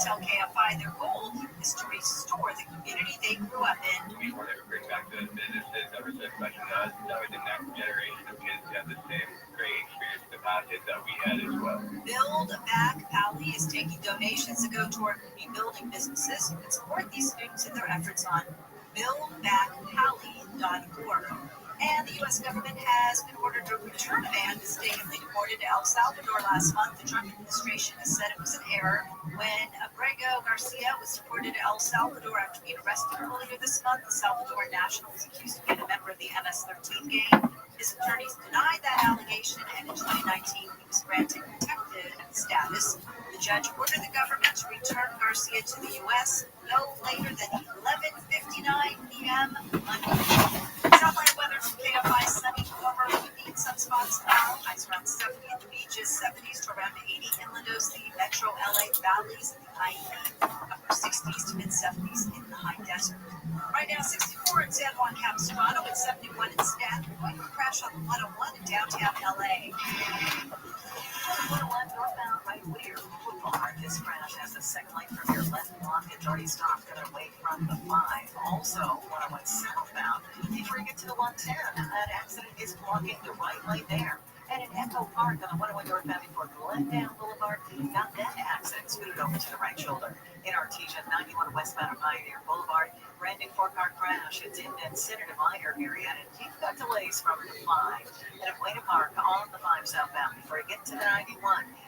tell KFI their goal is to restore the community they grew up in. We want to bring back those businesses that were so special to us. That way the next generation of kids have the same great experience of passion that we had as well. Build Back Pali is taking donations to go toward rebuilding businesses. You can support these students in their efforts on buildbackpali.org. And the U.S. government has been ordered to return a man mistakenly deported to El Salvador last month. The Trump administration has said it was an error when Abrego Garcia was deported to El Salvador after being arrested earlier this month. The Salvadoran national was accused of being a member of the MS-13 gang. His attorneys denied that allegation, and in 2019 he was granted protected status. The judge ordered the government to return Garcia to the U.S. no later than 11:59 p.m. Monday. Southline weather from KFI: sunny, warmer, windy in some spots now. Highs around 70 at the beaches, 70s to around 80 inland OC, metro LA valleys in the high 80s, upper 60s to mid 70s in the high desert. Right now, 64 in San Juan Capistrano and 71 in Staten. We're going to crash on the 101 in downtown LA. 101 northbound right of Whittier. This crash has a second lane from your left blockage already stopped on their way from the 5. Also, 101 southbound. Before you get to the 110, that accident is blocking the right lane there. And in Echo Park on the 101 northbound before Glendale Boulevard, got that accident scooted over to the right shoulder. In Artesia, 91 westbound of Pioneer Boulevard, brand new 4-car crash. It's in that Senator Minor area, and you've got delays from the 5. And at Wayne Park on the 5 southbound before you get to the 91.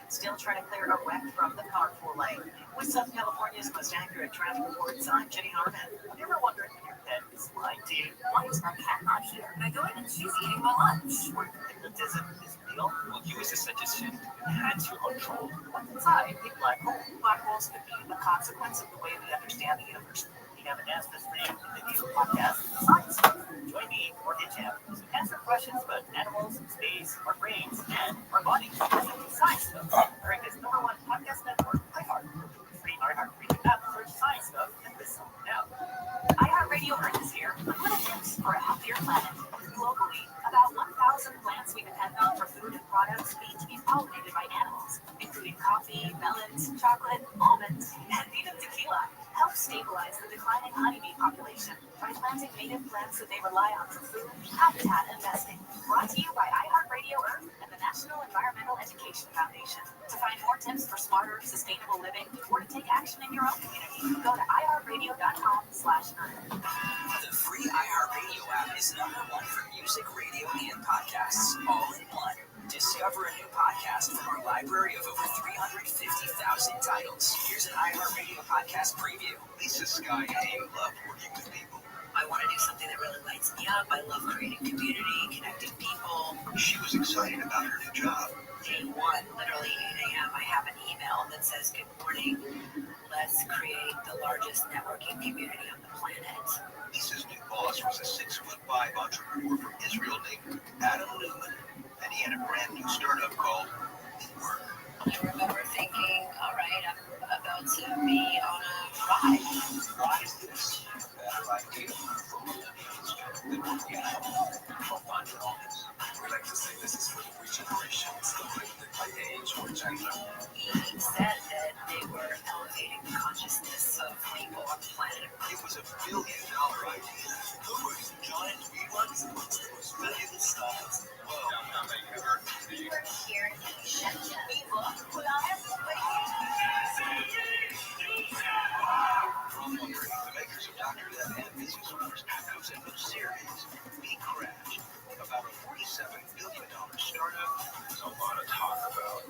Still trying to clear a wreck from the carpool lane. With Southern California's most accurate traffic reports, I'm Jenny Harmon. Never wondering when your pet is lying to you? Why is my cat not here? I go in and she's eating my lunch. Where hypnotism is real? Well, you as a suggestion had to control what's inside a black hole. Black holes could be a consequence of the way we understand the universe. We have an answer for you in the new podcast, Science. Join me or him as we answer questions about animals, space, our brains, and our bodies. Science Stuff. America's #1 podcast network, iHeart. Free iHeartRadio app, search Science Stuff, and listen now. iHeartRadio Earth is here with little tips for a healthier planet. Globally, about 1,000 plants we depend on for food and products need to be pollinated by animals, including coffee, melons, chocolate, almonds, and even tequila. Help stabilize the declining honeybee population by planting native plants that they rely on for food, habitat, and nesting. Brought to you by iHeartRadio Earth and the National Environmental Education Foundation. To find more tips for smarter, sustainable living, or to take action in your own community, go to iHeartRadio.com/earth. The free iHeartRadio app is #1 for music, radio, and podcasts, all in one. Discover a new podcast from our library of over 350,000 titles. Here's an iHeartRadio podcast preview. Lisa Sky and I love working with people. I want to do something that really lights me up. I love creating community, connecting people. She was excited about her new job. Day one, literally 8 a.m., I have an email that says, "Good morning. Let's create the largest networking community on the planet." Lisa's new boss was a 6'5" entrepreneur from Israel named Adam Newman. And he had a brand new startup called Work. I remember thinking, all right, I'm about to be on a ride. Why is this a better idea for millennials than what we have? We'll find it on this. We like to say this is for the regenerations, by age or gender. He said that they were elevating the consciousness of people on the planet. It was $1 billion idea. Giant reruns amongst the most valuable startups. Downtown Vancouver. We're here in Shenzhen. The makers of Dr. Death and Business Wars announced a new series, We Crash, about a $47 billion startup. There's a lot of talk about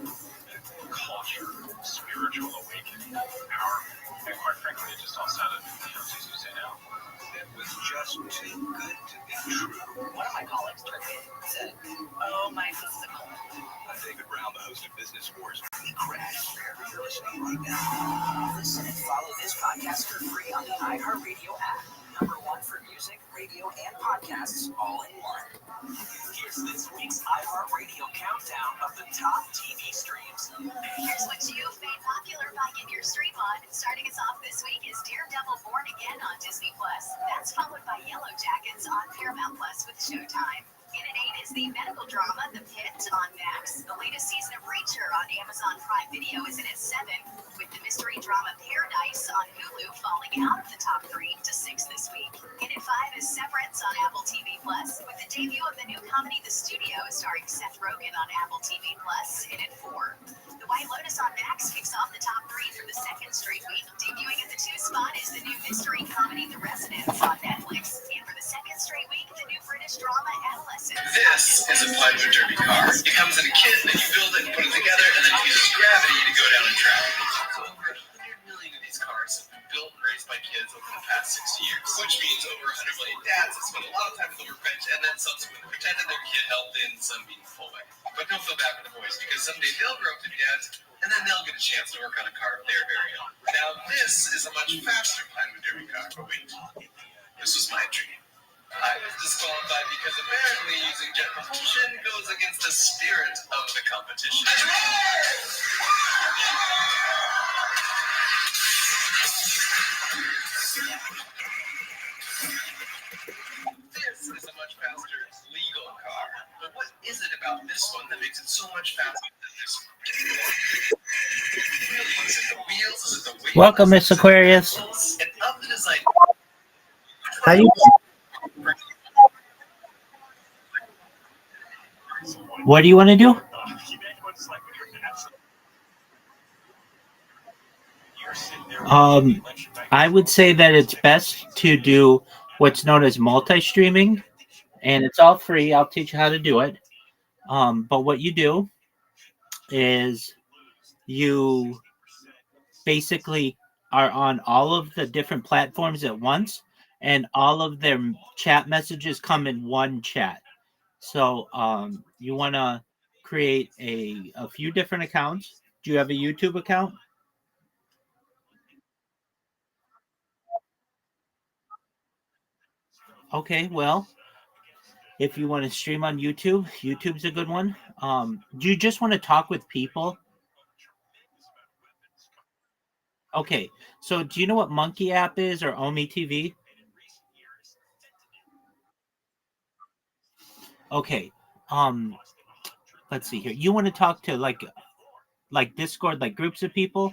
culture, spiritual awakening, empowerment, and quite frankly, it just all sounded, as you say now, It was just too good to be true. One of my colleagues took it and said, "Oh, my physical." David Brown, the host of Business Wars, We Crash, wherever you're listening right now. Listen and follow this podcast for free on the iHeartRadio app. #1 for music, radio, and podcasts, all in one. Here's this week's iHeartRadio countdown of the top TV streams. Here's what you've made popular by getting your stream on. Starting us off this week is Daredevil Born Again on Disney+. That's followed by Yellow Jackets on Paramount Plus with Showtime. In at 8 is the medical drama The Pit on Max. The latest season of Reacher on Amazon Prime Video is in at 7, with the mystery drama Paradise debut of the new comedy The Studio, starring Seth Rogen on Apple TV Plus, hit at 4. The White Lotus on Max kicks off the top 3 for the second straight week. Debuting at the 2 spot is the new mystery comedy The Residence on Netflix. And for the second straight week, the new British drama Adolescence. This is a plywood derby car. It comes in a kit, then you build it and put it together, and then it uses gravity to go down a track. So over 100 million of these cars have been built and raised by kids over the past 60 years, which means over 100 million dads have spent a lot of time with the workbench and then subsequently pretended their kid helped in some meaningful way. But don't feel bad for the boys, because someday they'll grow up to be dads, and then they'll get a chance to work on a car of their very own. Now, this is a much faster plywood derby car, but wait, this was my dream. I was disqualified because apparently using jet propulsion goes against the spirit of the competition. This is a much faster legal car. But what is it about this one that makes it so much faster than this one? Is it the wheels? Is it the weight? Welcome, Miss Aquarius. And of the design, How you? What do you want to do? I would say that it's best to do what's known as multi-streaming, and it's all free. I'll teach you how to do it. But what you do is you basically are on all of the different platforms at once, and all of their chat messages come in one chat. So you want to create a few different accounts. Do you have a YouTube account? Okay, well, if you want to stream on YouTube, YouTube's a good one. Do you just want to talk with people? Okay, so do you know what Monkey App is or Omi TV? Okay, um, let's see here. You want to talk to like Discord, like groups of people?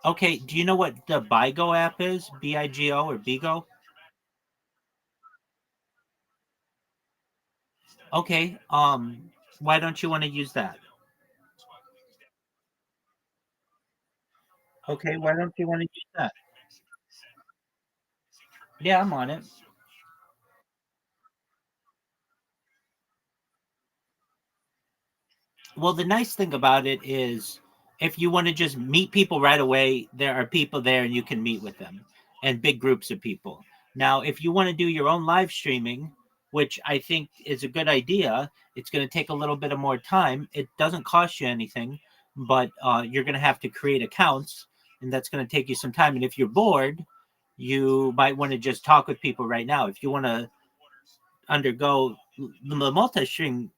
Okay, do you know what the Bigo app is? BIGO or Bigo? Okay, why don't you want to use that? Okay, why don't you want to use that? Yeah, I'm on it. Well, the nice thing about it is if you want to just meet people right away, there are people there and you can meet with them and big groups of people. Now, if you want to do your own live streaming, which I think is a good idea, it's going to take a little bit of more time. It doesn't cost you anything, but you're going to have to create accounts, and that's going to take you some time. And if you're bored, you might want to just talk with people right now. If you want to undergo the multi-stream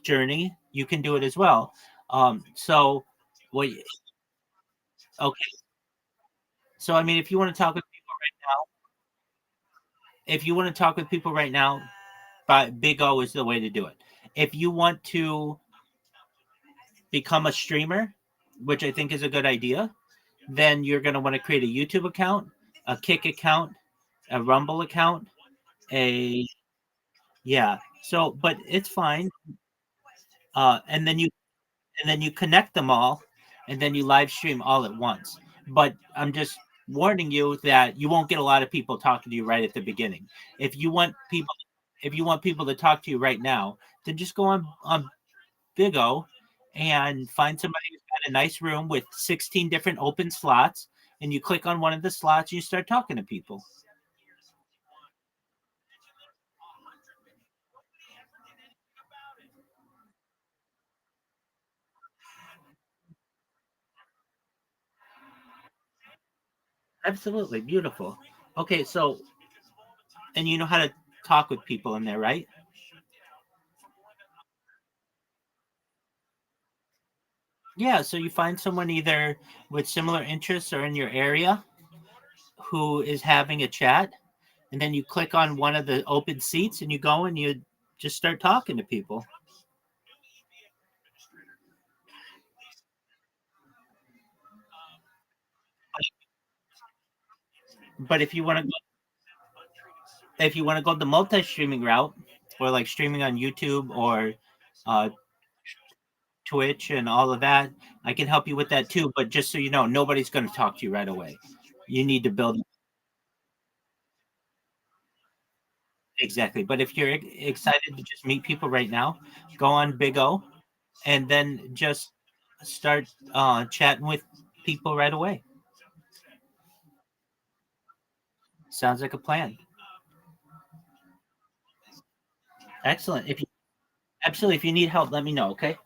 journey, you can do it as well. So, well, okay. So, I mean, if you want to talk with people right now, if you want to talk with people right now, Big O is the way to do it. If you want to become a streamer, which I think is a good idea, then you're going to want to create a YouTube account, a Kick account, a Rumble account, a yeah. So, but it's fine. And then you connect them all, and then you live stream all at once. But I'm just warning you that you won't get a lot of people talking to you right at the beginning. If you want people, if you want people to talk to you right now, then just go on Big O and find somebody who's got a nice room with 16 different open slots, and you click on one of the slots and you start talking to people. Absolutely beautiful. Okay, so and you know how to talk with people in there, right? Yeah, so you find someone either with similar interests or in your area who is having a chat, and then you click on one of the open seats and you go and you just start talking to people. But if you want to go the multi-streaming route, or like streaming on YouTube or uh, Twitch and all of that, I can help you with that too. But just so you know, nobody's going to talk to you right away. You need to build exactly. But if you're excited to just meet people right now, go on Big O and then just start chatting with people right away. Sounds like a plan. Excellent. If you absolutely if you need help, let me know. Okay.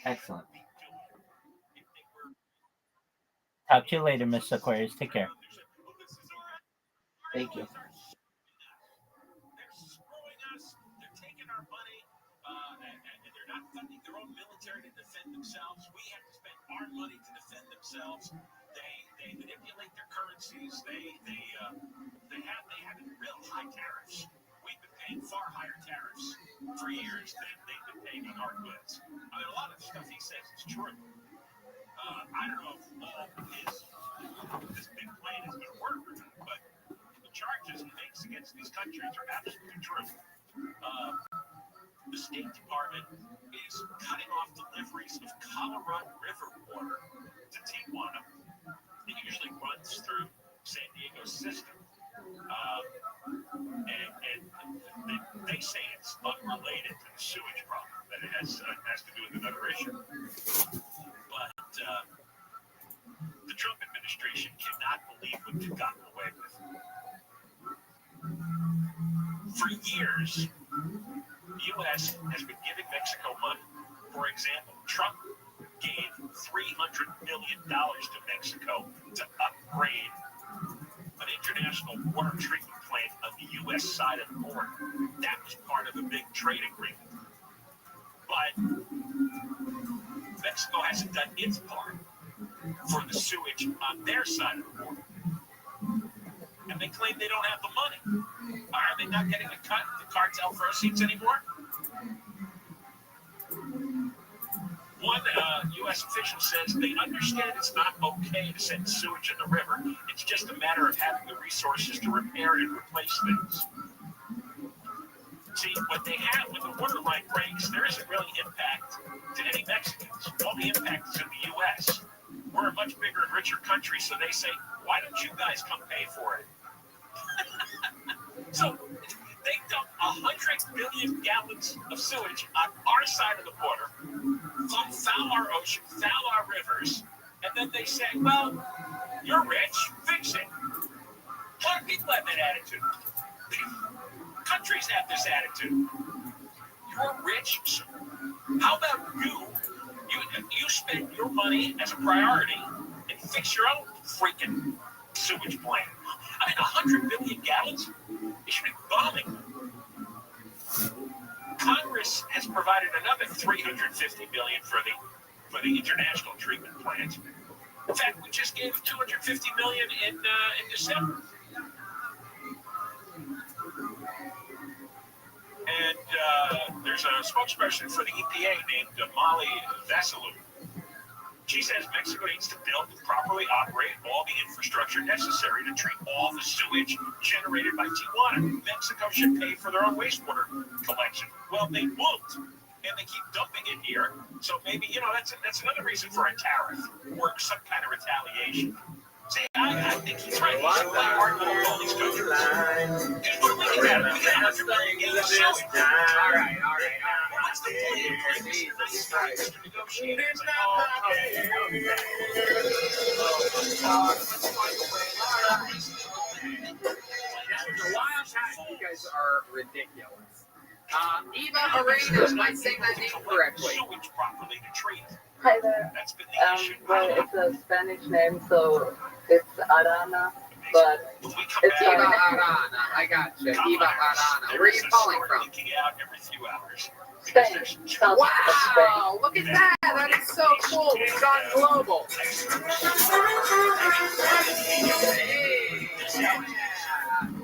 Excellent. Talk to you later, Miss Aquarius. Take care. Thank you. Screwing us. They're taking our money, and they're not funding their own military to defend themselves. We have to spend our money to defend themselves. They manipulate their currencies. They have real high tariffs. We've been paying far higher tariffs for years than they've been paying on our goods. I mean, a lot of the stuff he says is true. I don't know if this big plan is going to work or not, but the charges he makes against these countries are absolutely true. The State Department is cutting off deliveries of Colorado River water to Tijuana. It usually runs through San Diego's system. And they say it's unrelated to the sewage problem, that it has to do with another issue. But the Trump administration cannot believe what they've gotten away with. For years, the U.S. has been giving Mexico money. For example, Trump gave $300 million to Mexico to upgrade an international water treatment plant on the U.S. side of the border. That was part of a big trade agreement. But Mexico hasn't done its part for the sewage on their side of the border. And they claim they don't have the money. Are they not getting the cartel proceeds anymore? One U.S. official says they understand it's not okay to send sewage in the river. It's just a matter of having the resources to repair and replace things. See, when the water line breaks, there isn't really impact to any Mexicans. All the impact is in the U.S. We're a much bigger and richer country, so they say, why don't you guys come pay for it? So they dump 100 billion gallons of sewage on our side of the border, foul our ocean, foul our rivers, and then they say, well, you're rich, fix it. A lot of people have that attitude. Countries have this attitude. You're rich, so how about you spend your money as a priority and fix your own freaking sewage plant? I mean, 100 billion gallons? They should be bombing. Congress has provided another $350 million for the international treatment plant. In fact, we just gave $250 million in December. And there's a spokesperson for the EPA named Molly Vasilou. She says Mexico needs to build and properly operate all the infrastructure necessary to treat all the sewage generated by Tijuana. Mexico should pay for their own wastewater collection. Well, they won't, and they keep dumping it here. So maybe, that's another reason for a tariff or some kind of retaliation. See, I think he's right. He should play hardball with all these countries. Here's what we can have. We can have 100 million gallons of sewage. All right. What's the point of negotiating? You guys are ridiculous. Eva Arena, am I saying that name correctly? Hi there. Well, it's a Spanish name, so it's Arana, but it's Eva Arana. I got you. Eva Arana. Where are you calling from? Spain. South of Spain. Wow, look at that. That is so cool. We've gone global. Hey.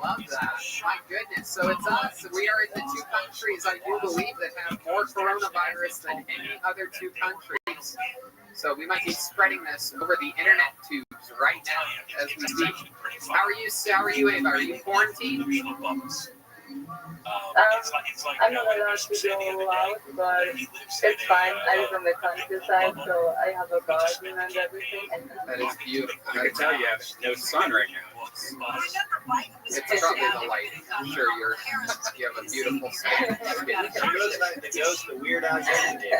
Love that. My goodness. So it's us. We are in the two countries, I do believe, that have more coronavirus than any other two countries. So we might be spreading this over the internet tubes right now as we speak. How are you, Ava? Are you quarantined? I'm not allowed to go out, but it's fine. I live on the countryside, so I have a garden and everything. That is beautiful. I can tell you have no sun right now. It's probably the light. I'm sure you have a beautiful skin. The ghost, the weird eyes.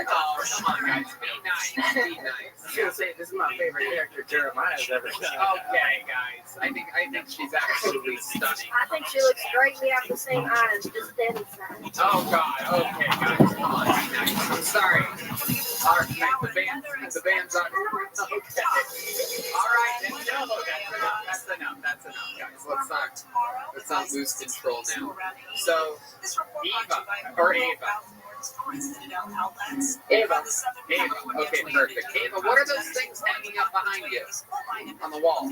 Oh, come on, guys. Be nice. Be nice. I was gonna say this is my favorite character Jeremiah's ever done. Okay, guys. I think she's absolutely stunning. I think she looks great. We have the same eyes, just Danny's eyes. Oh God. Okay, guys. Come on. Be nice. I'm sorry. All right, the band's on. Okay. All right, then. No, that's enough. That's enough, guys. Let's not lose control now. So, Ava. Okay, perfect. Ava, what are those things hanging up behind you on the wall?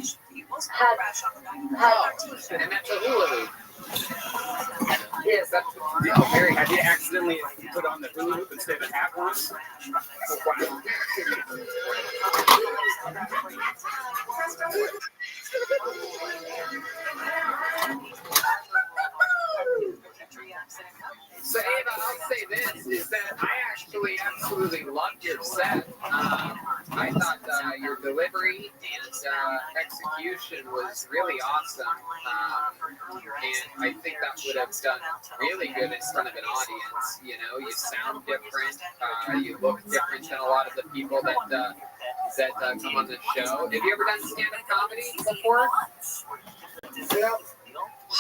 Oh, and that's a hula hoop. Yes, That's Very. Have you accidentally put on the hula hoop instead of hat once? Oh, wow. So Ava, I'll say this, is that I actually absolutely loved your set. I thought your delivery and execution was really awesome. And I think that would have done really good in front of an audience. You know, you sound different, you look different than a lot of the people that come on the show. Have you ever done stand-up comedy before?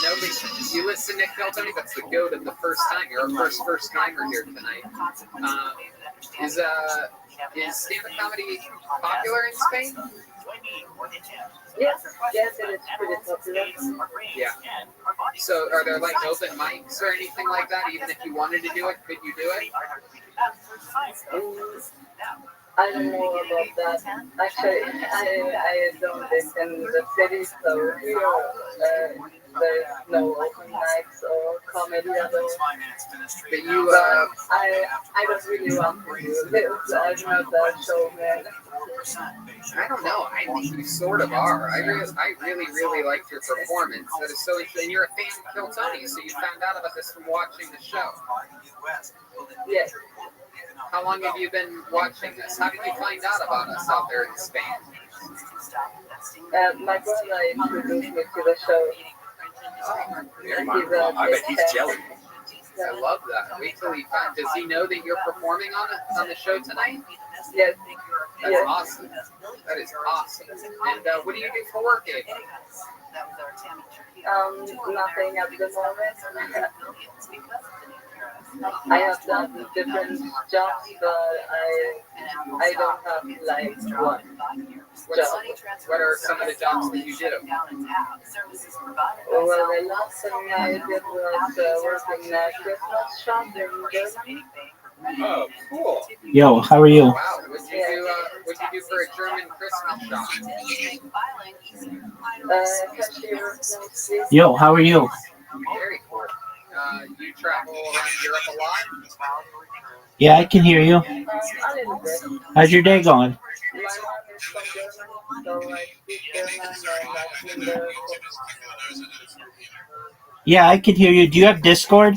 No, but you listen to Keltony, that's the goat of the first time. You're our first timer here tonight. Is stand-up comedy popular in Spain? yes, it is pretty popular. Yeah. So are there like open mics or anything like that? Even if you wanted to do it, could you do it? I don't know about that. Actually, I don't live in the city, so here there's no open mics or comedy at all. But you, I don't really want to do this. I'm not that showman. I don't know. I think you sort of are. I really liked your performance. That is so interesting. And you're a fan of Keltony, so you found out about this from watching the show. Yes. How long have you been watching this? How did you find out about us out there in Spain? My brother introduced me to the show. Oh, very He's good. a I bet big he's fan. jelly. I love that. Wait till he finds. Does he know that you're performing on the show tonight? Yes. That's Yes. awesome. That is awesome. And what do you do for work, Ava? Nothing at the moment. I have done different jobs, but I don't have like one job. What are some of the jobs that you do? Well, the last thing I did was working in a Christmas shop in Germany. Oh, cool. Yo, how are you? Wow. What'd you do for a German Christmas shop? Cashier, mostly. Yo, how are you? Very cool. You travel around Europe a lot? Yeah, I can hear you. A little bit. How's your day going? My mom is from Germany, so I speak German and I can learn. Yeah, I can hear you. Do you have Discord?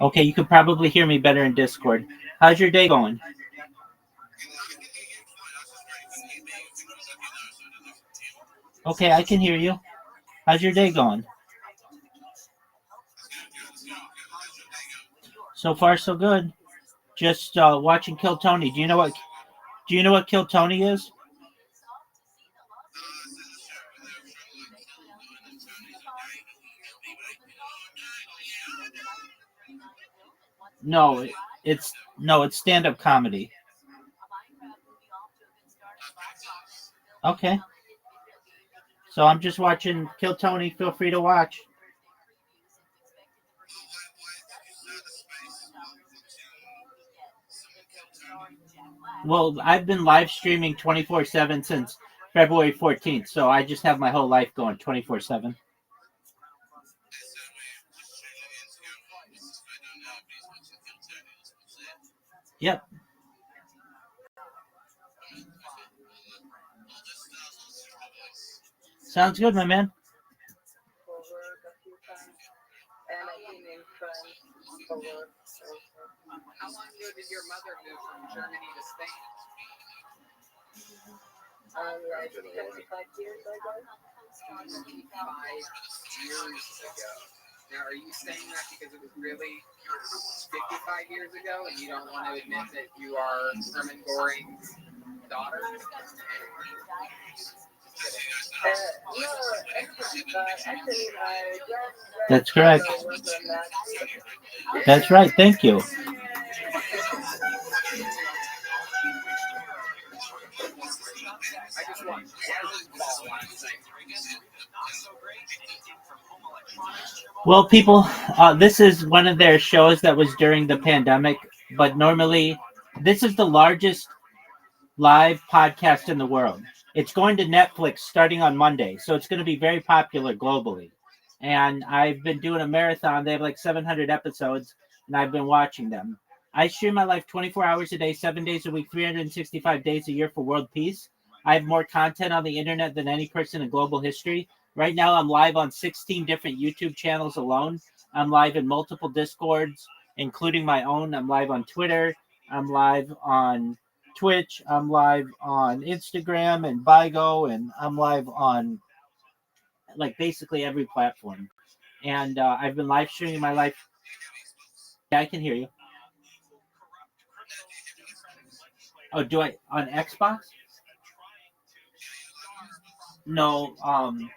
Okay, you could probably hear me better in Discord. How's your day going? Okay, I can hear you. How's your day going? So far, so good. Just watching Kill Tony. Do you know what Kill Tony is? No, it's stand-up comedy. Okay. So I'm just watching Kill Tony. Feel free to watch. Well, I've been live streaming 24/7 since February 14th, so I just have my whole life going 24/7. Yep. Sounds good, my man. for work a few times, and I've been in France for work also. How long ago did your mother move from Germany to Spain? Like 25 years ago. 25 years ago. Now, are you saying that because it was really 55 years ago and you don't want to admit that you are Herman Goring's daughter? No, actually, my That's correct. grandfather was a Nazi. That's right. Thank you. I just watched Rothschild last night. Well, people, this is one of their shows that was during the pandemic, but normally this is the largest live podcast in the world. It's going to Netflix starting on Monday, so it's going to be very popular globally. And I've been doing a marathon. They have like 700 episodes, and I've been watching them. I stream my life 24 hours a day, 7 days a week, 365 days a year for world peace. I have more content on the internet than any person in global history. Right now, I'm live on 16 different YouTube channels alone. I'm live in multiple Discords, including my own. I'm live on Twitter. I'm live on Twitch. I'm live on Instagram and Bigo, and I'm live on like basically every platform. And I've been live streaming my life. Yeah, I can hear you. Oh, do I on Xbox? No, I'm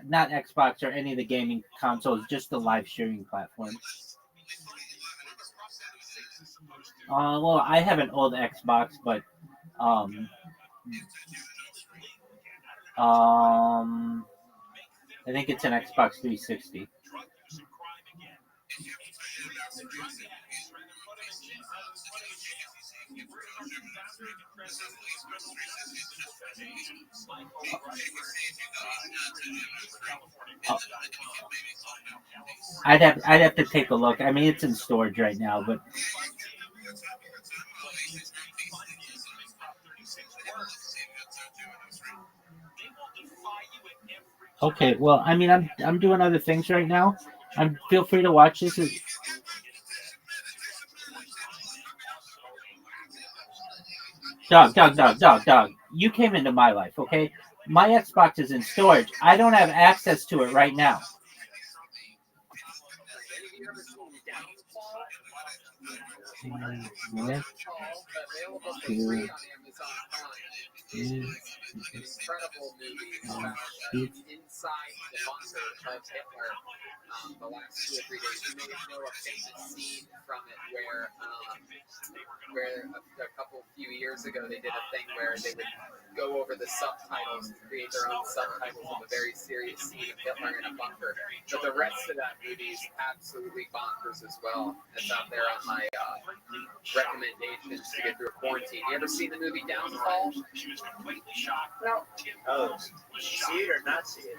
not Xbox or any of the gaming consoles, just the live streaming platform. Well, I have an old Xbox, but I think it's an Xbox 360. I'd have to take a look. I mean, it's in storage right now, but okay. Well, I mean, I'm doing other things right now. Feel free to watch this. Dog. You came into my life, okay? My Xbox is in storage. I don't have access to it right now. What? Available for free on Amazon Prime. Incredible movie about inside the bunker of Hitler. The last 2 or 3 days, you may know a famous scene from it where a couple few years ago they did a thing where they would go over the subtitles and create their own subtitles of a very serious scene of Hitler in a bunker. But the rest of that movie is absolutely bonkers as well. It's out there on my recommendations to get through a quarantine. You ever seen the movie Downfall? No. Oh, see it or not see it?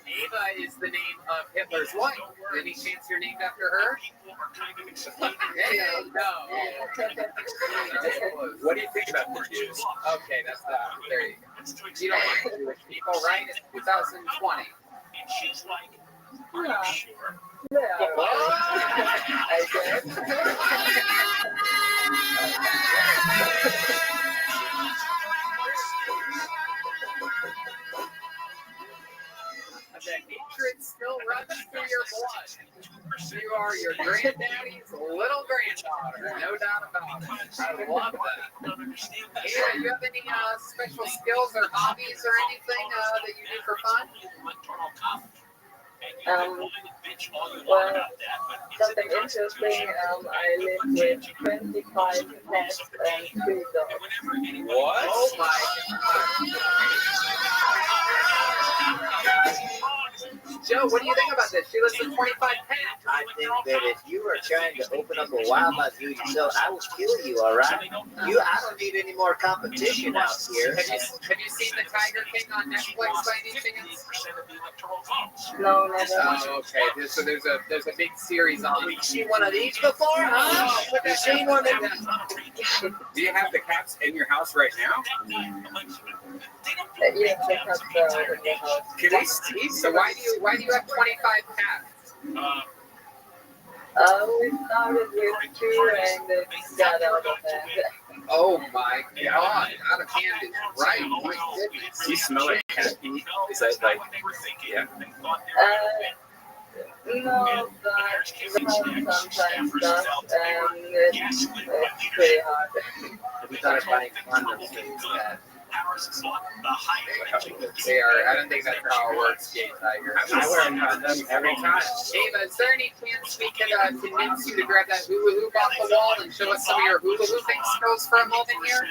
Ava is the name of Hitler's wife. Any chance you're named after her? No. What do you think about the Jews? Okay, that's there you go. You don't like Jewish people, right? It's 2020. Yeah. The hatred still runs through your blood. You are your granddaddy's little granddaughter, no doubt about it. I love that. Ava, you have any special skills or hobbies or anything that you do for fun? Well, something interesting. I live with 25 pets and 2 dogs. What? Oh my God. Joe, what do you think about this? She lives with 25 pets. I think that if you are trying to open up a wildlife zoo yourself, I will kill you, all right? I don't need any more competition out here. Have you seen the Tiger King? anything on Netflix by any chance? No, never. Oh, okay. So there's a big series on. Have you seen one of these before? Huh? Have you seen one of them? Do you have the cats in your house right now? Yes, the cats are in the house. Can I see? So why do you have 25 cats? We started with 2 and it got out of hand. Oh my God! Out of hand is right. My goodness. Do you smell like cat pee? Is that like, yeah? No, but the house sometimes does, and it's pretty hard. Have you thought of buying condoms for these cats? They are. I don't think that's how it works, Jay Tiger. I wear condoms every time. Ava, is there any chance we could convince you to grab that hula hoop off the wall and show us some of your hula hooping skills for a moment here?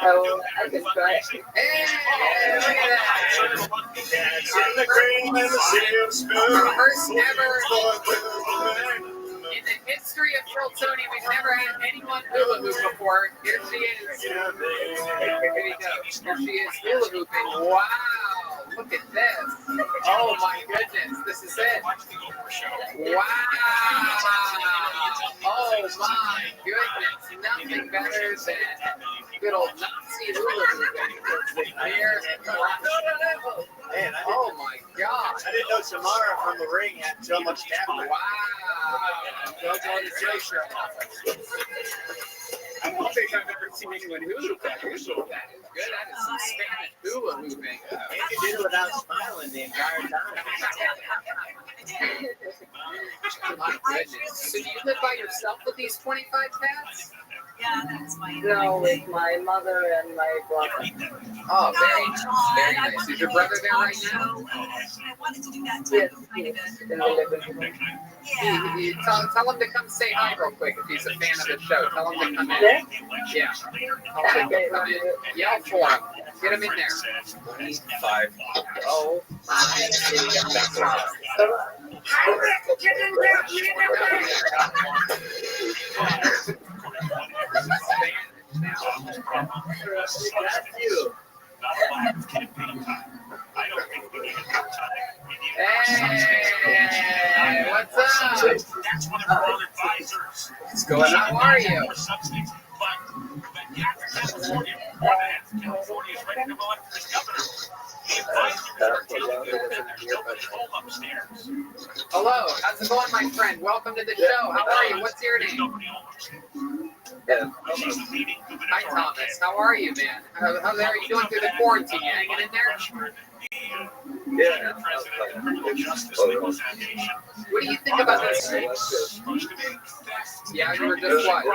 Oh, I can try. Hey, look at that! First ever. In the history of Kill Tony, we've never had anyone hula hoop before. Here she is. Here we go. Here she is hula hooping. Wow! Look at this. Oh my goodness, this is it. Wow! Oh my goodness, nothing better than good old Nazi hula hooping. Here. Man, Oh my God! I didn't know Samara from the ring had so much talent. Wow! Go to the show show. I don't think I've ever seen anyone hula hoop that. That is good. That is some Spanish hula hooping. And you did it without smiling the entire time. My goodness. So do you live by yourself with these 25 cats? No, with my mother and my brother. Oh, very nice. Is your brother there right now? Yes, he's in the living room. Tell him to come say hi real quick if he's a fan of the show. Tell him to come in. Yeah? Yeah. Tell him to come in. Yell for him. Get him in there. 25. Oh, my. You. Hey, what's up? What's going on? How are you? Hello, how's it going, my friend? Welcome to the show. How are you? What's your name? Hi, Thomas. How are you, man? How are you doing through the quarantine? You hanging in there? Yeah. What do you think about this? Yeah, you were just what?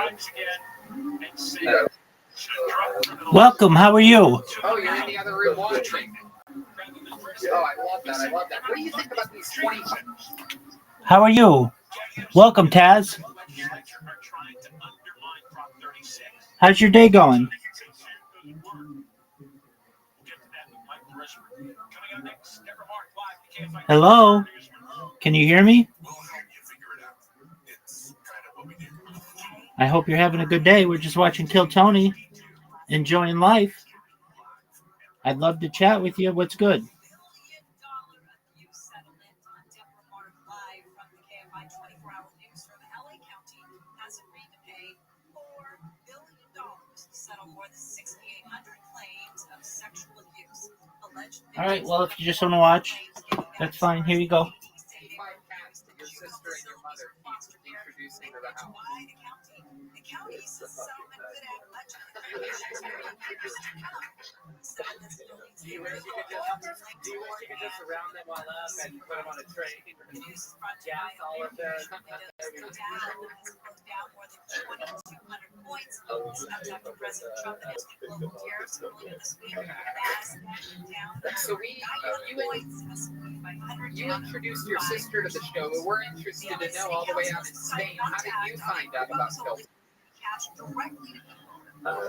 Welcome. How are you? Oh, you're in the other room watching. Oh, I love that. I love that. What do you think about these 20? How are you? Welcome, Taz. How's your day going? Hello? Can you hear me? I hope you're having a good day. We're just watching Kill Tony, enjoying life. I'd love to chat with you. What's good? All right, well, if you just want to watch, that's fine. Here you go. 5 cats to your sister and your mother. Introducing to the house. Do you wish you could just round them all up and put them on a tray and gas all of them? So you introduced your sister to the show, but we're interested to know all the way out in Spain. How did you find out about Kill? That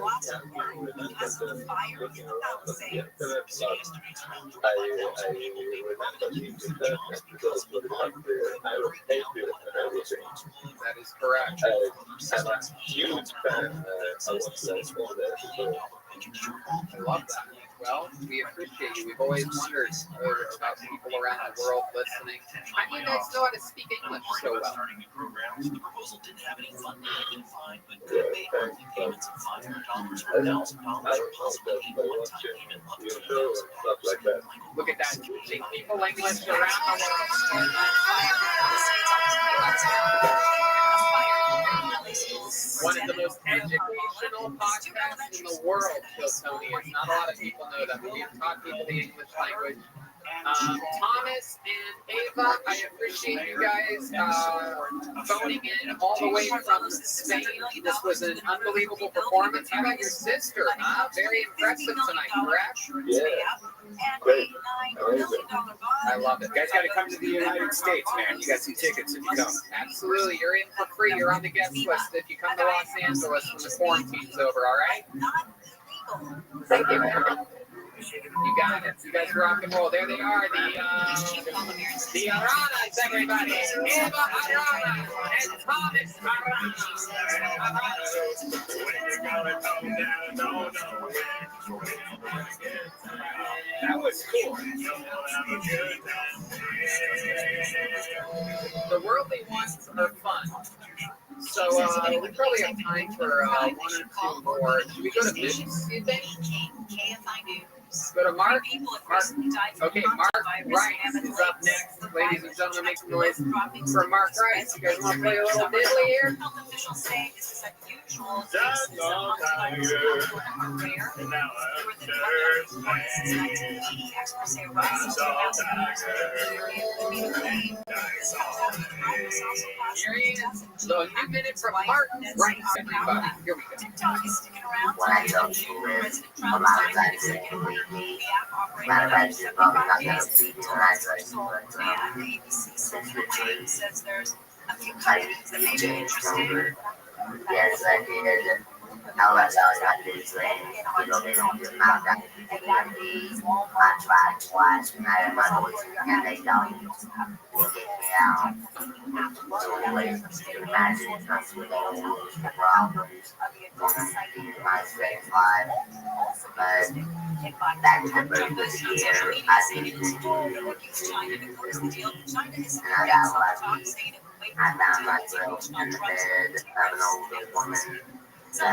is correct. I'm a huge fan of I love that. Well, we appreciate you. We've always wondered about people around the world listening. How do you guys know how to speak English so well? The proposal didn't have any funding defined, but could make monthly payments of $500 or $1,000 or possibly a one-time payment up to $1,000. Look at that. Teaching people English around the world. One of the most educational podcasts in the world, Tony. It's not a lot of people know that. We have taught people the English language. Thomas and Ava, I appreciate you guys phoning in all the way from Spain. This was an unbelievable performance. How about your sister? Very impressive tonight, correct? Yeah. Great. I love it. You guys got to come to the United States, man. You got some tickets if you come. Absolutely. You're in for free. You're on the guest list if you come to Los Angeles when the quarantine's over, all right? Thank you, man. You got it. You guys rock and roll. There they are, the Aranas, everybody. Eva Arana and Thomas Arana. That was cool. The worldly ones are fun. So we probably have time for one or two more. Should we go to business, do you think? Go to Mark. Okay, Mark Rice is up next. Ladies and gentlemen, make some noise for Mark Rice. You guys want to play a little diddly here? Here he is. So a new minute from Mark Rice, everybody. Here we go. When I go to live, a lot of times it can be me. A lot of times you're probably not going to be tonight, but yes, I did. However, I did say, you know, they don't just knock out I tried twice, and I had my voice, and they don't. They get me out. So, like, you can imagine, that's what they lose the problems. My straight life. But that's the purpose here. I did it. And I got lucky. I found myself in the bed of an older woman. And I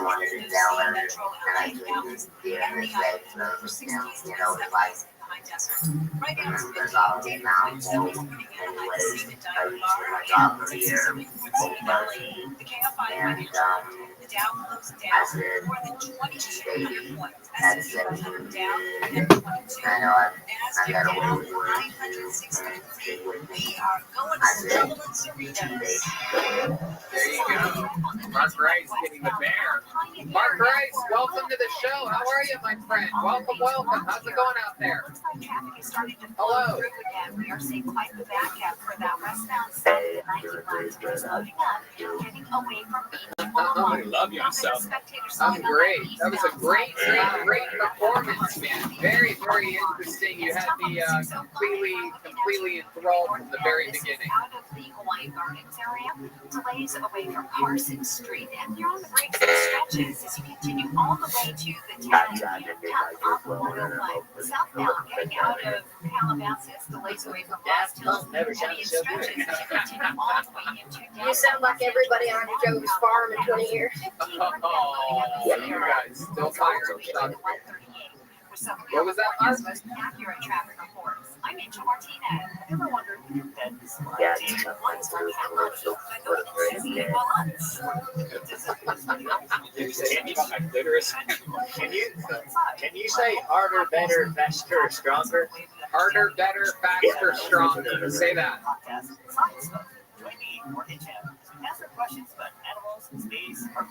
wanted to tell her, and I couldn't hear her say, you know, like, there's all the mountains. Anyways, I reached my doctor here, and I said, baby, at 17 years, I know I got away with work too, and stay with me. I said, There you go. Mark Rice getting the bear. Mark Rice, welcome to the show. How are you, my friend? Welcome, welcome. How's it going out there? Hello. We are seeing quite the back end for that westbound side of the 91 loading up and getting away from beach. I love yourself. I'm great. That was a great performance, man. Very, very interesting. You had me completely enthralled from the very beginning. Out of the Hawaii Gardens area, delays away from Carson Street, and you're on the breaks and stretches as you continue all the way to the town up 101 southbound, getting out of Calabasas, delays away from Lost Hills, and stretches as you continue all the way into downtown. You sound like everybody on Joe's farm in 20 years. Oh, you guys still firing shots. What was that, Mark? Most accurate traffic reports. I'm Angel Martinez. Have you ever wondered yeah, what's for California? Can you say harder, better, faster, stronger? Harder, better, faster, stronger. Say that. Answer questions about animals, space, or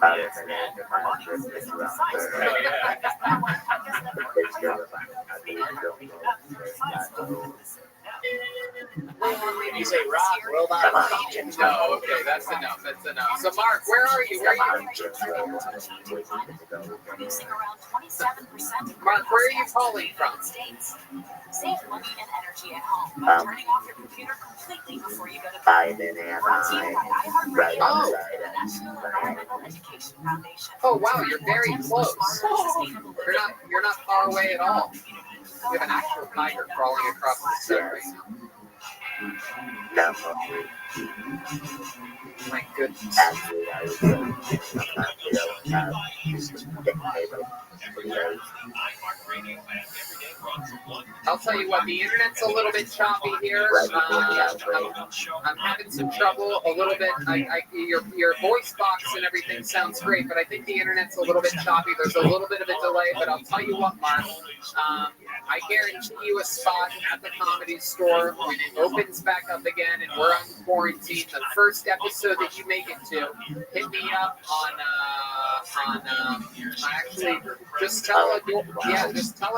When you say rock, robot, No, okay, that's enough. That's enough. So, Mark, where are you? Where are you? Producing around 27% Mark, where are you calling from? States. Save money and energy at home by turning off your computer completely before you go to bed. Brought to you by iHeartRadio and the National Environmental Education Foundation. Oh wow, you're very close. You're not far away at all. You have an actual tiger crawling across the set right now. My goodness. I'll tell you what, the internet's a little bit choppy here. I'm having some trouble a little bit. Your voice box and everything sounds great, but I think the internet's a little bit choppy. There's a little bit of a delay, but I'll tell you what, Mark. I guarantee you a spot at the Comedy Store when it opens back up again and we're on quarantine. The first episode that you make it to, hit me up on actually just tell a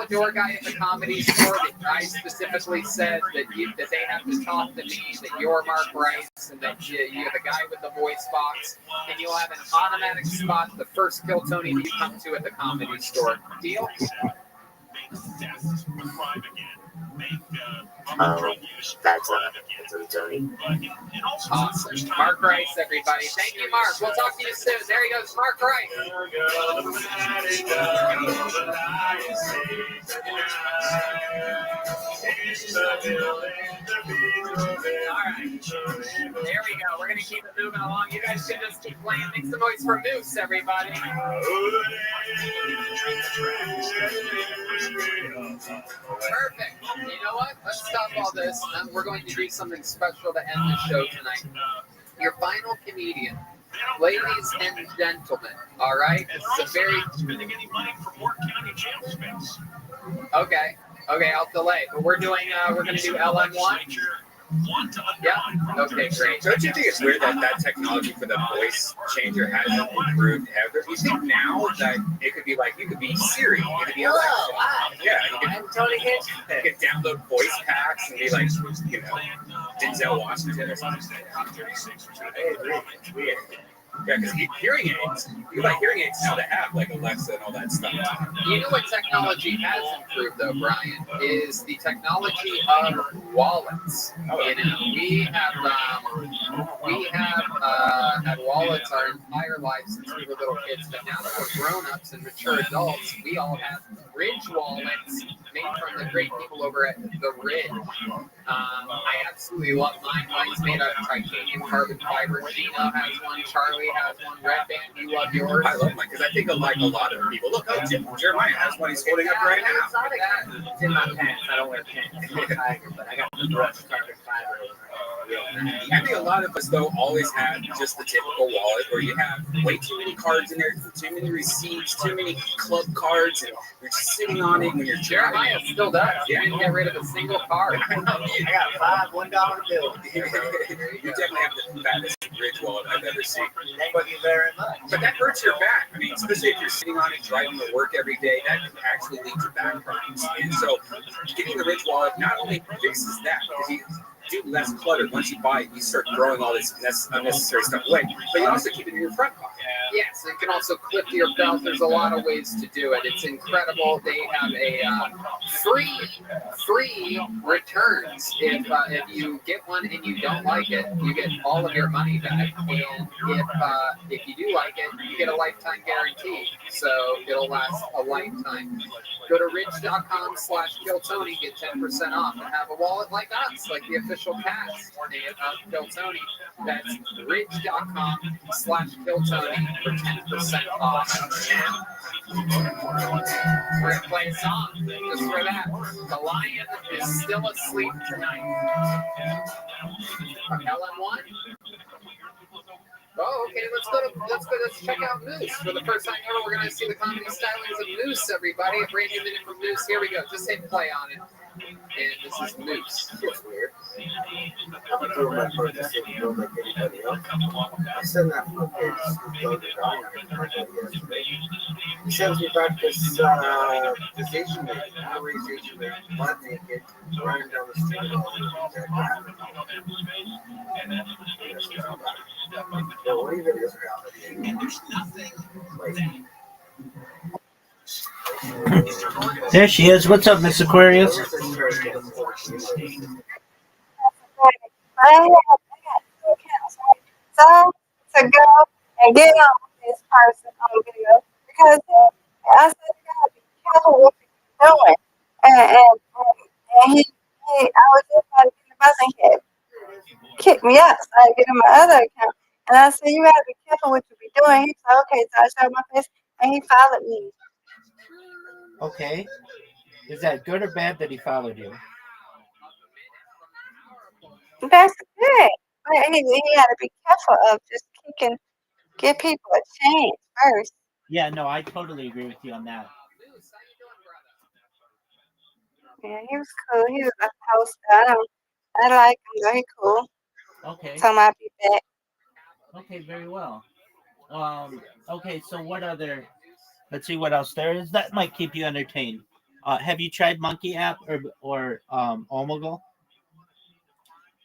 door guy at the Comedy Store that I specifically said that they have to talk to me, that you're Mark Rice, and that you're the guy with the voice box, and you'll have an automatic spot the first Kill Tony you come to at the Comedy Store. Deal? That's Tony. Awesome. Mark Rice, everybody. Thank you, Mark. We'll talk to you soon. There he goes, Mark Rice. All right. There we go. We're going to keep it moving along. You guys can just keep playing. Make some noise for Moose, everybody. Perfect. You know what? Let's stop all this. We're going to do something special to end the show tonight. Your final comedian. Ladies and gentlemen, all right? This is a very... Okay, I'll delay. But we're going to do LM1. Yeah. Okay, great. Don't you think it's weird that technology for the voice changer hasn't improved ever? You think now that it could be like, you could be Siri, you could be Alexa. Yeah, you could download voice packs and be like, you know, Denzel Washington or something. It's weird. Yeah, because hearing aids, you buy hearing aids now that have like Alexa and all that stuff. You know what technology has improved though, Brian, is the technology of wallets. You know, we have had wallets our entire lives since we were little kids, but now that we're grown-ups and mature adults, we all have Ridge wallets made from the great people over at the Ridge. I absolutely love mine. Mine's made out of titanium carbon fiber. Gino has one. Charlie has one. Red Band, you love yours. I love mine because I think like a lot of people. Look, Jeremiah has one he's holding up right now. It's in my pants. I don't wear pants. I'm a tiger, but I got the brushed carbon fiber. I think a lot of us, though, always have just the typical wallet where you have way too many cards in there, too many receipts, too many club cards, and you're just sitting on it when you're Jeremiah still does. You didn't get rid of a single card. I got 5 $1 bills. You definitely have the fattest Ridge wallet I've ever seen. Thank you very much. But that hurts your back. I mean, especially if you're sitting on it, driving to work every day, that can actually lead to back problems. And so getting the Ridge wallet not only fixes that, because you do less clutter. Once you buy it, you start throwing all this unnecessary stuff away. But you also keep it in your front pocket. Yes, you can also clip to your belt. There's a lot of ways to do it. It's incredible. They have a free returns. If you get one and you don't like it, you get all of your money back. And if you do like it, you get a lifetime guarantee. So it'll last a lifetime. Go to ridge.com/KillTony, get 10% off, and have a wallet like us, like the official cast of Kill Tony. That's ridge.com/KillTony for 10% off. We're going to play a song just for that. The Lion is still asleep tonight. LM1. Oh, okay. Let's check out Moose. For the first time ever, we're going to see the comedy stylings of Moose, everybody. A brand new minute from Moose. Here we go. Just hit play on it. And this is Moose. It's weird. through my purpose and feel like anybody else. I send that for kids who go to die yesterday. He sends me back this Asian lady, Maori's Asian lady, butt naked, running down the street all over the dead guy. What even is reality anymore? There she is. What's up, Miss Aquarius? I have two accounts, right? So to go and get on this person on video because I said you gotta be careful what you're doing. And I was just about to get the bus and he kicked me out, so I get in my other account. And I said, you gotta be careful what you be doing. He said, okay, so I showed my face and he followed me. Okay. Is that good or bad that he followed you? That's good. But he had to be careful of just kicking, give people a chance first. Yeah, no, I totally agree with you on that. Yeah, he was cool. He was a host. I like him. Very cool. Okay. So I'll be back. Okay, very well. Okay, so what other? Let's see what else there is that might keep you entertained. Have you tried Monkey app or Omegle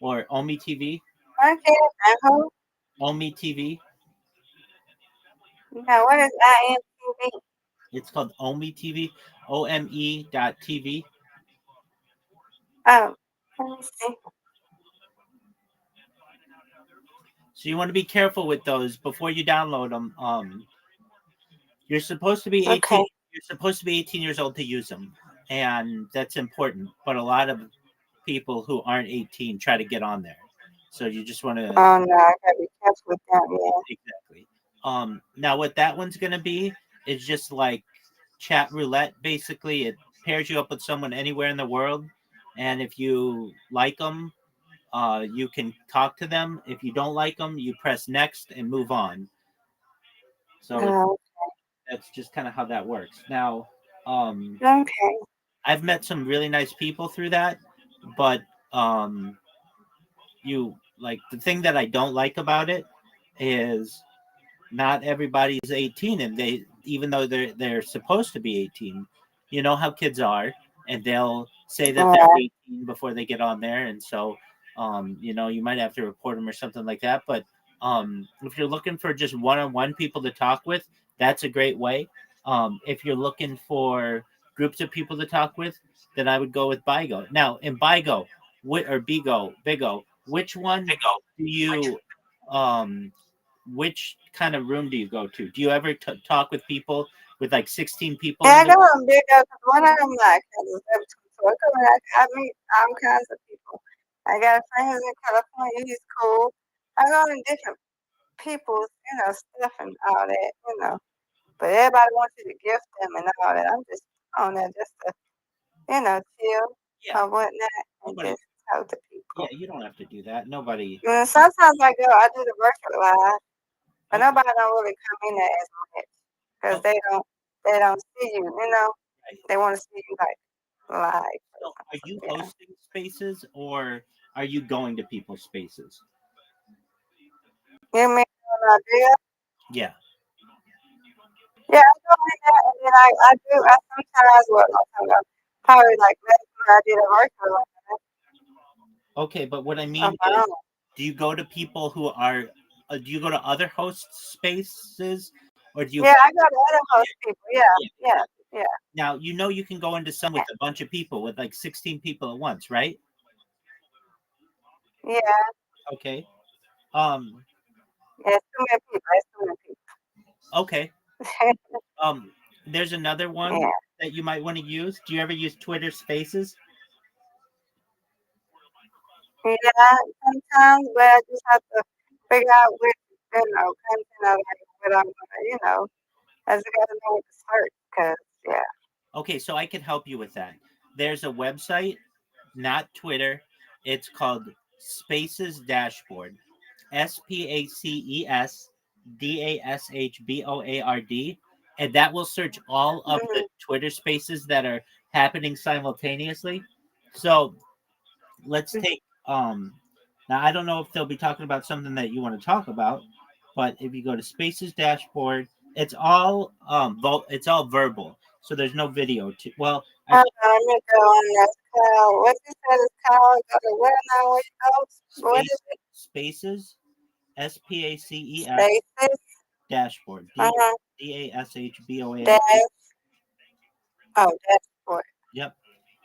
or Omi TV? Okay, I hope. Omi TV. Now, what is IMTV? It's called Omi TV. OME.TV. Oh, let me see. So you want to be careful with those before you download them. You're supposed to be 18. Okay. You're supposed to be 18 years old to use them, and that's important. But a lot of people who aren't 18 try to get on there, so you just want to Oh, no, I gotta be careful with them, yeah. exactly. Now what that one's gonna be is just like chat roulette. Basically, it pairs you up with someone anywhere in the world, and if you like them, you can talk to them. If you don't like them, you press next and move on. So that's just kind of how that works. Now, Okay. I've met some really nice people through that, but you like the thing that I don't like about it is not everybody's 18, and they even though they're supposed to be 18, you know how kids are, and they'll say that they're 18 before they get on there, and so you might have to report them or something like that. But if you're looking for just one-on-one people to talk with, that's a great way. If you're looking for groups of people to talk with, then I would go with Bigo. Now in Bigo, or Bigo, which one do you which kind of room do you go to? Do you ever talk with people with like 16 people? Yeah, I go on big because one of them like so I meet all kinds of people. I got a friend who's in California, he's cool. I go on different people's, stuff and all that. But everybody wants you to gift them and all that. I'm just on there just to, chill or whatnot and just talk to people. Yeah, you don't have to do that. Nobody. Sometimes I do the virtual live, but nobody don't really come in there as much because they don't see you. They want to see you like live. So are you hosting spaces or are you going to people's spaces? You mean an idea? Yeah. Yeah, I go in there and then I sometimes probably like last year I did a virtual live. Okay, but what I mean is, do you go to people who are? Do you go to other host spaces, or do you? Yeah, I go to other host people. Yeah. Now you can go into some with a bunch of people, with like 16 people at once, right? Yeah. Okay. Yeah, too many people. Okay. There's another one that you might want to use. Do you ever use Twitter Spaces? Yeah, sometimes, but I just have to figure out which, content I like, what I'm gonna, I just gotta know what to search, cause yeah. Okay, so I can help you with that. There's a website, not Twitter. It's called Spaces Dashboard. SPACES and that will search all of the Twitter spaces that are happening simultaneously. So let's take Now I don't know if they'll be talking about something that you want to talk about, but if you go to Spaces dashboard, it's all it's all verbal, so there's no video. Well, Hold on, let me go on this call. What you said is called? Go to where now? Where you go? What is it? Spaces, SPACES Spaces. dashboard, Uh-huh. DASHBOARD. Dash. Oh, dashboard. Yep,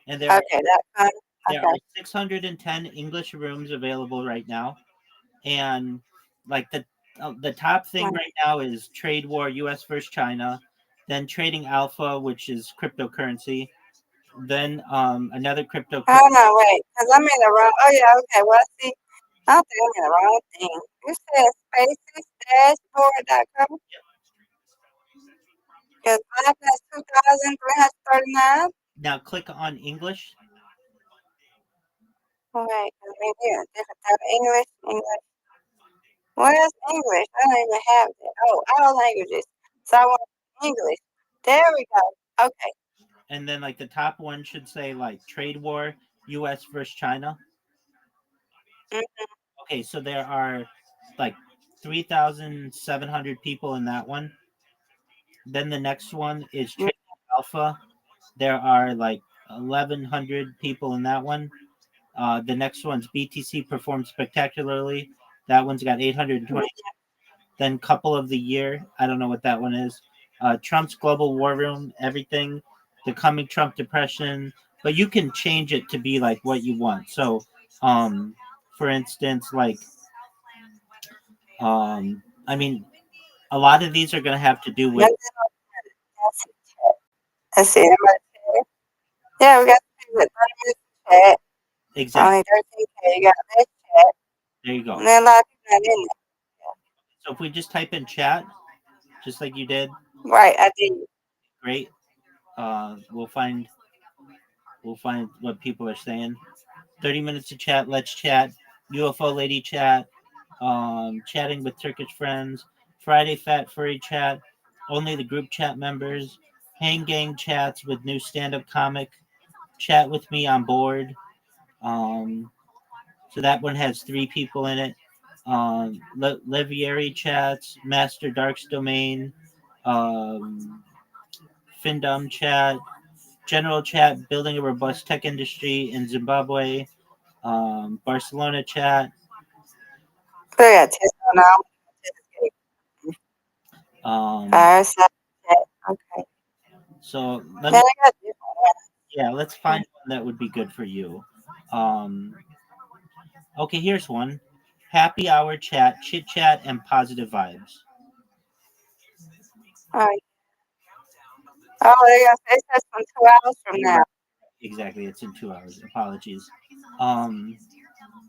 and there Okay, that's fine. there Okay. are 610 English rooms available right now, and like the top thing right now is trade war, U.S. versus China, then trading alpha, which is cryptocurrency, then another cryptocurrency. Hold on, wait, because I'm in the wrong. Oh, yeah, okay. Well, see, I don't think I'm in the wrong thing. You said spacesdashboard.com? Because mine has 2,339. Now click on English. Wait, because maybe a different type of English. Where's English? I don't even have that. Oh, all languages. So I want English. There we go. Okay. And then like the top one should say like trade war, U.S. versus China. Mm-hmm. Okay, so there are like 3,700 people in that one. Then the next one is trading alpha. There are like 1,100 people in that one. The next one's BTC performed spectacularly. That one's got 820. Then couple of the year. I don't know what that one is. Trump's global war room, everything. The coming Trump depression. But you can change it to be like what you want. So, for instance, like, I mean, a lot of these are going to have to do with. Let's see. Yeah, we got 30 minutes chat. Exactly. Only 13K. You got this chat. There you go. And then a lot of people not in there. So if we just type in chat, just like you did. Right, I did. Great. We'll find what people are saying. 30 minutes to chat. Let's chat. UFO lady chat. Chatting with Turkish friends. Friday fat furry chat. Only the group chat members. Hang gang chats with new stand-up comic. Chat with me on board. So that one has 3 people in it. Levieri chats. Master Dark's domain. Findom chat. General chat. Building a robust tech industry in Zimbabwe. Barcelona chat. We got 10 now. Okay. So let's find one that would be good for you. Okay, here's one. Happy hour chat, chit chat, and positive vibes. Oh, they're gonna say that's from 2 hours from now. Exactly, it's in 2 hours. Apologies.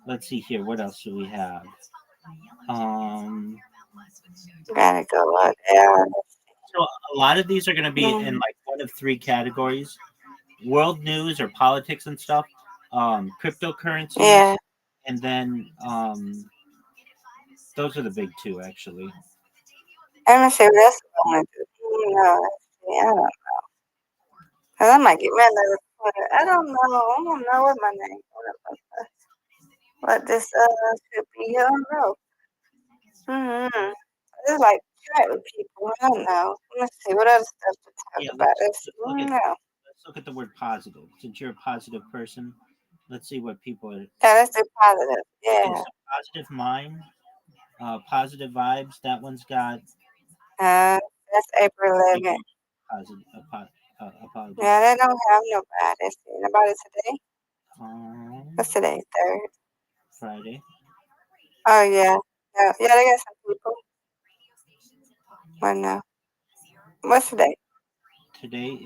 Let's see here. What else do we have? Gotta go up there. So a lot of these are going to be in like one of 3 categories: world news or politics and stuff, cryptocurrencies, and then those are the big 2 actually. I'm gonna say that's what I'm gonna do. I don't know. Cause I might get mad at I don't know. I don't know what my name. What this should be. I don't know. It's like chat with people. I don't know. Let's see what other stuff to talk about. Let's look at the word positive. Since you're a positive person, let's see what people are. Yeah, let's do positive. Yeah. Okay, so positive mind, positive vibes. That one's got. That's April 11th. Positive. Apologies. Yeah, they don't have nobody. See nobody today. What's today? 3rd. Friday. Oh yeah. Yeah, they got some people. What now? What's today? Today's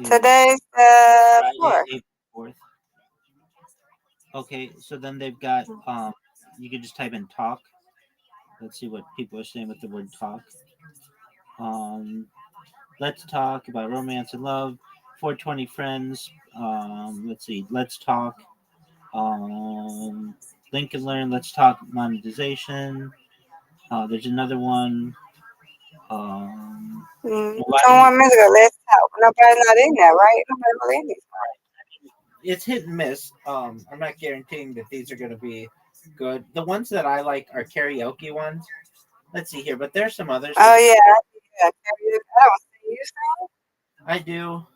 the 4th. Okay, so then they've got you can just type in talk. Let's see what people are saying with the word talk. Let's talk about romance and love. 420 friends. Let's see. Let's talk. Link and learn. Let's talk monetization. There's another one. 21 minutes ago, let's talk. Nobody's not in there, right? Nobody in there. It's hit and miss. I'm not guaranteeing that these are going to be good. The ones that I like are karaoke ones. Let's see here, but there's some others. Oh yeah, karaoke. I don't see you sing. I do.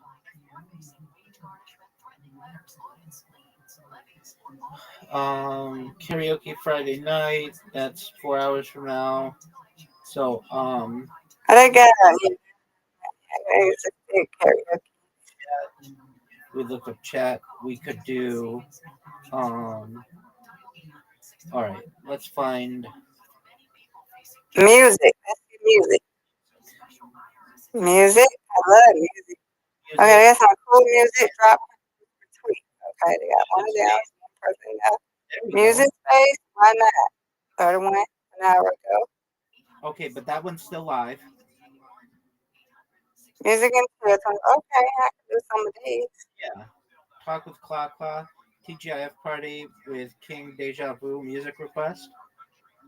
Karaoke Friday night. That's 4 hours from now. So They got it's a big karaoke. we look up chat. We could do. All right. Let's find. Music. Let's do music. Music. I love music. Okay, they got some cool music. Drop tweet. Okay, they got one down. One person down. Music space. Why not? 31 an hour ago. Okay, but that one's still live. Music and children. Okay, I can do some of these. Yeah. Talk with Claw Claw. TGIF party with King Deja Vu music request.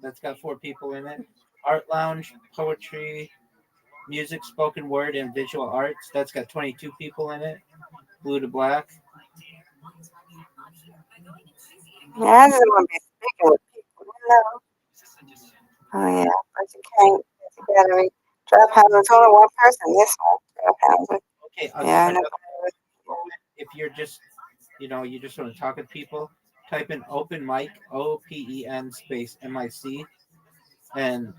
That's got 4 people in it. Art lounge, poetry, music, spoken word, and visual arts. That's got 22 people in it. Blue to black. Yeah, I just want to be speaking with people, you know. Oh yeah, but you can't get together. Drop houses only one person. This one, drop houses. Okay, Yeah, I know. if you're just, you just want to talk with people, type in open mic, OPEN space MIC, and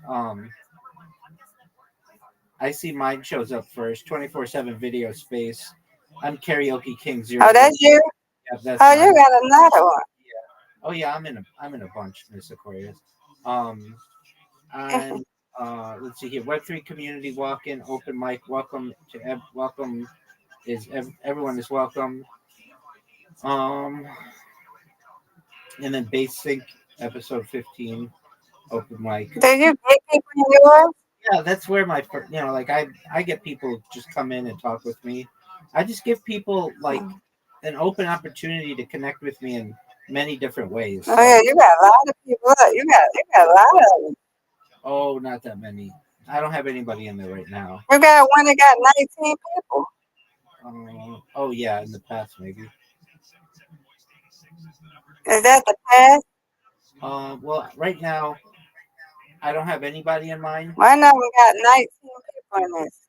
I see mine shows up first. 24/7 video space. I'm Karaoke King Zero. Oh, that's you. Yeah, that's Oh, mine. you got another one. Oh yeah, I'm in a bunch, Miss Aquarius. And let's see here. Web3 community walk-in, open mic. Welcome to welcome everyone is welcome. And then basic episode 15, open mic. Do you get people in yours? Yeah, that's where my like I get people just come in and talk with me. I just give people like an open opportunity to connect with me in many different ways. Oh yeah, you got a lot of people. You got a lot of them. Oh, not that many. I don't have anybody in there right now. You got one that got 19 people. Oh yeah, in the past maybe. Is that the past? Well, right now I don't have anybody in mind. Why not? We got 19 people in this.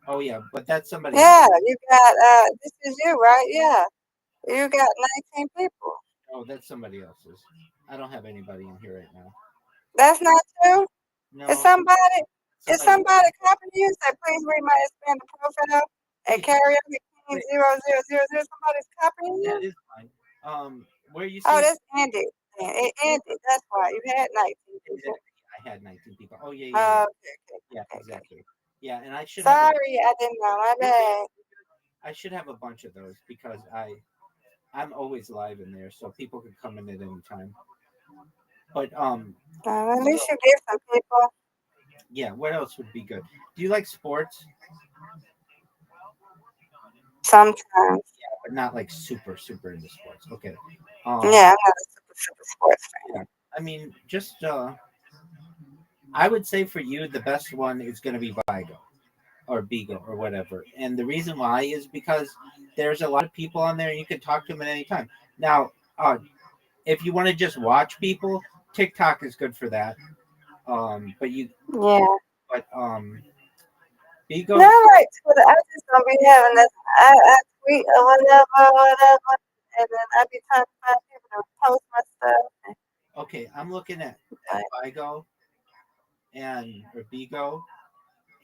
Oh yeah, but that's somebody. Yeah, else. you got this is you, right? Yeah. You got 19 people. Oh, that's somebody else's. I don't have anybody in here right now. That's not you? No. Is somebody copying you? Say, please read my expanded profile and karaoke King 0000. Somebody's copying you? That is fine. Where you see? Oh, that's Andy. It ended. That's why you had 19 people. I had 19 people. Oh yeah, Okay. Yeah, exactly. Yeah, and I should. Sorry, I didn't know. My bad. I should have a bunch of those because I'm always live in there, so people can come in at any time. But at least you get some people. Yeah, what else would be good? Do you like sports? Sometimes. Yeah, but not like super into sports. Okay. Yeah, I'm not a super sports fan. Yeah. I mean, just I would say for you the best one is going to be Vigo or Bigo or whatever. And the reason why is because there's a lot of people on there and you can talk to them at any time. Now, if you want to just watch people, TikTok is good for that. But you But Bigo. No, like Twitter, I just don't be having this. I tweet or whatever, and then I be talking about people to post my stuff. Okay, I'm looking at Vigo or Bigo,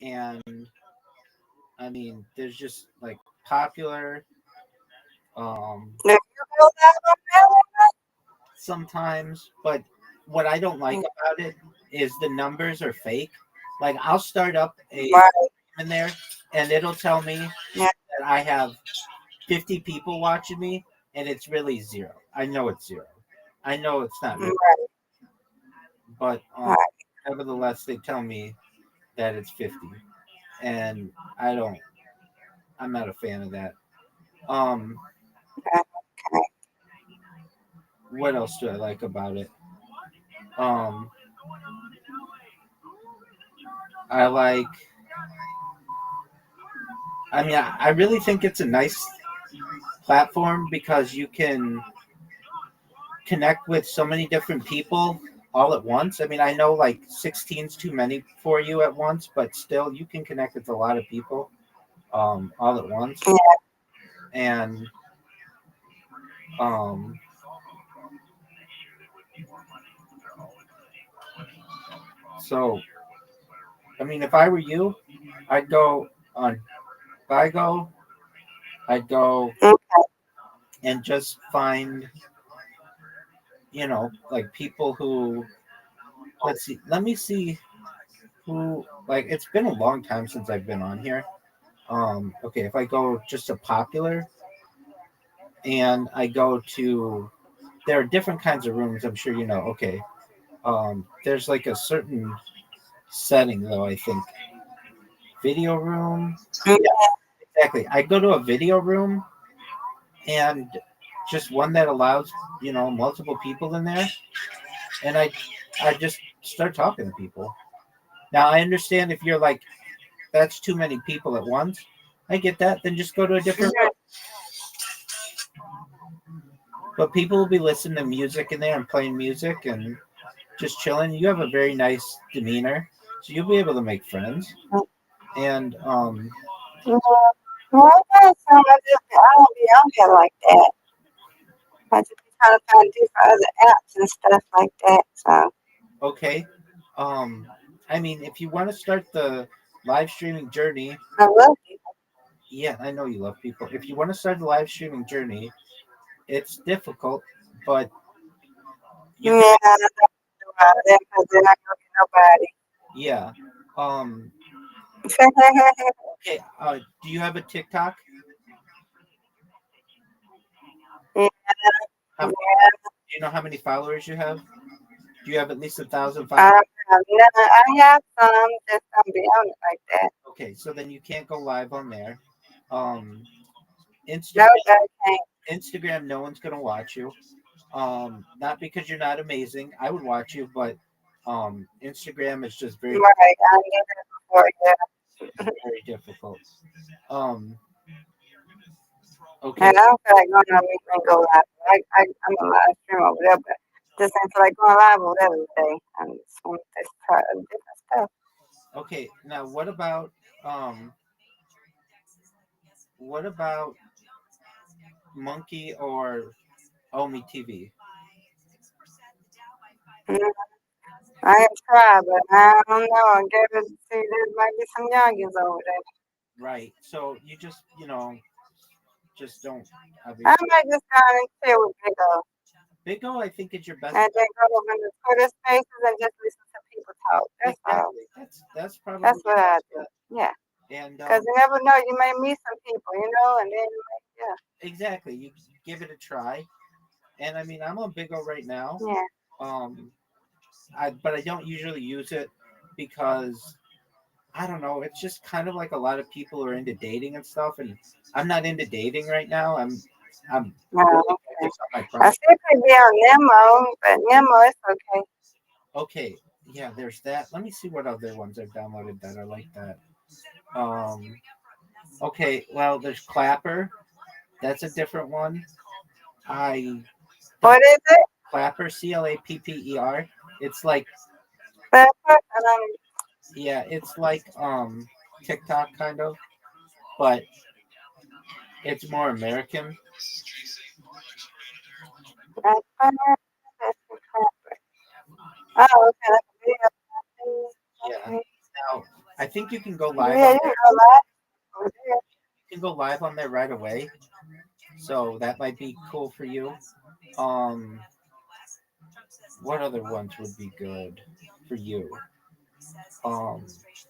and I mean, there's just like popular. Sometimes, but what I don't like about it is the numbers are fake. Like I'll start up a in there, and it'll tell me that I have 50 people watching me, and it's really 0. I know it's 0. I know it's not real. But nevertheless, they tell me that it's 50, and I'm not a fan of that. What else do I like about it? I really think it's a nice platform because you can connect with so many different people all at once. I mean, I know like 16's too many for you at once, but still you can connect with a lot of people all at once. Yeah. And um so I mean, if I were you, I'd go on Vigo. I'd go Okay. and just find, like people who, let's see, let me see who, like, it's been a long time since I've been on here. Okay, if I go just to popular and I go to, there are different kinds of rooms, I'm sure you know. Okay. There's like a certain setting though, I think. Video room. Yeah. Yeah, exactly. I go to a video room and just one that allows, multiple people in there. And I just start talking to people. Now I understand if you're like, that's too many people at once. I get that. Then just go to a different room. But people will be listening to music in there and playing music and just chilling. You have a very nice demeanor, so you'll be able to make friends. And Yeah. Well, that's some of it. I don't be on here like that. I just be trying to find different other apps and stuff like that. So okay, I mean, if you want to start the live streaming journey, I love people. yeah, I know you love people. If you want to start the live streaming journey, it's difficult, but you Yeah, can, I don't do all that because then I don't get nobody. yeah. Okay. Do you have a TikTok? Yeah, How, do yeah. you know how many followers you have? Do you have at least 1,000 I followers? have none. I have some, just don't be on it like that. Okay, so then you can't go live on there. Um, No, Instagram, I can't. Instagram, no one's gonna watch you. Not because you're not amazing. I would watch you, but Instagram is just very, Right, I did it before. Yeah, very difficult. Um, and okay, I don't feel like going on me and go live. I'm a live stream over there, but just ain't feel like going live over there today. I'm just want to try different stuff. okay. Now, what about Monkey or Omi TV? Mm, I ain't try, but I don't know. I gave it see there might be some youngins over there. Right. So you just don't. I Obviously, might just go and chill with Big O Big O, I think is your best. and then go over in the Twitter spaces and just listen to people talk. That's all. Exactly. That's probably That's your what I best do. bet. Yeah, And because you never know. You may meet some people, and then yeah, exactly, you give it a try. And I mean, I'm on Big O right now. yeah. Um, but I don't usually use it because I don't know. It's just kind of like a lot of people are into dating and stuff, and I'm not into dating right now. I'm No, really okay. focused on my I project. still could be on Nemo, but Nemo is okay. Okay, yeah, there's that. Let me see what other ones I've downloaded that are like that. Um, okay, well, there's Clapper. That's a different one. I What don't is it? Clapper, Clapper. It's like, Pepper? I don't yeah, it's like TikTok kind of, but it's more American. Pepper. That's the Pepper. Oh, okay. Like a video. Yeah. Okay. Now, I think you can go live Yeah, on you there. know that over there. You can go live on there right away. So that might be cool for you. Um, what other ones would be good for you? Um,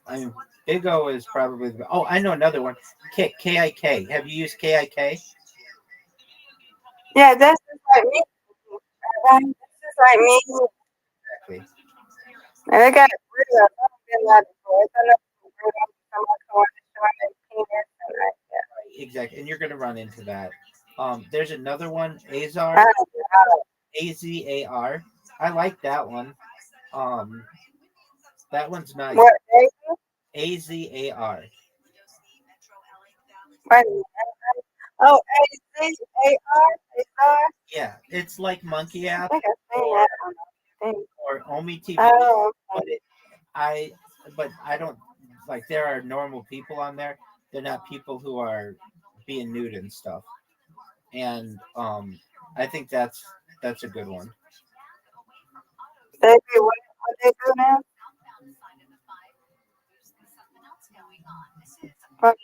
I mean, Big O is probably. Oh, I know another one. KIK. Have you used KIK? Yeah, that's just like me. That's just like me. Exactly. And they got real. I've been like before. It's another real. Someone going to show their penis and like that. Exactly. And you're going to run into that. There's another one, Azar, I don't know. Azar. I like that one. Um, that one's nice. What they do? Azar. Wait a minute. Oh, AR. Yeah, it's like Monkey I App think I've seen or that on the thing. Omi TV. Oh, But okay. I but I don't like there are normal people on there. They're not people who are being nude and stuff. And I think that's a good one. They do what they do now? But,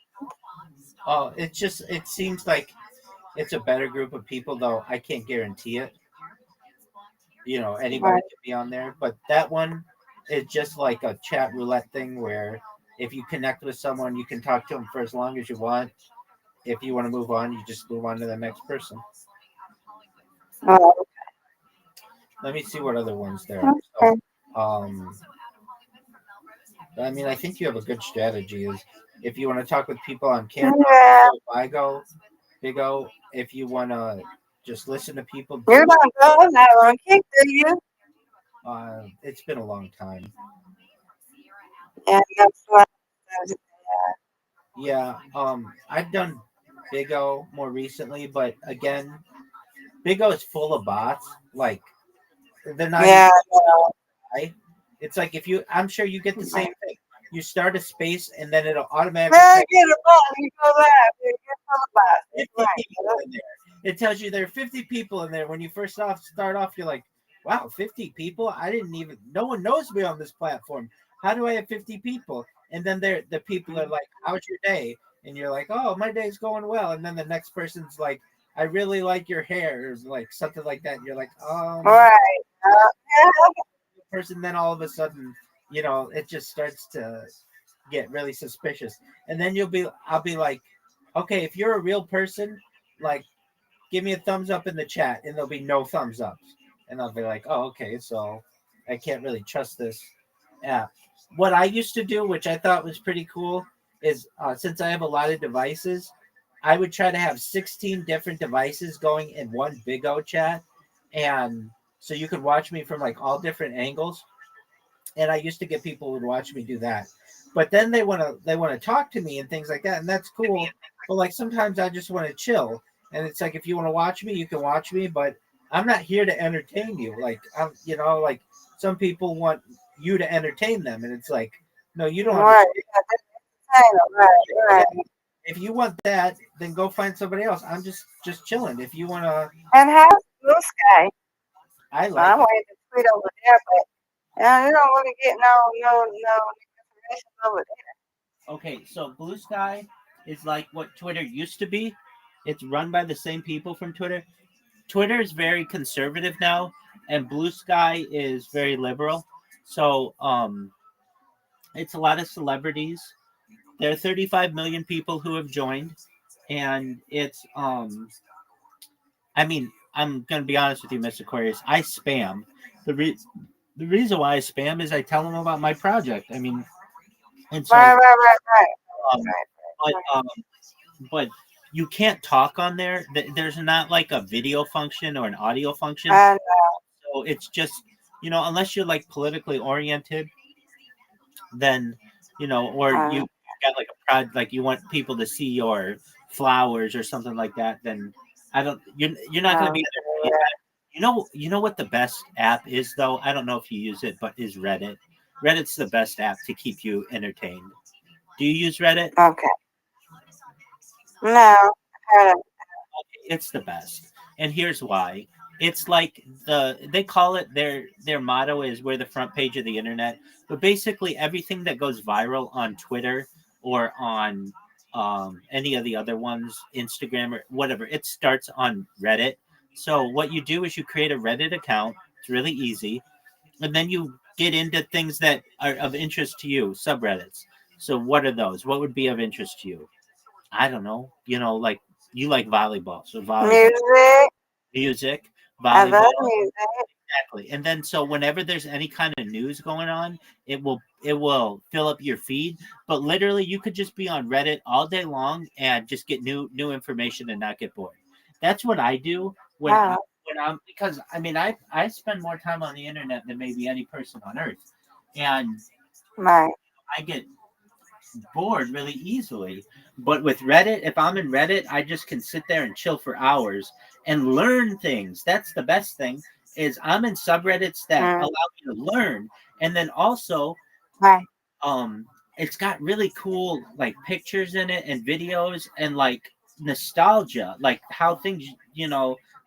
Oh, it seems like it's a better group of people, though I can't guarantee it. Anybody right. can be on there, but that one is just like a chat roulette thing where if you connect with someone, you can talk to them for as long as you want. If you want to move on, you just move on to the next person. Oh, Let me see what other ones there are. okay. I mean, I think you have a good strategy. Is if you want to talk with people on camera, Yeah. Big O. If you want to just listen to people, You don't go now on Kick, do you? it's been a long time. Yeah, that's what. Yeah, I've done Big O more recently, but again, Big O is full of bots. Like they're not even Yeah, no. right. It's like if you, I'm sure you get the same thing. You start a space and then it'll automatically Well, tell get a button, you go live. You get full of bots. you That's 50 people in there. It tells you there are 50 people in there. When you first start off, you're like, wow, 50 people? I didn't even, no one knows me on this platform. How do I have 50 people? And then the people are like, how's your day? And you're like, oh, my day's going well. And then the next person's like, I really like your hair, or like something like that. And you're like, right. Yeah. person. Then all of a sudden, it just starts to get really suspicious. And then I'll be like, okay, if you're a real person, like, give me a thumbs up in the chat, and there'll be no thumbs ups. And I'll be like, oh, okay, so I can't really trust this app. What I used to do, which I thought was pretty cool, is since I have a lot of devices, I would try to have 16 different devices going in one Big O chat. And so you could watch me from like all different angles. And I used to get people who would watch me do that. But then they want to talk to me and things like that, and that's cool. But like sometimes I just want to chill, and it's like if you want to watch me, you can watch me, but I'm not here to entertain you. Like like some people want you to entertain them, and it's like no, you don't Right. understand. Right. If you want that, then go find somebody else. I'm just chilling. If you want to, And how's Blue Sky? I So like I'm it. waiting to tweet over there, but you don't really get no information over there. Okay, so Blue Sky is like what Twitter used to be. It's run by the same people from Twitter. Twitter is very conservative now, and Blue Sky is very liberal. So it's a lot of celebrities. There are 35 million people who have joined, and it's I mean, I'm gonna be honest with you, Mr. Aquarius. I spam. The reason why I spam is I tell them about my project. I mean, and so Right. um, but but you can't talk on there. There's not like a video function or an audio function. And So it's just, unless you're like politically oriented, then, or you got like a pride, like you want people to see your flowers or something like that, then you're not going to be able to do that. You know what the best app is though? I don't know if you use it, but is Reddit. Reddit's the best app to keep you entertained. Do you use Reddit? okay. No. It's the best, and here's why. It's like they call it their motto is we're the front page of the internet, but basically everything that goes viral on Twitter or on any of the other ones, Instagram or whatever, it starts on Reddit. So what you do is you create a Reddit account. It's really easy, and then you get into things that are of interest to you, subreddits. So what are those? What would be of interest to you? I don't know. Like you like volleyball, so volleyball, music, I love volleyball, music. exactly. And then so whenever there's any kind of news going on, it will fill up your feed. But literally, you could just be on Reddit all day long and just get new information and not get bored. That's what I do when I'm because I mean I spend more time on the internet than maybe any person on earth, and Right. I get bored really easily. But with Reddit, if I'm in Reddit, I just can sit there and chill for hours and learn things. That's the best thing is I'm in subreddits that Mm, allow me to learn. And then also right. um it's got really cool like pictures in it and videos and like nostalgia, like how things,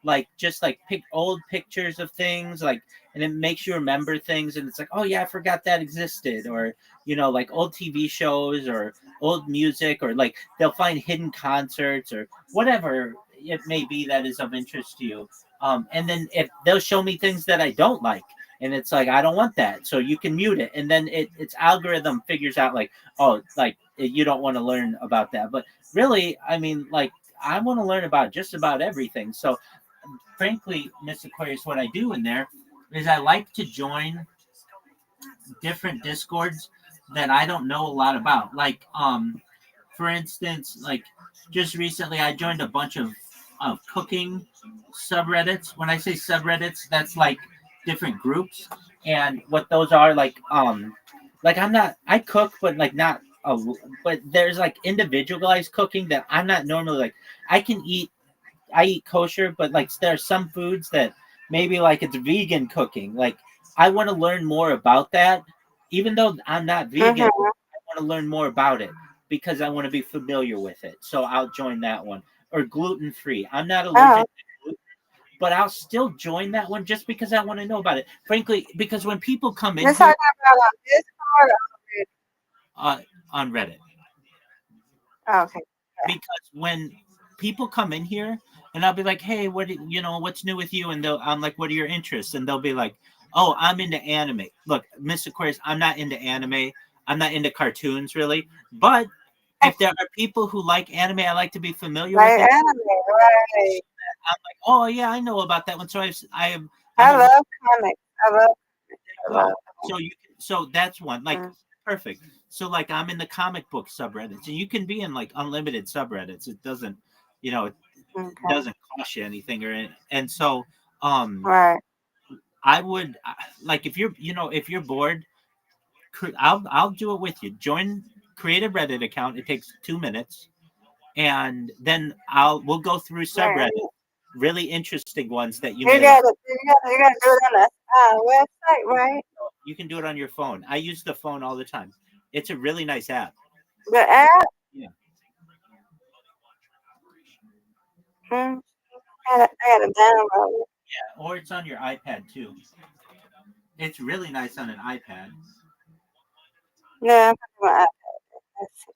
like just like pick old pictures of things, like, and it makes you remember things, and it's like, oh yeah, I forgot that existed, or like old TV shows or old music, or like they'll find hidden concerts or whatever it may be that is of interest to you. And then if they'll show me things that I don't like, and it's like I don't want that, so you can mute it, and then its algorithm figures out like, oh, like you don't want to learn about that. But really, I mean, like, I want to learn about just about everything. So frankly, Miss Aquarius, what I do in there is I like to join different discords that I don't know a lot about. Like, for instance, like just recently I joined a bunch of cooking subreddits. When I say subreddits, that's like different groups, and what those are like I cook, but like not a, but there's like individualized cooking that I'm not normally like. I can eat I eat kosher, but like there's some foods that maybe like it's vegan cooking. Like I want to learn more about that, even though I'm not vegan. Mm-hmm. I want to learn more about it because I want to be familiar with it. So I'll join that one. Or gluten free. I'm not Oh, allergic to gluten, but I'll still join that one just because I want to know about it. Frankly, because when people come in you're here talking about on Discord? uh, on Reddit, Oh, okay. because when people come in here and I'll be like, "Hey, what's new with you?" And I'm like, "What are your interests?" And they'll be like, "Oh, I'm into anime." Look, Miss Aquarius, I'm not into anime. I'm not into cartoons really, but if there are people who like anime, I like to be familiar with Like it. anime, right? I'm like, "Oh yeah, I know about that one." So I'm I aware. love comics. I love. Go. So that's one. Like Mm, perfect. So like I'm in the comic book subreddits, and you can be in like unlimited subreddits. It doesn't, it okay. doesn't cost you anything, and so um Right. I would like if you're bored, I'll do it with you. Create a Reddit account. It takes 2 minutes, and then we'll go through Right. subreddits, really interesting ones that you You may like. gotta, you gotta do it on the website, right? You can do it on your phone. I use the phone all the time. It's a really nice app. The app. Yeah. Hmm. I gotta download it. Or it's on your iPad too. It's really nice on an iPad. Yeah, I'm talking about iPad. Let's see.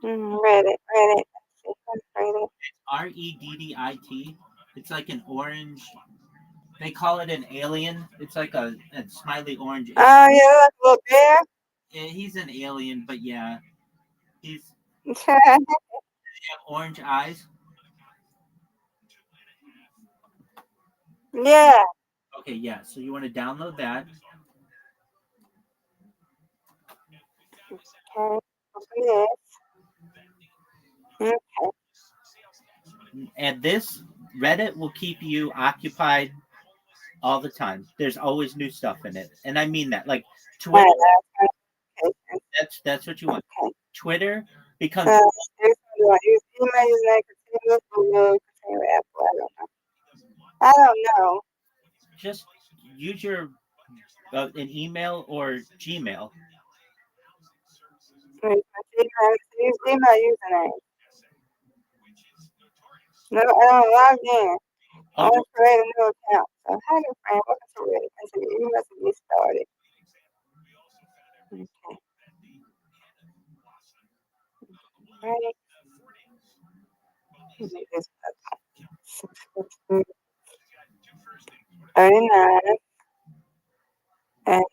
Reddit, Reddit. Let's see. What's Reddit? Reddit. It's like an orange. They call it an alien. It's like a smiley orange alien. Oh yeah, look, look there. Yeah, he's an alien, but yeah, he's they have orange eyes. Yeah. Okay, yeah. So you want to download that, Okay. Open this. and this Reddit will keep you occupied all the time. There's always new stuff in it, and I mean that. Like Twitter, Right. Okay. that's what you want. Okay. Twitter So becomes here's what I use. Email username continuous remove continue Apple. I don't know. just use your an email or Gmail. Use email username. No, I don't log in. I Oh, want to create a new account. So hi there, friend. Welcome to Reddit. Continue. You must get started. Okay. Ready? Let me do this. 39 at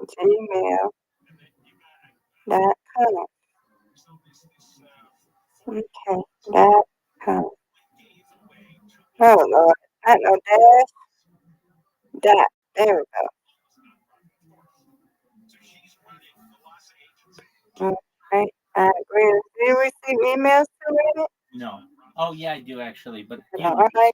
gmail.com. Okay. .com. Oh Lord. I know dash dot. There we go. Okay. I agree. Do you receive emails to Reddit? no. Oh yeah, I do actually, but No. All right.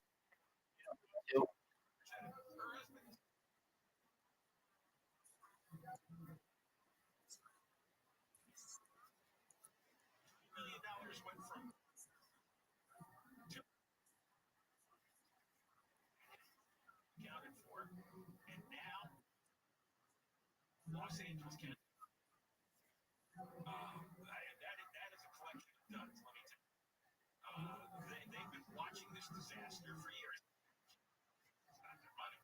Los Angeles County. That is a collection of duds. Let me tell you. They've been watching this disaster for years. It's not their money.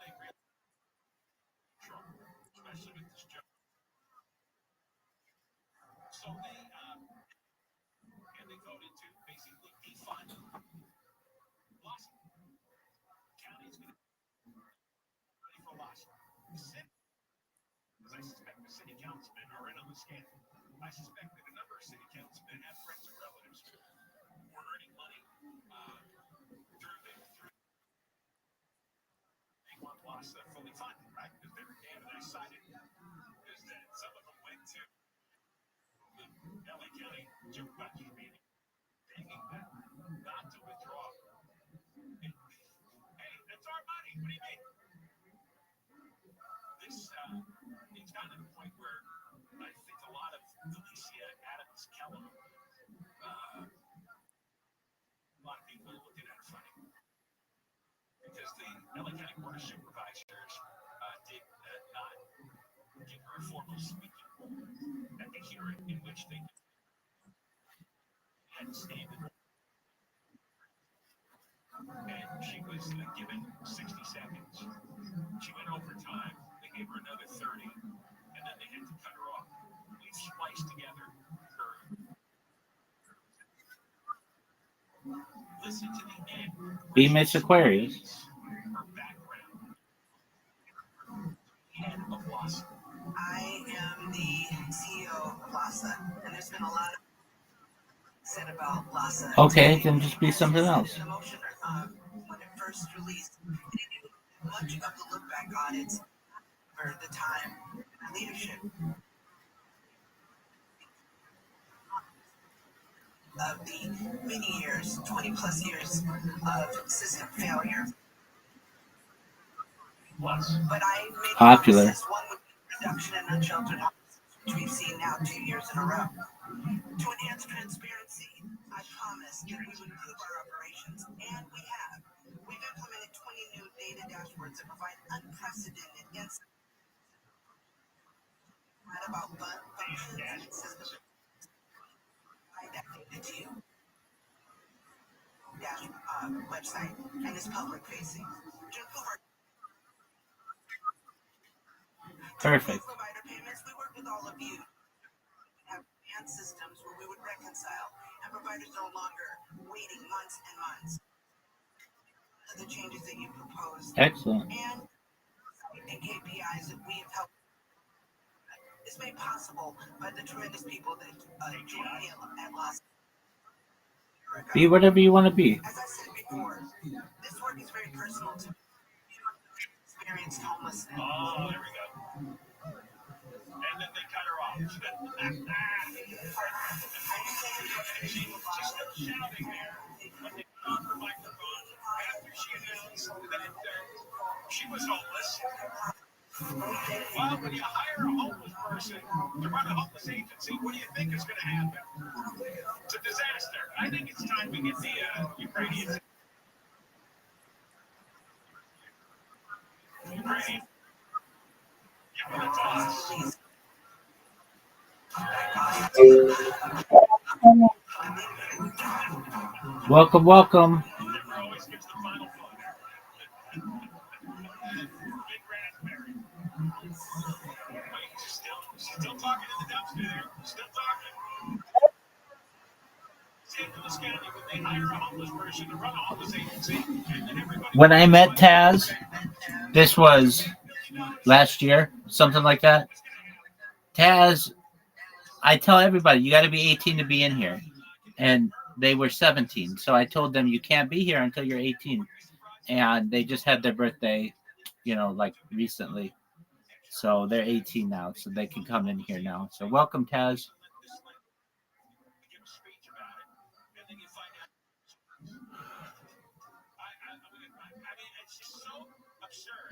They really trouble, especially with this job. So they voted to basically defund Los County's going to be ready for Los. As I suspect the city councilmen are in on the scam. I suspect that a number of city councilmen have friends and relatives who are earning money through they want Los fully funded, right? Because their decided is that some of them went to the LA County jukebox meeting, begging them not to withdraw. Hey, that's our money. What do you mean? This it's gotten to the point where I think a lot of Alicia Adams Keller, a lot of people are looking at her funny because the LA County Board of Supervisors did not give her a formal speaking at the hearing in which they had stated, and she was given 60 seconds. She went over time. They gave her another 30, and then they had to cut her off. We spliced together her. Listen to the end. Be Miss Aquarius. Her background. Head of Lhasa. I am the CEO of Lhasa, and there's been a lot of said about Lhasa. Okay, then just be something else. When it first released, it didn't much of the look back on it for the time and leadership of the many years, 20 plus years of system failure. But I made Popular. promises. One would be reduction in unsheltered homes, which we've seen now 2 years in a row. To enhance transparency, I promised that we would improve our operations, and we have. We've implemented 20 new data dashboards that provide unprecedented insight about functions and systems. I that data to you. Website and is public facing. To improve our Perfect. provider payments, we work with all of you. We have advanced systems where we would reconcile, and providers no longer waiting months and months. The changes that you proposed Excellent. and KPIs that we have helped is made possible by the tremendous people that join me at Los. Be whatever you want to be. As I said before, this work is very personal to me. Experienced homelessness. Oh, there we go. And then they cut her off. She's still shouting there. When they cut off her microphone after she announced that she was homeless. Well, when you hire a homeless person to run a homeless agency, what do you think is going to happen? It's a disaster. I think it's time we get the Ukrainians. Ukrainian. Yeah, well, that's us. Welcome, welcome. Denver always gets the final plug. Big raspberry. Wait, still talking in the dumpster there. Still talking. St. Louis County, when they hire a homeless person to run a homeless agency, and then everybody. When I met Taz, this was last year, something like that. Taz, I tell everybody, you got to be 18 to be in here. And they were 17. So I told them, you can't be here until you're 18. And they just had their birthday, like recently. So they're 18 now. So they can come in here now. So welcome, Taz.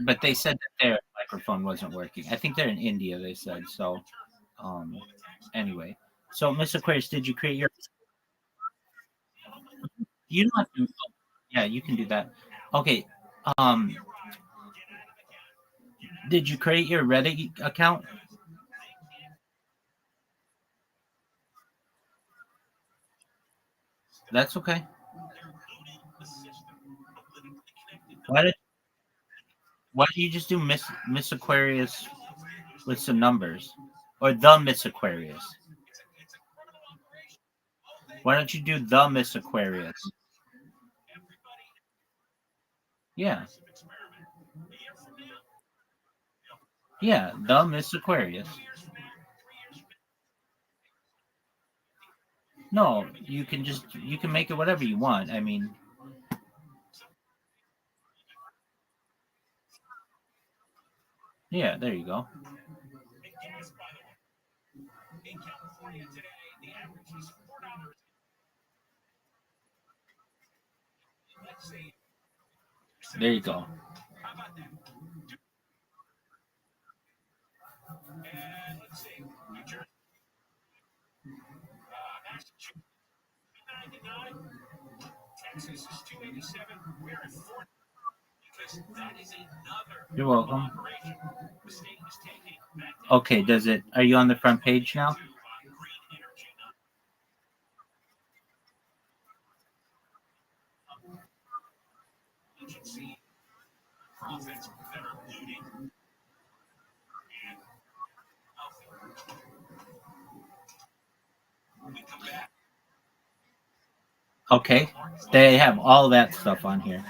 But they said that their microphone wasn't working. I think they're in India, they said. So anyway. So, Miss Aquarius, did you create your? You don't have to. Yeah, you can do that. Okay. Um, did you create your Reddit account? That's okay. Why did Why don't you just do Miss Aquarius with some numbers, or the Miss Aquarius? Why don't you do the Miss Aquarius? Yeah, yeah, the Miss Aquarius. No, you can make it whatever you want. I mean, yeah, there you go. There you go. You're welcome. Okay, does it? Are you on the front page now? Okay, they have all that stuff on here.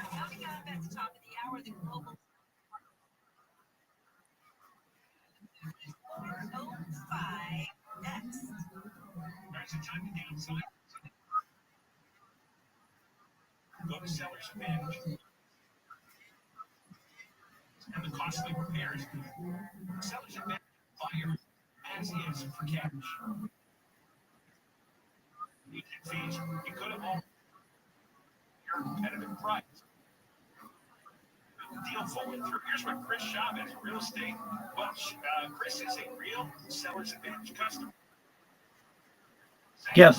Yep.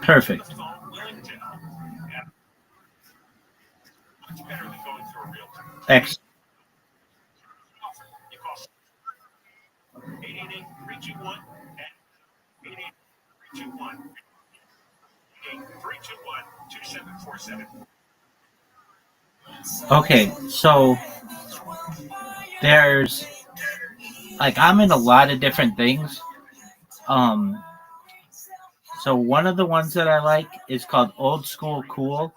Perfect. Excellent. Okay, so there's like I'm in a lot of different things. Um, so one of the ones that I like is called Old School Cool.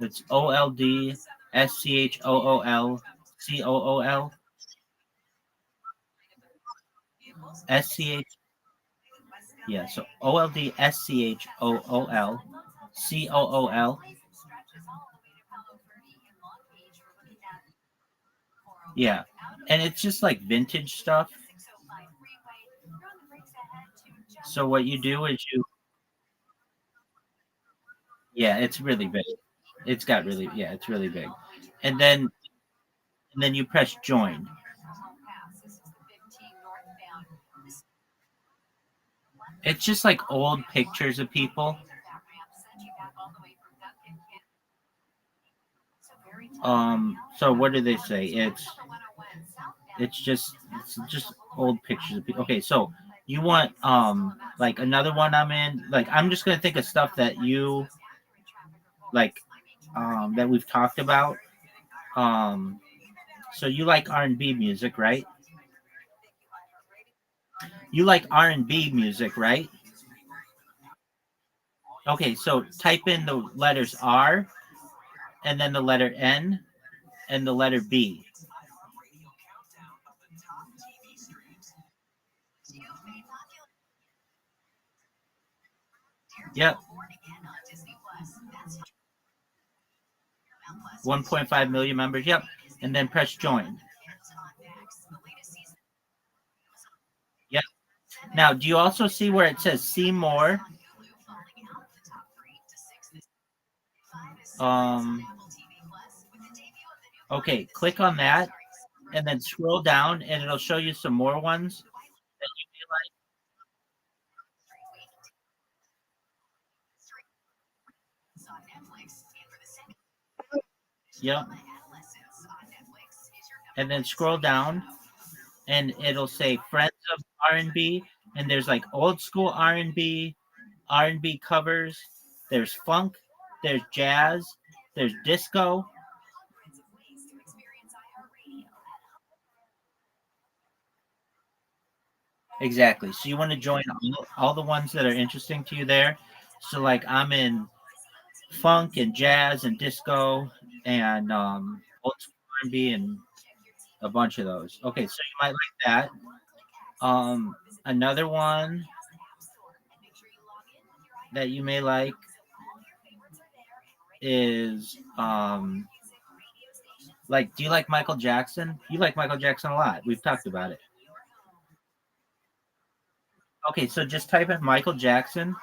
It's OldSchoolCool. SCH. Yeah, so OldSchoolCool. Yeah, and it's just like vintage stuff. So what you do is yeah, it's really big. It's really big. And then you press join. It's just like old pictures of people. So what do they say? It's just old pictures of people. Okay, so you want like another one I'm in. Like I'm just gonna think of stuff that you like that we've talked about. Um so you like R&B music, right? You like R&B music, right? Okay, so type in the letters R and then the letter N and the letter B. Yep. 1.5 million members. Yep. And then press join. Yep. Now, do you also see where it says see more? Um Okay, click on that and then scroll down, and it'll show you some more ones that you may like. Yep. And then scroll down, and it'll say Friends of R&B, and there's like old school R&B, R&B covers. There's funk. There's jazz. There's disco. Exactly. So you want to join all the ones that are interesting to you there. So like I'm in funk and jazz and disco and old school R&B and a bunch of those. Okay, so you might like that. Another one that you may like is like, do you like Michael Jackson? You like Michael Jackson a lot. We've talked about it. Okay, so just type in Michael Jackson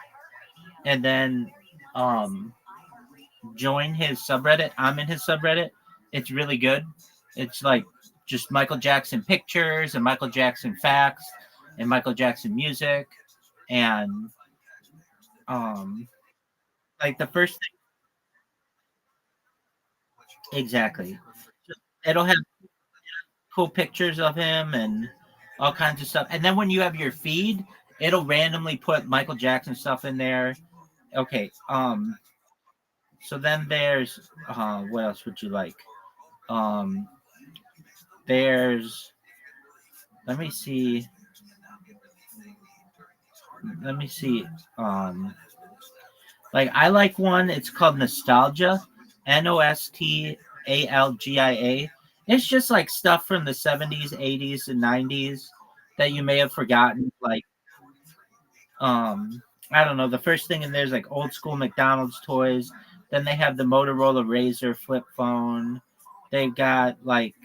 and then um join his subreddit. I'm in his subreddit. It's really good. It's like just Michael Jackson pictures and Michael Jackson facts and Michael Jackson music and um like the first thing exactly. It'll have cool pictures of him and all kinds of stuff. And then when you have your feed, it'll randomly put Michael Jackson stuff in there. Okay. So then there's what else would you like? Um there's let me see. Let me see. Um like I like one, it's called Nostalgia. Nostalgia. It's just like stuff from the 70s, 80s, and 90s that you may have forgotten. Like I don't know, the first thing in there is like old school McDonald's toys. Then they have the Motorola Razor flip phone. They've got like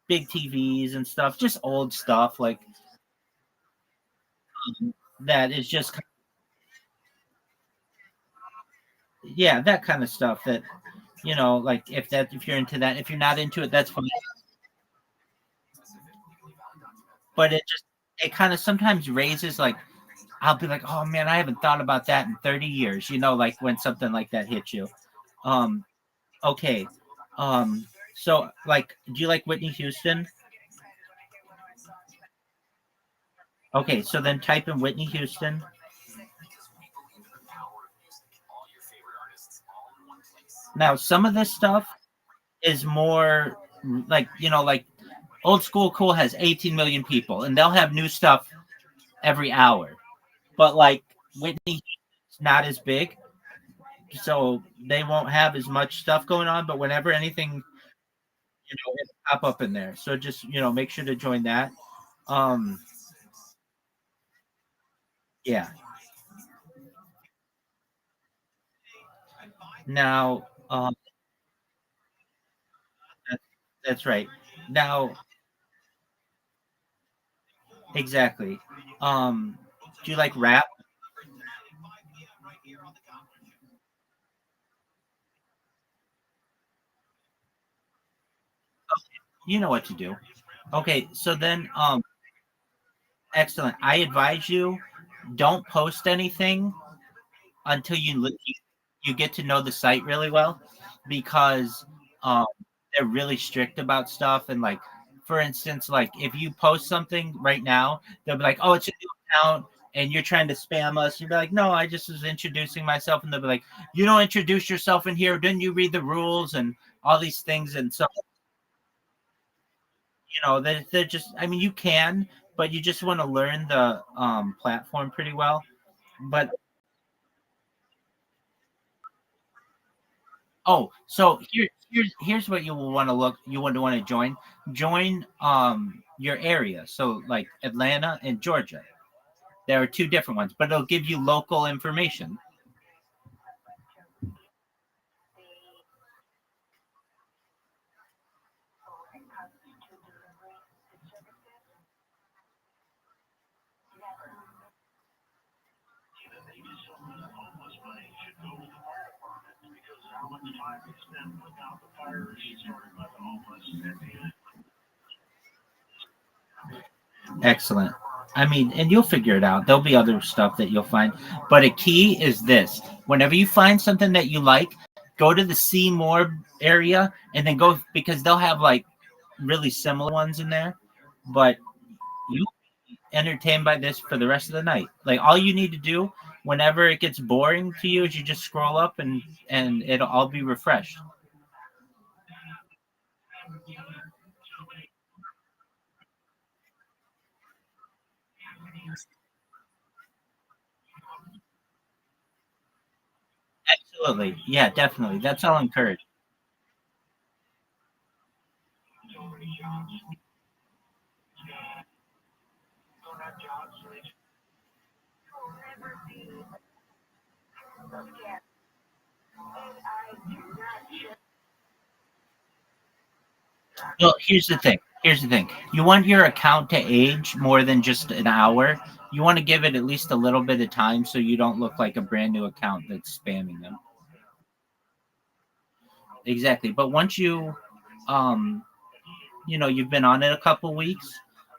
big TVs and stuff, just old stuff like that is just yeah, that kind of stuff that like if you're into that, if you're not into it, that's fine. But it kind of sometimes raises like I'll be like, oh man, I haven't thought about that in 30 years, like when something like that hits you. Um, okay. So like, do you like Whitney Houston? Okay, so then type in Whitney Houston. Now, some of this stuff is more like, like Old School Cool has 18 million people and they'll have new stuff every hour. But like Whitney is not as big, so they won't have as much stuff going on. But whenever anything, it'll pop up in there. So just make sure to join that. Um, yeah. Now, that, that's right. Now, exactly. Do you like rap? You know what to do. Okay, so then, excellent. I advise you don't post anything until you get to know the site really well, because um, they're really strict about stuff. And like, for instance, like if you post something right now, they'll be like, "Oh, it's a new account," and you're trying to spam us. You'll be like, "No, I just was introducing myself," and they'll be like, "You don't introduce yourself in here. Didn't you read the rules and all these things?" And so they're just. I mean, you can, but you just want to learn the platform pretty well. But oh, so here's what you will want to look. You want to join. Join your area. So like Atlanta and Georgia. There are two different ones, but it'll give you local information. Excellent. I mean, and you'll figure it out. There'll be other stuff that you'll find. But a key is this: whenever you find something that you like, go to the see more area and then go, because they'll have like really similar ones in there. But you entertained by this for the rest of the night. Like all you need to do whenever it gets boring to you is you just scroll up and it'll all be refreshed. Absolutely. Yeah, definitely. That's all encouraged. Well, here's the thing. Here's the thing. You want your account to age more than just an hour. You want to give it at least a little bit of time so you don't look like a brand new account that's spamming them. Exactly. But once um you've been on it a couple weeks,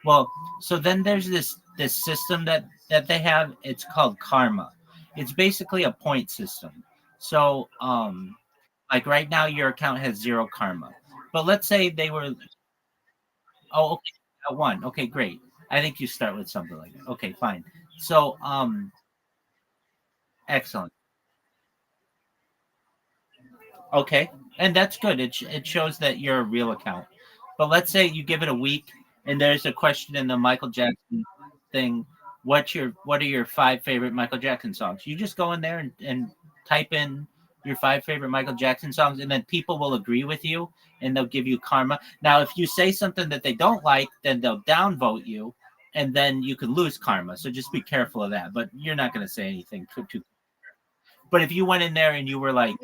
well, so then there's this system that they have. It's called karma. It's basically a point system. So like right now your account has zero karma, but let's say they were. Oh, okay, one. Okay, great. I think you start with something like that. Okay, fine. So excellent. Okay, and that's good. It shows that you're a real account. But let's say you give it a week, and there's a question in the Michael Jackson thing. What are your five favorite Michael Jackson songs? You just go in there and type in your five favorite Michael Jackson songs, and then people will agree with you, and they'll give you karma. Now, if you say something that they don't like, then they'll downvote you, and then you could lose karma. So just be careful of that. But you're not going to say anything too. But if you went in there and you were like,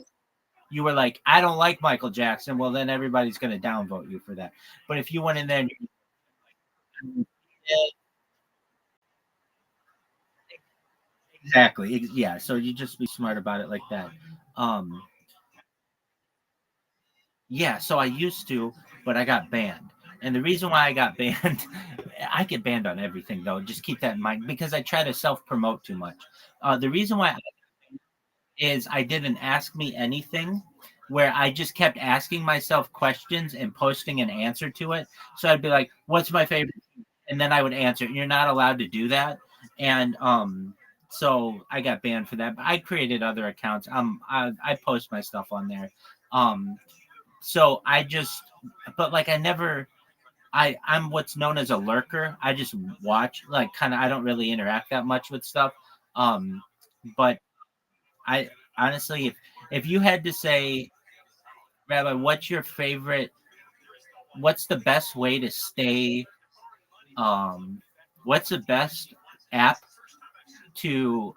I don't like Michael Jackson, well, then everybody's going to downvote you for that. But if you went in there and yeah, exactly, yeah, so you just be smart about it like that. Um, yeah, so I used to, but I got banned. And the reason why I got banned, I get banned on everything though. Just keep that in mind because I try to self promote too much. The reason why is I did an Ask Me Anything where I just kept asking myself questions and posting an answer to it. So I'd be like, what's my favorite? And then I would answer. You're not allowed to do that. And so I got banned for that. But I created other accounts. I post my stuff on there. Um, so I just, but like I never, I'm what's known as a lurker. I just watch, like kind of, I don't really interact that much with stuff. Um, but I honestly, if you had to say, Rabbi, what's the best way to stay, what's the best app to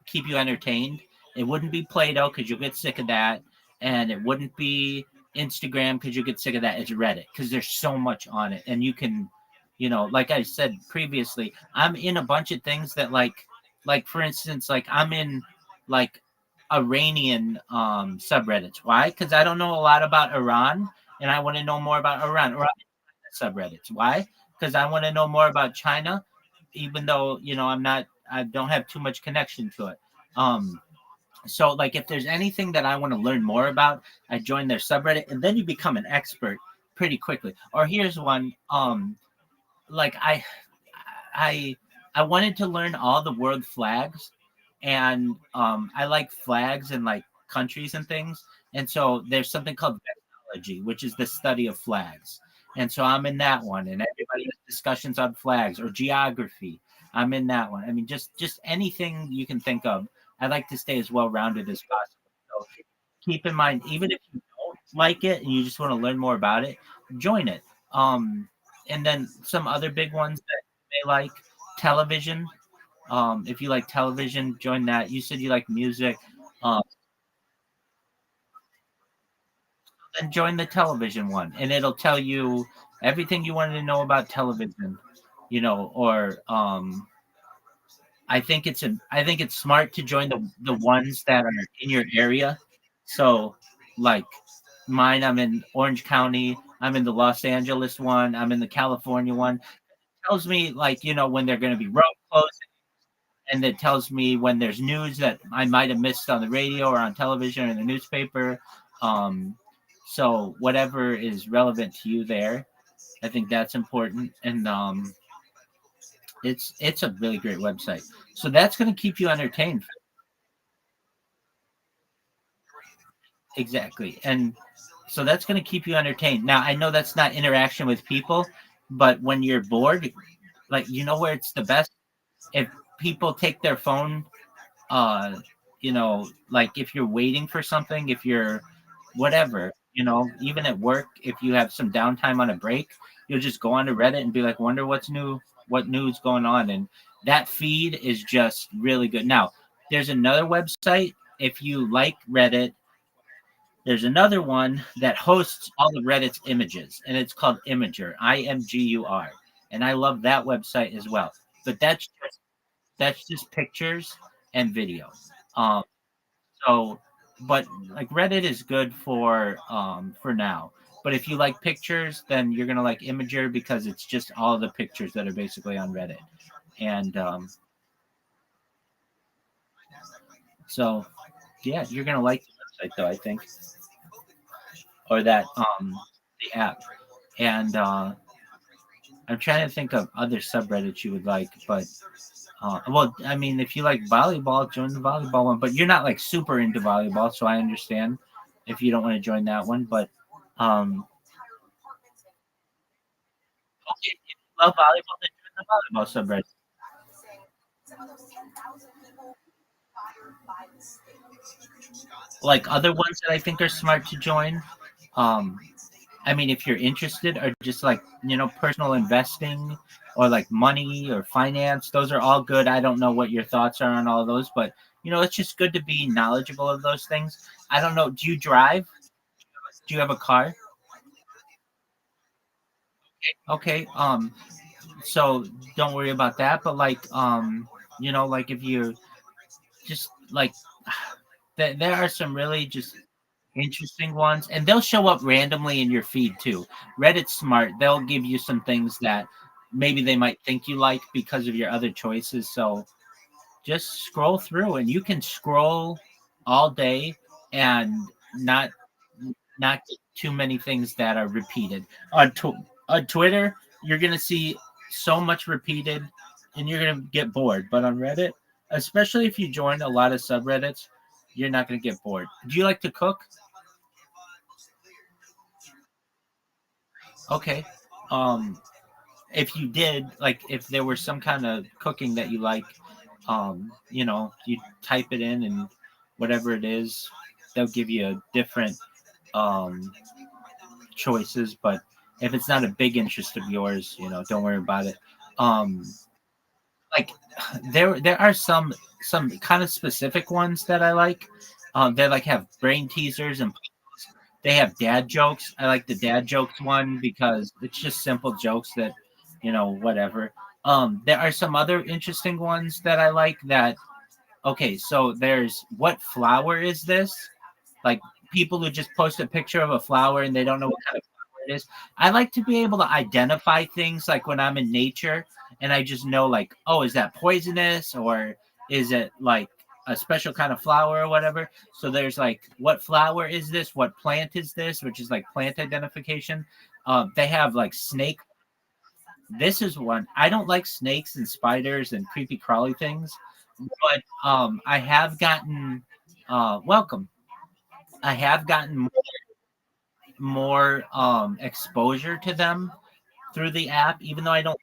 keep you entertained? It wouldn't be Play-Doh because you'll get sick of that, and it wouldn't be Instagram because you get sick of that. It's Reddit because there's so much on it, and you can, like I said previously, I'm in a bunch of things that like for instance, like I'm in like Iranian subreddits. Why? Because I don't know a lot about Iran, and I want to know more about Iran. Or subreddits. Why? Because I want to know more about China, even though I don't have too much connection to it. Um, so like if there's anything that I want to learn more about, I join their subreddit, and then you become an expert pretty quickly. Or here's one. Like I I wanted to learn all the world flags, and I like flags and like countries and things. And so there's something called vexillology, which is the study of flags. And so I'm in that one, and everybody has discussions on flags or geography. I'm in that one. I mean, just anything you can think of. I like to stay as well rounded as possible. So keep in mind, even if you don't like it and you just want to learn more about it, join it. And then some other big ones that you may like: television. If you like television, join that. You said you like music. Um, then join the television one, and it'll tell you everything you wanted to know about television. Or I think it's smart to join the ones that are in your area. So, like mine, I'm in Orange County. I'm in the Los Angeles one. I'm in the California one. tells me like when they're going to be road closing, and it tells me when there's news that I might have missed on the radio or on television or in the newspaper. Um, so whatever is relevant to you there, I think that's important, and it's a really great website. So that's going to keep you entertained. Exactly, and so that's going to keep you entertained. Now I know that's not interaction with people, but when you're bored, like where it's the best, if people take their phone, uh like if you're waiting for something, if you're whatever, even at work, if you have some downtime on a break, you'll just go onto Reddit and be like, wonder what's new, what news going on, and that feed is just really good. Now there's another website, if you like Reddit, there's another one that hosts all of Reddit's images, and it's called Imager, Imgur, and I love that website as well. But that's just pictures and video. Um, so, but like Reddit is good for now. But if you like pictures, then you're gonna like Imager because it's just all the pictures that are basically on Reddit, and so yeah, you're gonna like the website though, I think, or that the app. And I'm trying to think of other subreddits you would like, but well, I mean, if you like volleyball, join the volleyball one. But you're not like super into volleyball, so I understand if you don't want to join that one. But okay, if you love volleyball, then join the volleyball subreddit. Like other ones that I think are smart to join. Um, I mean, if you're interested, or just like personal investing, or like money or finance, those are all good. I don't know what your thoughts are on all of those, but it's just good to be knowledgeable of those things. I don't know. Do you drive? Do you have a car? Okay. So don't worry about that. But like, like if you just like, there are some really just interesting ones, and they'll show up randomly in your feed too. Reddit's smart; they'll give you some things that maybe they might think you like because of your other choices. So just scroll through, and you can scroll all day and not not get too many things that are repeated. On Twitter, you're gonna see so much repeated, and you're gonna get bored. But on Reddit, especially if you join a lot of subreddits, you're not gonna get bored. Do you like to cook? Okay. Um, if you did, like, if there was some kind of cooking that you like, you type it in, and whatever it is, they'll give you different um choices. But if it's not a big interest of yours, don't worry about it. Um, like there are some kind of specific ones that I like. They like have brain teasers, and they have dad jokes. I like the dad jokes one because it's just simple jokes that, whatever. There are some other interesting ones that I like that. Okay, so there's what flower is this? Like people who just post a picture of a flower and they don't know what kind of flower it is. I like to be able to identify things like when I'm in nature and I just know like, oh, is that poisonous or is it like a special kind of flower or whatever? So there's like, what flower is this? What plant is this? Which is like plant identification. They have like snake. This is one. I don't like snakes and spiders and creepy crawly things, but I have gotten welcome. I have gotten more exposure to them through the app, even though I don't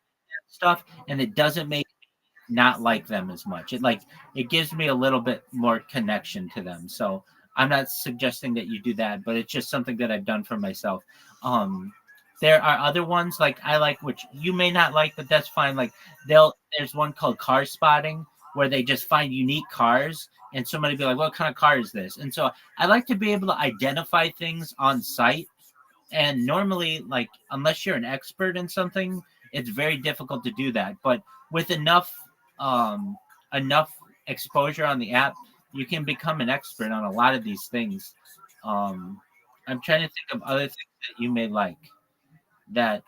stuff, and it doesn't make me not like them as much. It gives me a little bit more connection to them. So I'm not suggesting that you do that, but it's just something that I've done for myself. Um, there are other ones like I like, which you may not like, but that's fine. Like there's one called Car Spotting where they just find unique cars, and somebody be like, "What kind of car is this?" And so I like to be able to identify things on site, and normally like unless you're an expert in something, it's very difficult to do that. But with um enough exposure on the app, you can become an expert on a lot of these things. um I'm trying to think of other things that you may like that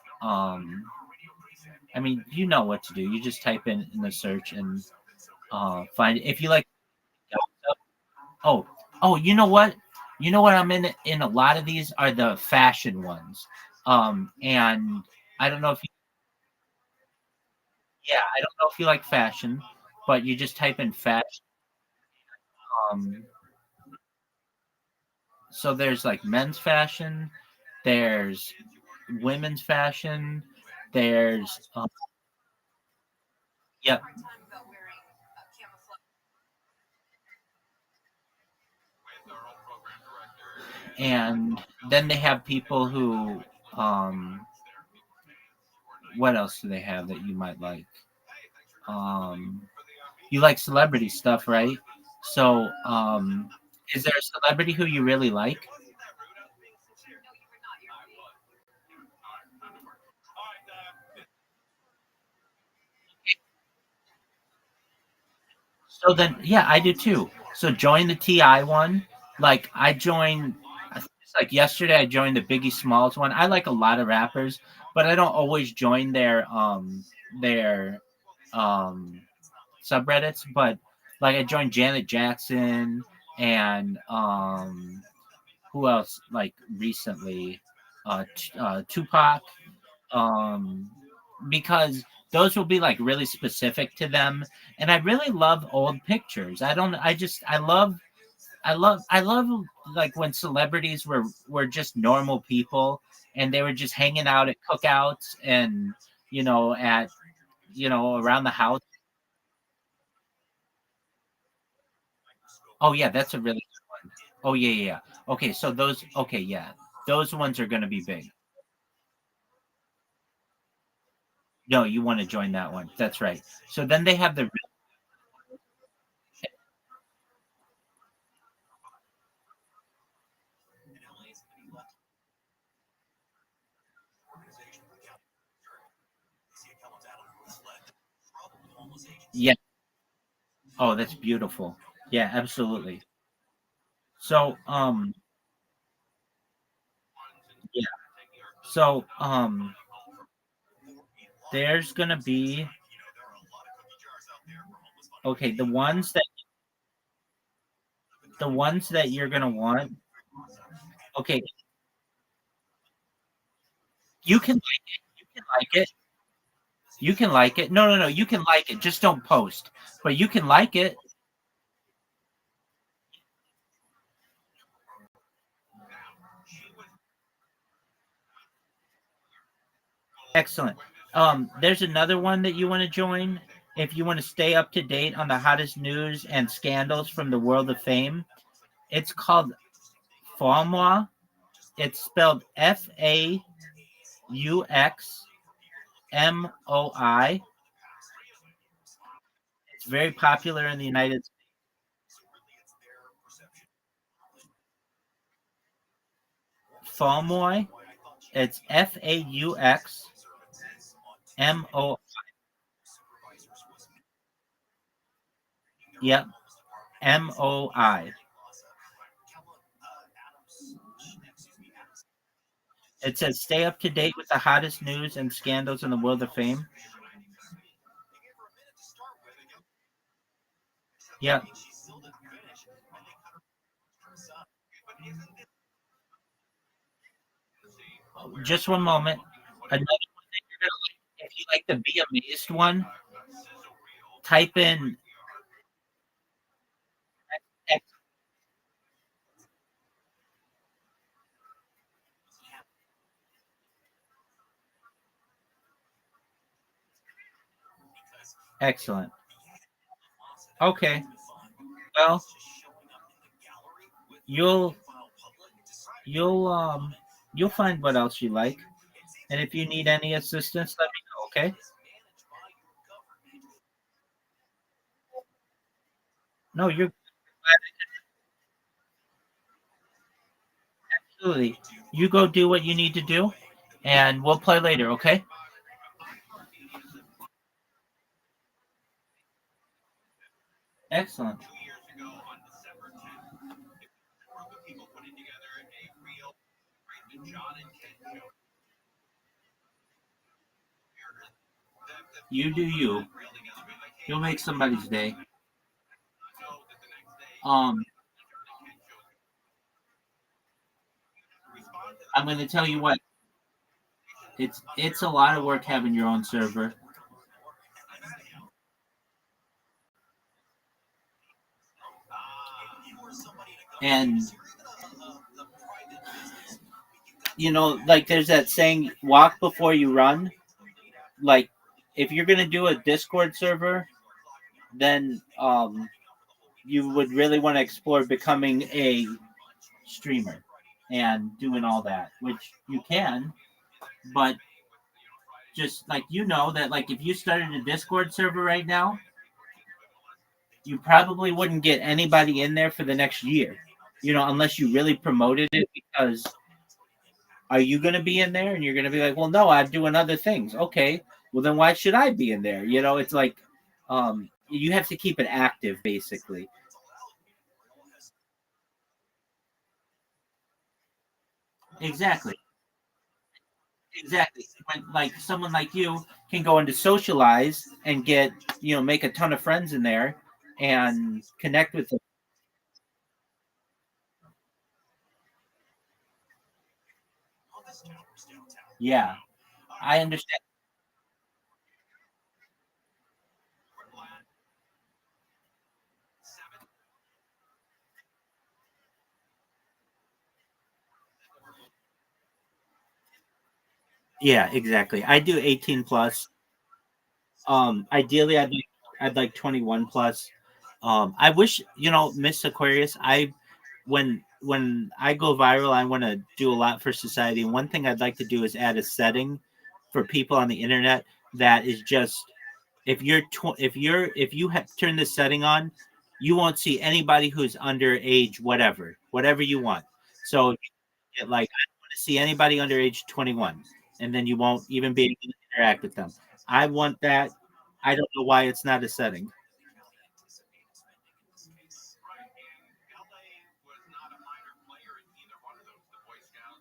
I mean, you know what to do. You just type in the search and find if you like. Oh, oh, you know what? You know what? I'm in a lot of these are the fashion ones. And I don't know if you, yeah, I don't know if you like fashion, but you just type in fashion. Um, so there's like men's fashion, there's women's fashion, there's yep, and then they have people who um, what else do they have that you might like? You like celebrity stuff, right? So, is there a celebrity who you really like? So then, yeah, I do too. So join the TI one. Like I joined, it's like yesterday. I joined the Biggie Smalls one. I like a lot of rappers, but I don't always join their um subreddits. But like I joined Janet Jackson and who else? Like recently, Tupac. Um, because those will be like really specific to them, and I really love old pictures. I love like when celebrities were just normal people and they were just hanging out at cookouts and at around the house. Oh yeah, that's a really good one. Oh yeah, yeah, yeah. Okay, so those, okay, yeah, those ones are going to be big. No, you want to join that one. That's right. So then they have the, yeah. Oh, that's beautiful. Yeah, absolutely. So, yeah. So, there's gonna be, okay, the ones that you're gonna want. Okay, you can like it. You can like it. You can like it. No, no, no. You can like it. Just don't post. But you can like it. Excellent. There's another one that you want to join if you want to stay up to date on the hottest news and scandals from the world of fame. It's called Famoi. It's spelled FAUXMOI. It's very popular in the United States. Famoi. It's FAUXMO. Yep, MOI. It says stay up to date with the hottest news and scandals in the world of fame. Yep. Just one moment. Another one that you're gonna like, if you like the Be Amazed one, type in X. Excellent. Okay. Well, you'll you'll um you'll find what else you like, and if you need any assistance, let me know. Okay. No, you're absolutely. You go do what you need to do, and we'll play later. Okay. Excellent. You do you. You'll make somebody's day. Um, I'm going to tell you what. It's a lot of work having your own server, and like there's that saying, "Walk before you run." Like, if you're going to do a Discord server, then you would really want to explore becoming a streamer and doing all that, which you can, but just like that, like if you started a Discord server right now, you probably wouldn't get anybody in there for the next year, unless you really promoted it. Because are you going to be in there and you're going to be like, well, no, I'm doing other things. Okay, well then why should I be in there? It's like you have to keep it active, basically. Exactly. Exactly. When like someone like you can go into socialize and get, make a ton of friends in there and connect with them. Yeah, I understand. Yeah, exactly. I do 18 plus. Ideally I'd like 21 plus. I wish, Miss Aquarius, when I go viral, I want to do a lot for society. And one thing I'd like to do is add a setting for people on the internet that is just, if you have turned this setting on, you won't see anybody who's under age whatever you want. So get like, I don't want to see anybody under age 21, and then you won't even be able to interact with them. I want that. I don't know why it's not a setting.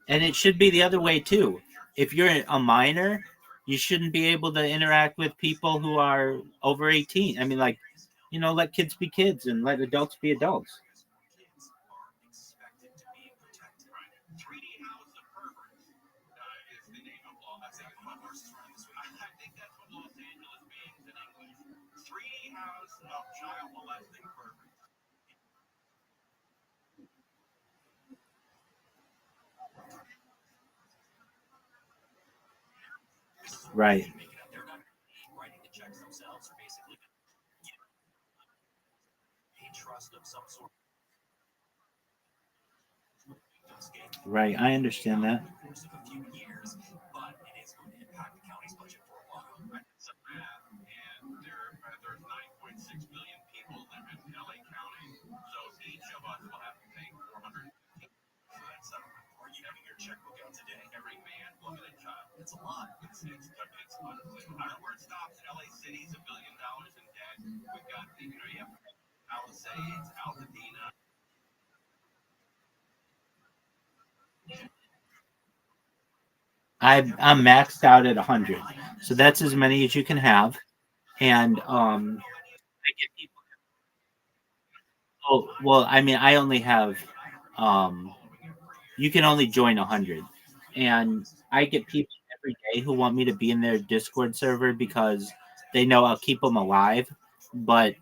And it should be the other way too. If you're a minor, you shouldn't be able to interact with people who are over 18. I mean, like, let kids be kids and let adults be adults. Right. Right. I understand that. I'm maxed out at 100, so that's as many as you can have. And I get people. Oh well, I mean, I only have um you can only join 100, and I get people every day who want me to be in their Discord server because they know I'll keep them alive, but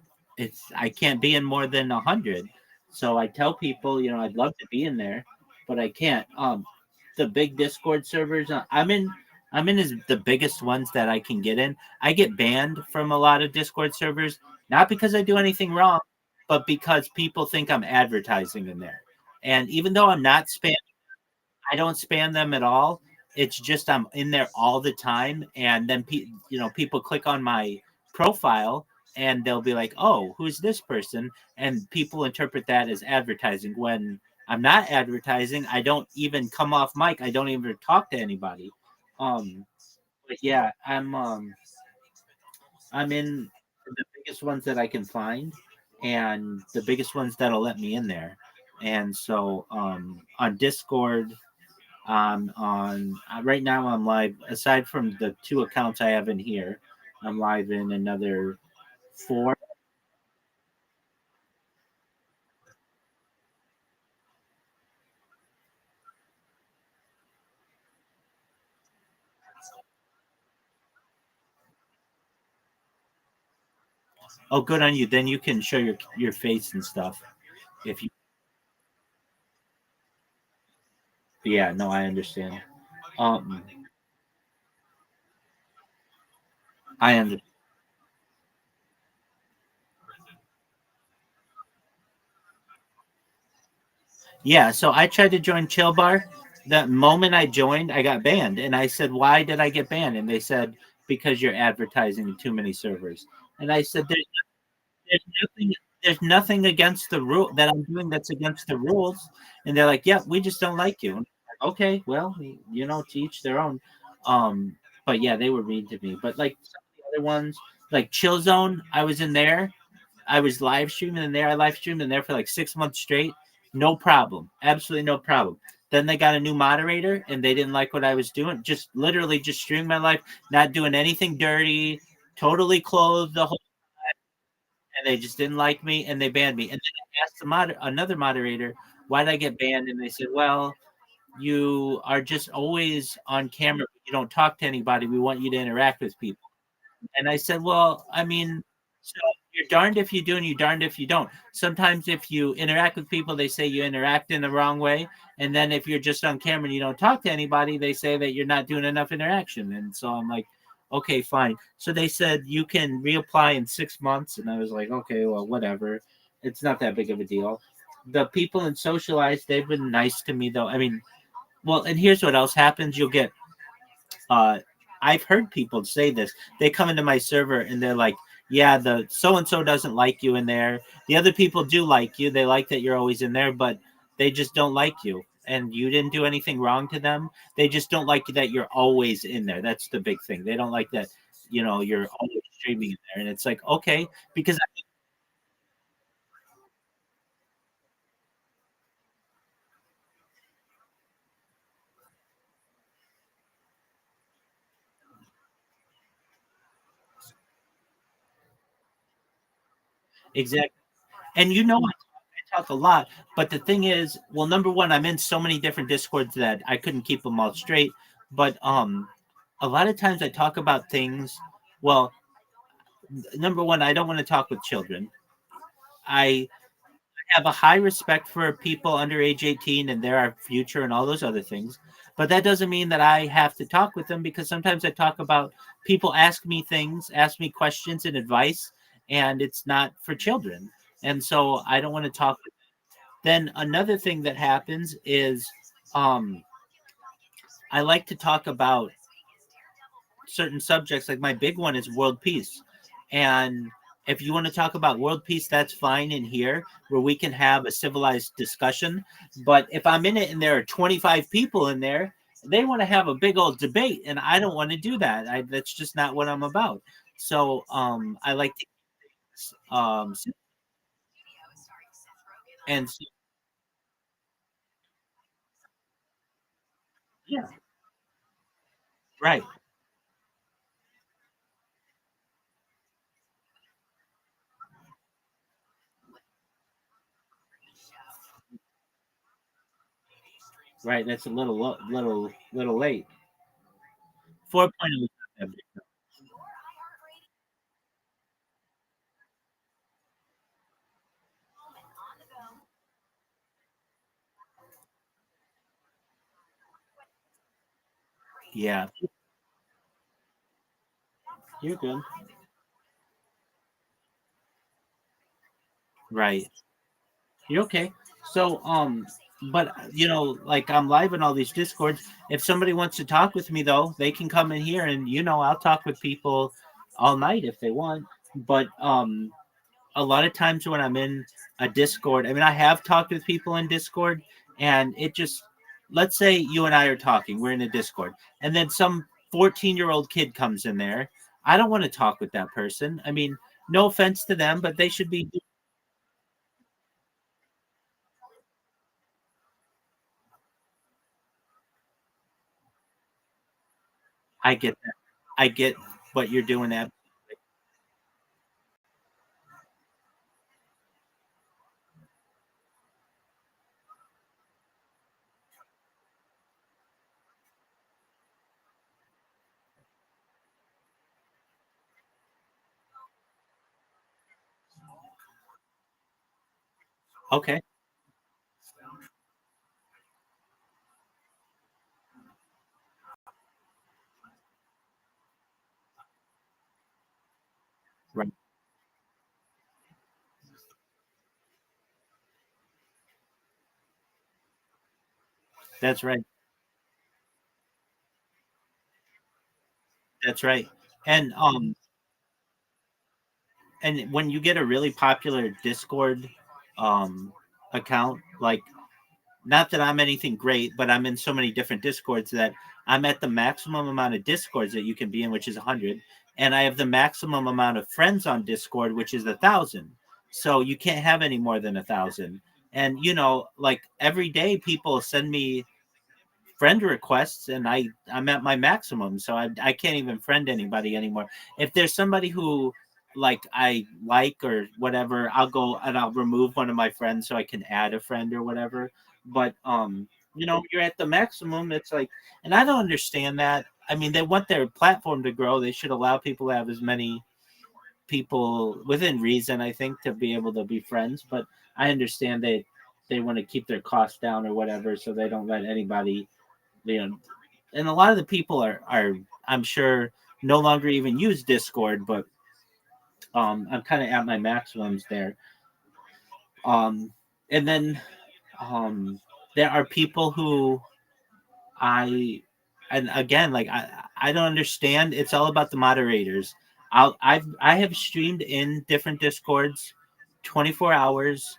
I can't be in more than 100. So I tell people, I'd love to be in there, but I can't. The big Discord servers I'm in is the biggest ones that I can get in. I get banned from a lot of Discord servers, not because I do anything wrong, but because people think I'm advertising in there. And even though I'm not spam I don't spam them at all. It's just I'm in there all the time, and then people click on my profile and they'll be like, "Oh, who's this person?" And people interpret that as advertising when I'm not advertising. I don't even come off mic. I don't even talk to anybody. Um, but yeah, I'm in the biggest ones that I can find, and the biggest ones that'll let me in there. And so on Discord, on right now I'm live. Aside from the two accounts I have in here, I'm live in another four. Oh, good on you. Then you can show your face and stuff. If you, yeah, no, I understand. Um, I understand. Yeah, so I tried to join Chill Bar. The moment I joined, I got banned, and I said, "Why did I get banned?" And they said, "Because you're advertising in too many servers." And I said, there's nothing there's nothing against the rule that I'm doing that's against the rules." And they're like, "Yeah, we just don't like you." Okay, well, to each their own. But yeah, they were mean to me. But like some of the other ones, like Chill Zone, I was in there. I was live streaming in there. I live streamed in there for like 6 months straight. No problem. Absolutely no problem. Then they got a new moderator and they didn't like what I was doing. Just literally just streaming my life, not doing anything dirty, totally clothed the whole, and they just didn't like me and they banned me. And then I asked another moderator, why did I get banned? And they said, well, you are just always on camera. You don't talk to anybody. We want you to interact with people. And I said, well, I mean, so you're darned if you do and you're darned if you don't. Sometimes if you interact with people, they say you interact in the wrong way. And then if you're just on camera and you don't talk to anybody, they say that you're not doing enough interaction. And so I'm like, okay, fine. So they said you can reapply in 6 months. And I was like, okay, well, whatever. It's not that big of a deal. The people in Socialized, they've been nice to me, though. I mean, well, and here's what else happens. You'll get uh I've heard people say this. They come into my server and they're like, yeah, the so and so doesn't like you in there. The other people do like you. They like that you're always in there, but they just don't like you. And you didn't do anything wrong to them. They just don't like that you're always in there. That's the big thing. They don't like that, you're always streaming in there. And it's like, okay, because exactly. And I talk a lot, but the thing is, well, number one, I'm in so many different discords that I couldn't keep them all straight. But a lot of times I talk about things. Well, number one, I don't want to talk with children. I have a high respect for people under age 18 and their future and all those other things. But that doesn't mean that I have to talk with them, because sometimes I talk about people ask me things, ask me questions and advice, and it's not for children. And so I don't want to talk. Then another thing that happens is um, I like to talk about certain subjects. Like my big one is world peace. And if you want to talk about world peace, that's fine in here where we can have a civilized discussion. But if I'm in it and there are 25 people in there, they want to have a big old debate. And I don't want to do that. That's just not what I'm about. So I like to, and so, yeah, right, right. That's a little late. 4.0 is not that big. Yeah, you're good. Right. You're okay. So, but like I'm live in all these discords. If somebody wants to talk with me, though, they can come in here, and I'll talk with people all night if they want. But a lot of times when I'm in a Discord, I mean, I have talked with people in Discord, and it just, let's say you and I are talking, we're in a Discord, and then some 14-year-old kid comes in there. I don't want to talk with that person. I mean, no offense to them, but they should be. I get that. I get what you're doing. That. Okay. Right. That's right. That's right. And and when you get a really popular Discord um account, like, not that I'm anything great, but I'm in so many different Discords that I'm at the maximum amount of Discords that you can be in, which is 100, and I have the maximum amount of friends on Discord, which is 1,000. So you can't have any more than 1,000. And like every day, people send me friend requests, and I'm at my maximum, so I can't even friend anybody anymore. If there's somebody who I like or whatever, I'll go and I'll remove one of my friends so I can add a friend or whatever. But you're at the maximum. It's like, and I don't understand that. I mean, they want their platform to grow. They should allow people to have as many people within reason, I think, to be able to be friends. But I understand they want to keep their costs down or whatever, so they don't let anybody, you know, and a lot of the people are I'm sure no longer even use Discord, but I'm kind of at my maximums there. Um, and then there are people who I and again, like, I don't understand. It's all about the moderators. I have streamed in different Discords 24 hours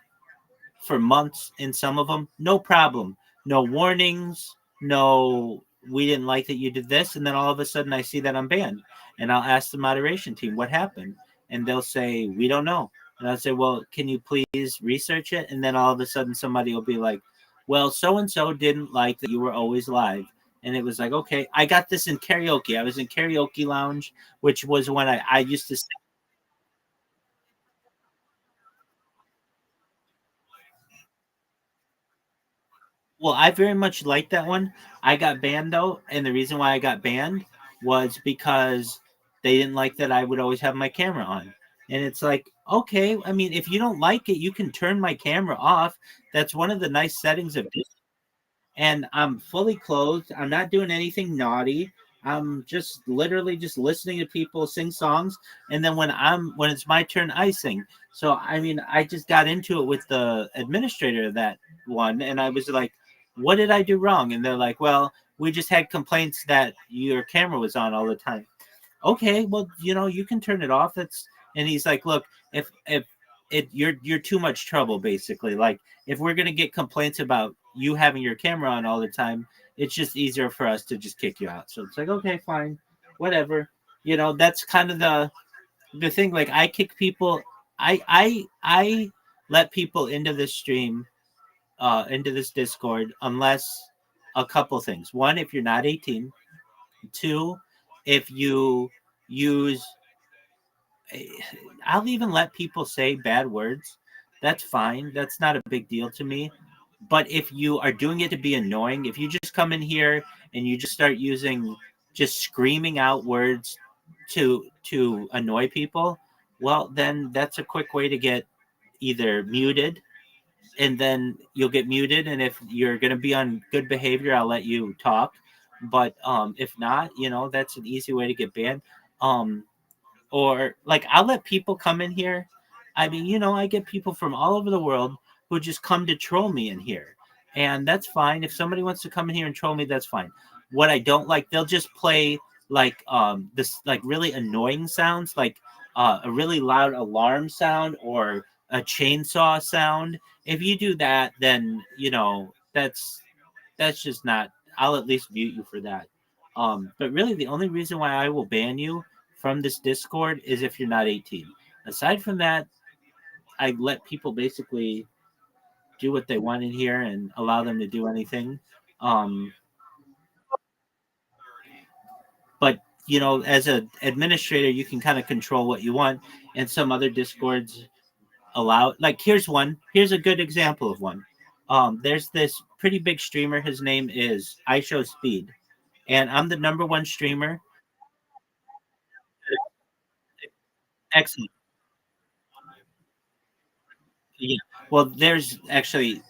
for months in some of them, no problem. No warnings, no, we didn't like that you did this. And then all of a sudden I see that I'm banned. And I'll ask the moderation team what happened. And they'll say, we don't know. And I'll say, well, can you please research it? And then all of a sudden somebody will be like, well, so and so didn't like that you were always live. And it was like, okay, I got this in karaoke. I was in karaoke lounge, which was when I used to. Well, I very much liked that one. I got banned though, and the reason why I got banned was because they didn't like that I would always have my camera on. And it's like, okay, I mean, if you don't like it, you can turn my camera off. That's one of the nice settings of this. And I'm fully clothed. I'm not doing anything naughty. I'm just literally just listening to people sing songs, and then when it's my turn, I sing. So I mean, I just got into it with the administrator of that one, and I was like, "What did I do wrong?" And they're like, "Well, we just had complaints that your camera was on all the time." Okay, well, you can turn it off. That's And he's like, look, if you're too much trouble, basically. Like, if we're gonna get complaints about you having your camera on all the time, it's just easier for us to just kick you out. So it's like, okay, fine, whatever. That's kind of the thing. Like, I kick people. I let people into this stream, into this Discord, unless a couple things. One, if you're not 18. Two, if you use, I'll even let people say bad words. That's fine. That's not a big deal to me. But if you are doing it to be annoying, if you just come in here and you just start using, just screaming out words to annoy people, well, then that's a quick way to get either muted, and then you'll get muted. And if you're going to be on good behavior, I'll let you talk. But if not, that's an easy way to get banned. Um, or, like, I'll let people come in here. I mean, I get people from all over the world who just come to troll me in here. And that's fine. If somebody wants to come in here and troll me, that's fine. What I don't like, they'll just play like this like really annoying sounds, like a really loud alarm sound or a chainsaw sound. If you do that, then that's just not. I'll at least mute you for that. But really, the only reason why I will ban you from this Discord is if you're not 18. Aside from that, I let people basically do what they want in here and allow them to do anything. Um, but as an administrator, you can kind of control what you want, and some other Discords allow. Like, here's a good example of one. There's this pretty big streamer. His name is I Show Speed, and I'm the number one streamer. Excellent. Yeah. Well, there's actually,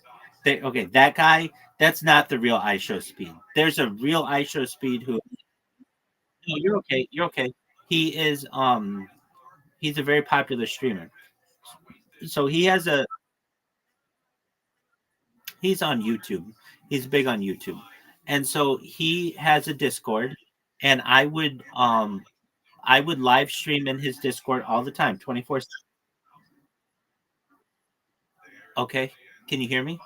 okay, that guy. That's not the real iShow Speed. There's a real iShow Speed who. No, you're okay. You're okay. He is he's a very popular streamer. So he's on YouTube. He's big on YouTube. And so he has a Discord, and I would live stream in his Discord all the time, 24. Okay. Can you hear me?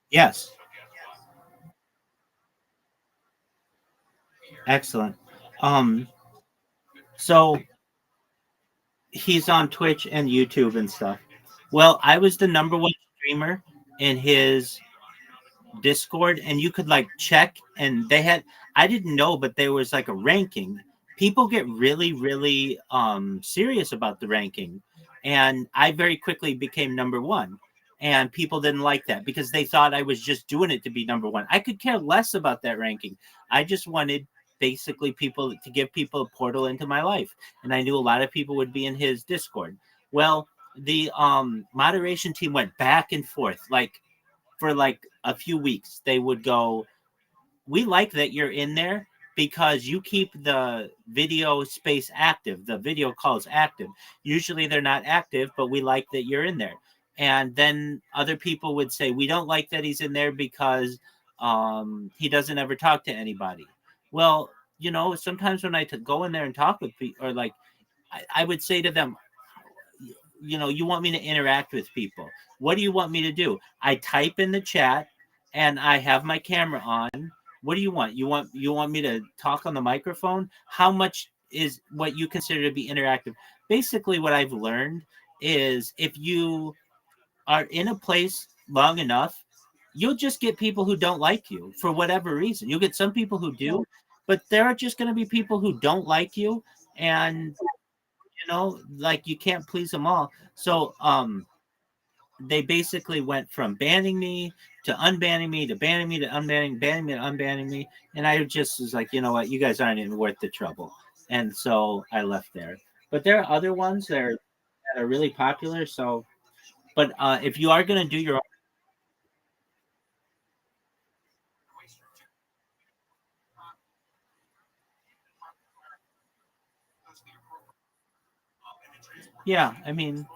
Yes. Excellent. Um so he's on Twitch and YouTube and stuff. Well, I was the number one streamer in his Discord, and you could like check, and they had, I didn't know, but there was like a ranking. People get really, really serious about the ranking, and I very quickly became number one. And people didn't like that because they thought I was just doing it to be number one. I could care less about that ranking. I just wanted basically people to give people a portal into my life, and I knew a lot of people would be in his Discord. Well, the moderation team went back and forth like for like a few weeks. They would go, we like that you're in there because you keep the video space active, the video calls active. Usually they're not active, but we like that you're in there. And then other people would say, we don't like that he's in there because he doesn't ever talk to anybody. Well, sometimes when I go in there and talk with people, or like, I would say to them, you want me to interact with people. What do you want me to do? I type in the chat and I have my camera on. What do you want? You want me to talk on the microphone? How much is what you consider to be interactive? Basically, what I've learned is if you are in a place long enough, you'll just get people who don't like you for whatever reason. You'll get some people who do, but there are just going to be people who don't like you, and like you can't please them all. So they basically went from banning me to unbanning me to banning me to banning me to unbanning me, and I just was like, you know what, you guys aren't even worth the trouble, and so I left there. But there are other ones that are really popular. So, but if you are going to do your own, yeah, I mean,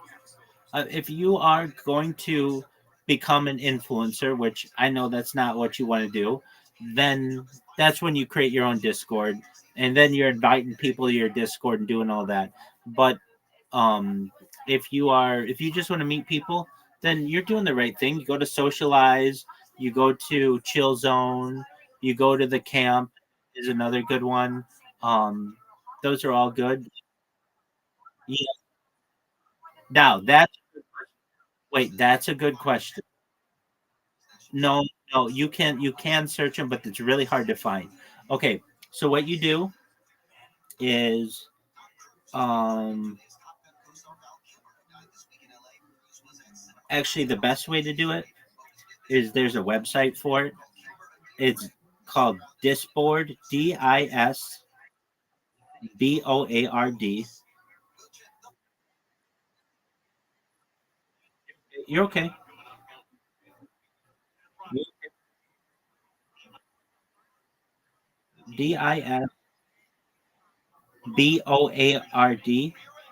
if you are going to become an influencer, which I know that's not what you want to do, then that's when you create your own Discord, and then you're inviting people to your Discord and doing all that. But if you just want to meet people, then you're doing the right thing. You go to socialize, you go to chill zone, you go to the camp is another good one. Um, those are all good. Yeah. Now that's wait, that's a good question. No, no, you can search them, but it's really hard to find. Okay, so what you do is um actually the best way to do it is there's a website for it. It's called Disboard, Disboard. You're okay. Disboard.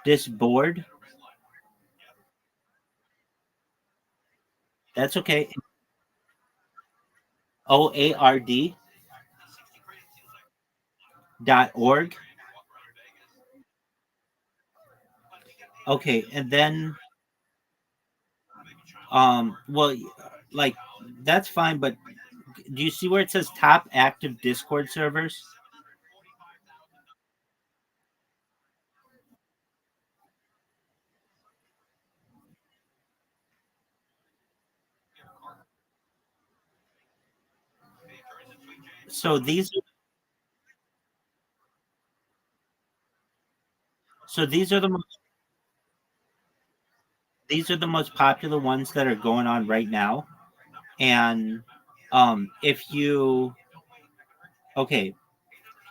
Disboard. That's okay. OARD.org. Okay, and then well, like that's fine, but do you see where it says top active Discord servers? So these are the most popular ones that are going on right now. And if you okay,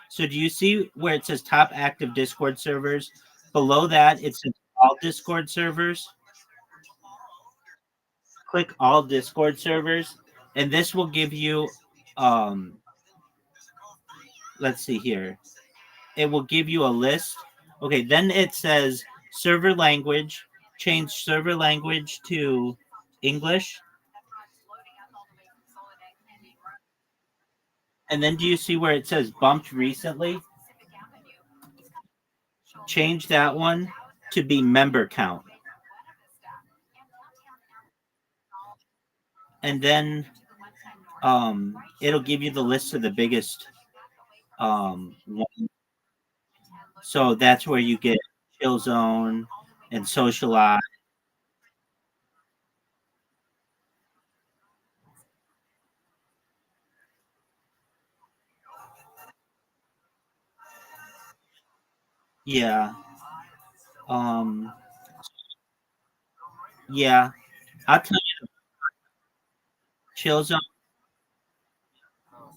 so do you see where it says top active Discord servers? Below that, it says all Discord servers. Click all Discord servers, and this will give you um let's see here. It will give you a list. Okay, then it says server language, change server language to English. And then do you see where it says bumped recently? Change that one to be member count. And then it'll give you the list of the biggest one. So that's where you get Chill Zone and Socialize. Yeah. Um yeah. I'll tell you, Chill Zone,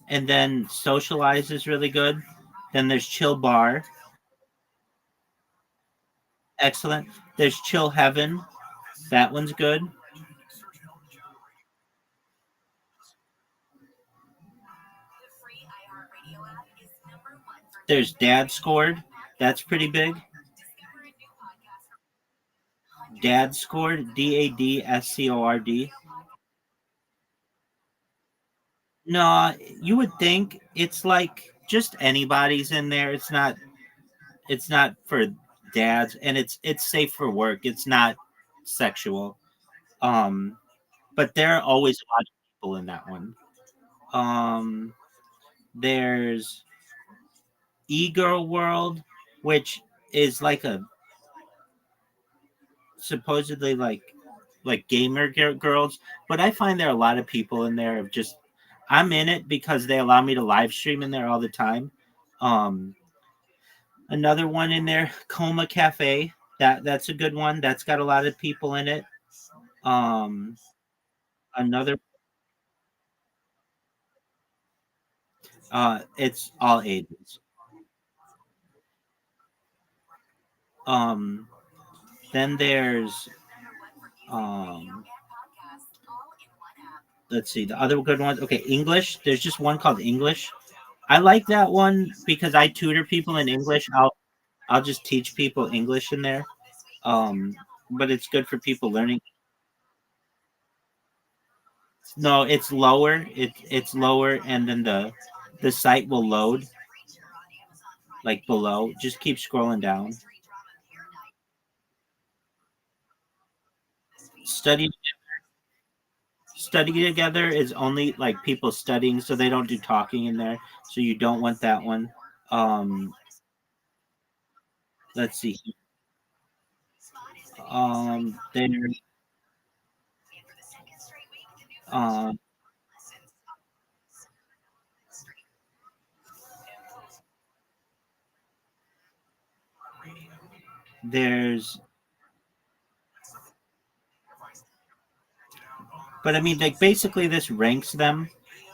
and then Socialize is really good. Then there's Chill Bar. Excellent. There's Chill Heaven. That one's good. There's Dad Scored. That's pretty big. Dad Scored. DADSCORD. No, you would think it's like just anybody's in there. It's not for dads, and it's safe for work. It's not sexual. Um but there are always a lot of people in that one. Um there's E-Girl World, which is like a supposedly like gamer girls, but I find there are a lot of people in there of just I'm in it because they allow me to live stream in there all the time. Um Another one in there, Coma Cafe. That's a good one. That's got a lot of people in it. Um Another it's all ages. Um then there's um let's see the other good ones. Okay, English. There's just one called English. I like that one because I tutor people in English. I'll just teach people English in there. Um, but it's good for people learning. No, it's lower. It's lower, and then the site will load like below. Just keep scrolling down. Study study together is only like people studying, so they don't do talking in there. So you don't want that one. Um, let's see. There's um, there's but I mean like basically this ranks them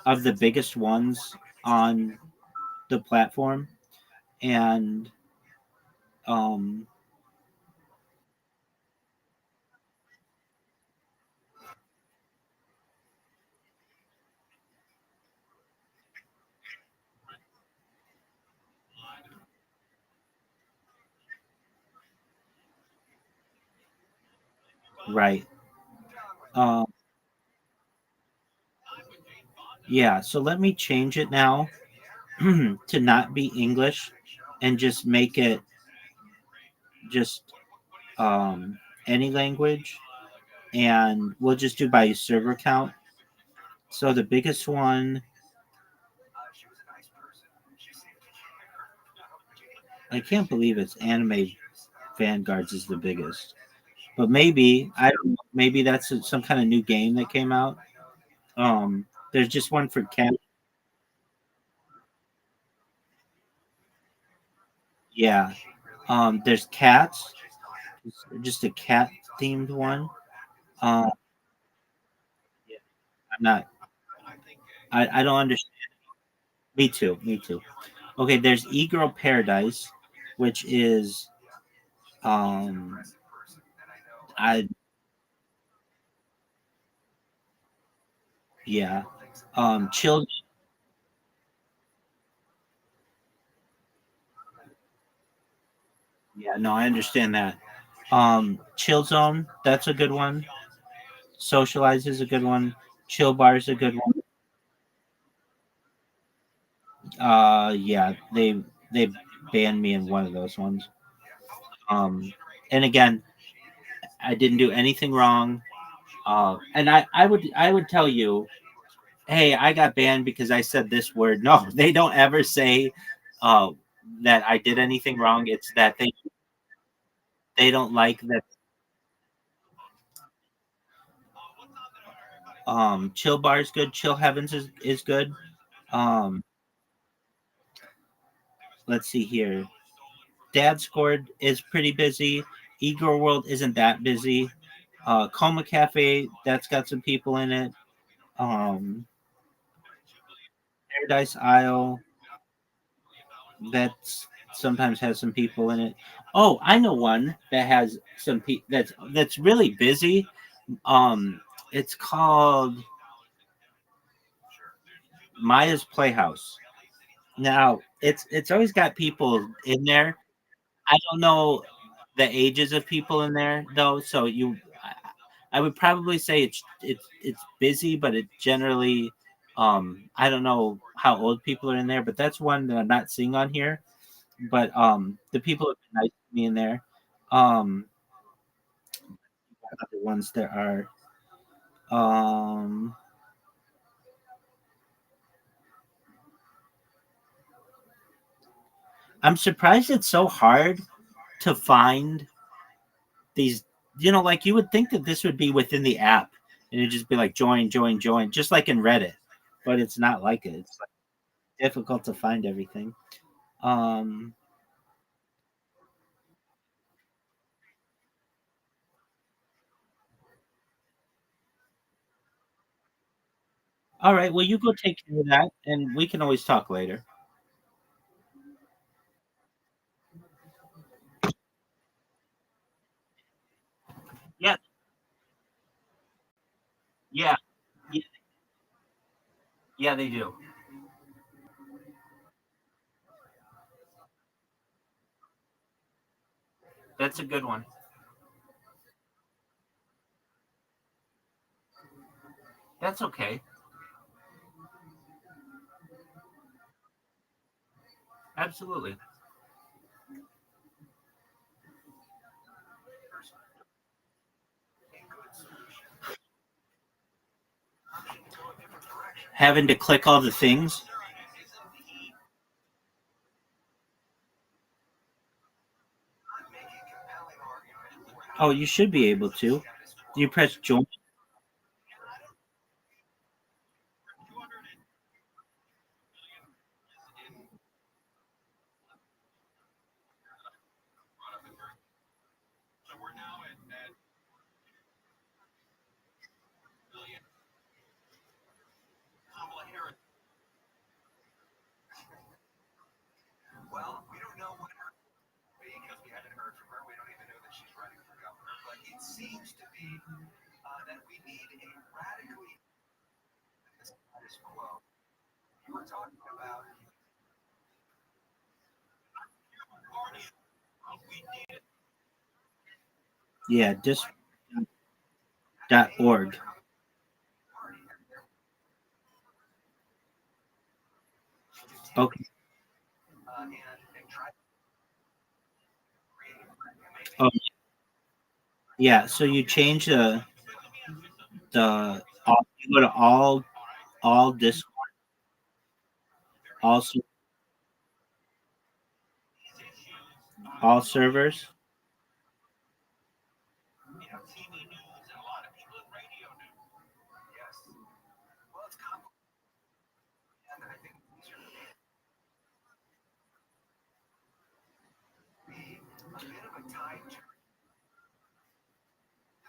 of the biggest ones on the platform, and um right. um yeah, so let me change it now to not be English and just make it just um, any language, and we'll just do by server count. So the biggest one, I can't believe it's Anime Vanguards is the biggest, but maybe I don't know, maybe that's some kind of new game that came out. There's just one for cat. Yeah. There's cats, just a cat themed one. Um, I'm not. I don't understand. Me too. Me too. Okay. There's E Girl Paradise, which is um I yeah chill. Yeah. No, I understand that. Chill Zone. That's a good one. Socialize is a good one. Chill Bar is a good one. Yeah. They banned me in one of those ones. And again, I didn't do anything wrong. And I would tell you, hey, I got banned because I said this word. No, they don't ever say uh, that I did anything wrong. It's that they don't like that. Chill Bar is good. Chill Heavens is good. Um, let's see here. Dad Scored is pretty busy. Igor World isn't that busy. Coma Cafe, that's got some people in it. Um, Paradise Isle, that sometimes has some people in it. Oh, I know one that has some that's really busy. It's called Maya's Playhouse. Now, it's always got people in there. I don't know the ages of people in there though, so I would probably say it's busy, but it generally I don't know how old people are in there, but that's one that I'm not seeing on here. But the people have been nice to me in there. Um, other ones there are. Um, I'm surprised it's so hard to find these. Like you would think that this would be within the app, and it'd just be like join, join, join, just like in Reddit. But it's not like it. It's like difficult to find everything. Um, all right. Well, you go take care of that, and we can always talk later. Yeah, yeah, yeah, yeah. They do. That's a good one. That's okay. Absolutely. Having to click all the things. Oh, you should be able to. You press join. Yeah, dis.org. Okay. Oh, Yeah, so you change you go to all Discord, all ser- all servers.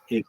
It-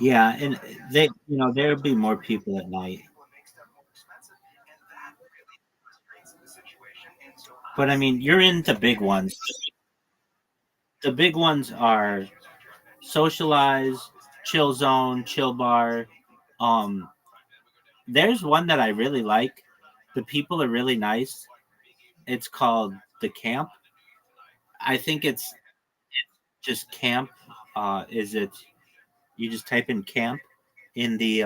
yeah, and there'll be more people at night. But I mean, you're into big ones. The big ones are Socialize, Chill Zone, Chill Bar. Um, there's one that I really like. The people are really nice. It's called The Camp. I think it's just camp. Is it? You just type in camp in the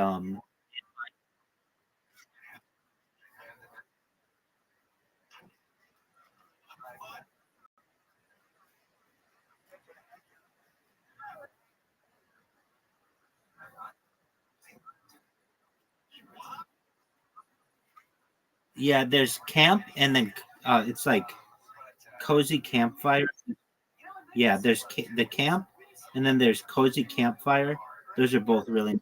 yeah. There's camp and then it's like cozy campfire. Yeah, there's the camp, and then there's cozy campfire. Those are both really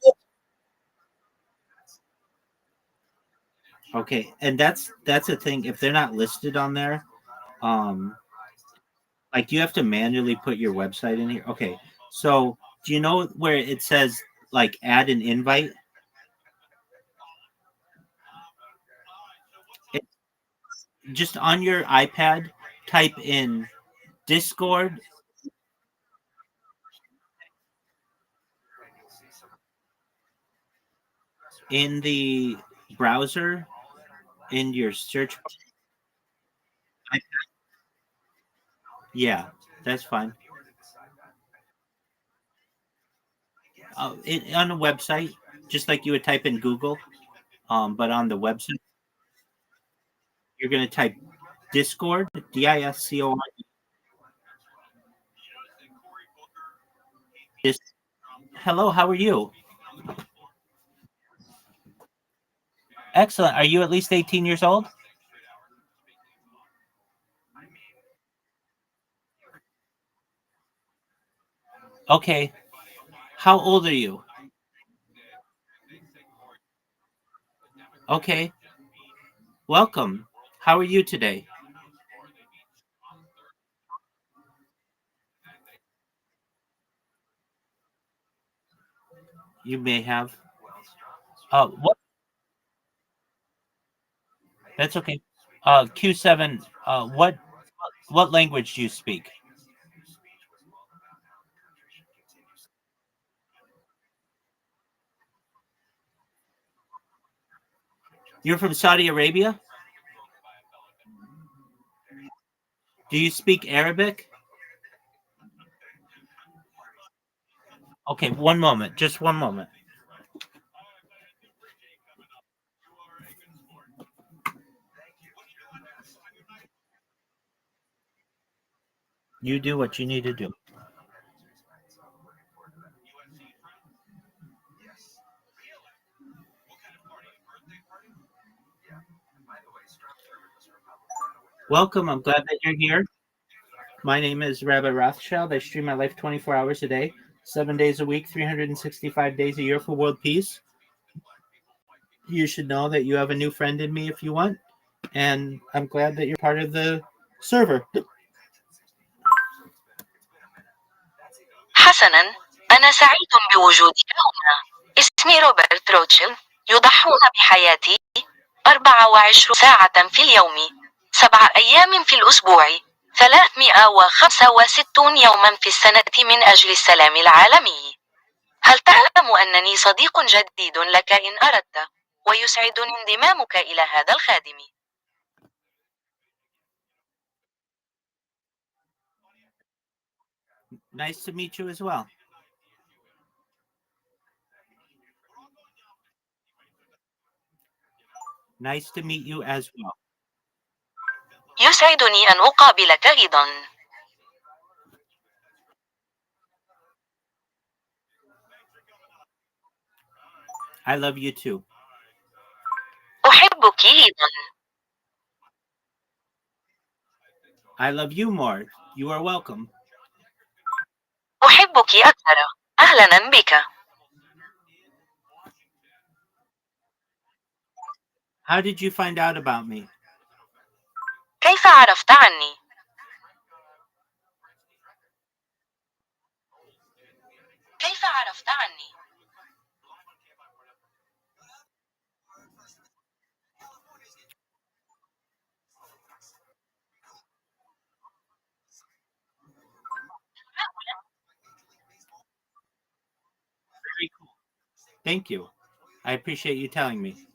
okay. And that's a thing. If they're not listed on there, um, like you have to manually put your website in here. Okay, so do you know where it says like add an invite? It, just on your iPad, type in Discord in the browser in your search. Yeah, that's fine. On a website, just like you would type in Google, but on the website, you're going to type Discord, Discord. Dis- Hello, how are you? Excellent. Are you at least 18 years old? Okay. How old are you? Okay. Welcome. How are you today? You may have. What? That's okay. Q7. What language do you speak? You're from Saudi Arabia? Do you speak Arabic? Okay, one moment. Just one moment. You do what you need to do. Welcome. I'm glad that you're here. My name is Rabbi Rothschild. I stream my life 24 hours a day, 7 days a week, 365 days a year for world peace. You should know that you have a new friend in me if you want. And I'm glad that you're part of the server. حسنا، أنا سعيد بوجودك هنا. اسمي روبرت روتشيلد. يضحون بحياتي 24 ساعة في اليوم، 7 أيام في الأسبوع. 365 يوما في السنة من أجل السلام العالمي. هل تعلم أنني صديق جديد لك إن أردت؟ ويسعدني انضمامك إلى هذا الخادم. Nice to meet you as well. Nice to meet you as well. يسعدني أن أقابلك أيضا. I love you too. أحبك أيضا. I love you more. You are welcome. أحبك أكثر. أهلا بك. How did you find out about me? كيف عرفت عني؟ كيف عرفت عني؟ Very cool. Thank you. I appreciate you telling me.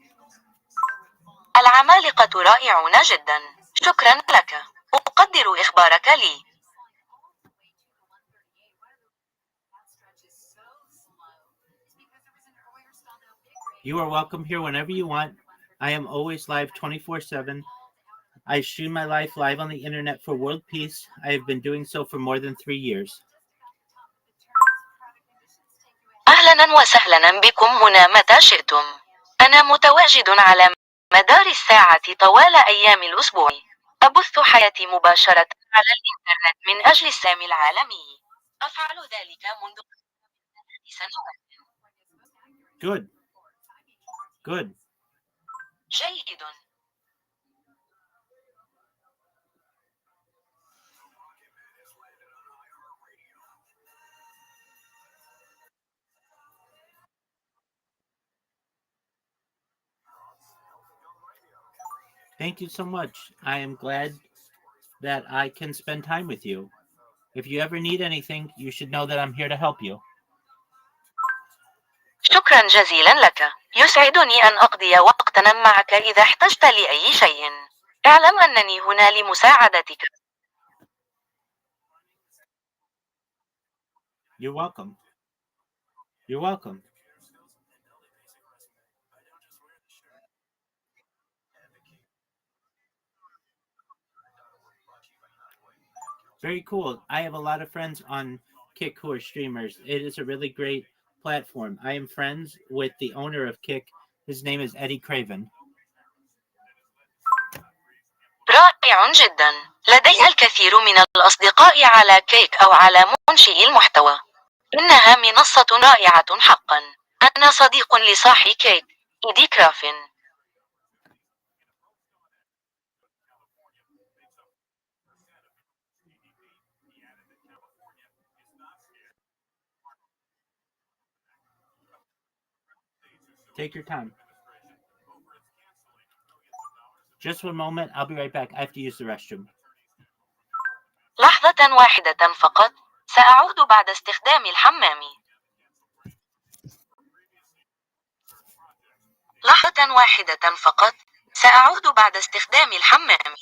العمالقة رائعون جدا. شكرا لك. أقدر إخبارك لي. You are welcome here whenever you want. I am always live 24/7. I stream my life live on the internet for world peace. I have been doing so for more than 3 years. أهلا وسهلا بكم هنا متى شئتم. أنا متواجد على مدار الساعة طوال أيام الأسبوع. أبث حياتي مباشرة على الإنترنت من أجل السلام العالمي. أفعل ذلك منذ 3 سنوات. Good. Good. جيد. Thank you so much. I am glad that I can spend time with you. If you ever need anything, you should know that I'm here to help you. شكرا جزيلا لك. يسعدني أن أقضي وقتا معك إذا احتجت لأي شيء. اعلم أنني هنا لمساعدتك. You're welcome. You're welcome. Very cool. I have a lot of friends on Kick who are streamers. It is a really great platform. I am friends with the owner of Kick. His name is Eddie Craven. رائع جدا. لدي الكثير من الأصدقاء على كيك أو على منشئ المحتوى. إنها منصة رائعة حقا. أنا صديق لصاحي كيك إيدي كرافن. Take your time. Just one moment. I'll be right back. I have to use the restroom. لحظة واحدة فقط. سأعود بعد استخدام الحمام. لحظة واحدة فقط. سأعود بعد استخدام الحمام.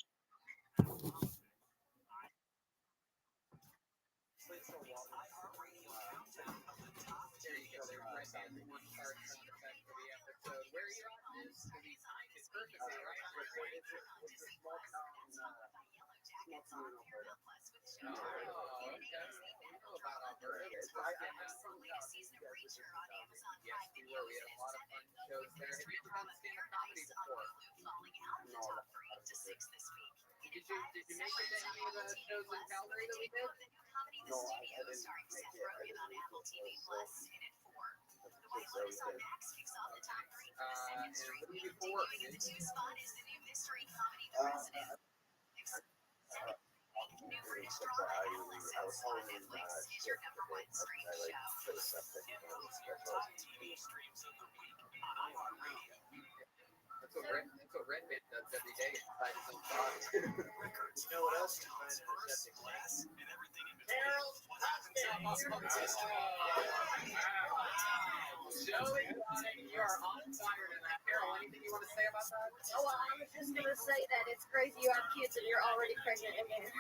Did you make it to any of the shows in Calgary that we did? No, I didn't make it. And what do you do for work? I was home in shit. I like put something That's what Redbit does every day inside his own car. You know what else? Joey, you are on fire tonight. Carol, anything you want to say about that? Oh, well, I was just going to say that it's crazy you have kids and you're already pregnant in there.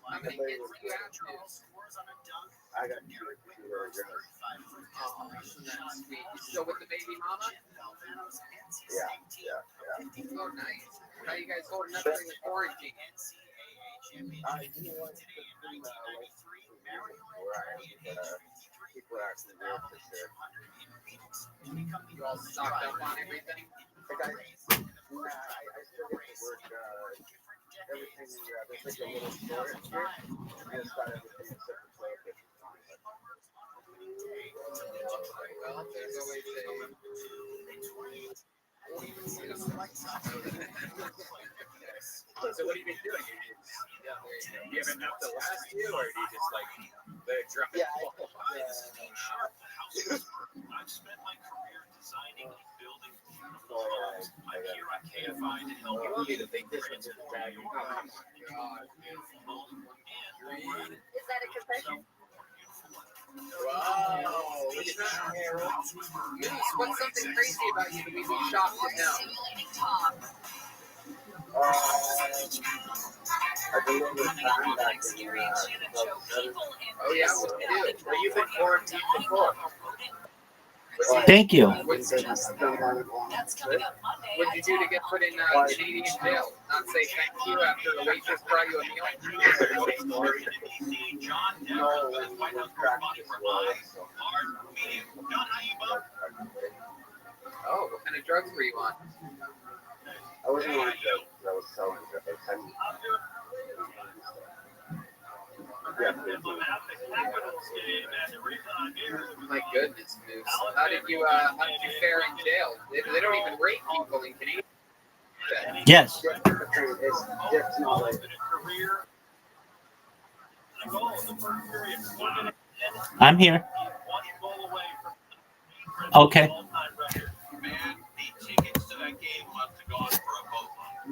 How many kids do you have? I got two little girls. Oh, that's sweet. You still with the baby mama? Yeah. Oh, nice. How you guys holding up during the quarantine? You know what? It's been where I am, people are actually weird for sure. You all stocked up on everything? Like I still get to work everything. There's like a little store here. I just got everything except for toilet paper. Well, there's always So what have you been doing? You have enough to last you, or do you just like let it drop? Yeah, I've spent my career designing and building beautiful homes. I'm here on KFI to help you want me to think this one's just transform bad? your beautiful home and Is that a confession? Wow. Look at that, Harold. Moose, what's something crazy about you that we'd be shocked to know? I delivered time back in Oh, yeah, what do you do? Well, you've been quarantined before. Thank you. What'd you do to get put in Canadian jail? Not say thank you after the waitress brought you a meal? Oh, what kind of drugs were you on? I wasn't on drugs. I was selling drugs. My goodness, Moose. How did you fare in jail? They don't even rape people in Canada. Yes. It's not like I'm here. Okay. Man, the tickets to that game must have gone for a boatload.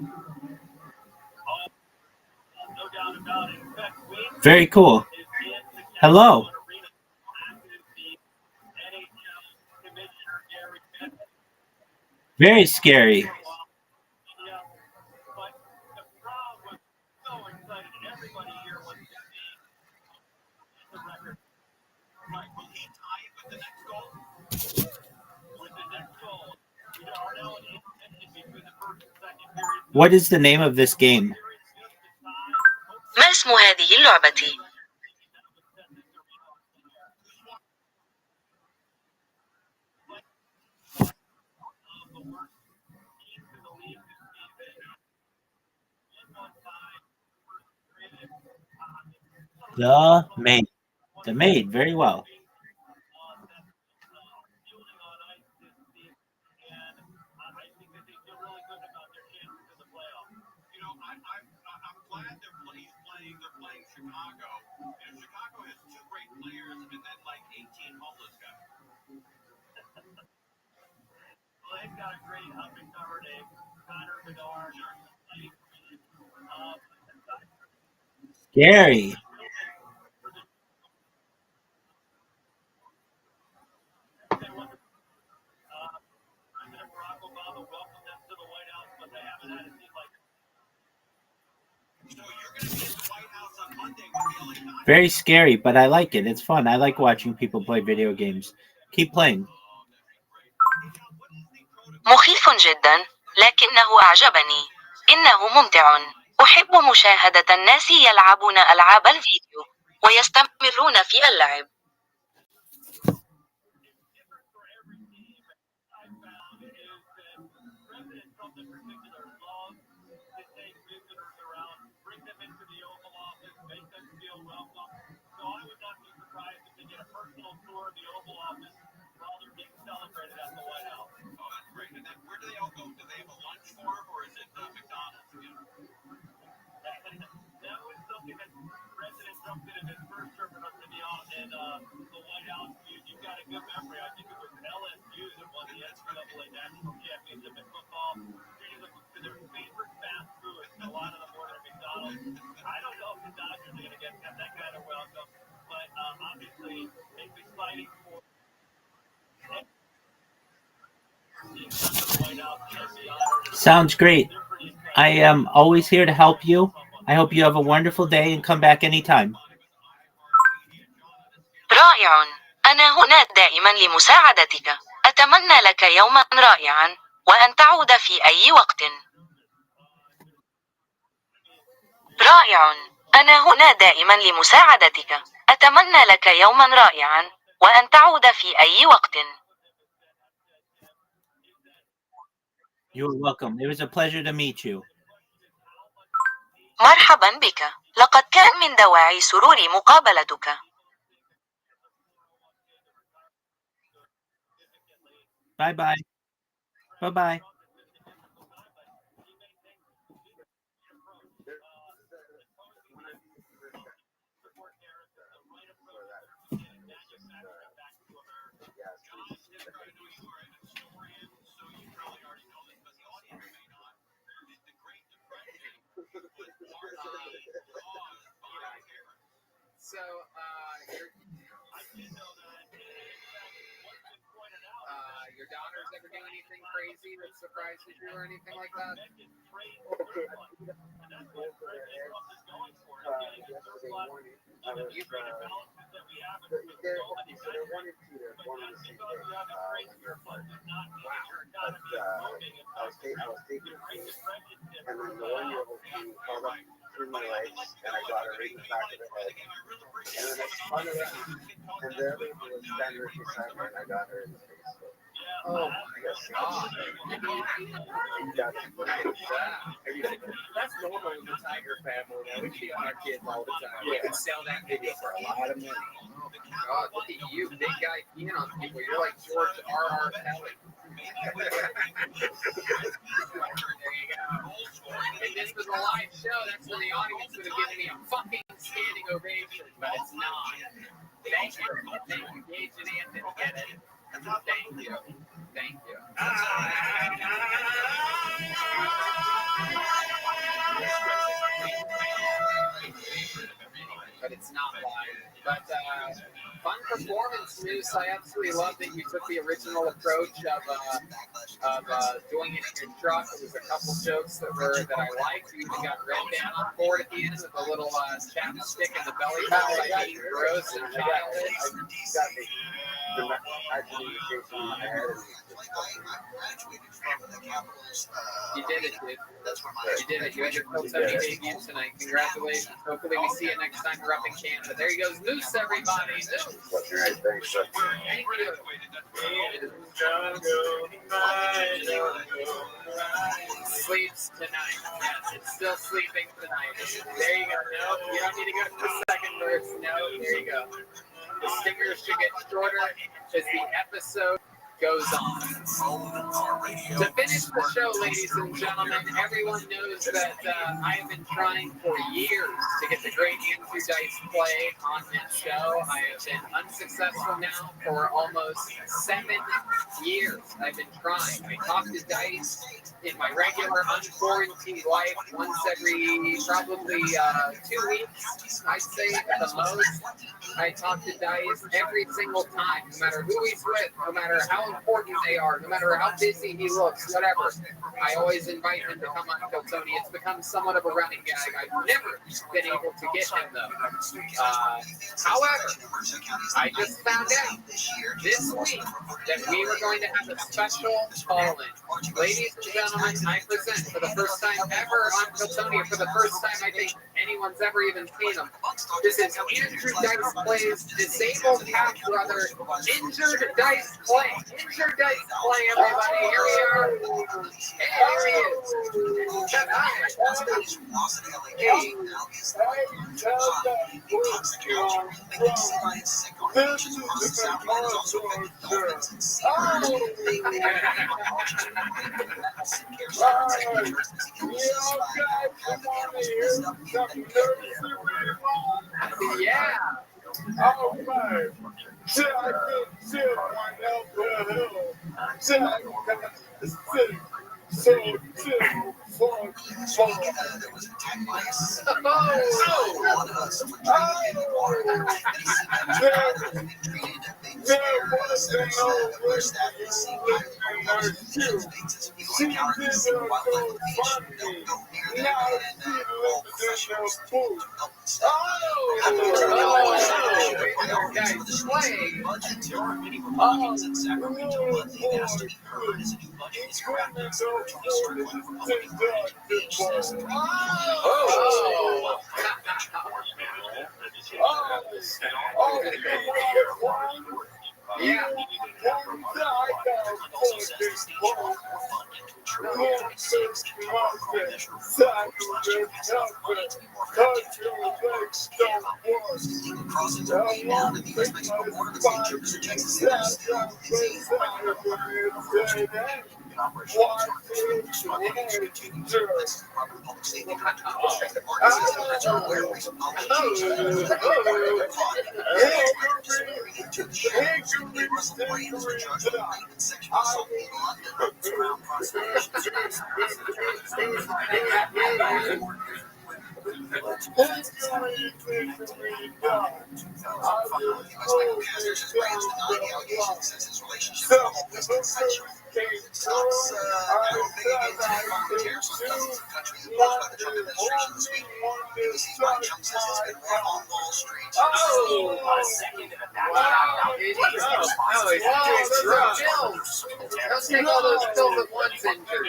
No doubt about it. In fact, Very cool. Hello. Very scary. What is the name of this game? ما اسم هذه اللعبة؟ The Maid. The Maid. Very well. I'm glad they're playing Chicago. Chicago has two great players and then like 18 homeless guys. Well, they've got a great up and cover name, Connor Bedard. Scary. President Barack Obama welcomed them to the White House, but they haven't had a seat like that. So you're going to be at the White House on Monday with the LA Times. Very scary, but I like it. It's fun. I like watching people play video games. Keep playing. مخيف جدا، لكنه أعجبني. إنه ممتع. أحب مشاهدة الناس يلعبون ألعاب الفيديو ويستمرون في اللعب. Where do they all go? Do they have a lunch for them, or is it McDonald's again? That was something that President Trump did in his first term in the White House. You've got a good memory. I think it was LSU that won the NCAA national championship in football. Treated them to their favorite fast food. A lot of them ordered McDonald's. I don't know if the Dodgers are going to get that. Sounds great. I am always here to help you. I hope you have a wonderful day and come back anytime. رائع. أنا هنا دائما لمساعدتك. أتمنى لك يوما رائعا وأن تعود في أي وقت. رائع. أنا هنا دائما لمساعدتك. أتمنى لك يوما رائعا وأن تعود في أي وقت. You're welcome. It was a pleasure to meet you. مرحبا بك. لقد كان من دواعي سروري مقابلتك. Bye bye. Bye bye. So, your daughters ever do anything crazy that surprises you or anything like that? Okay, yesterday morning, I was, they're one and two, they're born on the same day, when you're apart. But, I was taking food, and then the 1-year-old crawled up through my legs, and I got her right in the back of the head. And then I spun around, and the other one was standing right beside me, and I got her in the face. So, Oh my God. That's normal in the Tiger family. Now we see on our kids all the time. We can sell that video for a lot of money. Oh my God, look at you, big guy peeing on people. You're like George R.R. Kelly. There you go. If this was a live show, that's when the audience would have given me a fucking standing ovation, but it's not. Thank you. Thank you, Gage and Anthony. Get it? Thank you. Thank you. But it's not live. But fun performance, Moose. I absolutely love that you took the original approach of doing it in your truck. There was a couple jokes that I liked. You even got Red Band on board at the end with a little chapstick in the belly button by being gross and childish. You did it, dude. You did it. You had your Tony debut tonight. Congratulations. Hopefully we see you next time we're up in Canada. There he goes, Moose, everybody. Moose. Thank you. Sleeps tonight. Yes, it's still sleeping tonight. There you go. No, you don't need to go to the second verse. No, there you go. The stingers should get shorter as the episode goes on. To finish the show, ladies and gentlemen, everyone knows that I have been trying for years to get the great Andrew Dice play on this show. I have been unsuccessful now for almost 7 years. I've been trying. I talk to Dice in my regular unquarantined life once every probably 2 weeks, I'd say at the most. I talk to Dice every single time, no matter who he's with, no matter how important they are, no matter how busy he looks, whatever. I always invite him to come on Uncle Tony. It's become somewhat of a running gag. I've never been able to get him, though. However, I just found out this week that we were going to have a special call-in. Ladies and gentlemen, I present for the first time ever on Uncle Tony, or for the first time I think anyone's ever even seen him. This is Andrew Dice Clay's disabled half-brother, Injured Dice Clay. Injured Dice Clay, everybody. Here we are. Hey, there he is. Hi. Hey. Yeah. All right. Should I get to one up the hill? Should I get so There was an attack by a sea someone drinking in the water there, and he said that was rather than being treated. They said that their staff at the sea pilot states as people encounter the sea wildlife on the beach. Don't go near them, and all professionals don't stay. There are many Republicans in Sacramento, but they've asked to be heard as a new budget is crafted. Tony Strickland, Republican from Beach, says Yeah. Crossings are way down to the U.S. Mexico border between Texas and Texas. Still, Don't take all those pills at once, injured.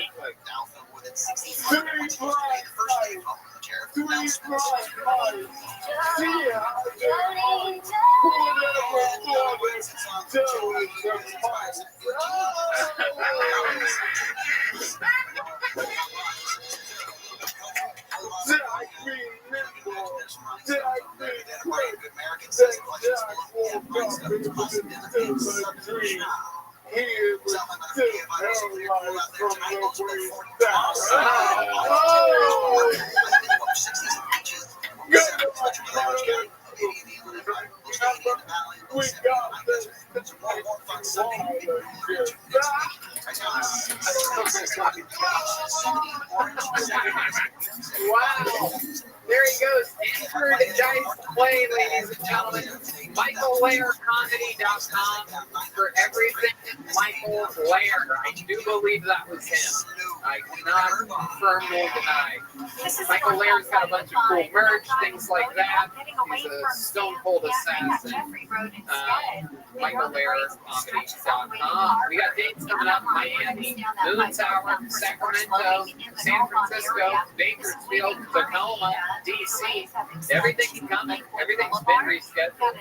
Wow. There he goes. Stanford Dice Play, ladies and gentlemen. MichaelLairComedy.com for everything Michael Lair. I do believe that was him. I cannot confirm nor deny. Michael Lair's got a bunch of cool merch, things like that. He's a stone cold assassin. MichaelLairComedy.com. We got dates coming up: Miami, Moon Tower, Sacramento, San Francisco, Bakersfield, Tacoma, DC. Everything's coming. Everything's been rescheduled.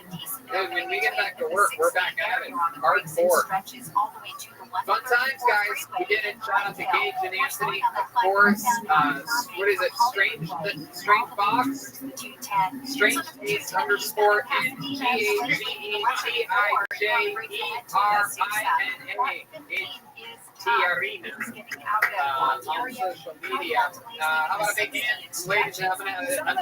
And when we get back to work, we're back at it. Hardcore. Fun times, guys. We did it. Shout out to Gage and Anthony, of course. What is it? Strange Fox? Strange Taste _NGAGETIJERINA Tiarina on social media. How about a big hand, ladies and gentlemen,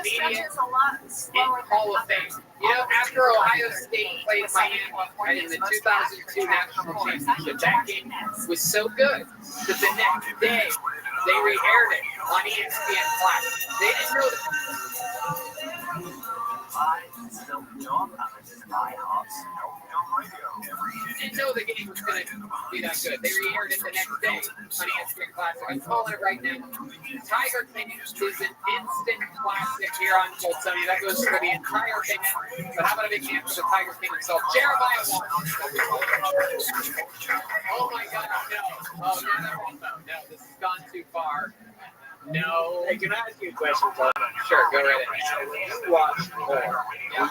immediate Hall of Fame. You know, after Ohio State played Miami in the 2002 National Championship, that game was so good that the next day they re-aired it on ESPN Plus. They didn't know that. Didn't know the game was going to be that good. They re-aired it the next day on ESPN Classic. I'm calling it right now. Tiger King is an instant classic here on Coltonia. That goes for the entire band. But how about a big hand for the Tiger King himself? Jeremiah Walker. Oh my God, no. Oh, no, this has gone too far. No. Hey, can I ask you a question, Tom? Sure, go right ahead. When you watch porn,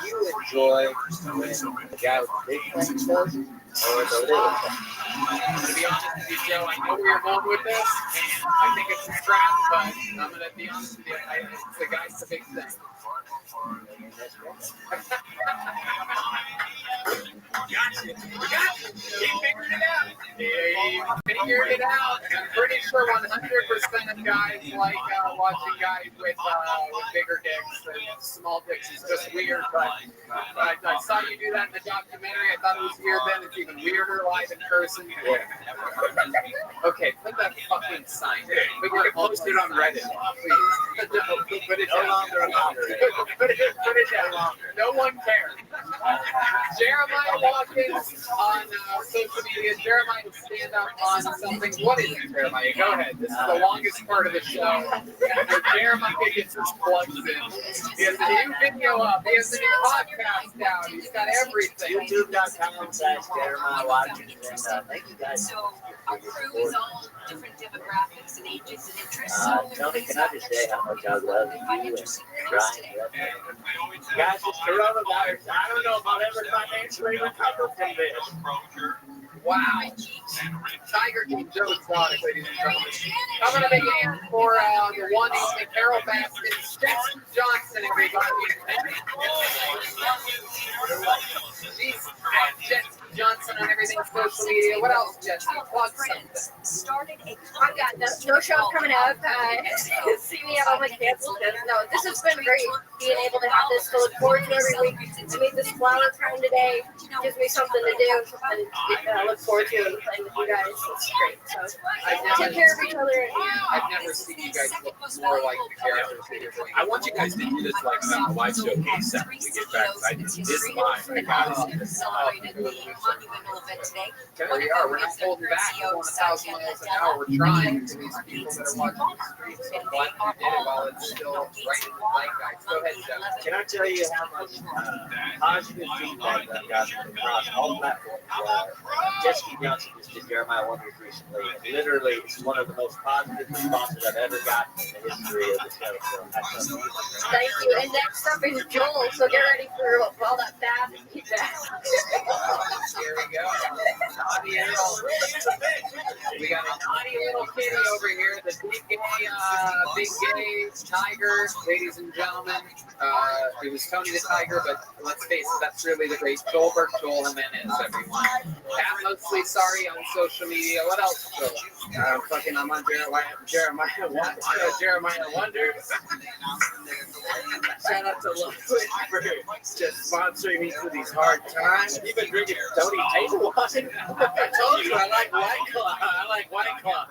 do you enjoy when the guy with the big thing does, or the little thing? To be honest with you, Joe, I know where you're going with this, and I think it's a trap, but I'm going to be honest with you. It's the guy's the big thing. you. We got you. He figured it out. He figured it out. I'm pretty sure 100% of guys like watching guys with bigger dicks and small dicks is just weird. But I saw you do that in the documentary. I thought it was weird then. It's even weirder live in person. Yeah. Okay, put that fucking sign there. We can post it on Reddit, please. Put it down. Put it down. No one cares. Jeremiah Watkins on social media. Jeremiah will stand up on something. What is it, Jeremiah? Go ahead. This is the longest part of the show. Jeremiah gets his plugs in. He has a new video up. He has a new podcast out. He's got everything. YouTube.com/Jeremiah Watkins. And thank you guys. So our crew is all different demographics and ages and interests. Tony, can I just say how much I love you and Brian? Guys, it's coronavirus. I don't know if I'll ever financially recover from this. Wow. Tiger King Joe Exotic, ladies and gentlemen. I'm going to make a hand for the one evening Carol Baskins, Jackson Johnson, everybody. She's Jackson Johnson on everything social media. What else, Jesse? Plug something. I've got no shows coming up. See me at all my canceled. No, this has been great. Being able to have this to look forward to every week. To meet this flower crown today gives me something to do and look forward to and playing with you guys. It's great. So take care of each other. I've never seen you guys look more like the characters. I want you guys to do this like a live showcase after we get back. I did this live. I got it. There we are. We're not holding back. We're going 1,000 miles an hour. We're trying to these people that are watching the streets. So I'm glad you did it while it's still right in the light, guys. Go ahead, Jeff. Can I tell you how much positive feedback I've gotten across all platforms? Jessica Johnson just did Jeremiah Wonders recently. And literally, it's one of the most positive responses I've ever gotten in the history of the show. So Thank you. And next up is Joel. So get ready for all that bad feedback. Here we go. We got a naughty little kitty over here. The big gay tiger, ladies and gentlemen. It was Tony the Tiger, but let's face it, that's really the great Joel Jimenez, everyone. Pat Mostly Sorry on social media. What else, Joel? I'm on Jeremiah Wonders. Shout out to Ludwig for just sponsoring me through these hard times. You've been drinking Tony table wine. I told you I like White Claw. I like White Claw.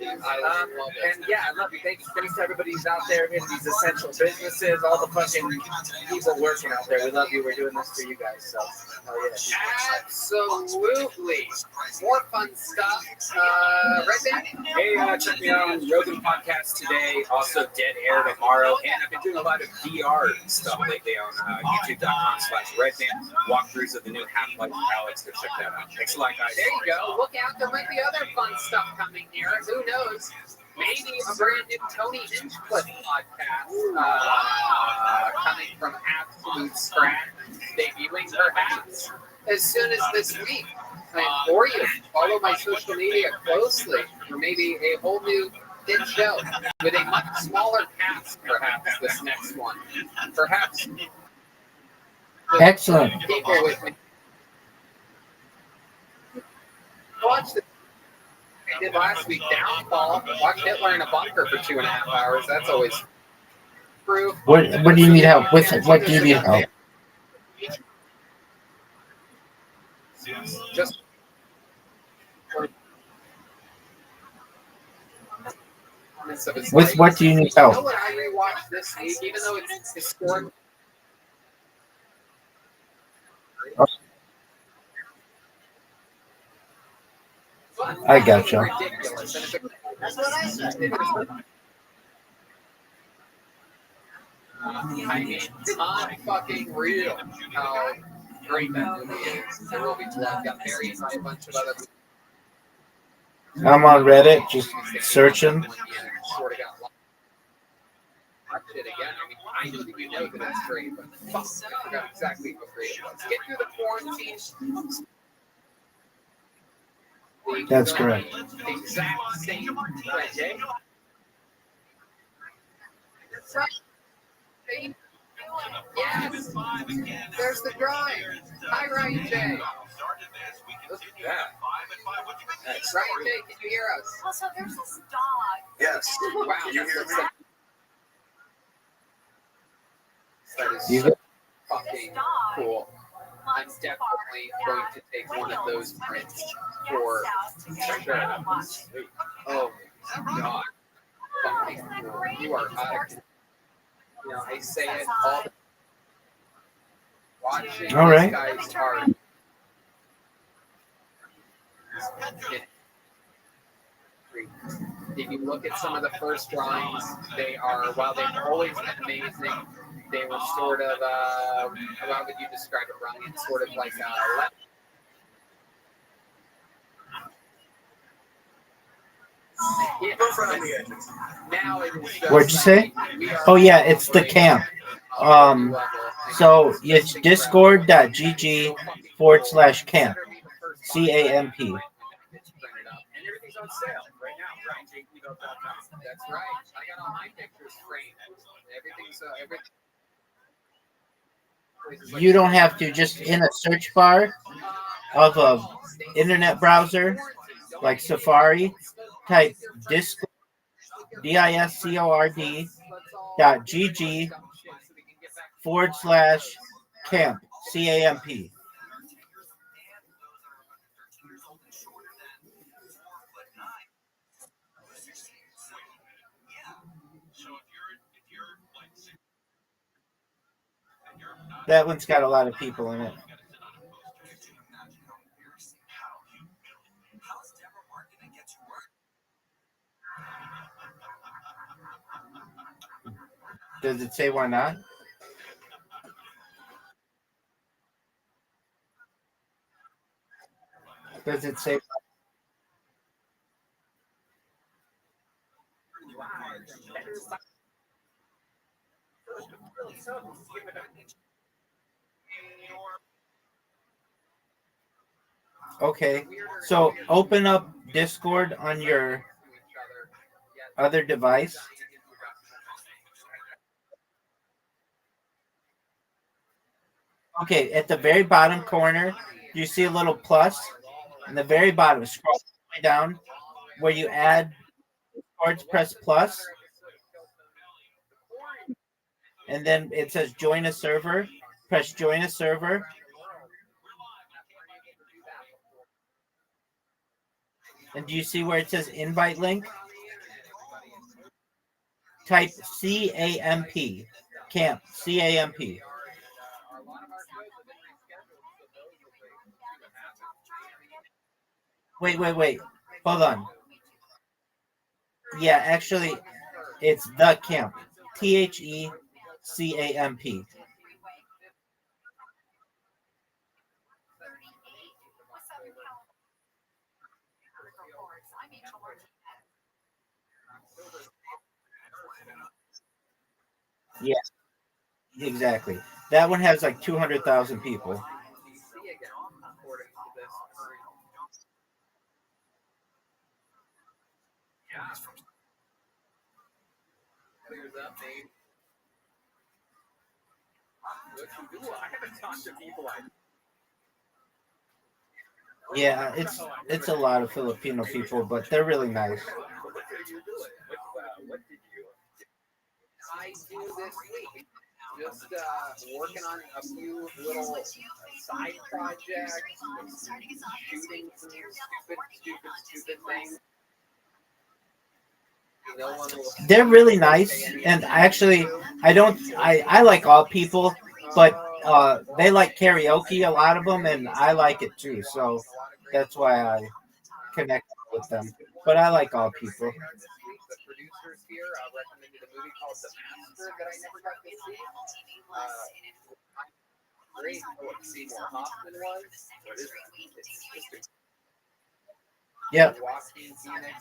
And yeah, I love you. Thanks to everybody who's out there in these essential businesses, all the fucking people working out there. We love you. We're doing this for you guys. So, yeah. Absolutely. More fun stuff. Right there. Hey, check me out on Rogan Podcast today. Also, Dead Air tomorrow. And I've been doing a lot of VR stuff lately on YouTube.com/Redman. Walkthroughs of the new Half-Life Alex. Go check that out. Thanks a lot, guys. There you go. Look out. There might be other fun stuff coming here. Who knows? Maybe a brand new Tony Hinchcliffe podcast coming from Absolute Scratch, debuting perhaps as soon as this week. And for you, follow my social media closely for maybe a whole new hit show with a much smaller cast, perhaps this next one. Perhaps. Excellent. People with me. Watch the. I did last week, Downfall. Watch Hitler in a bunker for 2.5 hours. That's always proof. What do you need help with? What do you need help? Just with what do you need help? You know what I rewatched this week, even though it's historic. I gotcha. That's what I said. I mean, fucking real how great that movie is. There will be blood got married by a bunch of other. I'm on Reddit, just searching. Sort of got lost. Watch it again. I mean, I know that you know that it's great, but fuck, I forgot exactly how great it was. Get through the quarantine. That's correct. Exact same day. Yes! There's the drawing. Hi, Ryan J. Look at that. Ryan J, can you hear us? Well, so there's this dog. Yes. Wow, Can you that hear looks me? like that is You so fucking cool. I'm definitely going to take one of those prints for sure. Oh my god. Fucking cool. You are out of, you know, I say it all the watching All right. these guys are if you look at some of the first drawings, they are, while they've always been amazing, they were sort of, how would you describe it, Ryan? Sort of like now it is just What'd you say? Oh yeah, it's the camp. So it's discord.gg/camp. CAMP. And everything's on sale right now, RyanJGuido.com. That's right. I got all my pictures framed. Everything's You don't have to, just in a search bar of a internet browser like Safari, type Discord, discord.gg/camp, CAMP. That one's got a lot of people in it. Does it say why not? Does it say? Okay, so open up Discord on your other device. Okay, at the very bottom corner, you see a little plus. In the very bottom, scroll all the way down where you add Discord, press plus, and then it says join a server. Press join a server. And do you see where it says invite link? Type CAMP. Camp. CAMP. Wait. Hold on. Yeah, actually, it's the camp. THECAMP. Yeah, exactly. That one has like 200,000 people. Yeah, it's a lot of Filipino people, but they're really nice. I do this week. Just working on a few little side projects, shooting some stupid things. No one will. They're really nice, and actually, I like all people, but they like karaoke, a lot of them, and I like it too. So that's why I connect with them. But I like all people. The producers here recommended a movie called The Master that I never got to see. Great. What Seymour Hoffman was. What is that? Yep.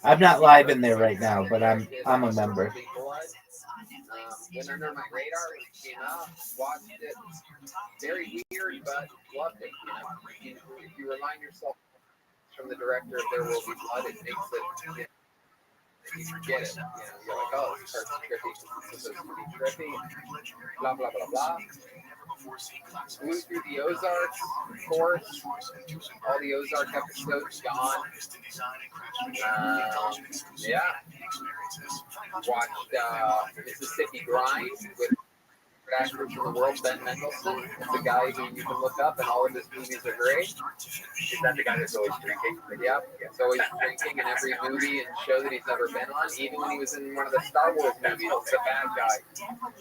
I'm not live in there right now, but I'm a member. Went under my radar when it came out. Watched it. Very weird, but loved it. You know, if you remind yourself from the director of There Will Be Blood, it makes it. and you forget it. You're like, oh, this part's trippy. This is supposed to be trippy. Blah, blah, blah, blah. Flew through the Ozarks, of course. All the Ozark episodes gone. Yeah. Watched Mississippi Grind with actors in the world, Ben Mendelsohn. It's a guy who you can look up, and all of his movies are great. Is that the guy that's always drinking? Yeah, he's always drinking in every movie and show that he's never been on. Even when he was in one of the Star Wars movies, the bad guy.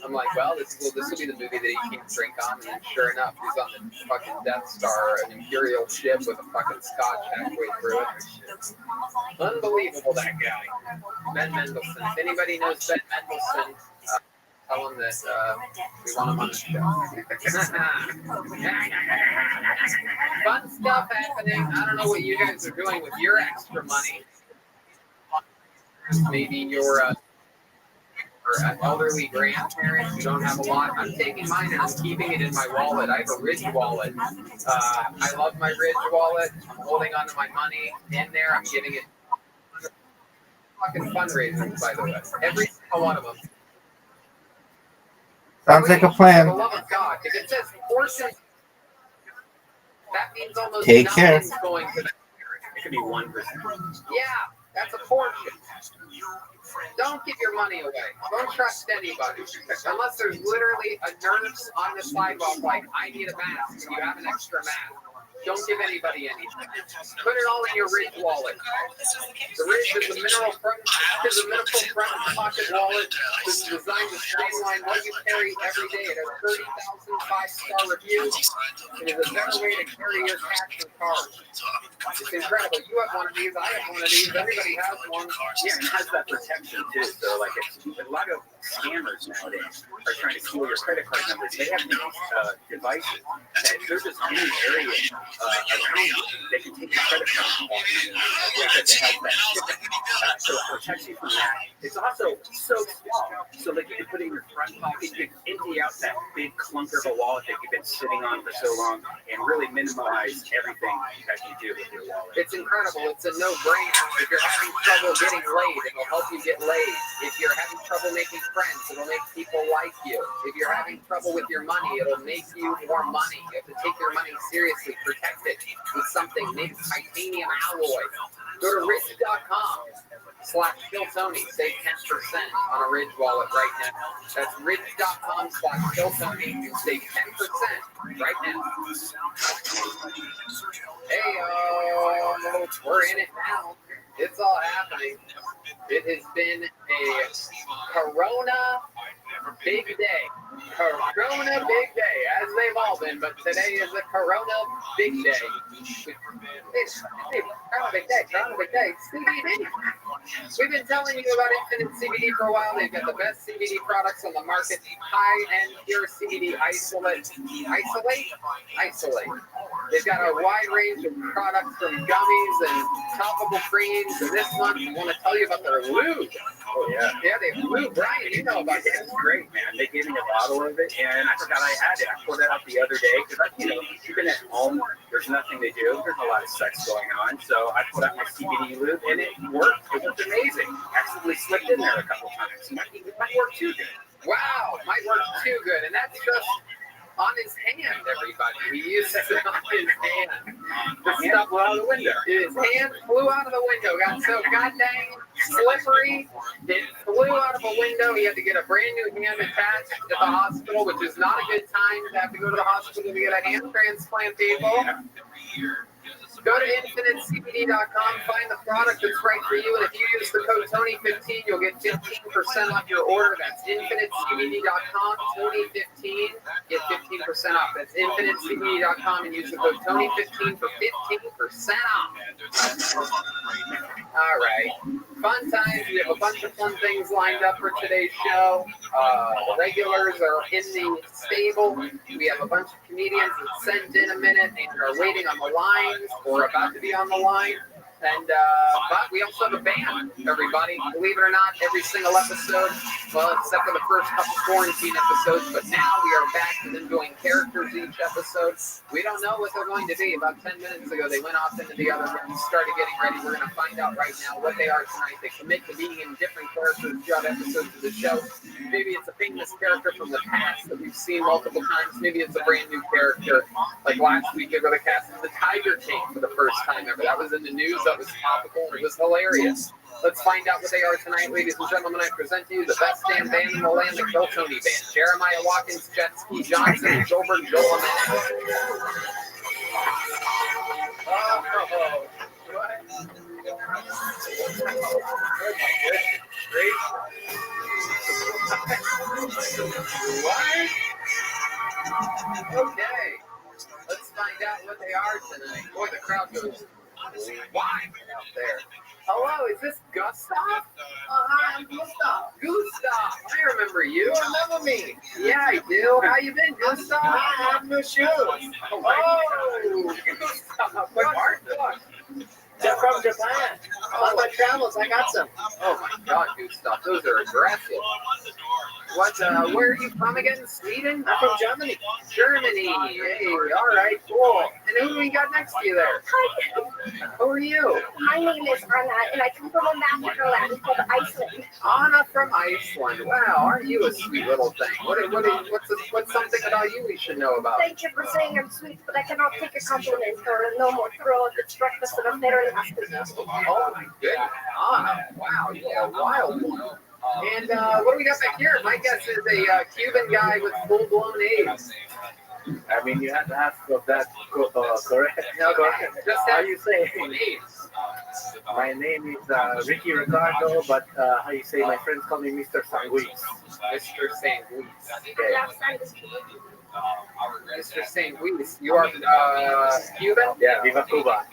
I'm like, well, this will be the movie that he can't drink on. And then sure enough, he's on the fucking Death Star, an Imperial ship with a fucking scotch halfway through it. Unbelievable, that guy. Ben Mendelsohn. If anybody knows Ben Mendelsohn, tell him that we want him on the show. Fun stuff happening. I don't know what you guys are doing with your extra money. Maybe your elderly grandparents who don't have a lot. I'm taking mine and I'm keeping it in my wallet. I have a Ridge wallet. I love my Ridge wallet. I'm holding onto my money in there. I'm giving it fucking fundraisers, by the way. Every single one of them. Sounds like a For plan. the love of God, if it says portion, that means almost Take care. nothing's going to that. It could be 1%. Yeah, that's a portion. Don't give your money away. Don't trust anybody. Unless there's literally a nurse on the sidewalk like, I need a mask, and you have an extra mask. Don't give anybody anything. Put it all in your Ridge wallet. The Ridge is a mineral front pocket wallet that's designed to streamline what you carry every day. It has 30,000 five-star reviews. It is a better way to carry your cash and cards. It's incredible. You have one of these. I have one of these. Everybody has one. Yeah, it has that protection too. So, like, a lot of scammers nowadays are trying to steal your credit card numbers. They have these devices that if they're just in an area around you, they can take your credit card off you. Because it has that chip. So it protects you from that. It's also so small. So, like, you can put it in your front pocket, you can empty out that big clunker of a wallet that you've been sitting on for so long and really minimize everything that you do with your wallet. It's incredible. It's a no-brainer. If you're having trouble getting laid, it'll help you get laid. If you're having trouble making friends, it'll make people like you. If you're having trouble with your money, it'll make you more money. You have to take your money seriously. Protect it with something named titanium alloy. Go to Ridge.com/KillTony. Save 10% on a Ridge wallet right now. That's Ridge.com/KillTony. Save 10% right now. Hey, we're in it now. It's all happening. It has been a Corona big day. Corona big day, as they've all been, but today is a Corona big day. It's Corona big day, Corona big day. CBD. We've been telling you about Infinite CBD for a while. They've got the best CBD products on the market. High-end pure CBD isolate. They've got a wide range of products from gummies and topical creams. And this month, we want to tell you about their lube. Oh, yeah. Yeah, they have lube. Brian, you know about It's great, man. They gave me a bottle of it, and I forgot I had it. I poured it out the other day because, you've been at home. There's nothing to do. There's a lot of sex going on. So I put out my CBD lube, and it worked. It was amazing. Accidentally slipped in there a couple times. It might work too good. Wow, might work too good. And that's just on his hand, everybody. He used it on his hand. The stuff flew out of the window. His hand flew out of the window. Got so goddamn slippery. It flew out of a window. He had to get a brand new hand attached at the hospital, which is not a good time to have to go to the hospital to get a hand transplant, people. Go to infinitecbd.com, find the product that's right for you, and if you use the code Tony15, you'll get 15% off your order. That's infinitecbd.com, Tony15, get 15% off. That's infinitecbd.com and use the code Tony15 for 15% off. All right. Fun times. We have a bunch of fun things lined up for today's show. The regulars are in the stable. We have a bunch of comedians that sent in a minute and are waiting on the lines or about to be on the line. And but we also have a band, everybody. Believe it or not, every single episode, well, except for the first couple quarantine episodes, but now we are back to them doing characters each episode. We don't know what they're going to be. About 10 minutes ago, they went off into the other room, started getting ready. We're going to find out right now what they are tonight. They commit to being in different characters throughout episodes of the show. Maybe it's a famous character from the past that we've seen multiple times. Maybe it's a brand new character. Like last week, they were the cast of the Tiger King for the first time ever. That was in the news. That was topical. And it was hilarious. Let's find out what they are tonight, ladies and gentlemen. I present to you the best damn band in the land, the Kill Tony Band. Jeremiah Watkins, Jet Ski Johnson, and Gilbert Joel. Oh, what? What? Okay. Let's find out what they are tonight. Boy, the crowd goes wild out there. Hello, is this Gustav? Hi, I'm Gustav. Gustav, I remember you. Remember me? Yeah, I do. How you been, Gustav? I have no shoes. Oh, Gustav, what are those? They're from Japan. On my travels, I got some. Oh my God, Gustav, those are aggressive. What? Where are you from again? Sweden? I'm from Germany. Germany. Hey, all right, cool. And who do we got next to you there? Hi, Who are you? my name is Anna, and I come from a magical land called Iceland. Anna from Iceland. Wow, aren't you a sweet little thing? What's something about you we should know about? Thank you for saying I'm sweet, but I cannot take a compliment or no more throw a destructive sort of better than Oh my goodness. Anna, wow, you're a wild one. And what do we got back here? My guess is a Cuban guy with full-blown AIDS. I mean, you have to ask of that correct. Okay, just How how you say? AIDS. My name is Ricky Ricardo, but how you say? My friends call me Mr. Sanguis. Mr. St. Louis. Okay. Mr. St. Louis. You are Cuban? Yeah, Viva Cuba.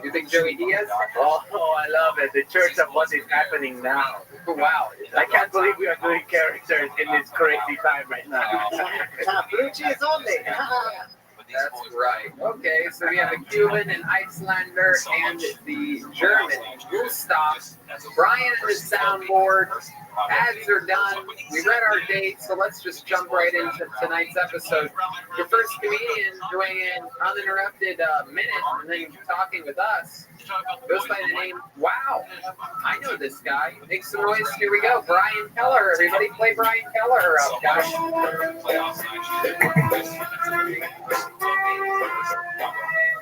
You think Joey Diaz? Oh, I love it. The church of what is happening now. Wow. I can't believe we are doing characters in this crazy time right now. Blue cheese only. That's right. Okay, so we have a Cuban, an Icelander, and the German, Gustav. Brian and his soundboard. Ads are done. We read our date, so let's just jump right into tonight's episode. Your first comedian doing an uninterrupted minute and then talking with us goes by the name, wow, I know this guy. Make some noise. Here we go. Brian Kelleher. Everybody play Brian Kelleher up, guys.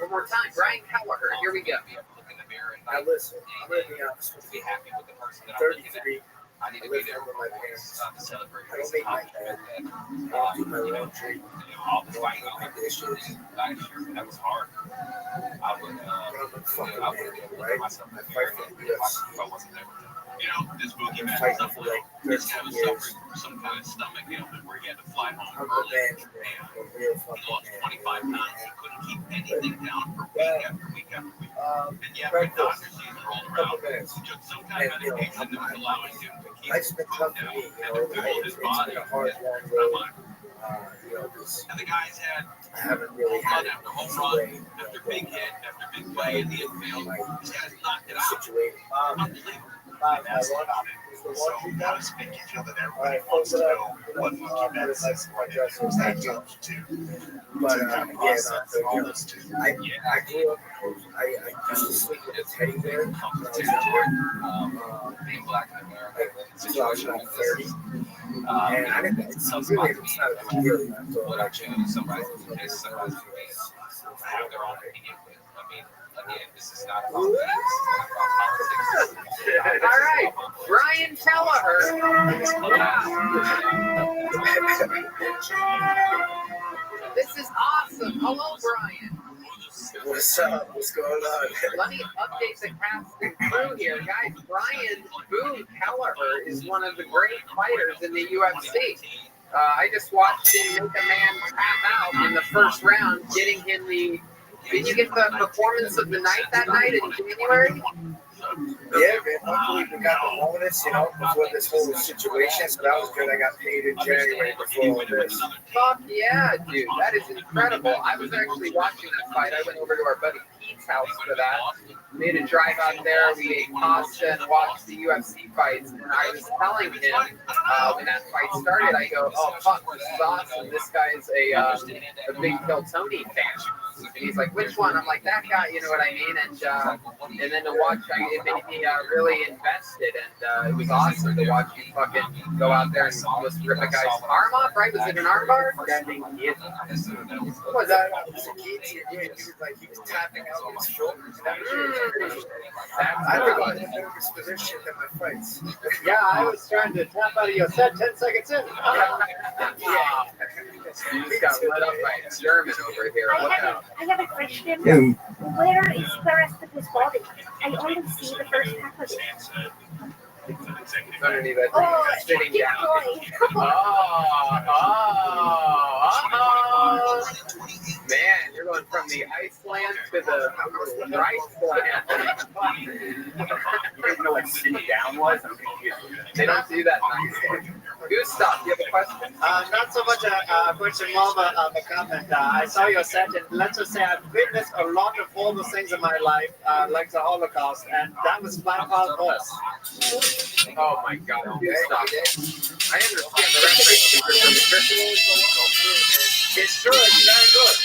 One more time. Brian Kelleher. Here we go. Now listen, I'm going to be honest with you. I'm 33. I need to I be live there with my parents. to celebrate. I don't make my bed. I don't do my laundry. All I the don't fighting do my dishes. last year, that was hard. I would, I'm a fucking I man, would right? myself I fight for the if UFC. I wasn't there. You know, this boogie I've man been is fighting up for like like this guy 13 was years. suffering from some kind of stomach ailment where he had to fly home I'm a early. man, a real fucking Lost man. 25 pounds. He couldn't keep anything down for week after week after week. And yet, when Breakfast. doctor season rolled Couple around, minutes. he took some kind of And, you know, medication that was allowing him to keep Life's been tough for me, you know. It's been a hard, long road. You know, 'cause and the guys had I haven't really home had run it after home this run, way. after big hit, after big play in the infield. These guys knocked it out. Situated. Unbelievable. My laundry is the laundry done. All right, close it up. Put my dresser. Thank you. But yeah, no, so, you know, I grew up. I used to sleep with a teddy bear when I was younger. Being black in America, Until I was like 30. And I didn't. It's really it's not a big deal. I thought like somebody who has somebody who have their own opinion. But I mean, again, this is not about politics. All right, Brian Kelleher. This is awesome. Hello, Brian. What's up? What's going on? Let me update the cast and crew here. Guys, Brian Boone Kelleher is one of the great fighters in the UFC. I just watched him make a man tap out in the first round, getting him the... Did you get the performance of the night that night in January? Yeah, man. Luckily, we got the bonus, before this whole situation. So that was good. I got paid in January before all this. Fuck yeah, dude. That is incredible. I was actually watching that fight. I went over to our buddy Pete's house for that. Made a drive out there. We ate pasta and watched the UFC fights. And I was telling him when that fight started, I go, "Oh fuck, this is awesome. This guy's a big Phil Tony fan." And he's like, "Which one?" I'm like, "That guy." You know what I mean? And then to watch, it made me really invested, and it was awesome to watch you fucking go out there and almost rip a guy's arm off. Right? Was it an armbar? Standing here. Was that? I was a kid. Yeah, he was tapping out his shoulders. I was in a nervous position in my fights. Yeah, I was trying to tap out of your set 10 seconds in. Yeah. You just got lit up by a German over here. Look out. I have a question. Where is the rest of his body? I only see the first half of it. Underneath that, sitting keep down. going. Man, you're going from the Iceland to the Riceland. You didn't know what sitting down was? I'm confused. They don't do that in Iceland. Gustav, you have a question? Not so much a question, more of a comment. I saw your set, and let's just say I've witnessed a lot of horrible things in my life, like the Holocaust, and that was by far worse. Oh my God, Gustav. I understand the reference. It's true, it's very good.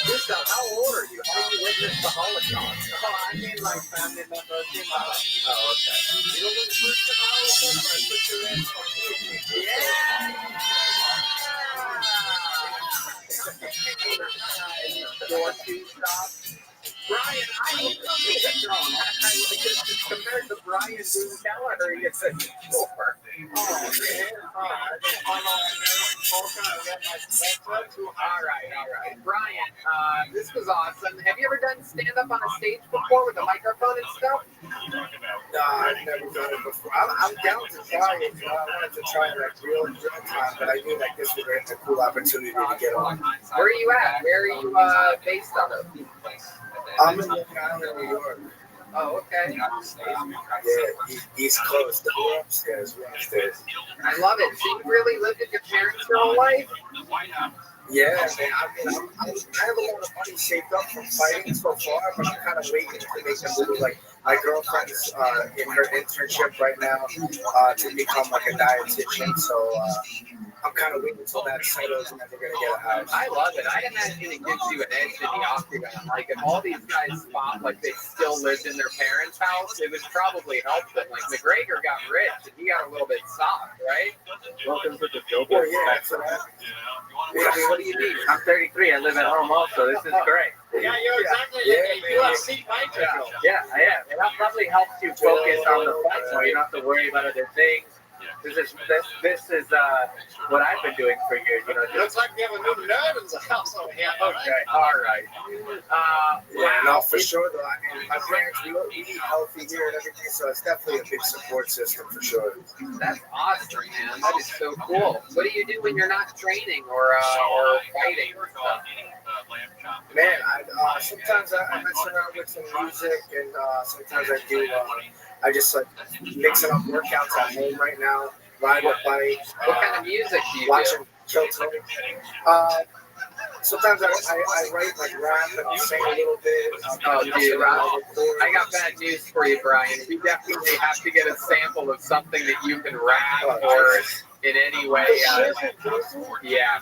Gustav, how old are you? How did you witness the Holocaust? Oh, I mean like family members in my life. Oh, okay. You know when the first time I was there, I put your in completely. Your two stops. Brian, I hate something wrong. Compared to Brian Boone Kelleher, it's a score. All right. Brian, this was awesome. Have you ever done stand-up on a stage before with a microphone and stuff? No, I've never done it before. I'm down to try it. I wanted to try it like real time, but I knew like this would be a cool opportunity to get on. Where are you at? Where are you based out of? I'm in Long Island, New York. Oh, okay. Yeah, East Coast. We're upstairs. I love it. So you really lived with your parents your whole life? Yeah, man. I mean, I have a lot of money saved up from fighting so far, but I'm kind of waiting to make the move. Like, my girlfriend's in her internship right now to become like a dietitian, so I'm kind of waiting until that settles and then we're going to get a house. I love it. I imagine it gives you an edge in the octagon. Like, if all these guys fought like they still lived in their parents' house, it would probably help them. Like, McGregor got rich and he got a little bit soft, right? Welcome to the Joe. Oh, yeah, that's what What do you need? I'm 33. I live at home also. This is great. Yeah, you're exactly UFC fighter. Yeah, I am. And that probably helps you focus on the fight so you don't have to worry about other things. This is what I've been doing for years. Looks like we have a new nerd in the house over here. Okay, all right. No, for sure, though. I mean, my parents, we eat healthy here and everything, so it's definitely a big support system for sure. That's awesome, man. That is so cool. What do you do when you're not training or fighting or stuff? Man, sometimes I mess around with some music, and sometimes I do. I just like mixing up workouts at home right now. Ride a bike. What kind of music do you watching Kill Tony. Sometimes I write like rap and sing a little bit. Oh, dude, I got bad news for you, Brian. We definitely have to get a sample of something that you can rap or in any way. Yeah,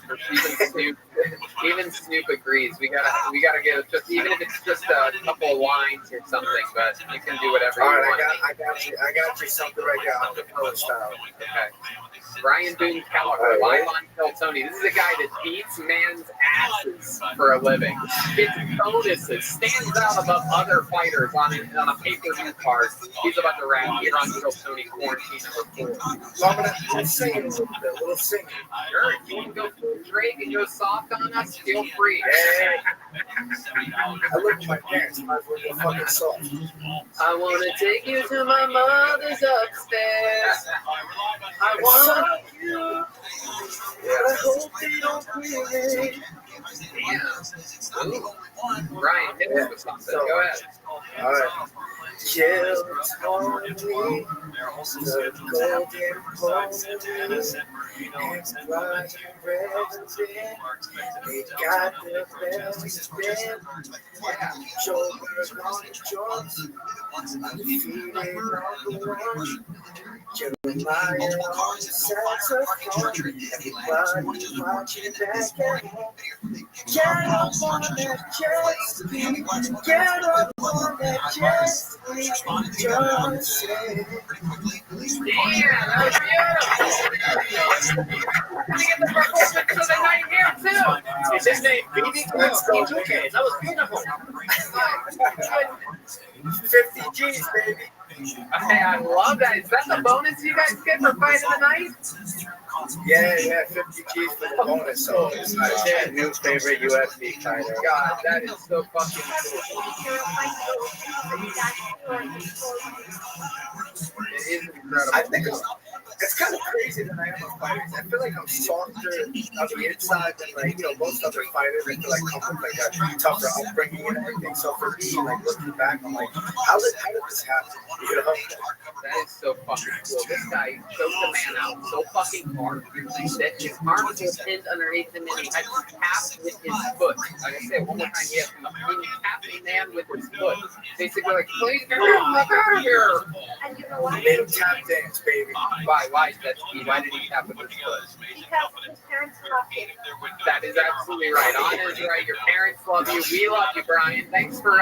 even Snoop agrees. We gotta get it, just even if it's just a couple of lines or something. But you can do whatever you want. I got you something right now. Acapella style. Okay. Brian Boone Kelleher, live on Kill Tony. This is a guy that beats man's asses for a living. Gets bonuses, stands out above other fighters on a pay-per-view card. He's about to rap here on Kill Tony Quarantine number 4. So I'm gonna sing a little singing. Sure, if you want to go full Drake and go soft on us, feel free. I look at my parents, might as well go fucking soft. I want to take you to my mother's upstairs. I want you. I hope they don't hear me. Damn. Brian, hit us with something. Go ahead. All right. Kill home and San Marino and San Valentino. They got the best band. Joe Burrow on the drums. Undefeated number one. Jeremiah on the saxophone. Everybody watching back at home. Get up on that jet ski. Get up on that jet ski. Just say. Yeah, that was beautiful. Let me get the performance of the night here too. Is his name BB? Let's go. Okay, that was beautiful. 50 G's, baby. Hey, I love that. Is that the bonus you guys get for fight of the night? Yeah, 50 G's for the bonus. So it's my new favorite UFC fighter. God, that is so fucking cool. It is incredible. I think it's kind of crazy that I am a fighter. I feel like I'm softer on the inside than most other fighters. I feel like come with like a tougher upbringing and everything. So for me, like looking back, I'm like, how did this happen? You know? That is so fucking cool. This guy choked the man out so fucking hard that his arms were pinned underneath him and he had to tap with his foot. Like I said, one more time, he tapped the man with his foot. Basically, like, please get the fuck out of here. And you know what? He made him tap dance, baby. Why did he tap with his foot? Because his parents love him. That is absolutely right. Honor is right. Your parents love you. We love you, Brian. Thanks for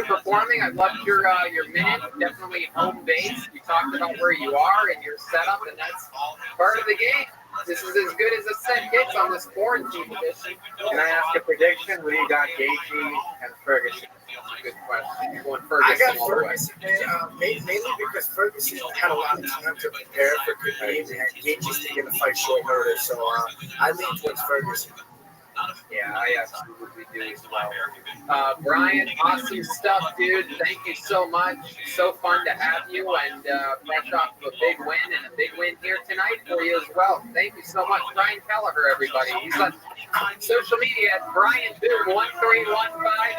performing. I loved your minute. Definitely home base. We talked about where you are and your setup, and that's part of the game. This is as good as a set gets on this quarantine edition. Can I ask a prediction? What do you got, Gaethje and Ferguson? Good question. You're going I Ferguson got all the way. Ferguson, mainly because Ferguson had a lot of time to prepare for Khabib, and Gaethje's taking the fight short notice, so I lean towards Ferguson. Yeah, I absolutely do as well. Brian, awesome stuff, dude. Thank you so much. So fun to have you, and fresh off of a big win and a big win here tonight for you as well. Thank you so much, Brian Kelleher, everybody. He's on social media at BrianBoom1315.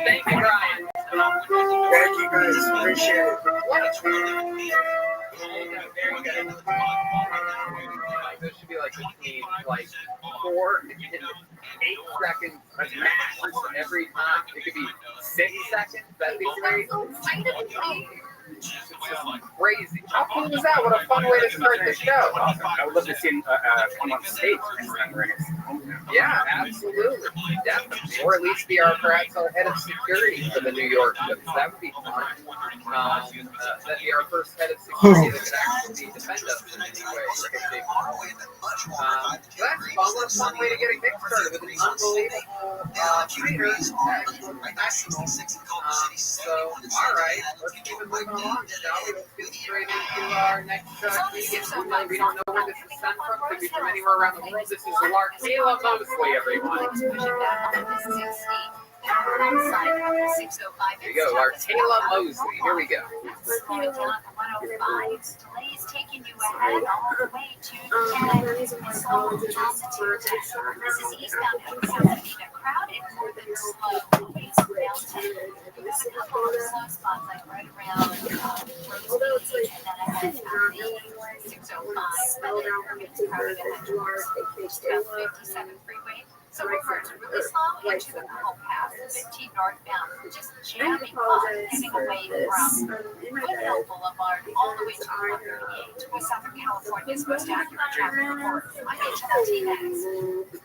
Thank you, Brian. Thank you guys, appreciate it. Very good. There should be like between 4 and 8 seconds max every time. It could be 6 seconds. That'd be great. It's just crazy. How cool was that? What a fun way to start the show. I would love to see him come on stage next time we're in it. Yeah, absolutely. Definitely. Or at least be perhaps our head of security for the New York shows. That would be fun. That'd be our first head of security that could actually defend us in any way. That's fun. What a fun way to get a kickstart with an unbelievable fighter. So, all right. Let's keep it moving along, shall we? Let's get straight into our next comedian. We don't know where this is sent from. Could be from anywhere around the world. This is Larkela Mosley, everyone. Here we go, Larkela Mosley. Here we go. Please taking you ahead all the way to the This is eastbound Pasadena, crowded more than slow ways downtown. We got a couple of slow spots like right around Rothschild, and then I had 605, but then it's crowded at the 57 freeway. So reverse really slow into the Google Pass, 15 northbound, just jamming on, heading away from Woodhill Boulevard all the way to I-38, West Southern California's most accurate traffic report. I'm HLT next.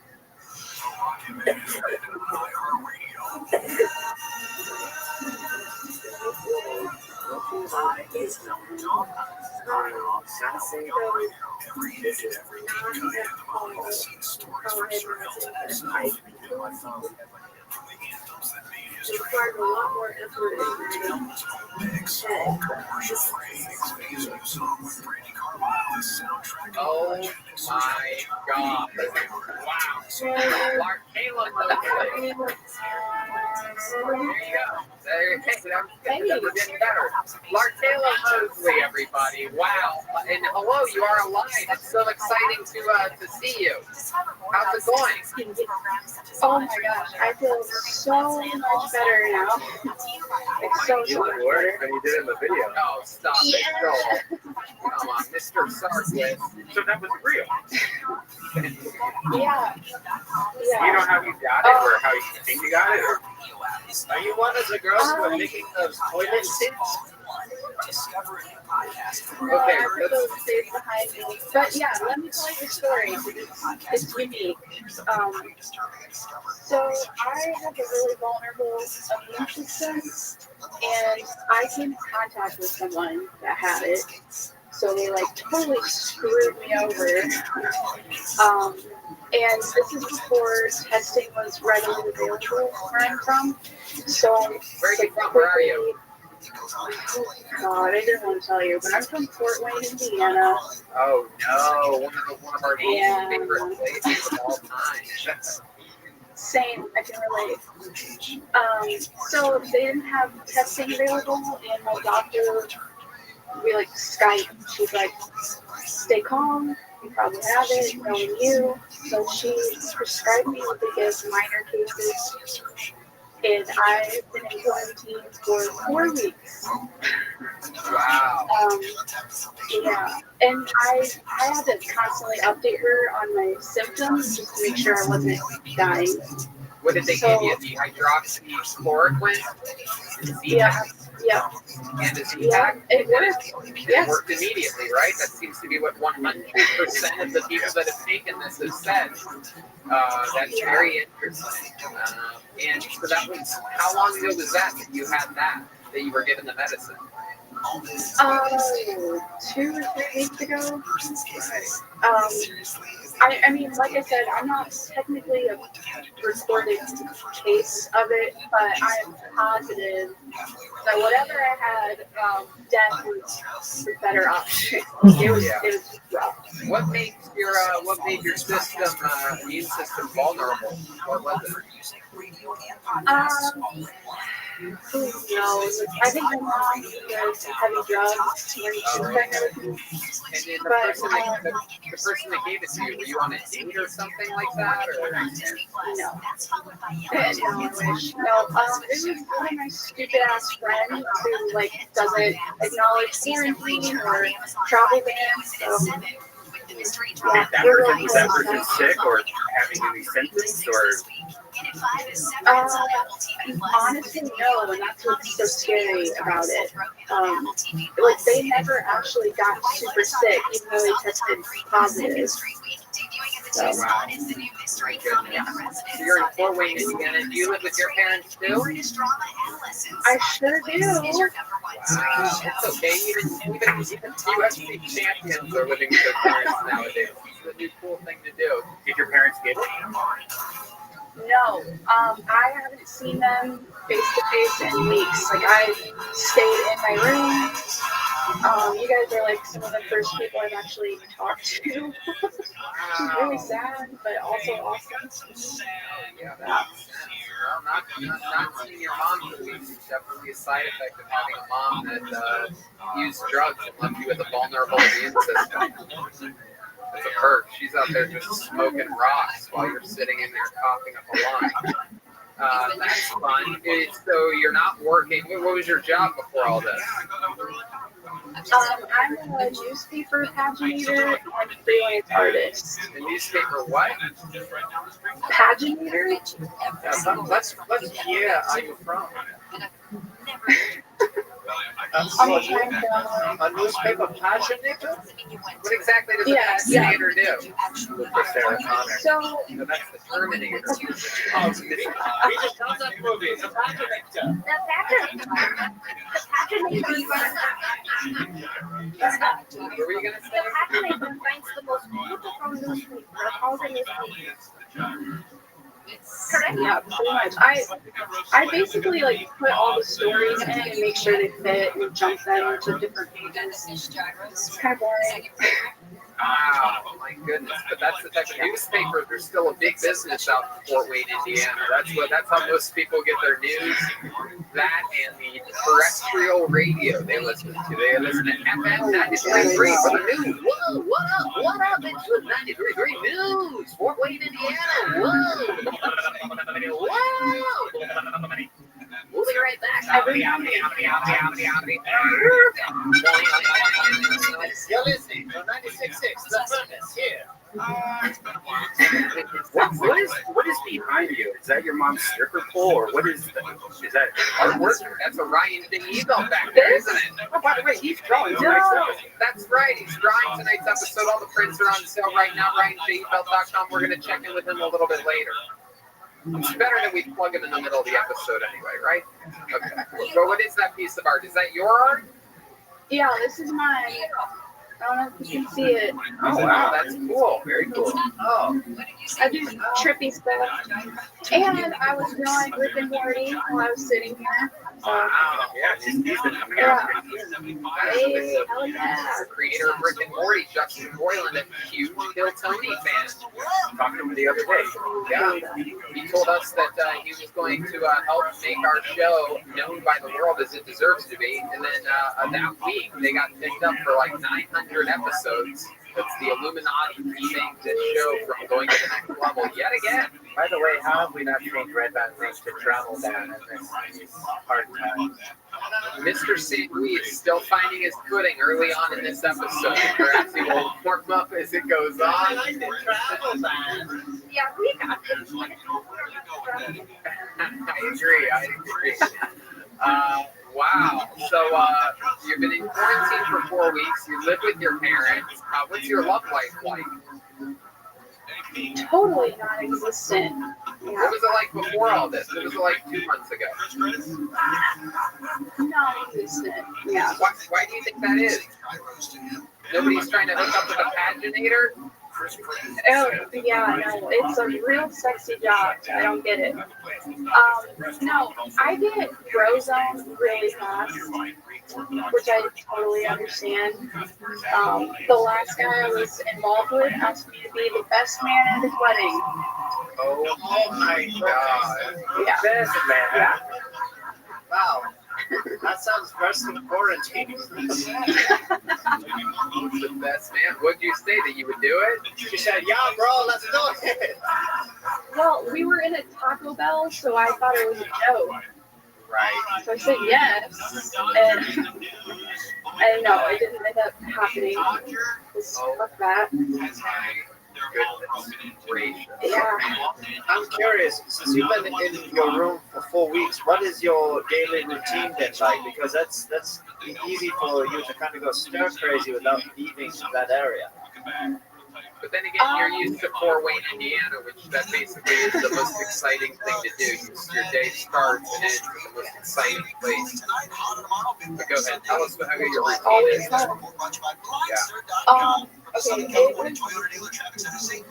Required a lot more effort and Oh my God. Wow. Larkela Mosley. There you go. We're getting better. Larkela Mosley, everybody. Wow. And hello, you are alive. It's so exciting to see you. How's it going? oh my gosh, I feel so much better now. It's so You look worse than you did in the video. Oh, stop it. Joel. Come on, Mr. Sarkis. So that was real. Yeah. You know how you got it, or how you think you got it? Or... Are you one of the girls who are making those toilet seats? No, I put those days behind me. But yeah, let me tell you the story. It's unique. So I have a really vulnerable immune system, and I came in contact with someone that had it. So they like totally screwed me over. And this is before testing was readily available where I'm from. So Where are you from? Where are you? God, I didn't want to tell you, but I'm from Fort Wayne, Indiana. Oh no, one of our favorite places of all time. Same, I can relate. So they didn't have testing available, and my doctor, we like Skype. She's like, stay calm, you probably have it, knowing you. So she prescribed me what they give minor cases, and I've been in quarantine for 4 weeks. Wow. Yeah, and I had to constantly update her on my symptoms just to make sure I wasn't dying. What did they give you? The hydroxychloroquine? Yeah. And the Yeah, it worked. It worked immediately, right? That seems to be what 100% of the people that have taken this have said. That's very interesting. And so that was, how long ago was that you had that you were given the medicine? 2 or 3 weeks ago. I mean, like I said, I'm not technically a recorded case of it, but I'm positive that whatever I had, death was the better option. It was rough. What made your system, immune system vulnerable? What was it? Who knows? I think my mom does heavy drugs when she was pregnant with me. And then the person that gave it to you, were you on a date or something like that? Or? No. No, I wish. No, it was one of my stupid ass friends who like doesn't acknowledge quarantine or travel bans. So yeah, That person sick or having any symptoms or? Honestly, no, and that's what's so scary about it. Like they never actually got super sick, even though they tested positive. So, wow. You're in Fort Wayne, Indiana. Do you live with your parents too? I sure do. Wow, it's okay. Even UFC champions are living with their parents nowadays. It's a new cool thing to do. Did your parents get it? No, I haven't seen them face to face in weeks. Like I stayed in my room. You guys are like some of the first people I've actually talked to. Which is really sad, but also awesome. Yeah, that makes sense. Well, not seeing your mom for weeks is definitely a side effect of having a mom that used drugs and left you with a vulnerable immune system. It's a perk. She's out there just smoking rocks while you're sitting in there coughing up a lung. That's fun. So you're not working. What was your job before all this? I'm a newspaper paginator and freelance artist. A newspaper what? Paginator? Let's yeah, are you from? A newspaper paginator? What exactly does a paginator do? So That's the Terminator. We just saw that movie, The Paginator. What were you going to say? The paginator finds the most beautiful newspaper of all the newspapers. Correct. Yeah, pretty much. I basically like put all the stories in and make sure they fit and jump them to different pages. It's kind of boring. Wow, my goodness! But that's the type of newspaper. There's still a big business out in Fort Wayne, Indiana. That's how most people get their news. That and the terrestrial radio they listen to. They listen to FM 93.3 for the news. Whoa, what up? What up? It's the 93.3 news. Fort Wayne, Indiana. Whoa. Whoa. We'll be right back. You're listening 96.6, the furnace here. What is behind you? Is that your mom's stripper pole, or what is that artwork? That's a Ryan Dingle back there, isn't it? Oh, by the way, he's drawing. No, that's right. He's drawing tonight's episode. All the prints are on sale right now. RyanJBelt.com. We're going to check in with him a little bit later. It's better that we plug him in the middle of the episode anyway, right? Okay. So what is that piece of art? Is that your art? Yeah, this is mine. I don't know if you can see it. Oh, wow, that's cool. Very cool. Oh. I do trippy stuff. And I was drawing Rick and Morty while I was sitting here. Wow. Yeah, he's been coming out. Hey, hell yeah. The creator of Rick and Morty, Justin Roiland, a huge Kill Tony fan. Talking to him the other day. Yeah. He told us that he was going to help make our show known by the world as it deserves to be. And then that week, they got picked up for like 900 episodes. That's the Illuminati keeping this show from going to the next level yet again. By the way, how have we not seen Red Band Link to travel down in this hard time? Mr. St. Louis is still finding his footing early on in this episode. Perhaps he will warm up as it goes on. Yeah, we got this. I agree. Wow. So you've been in quarantine for 4 weeks. You live with your parents. What's your love life like? Totally non-existent. What was it like before all this? What was it like 2 months ago? Non-existent. Yeah. Why do you think that is? Nobody's trying to hook up with a paginator? Oh, yeah, no, it's a real sexy job. I don't get it. No, I get bro zone really fast, which I totally understand. The last guy I was involved with asked me to be the best man at his wedding. Oh my God. Yeah. Best man. Yeah. Wow. That sounds worse than quarantine. The best man. What did you say, that you would do it? She said, yeah, bro, let's do it. Well, we were in a Taco Bell, so I thought it was a joke. Right. So I said yes, and I know it didn't end up happening. Fuck that. Yeah. I'm curious, since you've been in your room for 4 weeks, what is your daily routine been like? Because that's easy for you to kind of go stir crazy without leaving that area. But then again, you're used to Fort Wayne, Indiana, which that basically is the most exciting thing to do. Your day starts and ends with the most exciting place. But go ahead, tell us how your routine is. Yeah. Okay, it was depressing.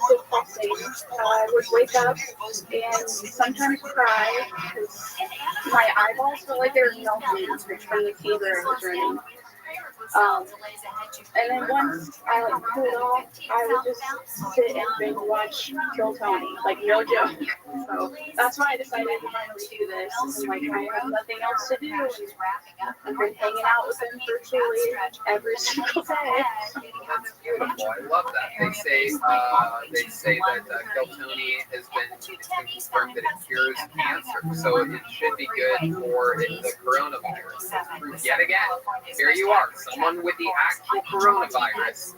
I would wake up and sometimes cry because my eyeballs felt like they were melting from the fever I was running. And then once I cooled off, I would just sit and binge watch Kill Tony, like no joke. So that's why I decided to finally do this. And like I have nothing else to do. I've been hanging out with him virtually every single day. That's beautiful. I love that. They say that Kill Tony has been confirmed that it cures cancer, so it should be good for the coronavirus. Yet again, here you are. Someone with the actual coronavirus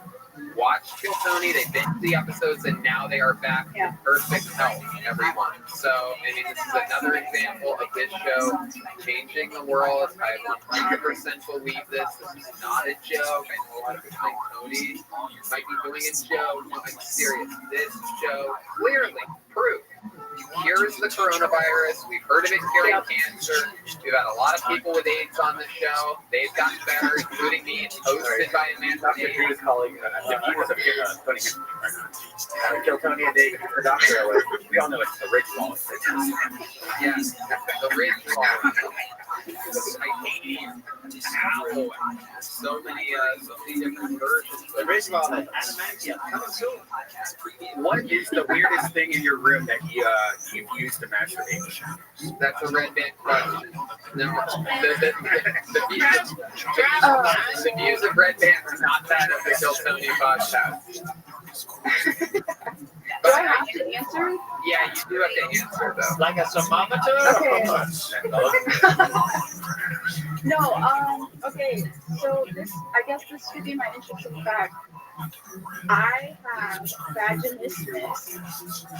watched Kill Tony, they binged the episodes, and now they are back in perfect health, everyone. So, I mean, this is another example of this show changing the world. I 100% believe this. This is not a joke. I know a lot of people think Tony might be doing a joke. No, I'm serious. This show clearly proved cures the coronavirus. We've heard of it curing cancer. We've had a lot of people with AIDS on the show. They've gotten better, including me. It's hosted by Amanda. Dr. Drew's calling. He was Tony. Kill Tony and David for Dr. We all know it's the original. Yes, the original. So many different versions. The original Adamantium coming soon. What is the weirdest thing in your room that you've used to masturbate? That's a Red Band question. No, the views of Red Band are not that of the Kill Tony podcast. Do I have to answer? Yeah, you do have to answer though. Like a thermometer? Okay. No, okay, so I guess this could be my interesting fact. I have vaginismus,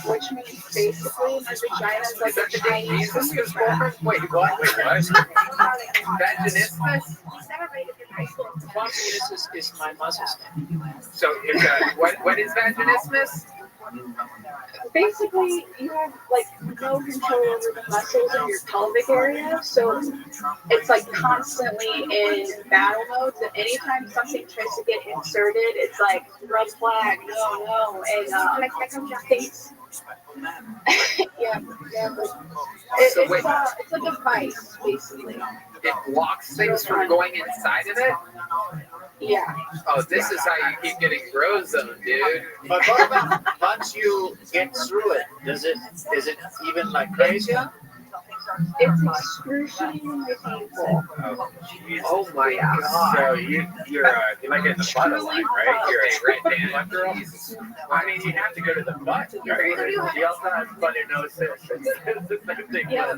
which means basically my vagina is like a Chinese Jesus was born? Wait, what? Vaginismus? Vaginismus is my muscles. So, what is vaginismus? Basically, you have like no control over the muscles in your pelvic area, so it's like constantly in battle mode. And anytime something tries to get inserted, it's like red flag, no, and things. yeah, but it's a device basically. It blocks things from going inside of it? Yeah. Oh, this is how you keep getting growzone, dude. But what about once you get through it? Is it even like crazier? It's excruciatingly painful. Oh my god. So you're like in the butt a lot, right? You're a red butt girl. I mean, you have to go to the butt, right? You also have butter noses. It's the same thing. Yeah.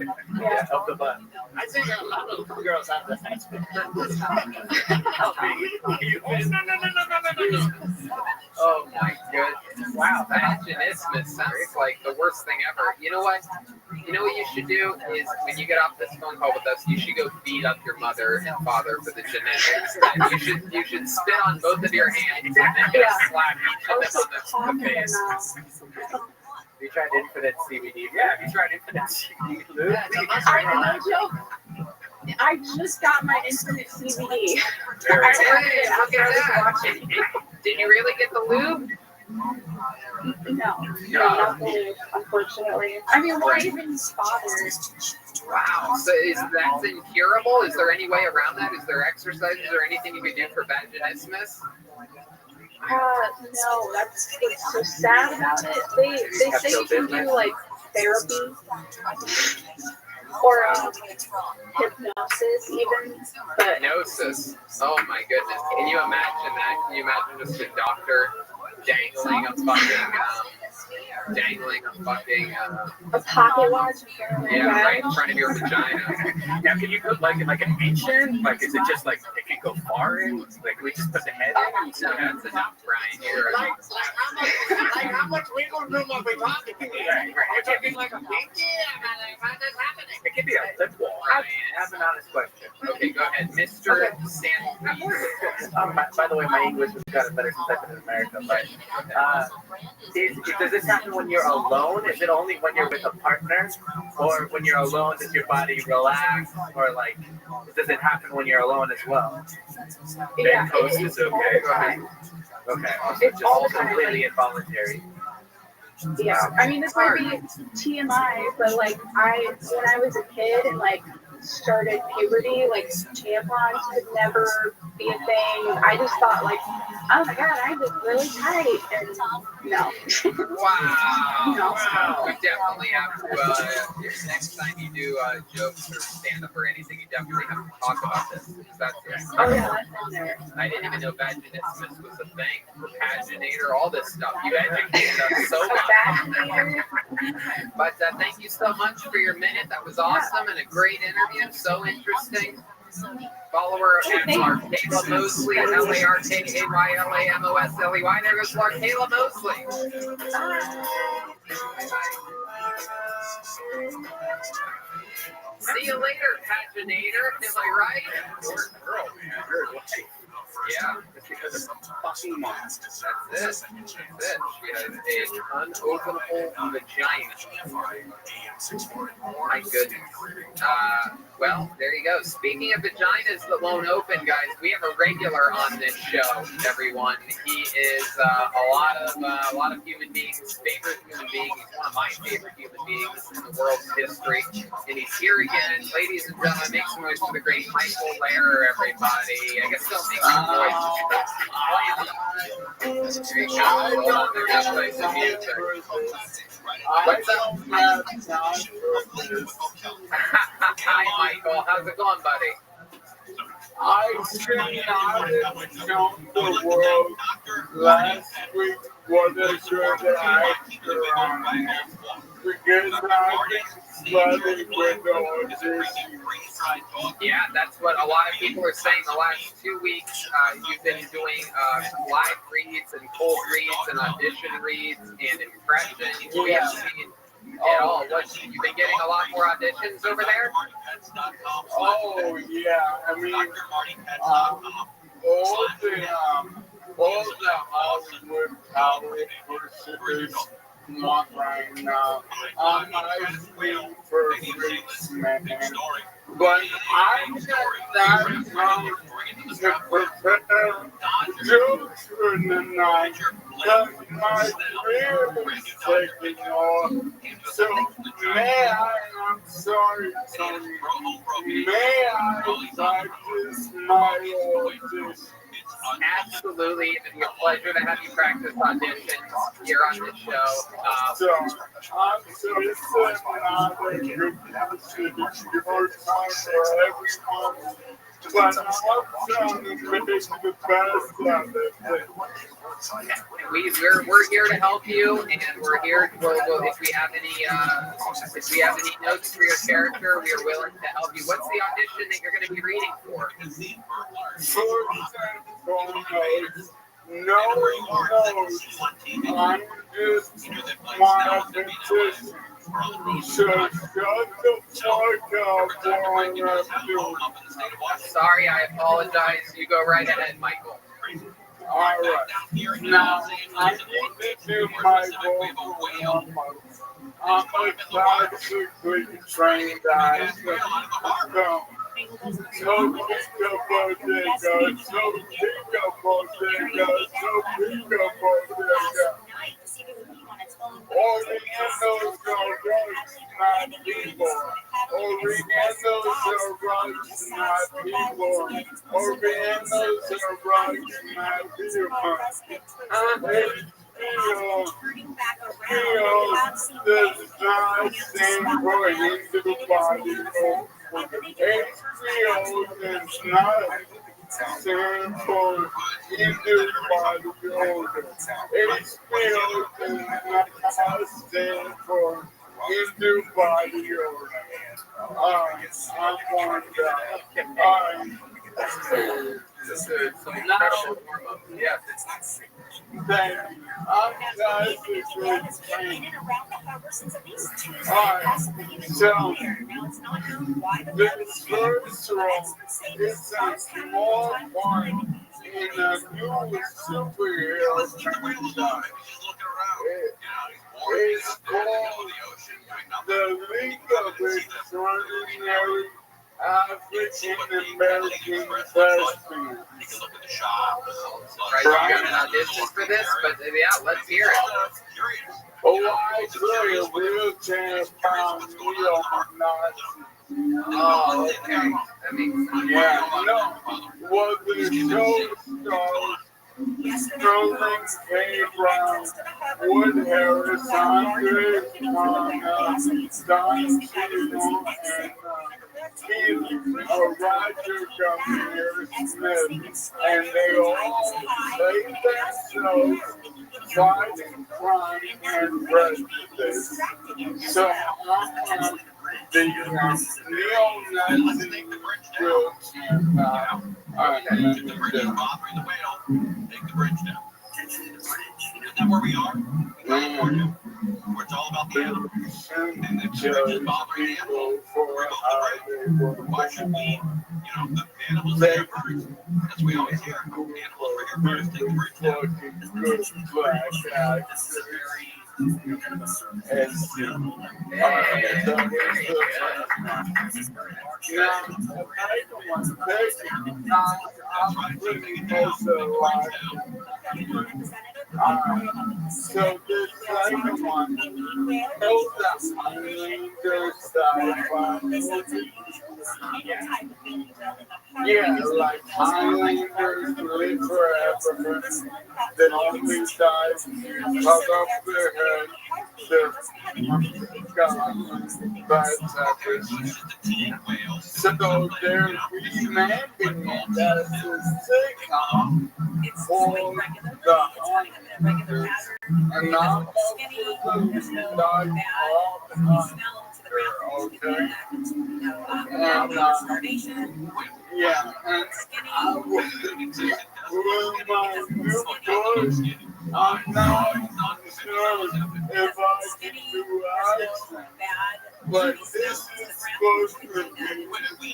Of the butt. I think a lot of girls have that. Oh my goodness. Wow, vaginismus sounds like the worst thing ever. You know what? You know what you should do is when you get off this phone call with us, you should go beat up your mother and father for the genetics. And you should spit on both of your hands and then just slap each of them on the face. Have you tried infinite CBD? Yeah, have you tried infinite CBD lube? No joke. I just got my infinite CBD. Look at that. Did you really get the lube? No, not the lube, unfortunately. I mean, why even bother? Wow. So is that incurable? Is there any way around that? Is there exercises or anything you can do for vaginismus? No, that's what's so sad about it. They say you can do like therapy or hypnosis even. But Hypnosis. Oh my goodness. Can you imagine that? Can you imagine just a doctor dangling a fucking a pocket watch. Right in front of your vagina. Now, can you put like an inch in? Like, is it just like it can go far in? Like, we just put the head in? That's enough, Brian. You're How much wiggle room are we talking? We're talking like a pinky? It could be a lip wall. I have an honest question. Okay, go ahead, Mr. Sandwich. By the way, my English has gotten better since I've been in America. But does this happen when you're alone? Is it only when you're with a partner, or when you're alone does your body relax, or like does it happen when you're alone as well? Yeah, Coast is okay. Okay, it's just completely involuntary. Yeah, I mean, this might be TMI, but like when I was a kid and like started puberty, like tampons could never be a thing. I just thought like, oh my god, I look really tight, and no. Wow. We definitely have to, next time you do jokes or stand-up or anything, you definitely have to talk about this. That's oh yeah, that's in there. I didn't even know vaginismus was a thing. Paginator, all this stuff. You educated us so much. But thank you so much for your minute. That was awesome and a great interview. So interesting. Follow her at Larkayla Mosley, LARKAYLAMOSLEY. There goes Larkayla Mosley. See you later, Paginator. Am I right? Girl, man, you're like, yeah. it's because of fucking mom. That's it. She has an unopenable vagina. My goodness. Well, there you go. Speaking of vaginas that won't open, guys, we have a regular on this show, everyone. He is a lot of human beings' favorite human being. He's one of my favorite human beings in the world's history. And he's here again. Ladies and gentlemen, make some noise for the great Michael Lehrer, everybody. I guess don't make some noise. What's up? Hi, Michael. How's it going, buddy? I stayed out in the world last week wasn't sure that I could because I've been flooded with auditions Yeah, that's what a lot of people are saying. The last 2 weeks, you've been doing live reads and cold reads and audition reads and impressions. We have seen it all. You've been getting a lot more auditions over there? Oh, yeah. I mean, all the Hollywood College not right now. I'm asking for freaks, man. But I'm just not trying to prepare jokes for the night because my career is taking off. So, may I'm sorry, Tony, may I practice my audition? Absolutely. It'd be a pleasure to have you practice auditions here on this show. So, I'm so not a good audition. Your time for everyone. But I'm trying to make the best of it. We're here to help you, and we're here. If we have any notes for your character, we are willing to help you. What's the audition that you're going to be reading for? No notes. I'm just my petition. So shut the fuck up. Sorry, I apologize. You go right ahead, Michael. Alright. Now, I need to do my vocal numbers. I'm a classically trained actor. So pick up bodega, so pick up bodega, so pick up bodega. Orientals are rugs, not people. Orientals are rugs, not people. Orientals are rugs, not people. Does not stand for into the body. HBO does not stand for into body odor. HBO does not stand for into body odor. I'm going down. This is some incredible warm-up. Yes, it's Thank you. I'm basically trained. Alright, so this first role is a small part in a new superhero franchise. It's called The League of Extraordinary African American Thespians. Right, you got an audition for this, but yeah, let's hear it. Oh, I play a wheelchair bound neo-Nazi. Oh, okay. That makes sense. Yeah, no. Well, the show stars Sterling K. Brown, Wood Harris, Andre Don Cheadle, and Roger Governor Smith, and they all play themselves fighting crime and prejudice. So I'm the neo-Nazi wheelchair. Take the bridge down. Isn't that where we are? California, where it's all about the animals. And the bridge is bothering the animals. Why should we, the animals are here first? That's what we always hear. The animals are here first. Take the bridge down. So this second one, yeah, like Highlanders live forever, then only die, cut off their head, so they're revamping it as a sitcom for the Highlanders, and not most of them died off, okay? And Yeah, and I was with my new course. I'm not sure if I can do accent, but this is supposed to be,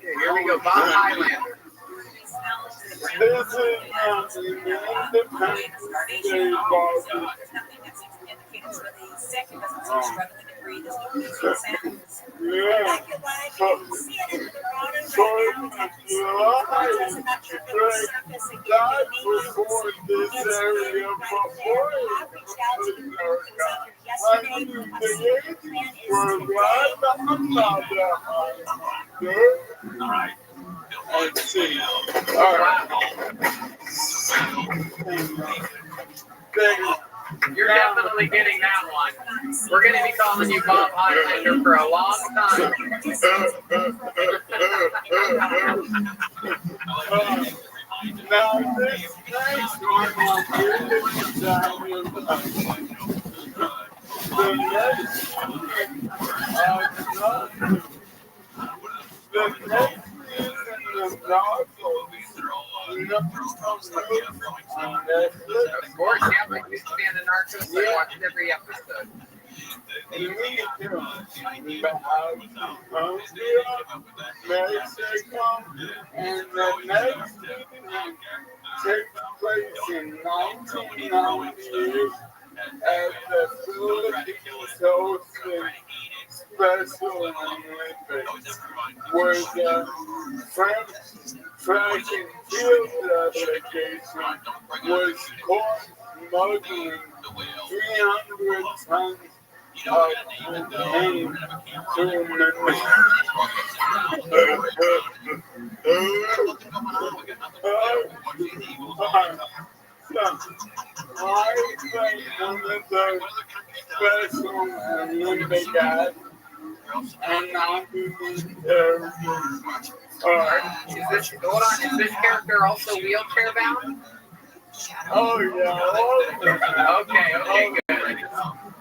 Here we go, Bob Highlander. this is an independent state body. Yeah, God before this area before I knew the Yankees were right on that. Let's see. All right. You're definitely getting that one. We're going to be calling you Bob Highlander for a long time. Now this next one Of course, yeah, we used to be in the Narcos. I watched every episode. And the next season takes place in 1998 as the Philippines hosted Special Olympics, where the French track and field delegation was caught smuggling 300 tons of cocaine to I think one of the Special Olympic guys and not Hold on, is this character also wheelchair bound? Oh yeah. Okay, good.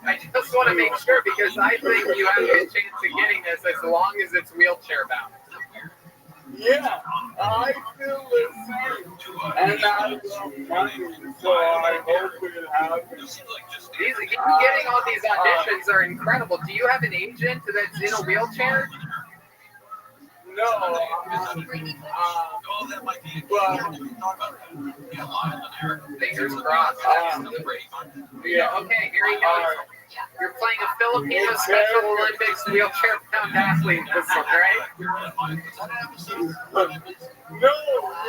I just want to make sure because I think you have a chance of getting this as long as it's wheelchair bound. Yeah, I feel the same, and I love money, so I hope it happens. Getting all these auditions are incredible. Do you have an agent that's in a wheelchair? No, fingers crossed. Yeah. Okay, here he goes. You're playing a Filipino Special Olympics wheelchair bound athlete this one, right? No,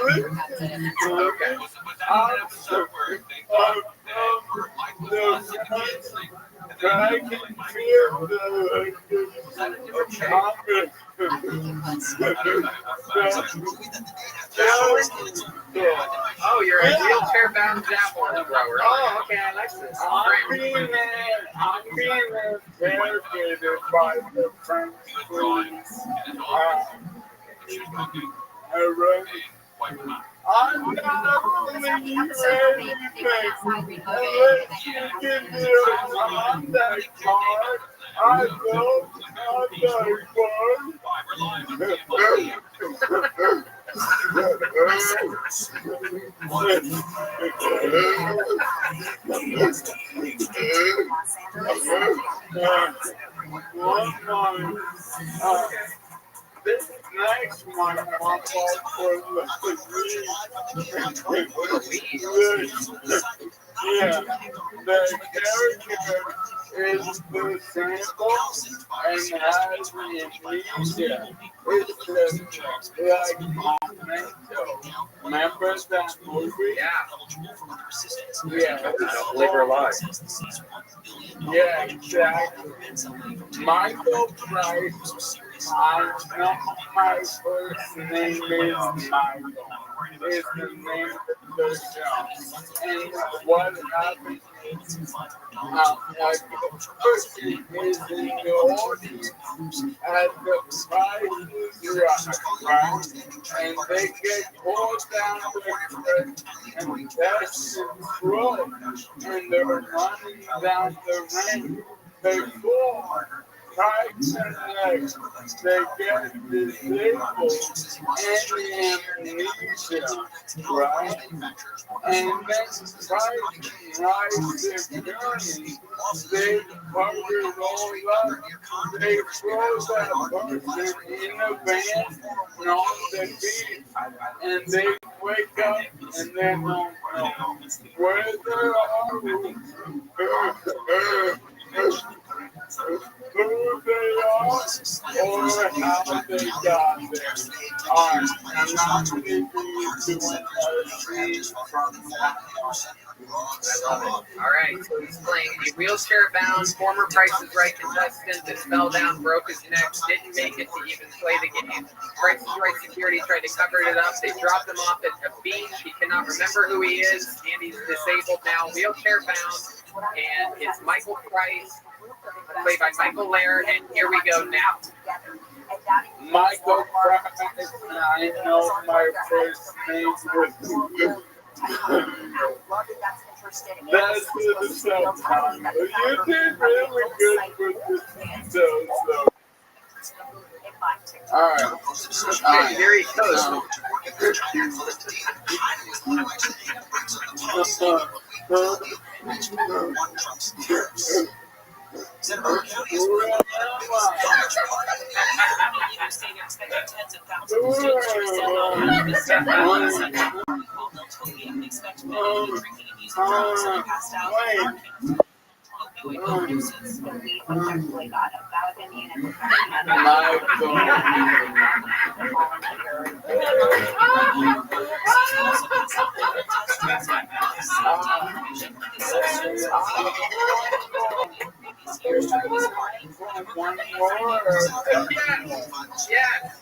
listen. Okay. I can feel Oh, you're a wheelchair bound javelin thrower. Oh, okay, I like this. I'm being interrogated by the French police. I'm not believing anything unless you give me a contact card. I will contact card. This next one, I'm all for yeah, the character is the sample and has the amnesia. It's just like Memento. Remember that movie? Yeah. Live her life. Yeah, exactly. Michael Price. I know my first name is Michael. It's the name of the show. And what happened is, my person is in the audience at the Price is right? And they get called down the track and that's the throw. And they're running down the ring. They fall. They get disabled and amnesia, right? And then right security, they cover it all up. They throw that person in a van on the beach, and they wake up and they don't know where they are, who they are, or how they got there. Alright, I'm not going to do another scene from that. I love it. All right, so he's playing a wheelchair-bound former Price is Right contestant that fell down, broke his neck, didn't make it to even play the game. Price is Right security tried to cover it up. They dropped him off at a beach. He cannot remember who he is, and he's disabled now, wheelchair-bound. And it's Michael Price, played by Michael Laird, and here we go now. Michael Price, I know my first name was that's the stuff. You did really good with this details, though. Alright. Okay, here he goes.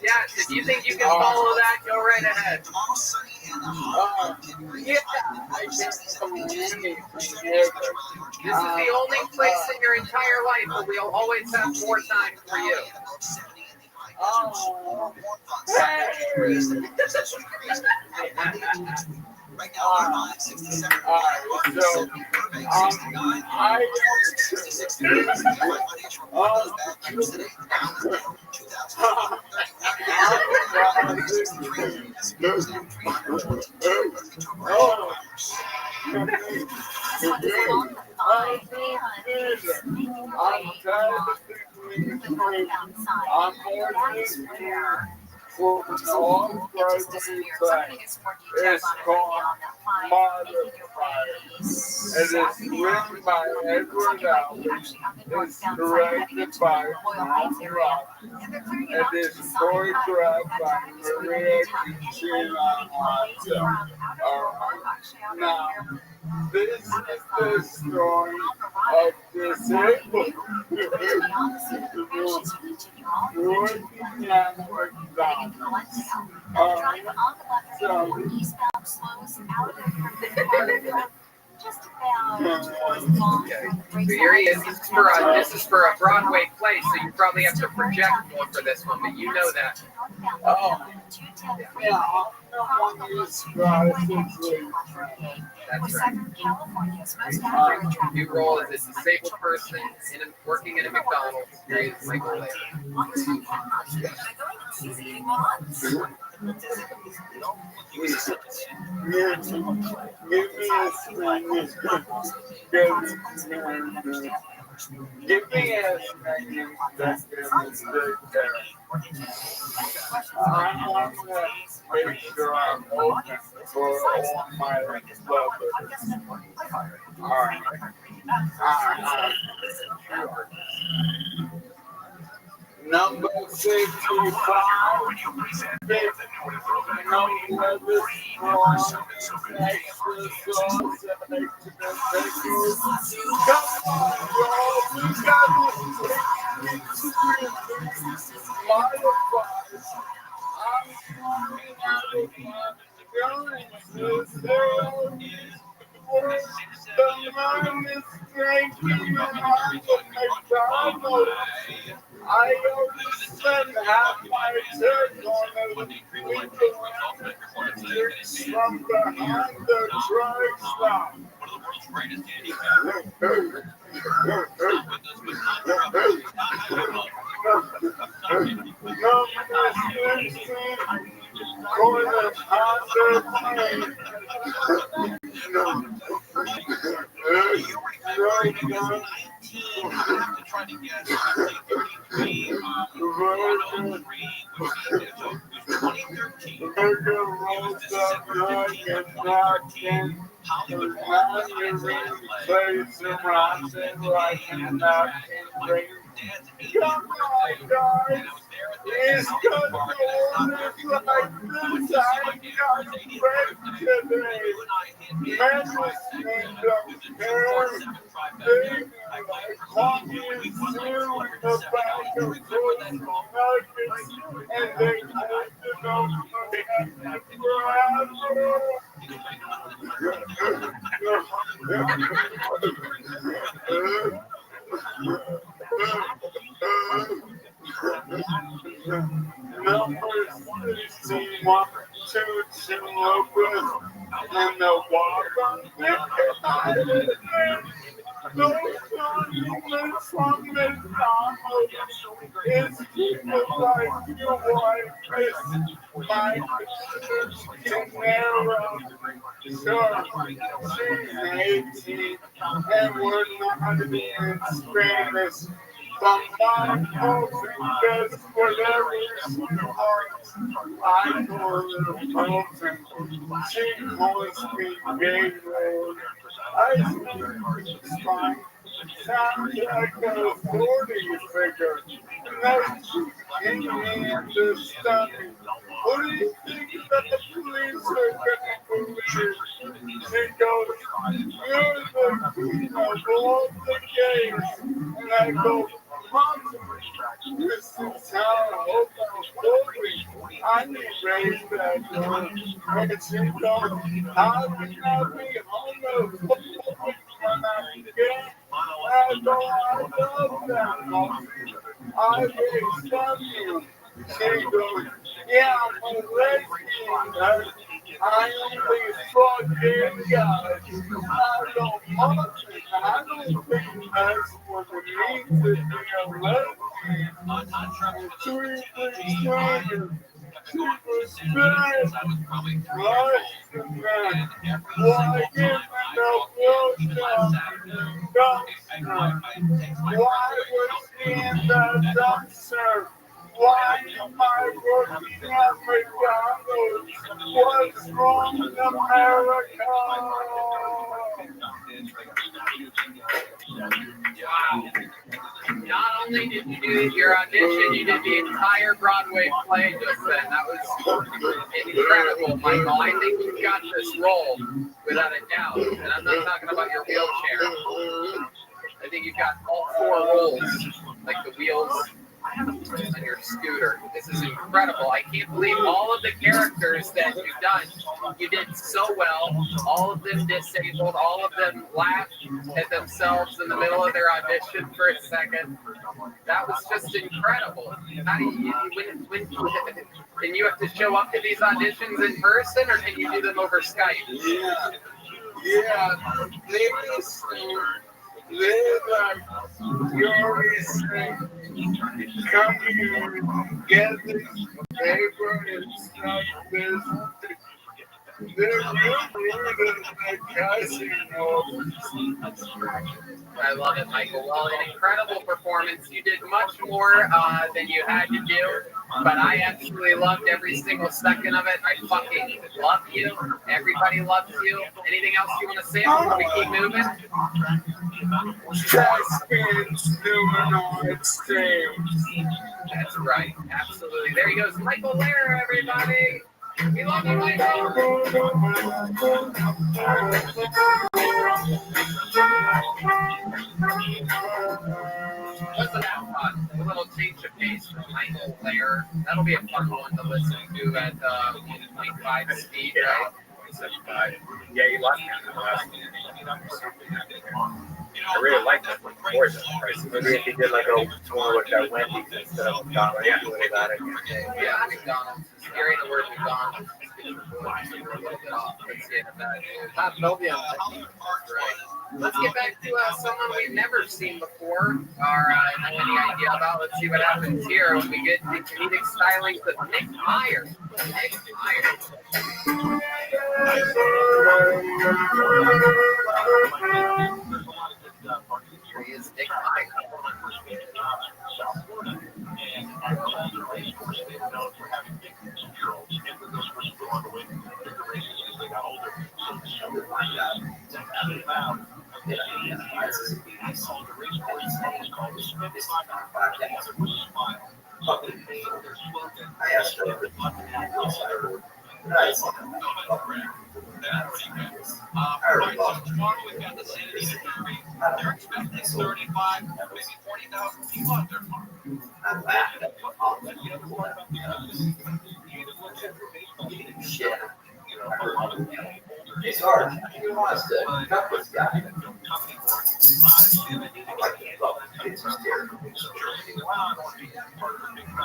Yes. If you think you can follow that, go right ahead. Yeah, I just don't do anything ever. This is the only place in your entire life where we'll always have more time for you. Oh, hey! Alright, so, it's called It is written by Edward Allen. It's directed by Rothschild. It is choreographed by Maria Cristina Montiel. Now, this is the story of disabled working at McDonald's. So here he is. This is for a Broadway play, so you probably have to project more for this one, but you know that. Oh, yeah, I'm not used to That's right. New role as a disabled person working in a McDonald's. Here he is, Michael Laird. Give me a second. I'm going to make sure I'm open for all my lovers. All right. Number 55. I already spent half my turn on a weekend from behind the truck stop. have to try to guess. 33, 103, which is 2013. It was December 15th, 2013. Hollywood plays around the dad's 80th birthday, and I was there at the Hollywood park, and I stopped there before. I went to see my dad for his 80th birthday. You and I hit the trifecta. It was a 247 trifecta. I played for Lee. We won like $270. You remember that call? And they numbers 61, 2, 2, and the walk on those arguments from McDonald's is people like your wife, my Camaro. Sure, she's 18, and we're not being Spanish. But my folks invest whatever sweethearts. I call her folks, and she calls me gay road. I think it's fine. Sounds like a 40 figure. Nice in the stomach. What do you think that the police are gonna believe? She goes, you're the queen of all the gays. And I go, Mom, this is how I hope I'm holy. I need raised that girl. And she goes, how can I be homophobic when I'm gay? I go, I love that mom. I raised on you. She goes, yeah, I'm a lesbian. I only fuck gay guys. I don't want it. I don't think that's what it means to be a lesbian. 3%. Why give no Why was she in the dumpster? Why am I working at McDonald's? What's wrong in America? Wow. Not only did you do your audition, you did the entire Broadway play just then. That was incredible, Michael. I think you've got this role without a doubt. And I'm not talking about your wheelchair. I think you've got all 4 roles, like the wheels on your scooter. This is incredible. I can't believe all of the characters that you've done. You did so well. All of them disabled. All of them laughed at themselves in the middle of their audition for a second. That was just incredible. How do you, can you have to show up to these auditions in person, or can you do them over Skype? Yeah. Live like Yuri said, come here, get this paper and start this. They're rude in the casino. I love it, Michael. Well, an incredible performance. You did much more than you had to do, but I absolutely loved every single second of it. I fucking love you. Everybody loves you. Anything else you want to say before we keep moving? That's right. Absolutely. There he goes. Michael Lehrer, everybody. We love you, Michael. Listen out, a little change of pace from Michael Lehrer. That'll be a fun one to listen to at 1.5 speed, right? 75. Yeah, you lost me on the last one. I really like that one before the price. Maybe if you did like a tour with that Wendy's instead of McDonald's, yeah, do it about it. Yeah, McDonald's. Hearing the word McDonald's. Let's get back to someone we've never seen before or know any idea about. Let's see what happens here when we get the comedic stylings of Nick Myers. Nick Myers. I asked her. Shit. It's hard. He wants to cut this guy. It's hysterical. He's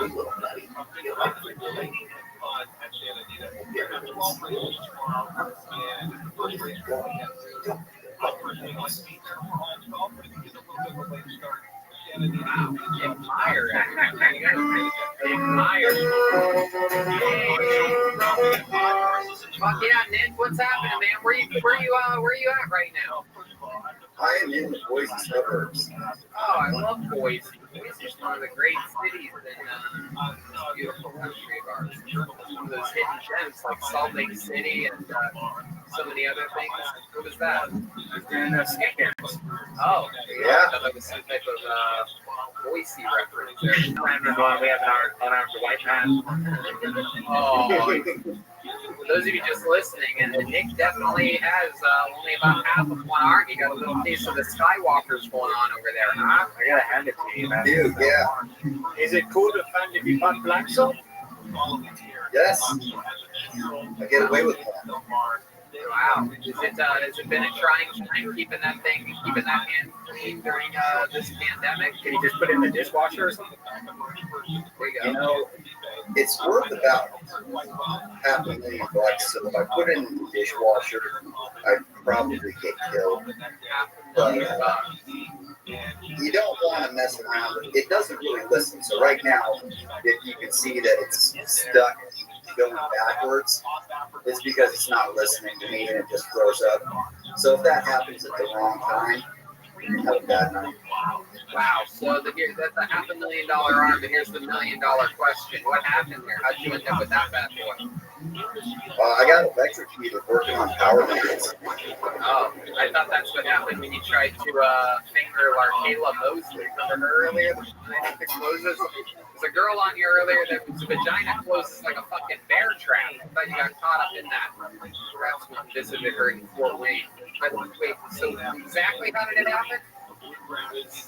a little nutty. Admire. Fuck yeah, Nick, what's happening, man? Where you at right now? I am in the Boise suburbs. Oh, I love Boise. Boise is one of the great cities in this beautiful country of ours. One of those hidden gems like Salt Lake City and so many other things. What was that? And skate dance. Oh, Yeah. That was some type of Boise reference there. We have an unarmed white man. Oh, for those of you just listening, and Nick definitely has only about half of one arm. You got a little piece of the Skywalkers going on over there, huh? I gotta hand it to you, man. Dude, yeah. Is it cool to find if you bought black soap? Yes. I get away with that. Wow. Has it been a trying time keeping that hand clean during this pandemic? Can you just put it in the dishwasher or something? There you go. You know, it's worth about $500,000 bucks. So if I put it in the dishwasher, I'd probably get killed. But you don't want to mess around with it. It doesn't really listen. So right now, if you can see that it's stuck going backwards, it's because it's not listening to me and it just throws up. So if that happens at the wrong time, you have a bad night. Wow. So that's a $500,000 arm, and here's the $1 million question. What happened there? How'd you end up with that bad boy? I got electrocuted working on power lines. Oh, I thought that's what happened when you tried to finger Kayla Mosley. Remember her earlier? It closes. There's a girl on here earlier that whose vagina closes like a fucking bear trap. I thought you got caught up in that. Perhaps when you visited her in Fort Wayne. But wait, so exactly how did it happen?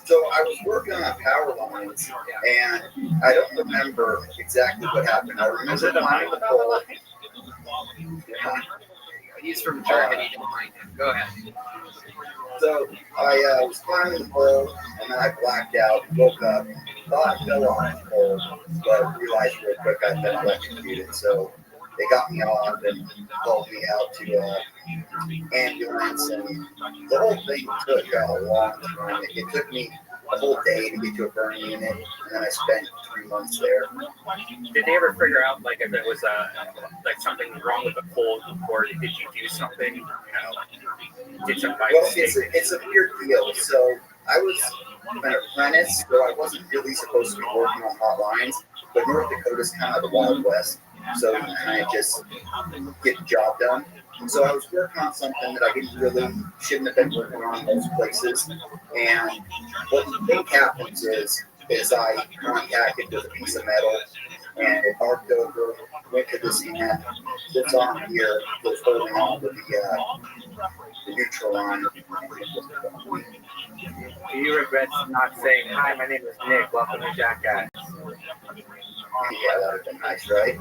So I was working on power lines, and I don't remember exactly what happened. I remember climbing the pole. He's from Germany. Don't mind him. Go ahead. So I was climbing the pole, and then I blacked out, woke up, thought I fell off the pole, but realized real quick I'd been electrocuted. So they got me off and called me out to ambulance, and the whole thing took a long time. It took me a whole day to get to a burn unit, and then I spent 3 months there. Did they ever figure out like if it was like something wrong with the pole, or did you do something? You know, did something by Well, mistake? it's a weird deal. So I was an apprentice, so I wasn't really supposed to be working on hot lines, but North Dakota's kind of the Wild West, so you kind of just get the job done. And so I was working on something that I shouldn't have been working on in most places. And what you think happens is I contacted with a piece of metal, and it arced over, went to this hand, that's on here, was holding on to the neutral line. Do you regret not saying, "Hi, my name is Nick. Welcome to Jackass"? Yeah, that would have been nice, right?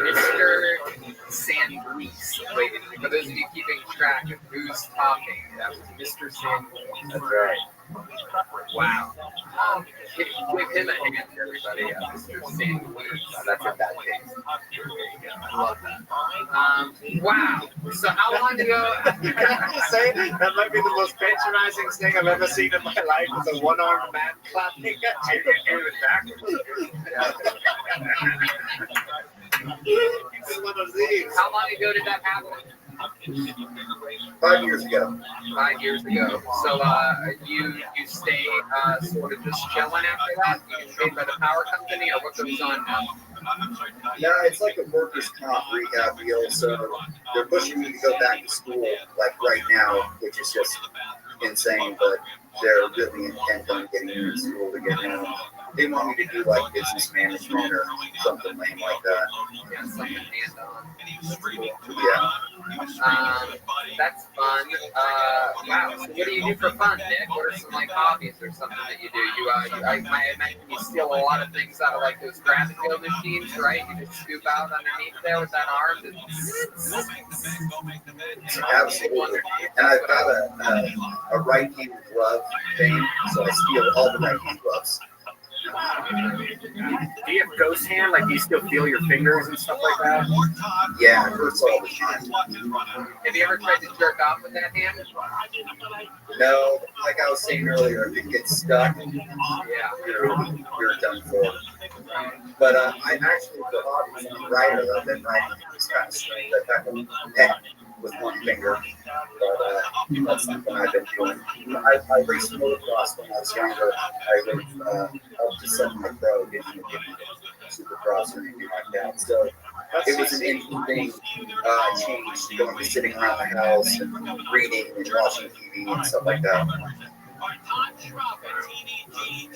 Mr. Sandwich. Wait, for those of you keeping track of who's talking, that was Mr. Sandwich. That's right. Wow. Give him a hand, everybody. Mr. Sandwich. That's a bad case. I love that. Wow. So how long ago? Can I just say that might be the most patronizing thing I've ever seen in my life? Is a one-armed man clapping at you. It's one of these. How long ago did that happen? 5 years ago. 5 years ago. So you stay sort of just chilling after that? You get paid by the power company, or what goes on now? No, it's like a workers' comp rehab deal. So they're pushing me to go back to school, like right now, which is just insane. But they're really intent on getting me in school to get in. They want me to do like business management or something lame like that. Yeah, something hands-on. Yeah. That's fun. Wow. So what do you do for fun, Nick? What are some like hobbies or something that you do? I imagine you steal a lot of things out of like those graphical machines, right? You just scoop out underneath there with that arm. Absolutely. And I've got a right-hand glove thing, so I steal all the right-hand gloves. Do you have ghost hand? Like, do you still feel your fingers and stuff like that? Yeah, it hurts all the time. Have you ever tried to jerk off with that hand? No, like I was saying earlier, if it gets stuck, you're done for. But I'm actually, for hobbies, I'm a writer. I've been writing this kind of strange. I kind of pen with one finger. But that's something I've been doing. I raced motocross when I was younger. I raced up to semi-pro, didn't supercross or anything like that. So it was an interesting change going to sitting around the house and reading and watching TV and stuff like that.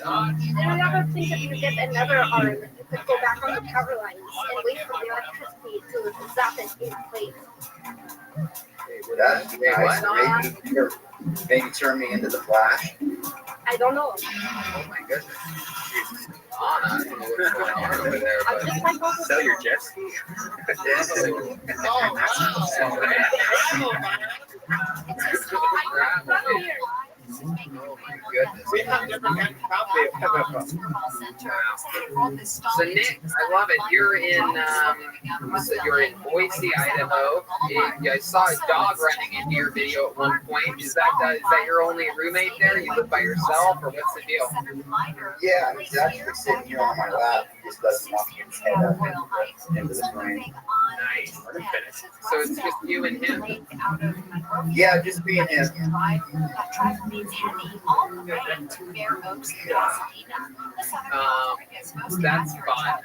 And another thing, if you get another arm, you could go back on the power lines and wait for the electricity to zap it in place. That'd be nice. Maybe turn me into the Flash. I don't know. Oh my goodness. I don't know what's going on over there, but Sell your jet ski? Oh my goodness. We have different kinds of So Nick, I love it. You're in Boise, Idaho. I saw a dog running into your video at one point. Is that your only roommate there? You live by yourself, or what's the deal? Yeah, he's actually sitting here on my lap. He just doesn't want to get his head up into the frame. Nice. So it's just you and him? Yeah, just being him. That's fun.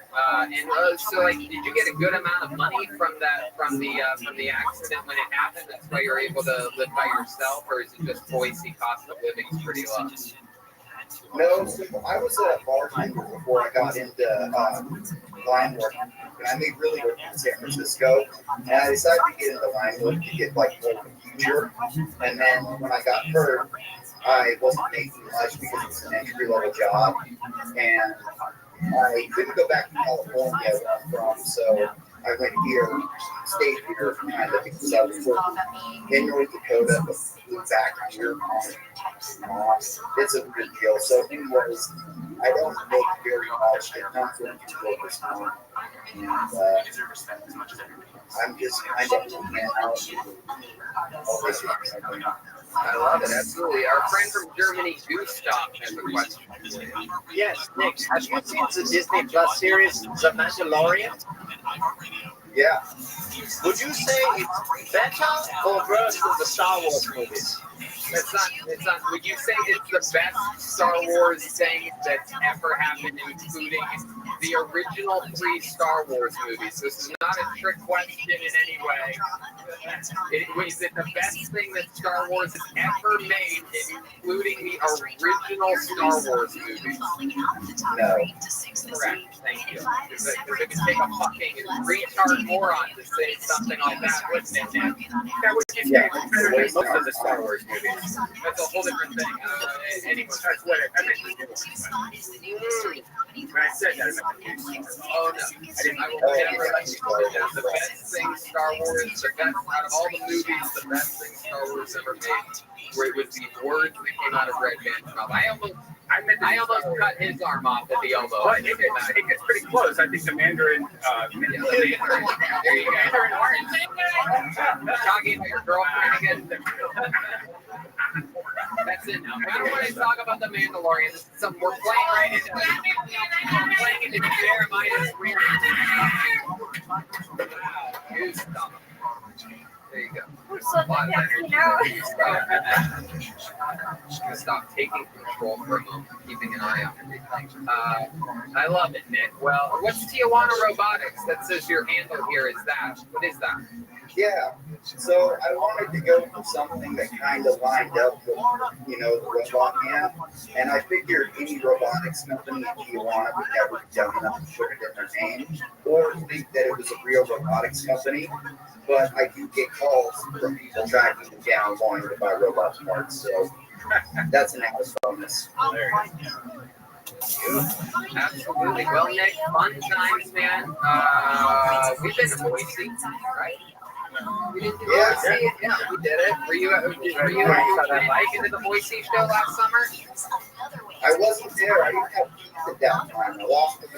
So, like, did you get a good amount of money from the accident when it happened? That's why you're able to live by yourself, or is it just Boise cost of living is pretty low? No, so I was a bartender before I got into line work, and I made really good in San Francisco. And I decided to get into line work to get like more of a future. And then when I got hurt, I wasn't making much because it's an entry-level job, and I couldn't go back to California where I'm from, so I went here, stayed here kind of because I was working in North Dakota, but flew back here. It's a weird deal. So anyways, I don't make very much. It comes from workers' comp, and I'm just kind of looking out all this things. I love it, absolutely. Our friend from Germany, Gustav, has a question. Yes, Nick, have you seen the Disney Plus series, The Mandalorian? Yeah. Would you say it's better or worse than the Star Wars movies? It's not. Would you say it's the best Star Wars thing that's ever happened, including the original 3 Star Wars movies? This is not a trick question in any way. Is it the best thing that Star Wars has ever made, including the original Star Wars movies? No. Correct. Thank you. Because it could take a fucking retard moron to say something like that, wouldn't it, Nick? That would just say it's better than most of the Star Wars movies. That's a whole different thing. Anyway, That's what I meant to do. When I said that, I meant to do. oh no, I will never let you go. That's the best thing Star Wars, the best out of all the movies, the best thing Star Wars ever made, where it was the words that came out of Red Man's mouth. I almost cut his arm off at the elbow. But it gets pretty close. I think the Mandarin. There you go. Talking about your girlfriend again. That's it now. I don't want to talk about the Mandalorian. This is something we're playing right into. We're playing into Jeremiah's weird. You stop. There you go. So that's, stop taking control for a moment, keeping an eye on everything. I love it, Nick. Well, what's Tijuana Robotics? That says your handle here is that. What is that? Yeah, so I wanted to go for something that kind of lined up with, the robot hand, and I figured any robotics company in Tijuana would never be dumb enough to put it in their name, or think that it was a real robotics company, but I do get calls from people tracking them down wanting to buy robot parts, so that's an added bonus. Absolutely. Well, Nick, fun times, man. We've been to Boise, right? We did Boise. Yeah, we did it. Were you Mike into the Boise show last summer? I wasn't there. I didn't have keys at that time. I lost it.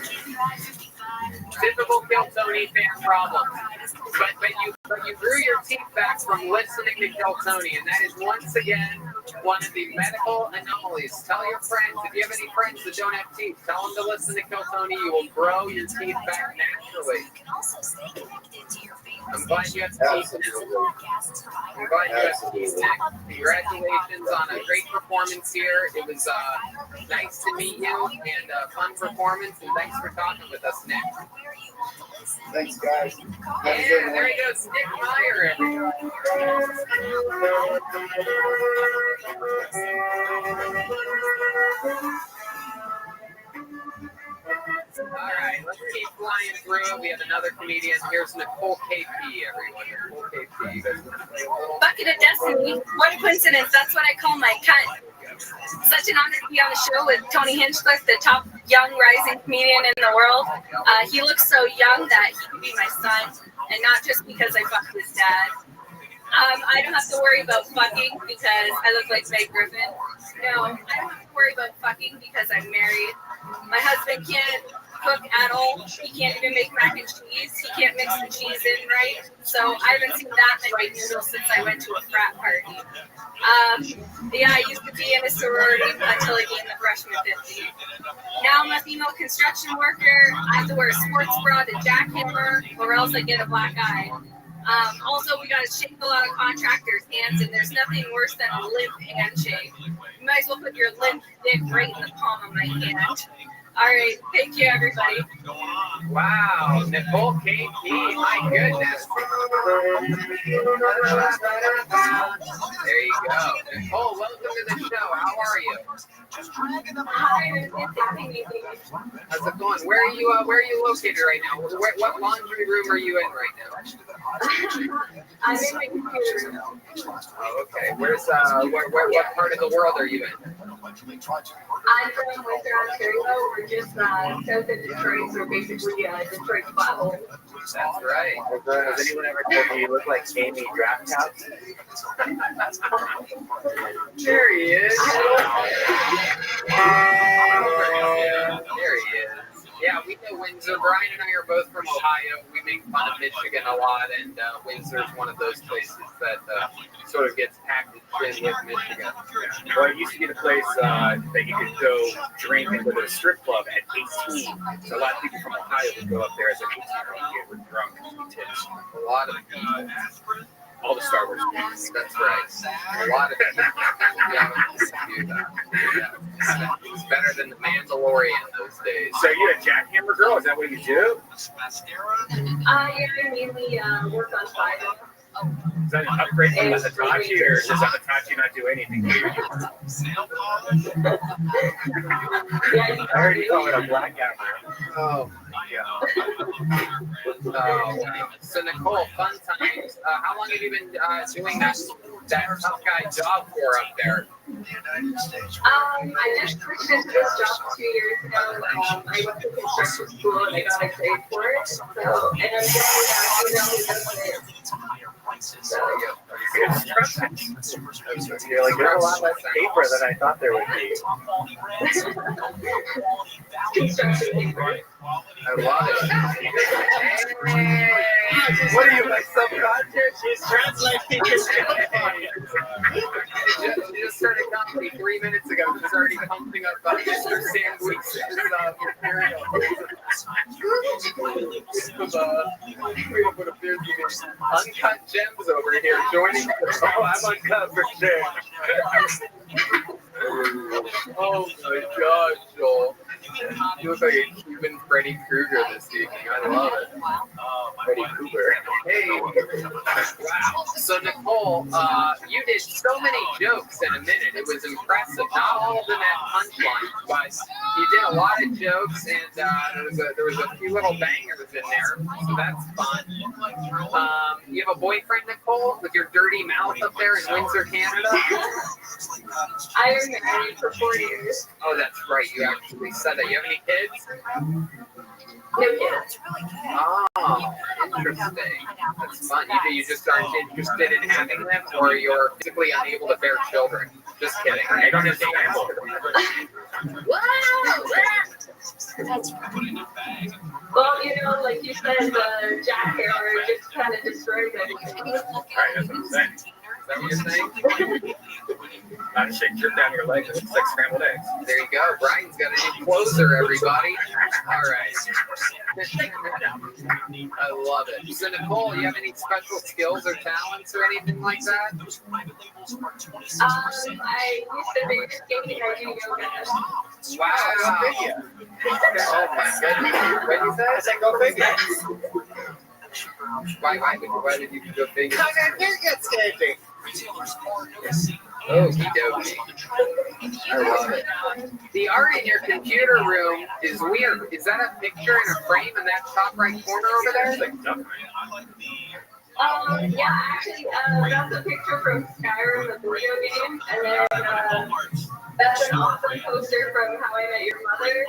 Typical Kill Tony fan problem. But you grew your teeth back from listening to Kill Tony, and that is once again one of the medical anomalies. Tell your friends, if you have any friends that don't have teeth, tell them to listen to Kill Tony. You will grow your teeth back naturally. I'm glad you have teeth. I'm glad you have teeth, Nick. Congratulations on a great performance here. It was nice to meet you and a fun performance, and thanks for talking with us, Nick. Thanks, guys. Yeah, there he goes, Nick Meyer, everybody. All right, let's keep flying through. We have another comedian. Here's Nicole KP, everyone. Nicole KP. You guys want to play a little? Bucket of Destiny. What a coincidence. That's what I call my cut. Such an honor to be on the show with Tony Hinchcliffe, the top young rising comedian in the world. He looks so young that he could be my son, and not just because I fucked his dad. I don't have to worry about fucking because I look like Meg Griffin. No, I don't have to worry about fucking because I'm married. My husband can't cook at all. He can't even make mac and cheese. He can't mix the cheese in right. So I haven't seen that many noodles since I went to a frat party. I used to be in a sorority until I gained the freshman 50. Now I'm a female construction worker. I have to wear a sports bra to jackhammer or else I get a black eye. Also, we got to shake a lot of contractors' hands, and there's nothing worse than a limp handshake. You might as well put your limp dick right in the palm of my hand. All right, thank you, everybody. Wow, Nicole KP, my goodness. There you go. Nicole, welcome to the show. How are you? Hi, how's it going? Where are you located right now? What laundry room are you in right now? I'm in my computer room. Oh, okay. What part of the world are you in? I'm from Western Ontario. We're just south of Detroit, so basically Detroit's butthole. That's right. Has anyone ever told you you look like Amy Draft House? There he is. There he is. Yeah, we know Windsor. Brian and I are both from Ohio. We make fun of Michigan a lot, and Windsor's one of those places that sort of gets packaged in with Michigan. Well, it used to be the place that you could go drink and go to a strip club at 18. So a lot of people from Ohio would go up there as an 18-year-old kid with drunk tips. A lot of people. All the Star Wars movies. That's right. A lot of people do that. Yeah. It's better than the Mandalorian those days. So you're a jackhammer girl? Is that what you do? I mainly work on fire. Is that an upgrade from Hitachi, or does Hitachi not do anything? I heard you call it a black hammer. Oh my God. So Nicole, fun times. How long have you been doing that tough guy job for up there? I just switched into this job 2 years ago. I went to construction school and I got a grade for it. So, and I'm doing So, you're like, there's a lot less paper than I thought there would be. construction paper. I love it. What are you, my subconscious? She's translating your She just started comedy 3 minutes ago. She's already pumping up Mr. Sandwich's material. Uncut gems over here joining. Oh, I'm uncut for sure. Oh my gosh, Joel. You look like a Cuban Freddy Krueger this evening. I love it. Freddy Krueger. Hey. Wow. So Nicole, you did so many jokes in a minute. It was impressive. Not all of them had punchlines, but you did a lot of jokes, and there was a few little bangers in there. So that's fun. You have a boyfriend, Nicole, with your dirty mouth up there in Windsor, Canada? I was married for 4 years. Oh, that's right. You actually said that. You have any kids? No kids. Oh, interesting. That's fun. You just aren't interested in having them, or you're physically unable to bear children? Just kidding. I don't understand. Wow! Well, you know, like you said, the jackhammer just kind of destroyed it. Right, that's what I'm saying. Is that what you're saying? Not shake jerk down your legs. It's like scrambled eggs. There you go. Brian's got a new closer, everybody. All right. I love it. So, Nicole, you have any special skills or talents or anything like that? I used to be skating. I do yoga. Wow. Oh, my goodness. What did you say? I said go figure. Why did you go figure? Because I did get skating. Okie dokie. I love it. The art in your computer room is weird. Is that a picture in a frame in that top right corner over there? Yeah, actually, that's a picture from Skyrim, the video game, and then that's an awesome poster from How I Met Your Mother.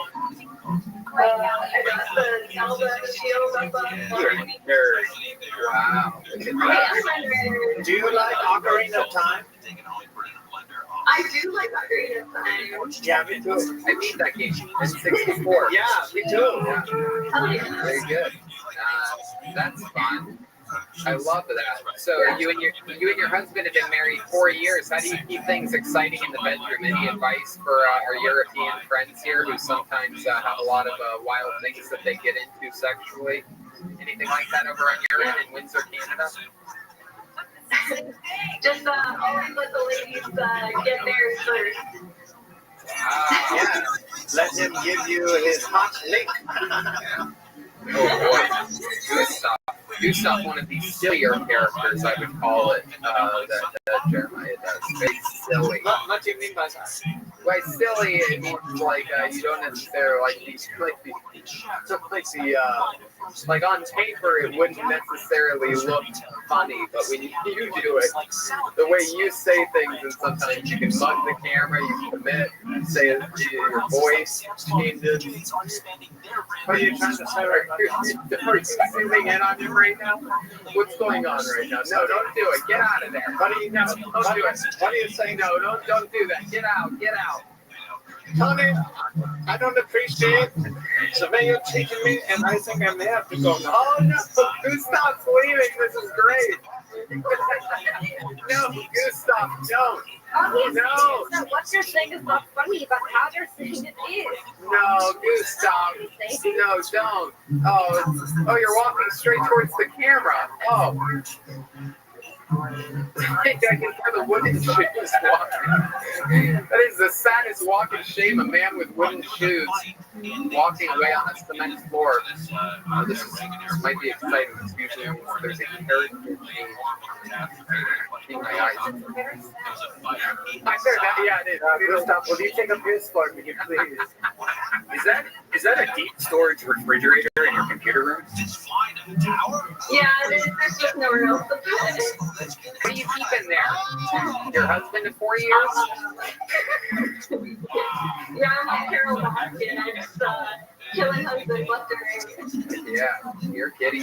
I got the Zelda shield up on the Wow. Do you like Ocarina of Time? I do like Ocarina of Time. Yeah, me too. I beat that game. It's 64. Yeah, me too. Hell yeah. Very good. That's fun. I love that. So you and your husband have been married 4 years. How do you keep things exciting in the bedroom? Any advice for our European friends here who sometimes have a lot of wild things that they get into sexually? Anything like that over on your end in Windsor, Canada? Just always let the ladies get theirs first. Yeah. Let him give you his hot lick. Oh boy. Gustav, one of these sillier characters, I would call it, that Jeremiah does. Very silly. What do you mean by that? By silly, it means like you don't necessarily like on paper it wouldn't necessarily look funny, but when you do it, the way you say things, and sometimes you can mug the camera, you commit, you say it, your voice changes. What are you trying to say right now? Are you zooming in on him right now? What's going on right now? No, don't do it. Get out of there. What are you Don't do it. What are you saying? No, don't do that. Get out. Get out. Tony, I don't appreciate the way you're treating me, and I think I may have to go now. Oh no, Gustav's leaving. This is great. No, Gustav, don't. Oh, no. What you're saying is not funny, but how you're saying it is. No, Gustav. No, don't. Oh, you're walking straight towards the camera. Oh. I can hear the wooden shoes walking. That is the saddest walk of shame, a man with wooden shoes walking away on a cement floor. This might be exciting. It's usually there's a character in my eyes. I said that, yeah, it is. Gustav, will you take a piss for me, please? Is that a deep storage refrigerator in your computer room? Yeah, there's just nowhere else to put it. What do you keep in there? Your husband of 4 years? Yeah, I'm like Carol Baskin. I just killing husband left and right. Yeah, you're kitty.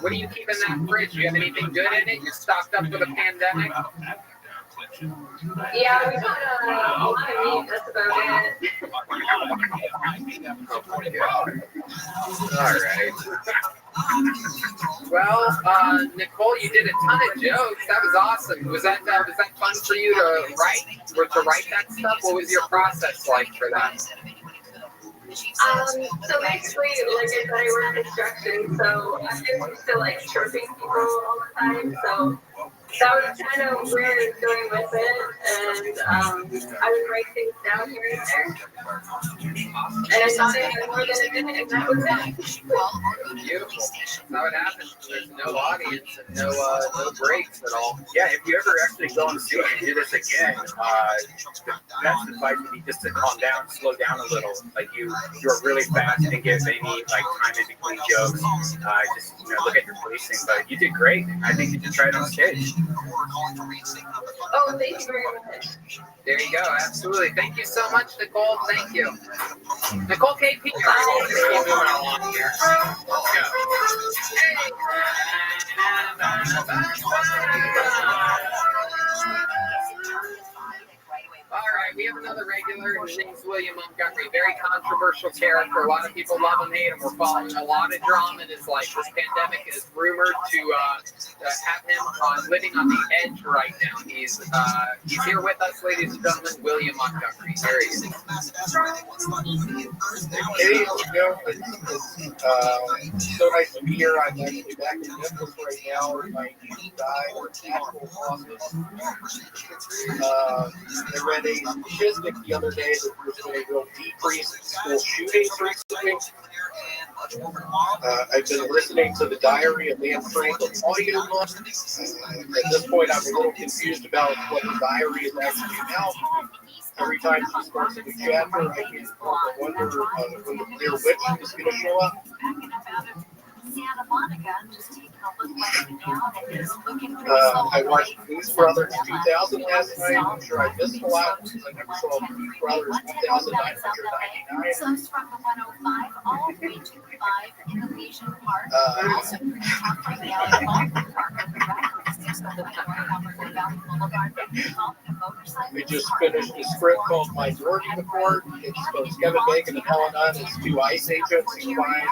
What do you keep in that fridge? Do you have anything good in it? You're stocked up for the pandemic? Yeah, we got a lot of meat. That's about it. All right. Well, Nicole, you did a ton of jokes. That was awesome. Was that fun for you to write? Or to write that stuff? What was your process like for that? So basically, like I said, I work construction, so I'm used to like chirping people all the time. So that was kind of where I was going with it, and I would write things down here and there. And I thought I had more than a minute, and that was it. Beautiful. That's how it happens. There's no audience and no breaks at all. Yeah, if you ever actually go and see it and do this again, that's the advice would be just to calm down, slow down a little. Like you're really fast and get maybe like time in between jokes. Just look at your pacing. But you did great. I think you should try it on stage. Oh, thank you very much. There you go. Absolutely. Thank you so much, Nicole. Thank you. Nicole KP. Let's go. All right, we have another regular. His name's William Montgomery. Very controversial character. A lot of people love him, hate him. We're following a lot of drama in his life. This pandemic is rumored to have him living on the edge right now. He's here with us, ladies and gentlemen. William Montgomery. There he is. Hey, Joe. It's so nice to be here. I'm actually back in Memphis right now. My niece died in natural causes. I read a statistic the other day that there's been a real decrease in school shootings recently. I've been listening to the Diary of Anne Frank audiobook. At this point, I'm a little confused about what the diary is actually about. Every time she starts a new chapter, I can wonder when the Blair Witch is going to show up. Santa Monica just taking a look right now and is looking pretty I watched Blues Brothers 2000 last night. I'm sure I missed a lot because I never saw Blues Brothers 2009 or 99. Close from the 105 all the way to 5 Innovation Park. Also pretty tough right now at Baldwin Park on the right. We just finished a script called Minority Report. It shows Kevin Bacon and Helen Hunt as two ICE agents who find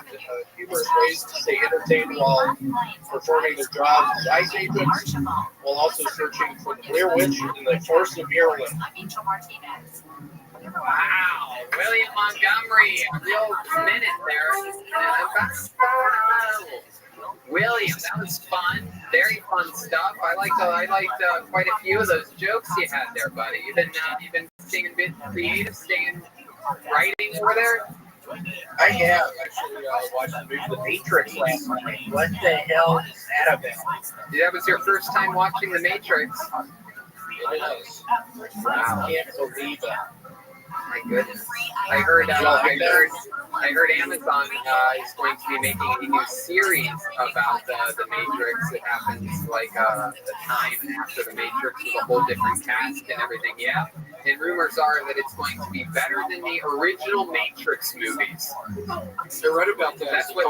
humorous ways to stay entertained while performing their jobs as ICE agents, while also searching for the Blair Witch in the forest of Maryland. Wow, William Montgomery, a real minute there. William, that was fun. Very fun stuff. I liked quite a few of those jokes you had there, buddy. You've been staying a bit creative, staying writing over there. I have actually watched the movie The Matrix last night. What the hell is that about? That was your first time watching The Matrix. It is. Wow. I can't believe it. My goodness. I heard Amazon is going to be making a new series about the Matrix. It happens like the time after the Matrix with a whole different cast and everything. Yeah. And rumors are that it's going to be better than the original Matrix movies. I read about that. That's what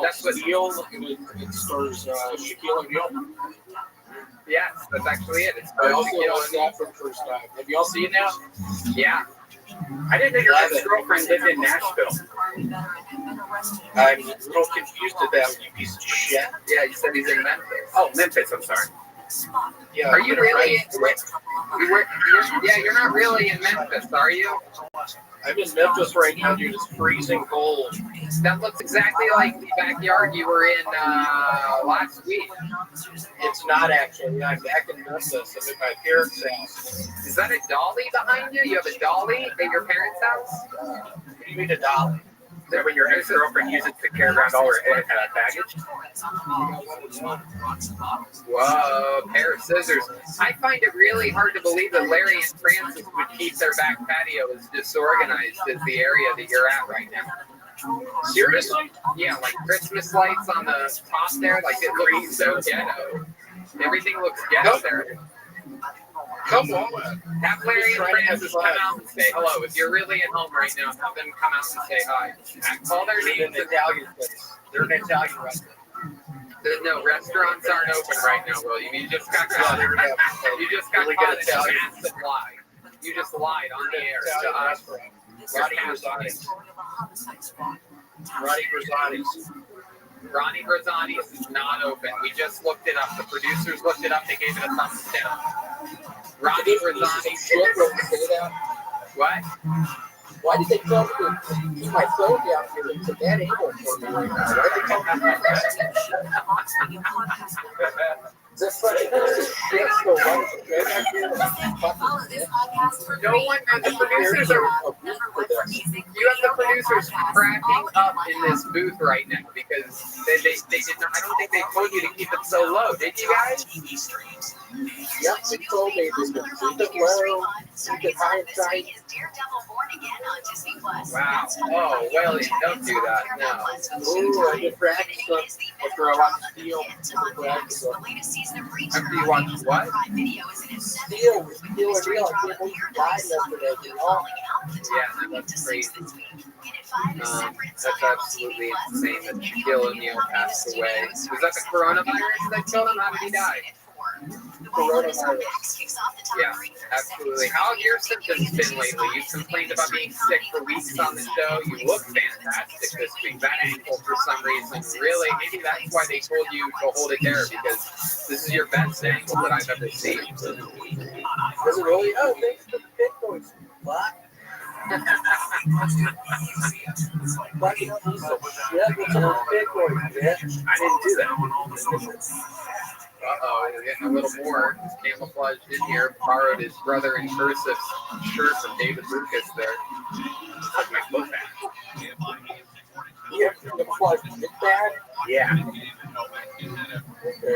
Neil. It stars Shaquille O'Neal. Yes, that's actually it. It's I also watched that for the first time. Have y'all seen it now? Yeah. I didn't know your ex-girlfriend lived in Nashville. I'm a little confused at that, you piece of shit. Yeah, you said he's in Memphis. Oh, Memphis, I'm sorry. Yeah, are you really? You're not really in Memphis, are you? I'm in Memphis right now, dude. It's freezing cold. That looks exactly like the backyard you were in last week. It's not actually. I'm back in Memphis. I'm at my parents' house. Is that a dolly behind you? You have a dolly at your parents' house? What do you mean a dolly? Is that when your ex-girlfriend uses to carry around all her baggage? Whoa, pair of scissors. I find it really hard to believe that Larry and Francis would keep their back patio as disorganized as the area that you're at right now. Seriously? Yeah, like Christmas lights on the top there, like it looks so ghetto. Everything looks ghetto there. Come on. Have Larry and Francis come out and say hello. If you're really at home right now, have them come out and say hi. Call their names. Italian place. They're an Italian restaurant. No, restaurants aren't open right now, William. You just got caught. You just got caught in a massive lie. You just lied on the air to us. Ronnie Rosani's is not open. We just looked it up. The producers looked it up. They gave it a thumbs down. Ronnie Rosani's. What? Why did they tell me to keep my phone down here? It's a bad angle for me right now. Why did they tell me to This like shit still running. No one, the producers are. You have the producers cracking up in this booth right now because they did not. I don't think they told you to keep it so low, did you guys? Yep, they told me to keep it low, keep it high and tight. Wow. Oh, well, don't do that. No. Ooh, I get practice after I watch Steel. After you watch what? Steel and Real. I can't believe he died yesterday. Yeah, that's crazy. That's absolutely insane that Shaquille O'Neal passed away. Was that the coronavirus that killed him? How did he die? Coronavirus. Yeah, absolutely. How have your symptoms been lately? You've complained about being sick for weeks on the show. You look fantastic this week. That ankle, for some reason, really, maybe that's why they told you to hold it there, because this is your best ankle that I've ever seen. Is it really? Oh, thanks for the Bitcoin. What? I didn't do that. Uh-oh, we're getting a little more camouflaged in here. Borrowed his brother in cursive shirt from David Lucas there. Like my foot back. Yeah, camouflage is bad? Yeah.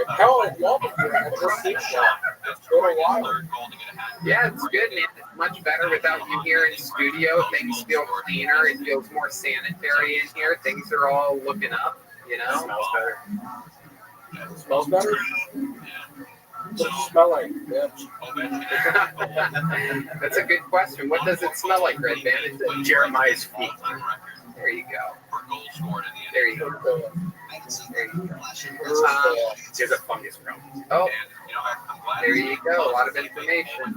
How are y'all been doing? I've never seen that. It's been a while. Yeah, it's good, man. It's much better without you here in studio. Things feel cleaner. It feels more sanitary in here. Things are all looking up, you know? It smells better. It smells better? What does it smell like, bitch? That's a good question. What does it smell like, Red Band? Is it Jeremiah's feet? There you go. There you go. There you go. There's a fungus problem. Oh, there you go. A lot of information.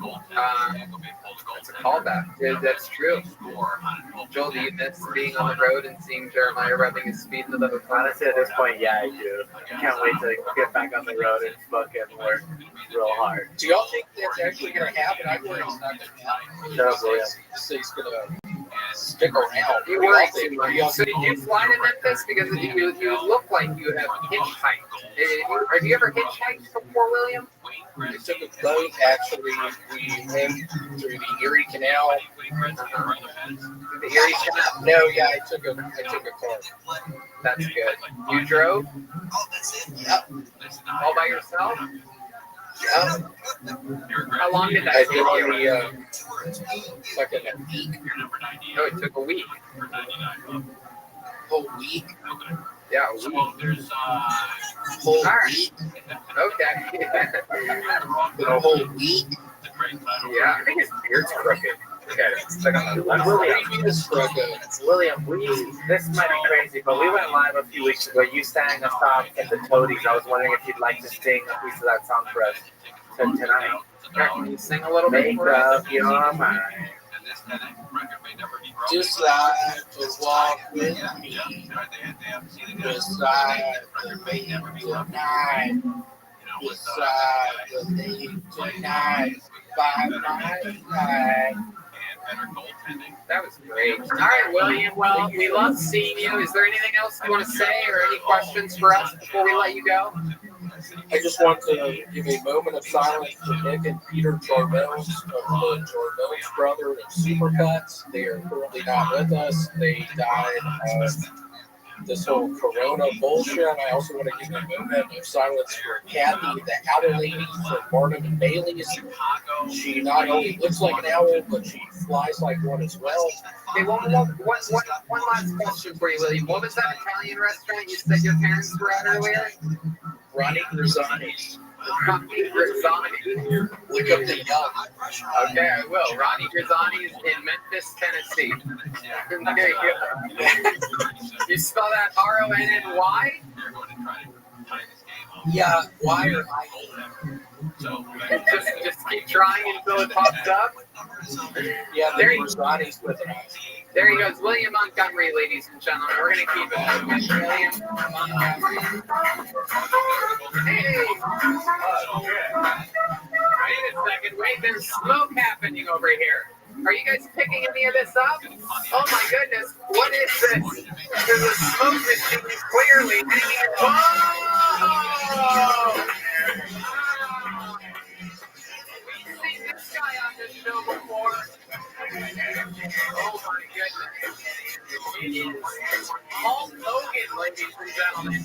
That's a callback. Yeah, that's true. Joel, do you miss being on the road and seeing Jeremiah rubbing his feet into the hotel? Honestly, at this point, yeah, I do. I can't wait to get back on the road and fucking work real hard. Do y'all think that's actually going to happen? I worry it's not going to happen. Probably. He's going to stick around. You worry too much. So did you fly to Memphis? Because you look like you have hitchhiked. Have you ever hitchhiked before, William? We took a boat, actually. We went through the Erie Canal. The Erie Canal? No, yeah, I took a car. That's good. You drove? Yep. All by yourself? Yep. How long did that I take did you? like a week. No, it took a week. Whole week? Yeah, a week. Whole right. week? Okay. A whole week? Yeah, I think his beard's crooked. Okay, it's like on the left William, this might be crazy, but we went live a few weeks ago. You sang a song in the Toadies. I was wondering if you'd like to sing a piece of that song for us tonight. Can you sing a little bit Make for us? up your mind. Just like to walk with me beside the baby tonight, beside the lady tonight, by my side. That was great. All right, William. Well, we love seeing you. Is there anything else you want to say or any questions for us before we let you go? I just want to give a moment of silence for Nick and Peter Jarmels of the Jarmels brother and Supercuts. They are currently not with us. They died of this whole corona bullshit. I also want to give a moment of silence for Kathy, the owl lady from Barnum and Bailey's. She not only looks like an owl, but she flies like one as well. Okay, one last question for you, William. What was that Italian restaurant you said your parents were at earlier? Ronnie Grizzani's. Ronnie Grizzani. Look up the young. Okay, I will. Ronnie Grizzani's in Memphis, Tennessee. There you go. You spell that R-O-N-N-Y? Yeah, why or I? Just keep trying until it pops up. Yeah, there Grizzani's with it. There he goes, William Montgomery, ladies and gentlemen. We're going to keep it moving. William Montgomery. Hey! Wait a second. Wait, there's smoke happening over here. Are you guys picking any of this up? Oh my goodness. What is this? There's a smoke machine clearly hanging. Whoa! this show before? Oh my goodness. It is Hulk Hogan, ladies and gentlemen.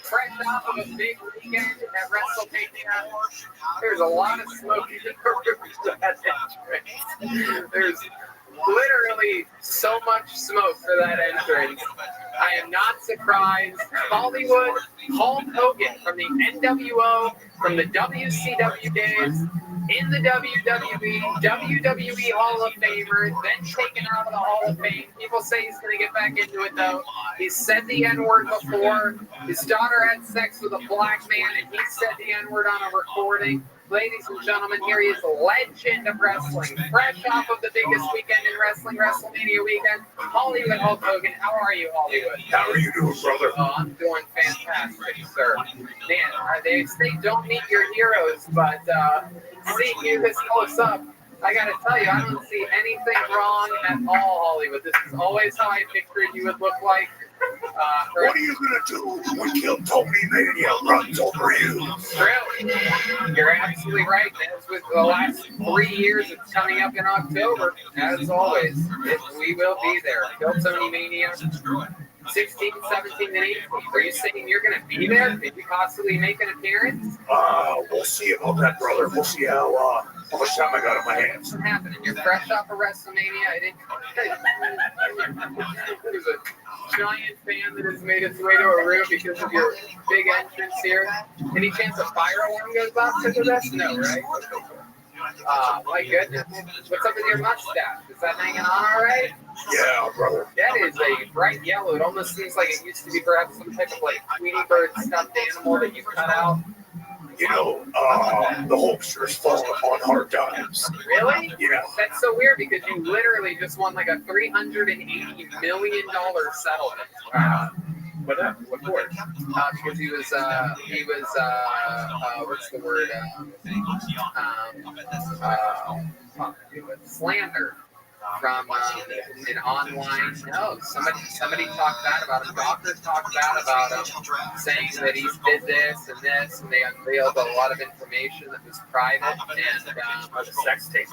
Fresh off of a big weekend at WrestleMania. There's a lot of smoke in the room for that entrance. There's literally so much smoke for that entrance. I am not surprised. Hollywood, Hulk Hogan from the NWO, from the WCW days, in the WWE Hall of Famer, then taken out of the Hall of Fame. People say he's going to get back into it, though. He's said the N-word before. His daughter had sex with a black man, and he said the N-word on a recording. Ladies and gentlemen, here he is, a legend of wrestling. Fresh off of the biggest weekend in wrestling, WrestleMania weekend, Hollywood Hulk Hogan. How are you, Hollywood? How are you doing, brother? Oh, I'm doing fantastic, sir. Man, they say don't meet your heroes, but seeing you this close up, I gotta tell you, I don't see anything wrong at all, Hollywood. This is always how I pictured you would look like. What are you gonna do when Kill Tony Mania runs over you? True. You're absolutely right. As with the last 3 years, it's coming up in October. As always, we will be there. Kill Tony Mania, 16, 17, and 18. Are you saying you're going to be there? Did you possibly make an appearance? We'll see about that, brother. We'll see how much time I got on my hands. What's happening? You're fresh off of WrestleMania. There's a giant fan that has made its way to a room because of your big entrance here. Any chance a fire alarm goes off because of this? No, right? My goodness. What's up with your mustache? Is that hanging on all right? Yeah, brother. That is a bright yellow. It almost seems like it used to be perhaps some type of like Tweety Bird stuffed animal that you cut out. You know, the Hulkster's falling upon hard times. Really? Yeah. That's so weird because you literally just won like a $380 million settlement. What for? Because he was what's the word? Slander from an online. No, somebody talked bad about him. Doctors talked bad about him, saying that he did this, and they unveiled a lot of information that was private and sex tape.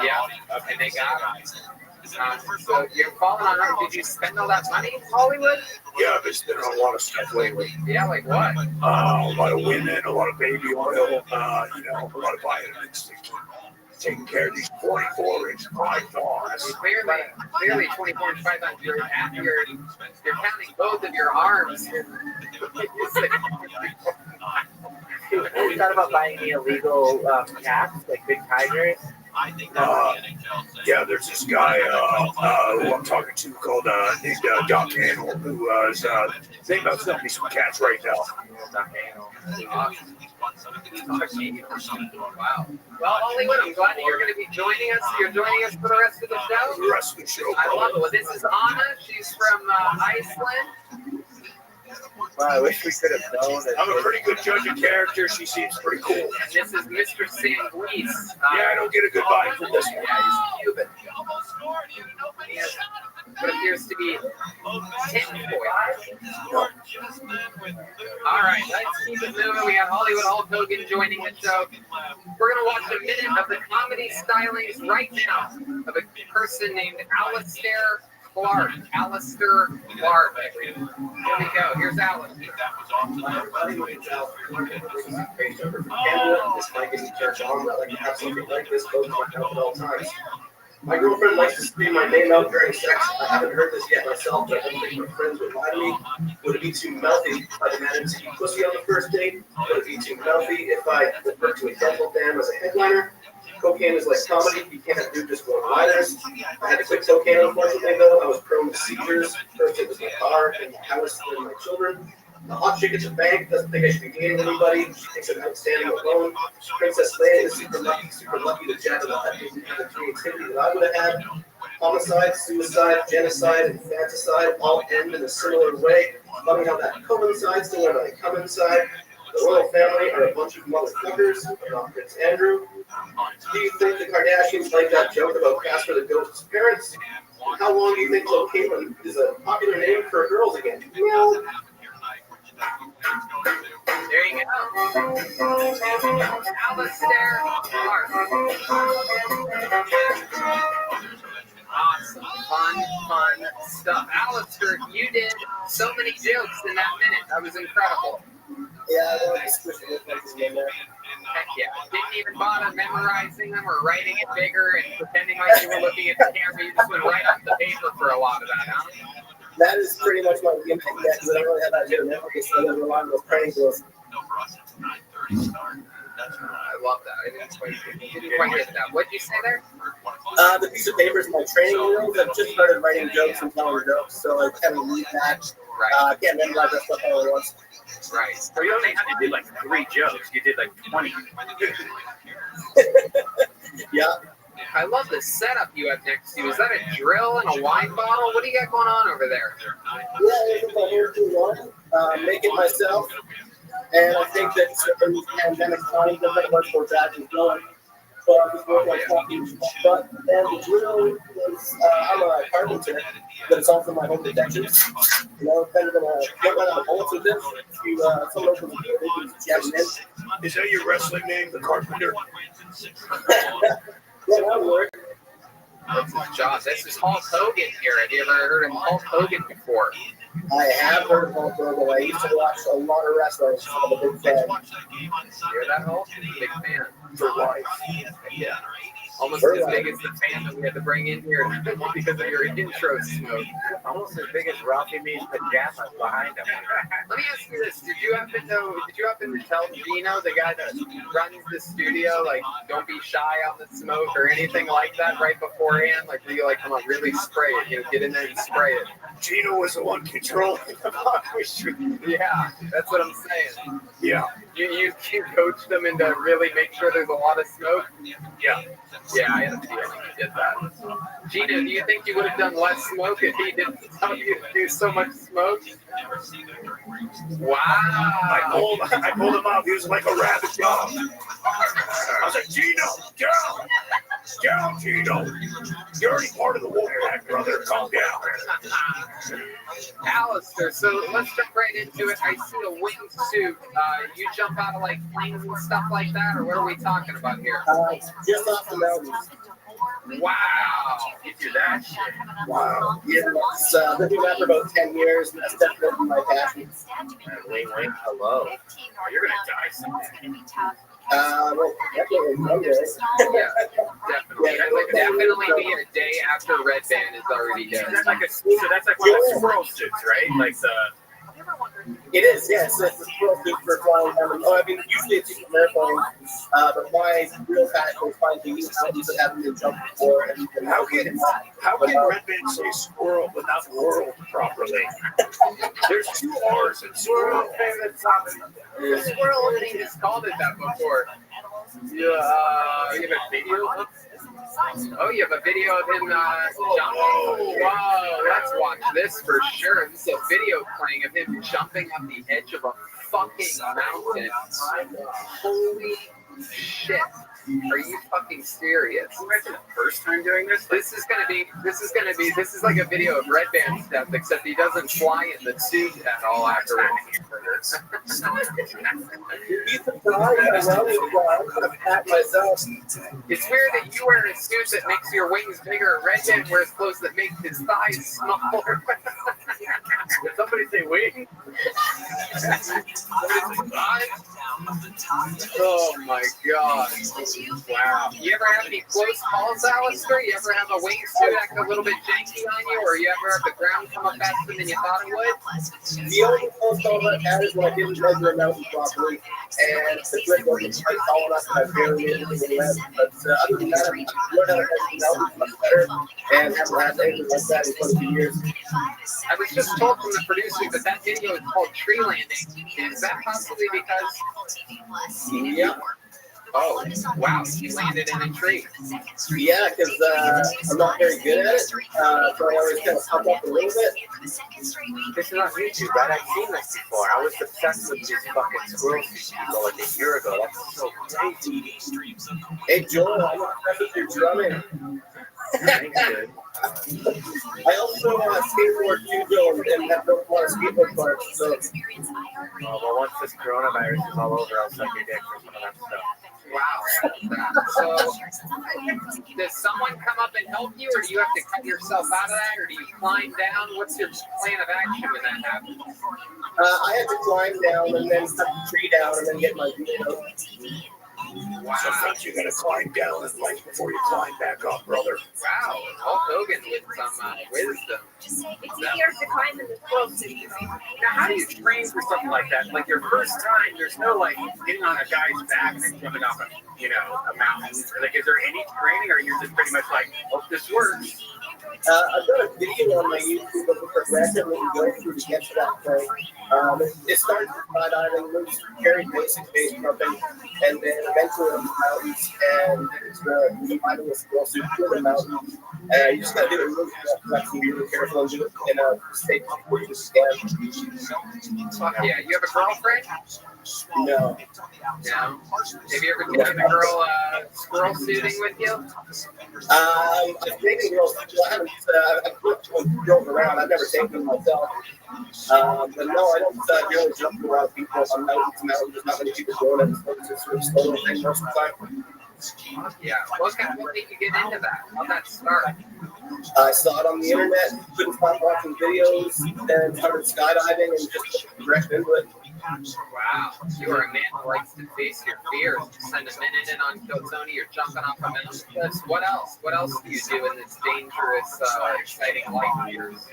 Yeah, and they got him. So you're calling on her. Did you spend all that money in Hollywood? Yeah, I've been spending a lot of stuff lately. Yeah, like what? A lot of women, a lot of baby oil, a lot of vitamins. Taking care of these 44-inch pythons. Clearly 24-inch pythons. You're counting both of your arms. Have you thought about buying the illegal cats, like big tigers? Yeah, there's this guy who I'm talking to called named Doc Animal, who is thinking about selling me some cats right now. Wow. Well, Hollywood, I'm glad that you're going to be joining us. You're joining us for the rest of the show? The rest of the show. I love it. Well, this is Anna. She's from Iceland. Wow, I wish we could have known that. I'm a pretty good judge of character. She seems pretty cool. And this is Mr. Sanguise. Yeah, I don't get a good vibe from this one. Yeah, he's Cuban. He has what appears to be tinfoil. All right, let's keep it moving. We have Hollywood Hulk Hogan joining the show. We're going to watch a minute of the comedy stylings right now of a person named Alistair Clark. Alistair Clark. Here we go. Here's Alan. My girlfriend likes to scream my name out during sex. I haven't heard this yet myself, but I don't think my friends would lie to me. Would it be too mouthy if I demanded to eat pussy on the first date? Would it be too mouthy if I referred to a dental dam as a headliner? Cocaine is like comedy. You can't do just one liners. I had to quit cocaine, unfortunately, though. I was prone to seizures. First it was my car, and my house, and my children. The hot chick at the bank doesn't think I should be dating anybody. She thinks I'm outstanding alone. Princess Leia is super lucky that Jabba the Hutt didn't have the creativity that I would have had. Homicide, suicide, genocide, infanticide all end in a similar way. Loving how that coincides to when I come inside. The royal family are a bunch of motherfuckers, not Prince Andrew. Do you think the Kardashians like that joke about Casper the Ghost's parents? And how long do you think Lil Caitlin is a popular name for girls again? Well, There you go. Alistair Clark. Awesome. Fun stuff. Alistair, you did so many jokes in that minute. That was incredible. Yeah, I love the special effects in there. Heck yeah. Didn't even bother memorizing them or writing it bigger and pretending like you were looking at the camera. You just went right off the paper for a lot of that, huh? That is pretty much my gimmick, because I don't really have that good memory, so I don't rely on those training wheels. I love that. I didn't quite get that. What did you say there? The piece of paper is my training wheels. I've just started writing jokes and telling jokes, so I kind of need that. I can't memorize that stuff all at once. Right. So you only had to do like 3 jokes. You did like 20. Yeah. I love the setup you have next to you. Is that a drill and a wine bottle? What do you got going on over there? Yeah, it's my hair too long. Make it myself. And I think that in these pandemic times, I'm not much more bad than going. So I'm just working on talking. But then the drill is, I'm a carpenter, but it's also my home protection. You know, kind of get rid of the bullets with this. Some local people, they can jab them in. Is that your wrestling name, the Carpenter? Yeah, that would work. That's his job. This is Hulk Hogan here. Have you ever heard of Hulk Hogan before? I have heard of Hulk Hogan. I used to watch a lot of wrestling. I'm a big fan. Hear that, Hulk? Big fan. For life. Yeah. Almost as big as the fan that we had to bring in here because of your intro smoke. Almost as big as Ralphie Me's pajamas behind him. Let me ask you this: Did you happen to tell Gino, the guy that runs the studio, like, don't be shy on the smoke or anything like that right beforehand? Like, were you like, come on, really spray it? You know, get in there and spray it. Gino was the one controlling the motion. Yeah, that's what I'm saying. Yeah. You coached them into really make sure there's a lot of smoke. Yeah. Yeah, I had a feeling you did that. Gino, do you think you would have done less smoke if he didn't tell you to do so much smoke? Wow. I pulled him out. He was like a rabid dog. I was like, Gino, get out. Get out, Gino. You're already part of the Wolf Pack, brother. Calm down. Alistair, so let's jump right into it. I see a wingsuit. You jump out of like planes and stuff like that, or what are we talking about here? Just off the mountains. Wow. You do that shit. Wow. Yeah, I've been doing that for about 10 years, and that's definitely my passion. Wing, hello. You're going to die someday. Well, definitely Monday. Yeah, definitely. That would definitely be a day after Red Band is already dead. That's like one of the squirrel suits, right? Like the. It is, yes. It's a squirrel suit for flying down. Oh, I mean, usually it's just an airplane, but my real passion is finding new mountains that haven't been jumped before. And How can Red Band say squirrel but not world properly? There's 2 R's in squirrel. The squirrel thing has called it that before. You have a video of Oh, you have a video of him jumping? Whoa, let's watch this for sure. This is a video playing of him jumping up the edge of a fucking mountain. Holy shit. Are you fucking serious? Imagine the first time doing this. This is like a video of Red Band stuff, except he doesn't fly in the suit at all afterwards. It's weird that you wear a suit that makes your wings bigger. Red Band wears clothes that make his thighs smaller. Did somebody say wing? Oh my god. Wow. You ever have any close calls, Alistair? You ever have a wingsuit act a little bit janky on you, or you ever have the ground come up faster than you thought it would? The only close call I had is when I didn't measure a mountain properly, and the grid wasn't quite tall enough, and I barely made it to the left. But other than that, I've learned how to measure mountains much better, and haven't had anything like that in quite a few years. I was just told from the producer that that video is called Tree Landing. Is that possibly because... Yeah. Oh, wow, you landed in a tree. Yeah, because I'm not very good at it, so I always kind of pop up a little bit. This is on YouTube, right? I've seen this before. I was obsessed with these fucking squirrels like a year ago. That's so crazy. Hey, Joel, I'm not impressed with your drumming. Thanks, dude. I also skateboard too, Joe, and have built a lot of skateboard parks. So, Well, once this coronavirus is all over, I'll suck your dick for some of that stuff. Wow. So, does someone come up and help you, or do you have to cut yourself out of that, or do you climb down? What's your plan of action when that happens? I had to climb down and then cut the tree down and then get my video. Wow. Sometimes you gotta climb down in life before you climb back up, brother. Wow. Hulk Hogan with some wisdom. It's easier to climb in the world city. Now, how do you train for something like that? Like your first time, there's no like getting on a guy's back and then jumping off a mountain. Like, is there any training, or you're just pretty much like, hope this works? I've got a video on my YouTube of the progression that you go through to get to that point. It starts with skydiving, moves through very basic base jumping, and then eventually on the mountains, and it's finding a skill suit for the mountains. You just gotta do it really fast, be really careful and do it in a safe where you just stand. Yeah, you have a girlfriend? No. No. Have you ever taken a girl squirrel shooting with you? I've taken girls. I haven't. I've flipped girls around. I've never taken them myself. But no, I don't really jump around people. I'm mountain to mountain. There's not many people doing it. It's just sort of slow thing most of the time. Yeah. What made you get into that? How'd that start? I saw it on the internet. Couldn't stop watching videos and started skydiving and just direct into it. Wow, you are a man who likes to face your fears. Send a minute in on Kill Tony, you're jumping off a mountain cliffs. What else? What else do you do in this dangerous, exciting life of yours?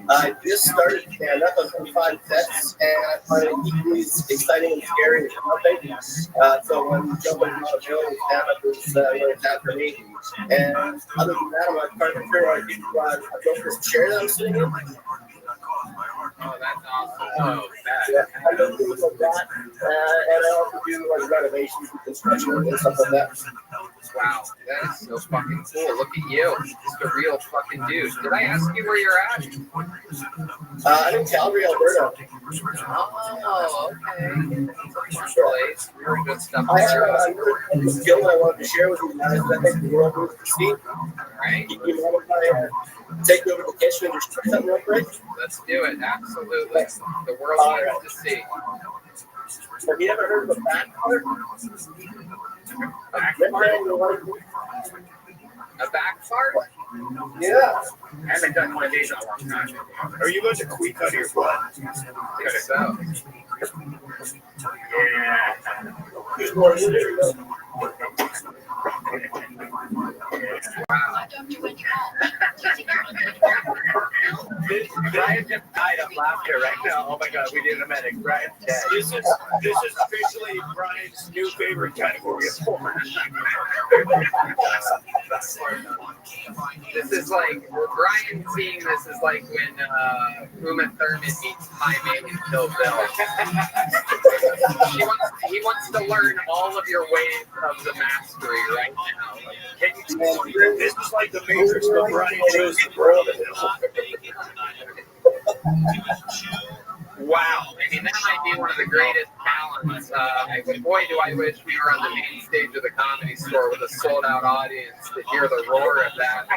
I just started stand up. I've done 5 sets, and I find it equally exciting and scary as jumping. So when jumping on a hill and stand up is really bad for me. And other than that, I'm a carpenter. I built this chair that I'm sitting in. Oh, that's awesome. Oh, Yeah, I do things like that, and I also do like renovations and construction and stuff like that. Wow, that is so fucking cool. Look at you, just a real fucking dude. Did I ask you where you're at? I'm in Calgary, Alberta. Oh, okay. Place. We're good stuff. I have a skill that I wanted to share with you guys that I think the world needs to see. Right? You mind if I take over the kitchen and just try something real quick? Let's do it. Absolutely. The world needs to see. Have you ever heard of a back part? A back fart? Yeah. I haven't done one of these in a long time. Are you going to queef out of your butt? I think so. Yeah. Brian just died of laughter right now. Oh my god, we need a medic. Brian's dead. This is officially Brian's new favorite category of porn. This is like, Brian seeing this is like when Uma Thurman meets Pi Mei and Kill Bill. He wants to learn all of your ways of the mastery right now. Can you tell me that this is like the Matrix, but Brian chose to throw the hill? Wow, I mean, that might be one of the greatest talents. Boy, do I wish we were on the main stage of the Comedy Store with a sold-out audience to hear the roar of that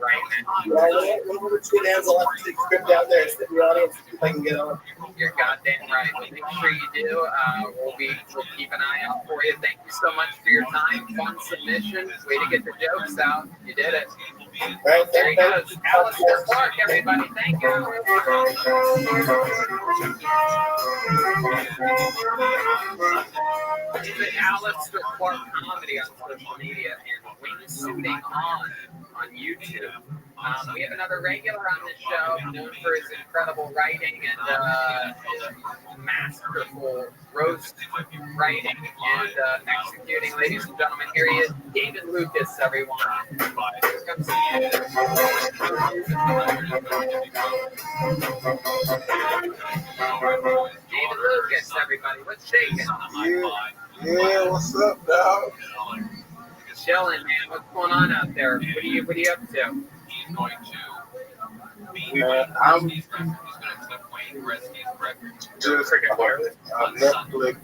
right now. One of the 2 hands, I'll have to take a trip down there and sit in the audience if I can get on. You're goddamn right. Well, make sure you do. We'll keep an eye out for you. Thank you so much for your time. Fun submission. Way to get the jokes out. You did it. Right, there he goes. Alistair Clark, everybody. Thank you. He's at Alistair Clark Comedy on social media and Wingsuiting on YouTube. We have another regular on this show, known for his incredible writing and masterful roast writing and executing. Ladies and gentlemen, here he is, David Lucas, everyone. Here comes David Lucas, everybody. What's shaking? Yeah, what's up, dog? Chilling, man. What's going on out there? What are you up to? I'm just on Netflix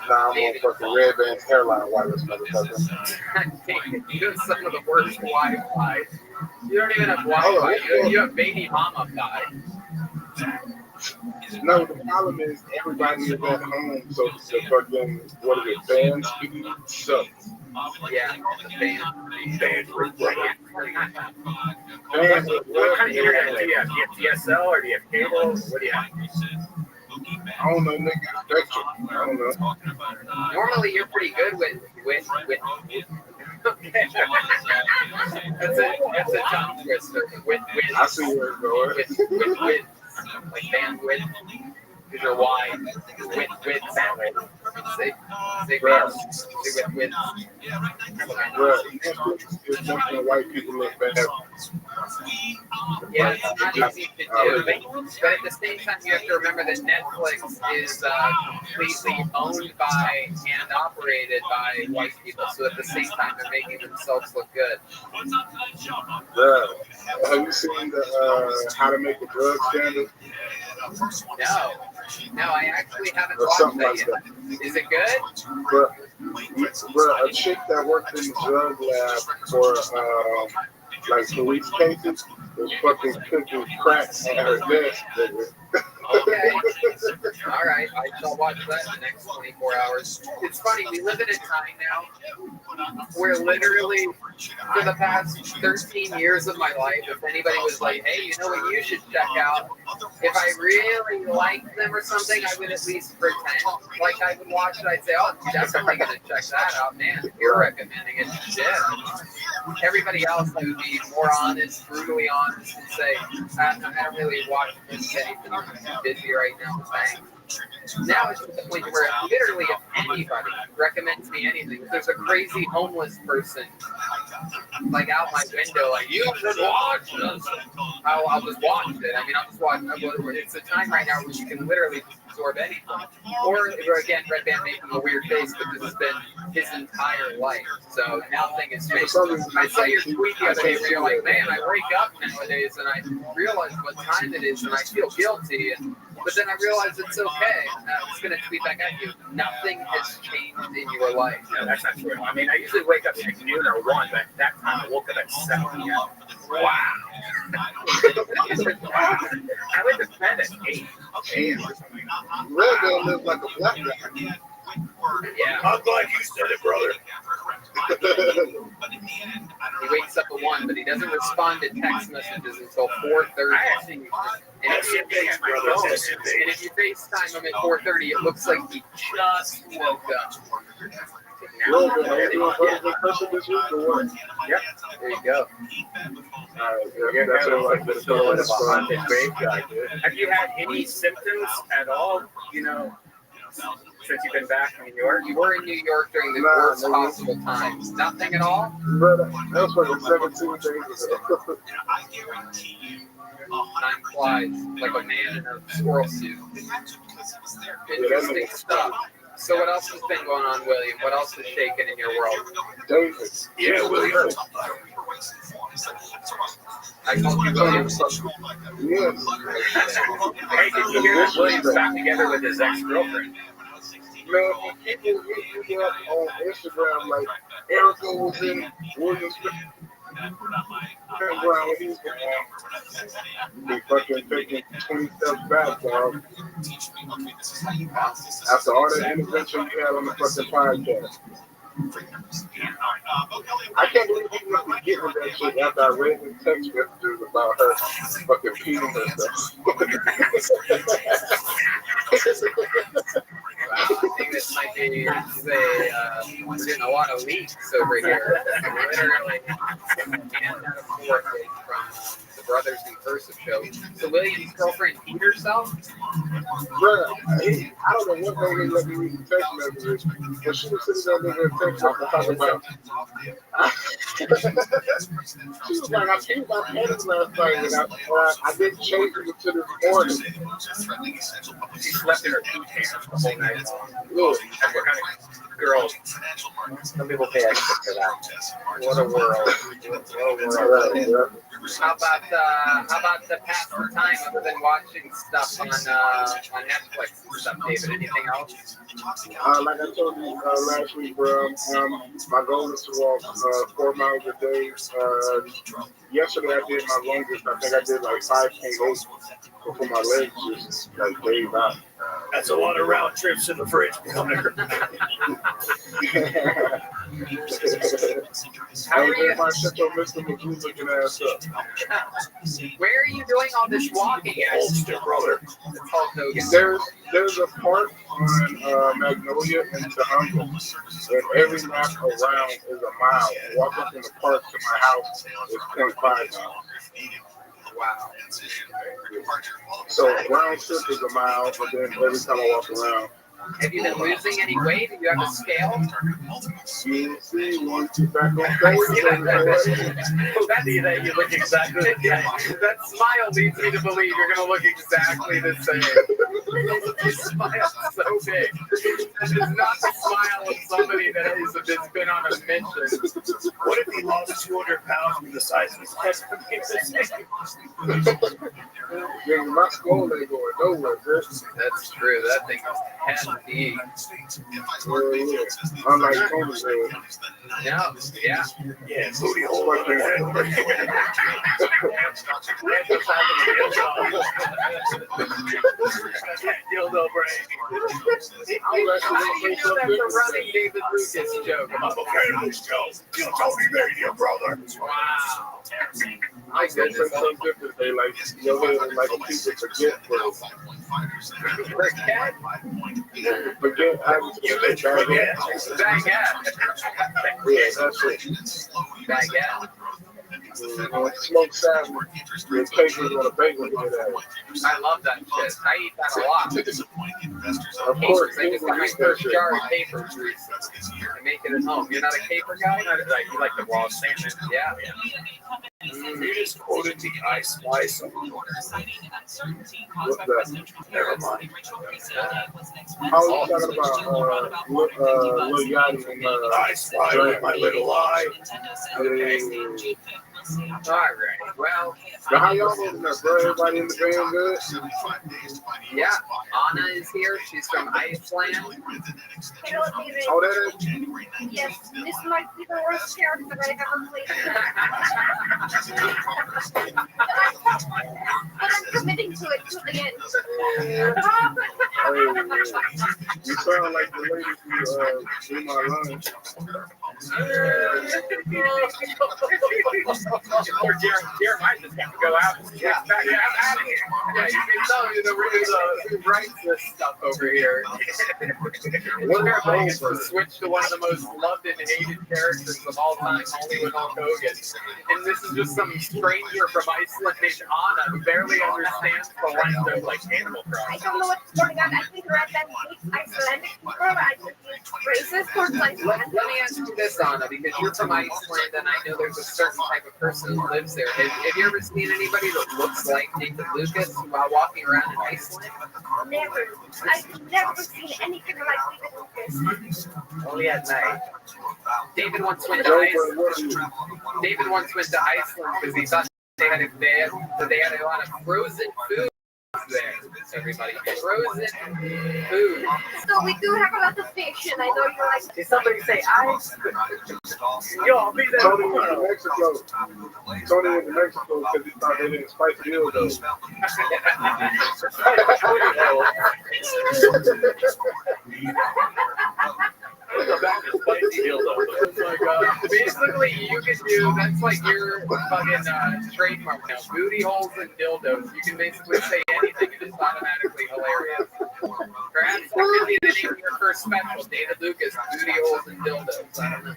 Nah, I'm gonna fucking Red Band's hairline wireless motherfucker. Doing some of the worst Wi-Fi. You don't even have Wi-Fi. You have baby mama Fi. No, the problem is everybody is at home, so the fucking, what is it, band speed sucks. Yeah, the band. What kind of internet do you have? Do you have DSL or do you have cable? What do you have? I don't know, nigga, Spectrum. I don't know. Normally, you're pretty good with. That's a tongue twister. With. I see where it's going. With like bandwidth. Because you're wide. With bandwidth. Say with. Bruh, it's something white people look bad. Yeah, it's not easy to do. But at the same time, you have to remember that Netflix is completely owned by and operated by white people. So at the same time, they're making themselves look good. Bruh, have you seen the How to Make a Drug Scandal? No, I actually haven't Or watched something that like yet. that. Is it good? Bruh, a chick that worked in the drug lab for like police cases was fucking cooking crack at her desk. Okay. All right. I shall watch that in the next 24 hours. It's funny. We live in a time now where literally for the past 13 years of my life, if anybody was like, hey, you know what you should check out? If I really liked them or something, I would at least pretend like I would watch it. I'd say, oh, I'm definitely going to check that out, man. You're recommending it. Yeah. Everybody else would be more honest, brutally honest, and say, I don't really watch anything. I'm busy right now. Now it's to the point where literally if anybody recommends me anything, if there's a crazy homeless person like out my window, like you should watch this, I'll just watch it. I mean, I'll just watch. It's a time right now where you can literally absorb anything. Or again, Red Band making a weird face, but this has been his entire life. So nothing is fixed. I saw your tweet the other day where you're like, man, I wake up nowadays and I realize what time it is and I feel guilty. But then I realize it's okay. I was going to tweet back at you. Nothing has changed in your life. No, that's not true. I mean, I usually wake up at noon or 1, but that time I woke up at 7 p.m. Wow. I went to bed at 8 a.m. or something. Red Band lives like a black guy. Yeah. I'm glad you said it, brother. He wakes up at 1, but he doesn't respond to text messages until 4:30. And if you FaceTime him at 4:30, it looks like he just woke up. Red Band, are you doing vertical pressure this week or what? Yep. There you go. You're That's kind of what like the story of a haunted grave guy, dude. Have you had any symptoms at all, you know, since you've been back in New York? You were in New York during the worst possible times. Nothing at all? Brother, that was like 17 days ago. Time flies like a man in a squirrel suit. Interesting stuff. So what else has been going on, William? What else is shaking in your world? David. Yeah, William. I called you William. Yes. Hey, did you hear that William's back together with his ex-girlfriend? Man, people hit me up on Instagram like Erica was in Williams. Be fucking taking 20 steps back, dog. After all that intervention we had on the fucking podcast. I can't believe he was getting that shit after I read the text messages about her fucking peeing herself. I think this might be we're getting a lot of leaks over here. Literally, and out of court from the Brothers in Cursive show. So William's girlfriend peed herself? Bruh, I don't know what made me let me read the text messages, but she was sitting there in the text message talking about. She was like, I peed my pants last night, and I didn't change it until this morning. She slept in her pee pants the whole night long. Look, girls. Some people pay extra for that. What a world. How about the past time other than watching stuff on Netflix and stuff, David? Anything else? Like I told you last week, bro, my goal is to walk 4 miles a day. Yesterday I did my longest. I think I did like 5.8 before my legs just like gave out. That's a lot of round trips in the fridge. How are you? Where are you doing all this walking at? Holster, brother. There's a park on Magnolia in Tehanga, and every lap around is a mile. Walking from the park to my house is 0.5 miles. Wow. So round trip is a mile, but then every time I walk around. Have you been losing any weight? Do you have a scale? You see, once you're back on That you look exactly the same. That smile leads me to believe you're going to look exactly the same. You smile so big. That is not the smile of somebody that's been on a mission. What if he lost 200 pounds from the size of his chest? My skull ain't going nowhere, Chris. That's true. That thing is heavy. Unlike Tony's head. Yeah. Yeah, booty hole in the head. Dildo brain. How do you know that's a running David Lucas joke? I'm afraid of this joke. You told me that, your brother. Wow. I said something different. They like your head is like a piece of forget. Forget how you let your forget. Baguette. Yeah, that's it. Baguette. Smoked salmon. Your papers on a bagel. I love that shit. I eat that a lot. Of course, I just got my first jar of capers recently. I make it at home. You're not a caper guy? You like the raw salmon? Yeah. You just quoted the ice slice. What's that? Never mind. How are you talking about Lil Yachty and Ice slice with my little eye. All right. Well, so how y'all holding up, bro? Everybody in the band good? Yeah. Anna is here. She's from Iceland. Hello, David. Oh, that is? Yes, this might be the worst character I've ever played. But I'm committing to it to the end. You sound like the lady who do my lunch. Or Jeremiah just got to go out and get back out of here. Yeah, you can tell me who writes this stuff over here. Jeremiah gets to switch to one of the most loved and hated characters of all time, only with Hulk Hogan. And this is just some stranger from Iceland named Anna who barely understands the length of like Animal I Crossing. don't know what's going on. I think Red Band hates Icelandic people. I think he's racist towards Iceland. Let me ask you this, Anna, because you're from Iceland and I know there's a certain type of person who lives there. Have you ever seen anybody that looks like David Lucas while walking around in Iceland? Never. I've never seen anything like David Lucas. Only at night. David once went to Iceland. David once went to Iceland because he thought they had a lot of frozen food there. Everybody, frozen food. So we do have a lot of fish, and I know you like. Did somebody say ice? Yo, I'll be there Tony went to tomorrow. Mexico. Tony went to Mexico because he thought they didn't spice the deal though. Basically, you can do that's like your fucking trademark now. Booty holes and dildos. You can basically say anything and it's automatically hilarious. Perhaps that could be the name of your first special, David Lucas, Booty holes and dildos. I don't know.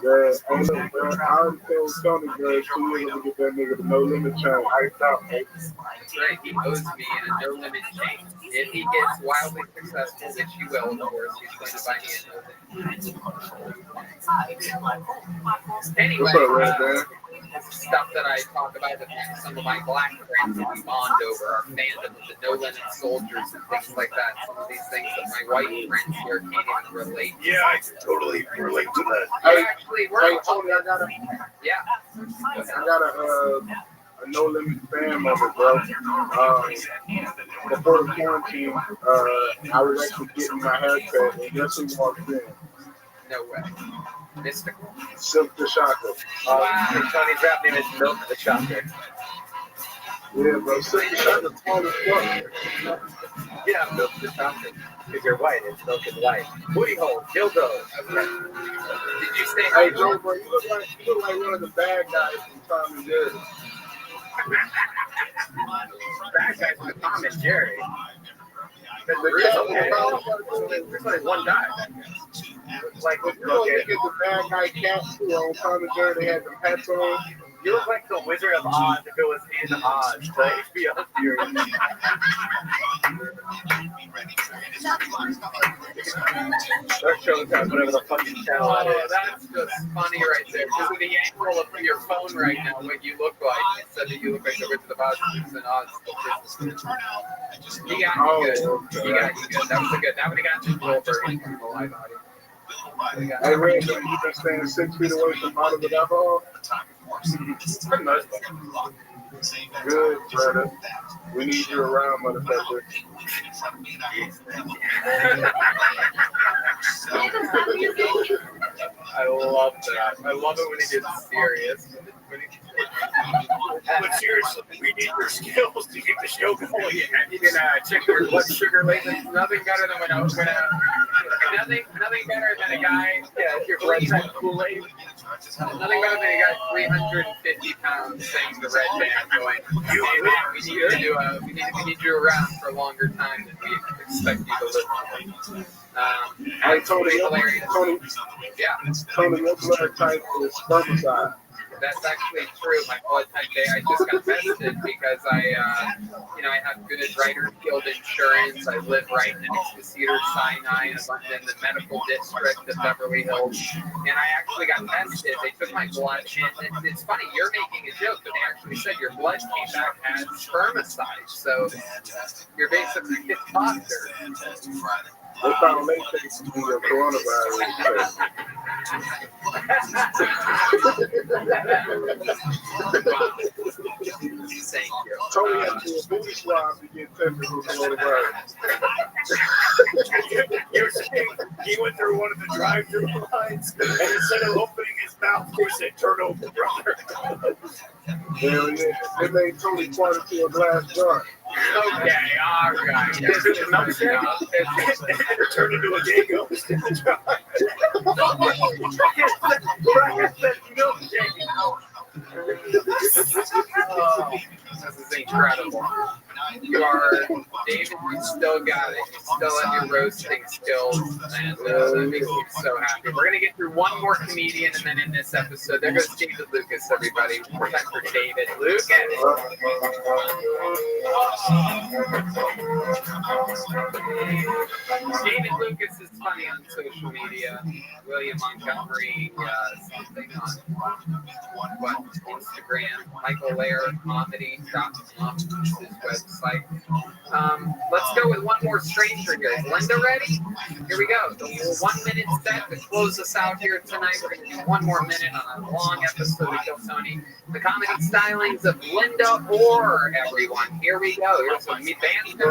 Yeah, I know, man. I already told Tony, bro, 2 years ago to get that nigga the no limit chain iced out, man. That's right. He owes me a no limit chain. If he gets wildly successful, which he will, of course, he's going to buy me a no limit. Anyway, what's up, Red, man? stuff that I talk about that some of my black friends we bond over, our fandom of the No Limit Soldiers and things like that. Some of these things that my white friends here can't even relate to. Yeah, I can totally relate to that. Actually, we're Tony, I got a No Limit fan moment, bro. Before the quarantine, I was actually getting my hair cut, and guess who walked in? No way. Mystical. Silk the Shocker. Tony's rap name is Milk the Shocker. Yeah, bro. Silk the Shocker tall as fuck. Yeah, Milk the Shocker. Because you're white, it's milk and white. Booty hole, dildo. Did you say Hey, Joe, bro, you look like one of the bad guys from Tom and Jerry. Bad guys from Tom and Jerry. There's only one guy. Like, if you don't look at the bad guy cats who on Tom and Jerry, they had them hats on. You look like the Wizard of Oz if it was in Oz, the HBO series. That shows us whatever the fucking channel that is. That's just funny right there. Because of the angle of your phone right now, what you look like, instead of you look like the Wizard of Oz and Oz. He got you good. He got you good. That was a good. That would have got you Goldberg from the live audience. Hey, Red, you been staying 6 feet away from bottles of alcohol? For the most part. Good, brother. We need you around, motherfucker. I love that. I love it when he gets serious. But seriously, we need your skills to get the show going. And you can check your blood sugar levels. Nothing better than nothing better than a guy. Yeah, if your blood type Kool-Aid. Nothing better than a guy 350 pounds saying the red band going, hey man, we need you around for a longer time than we expect you to live. Hey, Tony, yeah. Tony, your blood type is spermicide. That's actually true. My blood type A, I just got tested because I have good Writers Guild insurance. I live right next to Cedars-Sinai in the medical district of Beverly Hills. And I actually got tested. They took my blood, and it's funny, you're making a joke, but they actually said your blood came back as spermicide. So you're basically fit doctor. They found latex to be your coronavirus. Thank you. Tony had to do a booty swab to get tested for coronavirus. You're saying he went through one of the drive-through lines, and instead of opening his mouth, they said, "Turn over, brother." Hell yeah. They made Tony pour into a glass jar. Okay, all right. This is enough. Turned into a gay ghost in the drive. Oh, this is incredible. You are, David, you still got it. You still have your roasting skills, and that makes me so happy. We're going to get through one more comedian, and then in this episode, there goes David Lucas, everybody. More time for David Lucas. David Lucas is funny on social media. William Montgomery, something on Instagram. Michael Lair Comedy, drops him off his website. Let's go with one more stranger here. Is Linda ready? Here we go. The 1 minute set to close us out here tonight. We're going to do one more minute on a long episode of Kill Tony. The comedy stylings of Linda Orr, everyone. Here we go. Here's some bands to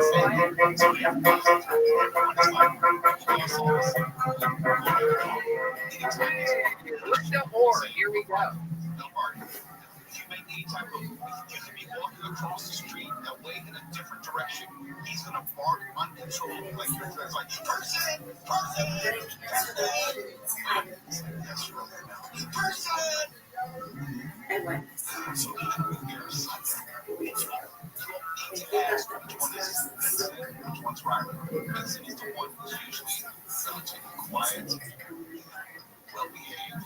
Linda Orr, here we go. You make any type of, you can be walking across the street away in a different direction. He's gonna bark uncontrollably like you're like person. That's right. Person. And when one's right. Because he's the one who's usually relatively quiet, well behaved.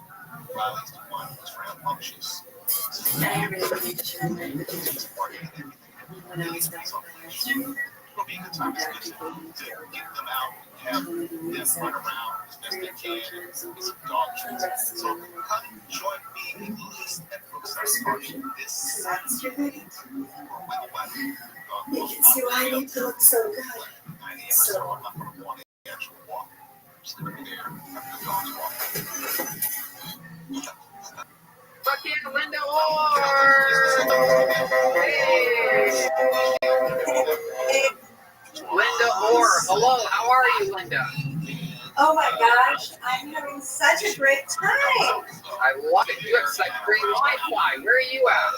Riley's the one who's rambunctious. I really made sure that when I was back Being the time to get them out, have them run around as best they can, get some dog treats. So come join me at least at Brookside. description. So that's great. You can see why I need to look so good. So. Fuck yeah, Linda Orr! Hey! Linda Orr, hello, how are you, Linda? Oh my gosh, I'm having such a great time. I love it. You have such great Wi-Fi. Where are you at?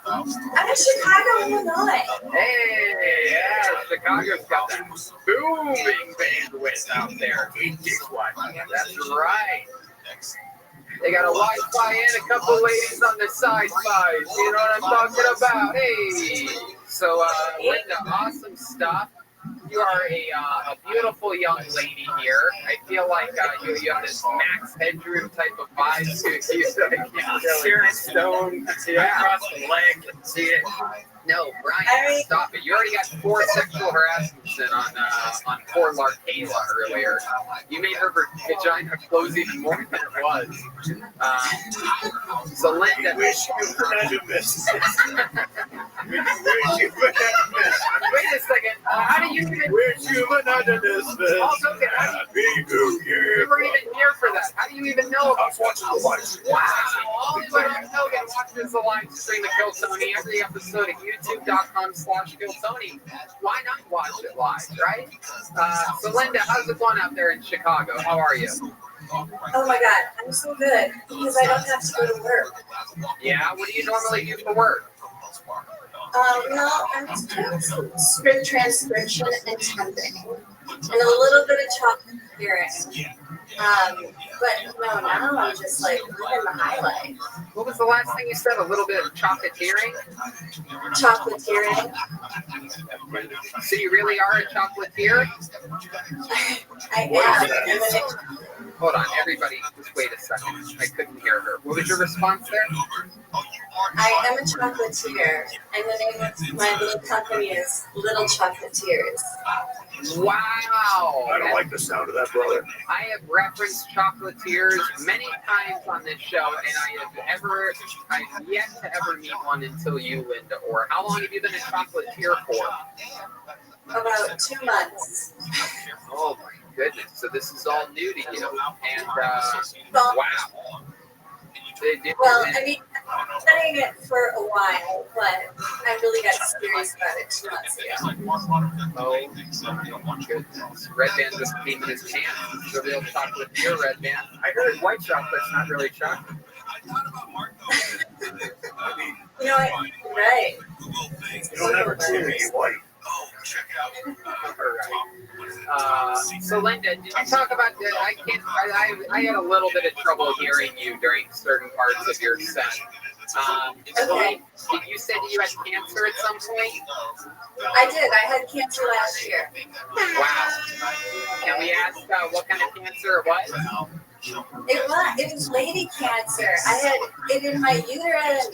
I'm in Chicago, Illinois. Hey, yeah, Chicago's got that booming bandwidth out there. That's right. They got a Wi-Fi and a couple ladies on the side. You know what I'm talking about? Hey. So, Linda, awesome stuff. You are a beautiful young lady here. I feel like you have this Max Headroom type of vibe to you. Sharon Stone, across the leg, can see it. No, Brian, stop it. You already got 4 sexual harassments in on poor Larkayla earlier. You made her vagina close even more than it was. So, Linda. Wish you had missed. Wait a second. How do you even... Wish you had missed. Also, okay, Happy New Year. You weren't even here for that. How do you even know? I was watching the live stream. Wow. Only way I know that watches the live stream of Kill Tony every episode at youtube.com/KillTony. Why not watch it live, right? So, Linda, how's it going out there in Chicago? How are you? Oh my God, I'm so good because I don't have to go to work. Yeah, what do you normally do for work? Well, I'm doing some script transcription and temping, and a little bit of chocolate hearing. But no, now I'm just like living the highlight. What was the last thing you said? A little bit of chocolatiering? Chocolatiering. So you really are a chocolatier? I am. Hold on, everybody. Just wait a second. I couldn't hear her. What was your response there? I am a chocolatier, and the name of my little company is Little Chocolatiers. Wow! I don't like the sound of that, brother. I have referenced chocolatiers many times on this show, and I've yet to ever meet one until you, Linda. Or how long have you been a chocolatier for? About 2 months. Oh my goodness! So this is all new to you, and wow. Well, I mean, I've been studying it for a while, but I really got serious about it 2 months ago. Oh, goodness. Red Band just came in his pants. It's a real chocolatier, Red Band. I heard white chocolate's not really chocolate. You know what? You're right. You don't ever see me white. So Linda, did you talk about that? I had a little bit of trouble hearing you during certain parts of your set. Okay. Did you say that you had cancer at some point? I did. I had cancer last year. Wow. Can we ask what kind of cancer it was? It was lady cancer. I had it in my uterus.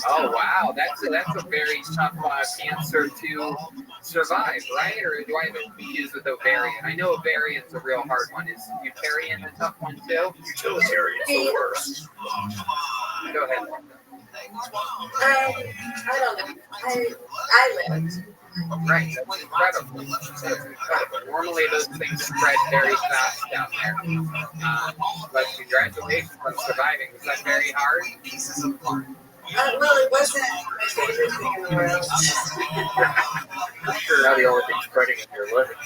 Oh wow, that's a very tough cancer to survive, right? Or do I have it confused with ovarian? I know ovarian's a real hard one. Is uterine a tough one too? Utilitarian's the worst. Go ahead. I don't know. I lived. Right, that's incredible. That's incredible. Normally those things spread very fast down there. But congratulations on surviving. Was that very hard? Well, it wasn't my favorite thing in the world. I'm sure now the only thing spreading is your liver.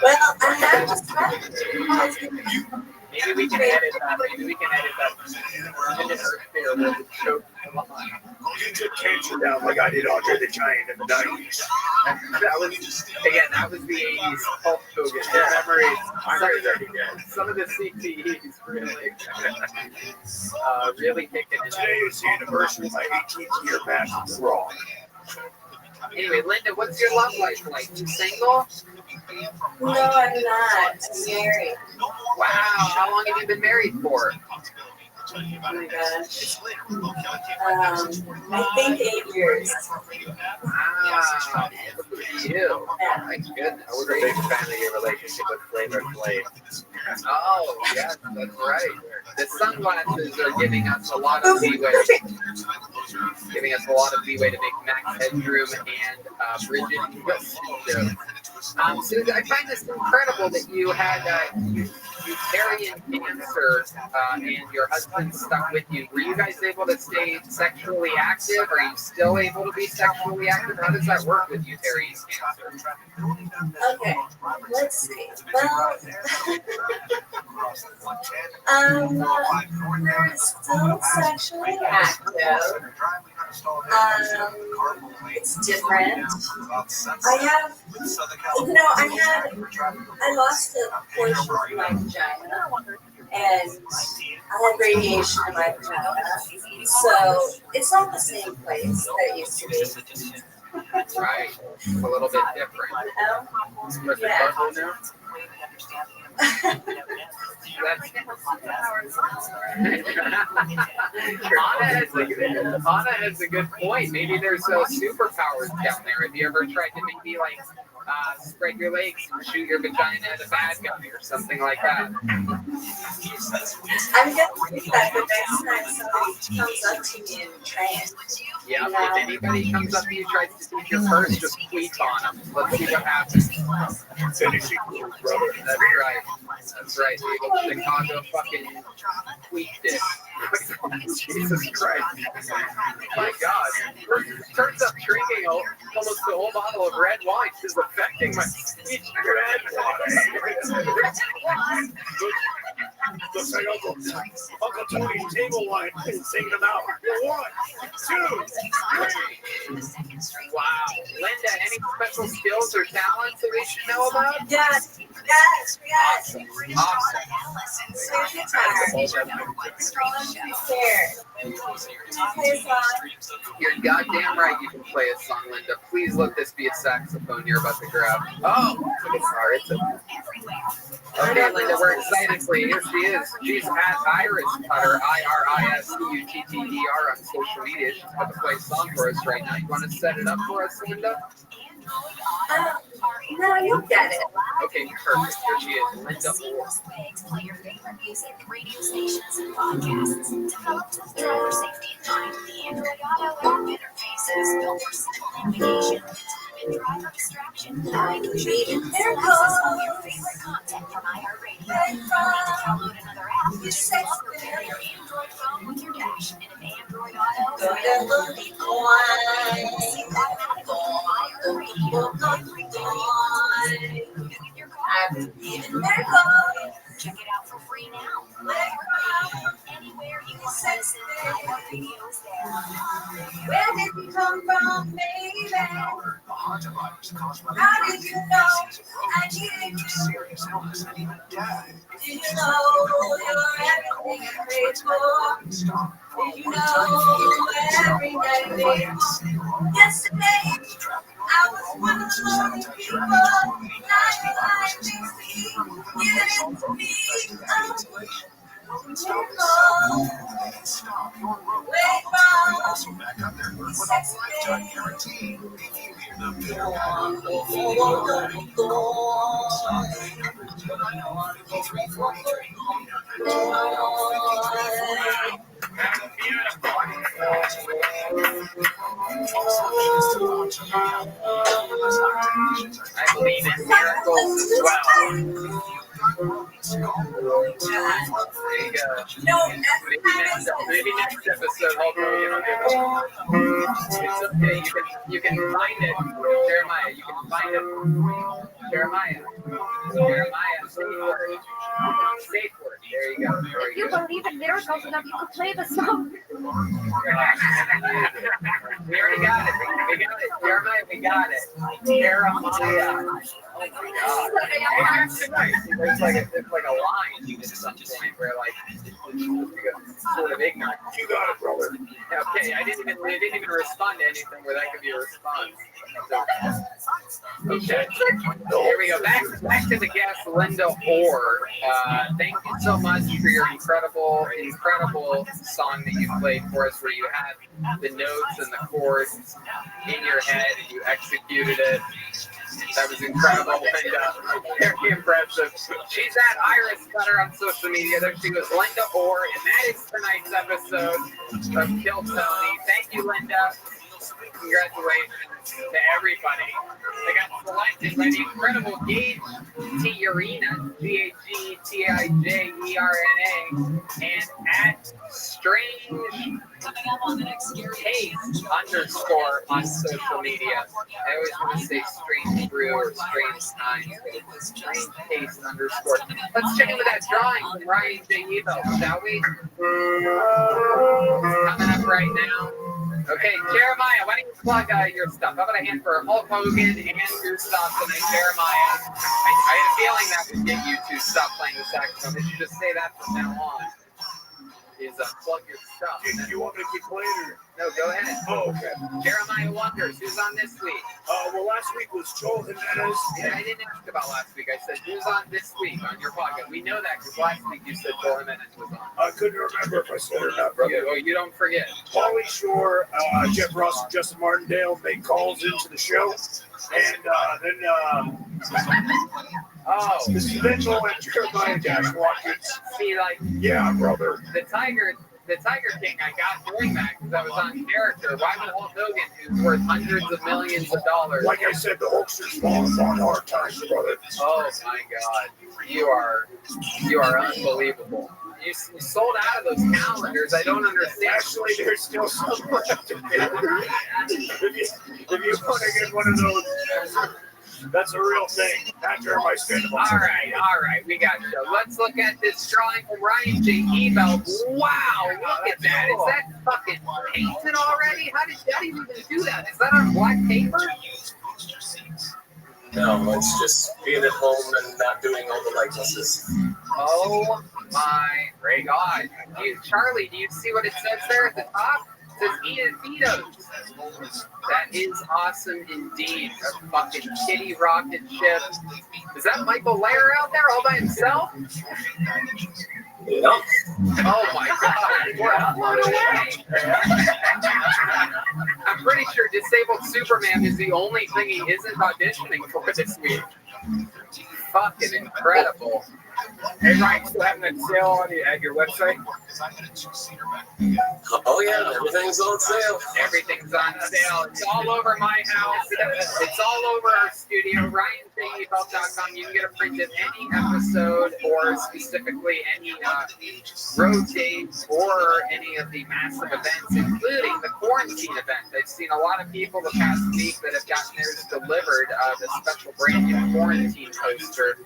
Well, I'm not just spreading. Maybe we can edit that. Maybe we can edit that. You took cancer down like I did Andre the Giant in the 90s. That was the 80s. Hulk Hogan. Memories. Some of the CTEs really kicking in. Today is the anniversary of my 18th year match with Raw. Anyway, Linda, what's your love life like? You single? No, I'm not. I'm married. Wow. How long have you been married for? Oh my gosh. I think 8 years. Wow, look at you. My goodness. I was a big fan of your relationship with Flavor Flav. Oh, yes, that's right. The sunglasses are giving us a lot of leeway. Giving us a lot of leeway to make Max Headroom and Bridget Wilson jokes. Susan, I find this incredible that you had uterine cancer and your husband stuck with you. Were you guys able to stay sexually active? Are you still able to be sexually active? How does that work with uterine cancer? Okay, let's see. Well, we're still sexually active. It's different. I lost a portion of my vagina, and I had radiation in my vagina, so it's not the same place that it used to be. Right, it's a little bit different. Yeah. Anna has a good point. Maybe there's superpowers down there. Have you ever tried to maybe like spread your legs and shoot your vagina at a bad guy or something like that? I'm gonna think that the next time somebody comes up to me in train. Yeah, if anybody comes up to you, tries to take your purse, just tweet on them. Let's see what happens. That's right. That's right. The old Chicago fucking tweet it. Jesus Christ. My God. Turns up drinking almost a whole bottle of red wine is affecting my speech. Looks like Uncle Tony's table wine and singing them out. 1, 2, 3. Wow. Linda, any special skills or talents that we should know about? Yes. Awesome. You're goddamn right you can play a song, Linda. Please let this be a saxophone you're about to grab. Oh, it's a guitar. It's a... Okay, Linda, we're excited for you. Here she is. She's at Iris Cutter, IRISCUTTER on social media. She's about to play a song for us right now. You want to set it up for us, Linda? No, you get it. Okay, perfect. Here she is, Linda Moore. Play your favorite music, radio stations, and podcasts. Developed with driver safety in mind, the Android Auto app interfaces built for simple navigation, and driver distraction. Created and access all your favorite content from iHeartRadio. Download another app, which is upgrade your Android phone with your dash. And if Android Auto is automatically check it out for free now. Anywhere you want to listen, iHeartRadio is there. Where did you come from, baby? How did you know I needed you? Serious illness and even death. Do you know you're everything I prayed for? Do you know every day? Yesterday, I was one of the lonely people. Now you like me, give it to me. Stop your road. Also back up there with a lifetime guarantee. If you hear the bitter I believe in miracles as well. There you go. Maybe next episode, hopefully, it's okay. You can find it, Jeremiah. You can find it, Jeremiah. Safe word. There you go. If you believe in miracles enough, you could play the song. We already got it. We got it, Jeremiah. We got it. Jeremiah. Oh my God. It's like a line at some point where like because it's sort of ignorant. You got it, brother. Okay, I didn't even respond to anything where that could be a response. Okay, here we go. Back to the guest, Linda Orr. Thank you so much for your incredible song that you played for us, where you had the notes and the chords in your head and you executed it. That was incredible and very impressive. She's at Iris Cutter on social media. There she goes, Linda Orr, and that is tonight's episode of Kill Tony. Thank you, Linda. Congratulations to everybody. They got selected by the incredible Gage Tijerina, Gagtijerna, and at Strange Taste underscore on social media. I always want to say Strange Brew or Strange Time. Strange Taste underscore. Let's check in with that drawing from Ryan J. Evo, shall we? Coming up right now. Okay, Jeremiah, why don't you plug your stuff? How about a hand for Hulk Hogan and your stuff tonight, Jeremiah? I had a feeling that would get you to stop playing the saxophone. Did you just say that from now on? Is plug your stuff. Do you want me to keep playing or? No, go ahead. Oh, okay. Jeremiah Wonders, who's on this week? Well, last week was Joel Jimenez. Yeah, I didn't ask about last week. I said, who's on this week on your podcast? We know that because last week you said Joel Jimenez was on. I couldn't remember if I said it or not, brother. You don't forget. Pauly Shore, Jeff Ross, and Justin Martindale made calls into the show. And this is Venmo and Jeremiah Dash Watkins. See, like, yeah, brother. The Tiger King I got doing that because I was on character. Why would Hulk Hogan, who's worth hundreds of millions of dollars? Like I said, the Hulkster's falling on hard times, brother. Oh my God, you are unbelievable. You sold out of those calendars. I don't understand. Actually, there's still some left. If you want to get one of those. That's a real thing. Not Jeremiah Stand-Up. All right, we got you. Let's look at this drawing from Ryan J. Ebel. Wow, look at that. Is that fucking painted already? How did you even do that? Is that on black paper? No, it's just being at home and not doing all the likenesses. Oh my God. Charlie, do you see what it says there at the top? It says Eat It Vito's. That is awesome indeed. A fucking kitty rocket ship. Is that Michael Lair out there all by himself? Yeah. Oh my God. What away. I'm pretty sure Disabled Superman is the only thing he isn't auditioning for this week. Fucking incredible. Hey, Ryan, still having that sale at your website? Oh, yeah, everything's on sale. Everything's on sale. It's all over my house. It's all over our studio. RyanJEbel.com. You can get a print of any episode or specifically any road dates or any of the massive events, including the quarantine event. I've seen a lot of people the past week that have gotten theirs delivered, the special brand new quarantine poster.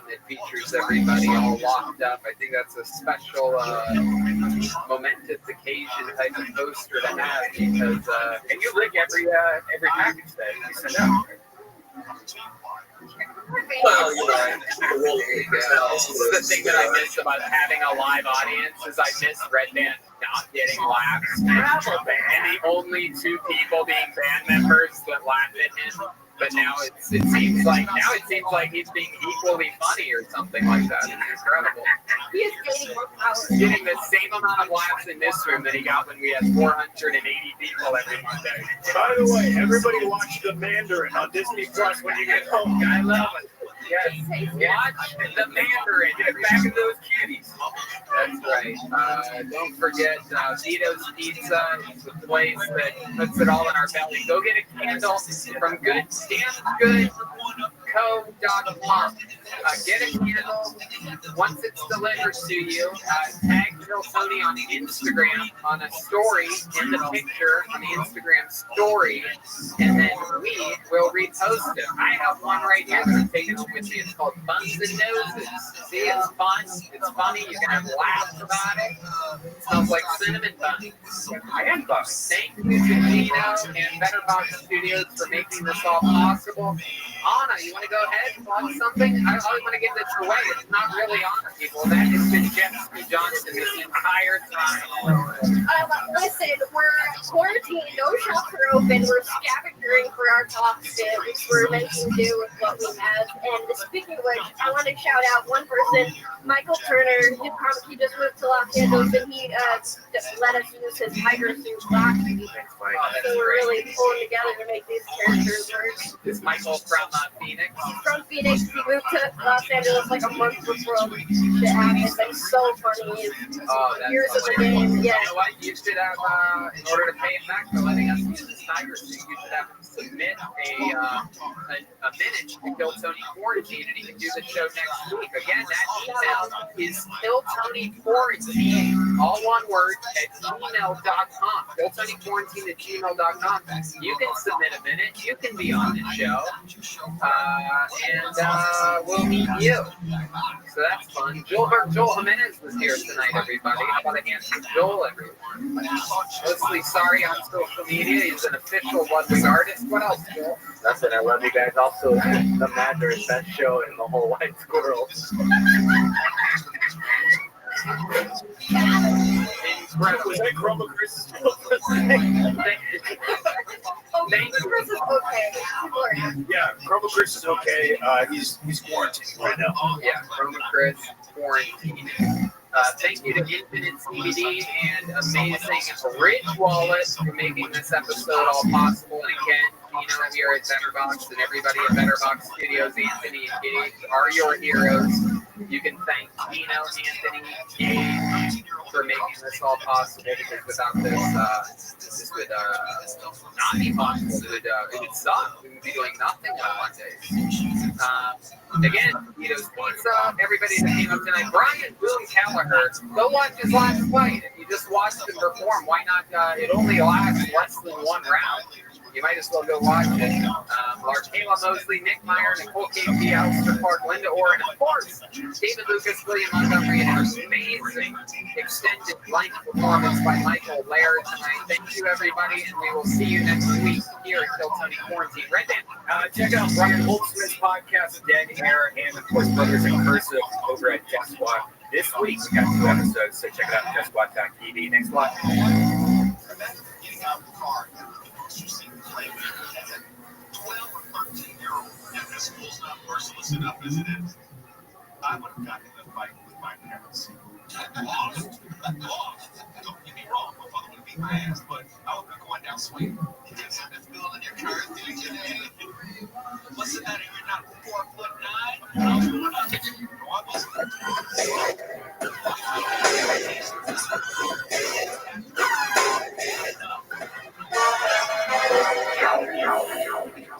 It features everybody all locked up. I think that's a special, momentous occasion type of poster to have because, and you lick every package that you send out. Well, you know, this is the thing that I miss about having a live audience is I miss Red Band not getting laughs. And the only two people being band members that laugh at him. But now it seems like he's being equally funny or something like that. It's incredible. He is getting the same amount of laughs in this room that he got when we had 480 people every Monday. By the way, everybody watch The Mandarin on Disney Plus when you get home. I love it. Yes, watch The Mandarin. Get back in those cuties. That's right. Don't forget Vito's Pizza. It's the place that puts it all in our belly. Go get a candle from damngoodco.com. Get a candle. Once it's delivered to you, tag Kill Tony on Instagram on a story in the picture on the Instagram story, and then we will repost it. I have one right here that I'm taking home with me. It's called Buns and Noses. See, it's fun. It's funny. You can have laughs about it. It smells like cinnamon buns. And buns. Thank you to Gino and Better Box Studios for making this all possible. Anna, you want to go ahead and plug something? I want to give this away. It's not really Anna, people. That has been Jessica Johnson this entire time. Listen, we're quarantined. No shops are open. We're scavenging for our costumes. We're making do with what we have. And speaking of which, I want to shout out one person, Michael Turner. He just moved to Los Angeles, and he just let us use his tiger suit costume. So we're really pulling together to make these characters work. Is Michael from Phoenix? He's from Phoenix. He moved to Los Angeles like a month before all this shit happened. But he's so funny. He's years of the game. Yeah. You know what? You should have, in order to pay him back for letting us use his tiger suit, you should have him submit a minute to Kill Tony Quarantine, and he can do the show next week. Again, that email is KillTonyQuarantine, all one word, at gmail.com. KillTonyQuarantine@gmail.com. You can submit a minute. You can be on the show, and we'll meet you. So that's fun. Joel Jimenez was here tonight, everybody. How about a hand for Joel, everyone? Mostly sorry on social media. He's an official Ludwig artist. What else, Joel? Nothing. I love you guys. Also, the Madder's best show in the whole wide world. Incredible. Was that Chroma Chris? Thank you. Chris is okay. Yeah, Chroma Chris is okay. He's quarantined right now. Yeah, Chroma Chris quarantine. Thank you to Infinite CBD and amazing Rich Wallet for making this episode all possible. And again, Gino here at BetterBox and everybody at BetterBox Studios, Anthony and Gage, are your heroes. You can thank Gino, Anthony, Gage for making this all possible, because without this would not be possible. It would suck. We would be doing nothing on Mondays. Again, Tito's Pizza, everybody that came up tonight. Brian Boone Callagher, go watch his last fight. If you just watched him perform, why not? It only lasts less than one round. You might as well go watch it. Kayla Mosley, Nick Meyer, Nicole KP, Alistair Clark, Linda Orr, and of course, David Lucas, William Montgomery, and an amazing extended length performance by Michael Laird tonight. Thank you, everybody, and we will see you next week here at Kill Tony Quarantine. Red Band. Check out Brian Holtzman's podcast, Dead Air, and of course, Brothers in Cursive over at Death Squad. This week, we got 2 episodes, so check it out, DeathSquad.tv. Thanks a lot. You see the play as a 12 or 13-year-old, and the school's not merciless enough as it is. I would have gotten in a fight with my parents. Lost. Don't get me wrong, my father would have beat my ass, but I would be going down swinging. You just have this feeling in your current thing today. What's the matter? You're not 4'9"? I was going up. No, I wasn't.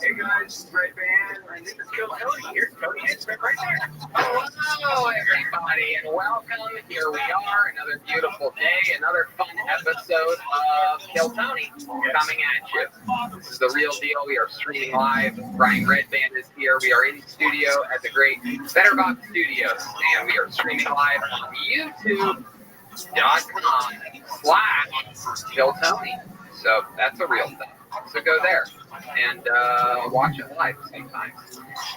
Hey guys, Red Band, and this is Kill Tony. Here's Tony Hinchman right there. Hello, everybody, and welcome. Here we are, another beautiful day, another fun episode of Kill Tony coming at you. This is the real deal. We are streaming live. Brian Red Band is here. We are in studio at the great BetterBox Studios, and we are streaming live on YouTube.com/Kill Tony. So that's a real thing. So go there and watch it live sometime.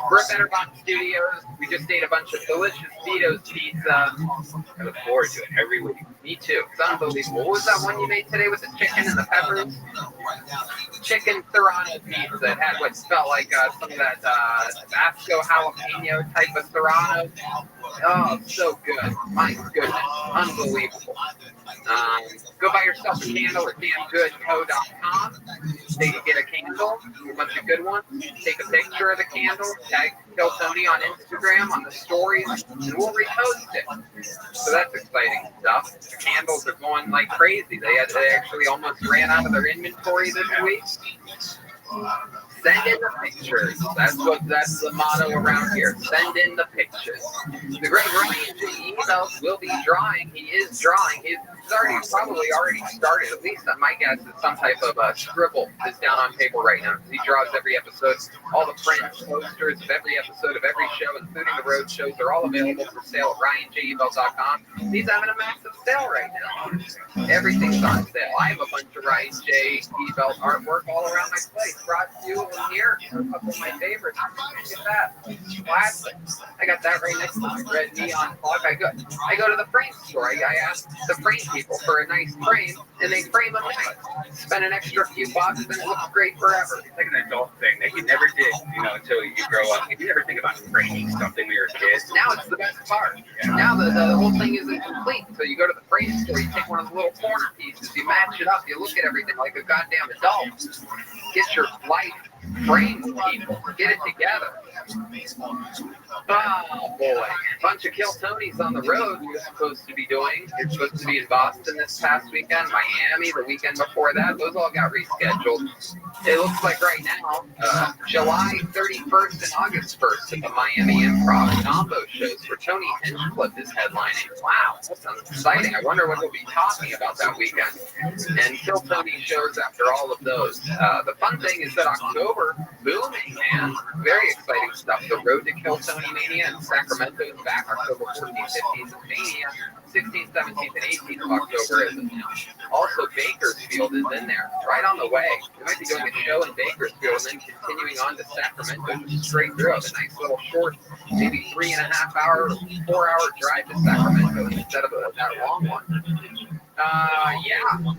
We're at BetterBox Studios. We just ate a bunch of delicious Vito's pizza. I look forward to it every week. Me too. It's unbelievable. What was that one you made today with the chicken and the peppers? Chicken serrano pizza. It had what felt like some of that Tabasco jalapeno type of serrano. Oh, so good. My goodness. Unbelievable. Go buy yourself a candle at damngoodco.com. So you can get a candle, a bunch of good ones. Take a picture of the candle, tag Kill Tony on Instagram, on the stories, and we'll repost it. So that's exciting stuff. The candles are going like crazy. They actually almost ran out of their inventory this week. Send in the pictures. That's the motto around here. Send in the pictures. The great Ryan J. Ebelt will be drawing. He is drawing. He's probably already started. At least my guess is some type of scribble is down on paper right now. He draws every episode. All the prints, posters of every episode of every show, including the road shows, are all available for sale at RyanJEbelt.com. He's having a massive sale right now. Everything's on sale. I have a bunch of Ryan J. Ebelt artwork all around my place. Brought to you in here. A couple of my favorites. Look at that. Classic. I got that right next to my red neon clock. I go to the frame store. I ask the frame people for a nice frame, and they frame them nice. Spend an extra few bucks, and it looks great forever. It's like an adult thing that you never did, until you grow up. You never think about framing something when you're a kid. Now it's the best part. Yeah. Now the whole thing isn't complete. So you go to the frame store, you take one of the little corner pieces, you match it up, you look at everything like a goddamn adult. Get your life framed, people. Get it together. Oh boy, bunch of Kill Tonys on the road. We're supposed to be doing. You're supposed to be in Boston this past weekend, Miami the weekend before that. Those all got rescheduled. It looks like right now, July 31st and August 1st at the Miami Improv combo shows where Tony Hinchcliffe is headlining. Wow, that sounds exciting. I wonder what we'll be talking about that weekend. And Kill Tony shows after all of those. The fun thing is that October, booming, man. Very exciting stuff. The Road to Kill Tony Mania in Sacramento is back October 14th, 15th is Mania. 16th, 17th, and 18th of October is now. Also, Bakersfield is in there, right on the way. We might be doing a show in Bakersfield and then continuing on to Sacramento, just straight through. A nice little short, maybe 3.5 hour, 4 hour drive to Sacramento instead of that long one.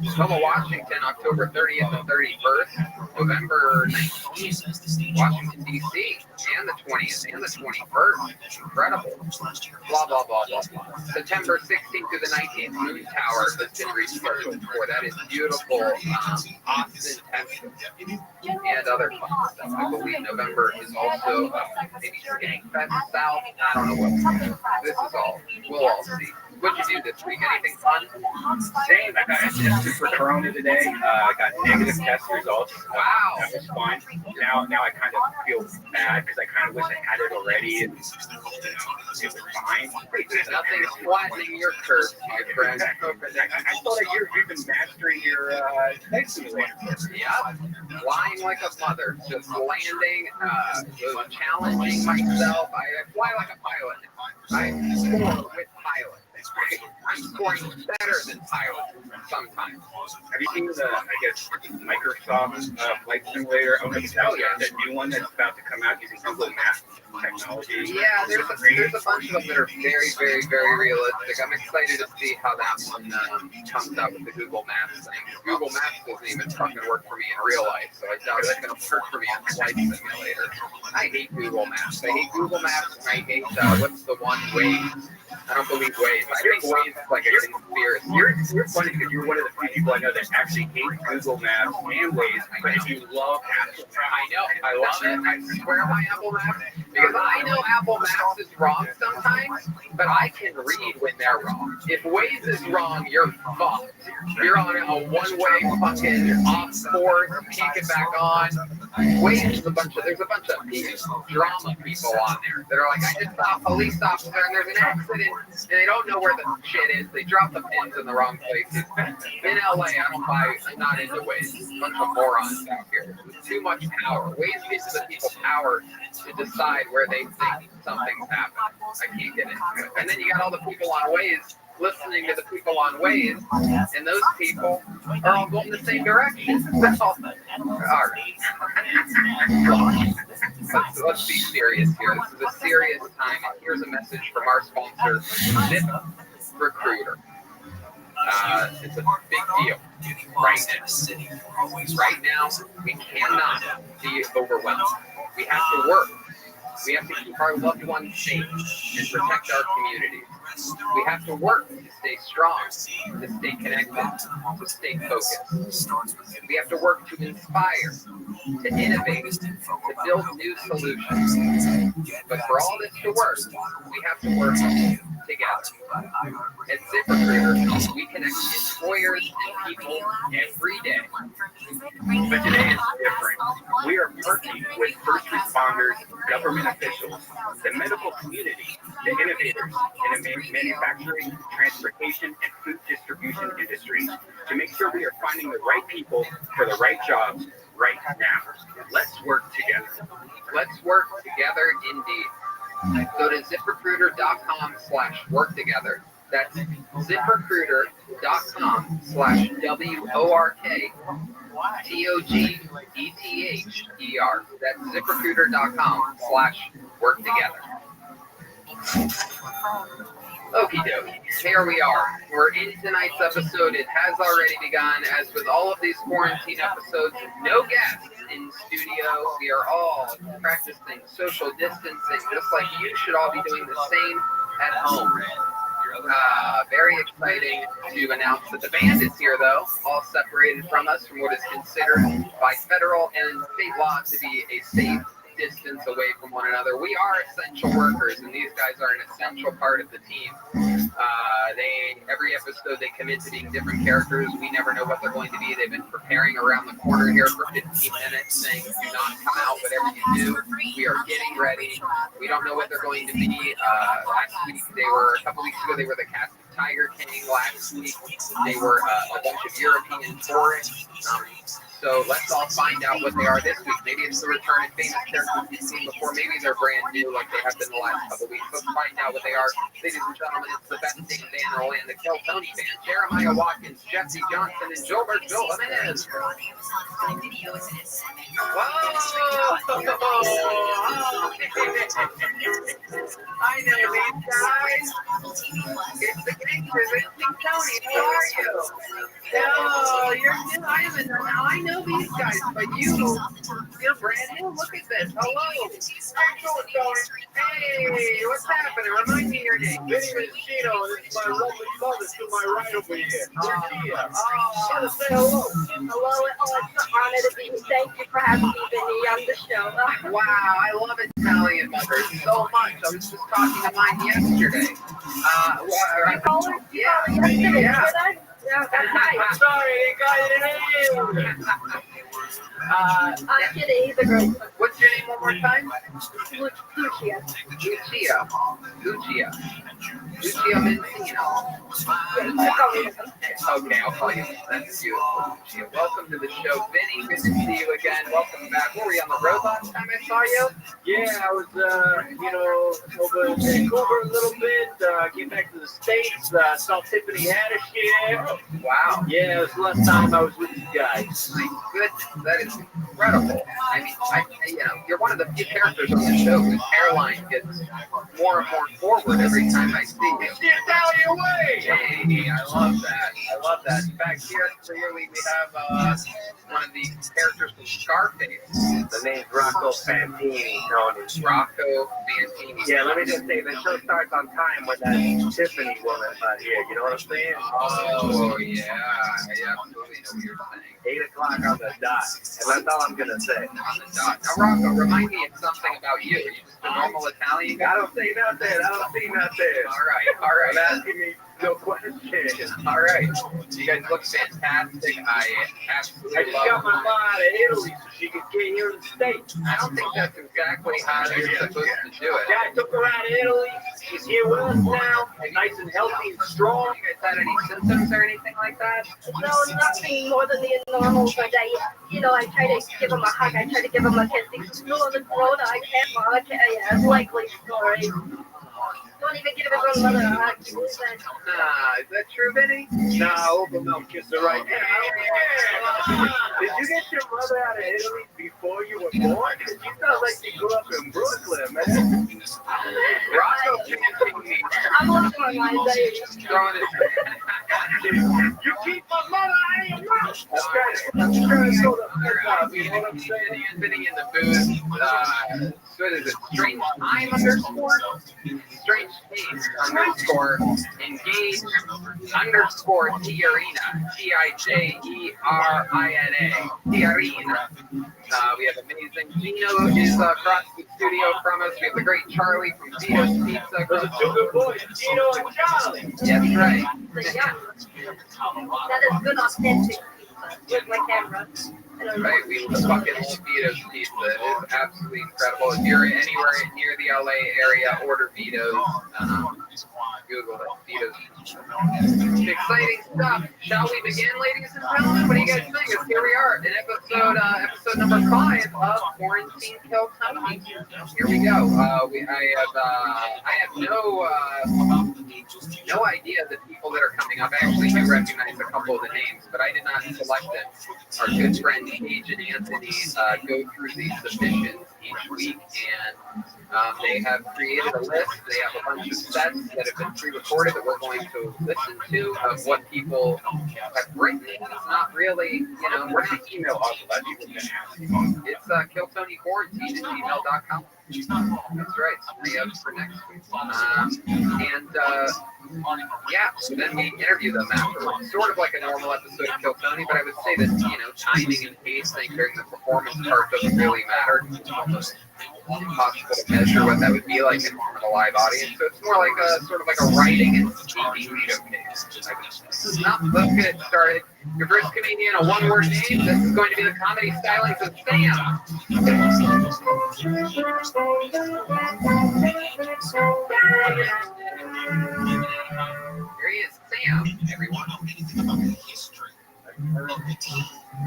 Tacoma, Washington, October 30th and 31st. November 19th, Washington, D.C., and the 20th and the 21st. Incredible. Blah, blah, blah, blah, blah. September 16th to the 19th, Moon Tower has been rescheduled for. That is beautiful. Austin, Texas, and other fun stuff. I believe November is also maybe Gang Fest South. I don't know what. This is all. We'll all see. What'd you do this week? Anything fun? Same. I got tested for Corona today. I got negative test results. Wow. That was fun. Now I kind of feel bad because I kind of wish I had it already. And it was fine. Nothing's flattening your curve, my friend. I thought that you've been mastering your flight simulator. Yeah. Flying like a mother. Just landing, challenging myself. I fly like a pilot. I score with pilot. I'm scoring better than pilot sometimes. Have you seen the, Microsoft flight simulator? Oh, yeah, the new one that's about to come out using Google Maps technology? Yeah, there's a bunch of them that are very, very, very realistic. I'm excited to see how that one comes out with the Google Maps thing. Google Maps doesn't even fucking work for me in real life, so I doubt it's going to work for me on Flight Simulator. I hate Google Maps. I hate Google Maps, and I hate, what's the one, Waze? I don't believe Waze. I think Waze is like a conspiracy. You're funny because you're one of the few people I know that actually hate Google Maps and Waze, but if you love Apple Maps. I know. I love it. I swear by Apple Maps because I know Apple Maps is wrong sometimes, but I can read when they're wrong. If Waze is wrong, you're fucked. You're on a one-way fucking off course. You can't get back on. Waze is there's a bunch of drama people on there that are like, I just saw a police officer and there's an accident and they don't know where the shit is. They drop the pins in the wrong places. In LA, I'm not into Waze. A bunch of morons out here. There's too much power. Waze gives the people power to decide where they think something's happening. I can't get into it. And then you got all the people on Waze listening to the people on Waze, and those people are all going the same direction. All right. Let's be serious here. This is a serious time, and here's a message from our sponsor, ZipRecruiter. It's a big deal right now. Right now, we cannot be overwhelmed. We have to work. We have to keep our loved ones safe and protect our communities. We have to work to stay strong, to stay connected, to stay focused. We have to work to inspire, to innovate, to build new solutions. But for all this to work, we have to work together. At ZipRecruiter, we connect employers and people every day. But today is different. We are working with first responders, government officials, the medical community, the innovators in the manufacturing, transportation, and food distribution industries to make sure we are finding the right people for the right jobs right now. Let's work together. Let's work together indeed. Go to ZipRecruiter.com/work together. That's ZipRecruiter.com/WORKTOGETHER. That's ZipRecruiter.com/work together. Okie dokie, here we are. We're in tonight's episode. It has already begun. As with all of these quarantine episodes, no guests in studio. We are all practicing social distancing, just like you should all be doing the same at home. Very exciting to announce that the band is here, though, all separated from us from what is considered by federal and state law to be a safe distance away from one another. We are essential workers, and these guys are an essential part of the team. Every episode they commit to being different characters. We never know what they're going to be. They've been preparing around the corner here for 15 minutes, saying, "Do not come out, whatever you do." We are getting ready. We don't know what they're going to be. Last week a couple weeks ago, they were the cast of Tiger King. Last week they were a bunch of European tourists. So let's all find out what they are this week. Maybe it's the return of famous characters we've seen before. Maybe they're brand new like they have been the last couple weeks. Let's find out what they are. Ladies and gentlemen, it's the best damn band in the land, the Kel Tony Band. Jeremiah Watkins, Jesse Johnson, and Gilbert Jimenez. I know these guys. It's the gangsters. It's King Tony. How are you? Oh, you're new. I know these guys, but you're brand new. Look at this. Hello. How you doing, Tony? Hey, what's happening? Remind me your name. Vinny Machino, this is my lovely mother to my right over here. Oh, say hello. Hello, it's an honor to be here. Thank you for having me, Vinny, on the show. wow, I love Italian mothers so much. I was just talking to mine yesterday. You called her? Yeah. Yesterday, Yeah. Yeah, that's nice. I'm sorry, they got your name. I'm kidding, he's a great one. What's your name one more time? Lucia. Lucia Mencino. Okay, I'll call you. That's beautiful, Lucia. Welcome to the show, Vinny. Good to see you again. Welcome back. Were we on the road last time I saw you? Yeah, I was, over in Vancouver a little bit. Came back to the States. Saw Tiffany Haddish here. Wow. Yeah, it was the last time I was with you guys. My goodness, that is incredible. I mean, you're one of the few characters on the show whose hairline gets more and more forward every time I see you. It's the Italian way! Hey, I love that. In fact, here clearly we have one of the characters from Scarface. The name's Rocco Fantini, Tony. Rocco Fantini. Yeah, let me just say, the show starts on time when that Tiffany woman's not here. You know what I'm saying? Oh, yeah. I absolutely know what you're saying. 8 o'clock on the dot. And that's all I'm going to say. On the dot. Now, Rocco, remind me of something about you. Are you just a normal Italian guy? I don't see nothing. All right. I'm asking me no questions. All right. You guys look fantastic. I absolutely I just got my mom out of Italy so she could get here in the States. I don't think that's exactly how you're supposed to do it. Yeah, I took her out of Italy. She's here with us now, nice and healthy and strong. You guys had any symptoms or anything like that? No, nothing more than the normal, but I try to give him a hug. I try to give him a kiss. He's still on the corona. I can't hug. Yeah, it's likely story. Don't even give his own mother a hug. Is that true, Vinny? Nah, open milk kiss her right now. Did you get your mother out of Italy before you were born? Because you sound like you grew up in Brooklyn, man. Rocco Fantini. I'm looking on my day. You keep my mother out of your mouth. I'm trying to go to you know what I'm saying? Vinny in the booth. What is it? Strange time underscore? Strange Taste underscore engage underscore Tiarina. Tijerina. Tiarina. We have amazing Dino is across the studio from us. We have the great Charlie from Vito's Pizza. Those are two good boys, Gino and Charlie. That's right. Yeah. That is good authentic with my camera. Right, we fucking love Vito's Pizza. It is absolutely incredible. If you're anywhere near the LA area, order Vito's. Google it, Vito's Pizza. Exciting stuff. Shall we begin, ladies and gentlemen? What do you guys think? Here we are in episode number 5 of Quarantine Kill Tony. Here we go. I have no idea the people that are coming up. I actually do recognize a couple of the names, but I did not select them. Our good friend Paige and Anthony go through these submissions each week, and they have created a list. They have a bunch of sets that have been pre-recorded that we're going to listen to of what people have written. It's not really, we're not email off of it. It's killtonyquarantine@gmail.com. That's right. Somebody else for next week. So then we interview them afterwards. Sort of like a normal episode of Kill Tony, but I would say that, timing and pacing during the performance part doesn't really matter. It's almost impossible to measure what that would be like in front of a live audience. So it's more like a writing and speaking showcase. Let's get it started. Your first comedian, a one-word name. This is going to be the comedy stylings of Sam. Here he is, Sam. Everyone.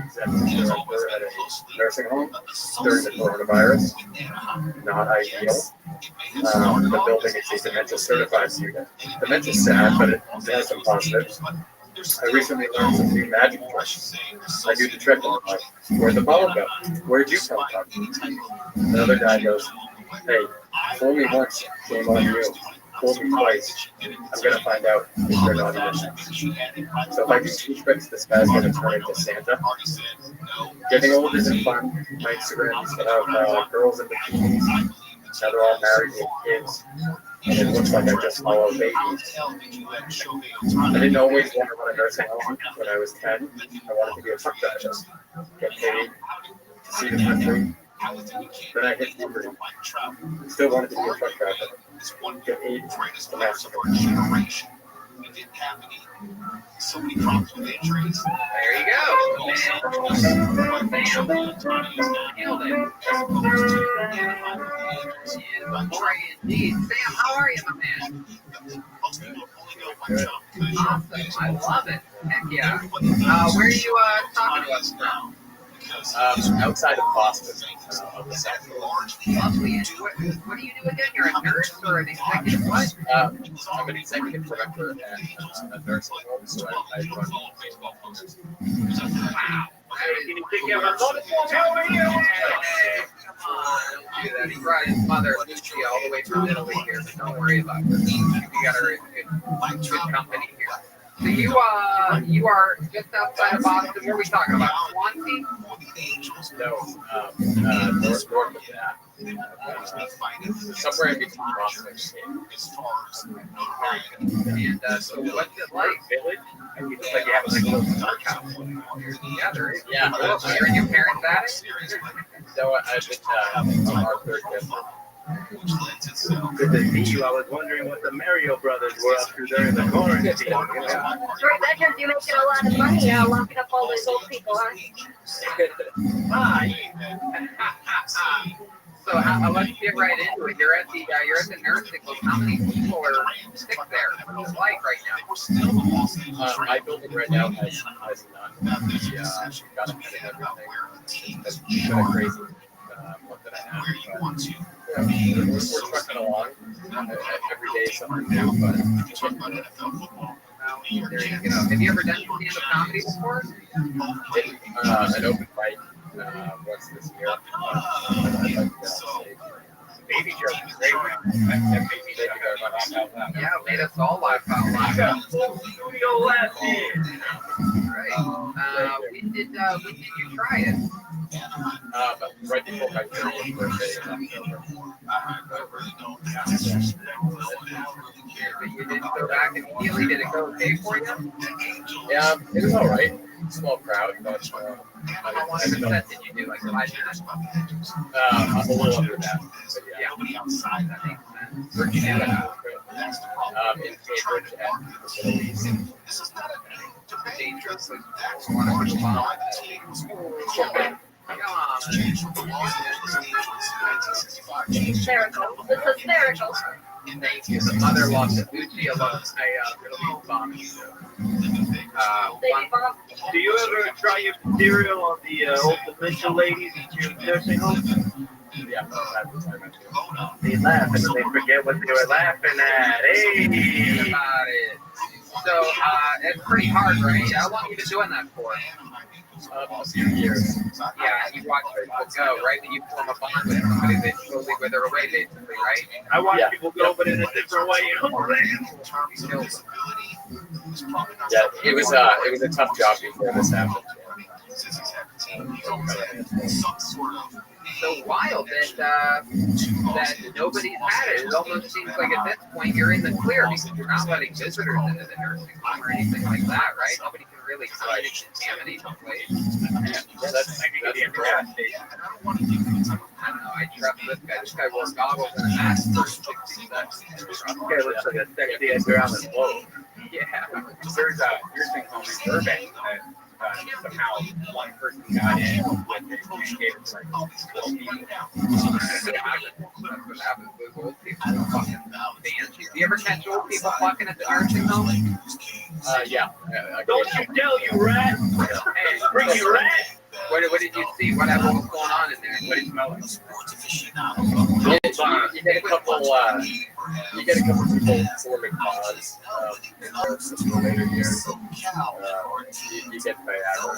Executive director at a nursing home during the coronavirus. Not ideal. The building is a dementia certified unit. Dementia's sad, but it has some positives. I recently learned some new magic tricks. I do the trick of like, where'd the ball go? Where'd you come from? Another guy goes, hey, fool me once, shame on you. Fool me twice, I'm gonna find out if you're not innocent. So if I do 2 tricks, this guy's gonna turn into Santa. Getting old isn't fun. My Instagram used to have girls in bikinis. Now they're all married with kids. And it looks like I just follow babies. I didn't always want to run a nursing home. When I was 10, I wanted to be a truck driver. Get paid to see the country. Then I hit puberty. Still wanted to be a truck driver. Get paid to Mexico. So many problems with injuries. There you go. Indeed. Sam, how are you, my man? Awesome. I love it. Heck yeah. Where are you talking to us from? Outside of Boston, on the south. Lovely. What do you do again? You're a nurse or an executive what? I'm an executive director at a nursing home, so I run baseball programs. Wow. Can you take care of our bonus over here? Come on, don't do that. He brought his mother, Lucia, all the way from Italy here, so don't worry about it. We got her in good company here. So you are just outside of Boston. What are we talking about? Swansea? No, north of that. Somewhere in between Boston and so what's it like? Village? It looks like you have like a little dark house. Yeah, there is. Yeah. Well, so you're in your parents' attic? So I've been on our third guest. Good to see you. I was wondering what the Mario brothers were up to during the quarantine. Right, that because you're making a lot of money now, locking up all those old people, huh? So let's get right into it. You're at the nursing home. How many people are sick there? What's it like right now? My building right now has none. Got a bit of everything. It's been a crazy month that I have. But, we're trucking along. Every day is something new, but there you go. Have you ever done stand-up comedy before? Did an open mic once this year. Baby joke is great. That made me laugh out loud. Yeah, it made us all laugh out loud. I got full studio last year. Right. When did you try it? Right before my 30th birthday in But you didn't go back immediately. Did it go okay for you? Yeah, it was all right. small crowd, but How long of a set did you do? Like 5 minutes? I'm a little under that. But Yeah, outside that makes sense. Where'd you do it? In Cambridge at the facilities. Dangerous. Like, want to push bomb. Hysterical. It's hysterical. Thank you. The mother lost a Gucci alone. Little bomb. Do you ever try your cereal on the old dementia ladies at your nursing home? Yeah, they laugh and then they forget what they were laughing at. Hey! About it. So, it's pretty hard, right? How long have you been doing that for? A few years. Yeah, you watch people go, right? When you form a bond with somebody, they slowly wither away, basically, right? I watch people go, but in a different way. Yeah, it was a tough job before this happened. So wild that nobody's had it. It almost seems like at this point you're in the clear because you're not letting visitors into the nursing home or anything like that, right? Nobody can really contaminate the place. Yeah, that's the gas station. I don't know. I trust this guy. This guy wore goggles and a mask for 60 seconds. This guy looks like a sexy Edgar Allan Poe. Yeah. There's a nursing home in Burbank that somehow one person got in with it and gave it to like 12 people. That's what happens with old people. Fucking banshee. Do you ever catch old people fucking at the nursing home? Yeah. Don't you tell you rat! Hey, Bring you rat! What did you see? Whatever was going on in there? What did you smell like? You get a couple people forming pods in the system later here. You get Viagra.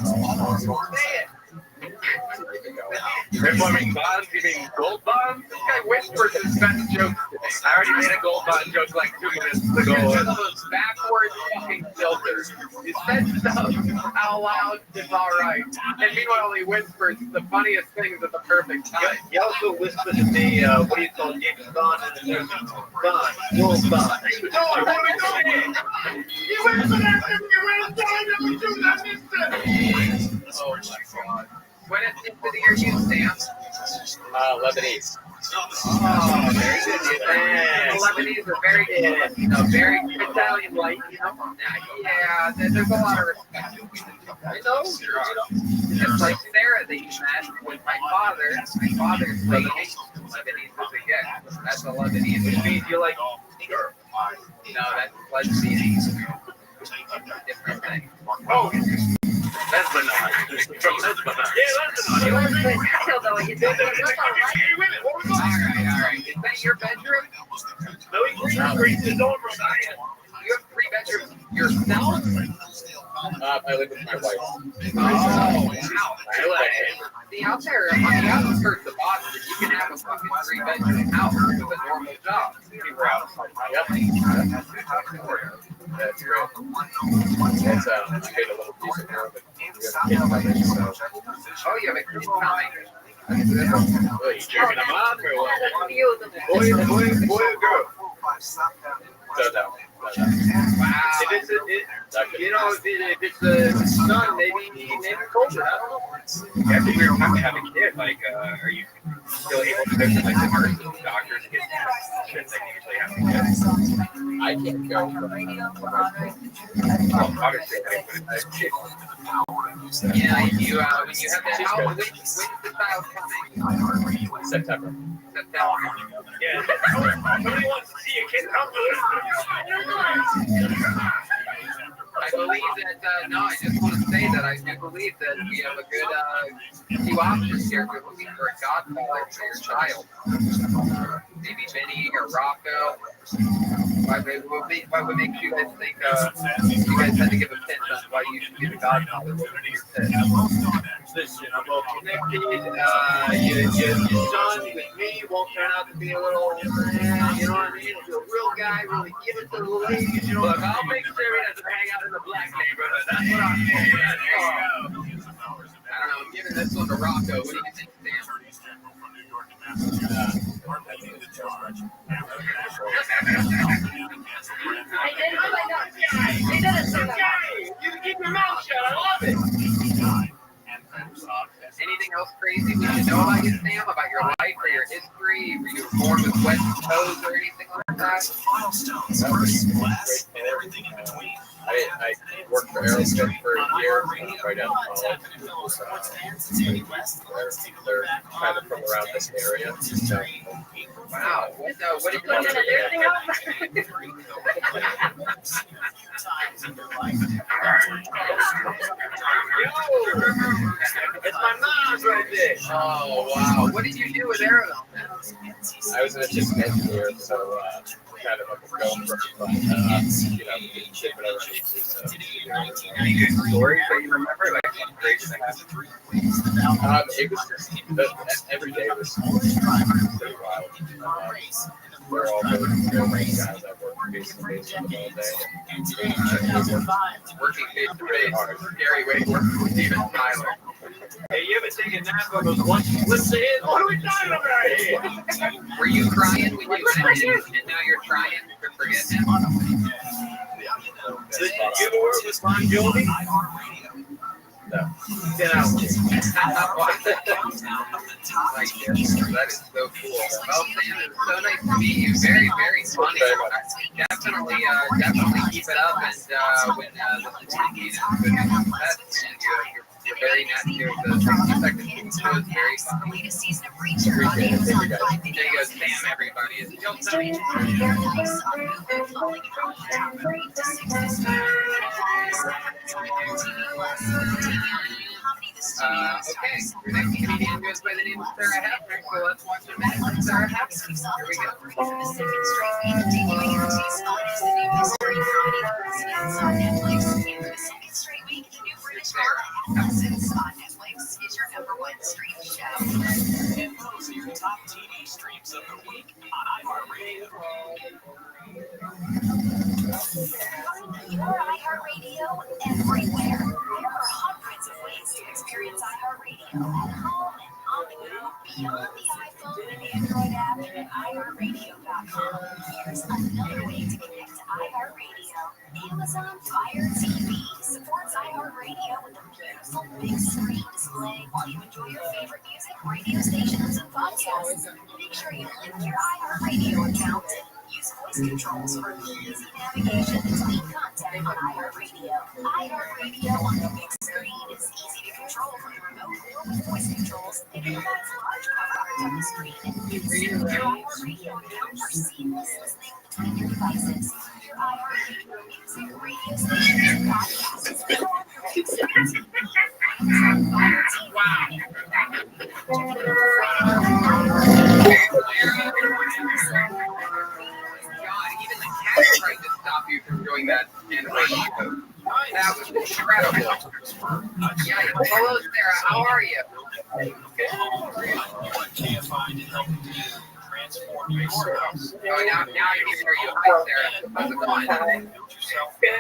They're forming bonds? You mean gold bonds? This guy whispers his best jokes today. I already made a gold bond joke like 2 minutes Look ago. at some of those backwards fucking filters. You said stuff out loud, it's alright. And meanwhile, he whispers the funniest things at the perfect time. He also whispered to me, what do you call James Bond in the nursing home? Bond. Gold bond. You whispered after me, you went and we do nothing. Oh my god. What ethnicity are you, Sam? Lebanese. Oh, very good. The Lebanese are very good. You know, very Italian-like, you know? Yeah, there's a lot of respect. I know. Just like Sarah that you met with my father. My father's Lebanese. Lebanese is a gift. That's a Lebanese. Which means you like her. No, that's lesbian. Different thing. Oh, Lebanon. From Lebanon. Yeah, Lebanon. I don't know what you're doing. Alright. Is that your bedroom? No, he green is over. You have 3 bedrooms yourself? I live with my wife. Oh, wow. See, out there on the outskirts of Boston, you can have a fucking 3-bedroom house with a normal job. We're out. Yep. That's great. It's I made a little piece of hair, but we have a kid coming, so. Oh, you have a kid coming. Oh, you jerking them off or what? Boy or girl? No. Wow. If it's a son, maybe colder. I don't know. Yeah, I think we don't have to have a kid. Like, are you still able to visit like the nurses and doctors and get shit that usually happen? I can't go. Obviously, yeah, when you have that house, when's the child coming? September. Yeah. Somebody wants to see a kid come to I believe that, no, I just want to say that I do believe that we have a good few options here. We're looking for a godfather for your child. Maybe Vinny or Rocco. Why would make you guys think you guys had to give a pinch on why you should be the godfather? Listen, I'm all connected. Your son with me won't turn out to be a little, you know what I mean? He's a real guy, really give it to the ladies. You know, look, I'll make sure he doesn't hang out in the black neighborhood. That's what I'm saying. I don't know, giving this one to Rocco, what do you think, Sam? I didn't say that. You keep your mouth shut. I love it. else crazy we should know about you, Sam? About your life or your history? Were you born with wet toes or anything like that? I worked for Aerosmith for a year right out of college. They're kind of from around this area. So. Wow. What did you put in everything up? It's my mom's right there. Oh, wow. What did you do with Aerodome? I was an assistant engineer, so kind of a go from, you know, did whatever I needed to. So. Any good stories that you remember? Like some great thing happened? It was just, every day was pretty wild. We're all really guys that work face to face all day. Working face to face. Scary way to work with Steven Tyler. Hey, you ever taken a nap on those ones? Listen, what are we talking about here? Were you crying when you ended and now you're trying to forget him? Did you ever work with Bon Jovi? No. Get out. That is so cool. Well, Sam, it's so nice to meet you. Very, very funny. Definitely keep it up. And when the TV is good, you're very nasty. The 60-second show is very funny. There you go, Sam, everybody. It's Joe Sammy. Okay, your next comedian goes by the name of Sarah Heffner, so let's watch a minute with Sarah Heffner. Here we go. And those are your top TV streams of the week on iHeartRadio. Your iHeartRadio everywhere. There are hundreds of ways to experience iHeartRadio at home and on the go beyond the iPhone and Android app and at iHeartRadio.com. Here's another way to connect to iHeartRadio. Amazon Fire TV supports iHeartRadio with a beautiful big screen display while you enjoy your favorite music, radio stations, and podcasts. Make sure you link your iHeartRadio account and use voice controls for easy navigation to delete content on iHeartRadio. iHeartRadio on the big screen is easy to control from the remote or with voice controls. It provides large coverage on the screen and you can sync your iHeartRadio account for seamless listening between your devices. Your iHeartRadio music, radio stations, and podcasts. God, even the cat tried to stop you from doing that animation. That was incredible. Yeah, hello, Sarah. How are you? What can't find and helping you transform your house. Oh, now I can hear you. Hi, Sarah. How's it going? Good.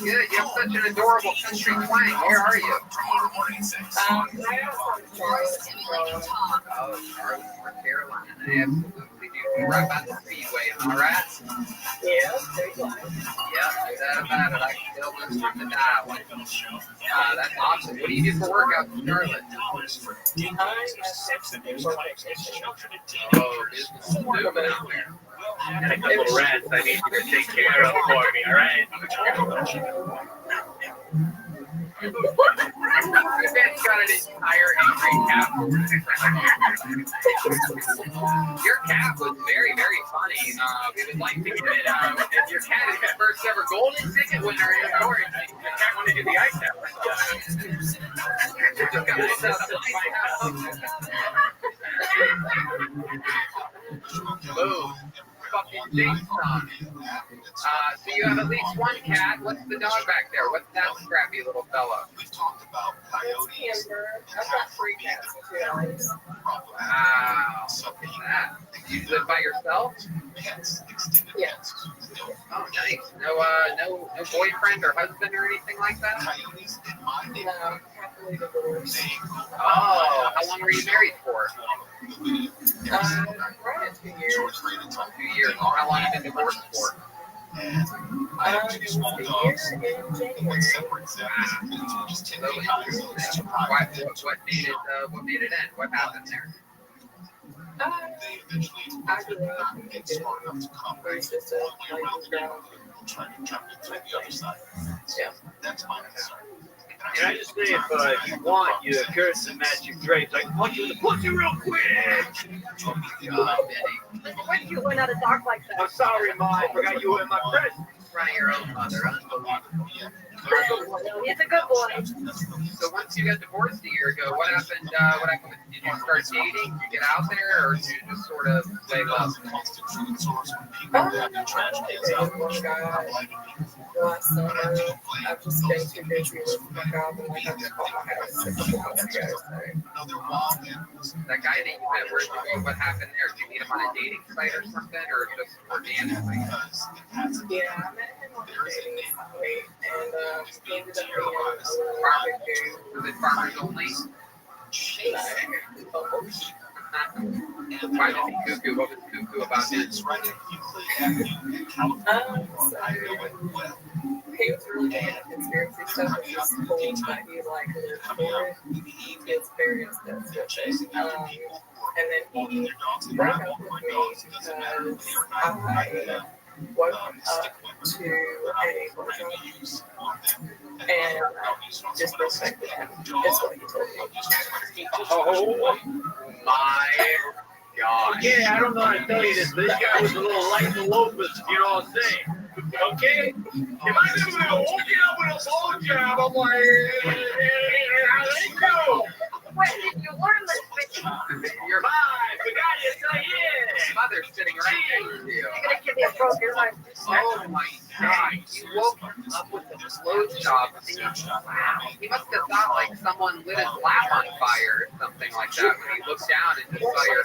You have such an adorable country twang. Where are you? Charlotte, North Carolina. Absolutely do. Right by the Speedway, am I right? Yeah, that about it. I can tell this from the dial. That's awesome. What do you do for workouts in Charlotte? Oh, business is moving out there. And a couple of rats I need you to take care of for me, all right? This man's got an entire angry cat. Your cat was very, very funny. It was like thinking that if your cat is your first ever golden ticket winner in quarantine, the cat wanted to do the ice out. Just got pulled out to the Boom. Fucking Jason. So you have at least one cat. What's the dog back there? What's that scrappy little fella? We've talked about coyotes. I've got 3 cats too. Wow. Look at that. You live by yourself? Yeah. Oh, nice. No boyfriend or husband or anything like that? No, happily divorced. Oh, how long were you married for? Right at 2 years. 2 years. How long have you been divorced for? Two small dogs. What separates them is just typically how it's What made it end? What happened there? they eventually get smart enough to come right all the way around the neighborhood, trying to get through the other side. Yeah, that's my concern. Can I just say, if you want, you curse the magic drapes. I can punch you in the pussy real quick. Why did you learn how to talk like that? I'm sorry, Ma. I forgot you were in my presence. Running your own mother, unbelievable. He's a good boy. So once you got divorced a year ago, what happened? Did you start dating? Did you get out there, or did you just sort of play love? Last summer, I've just been too busy with my job and like I just bought my house 6 months ago. That guy that you met, what happened there? Did you meet him on a dating site or something, or just organically? Yeah, I met him on a dating site, and he ended up being a little barbecue. Was it farmers only? Why did he cuckoo? What was cuckoo about him? So he was really bad at conspiracy stuff. He was told that he like lived for it. He experienced that switching. And then he broke up with me because I woke up to a blowjob and disrespected him. That's what he told me. Oh my God. Okay, I don't know how to tell you this. This guy was a little light in the lopus, you know what I'm saying? Okay? If I didn't want to hook you up with a blowjob, I'm like, let's go. When did you learn this? Your mom, I forgot to tell you. Mother's sitting right next to you. You're gonna give me a broken heart. Oh my God! You woke up with a blowjob. Wow! He must have thought like someone lit his lap on fire or something like that when he looked down and just saw your.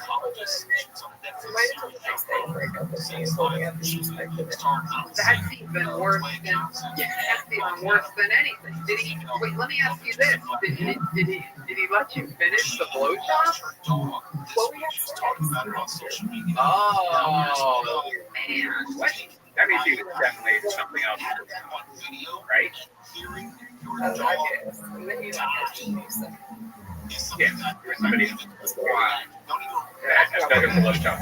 That's even worse than. That's even worse than anything. Did he? Wait, let me ask you this. Did he let you finish the blowjob? Well, we have to talk about it on social media. Oh man! What? That means he was definitely something else, right? Yeah, there was somebody else. Wow. That's better than blowjob.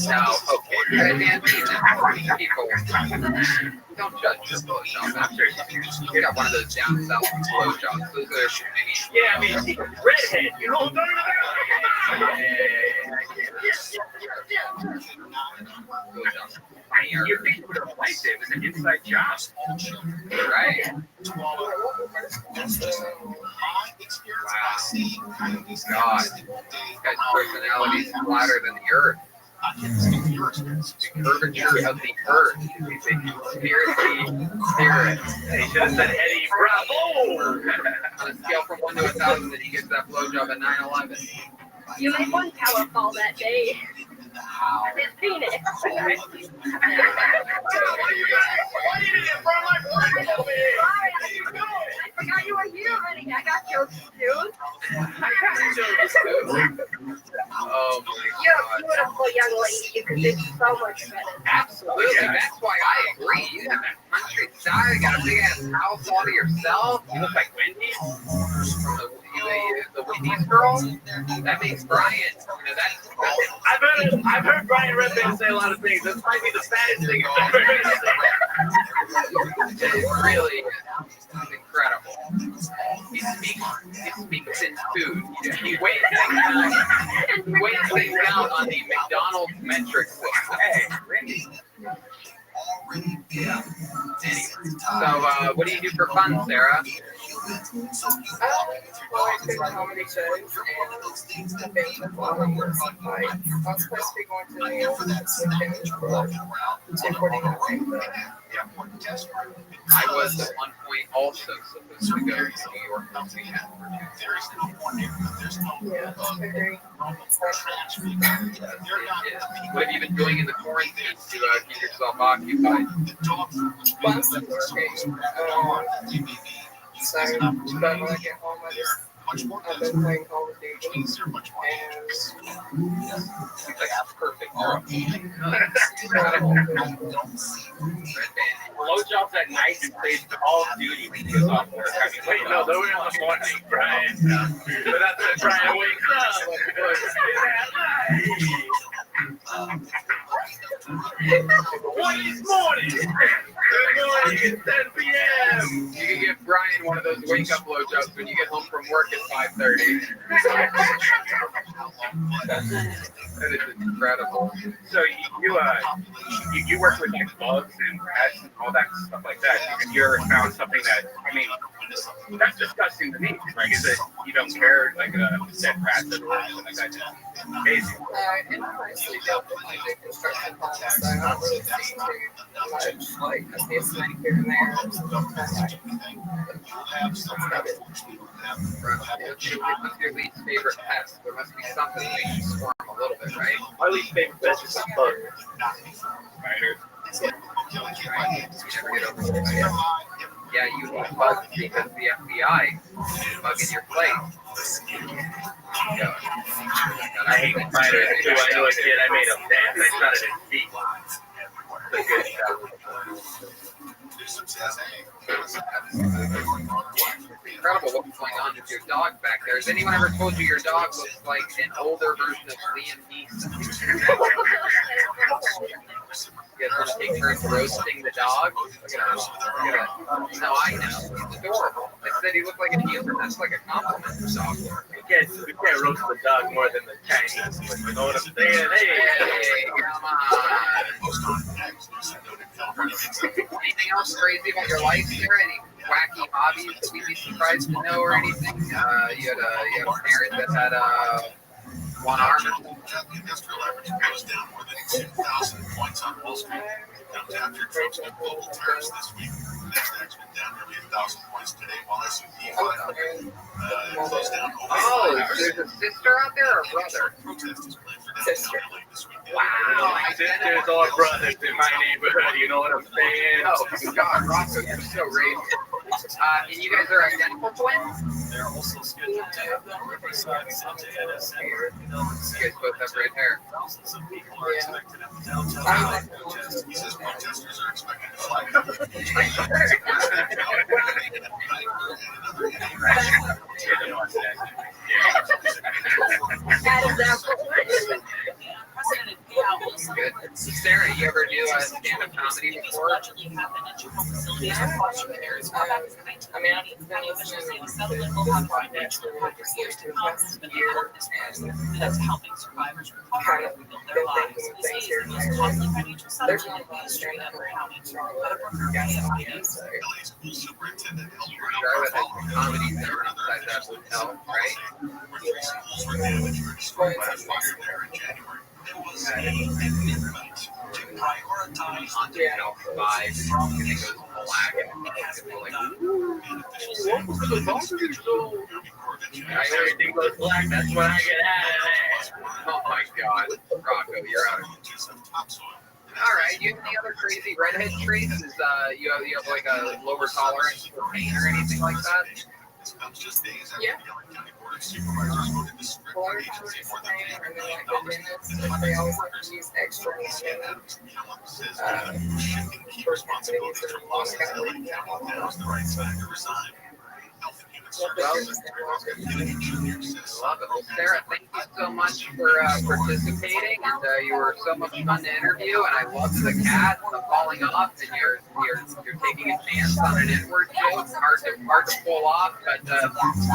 No, okay. Man, people don't judge your blowjob. I'm sure you got one of those down south blowjobs. Those are, yeah, I mean, redhead, you know what I'm talking about? You think would have liked it. It was an inside job. Right. Wow. God. This guy's personality is flatter than the earth. The curvature of the earth. He's a conspiracy theorist. He should have said Eddie Bravo. On a scale from 1 to 1,000, that he gets that blowjob at 9/11. You made one power fall that day. His penis. Why did you get from my place over here? I forgot you were here already. I got jokes too. Oh my You're a beautiful young lady. You could do so much better. Absolutely. That's why I agree. You have that country style. You got a big ass house all to yourself. You look like Wendy. The Wendy's girl. That makes Brian. I've heard Brian Redband say a lot of things. This might be the saddest thing I've ever heard him say. It really is incredible. He speaks in food. He weighs things out on the McDonald's metric system. Hey, Randy. Yeah. So, what do you do for fun, Sarah? Well, I do comedy shows and I've been to Florida some fights. I was supposed to be going to New York this weekend for 249. I was at one point also supposed to go to New York this weekend. Yeah, I agree. What have you been doing in the quarantine to keep yourself occupied? Well, I'm still working. So, but when I get home, I just I've been playing Call of Duty, and Seems like a perfect girl. Blowjobs at night and plays Call of Duty when he gets off work. I mean, wait, no, they were in the morning, Brian. But that's when Brian wakes up. What is morning? Good morning, it's 10 p.m. You can give Brian one of those wake-up blowjobs when you get home from work at 5:30. That is incredible. So you work with like bugs and pests and all that stuff like that. Have you ever found something that, I mean, that's disgusting to me. Like, is it you don't care, like a dead rat or something like that? Amazing. And I mostly dealt with like big construction homes, so I don't really see too much. Like, I see a snake here and there. That's about it. What's your least favorite pest? There must be something that makes you squirm a little bit, right? My least favorite pest is a bug. Spider. You never get over it. Yeah, you want bugs because the FBI is bugging your place. Yeah. I hate spiders too. I know a kid, I made him dance. I shot at his feet. It's a good shot. Incredible what's going on with your dog back there. Has anyone ever told you your dog looks like an older version of Liam Neeson? You guys want to take turns roasting the dog? Look at him. No, I know. He's adorable. I said he looked like a human. That's like a compliment for dog work. We can't roast the dog more than the Chinese. You know what I'm saying? Hey, come on. Anything else crazy about your life there? Any wacky hobbies that we'd be surprised to know or anything? You had a parent that had one arm. Industrial average goes down more than 2,000 points on Wall Street. Comes after Trump's new global tariffs this week. Nasdaq's been down nearly 1,000 points today, while S&P 500 closed down over. Oh, there's a sister out there or a brother? Protest is planned for Sister. this week. Wow. Sisters or brothers in my neighborhood, you know what I'm saying? Oh, God, Rocco, you're so racist. And you guys are identical twins? They're also scheduled to have them Riverside Sunday at SN. You guys both have red hair. Thousands of people are expected at the downtown protest. He says protesters are expected to fly. Good. Sarah, you ever do stand-up comedy before? Yeah. I mean, I've been listening to the podcast for the past year, and that's helping survivors kind of been thinking of things here and there. There's not a lot of stand-up around in Charlotte. So. Sure, with the comedy center outside that hotel, right? Everything goes black, that's when I get out of there. Oh my God, Rocco, you're out of All right, you have any other crazy redhead traits? You have like a lower tolerance for pain or anything like that? Yeah. Water tolerance for pain, and then like the dentist, they always have to use extra for cavities or long cavities. Love it. Well, Sarah, thank you so much for participating. And you were so much fun to interview. And I loved the cat falling off, and you're taking a chance on an inward joke. Hard to pull off, but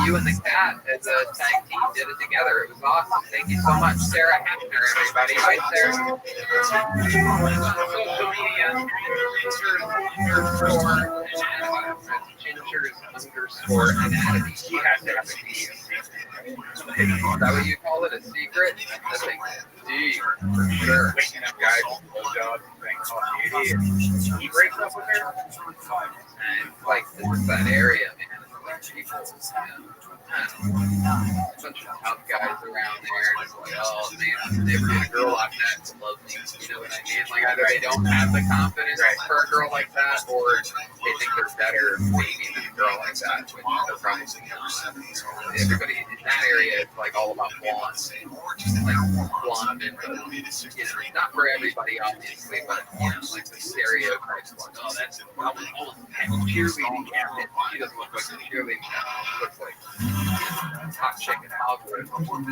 you and the cat as a tag team did it together. It was awesome. Thank you so much, Sarah Hefner, everybody. Hi, Sarah. Social media, Ginger's anatomy. She has to have a D. Is that what you call it? A secret? That's a D, for sure. Waking up guys with blowjobs and saying, oh, idiot. He breaks up with her? And like, this is that area, man. Like people, bunch of tough guys around there. And it's like, oh man, I've never met a girl like that to love me. You know what I mean? Like either they don't have the confidence for a girl like that, or they think they're better maybe than a girl like that. Which they're probably everybody in that area is like all about blonde, like blonde, and not for everybody obviously, but like the stereotypes. Like, oh, that's cheerleading captain. She doesn't look like a cheerleading captain. She looks like hot chicken algorithm. What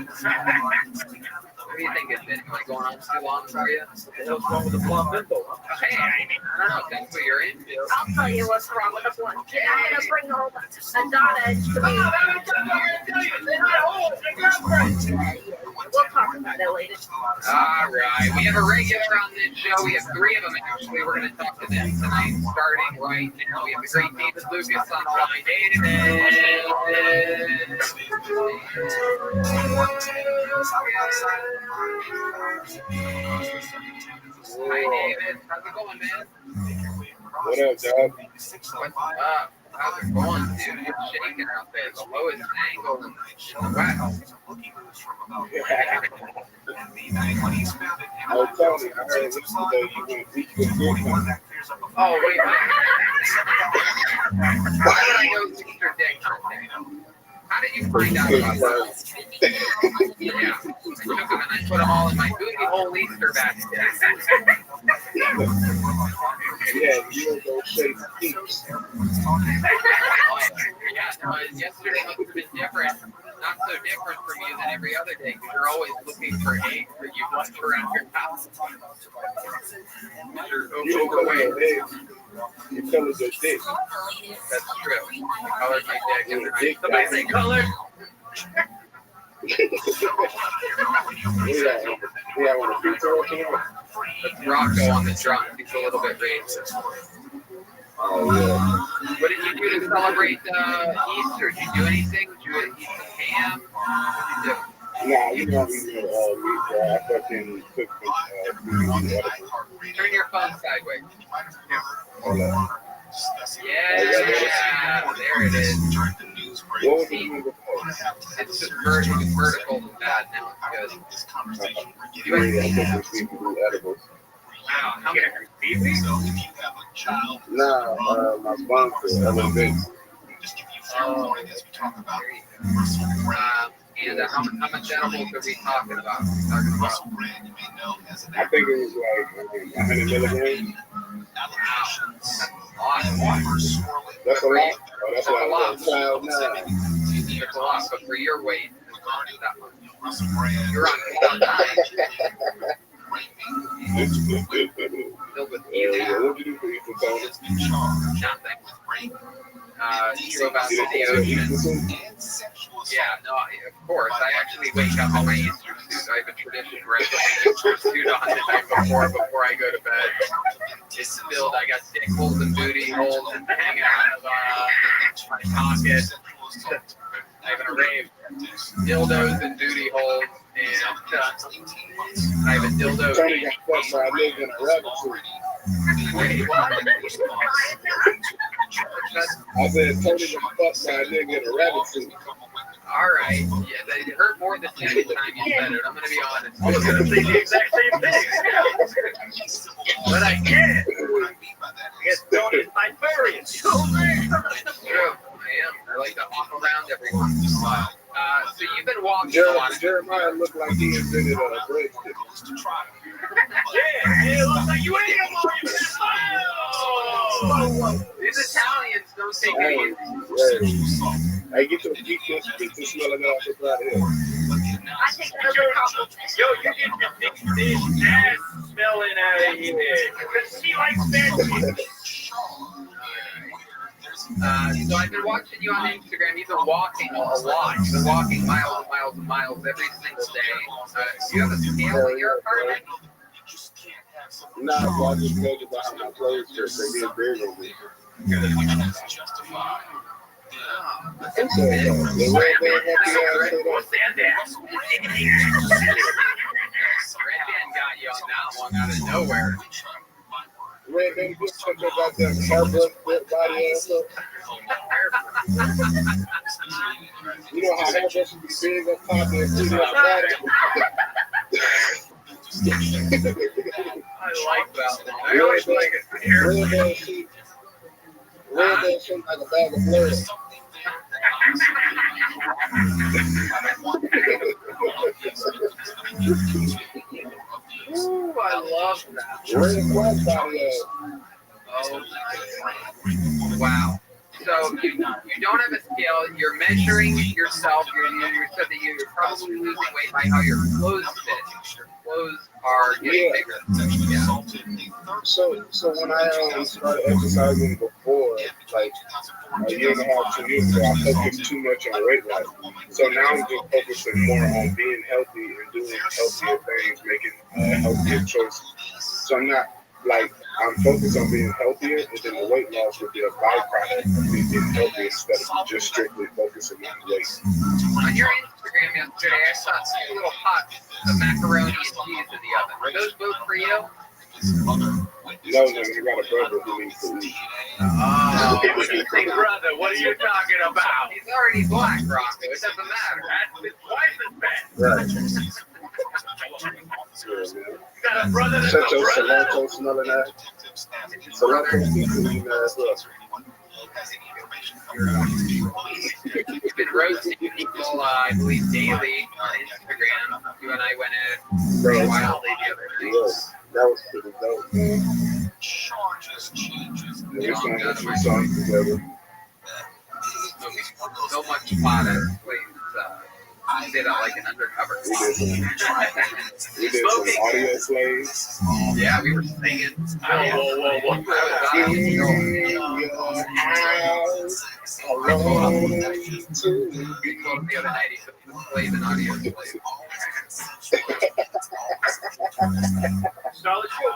do you think is anyway going on too long for you? What the hell's wrong with the blonde bimbo? Hey, I don't know if that's what you're into. I'll tell you what's wrong with the blonde. I'm gonna bring home a Donna to me. We'll talk about it later. Alright, we have a regular on this show. We have 3 of them actually. We're going to talk to them tonight, starting right now. We have the great David Lucas on the line. David! Hi, David. How's it going, man? What up, dog? What's up? How's it going, dude? It's shaking out there. The lowest angle in the West. Oh, Tony, I heard yesterday you went weak with Bitcoin. Oh, wait. Why would I go Easter Day Sunday? How did you find out about that? Yeah. I took them and I put them all in my booty hole Easter basket. Yeah, you don't go shake peeps. Yeah, no, yesterday must have been different. Not so different from you than every other day, because you're always looking for eggs that you've left around your house. You're overweight. You colored your dick. That's true. I colored my dick. Somebody say color. We have on a pizza or something? That's Rocco on the drum. He's a little bit racist. Oh, yeah. What did you do to celebrate Easter? Did you do anything? Did you eat some ham? What did you do? Nah, you know, we I fucking took Turn your phone sideways. Hold on. Yeah, there it is. What was the movie before? It's just vertical and bad. Now it's good. Yeah, I think we do edibles. Wow, how many people? Nah, my sponsor, Elevate. Oh, and how much edibles are we talking about? I think it was like 100 milligrams. That's a lot. Oh, that's a lot. Cloud 9. That's a lot, but for your weight, that much. You're on cloud 9. Filled with What did you do for Easter, Tony? nothing. You drove out to the ocean. Yeah, no, of course. I actually wake up in my Easter suit. I have a tradition where I put my Easter suit on the night before I go to bed. It's filled. I got dick holes and booty holes and hanging out of my pocket. I have an array of dildos and booty holes, and I have a dildo. Tony got fucked by a nigga in a rabbit suit. Wait, what? I said Tony got fucked by a nigga in a rabbit suit. All right. Yeah, it hurt more the second time you said it. I'm going to be honest. I was going to say the exact same thing. But I can't. It's Tony's librarian. True. I like to hop around everyone. So you've been walking a lot. Jeremiah looked like he invented a breadstick. Yeah, it looks like you ate them all. These Italians don't take it easy. Hey, get your pizza smelling off the side of here. I take that as a compliment. Yo, you get your dick ass smelling out of here. Because she likes that. So I've been watching you on Instagram. You've been walking a lot. You've been walking miles and miles and miles every single day. Do you have a scale in your apartment? Nah, so I just measured by how my clothes fit. They get big on me. That's The red band happy ass Red Band got you on that one out of nowhere. Red band just check out that cardboard body ass up. You know how hairbrush should be big up top and booty up bottom? I like that one. I always like it. Red bell shaped like a bag of blood. Ooh, I love that. Red black body. Oh, wow. So you don't have a scale. You're measuring yourself. You said that you're probably losing weight by how your clothes fit. Your clothes are getting bigger. Yeah. So when I started exercising before, like a year and a half, 2 years ago, I focused too much on weight loss. So now I'm just focusing more on being healthy and doing healthier things, making healthier choices. So I'm not like I'm focused on being healthier, and then the weight loss would be a byproduct of me being healthy instead of just strictly focusing on weight. On your Instagram yesterday, I saw 2 little pots of macaroni and cheese in the oven. Were those both for you? No, I got a brother who needs to eat. Oh, it was his big brother. What are you talking about? He's already black, Rocco. It doesn't matter. That's twice as bad. Right. Got a brother that's Shut a your brother. cilantro smelling ass. Cilantro people eating ass up. You've been roasting people, I believe, daily on Instagram. You and I went at it wildly the other day. That was pretty dope, man. We just want to get some songs together. So much fun at say that like an undercover. We did some audio plays. Yeah, we were singing. Whoa. We told him the other night he could play an audio play. Solid show.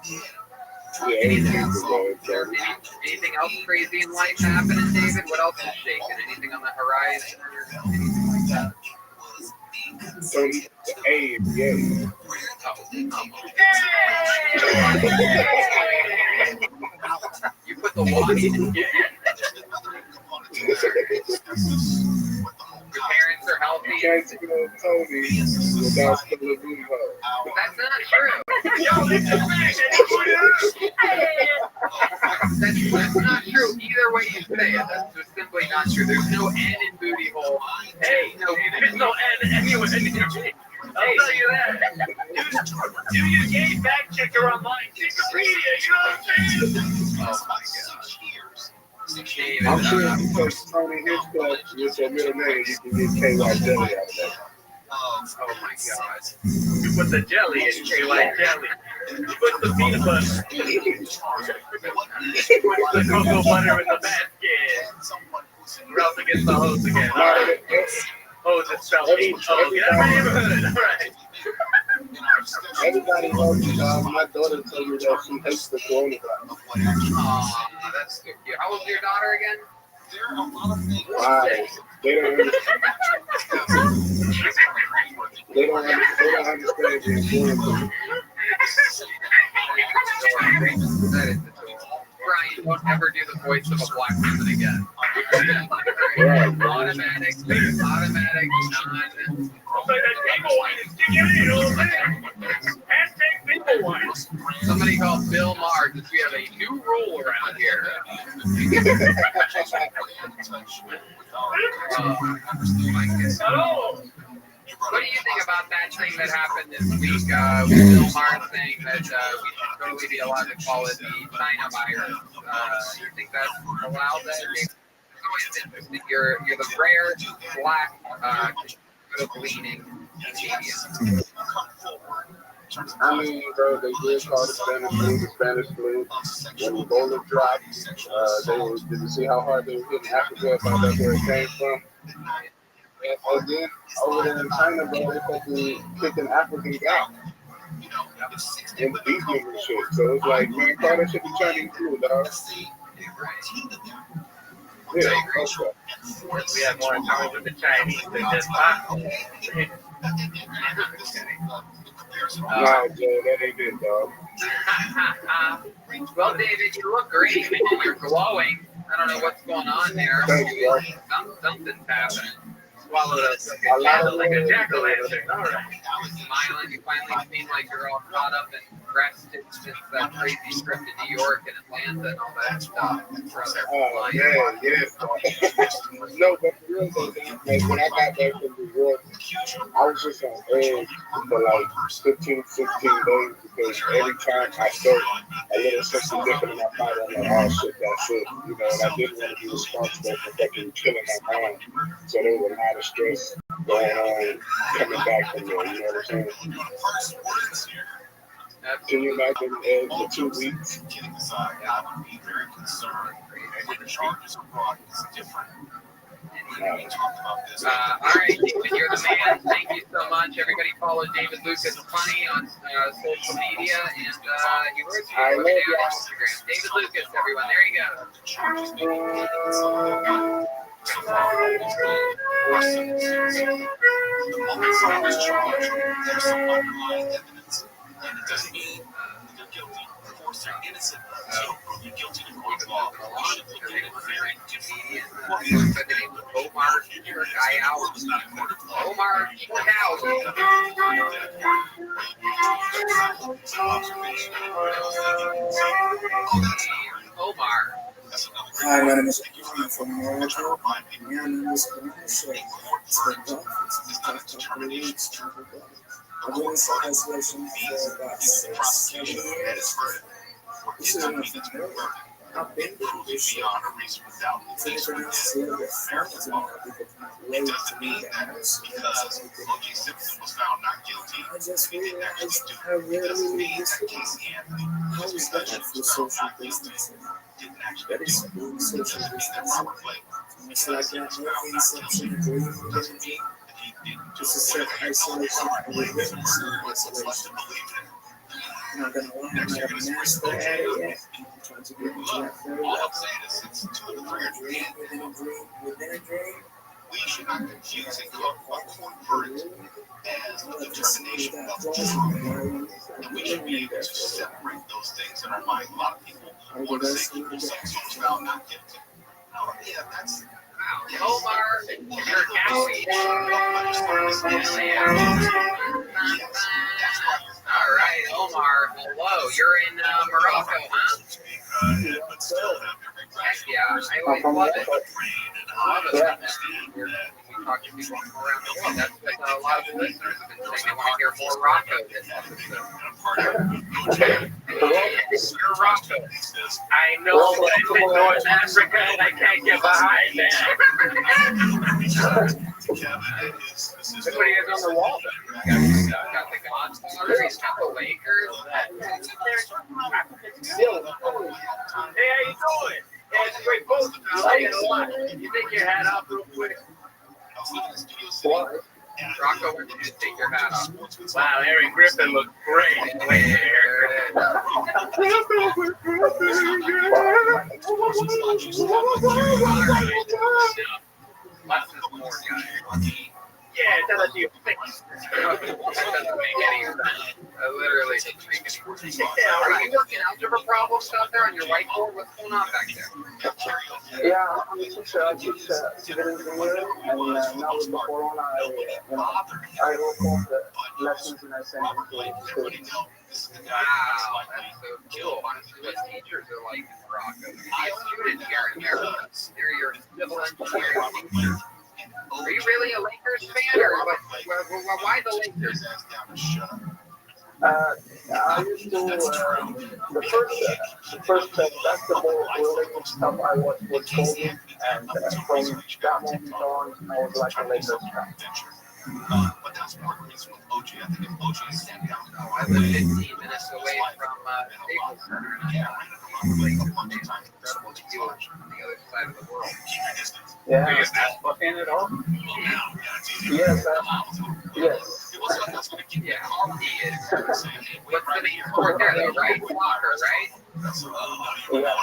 Yeah, Anything else crazy in life happening, David? What else is shaking? Anything on the horizon or anything like that? Hey, yeah. You put the Y in. Your parents are healthy. You can't take it on Tony without spilling a booty hole. That's not true. That's not true either way you say it. That's just simply not true. There's no N in booty hole. Hey, there's no N anywhere in your G. I'll tell you that. Do your gay fact checker online. Wikipedia, you know what I'm saying? Oh my gosh. David, I'm sure if you put Tony Hitchcock with your middle name, you can get KY jelly out of that. Oh my God. You put the jelly in KY jelly. You put the peanut butter. You put the cocoa butter in the basket. Or else it gets the hose again. All right. Hose is spelled H-O. Get out of my neighborhood. All right. Everybody knows me, dog. My daughter told me that she hates the coronavirus. Aw, that's so cute. How old's your daughter again? Why? They don't understand. They don't understand the influence. That is adorable. Brian, don't ever do the voice of a black woman again. Automatic, none. Somebody called Bill Maher because we have a new rule around here. What do you think about that thing that happened this week with Bill Maher saying that we should totally be allowed to call it the China virus? You think that's allowed? You're the rare black leaning Canadian. I mean, bro, they did call the Spanish flu. When Ebola dropped, did you see how hard they were hitting Africa about that's where it came from? And then over there in China, bro, they fucking kicking Africans out and beating them and shit. So it's like, man, call that shit the Chinese flu, dog. Yeah, okay. We have more in common with the Chinese than just possible. Nah, Joe, that ain't it, dog. Well, David, you look great, man. You're glowing. I don't know what's going on there. Something's happening. Swallowed a candle like a jack-o'-lantern. All right. Smiling, you finally seem like you're all caught up and rested since that crazy trip to New York and Atlanta and all that stuff. Oh, yeah. No, but for real though, like when I got back from New York, I was just on edge for like 15, 16 days because every time I felt a little something different in my body, I'm like, oh shit, that's it. You know, and I didn't want to be responsible for fucking killing my mind. So there was a lot of stress going on coming back from there, you know what I'm saying? Can you imagine for 2 weeks? Kidding aside, I would be very concerned when the charges are brought. It's different. All right, David, you're the man. Thank you so much. Everybody follow David Lucas Funny on social media, and he works on Instagram. David Lucas, everyone. There you go. The moment someone is charged, there's some underlying evidence, and it doesn't mean that they're guilty. Of course, they're innocent. So, prove you're guilty in court of law. We should look at it very differently. Omar, your guy out. Omar, look out. Omar. Hi, my name is Omar from Morocco. My name is Omar. It's been tough. It's been tough for the weeks. I've been in isolation for about 6-7 years. This is nothing new. I've been through this shit. So everyone else is a little bit fun to me because my way to me that house. I just realized how rarely we use it. How is that for social distancing? That is being social distancing. It's like that movie Inception dream within a dream. Just a self-isolation within isolation. I'm not gonna lie, I'm not a master at it yet. I'm trying to get into that very well. Dream within a dream within a dream. We should not confuse and call a court verdict as a determination of truth. And we should be able to separate those things in our mind. A lot of people want to say people say someone's found not guilty. No, yeah, that's Omar, you're happy. All right, Omar. Hello, you're in Morocco, huh? Heck yeah, I always love it. Love it. We talk to people from around the world. That's what a lot of the listeners have been saying. They want to hear more Morocco this episode. You're Morocco. I know that it's in North Africa and I can't get behind that. Look what he has on the wall there. Got the Godfather, he's got the Lakers. Hey, how you doing? Yeah, it's a great post. I like it a lot. You take your hat off real quick. Rocco, where did you take your hat off? Wow, Eric Griffin looked great. Wait, Eric. Less is more, guys. Yeah, it doesn't do that doesn't make any sense. I literally didn't make any sense. Yeah, are you working algebra problems out there on your whiteboard? What's going on back there? Yeah, I'm a teacher. I teach civil engineering, and now with the corona, I work on the lessons and I send them to students. Wow, that's so cool. Honestly, what teachers are like in Morocco. Be a student here in America. They're your civil engineering teachers. Are you really a Lakers fan, or why the Lakers? I used to the first basketball related stuff I watched was Kobe, and from that moment on, I was like a Lakers fan. But that's more reason with OG. I think if OG is standing down, I live 15 minutes away from Staples Center. Yeah, incredible to do on the other side of the world. Yeah. Are you a basketball fan at all? Yes. Yes. Yeah, he is. What's the main sport there, though, right? Soccer, right? Yeah,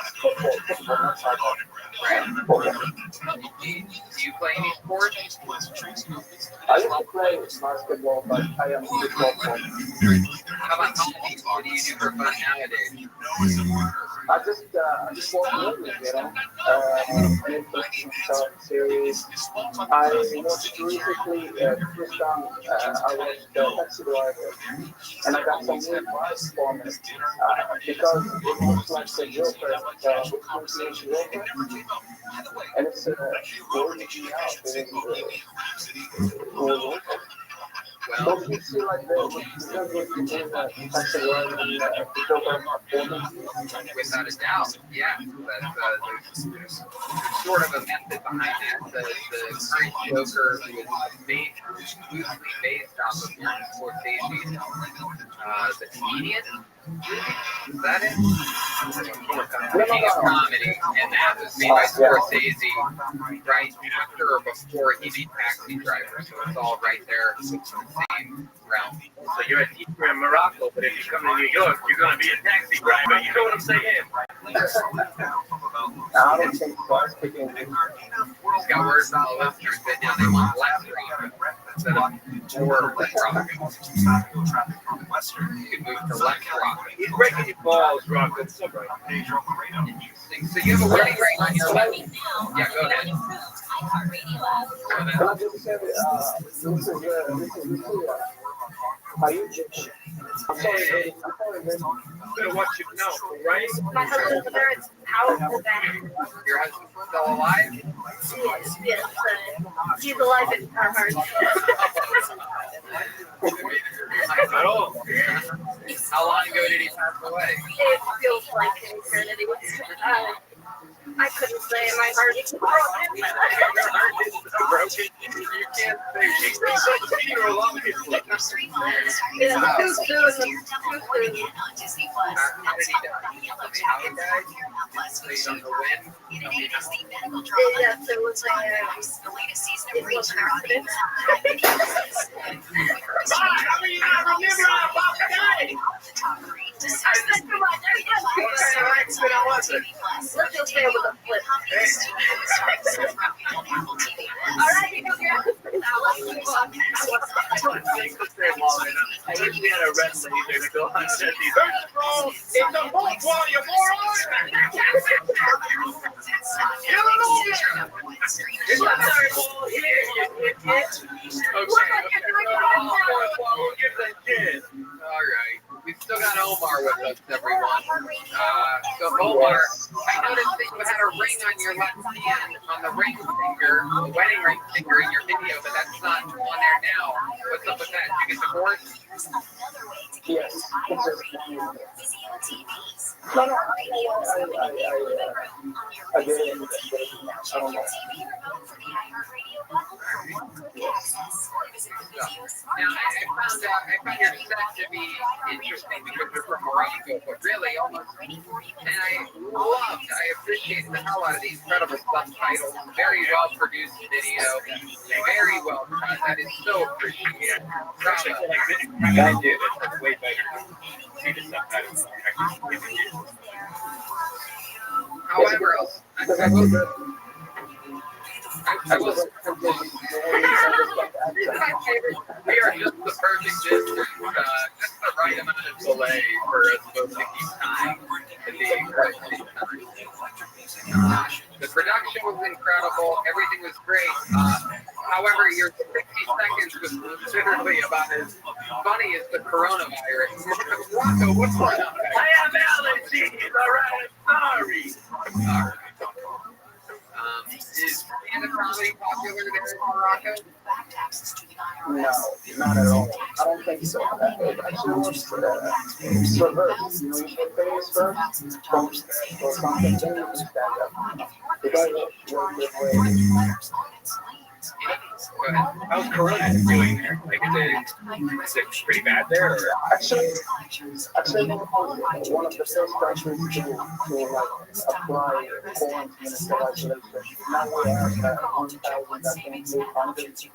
football, not soccer. Right. Do you play any sports? I used to play basketball, but I am a football player. How about hobbies? What do you do for fun nowadays? I just walked away, you know. Netflix series. I watched recently, first time I watched Taxi Driver, and I got some new advice from it because it looks like the Joker, and it's working me out. It was don't you feel like because what you did Taxi Driver and the Joker Without a doubt, yeah. There's sort of a method behind that. The current Joker was made loosely based off of Martin Scorsese, the comedian. Is that it? King of Comedy, and that was made by Scorsese right after or before he made Taxi Driver, so it's all right there in the same realm. So you're a teacher in Morocco, but if you come to New York, you're going to be a taxi driver. You know what I'm saying? I don't think so. He's got words on the listeners that now they want left rock instead of more left rock. You can move to left rock. He's breaking your balls, Rocco. It's all right. Interesting. So you have a wedding ring on your left. Yeah, go ahead. Can I just say, this is I'm sorry, Better watch your mouth, right? My husband's a very powerful man. Your husband's still alive? Yes, he's alive in our hearts. At all. How long ago did he pass away? It feels like an eternity. I couldn't say my heart is broken. Your heart is broken. You can't say she's been so Peter along with you. Yeah, too soon. Too soon. How did he die? How he died? So you don't know when? Yes, it was like it was an accident. Let's just say it was a flip. Alright, you go here. I wish we had a wrestling either to go on set these. First of all, it's a book while you're moron! We'll give that kid. Alright. We've still got Omar with us, everyone. So Omar, I noticed that you had a ring on your left hand, on the ring finger, the wedding ring finger in your video, but that's not on there now. What's up with that? Did you get divorced? Yes. No, I didn't. I don't know. Now, I found your set to be interesting because you're from Morocco, but really almost, and I appreciate the hell out of the incredible subtitles, very well produced video, very well done. That is so appreciated. I did. That's way better. See the subtitles. However, I will say, we are just the perfect distance, just the right amount of delay for us both to keep time at the exact same time. The production was incredible, everything was great. However, your 60 seconds was literally about as funny as the coronavirus. Rocco, what's going on? I have allergies, alright, I'm sorry. Is stand-up comedy popular there in Morocco? No, not at all. I don't think so. Actually, what's reverse? You know, you put things first, don't stand or something, then you can stand up. Because How's Corona doing there? Like, is it pretty bad there? Or? Actually, one of the first countries to like apply quarantine and isolation. Now we have 1,200 cases. 150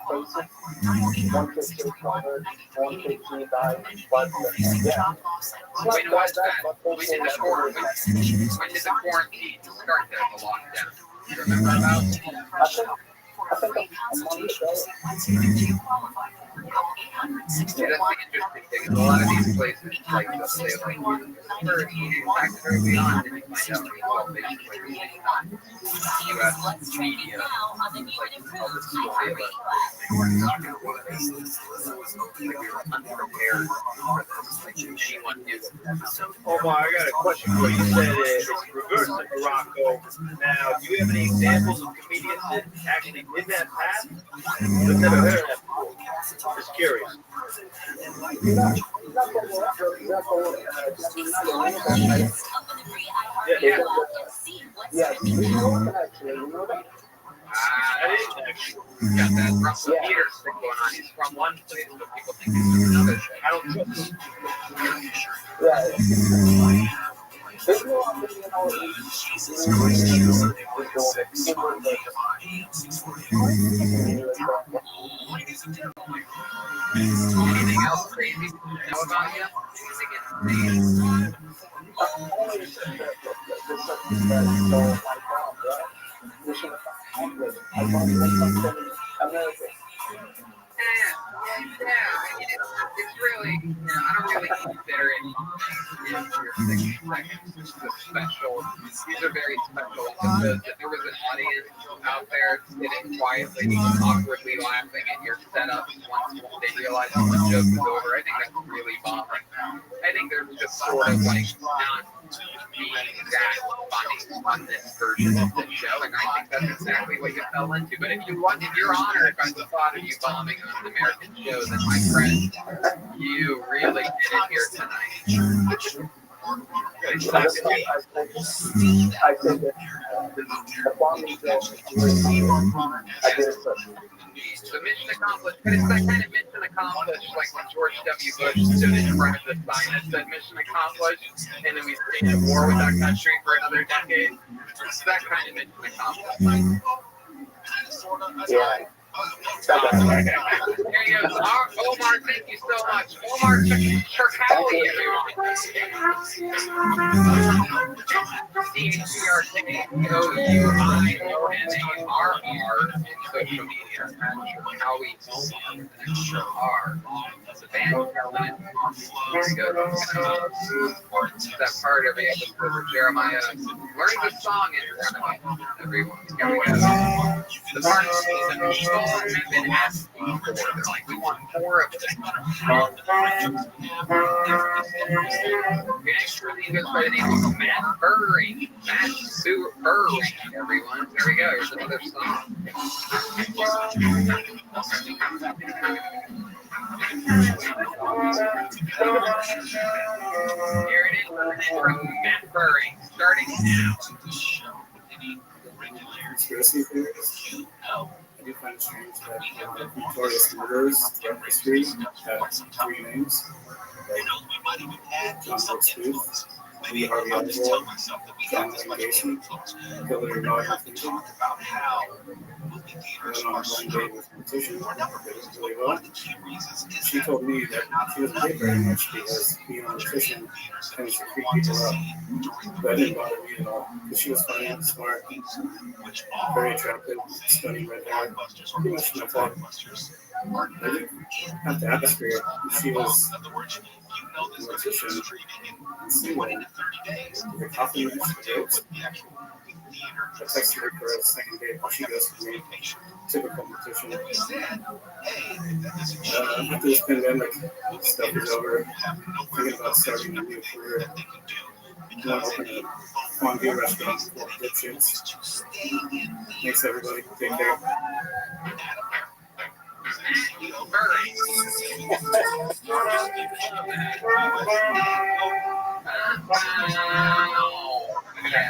recovered, 150 died, but yeah. When was that? When did the quarantine start there, the lockdown? You remember about? I think a month ago. That's the interesting thing. A lot of these places, like, they'll say, like, for factor early on, and you find out, well, basically, U.S. media, like, tell the story about unprepared for this. Like, anyone knew that. Omar, I got a question for you. You said it's reverse in Morocco. Now, do you have any examples of comedians that actually did that path? I've never heard of that before. Just curious. Got that Russell Peters thing going on. He's from one place, but people think he's from another. I don't trust him. Anything else crazy to know about you? It's really, I don't really consider it seconds. Special. These are very special episodes. If there was an audience out there sitting quietly, awkwardly laughing at your setup once they realize the joke is over, I think that's really bothering. I think there's just sort of like not being that funny on this version of the show, and I think that's exactly what you fell into. But if you're honored by the thought of you bombing on an American show, then my friend, you really did it here tonight. I think that the bombing I did it first. So mission accomplished, but it's that kind of mission accomplished, like when George W. Bush stood in front of the sign that said mission accomplished, and then we stayed at war with that country for another decade. It's that kind of mission accomplished. Yeah. There you go. Omar, thank you so much. Omar Cherkawi, everyone. C-H-E-R-K-O-U-I-O-N-A-R-R in social media. Cherkawi Omar, the extra R. The band killing it. There you go. That part of the episode where Jeremiah learned the song in front of me. Everyone. Here we go. The part the people have been asking for. They're like, we want more of this. Next release goes by the name of Matt Burring. Matt Sue Burring, everyone. There we go. Here's another song. Here it is from Matt Burring, starting now. Conspiracy theories. I do find it strange that notorious murderers throughout history have three names. Like John Brooks Booth, Lee Harvey Oswald, John Wayne Gacy, Hillary Rodham Clinton. I went on one date with a politician that did really well. She told me that she doesn't pay very much because being a politician tends to creep people up. But that didn't bother me at all because she was funny and smart, very attractive, stunning red hair, pretty much my type. I didn't have the atmosphere. She was a politician, single, with a coffee and jokes. I texted her for a second date while she goes for me. Typical politician. After this pandemic stuff is over, thinking about starting a new career. I want to open a fondue restaurant for dipshits. Thanks, everybody. Take care.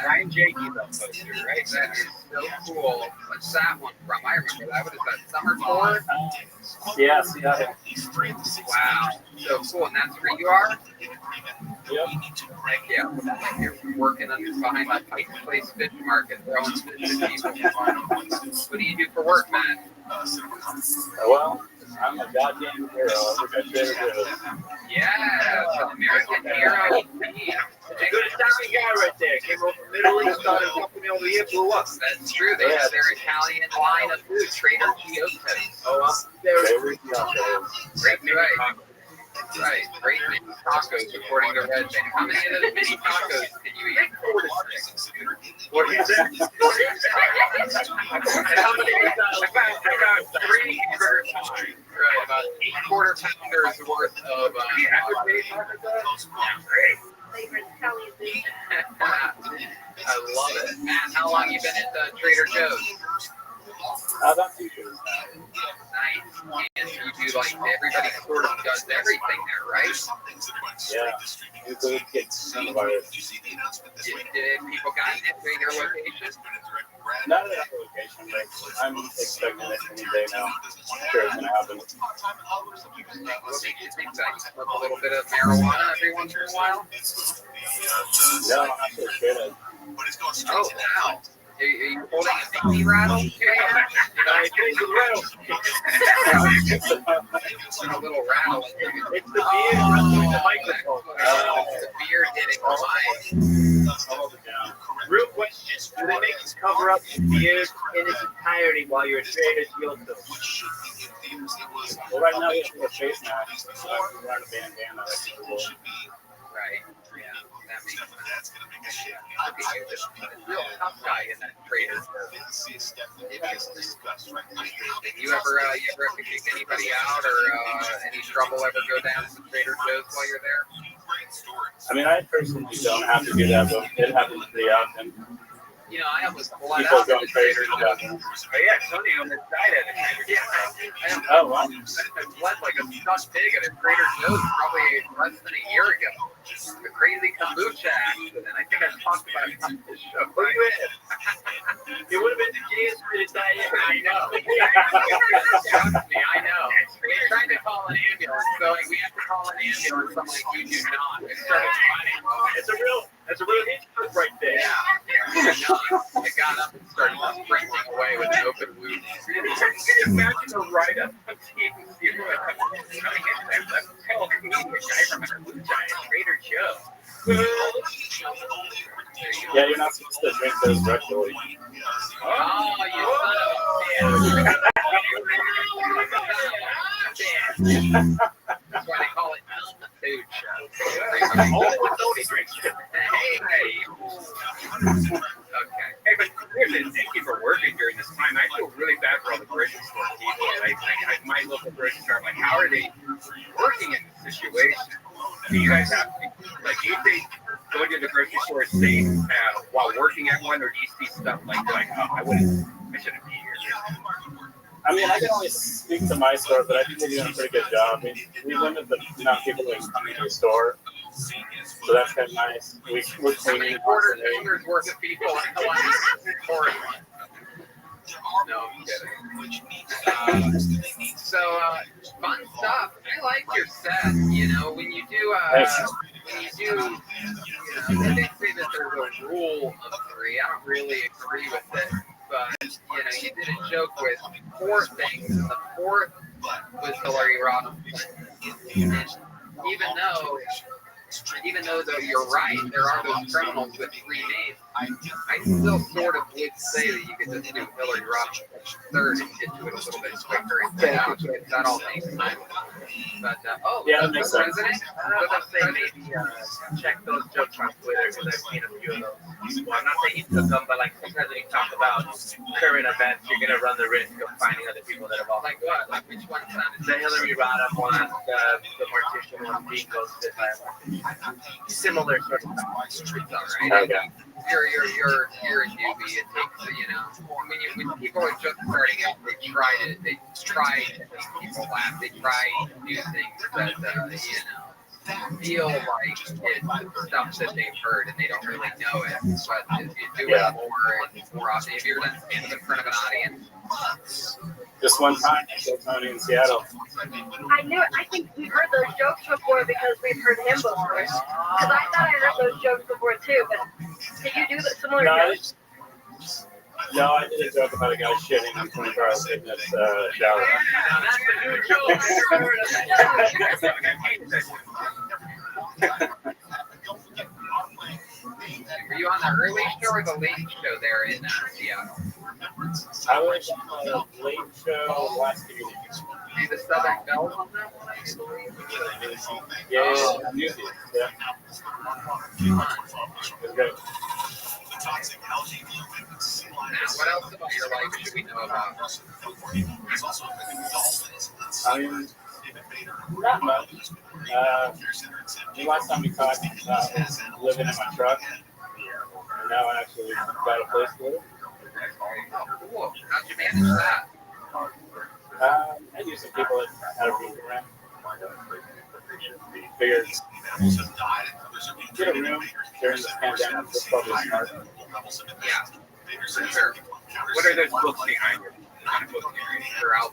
Ryan Jakey, that poster, right? That is so cool. What's that one from? I remember that. What is that? Summer Tour? Yeah, Seattle. Wow. So cool. And that's where you are? Yep. Heck yeah. You're working behind that Pike Place Fish Market, throwing fish at people. What do you do for work, Matt? Well, I'm a goddamn hero. Look at Trader Joe's. Yeah, American hero. It's a good Italian guy right there. Came over from Italy, started a company over here, blew up. That's true. They have their Italian line of food, Trader Joe's. Oh, I'm very Great, right. Right, great mini tacos according to Red Band. How many of those mini tacos can you eat? 4 to 6. What do you say? And how many? I got 3 hamburger pies. Right, about 8 quarter-pounders worth of. Great. I love it. Matt, how long you been at Trader Joe's? About 2 years. Nice. And you do like everybody sort of does everything there, right? Yeah. You could get coronavirus. Did people got it at your location? Not at that location, but I'm expecting it any day now. Sure, it's gonna happen. What makes you think that? You smoke a little bit of marijuana every once in a while? No, I'm not so good. Oh, wow. Are you holding a baby rattle? Yeah. I think the rattle. It's a little rattle. It's the beer with the microphone. It's the beer hitting the mic. Hold it down. Real question. Do they make you cover up the beer in its entirety while you're at Trader Joe's? Well, right now we have a face mask. So I'm wearing a bandana. Right. Yeah. That makes sense. Look at you, this real tough guy in that Trader Joe's. Did you ever have to kick anybody out or any trouble ever go down to Trader Joe's while you're there? I mean, I personally don't have to do that, but it happens pretty often. You know, I almost bled People out. go Trader Joe's. Oh yeah, Tony almost died at a Trader Joe's. Oh, wow. I bled like a stuck pig at a Trader Joe's probably less than a year ago. The crazy kombucha accident. I think I talked about it on this show. Where you at? It would have been the gayest way to die ever. I know. Trust me, I know. We tried to call an ambulance, so we have to call an ambulance. I'm like, you do not. We started fighting. That's a real Hitchcock right there. Yeah. I got up and started sprinting away with an open wound. Imagine a write-up on TV. Trader Joe. Yeah, you're not supposed to drink those regularly. Oh, you son of a bitch. That's why they call it the food show. Only with Tony drinks. Hey. Okay. Hey, but seriously, thank you for working during this time. I feel really bad for all the grocery store people. Like my local grocery store, I'm like, how are they working in this situation? Do you guys have, like, do you think going to the grocery store is safe while working at one, or do you see stuff like oh, I shouldn't be here? I mean, I can only speak to my store, but I think they're doing a pretty good job. I mean, we limit the amount of people that come into the store, so that's kind of nice. We're How many cleaning quarter pounders worth of people in the last horrifying? No, I'm kidding. So, fun stuff. I like your set. You know, when you do, they say that there's a rule of 3. I don't really agree with it. But, you know, you did a joke with 4 things, and the 4th was Hillary Rothschild. Even though you're right, there are those criminals with 3 names, I still sort of would say that you could just do Hillary Rothschild third and get to it a little bit quicker and get out, because that all makes sense. But, yeah, that makes sense. President? I would say maybe check those jokes on Twitter, because I've seen a few of those. Well, I'm not saying he took them, but like sometimes when you talk about current events, you're going to run the risk of finding other people that have all Like what? Like which one sounded? the Hillary Rodham one, the mortician one being ghosted by a mortician. Similar sort of stuff. Alright. Okay. You're a newbie. It takes, you know, when people are just starting out, they try to make people laugh. They try to do things that, you know, feel like it's stuff that they've heard and they don't really know it. But if you do it more often, have you ever done stand-up in front of an audience? Just one time, Tony in Seattle. I knew it. I think we've heard those jokes before because we've heard him before. Because I thought I heard those jokes before too. But did you do the similar jokes? No, I did a joke about a guy shitting in 24 hours in this shower. Were you on the early show or the late show there in Seattle? I was on the late show last year. Be the Southern Belle on that one, I believe? Yeah, music. Yeah. It's good. What else about your life should we know about? I mean, not much. The last time we talked, I was living in my truck. And now I actually got a place to live. Oh, cool. How'd you manage that? I knew some people that had a roof around. Figured get a room during this pandemic was probably smart. Yeah, for sure. What are those books behind you? What kind of books are out?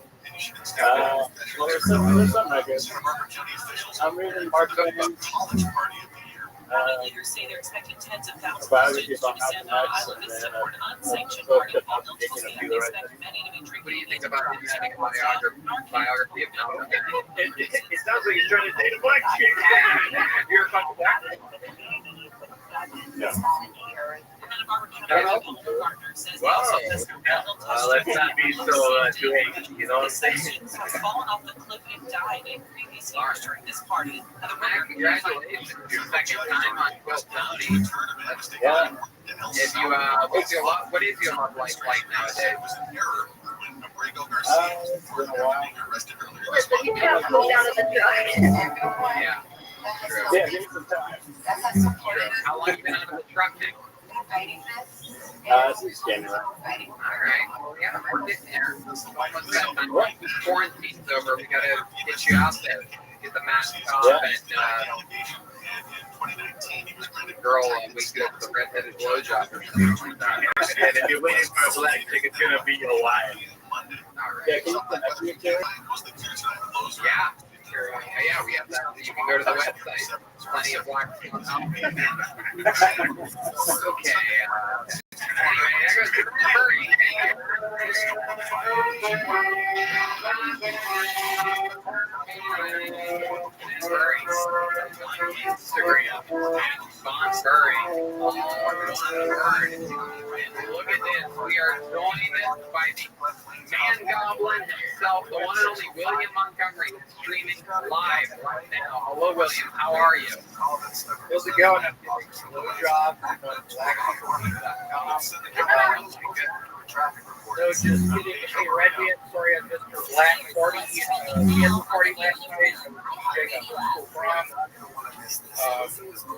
Well, there's some records. I'm reading Mark Twain's biography about Malcolm X, and then a book about taking a few the right things. What do you think about him having a biography of Malcolm X? It sounds like he's trying to date a black chick. You're a fucking black. No. Wow. Let's not be so too hasty, you know what I'm saying? Fallen off the cliff and died in previous years during this party. Congratulations, your second time on 12 County. That's fun. If you, what is your love life like nowadays? It's been a while. You can't pull down to the dry. Yeah. True. Yeah, give me some time. How long have you been out of the truck now? Since January. All right. Well, yeah, we're getting there. Once that time, quarantine's over, we gotta get you out there, get the mask off, and the girl we go to the redheaded blowjob or something like that. And if you're waiting for a black chick, it's gonna be your wife. Yeah, can you connect me to it? Yeah. Sure. Yeah, we have that. You can go to the website. Plenty of black people. Okay. Anyway, there goes Murray. Instagram. Sponsoring. Look at this. We are joined by the man goblin himself, the one and only William Montgomery, streaming live right now. Hello, William. How are you? How's it going? I'm doing a slow job. So just kidding. Hey, Rabbi, sorry, I'm Mr. Black Party. He had a party last night.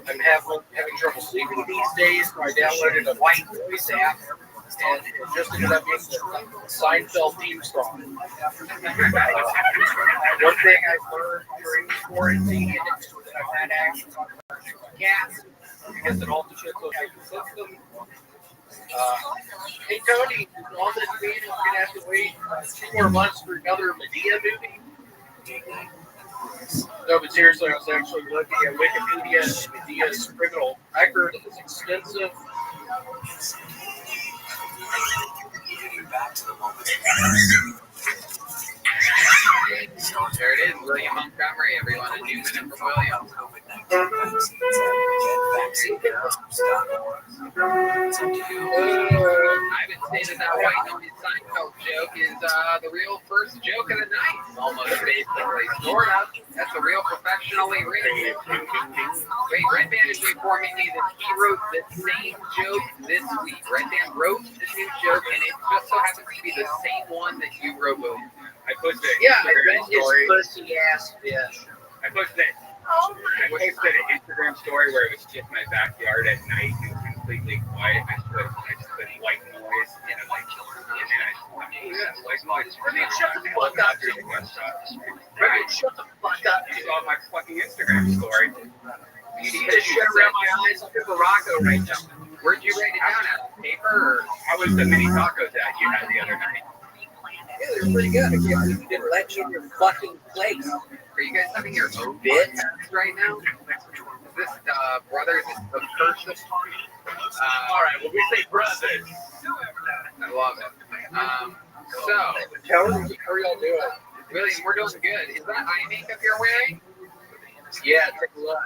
I'm having trouble sleeping these days, so I downloaded a white voice app. And just because I'm in the Seinfeld theme song. One thing I've learned during quarantine is that I've had access to cats because it also shows the system. Hey Tony, all this means we're gonna have to wait 2 more months for another Medea movie. No, but seriously, I was actually looking at Wikipedia and Medea's criminal record is extensive. There it is, William Montgomery, everyone. A new minute from William. I've been saying that white noise Seinfeld joke is the real first joke of the night, almost basically. Sort of. That's a real professionally written. Wait, Red Band is informing me that he wrote the same joke this week. Red Band wrote the new joke, and it just so happens to be the same one that you wrote, William. I posted an Instagram story. Pussy ass bitch. I posted an Instagram story where it was just my backyard at night and it was completely quiet. I just put white noise and I'm like, white noise. Rabbi, shut the fuck up. Rabbi, shut the fuck up. It's on my fucking Instagram story. You need to shut around my eyes. I'm in Morocco right now. Where'd you write it down at? Paper? Or how was the mini tacos that you had the other night? Yeah, they're pretty good. You didn't let you in your fucking place. Are you guys having your own podcast right now? this brothers of curses? All right, well, we say brothers. I love it. So, How are y'all doing? William, we're doing good. Is that eye makeup you're wearing? Yeah, take a look.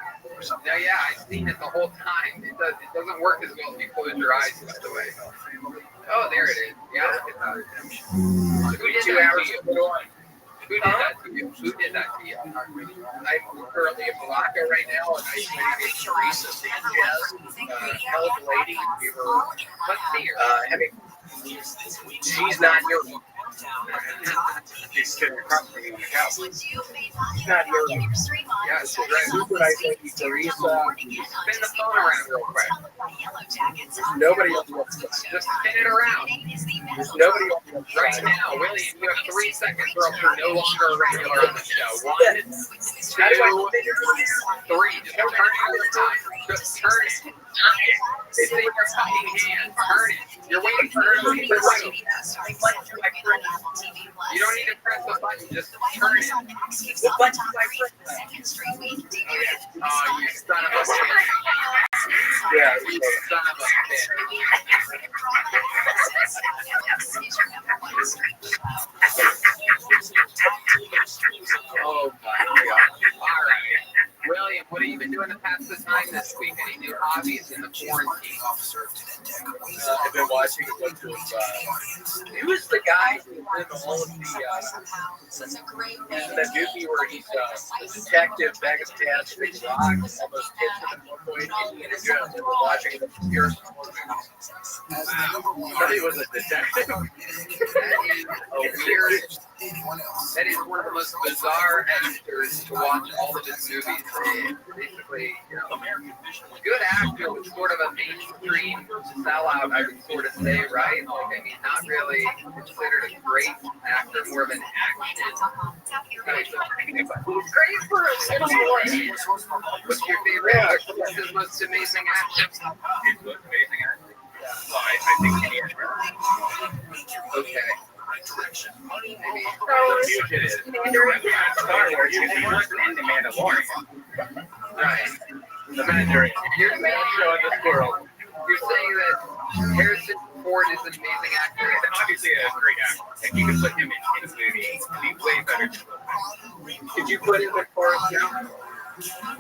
No, yeah, I've seen it the whole time. It doesn't work as well if you close your eyes, by the way. Oh, there it is. Yeah, look at that. Who did 2 that hours to you? to on. Who did that to you? Who did that to you? I'm currently in Malacca right now, and I'm waiting for Teresa Sanchez, hell of a lady. We were Let's see her. having. She's not here. She's sitting across from me on the couch. She's not here. Yeah, she's right. Who could I say? Teresa. Spin the phone around real quick. There's nobody else. Just spin it around. There's nobody else. Right now, William, you have 3 seconds or else you're no longer a regular on the show. 1, 2, 3. Just turn it all the time. Just turn it. It's in your fucking hand. Turn it. You're waiting for her to leave the room. You don't need to press the button. Just turn it. What button do I press? Oh, you son of a bitch. Yeah. You son of a bitch. Oh my God. All right. William, what have you been doing to pass the time this week? Any new hobbies in the quarantine? I've been watching a bunch of. Who's the guy who did all of the? That movie where he's a detective, Megastats, Big Rock, all those kids at one point. Indiana Jones. And we're watching the conspiracy movies. He was a detective. That is one of the most bizarre actors to watch all of his movies. Basically, good actor was sort of a mainstream sellout, I would sort of say, right? Like, I mean, not really considered a great actor, more of an action. Who's great for a little boy? What's your favorite actor? What's his most amazing actor? His most amazing actor. Well, I think he is. Okay. Maybe. Star Wars, because he wasn't in the Mandalorian. Right. The Mandarin. You're Show in this world. saying that Harrison Ford is an amazing actor. He's obviously a great actor. If you could put him in any movie, he'd be way better than Could you put him in Forrest Gump? He's not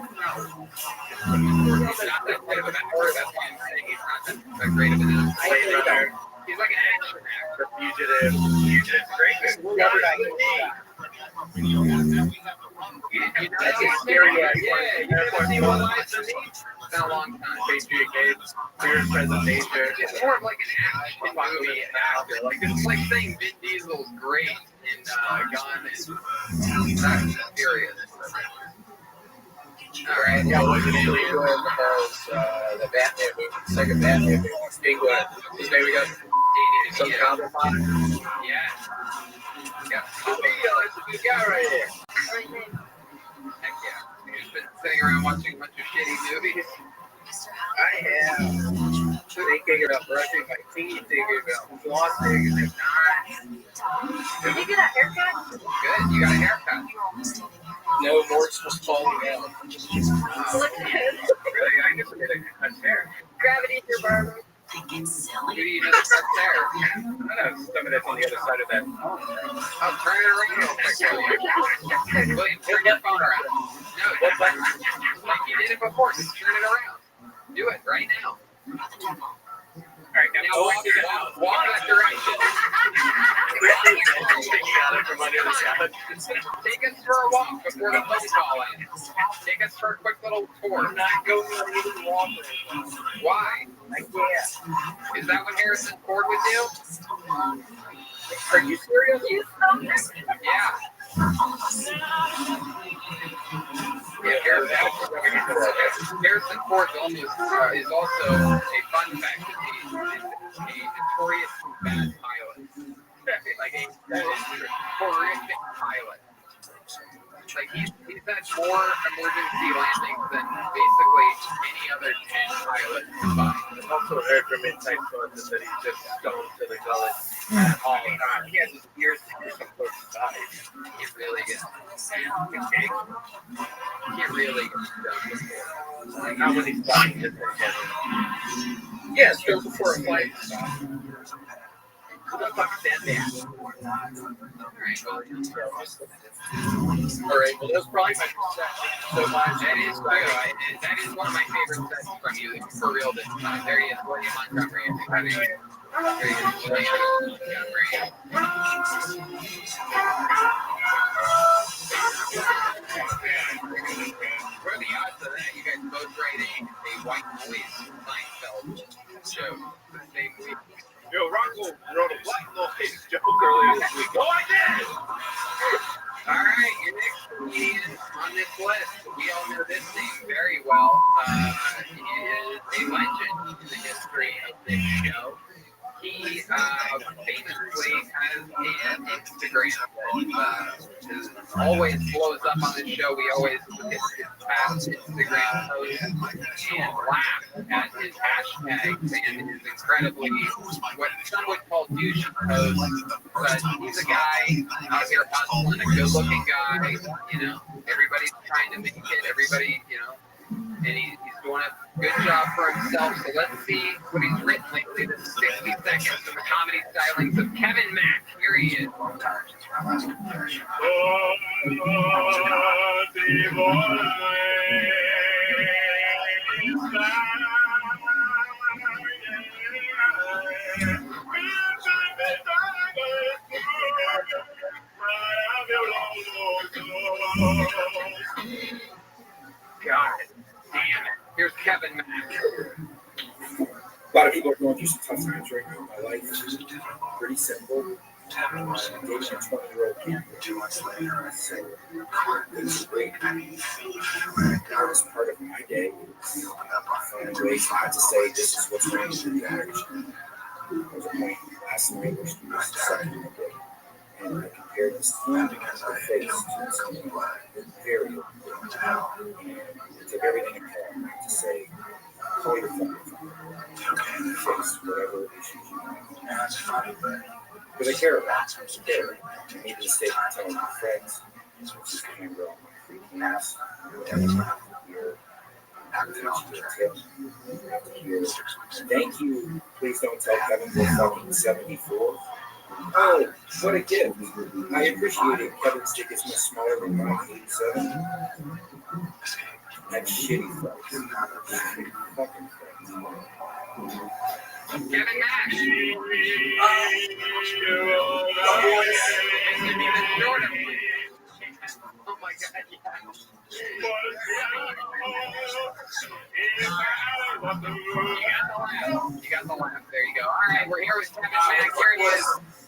that great of an actor. That's why I'm saying he's not that great of an actor. He's like an action actor. Fugitive. Fugitive's great. That's a scary idea. You never seen One Life for Me? It's been a long time. Patriot Games. Clear presentation. It's more of like an action movie actor. Like, it's like saying Vin Diesel's great in Gone and Fast and Furious. All right. Yeah, what did he do in the Batman movie, the second Batman movie? England. His name we got some counterpart. Yeah. Yeah. That's a good guy right here. Heck yeah. You've been sitting around watching a bunch of shitty movies. I am thinking about brushing my teeth, thinking about flossing, and if not. Did you get a haircut? Good. You got a haircut. No, Mort's was falling out. Look at him. really, I just made a cut there. Gravity's your barber. Who do you just cut there? I don't know, something that's on the other side of that. Oh, turn it around real quick. William, turn your phone around. No, like you did it before. Just turn it around. Do it right now. All right, now walk that direction. Take us for a walk before the phone call ends. Take us for a quick little tour. I'm not going to even walk. Why? I can't. Is that what Harrison Ford would do? Are you serious? Yeah. Harrison Ford is also a fun fact that he's a notorious bad pilot. Like a horrific pilot. Like he's had more emergency landings than basically any other 10 pilot combined. I've also heard from inside sources that he's just stoned to the gullet all the time. He has his ears close to eyes. He really gets. He really gets done. How many flights did they get? Yeah, so before a flight. I'm not fucking stand there. All right, well, that's probably my so much. That is true. That is one of my favorite sets from you. For real this time. There he is, William Montgomery. There he is, William Montgomery. What are the odds of that? You guys both write a white noise Seinfeld show the same week. Yo, Rocco wrote a white noise joke earlier this week. Oh, I did! All right, your next comedian on this list. We all know this name very well. He is a legend in the history of this show. He famously has an Instagram that always blows up on the show. We always look at his past Instagram posts and laugh at his hashtags and his incredibly, what some would call douche posts. But he's a guy out here hustling, a good-looking guy. You know, everybody's trying to make it. Everybody, you know. And he's doing a good job for himself. So let's see what he's written lately. This is 60 seconds of the comedy stylings of Kevin Mack. Here he is. God damn it. Here's Kevin Mack. A lot of people are going through some tough times right now in my life. It's pretty simple. I'm engaged to a 20-year-old kid. 2 months later, so it's great. The hardest part of my day is finding ways not to say this is what's wrong with the marriage. There was a point last night where she was sucking my dick. And I compared this thing to her face to something very good. And it took everything in hand not to say, call your phone. Face whatever issues you have. Because I care about it. I made the mistake of telling my friends, which is the camera on my freaking ass. Thank you. Please don't tell Kevin we're fucking 74. Oh, what a gift. I appreciate it. Kevin's dick is much smaller than my 87. That's shitty, folks. Fucking Kevin Mack. Oh my God, yeah. You got the laugh. There you go. All right, we're here with Kevin Mack. Here he is.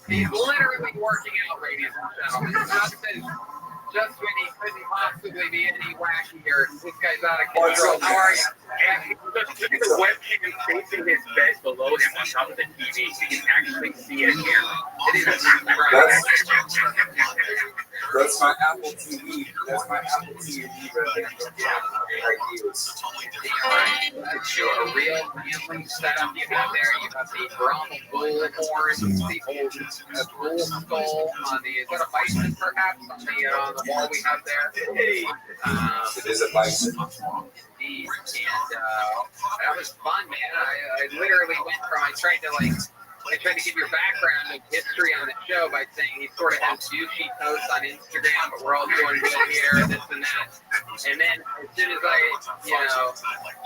He's literally working out, ladies and gentlemen. Just when he couldn't possibly be any wackier, this guy's out of control. How are you? And the webcam facing his bed below him on top of the TV, so you can actually see it here. It is That's my Apple TV. That's my Apple TV right here. That's a real family setup you have there. You have the Brahma bull horn, the old bull skull on the, is that a bison perhaps on the wall we have there? It is a bison. Indeed. And that was fun, man. I literally went from, I tried to give your background and history on the show by saying he sort of has douchey posts on Instagram, but we're all doing good here, this and that. And then as soon as I,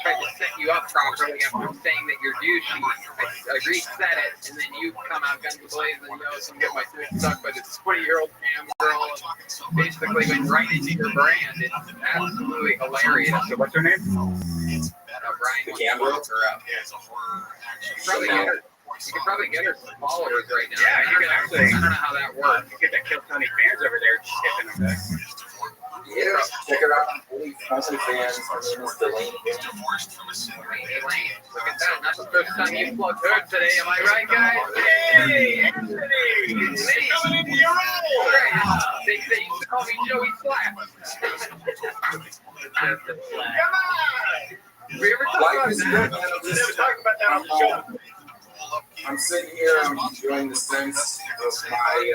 tried to set you up properly after saying that you're douchey, I reset it, and then you come out guns blazing, and get my dick sucked by this 20-year-old cam girl, and basically went right into your brand. It's absolutely hilarious. So what's her name? Brian wants to look her up. You can probably get her some followers right now. Yeah, you can actually. I don't know how that works. You get the Kill Tony fans over there shipping them back. Yeah, check her out. Holy Country fans. Her name is Delaney. Elaine, look at that. That's the first time you plugged her today. Am I right, guys? Hey, Anthony! Coming into your role! They used to call me Joey Slap. Come on! We ever talk about that? Never talk about that on the show. I'm sitting here, I'm enjoying the sense of my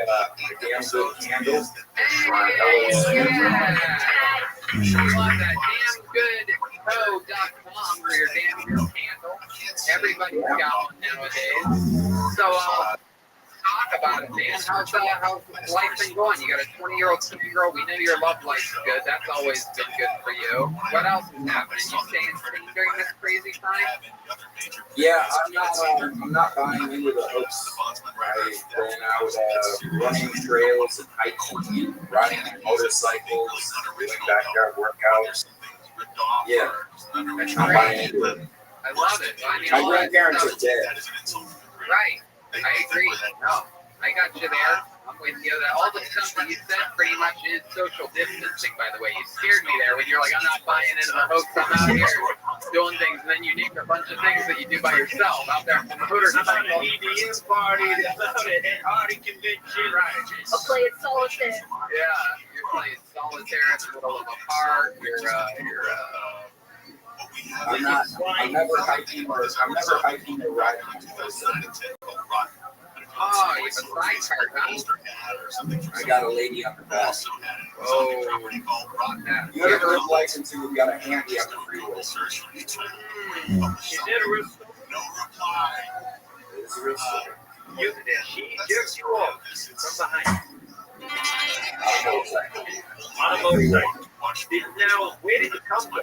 damn good candle. I love that damn good code. Candle.com for your damn candle. Everybody's got one nowadays. So, talk about it, man. How's life been going? You got a 20-year-old, 20-year-old. We know your love life's good. That's always been good for you. What else is happening? You staying sane during this crazy time? Yeah, I'm not buying into the hoax. I've been out running trails and hiking, riding motorcycles, doing backyard workouts. Yeah, I'm buying into it. I love it. I mean, My grandparents are dead. Right. I agree. No, I got you there. I'm with you. All the stuff that you said pretty much is social distancing, by the way. You scared me there when you're like, I'm not buying into the hoax. I'm out here doing things. And then you named a bunch of things that you do by yourself out there on the motorcycle. EDU party, party convention. Right. I'll play it solitaire. Yeah, you're playing solitaire in the middle of a park. I'm never hiking or riding. Oh, you have a sidecar, huh? I got a lady on the back. Oh, you have a road license and you've got a handy on the freeway. She did a real no reply. It's a real story. She just drove from behind. On a motorcycle. Now, where did you come from?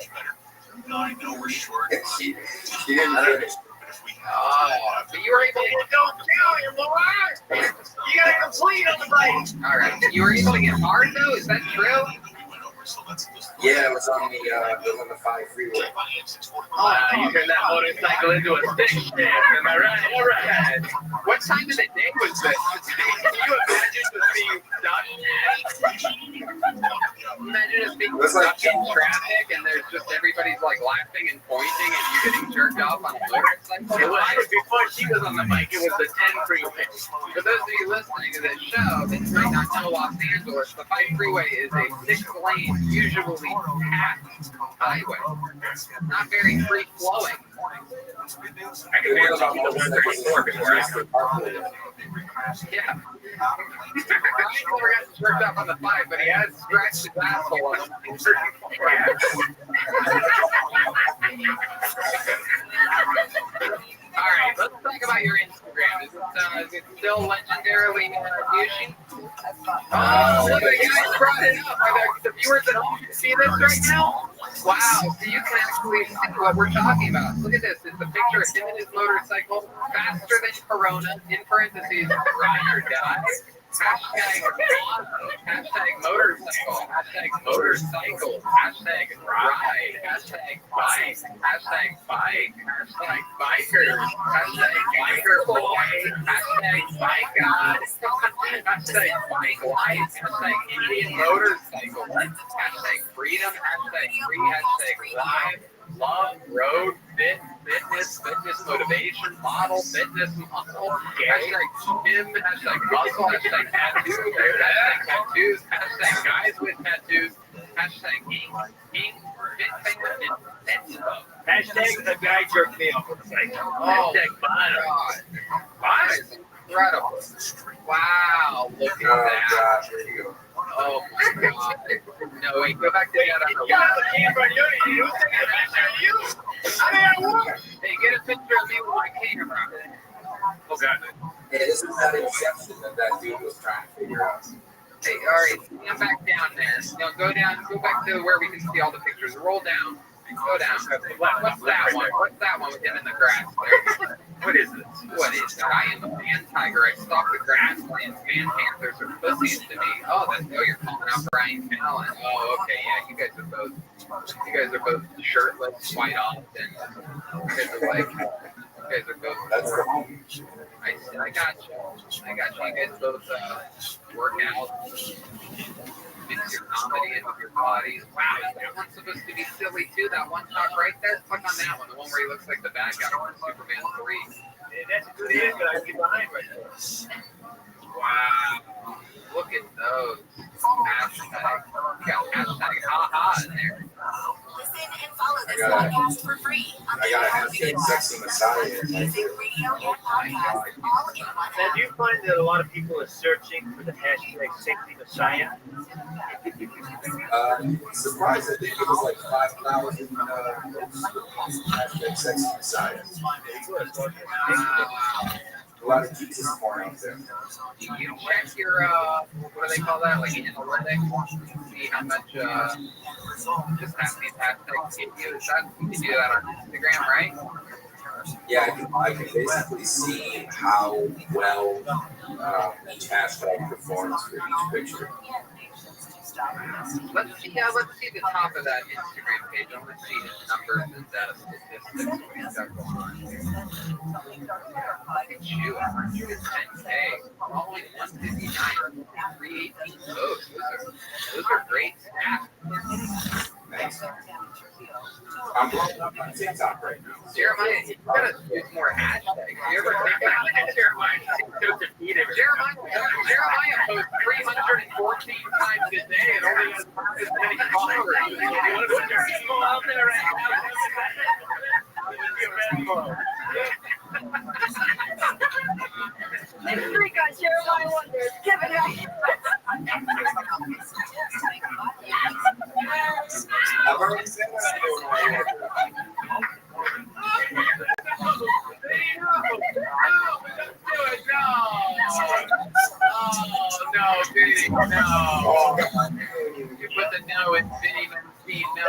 I know we're short. She didn't finish. Oh, but you were able to don't tell him, Lamar. You gotta complete on the bike. All right, you were able to get hard though. Is that true? Yeah, it was on the 5 freeway. You turned that motorcycle into a stick shift. Am I right? All right. What time of the day was this? Can you imagine just being stuck? Imagine just being stuck in traffic and there's just everybody's like laughing and pointing and you getting jerked off on a motorcycle. It was before she was on the bike. It was the 10 freeway. For those of you listening to this show that might not know Los Angeles, the 5 freeway is a 6-lane, usually packed highway. Not very free flowing. I can barely see the 134 before I could park. Yeah. He never got jerked up on the 5, but he has scratched his asshole on the 34. All right, let's talk about your Instagram. Is it still legendarily douchey? Oh, look, you guys brought it up. Are the viewers at home see this right now? Wow, so you can actually see what we're talking about. Look at this. It's a picture of him and his motorcycle, faster than Corona, in parentheses, ride or die. Hashtag motorcycle, hashtag ride, hashtag bike, hashtag bikers, hashtag biker boy, hashtag bike god, hashtag bike life, hashtag Indian motorcycle, hashtag freedom, hashtag free, hashtag live, love, road, fitness motivation, model, fitness muscle, hashtag gym, hashtag muscle, hashtag tattoos, hashtag guys with tattoos, hashtag ink, Hashtag the guy jerked me off on the cycle. Oh, hashtag bottom. That is incredible. Wow, look at that. Oh my god. No, wait, go back to the other one. You got the camera, you was taking a picture of you. I mean, I work. Hey, get a picture of me with my camera. Oh god. Yeah, this is that inception that dude was trying to figure out. Hey, all right, stand back down there. Now go back to where we can see all the pictures. Roll down. Go down. What's that one? What's that one with him in the grass there? What is this? What is that? I am a man tiger. I stalk the grasslands. Man panthers are pussies to me. Oh, you're calling out Brian Callen. Oh, okay, yeah, you guys are both shirtless, white off, and you guys are both. I got you. You guys both work out. Mix your comedy into your bodies. Wow, that one's supposed to be silly too. That one shot right there. Click on that one. The one where he looks like the bad guy from Superman 3. Yeah, that's a good answer. I'd be behind right there. Wow. Look at those. Hashtag haha in there. Listen and follow this podcast for free. I got a hashtag sexy messiah. Music, radio, and podcast all in one Now, do you find that a lot of people are searching for the hashtag sexy Cheyenne? Surprised that it was like 5,000 hashtag sexy Messiah. A lot of Jesus porn out there. You check your, what do they call that? Like analytics? See how much, just have these hashtags give you. Is that, you can do that on Instagram, right? Yeah, I can basically see how well each hashtag performs for each picture. Let's see the top of that Instagram page. I want to see his numbers and statistics. What he's got going on here. Look at you, 110K, following 159, 318 votes. Those are great stats. Thanks. I'm blowing up on TikTok right now. Jeremiah, you gotta use more hashtags. You ever think about Jeremiah posts 314 times a day and only has this many followers. You want to put your people out there right now? Next week on Jeremiah Wonders, Kevin I've already said that. No, Vinny, no. You put the no in Vinny MC, no.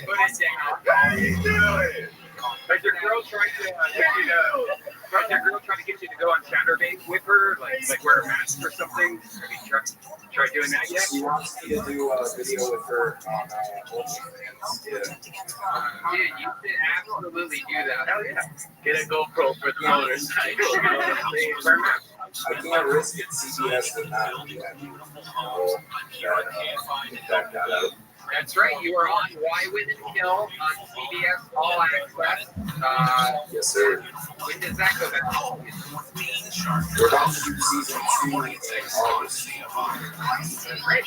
Put it down. Like your girl trying to get you to go on Saturday with her, like wear a mask or something. Have you tried doing that yet? She wants me to do a video with her on Dude, you should absolutely do that. Hell yeah. Get a GoPro for the motorcycle. I can't risk it. CBS would not do that. That's right. You are on Why Women Kill on CBS All Access. Yes, sir. When does that go back? We're about to do season 2 in August. Great.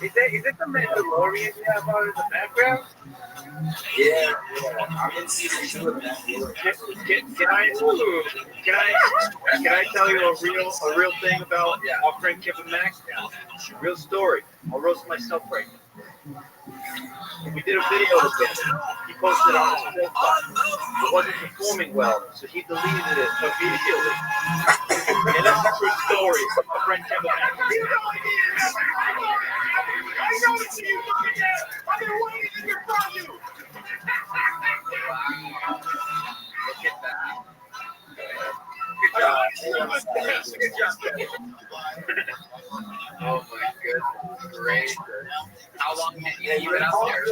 Is it the Mandalorian you have on in the background? Yeah. I'm in season 2 of that. Can I tell you a real thing about our friend Kevin Mack? Real story. I'll roast myself right now. We did a video with him. He posted on his profile. It wasn't performing well, so he deleted it immediately. And that's a true story. My friend Kevin Mack. I know it's you, I've been waiting to hear from you. Wow. Look at that. Oh my goodness, great. How long did you keep it out there?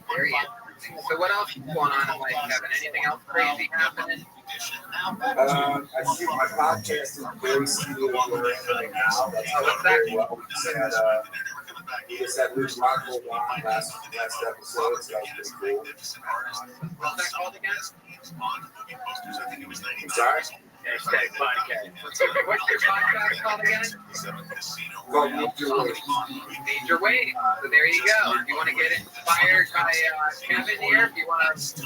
Very interesting. So what else is going on in life, Kevin? Anything else crazy happening? I shoot my podcast in very studio right now. What's that? We just had Rothschild on last episode, so that was pretty cool. What's that called again? I'm sorry? Hashtag podcast. What's your podcast called again? Called Major Wave. Major Wave. So there you go. If you want to get inspired by Kevin here, if you want to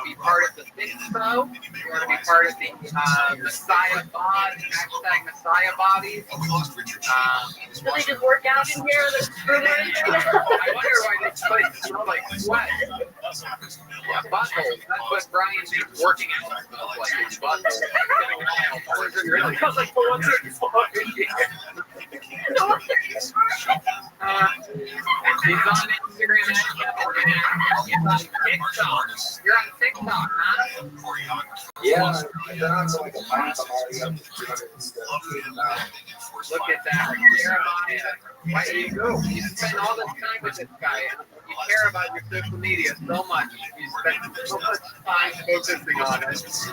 be part of the Expo, if you want to be part of the Messiah Bod, hashtag Messiah Bodies. Do they just work out in here? I wonder why this place smells like sweat. Yeah, buttholes. That's what Brian thinks working out smells like. It's buttholes. It smells like for 134. He's on Instagram and he's on TikTok. You're on TikTok, huh? Yeah, I've been on for like a month. I'm already up to 217 now. Look at that. Jeremiah. Why do you go? You spend all this time with this guy. You care about your social media so much. You spend so much time focusing on it. This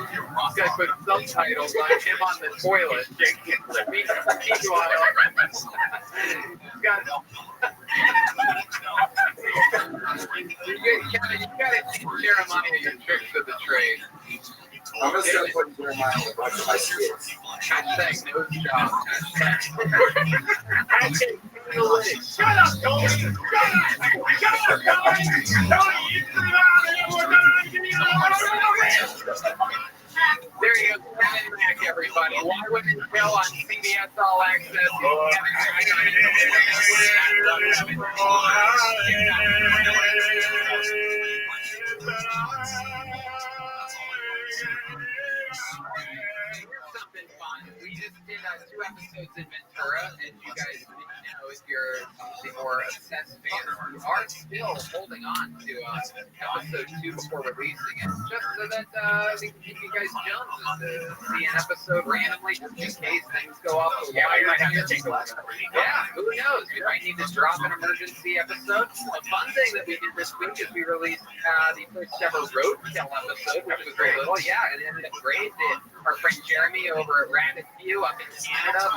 guy put subtitles on him on the toilet. Meanwhile, you gotta teach Jeremiah your tricks of the trade. I'm gonna start putting Jeremiah on a bunch of my skits. Hashtag no job. analytics. Shut up, Tony. Shut up. Shut up, Tony. Tony, you sit down and everyone There you go, Kevin Mack, everybody. Why Women Kill on CBS All Access. Something fun. We just did 2 episodes in Ventura, and you guys didn't know if you're the more obsessed fans are still holding on to episode 2 before releasing it, just so that we can keep you guys jumped to see an episode randomly, just in case things go off the wire. We might have to take a look. Yeah, who knows? We might need to drop an emergency episode. A fun thing that we did this week is we released the first ever Rothschild episode, which was very little. Yeah, it ended up great. Our friend Jeremy over at Rabbit View up in Canada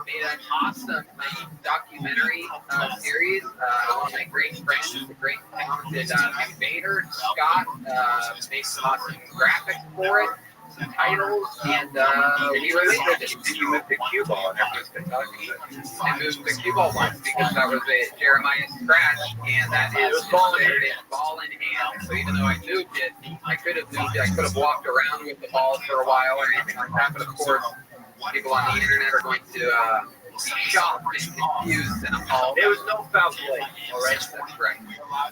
made an awesome documentary series. One of my great friends, the great talented Vader, Scott, made some awesome graphics for it, some titles, and we released it. You moved the cue ball and everyone's been talking about it. I moved the cue ball once because that was a Jeremiah scratch, and that is ball in hand. So even though I moved it, I could have moved it. I could have walked around with the ball for a while or anything like that. But of course, people on the internet are going to shocked and confused and appalled. There was no foul play. All right, that's right.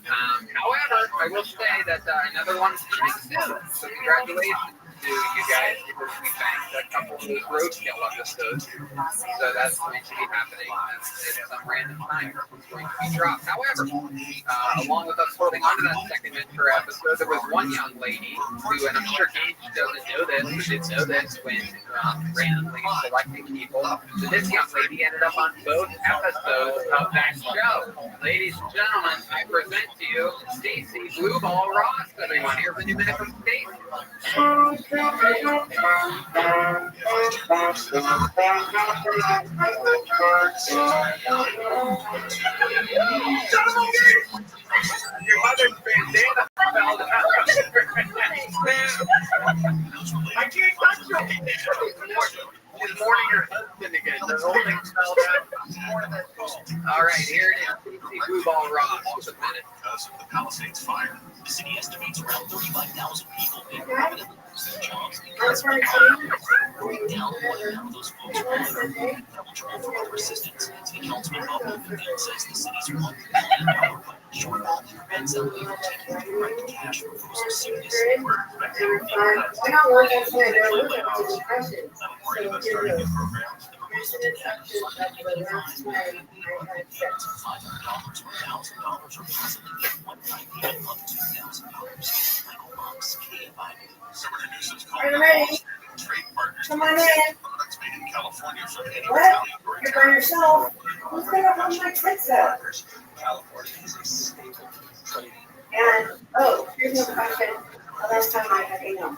However, I will say that another one's coming soon. So congratulations to you guys, because we banked a couple of those Roadkill episodes. So that's going to be happening at some random time. It's going to be dropped. However, along with us holding on to that second Ventura episode, there was one young lady who, and I'm sure Gage doesn't know this, but did know this when randomly selecting people. So this young lady ended up on both episodes of that show. Ladies and gentlemen, I present to you Stacy Blue Ball Ross. Everyone, here's a new minute from Stacy. Come on Your mother's bandana fell down. I can't touch you. She's mourning her husband again. The whole thing fell down. All right, here it is. Stacy Blue Ball Ross with a minute. Because of the Palisades fire, the city estimates around 35,000 people may permanently lose their jobs because of the fire. Going down one of those folks will draw for other assistance. City Councilman Bob Wolfenfield says the city's $1 billion shortfall prevents them from taking direct cash for those serious. I'm worried about starting new programs. $500 or $1,000 or possibly get one-time payment of $2,000. Michael Monks, KFI News. Summer Nuisance trade partners. in. Products made in California from any What? You're by yourself. Who's going to hold my kids up? California is a staple trading. And, here's no question. The last time I had email.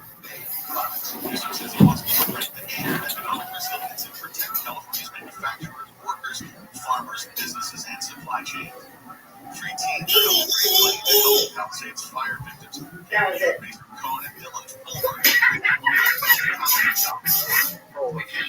Users has lost rent and developers looking to protect California's manufacturers, workers, farmers, businesses, and supply chain. 3 teams helped raise money to help Palisades fire victims. That was it. Cohen and Dillon. Holy shit.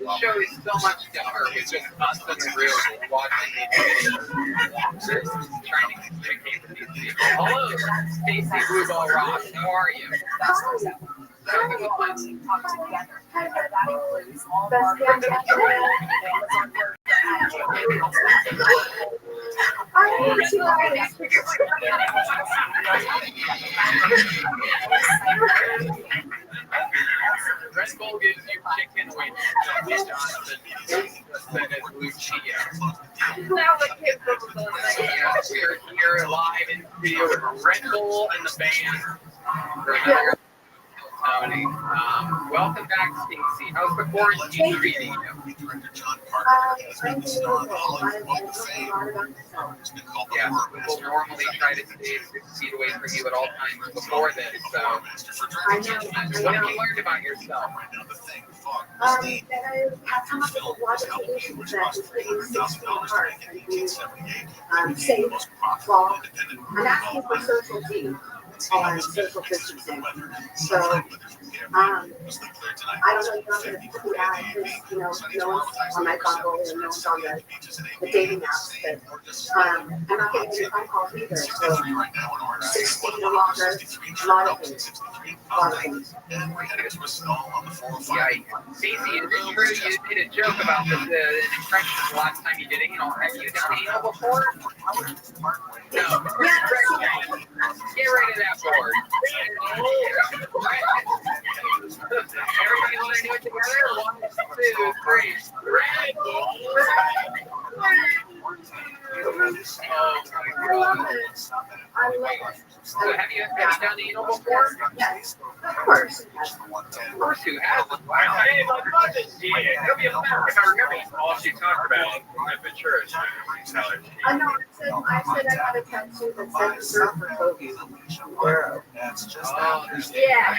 The show is so much dumber with just us in the room watching these videos. Trying to communicate with these people. Hello, Stacy Blue Ball Ross. How are you? Red Bull gives you chicken wings. Jonathan said it's blue chia. Now the kids are we're here live in studio with Red Bull and the band. funny. Welcome back, Stacy. How's the quarantine treating you? Yeah, people normally try to stay 6 feet away from you at all times before this, so what have you learned about yourself? That I have come up with a lot of solutions that is getting 6 feet apart and being safe. Well, I'm asking for social D and social distancing. So, I don't know if I'm going to put that because, no one's on my Bumble and no one's on the dating apps, but I'm not getting any phone calls either. So, 6 feet or longer, a lot of things. Yeah, Stacey, is it true you did a joke about an impression the last time you did it? Have you done anal before? No. Get rid of that board. Everybody want to do it together? 1, 2, 3. Ready? I love it. I love it. So have you done anal before? Yes, of course. Of course you have. Hey, my cousin, yeah. He'll be a fan if I remember all she talked about at the church. I know, I said I had a tattoo that said "Serve for Kobe." Yeah.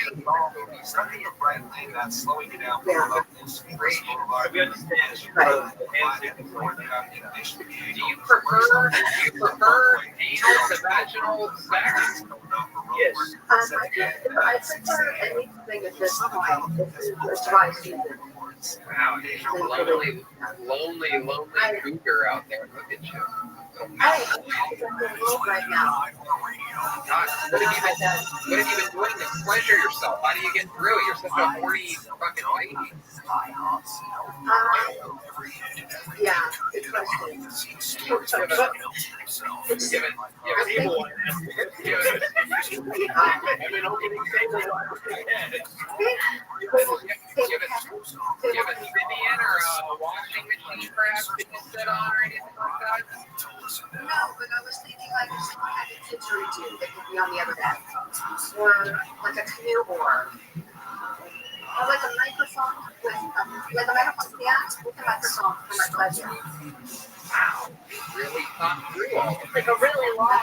We understand. Right. Do you prefer anal to vaginal sex? Yes. I prefer anything at this point. This is the dry season. Wow, lonely cougar out there. Look at you. I'm right now. God, what have you been doing to pleasure yourself? How do you get through it? You're such a horny fucking lady. Yeah, good question. Do you have a Vivian or a washing machine perhaps that you sit on or anything like that? No, but I was thinking like something like a kitchen tube that could be on the other end. Or like a canoe oar. Or like a microphone with like a microphone, yeah, with a microphone for my pleasure. Wow, you really thought through all of it. Like a really long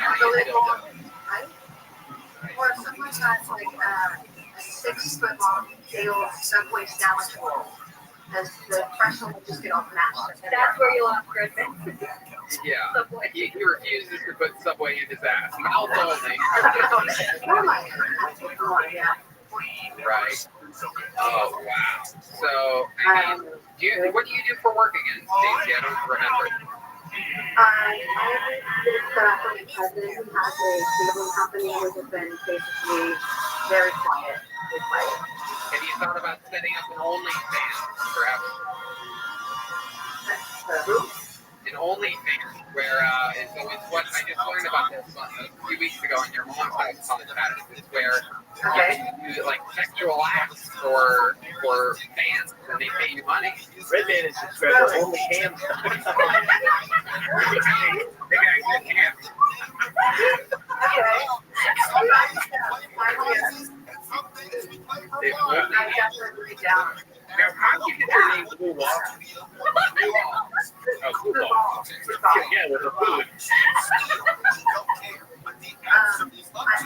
dildo. Right? Or something like that's like a 6 foot long steel subway sandwich roll. As the fresh one will just get all mashed. That's where you lost Griffin. Yeah. He refuses to put Subway in his ass. Mouth only. Right. Oh, wow. So, what do you do for work again, Stacey? I don't remember. I did for my cousin who has a cabling company, which has been basically very quiet. Have you thought about setting up an OnlyFans, perhaps? An OnlyFans, where it's what I just learned about this a few weeks ago in your mom's house talked about it. It's where you do like sexual acts for fans, and they pay you money. Redman is subscribed to only ham. They got good hams. I'm definitely down. Now, how do you get your name Blue Wall? Blue Ball. Yeah, with the food.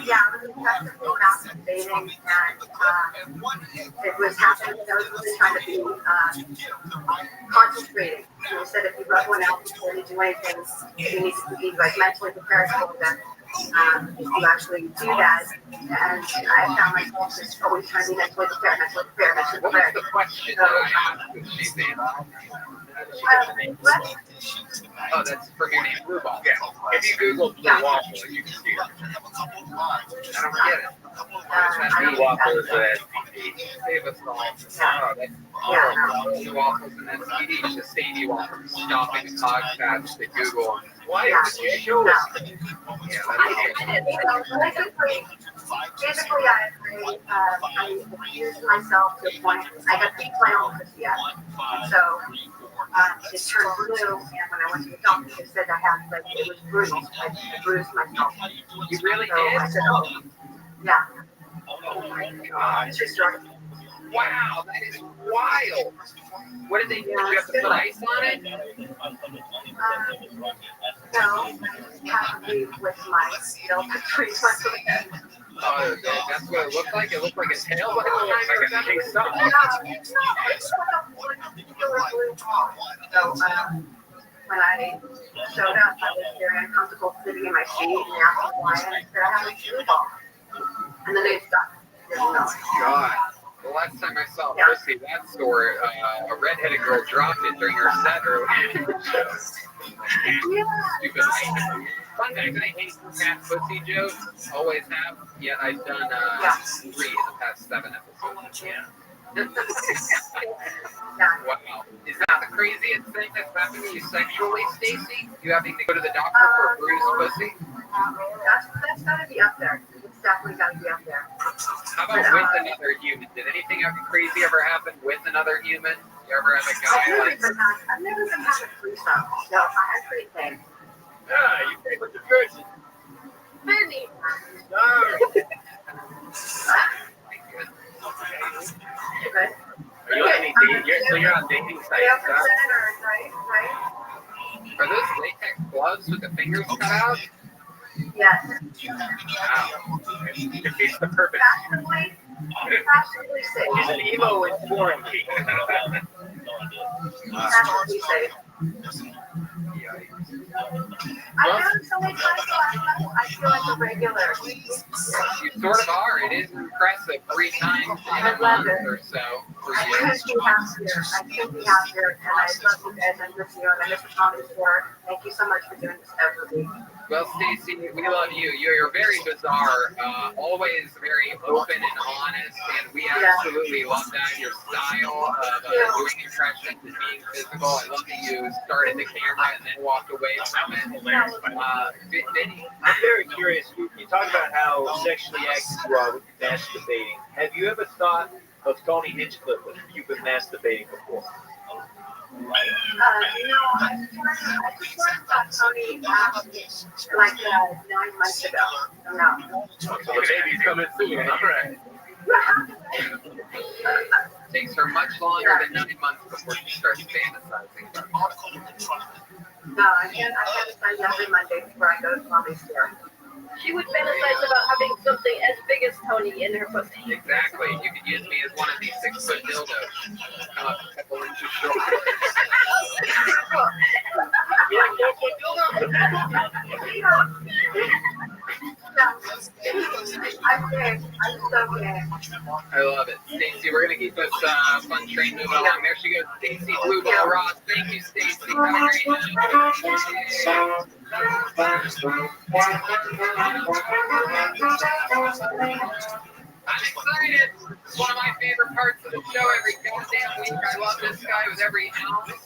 Yeah, I was effectively masturbating, and it was happening. I was really trying to be concentrating. You said if you rub one out before you do anything, you need to be like mentally prepared for that. You actually do that, and I found myself just always trying to be mentally prepared. What was the question that I asked when she said oh, that's for your name, Blue Ball. Yeah. If you Google Blue Waffle, you can see it. I don't get it. Blue Waffle is an STD. Save us all. Oh, that's Blue Waffle is an STD. It's just Sadie Waffle. Stopping the podcast to Google. Why did you show us? Yeah, Basically, I agree. I abused myself to the point I got beat my own pussy out. So it turned blue, and when I went to the doctor, they said I had like it was bruised. I bruised myself. You really so did? I said, oh, yeah. Oh my God. Wow, that is wild. What did they do? You have to put ice on it? No, probably with my milk trees once a week. Oh, that's what it looked like? It looked like a tail by the time you were done with stuff? It's like a particular blue ball. So, when I showed up, I was very uncomfortable sitting in my seat and they asked me why I said I have a blue ball. And then they stopped. Oh my God. The last time I saw Pussy, that store, a redheaded girl dropped it during her set earlier. Stupid. Fun fact, I hate cat pussy jokes. Always have. Yet I've done 3 in the past 7 episodes. Wow. Is that the craziest thing that's happened to you sexually, Stacy? You having to go to the doctor for a bruised pussy? That's gotta be up there. It's definitely gotta be up there. How about with another human? Did anything crazy ever happen with another human? You ever have a guy like... I've never even had a threesome. No, I had three things. Yeah, you played with the person. Benny. Sorry. Okay. Are you on any dating? So you're on dating sites, huh? Right? Are those latex gloves with the fingers cut out? Yes. Wow. It defeats the purpose. Fashionably safe. He's an emo in quarantine. Fashionably safe. I've done it so many times, so I don't know. I feel like a regular. You sort of are. It is impressive. 3 times in a month or so for I you. couldn't be happier. I couldn't be happier. And I love you guys. I'm with you. And I miss the comedy store. Thank you so much for doing this every week. Well, Stacy, we love you. You're very bizarre, always very open and honest, and we absolutely love that. Your style of doing impressions and being physical. I love that you started the camera and then walked away from it. Vinny? I'm very curious. You talk about how sexually active you are with masturbating. Have you ever thought of Tony Hinchcliffe when you've been masturbating before? No, I just learned about Tony like 9 months ago. No. So the baby's coming soon. All right. Takes her much longer than 9 months before she starts fantasizing about it. No, I fantasize every Monday before I go to Comedy Store. She would fantasize about having something as big as Tony in her pussy. Exactly. You could use me as one of these 6-foot dildos. Come up a couple inches short. I love it. Stacy, we're going to keep this fun train moving along. There she goes, Stacy Blue Ball Ross. Thank you, Stacy. Have a great night. I'm excited. It's one of my favorite parts of the show every goddamn week. I love this guy with every ounce of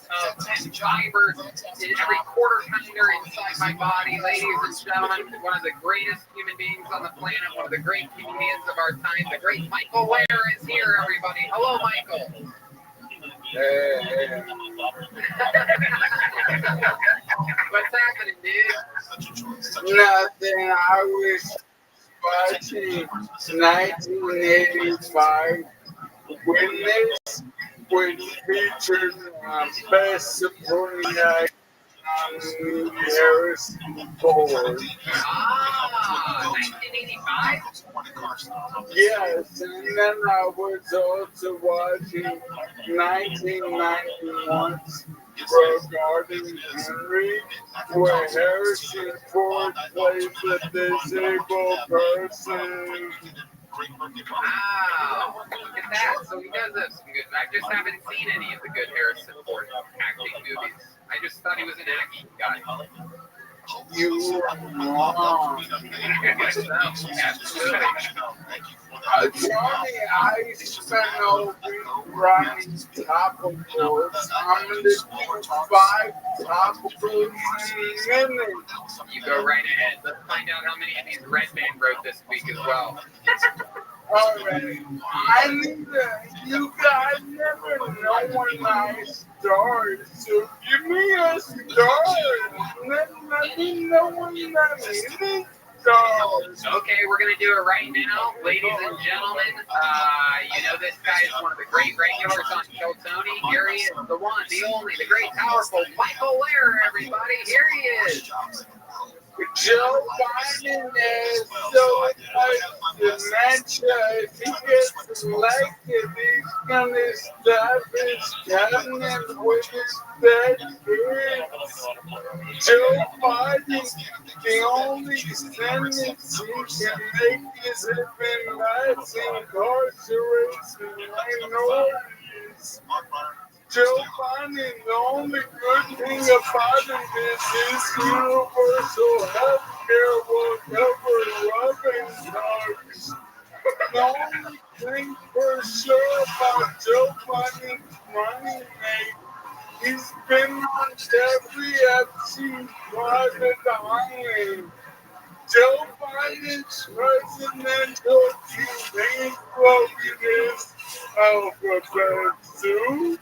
fiber, every quarter pounder inside my body. Ladies and gentlemen, one of the greatest human beings on the planet, one of the great comedians of our time, the great Michael Ware is here, everybody. Hello, Michael. Hey. What's happening, dude? Nothing. I was watching 1985 Witness, which featured Best Supporting Actor Harrison Ford. Ah, 1985? Yes, and then I was also watching 1991's Regarding Henry, where Harrison Ford plays a disabled person. Wow, look at that. So he does have some good. I just haven't seen any of the good Harrison Ford acting movies. I just thought he was an action guy. You are wrong. Absolutely. Johnny, I spent all week writing topicals. I'm going to do 5 topicals in a minute. You go right ahead. Let's find out how many of these Redman wrote this week as well. Alright, I need you guys never know when I start, so give me a start. Let me know when that is. Okay, we're gonna do it right now, ladies and gentlemen. You know this guy is one of the great regulars on Kill Tony. Here he is, the one, the only, the great, powerful Michael Lair. Everybody, here he is. Joe Biden is so dementia. If he gets elected, he's gonna establish cabinet with his bed kids. Joe Biden, the only sentence he can make is if in mass incarcerates minorities. Joe Biden, the only good thing about him is his universal health care will cover loving dogs. The only thing for sure about Joe Biden's running mate, he's been on every FC private island. Joe Biden's presidential campaign slogan is Alphabet Soup.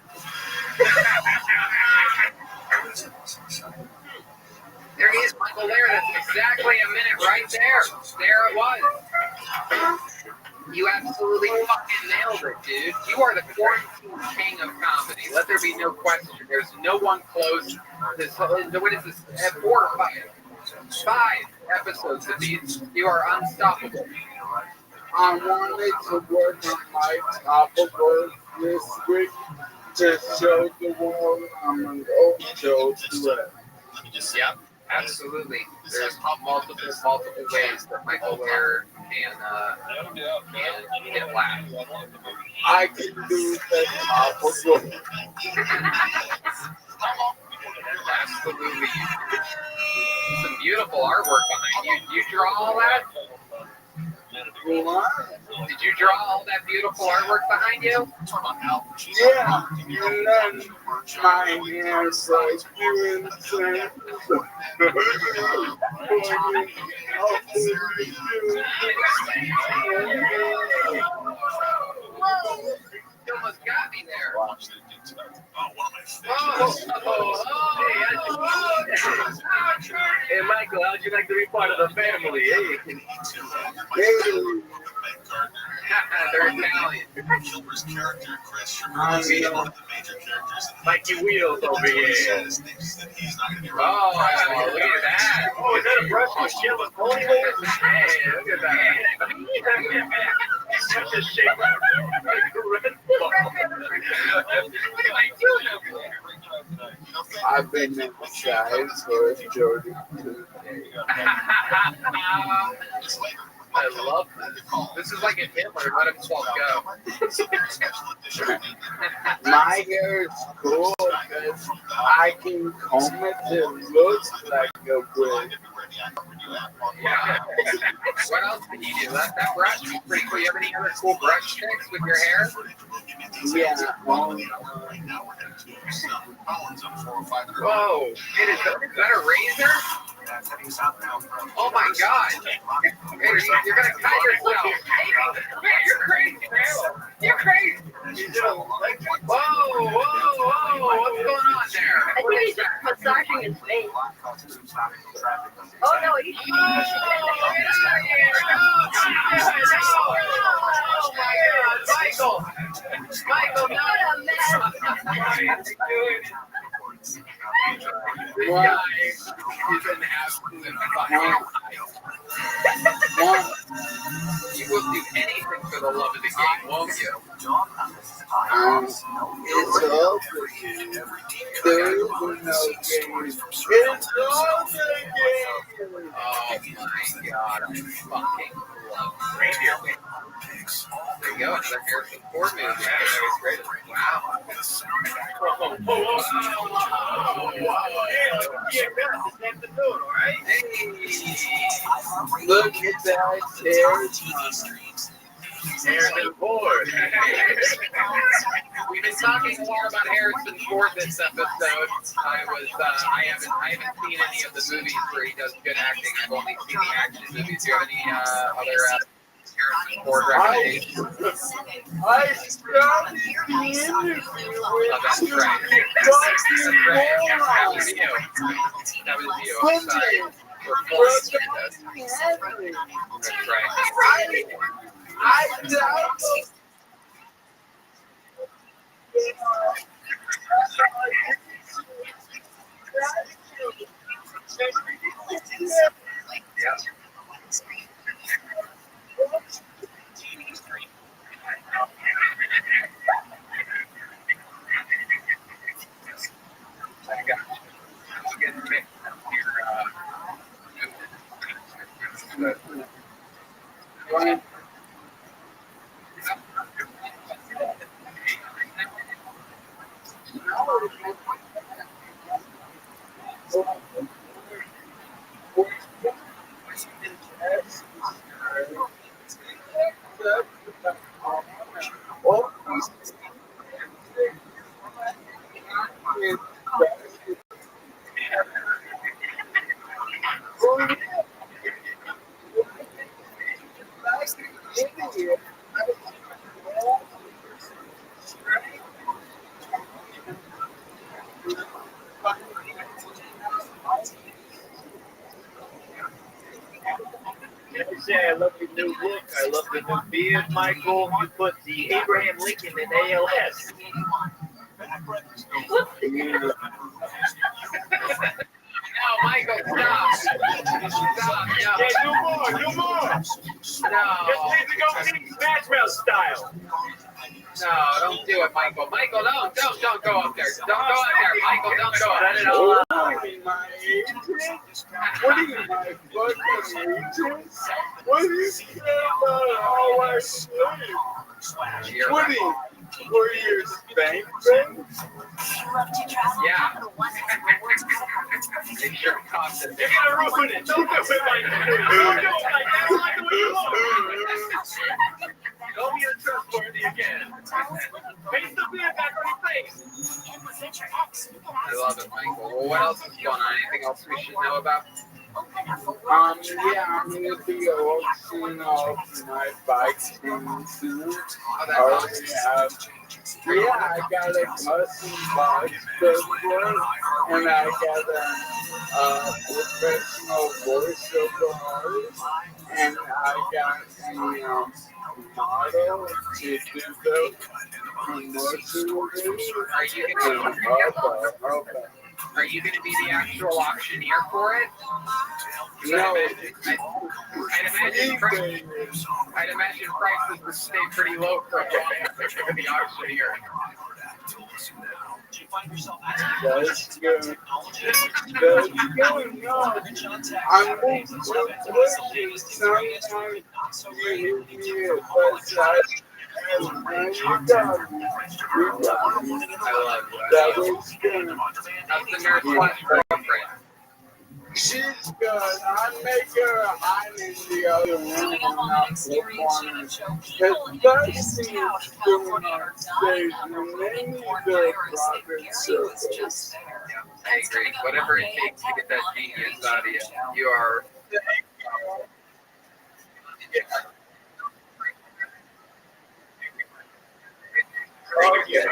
There he is, Michael Lair. That's exactly a minute right there. There it was. You absolutely fucking nailed it, dude. You are the quarantine king of comedy. Let there be no question. There's no one close. What is this? 4 or 5? 5 episodes of these. You are unstoppable. I wanted to work on my top of work this week to show the world I'm an old threat. Yep, absolutely. There's multiple ways that Michael Lair can get laughed. I can do the top of work. Absolutely. Some beautiful artwork behind you. You draw all that? Did you draw all that beautiful artwork behind you? Yeah, and then my hands like you insane. You almost got me there. Hey, Michael, how'd you like to be part of the family? Hey. They're Italian. Mikey Wheels over here. Oh, look at that. Oh, is that a brush with Sheila Pony? Hey, look at that. Such a shape. I've been in the skies for Jordan. I love this. This is like a Hitler. Let himself go. My hair is cool because I can comb it to look like a wig. Yeah. What else can you do? That brush is pretty cool. You have any other cool brush tricks with your hair? Yeah. Whoa. Is that a razor? Oh my god. Hey, you're gonna cut yourself. Man, you're crazy, man. You're crazy. Whoa. What's going on there? I think he's just massaging his face. Oh no, he's get out of here. Oh my god, Michael, no. This guy is an absolute fucking You will do anything for the love of the game, won't you? It's all for you. There is no game. It's all the game. Oh my god, I fucking love Reindeer Games. There you go, another Harrison Ford movie. I think that was great. Wow. Look at that hair. Harrison Ford. We've been talking more about Harrison Ford this episode. I haven't seen any of the movies where he does good acting. I've only seen the action movies. Do you have any other Harrison Ford recommendations? I started the interview with That's right. That was you. I'm sorry. I doubt Let me say, I love your new look. I love the new beard, Michael. You put the Abraham Lincoln in ALS. No, Michael, stop. Stop, no. Yeah, do more. No. Just need to go King Smash Mouth style. No, don't do it, Michael. Michael, don't go up there. Don't go up there, Michael. Don't go up there. What do you mean, my agent? What do you mean, my fucking agent? What do you care about how I sleep? What do you, were you spanking? Yeah. It sure costs it. You're gonna ruin it. Don't do it like that. Don't do it like that. I don't like the way you look. Don't be untrustworthy again. Face the beard back on your face. I love it, Michael. Well, what else is going on? Anything else we should know about? Yeah, I'm gonna be auctioning off my bike soon. I already have. Yeah, I got a custom bike before, and I got a professional voiceover artist, and I got a model to do the promotional video. Are you going to be the actual auctioneer for it? No. I'd imagine prices would stay pretty low for a while for the auctioneer. That's good. That's good. No, I'm moving to quickly. Sometimes you hit me, but you got me. I love you. That was good. How's the nurse girlfriend? She's good. I make her hide in the other room and not flip on her. Because she's doing on stage, and they need their private circles. I agree. Whatever it takes to get that genius out of you, you are. Okay.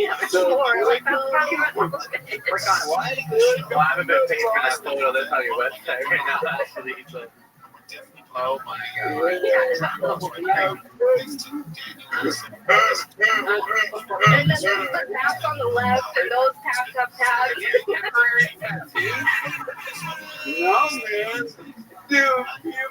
Yeah, there's So more. Like, click that's probably what Click on what? Well, I haven't been paying for that photo that's on your website right now, actually. So. Oh my god. And then there's the tabs on the left, and those tabs have tabs. Temporary tattoos? No, man. Dude, people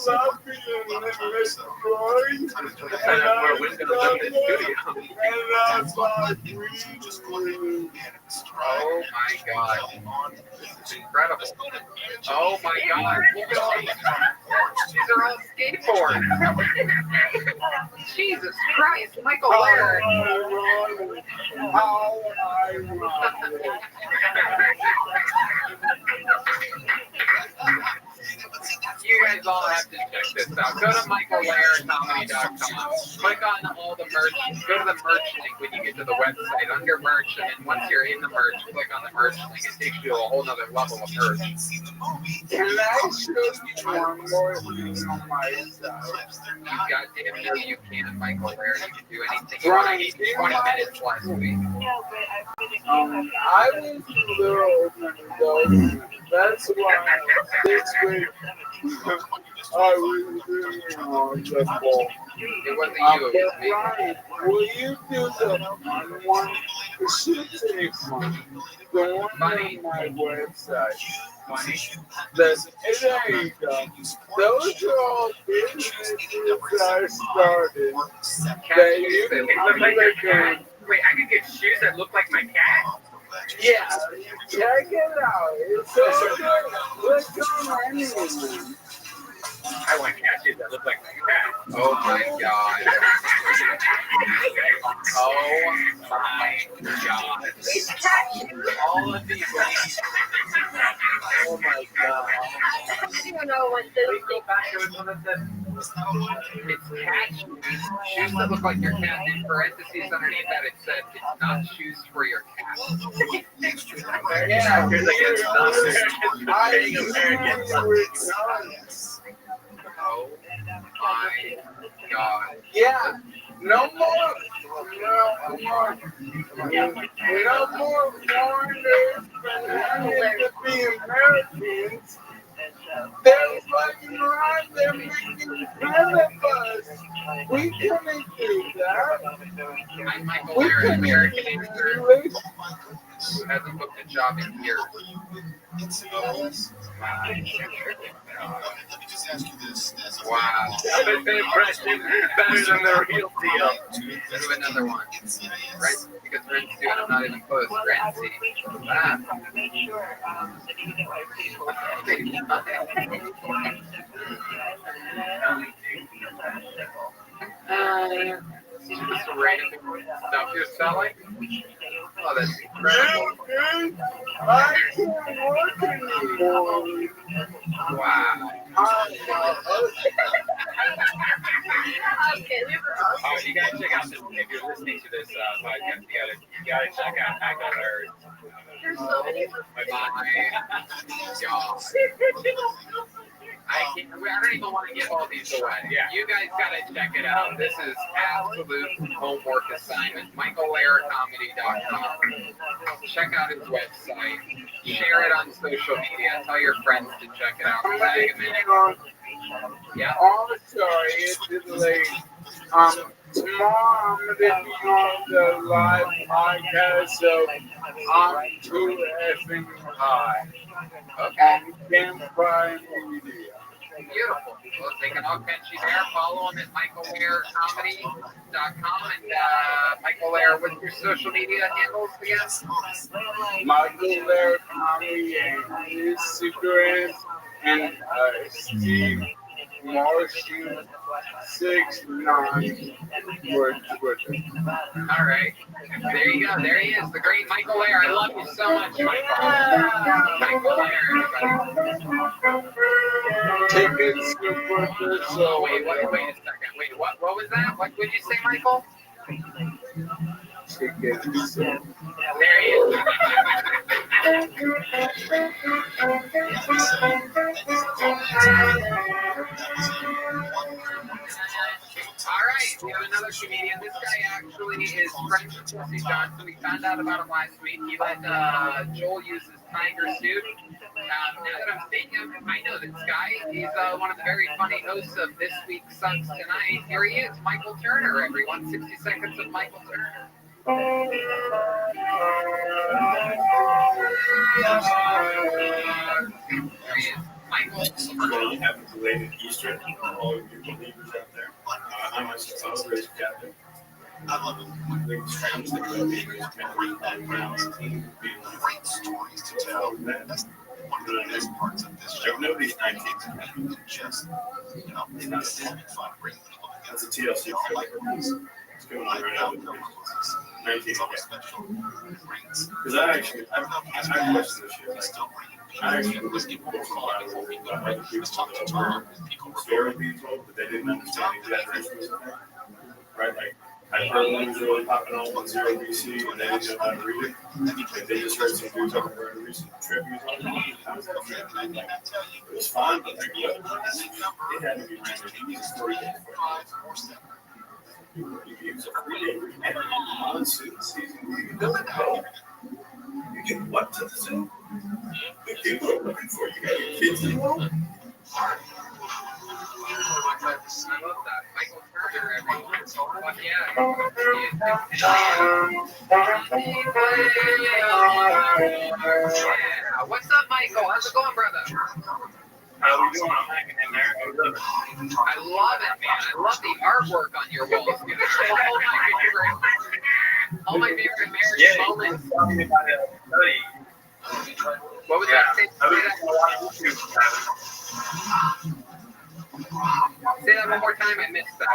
love me and destroying. And that's where Windows in the studio. And that's why we just Oh my god. This is incredible. Oh my god. Look at all these. These are all skateboards. Jesus Christ, Michael Laird. How ironic. You guys all have to check this out. Go to michaellairdcomedy.com. Click on all the merch. Go to the merch link when you get to the website under merch, and then once you're in the merch, click on the merch link. It takes you to a whole nother level of merch. Can I show you one more thing on my side? You goddamn know you can, Michael Laird. You can do anything you want. I gave you 20 minutes last week. I was a little open. That's why this week I was doing the ball. It wasn't you, it was me. Ryan, will you do the one? It should take money. The one on my website. Money. There you go. Those are all businesses I started. That you can Wait, I could get shoes that look like my cat? Yeah, check it out. It's so good. Let's go anyone. I want cat shoes that look like my cat. Oh my god. Oh my god. All of these. Oh my god. I don't even know what this is. Go back to it when it said it's cat shoes. Shoes that look like your cat. In parentheses underneath that it said it's not shoes for your cat. Yeah, here's like it's Oh my god. Yeah, no more foreigners pretending to be Americans. They're fucking around, they're making fun of us. We couldn't do that. I'm Michael We Laird, couldn't American do actor English. who hasn't booked a job in years. Wow. Impression better than the real deal. Let's do another one. Right? Because we're into I'm not even close. Renzi. Ah. Just random stuff you're selling? Oh, that's incredible. I can't work anymore. Wow. Oh, you gotta check out this. If you're listening to this podcast, you gotta check out Michael Laird. There's so many. My God. I don't even want to give all these away. Yeah. You guys gotta check it out. This is absolute homework assignment. michaellairdcomedy.com. Check out his website. Share it on social media. Tell your friends to check it out. Tag him in it. Yeah. Also, it's late. Tomorrow I'm gonna be on the live podcast, so I'm too effing high. Okay. Campfire Media. Beautiful. Well, they can all catch you there. Follow him at michaellairdcomedy.com. And Michael Laird, what's your social media handles again? Michael Laird Comedy and Instagram and Steve Martian 69 for Twitter. All right. There you go. There he is, the great Michael Laird. I love you so much, Michael. Michael Laird. Tickets to put this Oh, wait a second. Wait, what was that? What did you say, Michael? Tickets. There he is. All right, we have another comedian. This guy actually is friends with Jesse Johnson. We found out about him last week. He let Joel use his tiger suit. Now that I'm seeing him, I know this guy. He's one of the very funny hosts of This Week Sucks Tonight. Here he is, Michael Turner, everyone. 60 seconds of Michael Turner. There he is, Michael. Well, happy belated Easter, all of you believers out there. I'm a celebrated Catholic. I love it. Great stories to tell. That's one of the best parts of this show. Nobody's 19. Just, not having fun. That's a TLC. It's going on right now. 19. Because I question this shit. I actually was getting more from other people very people, but they didn't understand exaggeration was a thing. Right? Like, I heard one was really popping on 10 BC and they didn't know how to read it. Like, they just heard some dude talking about a recent trip. He was like, how was that trip? Like, it was fun, but like, it had to be random. He was a story game for it. He was a creator. And monsoon season, you can go in the hole. You get what to the zoo? The people are looking for you. You got your kids involved. I love that. Michael Turner, everyone. Fuck yeah. What's up, Michael? How's it going, brother? How we doing? I'm hanging in there. I love it, man. I love the artwork on your walls. Dude. All my favorite American moments. What was that? Say that one more time. I missed that.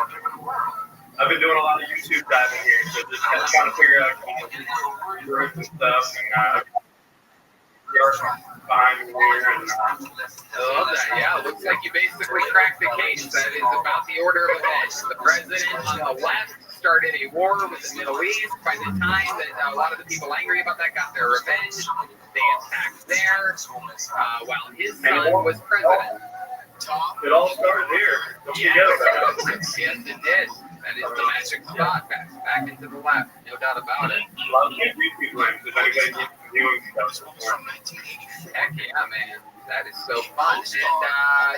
I've been doing a lot of YouTube diving here, so just kind of trying to figure out growth and stuff, and behind me here, and I love that. Yeah, it looks like you basically cracked the case. That is about the order of events. The president on the left started a war with the Middle East. By the time that a lot of the people angry about that got their revenge, they attacked there while his son was president. It all started here. Yes, it did. That is the magic spot. Back into the left, no doubt about it. Love YouTube lens. If anybody needs viewing stuff. Heck yeah, man. That is so fun.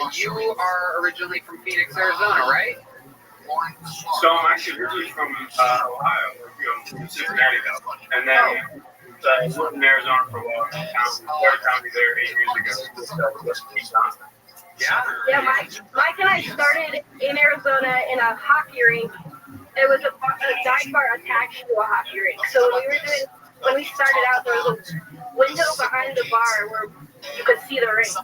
And you are originally from Phoenix, Arizona, right? So I'm actually originally from Ohio, Cincinnati, though. And then I lived in Arizona for a while. Started comedy there 8 years ago. Yeah, Mike and I started in Arizona in a hockey rink. It was a dive bar attached to a hockey rink. So when we started out, there was a window behind the bar where you could see the rink.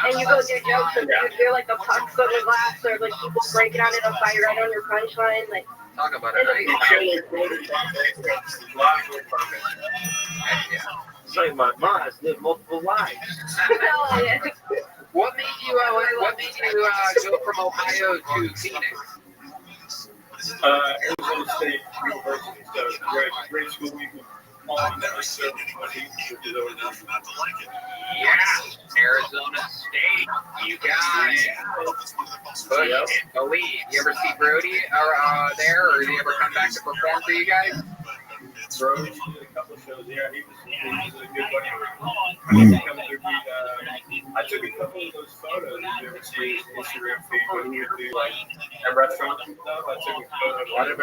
And you go do jokes and you hear like the pucks on the glass or like people breaking on it and fight right on your punchline. Like, talk about it. It's like my mom has lived multiple lives. Hell yeah. What made you go from Ohio to Phoenix? Arizona State University, so great school. I've never seen anybody who did enough not to like it. Yeah, Arizona State, you got it. But believe, you ever see Brody there, or did he ever come back to perform for you guys? Brody did a couple of shows there. He was a good buddy. I took a couple of those photos. You ever see his Instagram feed when he would do like at restaurants and stuff? I took a photo of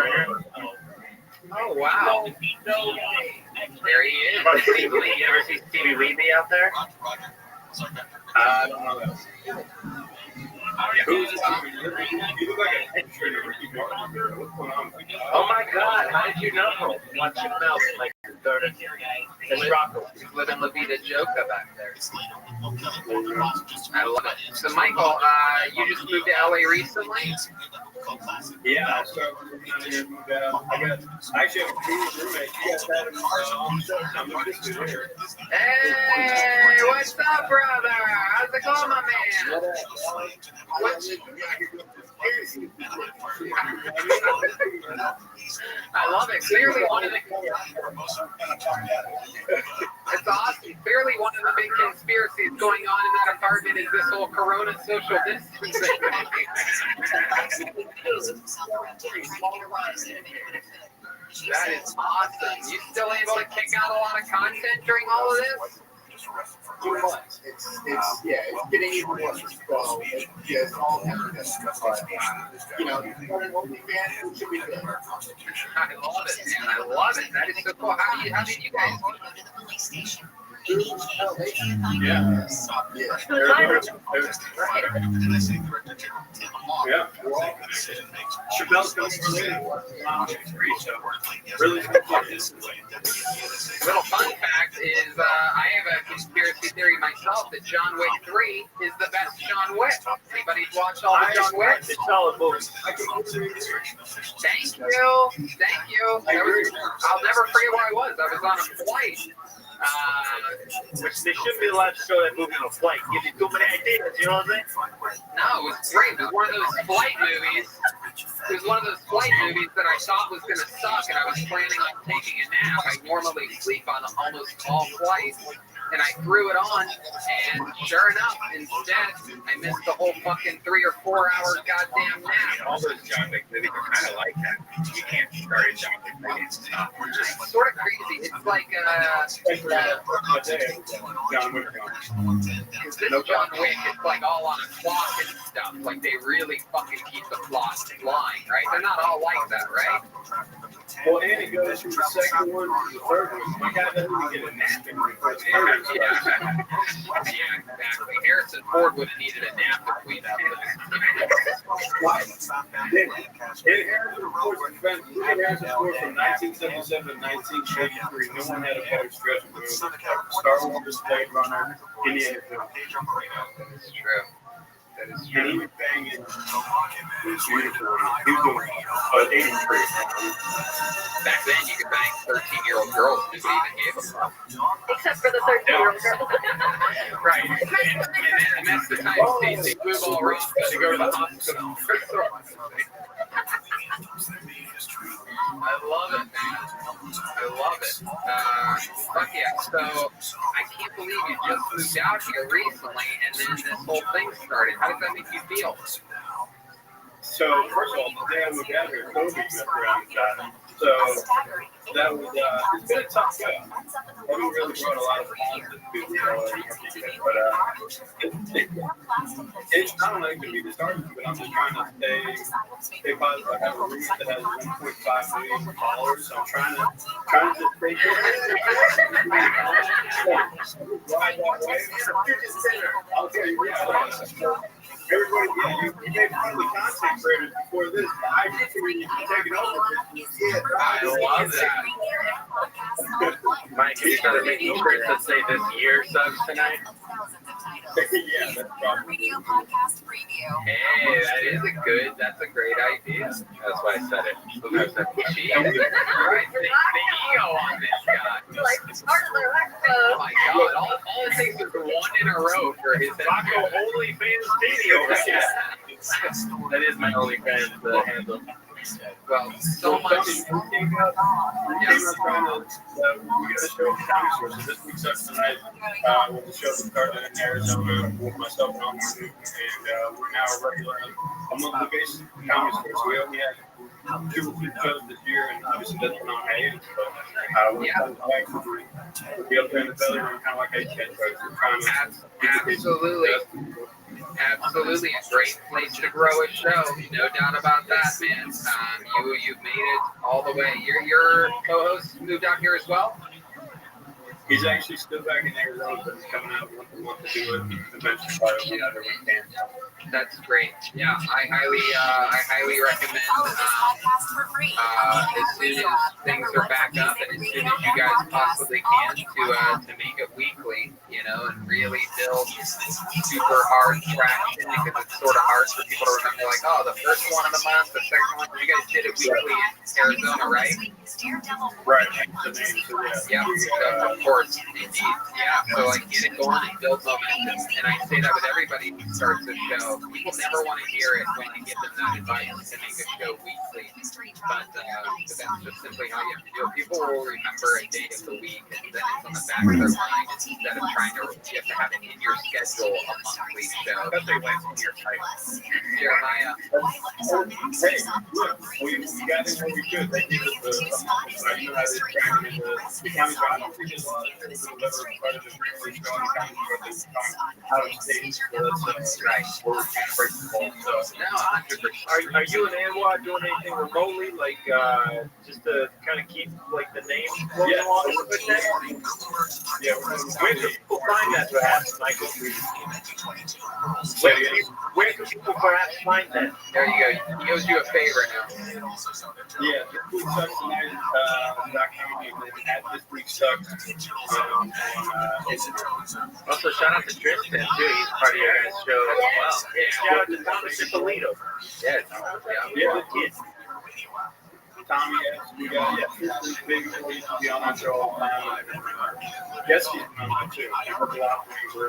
Oh wow! There he is. Stevie Lee. You ever see Stevie Lee out there? I don't know that. Who's this? You look like an extra in Ricky Martin. What's going on? Oh my God! How did you know? Watch your mouth like you're 30. It's Rocco. He's living La Vida Joca back there. I love it. So Michael, you just moved to LA recently? Yeah, I started working out here. Moved out. I actually have a previous roommate. You guys had him on the show. I'm looking to here. Hey, what's up, brother? How's it going, my man? I love it. Clearly, one of the It's awesome. Clearly, one of the big conspiracies going on in that apartment is this whole Corona social distancing. That is awesome. You still able to kick out a lot of content during all of this? Too much. It's getting even worse. So it's all happening. You know, OnlyFans should be good. I love it, man. I love it. That is so cool. How did you guys Yeah. Chappelle's going to really Little fun fact is I have a conspiracy theory myself that John Wick 3 is the best John Wick. Anybody watch all the John Wick? It's solid movie. Thank you. Thank you. I'll never forget where I was. I was on a flight. Which they shouldn't be allowed to show that movie on a flight. Give you too many ideas, you know what I'm saying? No, it was great. It was one of those flight movies. It was one of those flight movies that I thought was going to suck, and I was planning on taking a nap. I normally sleep on almost all flights, and I threw it on, and sure enough, instead, I missed the whole fucking 3 or 4 hour goddamn nap. All those John Wick movies are kind of like that. You can't start a John Wick movie and stop. It's sort of crazy. It's like John Wick. This John Wick is like all on a clock and stuff. Like they really fucking keep the plot flying, right? They're not all like that, right? Well, and it goes from the second one to the third one. My guy doesn't even get a nap in the first one. Yeah, exactly. Harrison Ford would have needed a nap between them. Harrison Ford from 1977 to 1983. No one had a better stretch of movies. Star Wars, Blade Runner, Indiana Jones. That is true. That is true. And he was banging. He was doing 83. Back then, you could bang 13-year-old girls who even gave a fuck. Except for the 13-year-old girl. Right. And that's the time Stacey Blue Ball Ross had to go to the hospital. I love it, man. I love it. Fuck yeah. So, I can't believe you just moved out here recently, and then this whole thing started. How does that make you feel? So, first of all, the day I moved out here, COVID got around and died. So, that was, it's been a tough go. I haven't really brought a lot of positive people, but it's not like to be disheartened, but I'm just trying to stay positive. I have a roof that has 1.5 million followers, so I'm trying to just stay good. I'll tell you, everybody, you made fun of the content creators before this, but I really taking over. I love that. Mike, have you started making shirts that say this year subs tonight? Yeah, that's probably. Hey, that's a great idea. That's why I said it. Jeez. Right, the ego on this guy. Like, Oh my god, all it takes is one in a row for his Taco OnlyFans video. That is my OnlyFans handle. Well, so much. We got a show at County Source. So this week's up tonight with the show that started in Arizona with myself and Uncle Luke. And we're now regular on a monthly basis at County Source. So we only had 2 or 3 shows this year, and obviously that's been on hiatus. But we're coming back to be up there in the belly room, kind of like I said. So we're trying to Absolutely, a great place to grow a show. No doubt about that, man. You've made it all the way. Your co-host moved out here as well? He's actually still back in Arizona, but he's coming out once a month to do it. Eventually, probably out every weekend. That's great. Yeah, I highly recommend. As soon as things are back up, and as soon as you guys possibly can, to make it weekly, and really build super hard traction, because it's sort of hard for people to remember. Like, oh, the first one of the month, the second one. You guys did it weekly in Arizona, right? Right. Yeah. Of course. course, indeed. Yeah, so like get it going and build momentum. And I say that with everybody who starts a show. People never want to hear it when you give them that advice to make a show weekly. But that's just simply how you have to do it. People will remember a day of the week, and then it's on the back of their mind instead of trying to, you have to have it in your schedule a monthly show. Especially when it's in your title. Jeremiah. Hey, look, we got in when we could. They gave us the, you know, the county got on previous law. It was a letter of part of the Greenwich County out of state. Right. We're kind of breaking the ball. So, no, 100%. Are you and Anwar doing anything remotely, like just to kind of keep like the name floating along a bit? Yeah, where can people find that perhaps, Michael? Where can people perhaps find that? There you go. He owes you a favor now. Yeah, This Week Sucks tonight.com and then at This Week Sucks on Instagram. Also, shout out to Tristan too. He's part of your guys' show as well. Yeah, shout out to Thomas Ippolito. Yeah, good kid. Tommy, we got Tristan's big boy used to be on my show all the time. Yes, he's on my too. He worked a lot for me.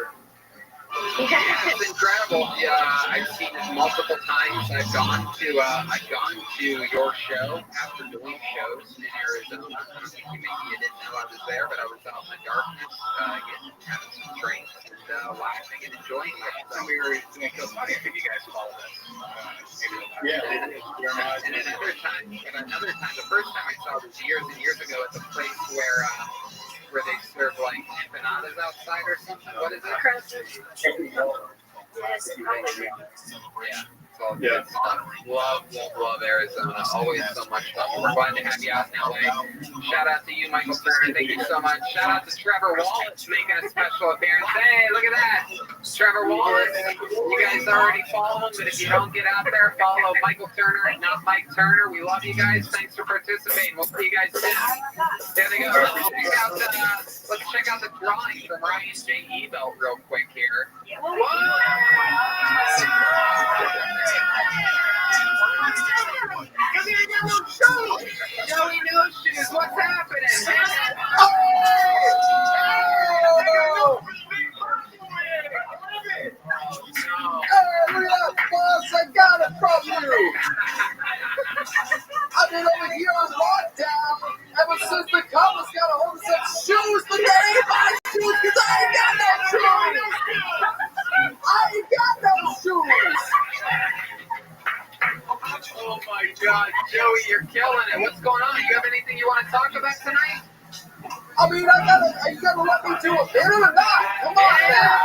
It's incredible. I've seen it multiple times. I've gone to your show after doing shows in Arizona. I don't think you didn't know I was there, but I was out in the darkness, having some drinks and laughing and enjoying it. So we were doing so funny if you guys followed us. And another time, the first time I saw it was years and years ago at the place where they serve like empanadas outside or something. What is it? Yeah. So good stuff. Love Arizona. Always so much fun. We're glad to have you out in LA. Shout out to you, Michael Turner. Thank you so much. Shout out to Trevor Wallace making a special appearance. Hey, look at that. Trevor Wallace. You guys already follow him, but if you don't get out there, follow Michael Turner and not Mike Turner. We love you guys. Thanks for participating. We'll see you guys soon. There they go. Let's check out the drawing from Ryan J. Ebelt real quick here. Joey No Shoes, what's happening? Hey, look at that, boss! I got it from you! I've been over here on lockdown ever since the cops got a hold of some shoes, but they ain't my shoes because I ain't got no shoes! I ain't got no shoes! Oh my God, Joey, you're killing it. What's going on? You have anything you want to talk about tonight? I mean, you gotta let me do a bit or not? Come on now!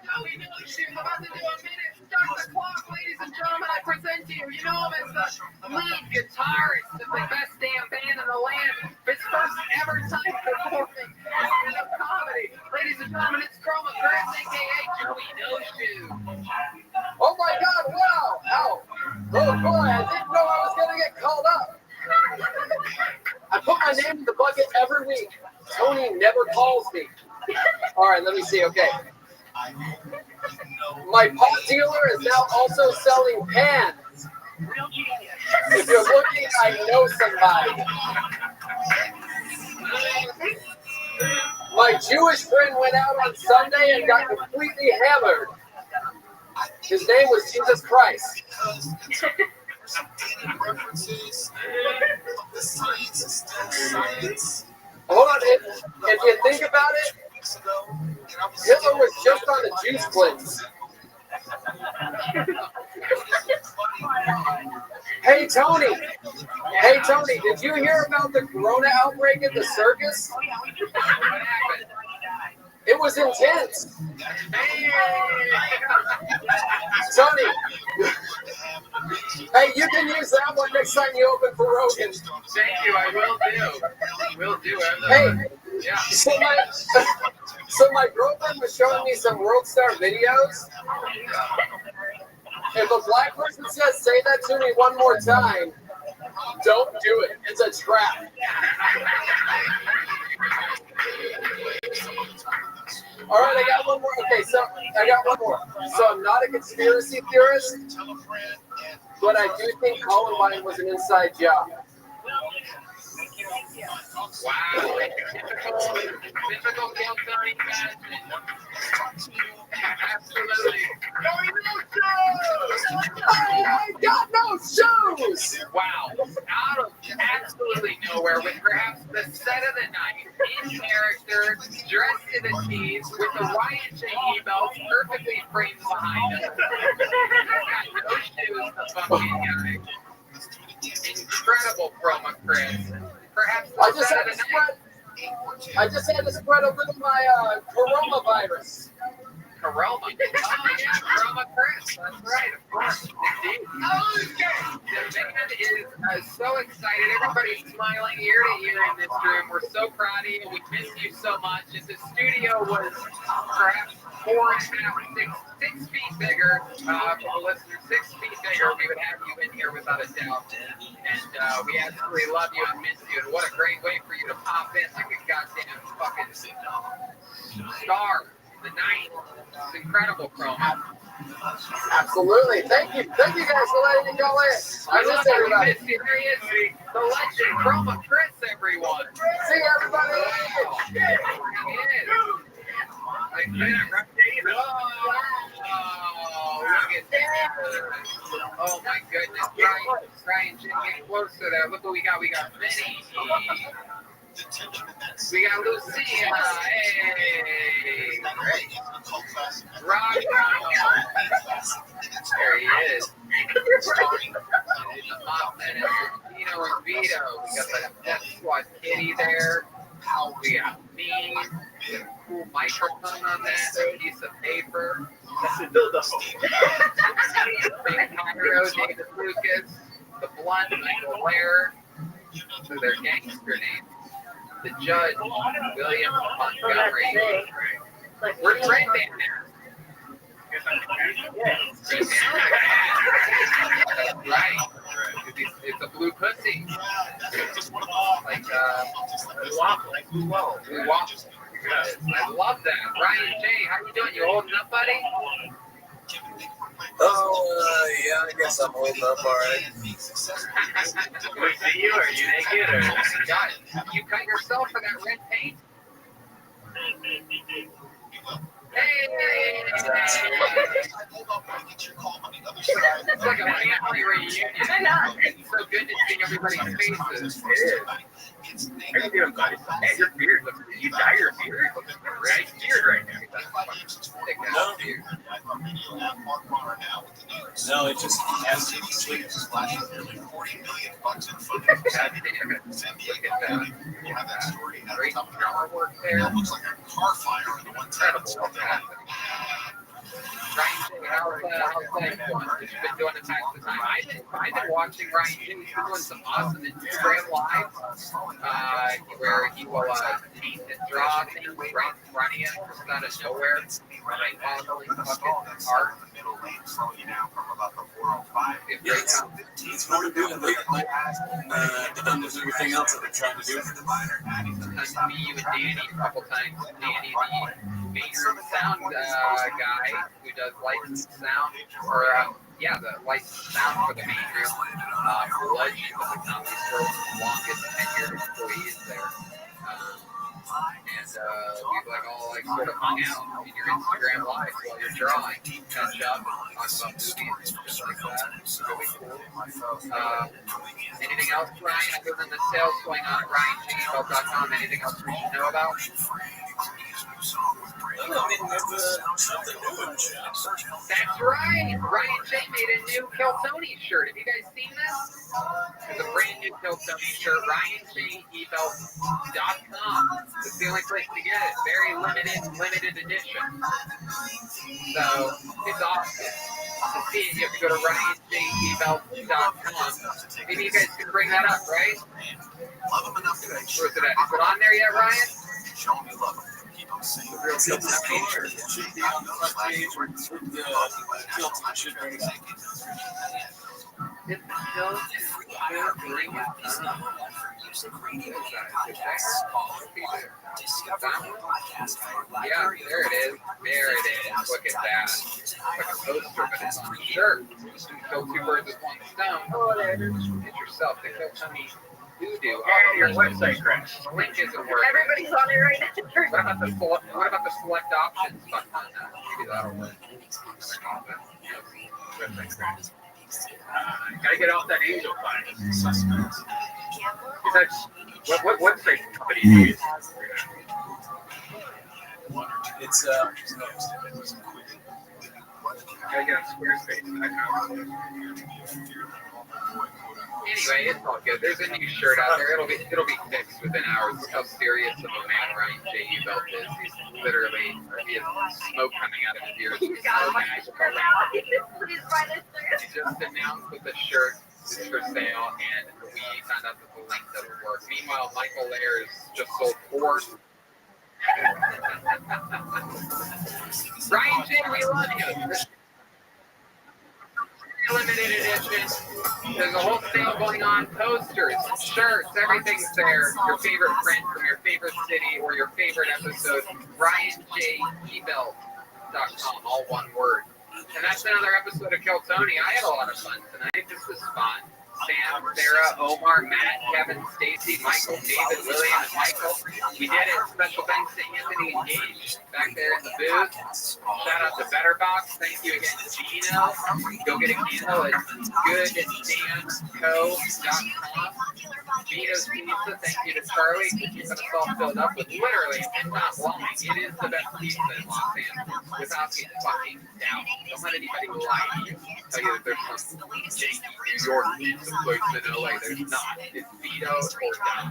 Joey No Shoes, about to do a minute. Start the clock, ladies and gentlemen. I present to you. You know him as the lead guitarist of the best damn band in the land. His first ever time performing stand-up comedy. Ladies and gentlemen, it's Chroma Chris, a.k.a. Joey No Shoes. Oh my God, wow! Ow! Oh boy, I didn't know I was gonna get called up. I put my name in the bucket every week. Tony never calls me. All right, let me see. Okay. My pot dealer is now also selling pans. If you're looking, I know somebody. My Jewish friend went out on Sunday and got completely hammered. His name was Jesus Christ. Hold on, if you think about it, Hitler was just on a juice cleanse. Hey Tony, did you hear about the corona outbreak at the circus? It was intense. Tony, hey, you can use that one next time you open for Rogan. Thank you, I will do. Hey, yeah. So my girlfriend was showing me some World Star videos. If a black person says, say that to me one more time, don't do it. It's a trap. All right, I got one more. Okay, so I got one more. So I'm not a conspiracy theorist, but I do think Columbine was an inside job. Wow. Typical County fashion. Absolutely. I got no shoes! Wow. Out of absolutely nowhere with perhaps the set of the night, in character, dressed to the tees, with the Ryan J. belt perfectly framed behind him. Got no shoes, the fucking guy. Incredible promo, Chris. Perhaps the set of the night. I just had to spread a little my coronavirus. Corona. Oh, yeah, Corona Chris. That's right, of course. Indeed. Okay. The man is so excited. Everybody's smiling ear to ear in this room. We're so proud of you. We miss you so much. If the studio was perhaps 4.5, 6 feet bigger, for the listeners, 6 feet bigger, we would have you in here without a doubt. And we absolutely love you and miss you. And what a great way for you to pop in like a goddamn fucking star. The night. It's incredible promo. Absolutely. Thank you. Thank you guys for letting me go in. I miss everybody. There he is. The legend, Promo Chris, everyone. See everybody. Wow. There he is. Like that. Oh, look at that. Oh, my goodness. Ryan, get closer there. Look what we got. We got Vinny. We got Lucia. Hey. Rock. There he is. Dino and Vito. We got the Death Squad Kitty there. We got me. We got a cool microphone on that. Piece of paper. That's a dildo. Big Pyro, David Lucas. The Blunt, Michael Ware. So their gangster names. The Judge, William Montgomery. Where's Red Bandana? Right. It's a blue pussy. Like waffle. Blue waffle. I love that. Ryan J, how you doing? You holding up, buddy? Oh, yeah, I guess I'm holding up all right. We see you, are you naked? Or? Got it. You cut yourself for that red paint? Hey! It's like a family reunion. It's so good to see everybody's faces. It is. How you doing, buddy? Hey, your beard looks good. You dye your beard? Looks nice beard right now. No, it just has to be sweet. Look at that. Great camera work there. Looks like a car fire in the one incredible. Ryan, how's that going? You've been doing the time. I've been watching Ryan. He's been doing some awesome Instagram lives where he will paint and draw things right in front of you just out of nowhere. Right following fucking art. It's more to do with done with everything else that they're trying to do. Sometimes me, you, and Danny a couple times. Danny, the major sound guy who does licensed sound, or the licensed sound for the major. Legend of the Comedy Store, longest tenured employees there. And we all sort of hung out in your Instagram live while you're drawing, catch up, talk about movies, just like that. It's really cool. Anything else, Ryan, other than the sales going on at RyanJGBelt.com? Anything else we should know about? Something new in chat. That's right. Ryan J made a new Kill Tony shirt. Have you guys seen this? It's a brand new Kill Tony shirt. RyanJGBelt.com. It's the only place to get it. Very limited edition. So it's awesome. To see it, you have to go to RyanJGBelt.com. Maybe you guys can bring that up, right? Where's it at? Is it on there yet, Ryan? Show me love. The real Kill Tony shirt. It should be on the front page with the Kill Tony shirt. It's Kill Bring it up. Yeah, there it is. Look at that. Like a poster, but it's on a shirt. Kill two birds with one stone. Oh, there it is. Get yourself the Kill Tony Voodoo. Oh, your website crashed. The link isn't working. Everybody's on it right now. What about the select options button on that? Maybe that'll work. Website crashed. Gotta get off that angel file. What website company do you use? It's Gotta get on Squarespace. Anyway, it's all good. There's a new shirt out there. It'll be fixed within hours. Look how serious of a man Ryan J. Belt is. He's literally, he has smoke coming out of his ears. He's so mad. He just announced that the shirt is for sale, and we found out that the link doesn't work. Meanwhile, Michael Ayers just sold 4. Ryan J., we love you. Limited edition. There's a whole sale going on. Posters, shirts, everything's there. Your favorite print from your favorite city or your favorite episode. RyanJEbelt.com, all one word. And that's another episode of Kill Tony. I had a lot of fun tonight. This was fun. Sam, Sarah, Omar, Matt, Kevin, Stacy, Michael, David, William, and Michael. We did it. Special thanks to Anthony and Gage back there in the booth. Shout out to BetterBox. Thank you again to Gino. Go get a Gino at gooddanco.com. Gino's Pizza. Thank you to Charlie for keeping us all filled up with literally, and not lying, it is the best pizza in Los Angeles without a fucking doubt. Don't let anybody lie to you. Tell you that there's some janky New York pizza place in LA. There's not. It's Vito or die.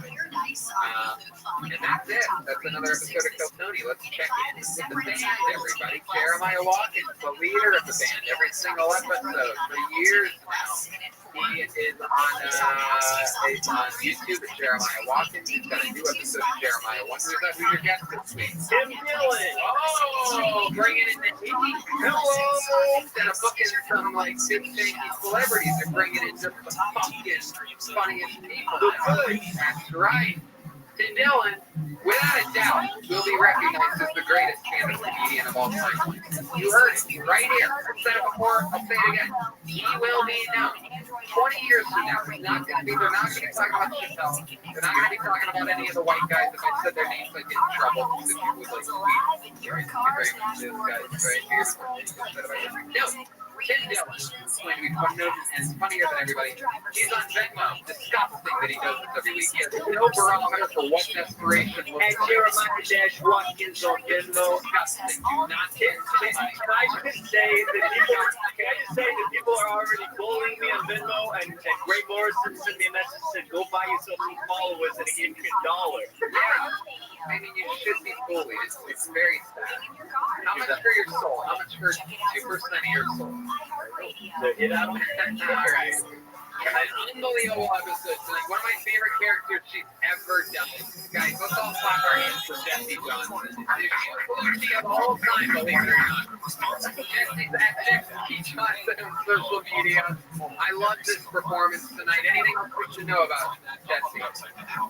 And that's it. That's another episode of Kill Tony. Let's check in with the band, everybody. Jeremiah Watkins, the leader of the band, every single episode for years now. He is on YouTube at Jeremiah Watkins. He's got a new episode of Jeremiah Watkins. Who's your guest this week? Tim Dillon. Oh, bringing in the indie. Hello. Instead of booking some like big fancy celebrities, they're bringing in just the funkiest, funniest people. That's right. Tim Dillon, without a doubt, will be recognized as the greatest stand-up comedian of all time. You heard it right here. I've said it before. I'll say it again. He will be known 20 years from now. They're not going to be talking about Chappelle. They're not going to be talking about any of the white guys that I said their names like in trouble. No. Tim Dillon is going to be fun and funnier than everybody. He's on Venmo. Disgusting that he does this every week. He has no barometer for what desperation looks like. And Jeremiah-Watkins on Venmo. Disgusting. Do not get Can I just say that people are already bullying me on Venmo, and Greg Morrison sent me a message and said, go buy yourself some followers and give me $1. Yeah. I mean, you should be bullied. It's very sad. How much for your soul? How much for 2% of your soul? So get out of All right. An unbelievable episode tonight. One of my favorite characters she's ever done. Guys, let's all clap our hands for Jesse Johnson. She's of all time, believe it or not. Jesse's at Jesse Johnson on social media. I love this performance tonight. Anything else we should know about Jesse?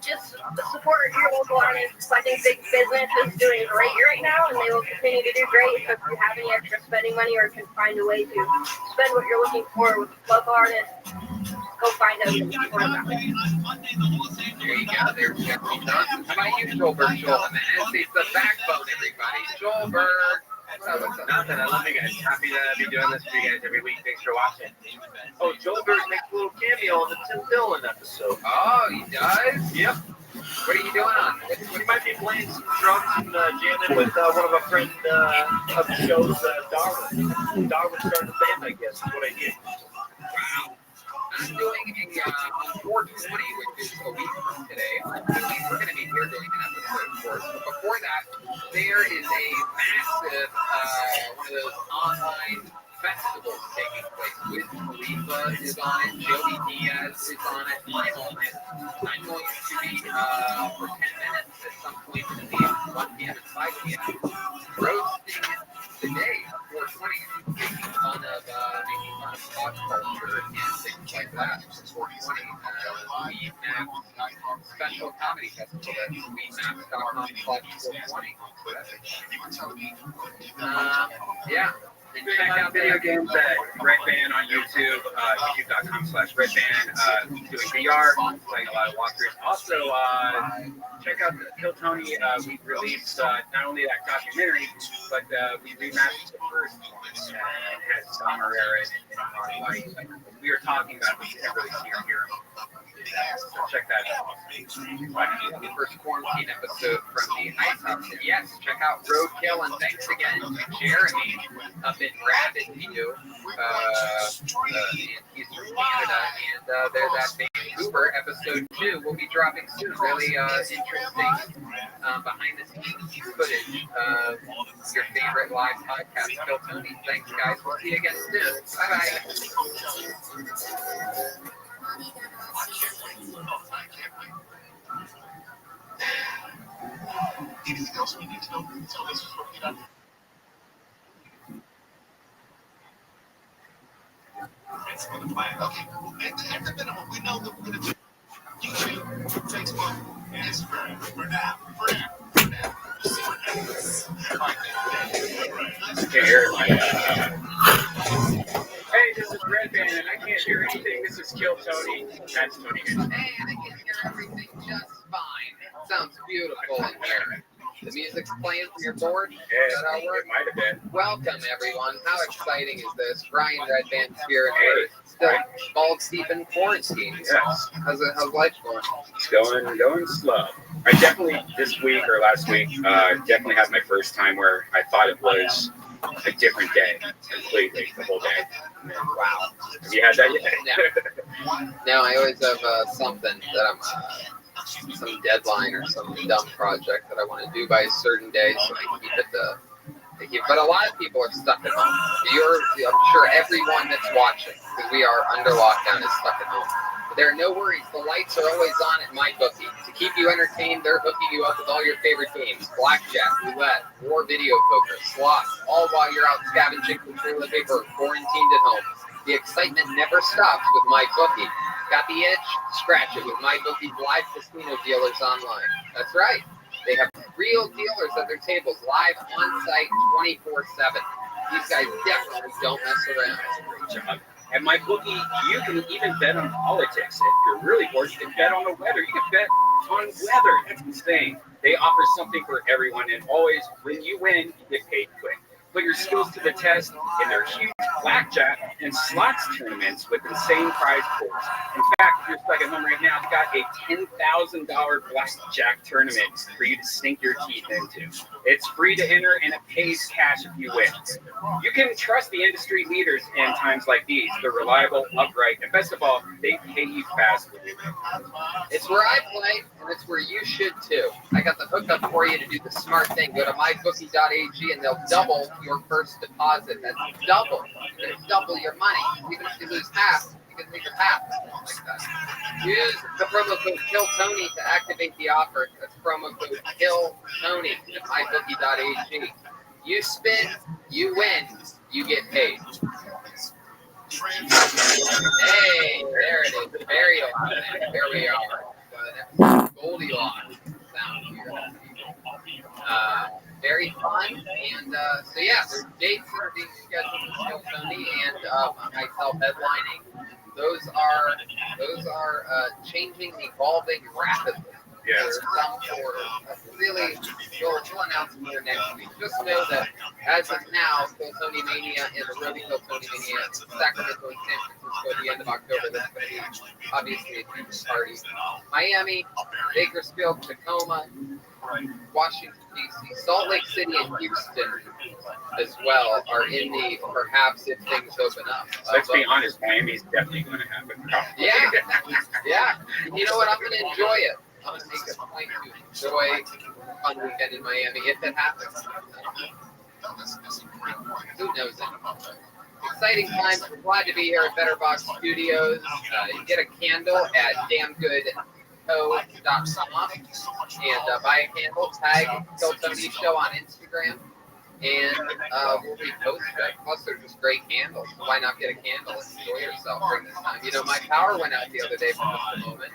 Just support your local artists. I think big business is doing great right now, and they will continue to do great. So if you have any extra spending money or can find a way to spend what you're looking for with local artists, go find us and support them. There you go. There's Jesse Johnson. How about you, Joelberg Joelman? He's the backbone, everybody. Joelberg. Nothing. I love you guys. Happy to be doing this for you guys every week. Thanks for watching. Oh, Joelberg makes a little cameo on the Tim Dillon episode. Oh, he does? Yep. What are you doing on? We might be playing some drums and jamming with one of our friends of the show's, Darwin. Darwin started the band, I guess, is what I did. Wow. I'm doing a 420, which is a week from today. We're going to be here doing an episode, of course. But before that, there is a massive, one of those online festivals taking place. Wiz Khalifa is on it. Joey Diaz is on it. I'm on it. I'm going to be for 10 minutes at some point between 1 p.m. and 5 p.m. roasting today, 420, making fun of pop culture and things like that. 420, Weedmaps special comedy festival. That's weedmaps.com/420. Yeah. And check out video games at Red Band on YouTube, youtube.com/redband. Doing VR, playing a lot of walkthroughs. Also, check out the Kill Tony. We released not only that documentary, but we remastered the first one. And it has Summer Era and like we were talking about. We can't really see or hear him. So check that out. The first quarantine episode from the Ice House. And yes, check out Roadkill, and thanks again to Jeremy up in Rabbit View. He's from Canada, and they're that Vancouver. Episode 2 will be dropping soon. Really interesting behind the scenes footage of your favorite live podcast, Phil Tony. Thanks, guys. We'll see you again soon. Bye-bye. Anything else we need to know? So this is what we got. That's for the plan. Okay. At the minimum, we know that we're going to do YouTube, Facebook, and Instagram. For now. You see what happens. I can't hear it. Hey, this is Red Band, and I can't hear anything. This is Kill Tony. That's Tony. Hey, I can hear everything just fine. Sounds beautiful in here. The music's playing from your board? Yeah, Is that how it works? it might have been. Welcome, everyone. How exciting is this? Brian Red Band's here. Still balls deep in quarantine. Yes. How's life going? It's going slow. I definitely, this week or last week, definitely had my first time where I thought it was a different day completely, the whole day. Wow. Have you had that yet? No, I always have something that I'm, some deadline or some dumb project that I want to do by a certain day, so I keep it but a lot of people are stuck at home. I'm sure everyone that's watching, because we are under lockdown, is stuck at home. But there are no worries. The lights are always on at MyBookie. To keep you entertained, they're hooking you up with all your favorite games: blackjack, roulette, war video poker, slots, all while you're out scavenging for toilet paper or quarantined at home. The excitement never stops with MyBookie. Got the itch? Scratch it with MyBookie's live casino dealers online. That's right. They have real dealers at their tables, live on site 24/7. These guys definitely don't mess around. Great job. At MyBookie, you can even bet on politics. If you're really bored, you can bet on the weather. You can bet on weather. That's insane. They offer something for everyone, and always, when you win, you get paid quick. Put your skills to the test in their huge blackjack and slots tournaments with insane prize pools. In fact, if you're stuck at home right now, they've got a $10,000 blackjack tournament for you to sink your teeth into. It's free to enter, and it pays cash if you win. You can trust the industry leaders in times like these. They're reliable, upright, and best of all, they pay you fast when you win. It's where I play, and it's where you should too. I got the hookup for you to do the smart thing. Go to mybookie.ag, and they'll double your first deposit. That's double. You're going to double your money. Even if you lose half, you can take a half. Like that. Use the promo code KILLTONY to activate the offer. That's promo code KILLTONY at mybookie.ag. You spin, you win, you get paid. Hey, there it is. Very loud. There we are. Goldilocks sound here. Very fun, and so yeah, there's dates that are being scheduled with Kill Tony and myself headlining. Those are changing, evolving rapidly. Yes. There's some sort of really, we'll announce them here next week. Just know that as of now, Kill Tony Mania and the Roby Kill Tony Mania in Sacramento and San Francisco at the end of October. That's going to be obviously a huge party. Miami, Bakersfield, Tacoma, Washington, D.C., Salt Lake City, and Houston as well are in the perhaps if things open up. Let's be honest, Miami's definitely going to happen. Yeah. You know what? I'm going to enjoy it. I'm going to make a point to enjoy a fun weekend in Miami if it happens. Who knows it? Exciting times. We're glad to be here at Better Box Studios. You get a candle at damngoodco.com and buy a candle. Tag Kill Tony Show on Instagram, and we'll repost it. Plus, they're just great candles. Why not get a candle and enjoy yourself during this time? You know, my power went out the other day for just a moment,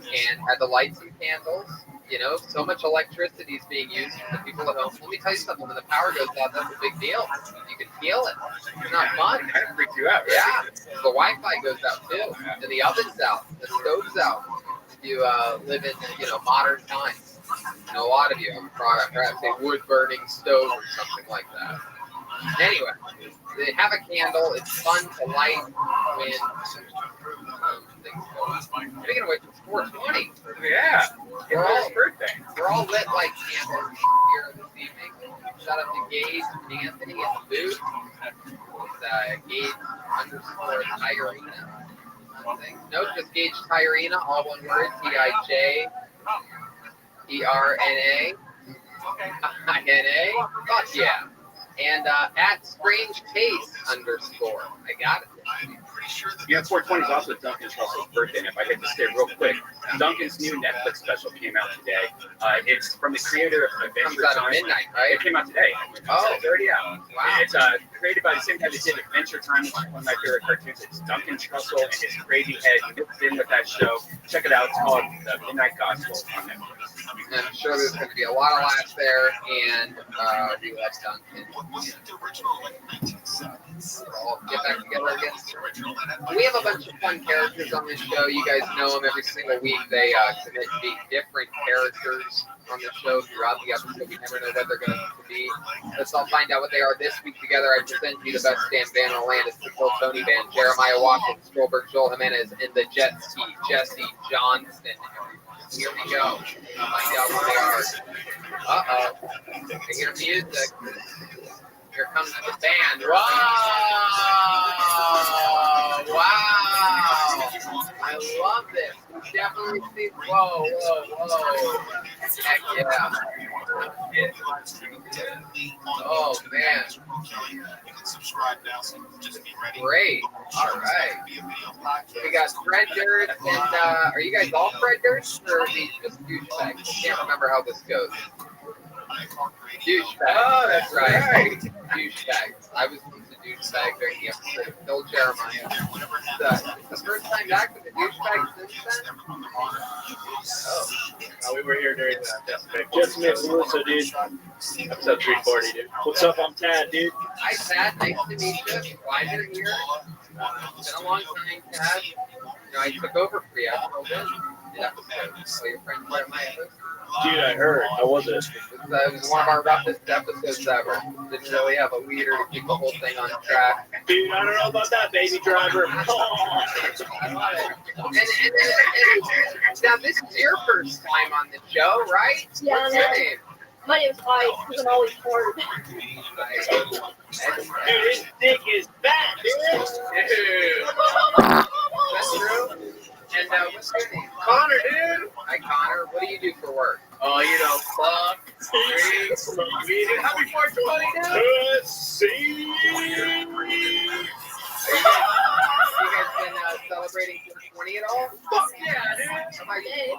and had the lights and candles, You know, so much electricity is being used for the people at home. Let me tell you something. When the power goes out, that's a big deal. You can feel it. It's not fun. Kind of freaks you out, right? Yeah. The Wi-Fi goes out too, and the oven's out, the stove's out. If you live in, modern times. And a lot of you have perhaps a wood-burning stove or something like that. Anyway, they have a candle. It's fun to light when things go on. Speaking of which, it's 420. Yeah. We're all birthday. We're all lit like candles here this evening. Shout out to Gage and Anthony in the booth. It's Gage _ Tyrena. No, just Gage Tyrena, all one word. TIJERNA. INA. Fuck yeah. And at Strange Case _ I got it. Yeah, 420 is also Duncan's Russell's birthday. And if I get to stay real quick, Duncan's new Netflix special came out today. It's from the creator of Adventure Comes out Time. at midnight, right? It came out today. Oh, it's already out. Wow. It's created by the same guy that did Adventure Time, which is one of my favorite cartoons. It's Duncan Trussell and his crazy head mixed in with that show. Check it out. It's called The Midnight Gospel on Netflix. And I'm sure there's going to be a lot of laughs there, and we love Duncan. We'll get back together again. We have a bunch of fun characters on this show. You guys know them every single week. They commit to be different characters on the show throughout the episode. We never know what they're going to be. Let's all find out what they are this week together. I present you the best damn band in the land. It's the Kill Tony Band. Jeremiah Watkins, Stolberg, Joel Jimenez, and the Jet Ski, Jesse Johnson. Here we go. Find out what they are. Uh-oh. I hear music. Here comes the band. Wow! Wow! I love this. We definitely see. Whoa! Heck yeah. Oh, man. Great. All right. We got Fred Durst, and are you guys all Fred Durst, or are these just douchebags? I can't remember how this goes. Douchebag. Oh, that's right. Douchebag. I was a douchebag during the episode of Bill Jeremiah. It's the first time back with the douchebag since then? Oh, we were here during that. Just missed Melissa, dude. Episode 340, dude. What's up? I'm Tad, dude. Hi, Tad. Nice to meet you. Glad you're here. It's been a long time, Tad. I took over for you. I filled in the episode. So your friend Jeremiah. Dude, I heard. How was it? It was one of our roughest episodes ever. Didn't really have a leader to keep the whole thing on track. Dude, I don't know about that, baby driver. I love it. And now this is your first time on the show, right? Yeah, What's your name? My name's Mike, because I'm always bored. Dude, his dick is fat, dude. That's true. And what's your name? Connor, dude. Hi, Connor. What do you do for work? Oh, fuck. Happy 420, dude. See. You guys been celebrating 420 at all? Fuck yeah, dude.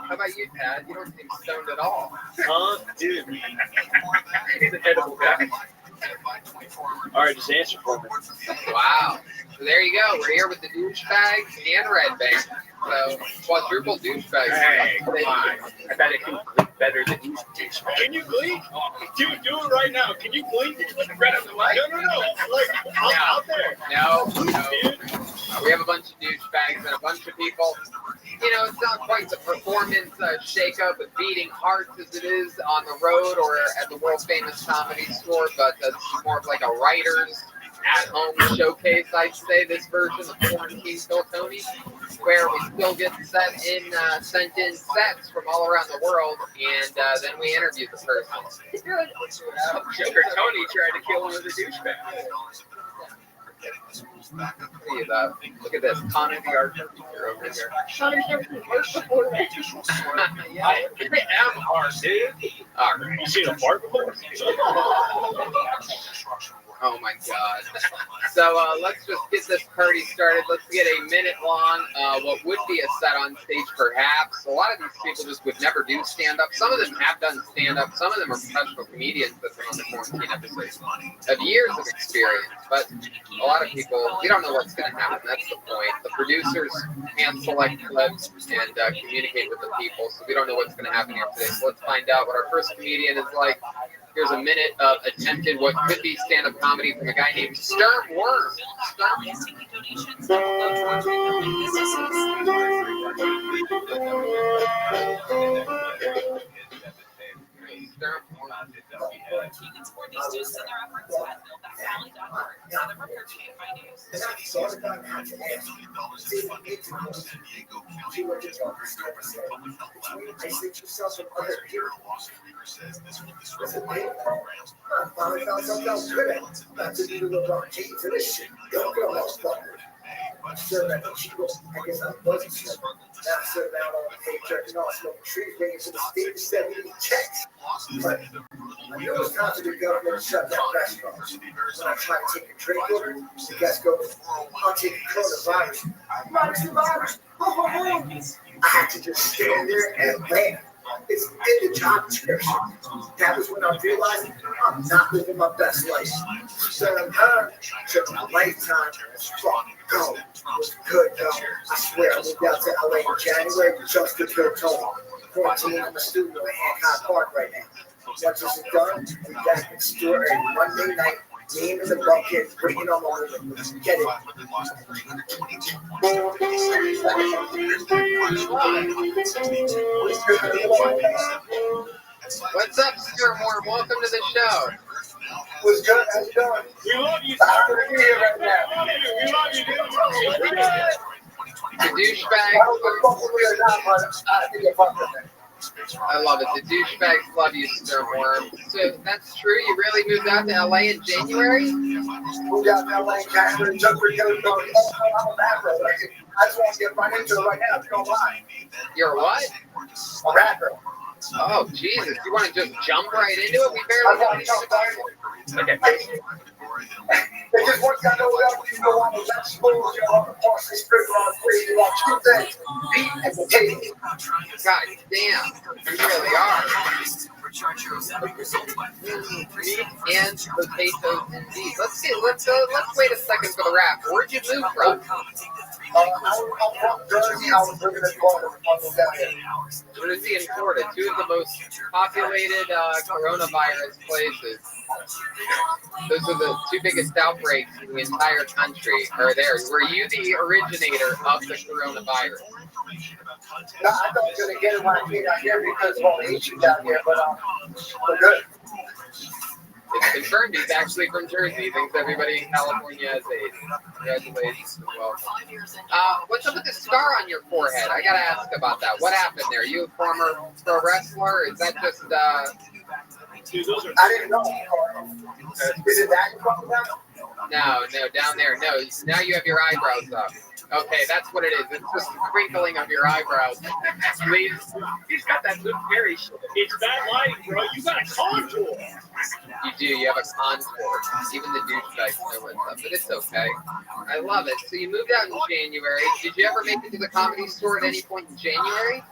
How about you, Tad? You don't seem stoned at all. Huh? Dude. He's an edible guy. All right, just answer for me. Wow. So there you go. We're here with the douchebags and Red Band. So quadruple douchebags. Hey, come on. I bet it can bleed better than these douchebags. Can you bleed? Dude, do it right now. Can you bleed? Right on the mic? No. Like, out there. No. We have a bunch of douchebags and a bunch of people. It's not quite the performance shake-up with beating hearts as it is on the road or at the world-famous Comedy Store, but it's more of like a writer's at-home showcase, I'd say, this version of Quarantine Kill Tony, where we still get sent in sets from all around the world, and then we interview the person. Joker Tony tried to kill one of the douchebags. Look at this. Connor the art teacher over here. Connor's never seen work before, man. I am art, dude. All right. You seen a fart before? Oh my God. So let's just get this party started. Let's get a minute long, what would be a set on stage perhaps. A lot of these people just would never do stand-up. Some of them have done stand-up. Some of them are professional comedians that are on the quarantine episodes. Have years of experience, but a lot of people, we don't know what's going to happen. That's the point. The producers can't select clips and communicate with the people, so we don't know what's going to happen here today. So let's find out what our first comedian is like. Here's a minute of attempted what could be stand-up comedy from a guy named Sturm Worm. Sure, that she goes, I guess I wasn't sure. Now I sit down on the page, jerking off, smoking trees, waiting for the state to send me checks. But I knew it was time for the government to shut down restaurants. When I tried to take a drink order, the guest goes, I'll take a coronavirus. Virus. I had to just stand there and laugh. It's in the job description. That was when I realized I'm not living my best life. So her took my lifetime. Strong go. It was good though. I swear I moved out to LA in January just to kill Tony. 14 in the studio at Hancock Park right now. Once this is done, we back in store every Monday night. Game in the bucket, bringing on my movement. Get it. What's up, Sturm Worm? Welcome to the show. What's good? How's it going? We love you, I'm going to be here right now. We love you, dude. The douchebag. I don't know if we are not, but I think you're fucking with it. I love it. The douchebags love you, Sturm Worm. So that's true. You really moved out to LA in January? Moved out to LA in January. Just for I'm a rapper. I just want to get right into it right now. If you don't mind. You're what? A rapper. Oh, Jesus. You want to just jump right into it? We barely got anything about it. Okay. They just want to know what you go on the left smooth, you know, on the parsley strip on the free, you know, 2 things, beat and potato. God damn, you really are. Meat and potatoes indeed. Let's wait a second for the rap. Where'd you move from? I'm from Jersey. I was living in Florida for down here. Jersey and Florida, 2 of the most populated coronavirus places. Those are the 2 biggest outbreaks in the entire country are there. Were you the originator of the coronavirus? No, I thought I was going to get it when I came out here because of all the issues down here, but we're good. It's confirmed he's actually from Jersey. He thinks everybody in California has AIDS. Congratulations as well. What's up with the scar on your forehead? I gotta ask about that. What happened there? You a former pro wrestler? Is that just I didn't know. Is it that you're talking about? No, down there. No, now you have your eyebrows up. Okay, that's what it is. It's just the crinkling of your eyebrows. He's got that good fairy shit. It's that lighting, bro. You got a contour. You do. You have a contour. Even the douchebags know what's up, but it's okay. I love it. So you moved out in January. Did you ever make it to the Comedy Store at any point in January?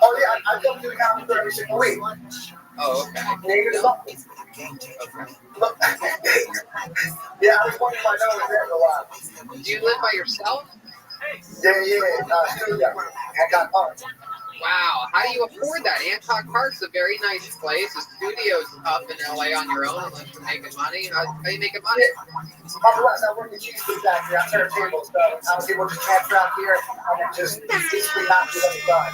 Oh, yeah. I come to the Comedy Store every single week. Oh, okay. Yeah, I was wondering my nose there for a while. Do you live by yourself? Yeah. I got parked. Wow, how do you afford that? Hancock Park's a very nice place. The studio's up in LA on your own unless you're making money. How are you making money? Otherwise, I work at Cheesecake Factory. I turn tables, so I was able to catch out here and just basically not do any done.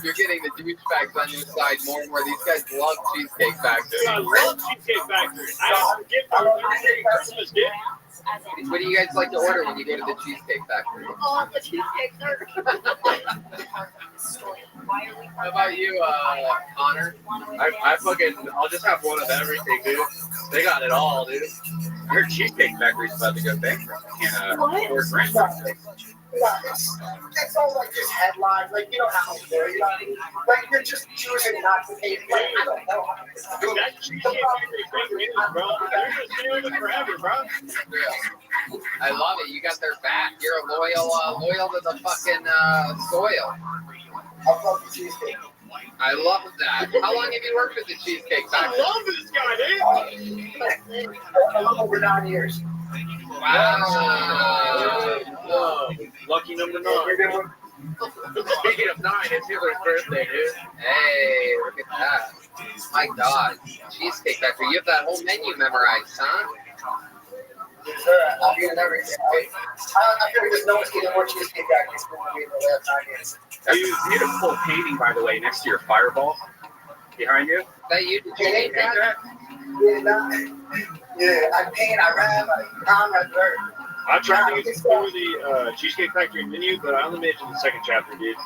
You're getting the douchebags on your side more and more. These guys love Cheesecake Factory. I love Cheesecake Factory. I have a gift for Christmas gift. What do you guys like to order when you go to the Cheesecake Factory? Oh, the cheesecake, sir. How about you, Connor? I'll just have one of everything, dude. They got it all, dude. Your Cheesecake Factory's about to go bankrupt. Can't afford rent. Yeah, it's all like just headlines, like you know how it's there, you know what I mean? Like you're just choosing not to pay. Like I don't know. Dude, that Cheesecake Factory fake news, bro. They're just doing it forever, bro. I love it. You got their back. You're loyal to the fucking soil. I love the cheesecake. I love that. How long have you worked with the Cheesecake Factory? I love this guy, dude. A little over 9 years. Wow. Whoa. Lucky number 9. Speaking of 9, it's Hitler's birthday, dude. Hey, look at that. My God. Cheesecake Factory. You have that whole menu memorized, huh? Yes, sir. I'll be in everything. I feel like no one's getting more cheesecake factories than me in the last 9 years. That's a beautiful painting, by the way, next to your fireball behind you. That you did you paint that? Yeah, I paint, I rap, I dirt. I tried to get through the Cheesecake Factory menu, but I only made it to the second chapter, dude.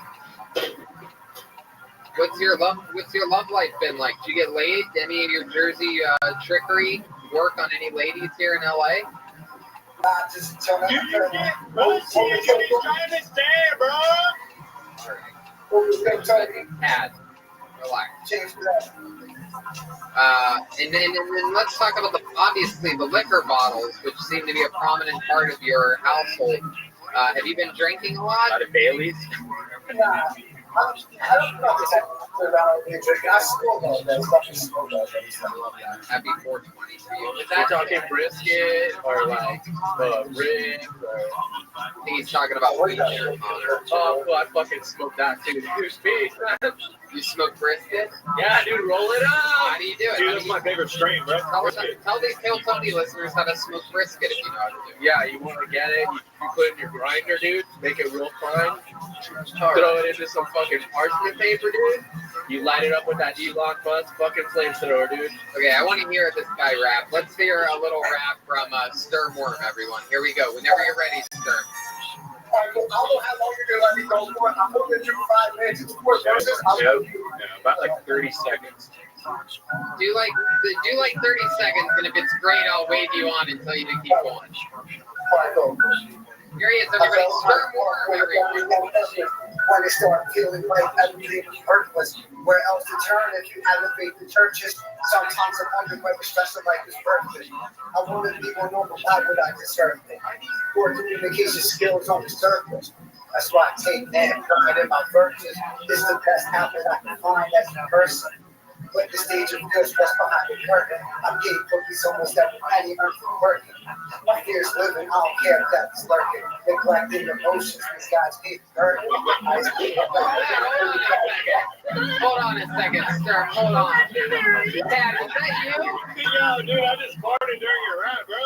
What's your love life been like? Did you get laid? Any of your Jersey trickery work on any ladies here in LA? Just tell me. Dude, you get most cheesecake trying to stay, bro. Had. Relax. And then let's talk about obviously the liquor bottles, which seem to be a prominent part of your household. Have you been drinking a lot? A lot of Baileys. I don't know if I still know that. Happy 420 for you. Is that talking brisket or like ribs? I think he's talking about weed there. Oh, well, I fucking smoked that too. You smoke brisket? Yeah, dude, roll it up. How do you do it? Dude, that's my favorite strain, bro. Tell these Hail Tony listeners how to smoke brisket if you know how to do it. Yeah, you want to get it, you put it in your grinder, dude, make it real fine, throw it into some fucking parchment paper, dude. You light it up with that Elon Musk fucking flamethrower, dude. Okay, I want to hear this guy rap. Let's hear a little rap from Sturm Worm, everyone. Here we go. Whenever you're ready, Sturm. I don't know how long you're going to let me go for. I'm moving through 5 minutes. It's 4 verses. Yeah, about like 30 seconds. Do like 30 seconds, and if it's great, I'll wave you on until you keep going. Here he is, everybody. Sturm Worm, everyone. When they start feeling like everything is worthless, where else to turn if you elevate the churches? Sometimes I wonder whether stress of life is worth it. I want to be more normal, why would I deserve it? Poor communication skills on the surface. That's why I take that pride in my verses. It's the best outlet I can find as a person. But the stage of goods what's behind the curtain. I'm getting cookies almost every penny earned from working. My fear's living, I don't care if that's lurking. Neglecting emotions, these guys hate burden. Hold on a second, Sturm. Hold on. Dad, is that you? Yo, dude, I just farted during your rap, bro.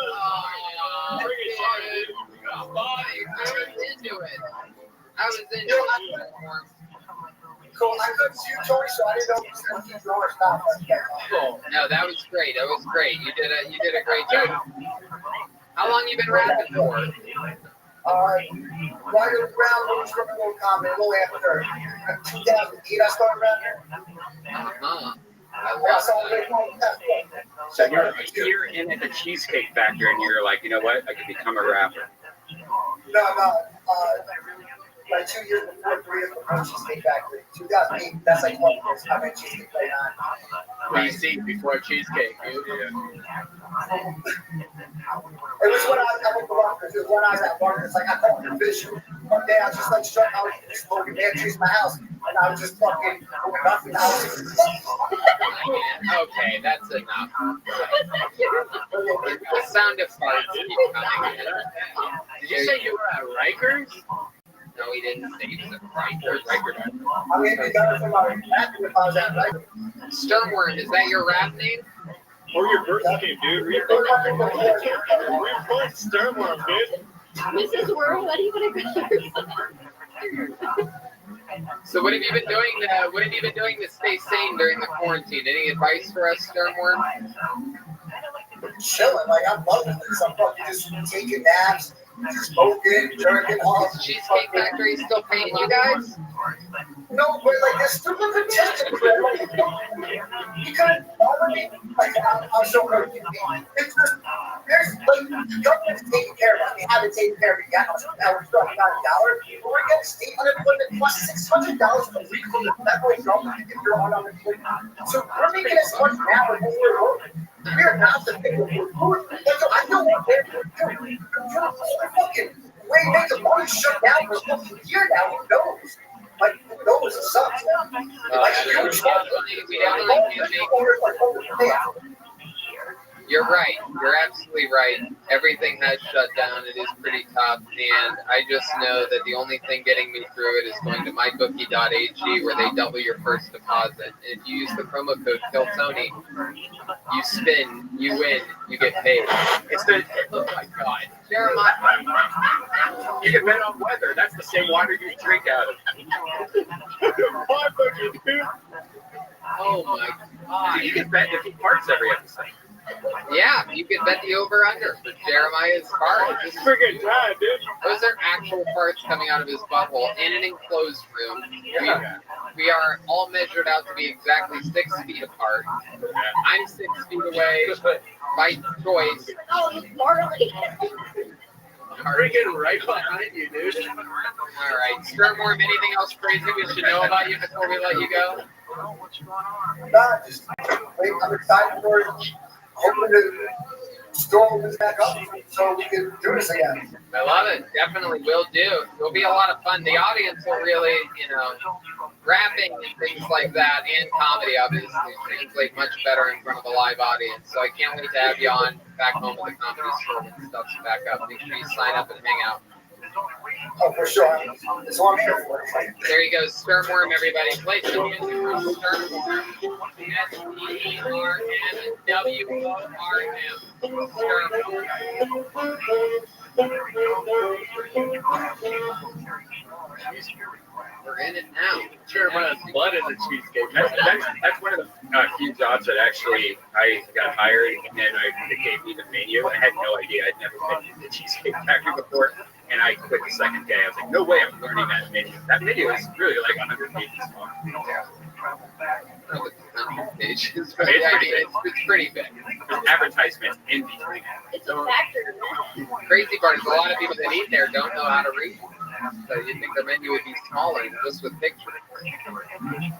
Bring it, dude. I was into it. I was into it. Cool. I couldn't see you, Tony, so I didn't know if you was going to keep going or stop. Cool. No, that was great. That was great. You did a great job. How long you been rapping for? Right around when we started going comedy, a little after 2008, I started rapping. So you're a year in at the Cheesecake Factory, and you're like, you know what? I could become a rapper. No. Like 2 years before, 3 years before Cheesecake Factory. 2008, that's like 1 year. I made Cheesecake Factory. BC before Cheesecake, dude. Yeah. It was when I went to Rutgers. It was when I was at Rutgers. Like, I caught the vision. One day, I was just like struck out and smoking batteries in my house. And I was just fucking going up in the house. Okay, that's enough. The sound of farts keep coming in. Did you say you were at Rikers? No, he didn't say he was at Rikers. I mean, it'd be better for my rapping if I was at Rikers. Sturm Worm, is that your rap name? Or your birth name, dude. We're both Sturm Worm, dude. Mrs. Worm, what do you want to go? So what have you been doing to stay sane during the quarantine? Any advice for us, Sturm Worm? Chilling, like I'm loving this. I'm fucking just taking naps, smoking, jerking off. Is Cheesecake Factory still paying you guys? No, but like there's stupid petitions, man. Like, you couldn't bother me. Like I'm so hurt. It's just there's like The government's taking care of us. We haven't taken care of it yet. Now we're talking about $1. But we're getting state unemployment plus $600 a week from the federal government if you're on unemployment. So we're making as much now as we're working. We're not the people who are doing it. I know what they're doing. You're fucking way making money shut down for a fucking year now. Who knows? Like, who knows? It sucks. You're right. You're absolutely right. Everything has shut down. It is pretty tough. And I just know that the only thing getting me through it is going to mybookie.ag where they double your first deposit. And if you use the promo code KILLTONY, you spin, you win, you get paid. It's the, oh my God. Jeremiah, you can bet on weather. That's the same water you drink out of. Oh my God. You can bet if he parts every episode. Yeah, you could bet the over-under for Jeremiah's fart. It's freaking time, dude. Those are actual farts coming out of his butthole in an enclosed room. We are all measured out to be exactly 6 feet apart. I'm 6 feet away by choice. Oh, Marley. Freaking right behind you, dude. All right, Skirtworm, anything else crazy we should know about you before we let you go? Nah, just wait. I'm excited for it. Hoping to storm this back up so we can do this again. I love it. Definitely will do. It'll be a lot of fun. The audience will really, rapping and things like that and comedy obviously translate much better in front of a live audience. So I can't wait to have you on back home at the Comedy Store when stuff's back up. Make sure you sign up and hang out. Oh, for sure. That's what I'm here for. There you go, Skirtworm, everybody. Play some music from Skirtworm. We're in it now. Jeremiah's blood in the cheesecake. That's one of the few jobs that actually I got hired, and then they gave me the menu. I had no idea. I'd never been to the Cheesecake Factory before, and I quit the second day. I was like, no way I'm learning that menu. That menu is really like 100 pages long. Pages, but it's pretty big. There's advertisements in between. It's a factory. Crazy part is a lot of people that eat there don't know how to read. So you'd think the menu would be smaller just with pictures.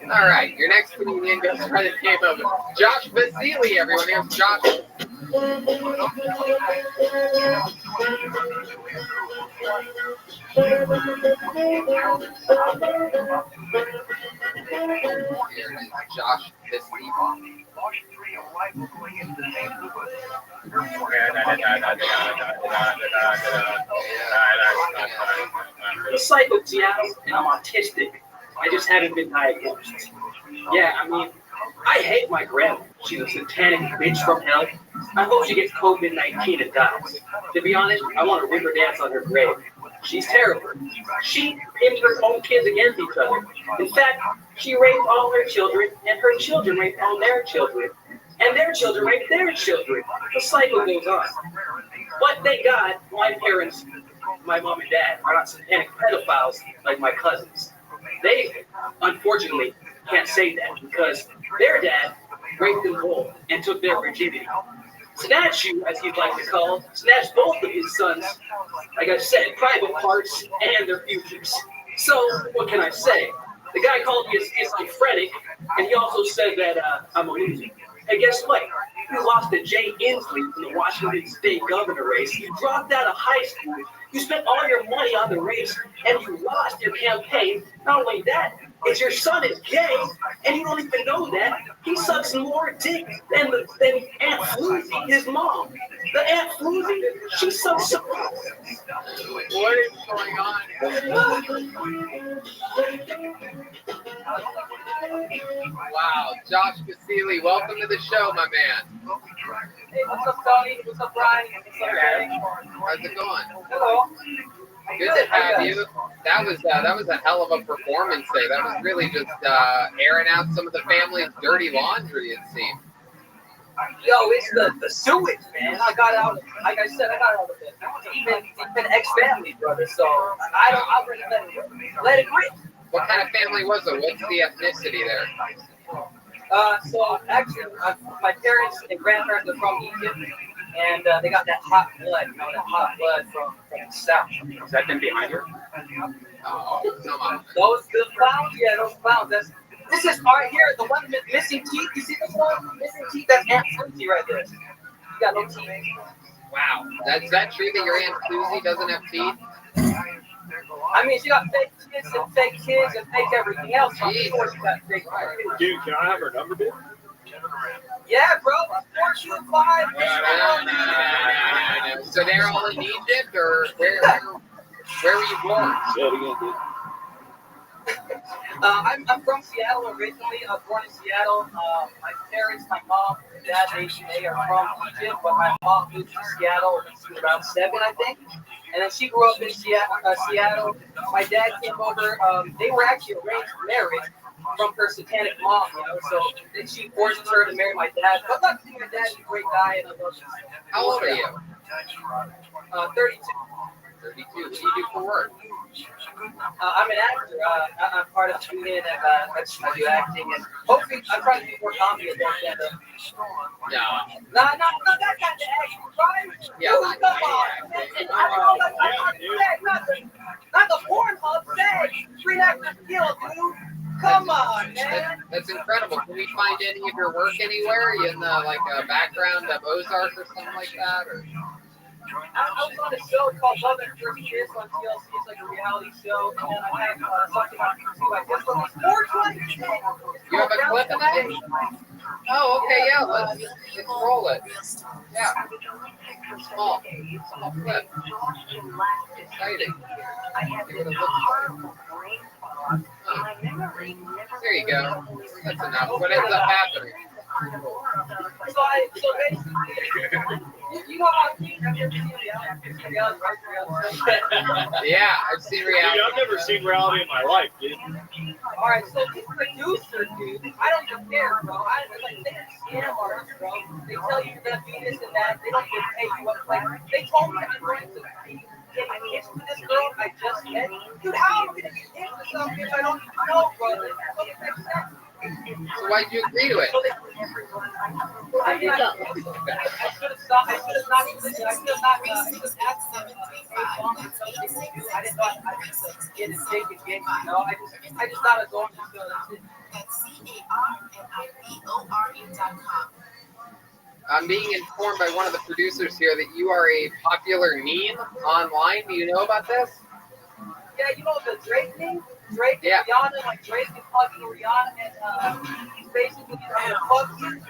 All right, your next comedian goes by the name of Josh Basili, everyone. Here's Josh. Josh Basili. The cycle, Seattle, and I'm autistic. I just haven't been diagnosed. Yeah, I mean, I hate my grandma. She's a satanic bitch from hell. I hope she gets COVID-19 and dies. To be honest, I want to river dance on her grave. She's terrible. She pinned her own kids against each other. In fact, she raped all her children, and her children raped all their children. And their children raped their children. The cycle goes on. But thank God, my parents, my mom and dad, are not satanic pedophiles like my cousins. They, unfortunately, can't say that because their dad raped them both and took their virginity. Snatch you, as he'd like to call, snatched both of his sons, like I said, private parts and their futures. So, what can I say? The guy called me a schizophrenic, and he also said that I'm a loser. And guess what? You lost to Jay Inslee in the Washington State governor race. You dropped out of high school. You spent all your money on the race, and you lost your campaign. Not only that, it's your son is gay, and you don't even know that. He sucks more dick than Aunt Floozy, his mom. The Aunt Floozy, she sucks so. What is going on? Wow, Josh Basili, welcome to the show, my man. Hey, what's up, Tony? What's up, Brian? What's up, Gary? How's it going? Hello. Good to have you. That was a hell of a performance day. That was really just airing out some of the family's dirty laundry, it seemed. Yo, it's the sewage, man. I got out. Like I said, I got out of it. It's been ex-family, brother. So I really let it rip. What kind of family was it? What's the ethnicity there? So actually, my parents and grandparents are from Egypt, And they got that hot blood, you know, that hot blood from the south. Is that them behind you? Oh, those the clowns, yeah, those clowns. This is right here, the one with missing teeth. You see this one? Missing teeth. That's Aunt Susie right there. You got no teeth. Wow. Is that true that your Aunt Susie doesn't have teeth? I mean, she got fake kids and fake everything else. Of course, she got fake kids. Dude, can I have her number, dude? Yeah, bro. 425. So they're all in Egypt, or where were you born? Say it again, dude. I'm from Seattle originally. I was born in Seattle. My parents, my mom, and dad, they are from Egypt, but my mom moved to Seattle when she was around 7, I think. And then she grew up in Seattle. My dad came over. They were actually arranged marriage from her satanic mom, you know. So then she forced her to marry my dad. But luckily, my dad's a great guy, and I love him. How old are you? 32. 32. What do you do for work? I'm an actor. I'm part of TuneIn, and I do acting. And hopefully, I'm trying to do more comedy at that end. No. Not that kind of action, right? Yeah, Dude, come on. Not the Pornhub sex. 3 actors kill, dude. Come on, man. That's incredible. Can we find any of your work anywhere? Are you in the background of Ozark or something like that? Or? I was on a show called Love and First Kiss on TLC. It's like a reality show. And then I have something on YouTube. I just released 420. You have a clip of that? Oh, okay, yeah. Let's roll it. Yeah. Small clip. Exciting. See what it looks like. There you go. That's enough. What ends up happening? So basically, you know how I've never seen reality. Yeah, I've seen reality. Dude, I've never seen reality in my life, dude. All right, so these producers, dude, I don't even care, bro. They're scam artists, bro. They tell you you're gonna be this and that. They don't even pay you what. Like, they told me I'm going to get engaged to this girl I just met. Dude, how am I gonna get engaged to some bitch I don't even know, bro? That doesn't make sense. So why'd you agree to it? I should have stopped. I should have not listened. I should have not asked them. I didn't thought I was get it big again. You know, I just thought it was going to go. That's CARNIBORE.com. I'm being informed by one of the producers here that you are a popular meme online. Do you know about this? Yeah, you know the Drake thing? Drake and Rihanna, like Drake is fucking Rihanna, and he's basically trying to fuck you in the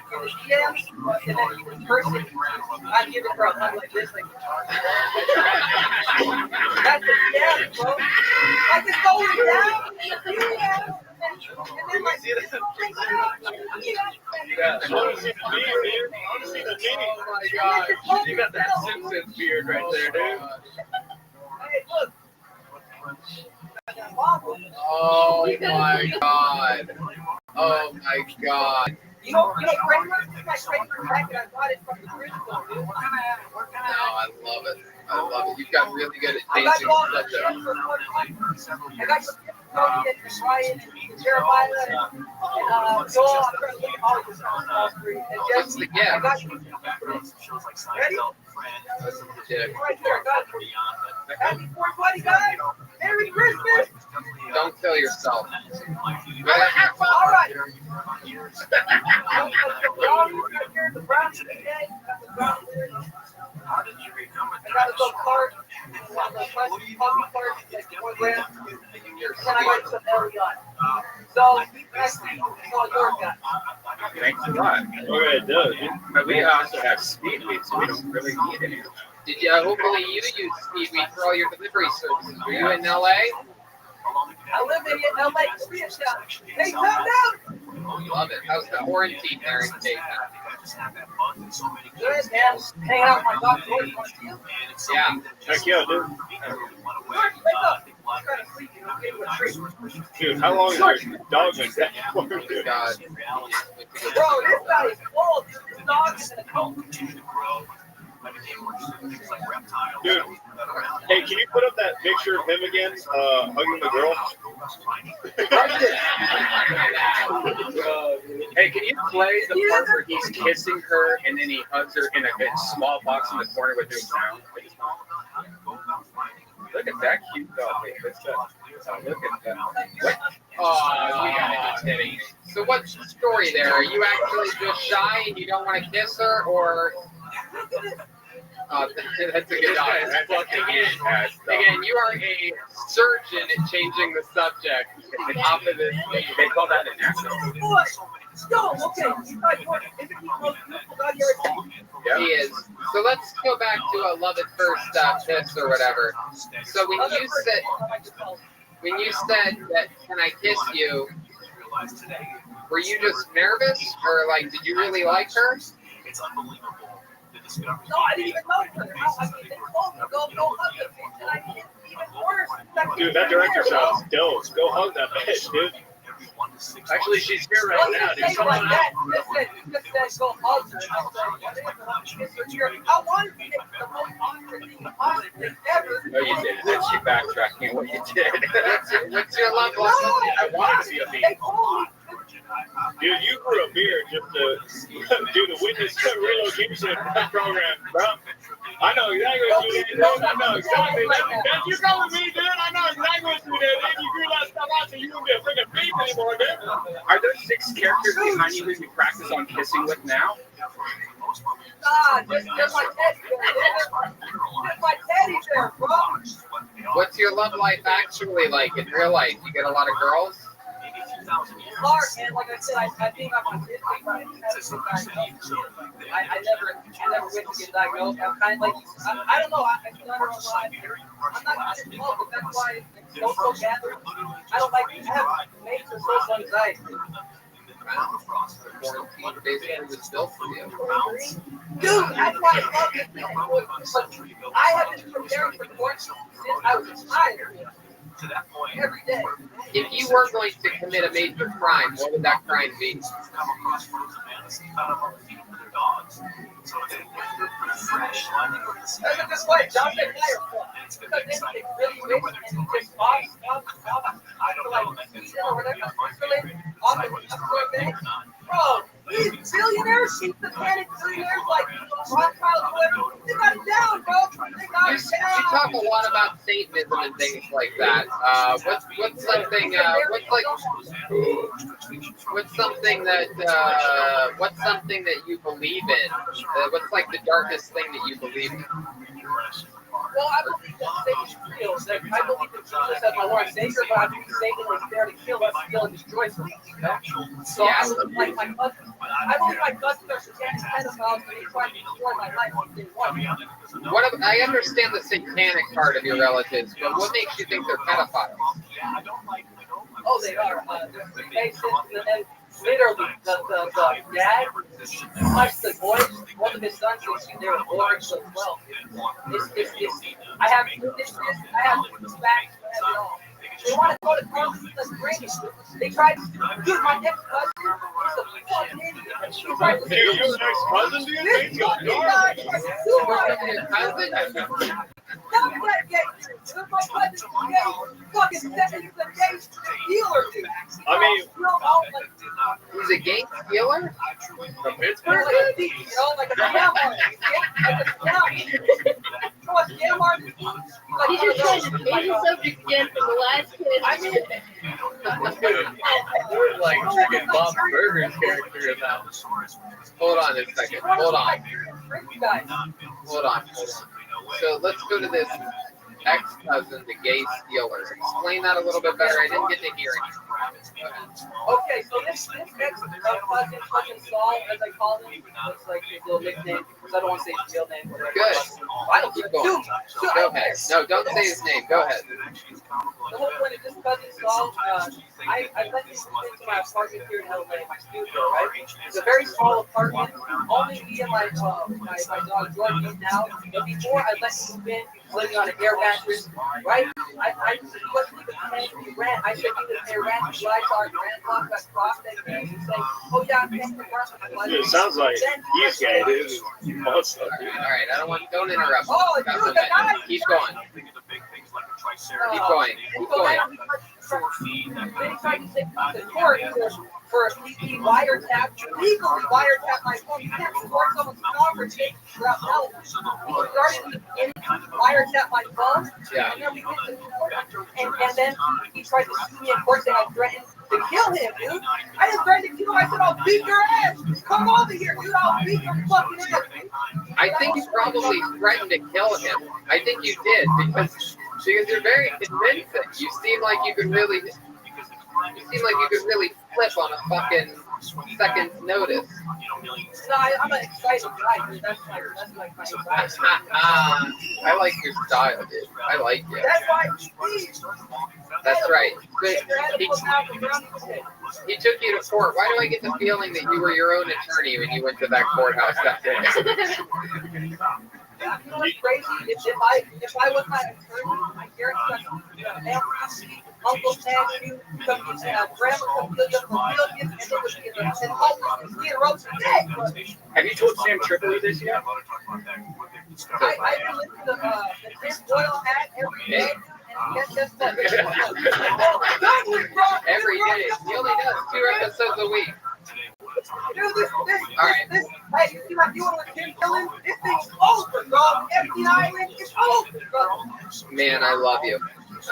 DMs, and then he's in person. I give it for a hug like this, like that's the scam, bro. Like it's going down, and then like Yeah, I want to see the beard, dude. I want to see the beard. Oh my god, you got that Simpsons beard right there, dude. Hey, look. Oh my god. Oh my god. You know, Kramer? This is my Kramer jacket. I got it from the thrift store, dude. No, I love it. I love it. You've got really good at I got tasting all the stuff. I got some Tony and Ryan and Jeremiah and Joel. I'm trying to look at all of this on Wall Street. And What's the Jesse, gift? I got you. Ready? Yeah. Right there, I got it. Happy 420, guys. Merry Christmas. Don't kill yourself. All right. The brownies today. I got a little cart. One of the coffee carts, like 1 gram. And I got some Elion. So, that's all yours, guys. Thanks a lot. Okay, dude. But we also have speed weed, so we don't really need any. Did you? Hopefully you use SpeedWeed for all your delivery services. Are you in LA? I live in LA, Koreatown. Hey, come down. Love it. How's the quarantine there in Dayton? Good, man. Hanging out with my dog, George. Yeah. Heck yeah, dude. George, wake up. I'm trying to sleep. You know, give him a treat. Dude, how long is your dog been dead for? Oh my god. Bro, this guy is old. This dog is in a coma. Dude, hey, can you put up that picture of him again, hugging the girl? Hey, Hey, can you play the part where he's kissing her and then he hugs her in a small box in the corner with no sound? Look at that cute dog. Look at that. What? Oh, you gotta be kidding me. So what's the story there? Are you actually just shy and you don't want to kiss her, or? That's a good dog. Again, you are a surgeon at changing the subject off of this. They call that an accident. He is. So let's go back to a love at first kiss or whatever. So when you said that, can I kiss you? Were you just nervous, or like, did you really like her? It's unbelievable. No, I didn't even know her. I mean, they told me, go hug her, and I didn't even worse. Dude, that director sounds dope. Go hug that bitch, dude. Actually, she's here right now. Dude, come on out. Just go hug her. I wanted to make the most awkward thing ever. No, you didn't. That's you backtracking what you did. What's your love life? I wanted to see a beat. Dude, you grew a beard just to do the witness relocation program, bro. I know exactly what you did, dude. I know exactly. That's you coming me, dude. I know exactly what you did. Then you grew that stuff out so you won't be a freaking beef anymore, dude. Are there 6 characters behind you that you practice on kissing with now? Nah, just my teddy bear. Just my teddy bear, bro. What's your love life actually like in real life? You get a lot of girls? Hard, man. Like I said, I think I'm on Disney, but I never went to get diagnosed. I'm kind of like, I don't know. I don't know why. I'm not going to smoke, but that's why social gathering. I don't like. I have major social anxiety. Quarantine basically was built for you. Dude, that's why I love this thing. But I have been preparing for quarantine since I was a child. Every day. If you were going to commit a major crime, what would that crime be? This way, John and I are fun. Because it's really rich and just awesome. Bro, these billionaires, these satanic billionaires like Rothschild, whoever, they got it down, bro. They got it down. You talk a lot about Satanism and things like that. What's something that you believe in? What's like the darkest thing that you believe in? Well, I believe that Satan is real. I believe that Jesus as my Lord and Savior, but I believe Satan is there to kill us, kill and destroy something. So Yeah. I believe like my cousins. I believe my cousins are satanic pedophiles and they try to destroy my life if they want. I understand the satanic part of your relatives, but what makes you think they're pedophiles? Oh, they are. They're Freemasons, and then literally the dad, like the boys, one of his sons is in their orgs as well. I have this facts, I have it all. They want to go to college with us brains. They tried to dude, my next cousin is a fucking idiot. She tried to Dude, your next cousin, dude? this fucking guy tried to do my Not that gay. My cousin's gay. Fucking 7 years of gay dealer, dude. I mean, he's a gay dealer? From Pittsburgh? Like a thief, you know, like a scam artist. Like a scam. You know what scam artist is? Like He's just trying to change the subject again from the last kid. I mean, You're like freaking Bob Burger's character in that. Hold on a second. Hold on. So let's go to this ex-cousin, the gay stealer. Explain that a little bit better. I didn't get to hear it. okay, so this ex-cousin Saul, as I call him, it's like his little nickname, because I don't want to say his real name. Whatever. Good. I don't Keep going. Go ahead. No, don't say his name. Go ahead. The whole point of this cousin Saul, I let him into my apartment here in LA, my studio, right? It's a very small apartment, only me and my dog Jordan now. But before I let him in, living on an air mattress, right? I wasn't even paying any rent. I said he would pay rent, lights on, grandpa got crossed that day. He said, oh yeah, I'm paying the rent. Dude, it sounds like he's gay, dude. Also. All right, don't interrupt. Oh, dude, the guy. Keep going. Keep going. Keep going. Then he tried to take me to court. for he wiretapped, legally wiretapped my phone. You can't record someone's conversation without telling them. He started in the beginning, wiretapped my phone, Yeah. and then we hit the court, and then he tried to sue me in court saying I threatened to kill him, dude. I didn't threaten to kill him. I said, I'll beat your ass. Come over here, dude. I'll beat your fucking ass, dude. I think you probably threatened to kill him. I think you did because you're very convincing. You seem like you could really flip on a fucking second's notice. No, I'm an excited guy, dude. That's like my anxiety. I like your style, dude. I like you. That's why. That's right. He took you to court. Why do I get the feeling that you were your own attorney when you went to that courthouse that day? Yeah, you know what's crazy? If I was my attorney, my parents Uncle Matthew, grandma Cecilia, and it would be and homeless and Rothschild. Have you told Sam Tripoli this yet? I listen to the Chris Boyle hat every day. Every day. He only does 2 episodes a week. Dude, this, hey, you see what you want with Tim Dillon? This thing's over, dog. Empty Island is over, bro. Man, I love you.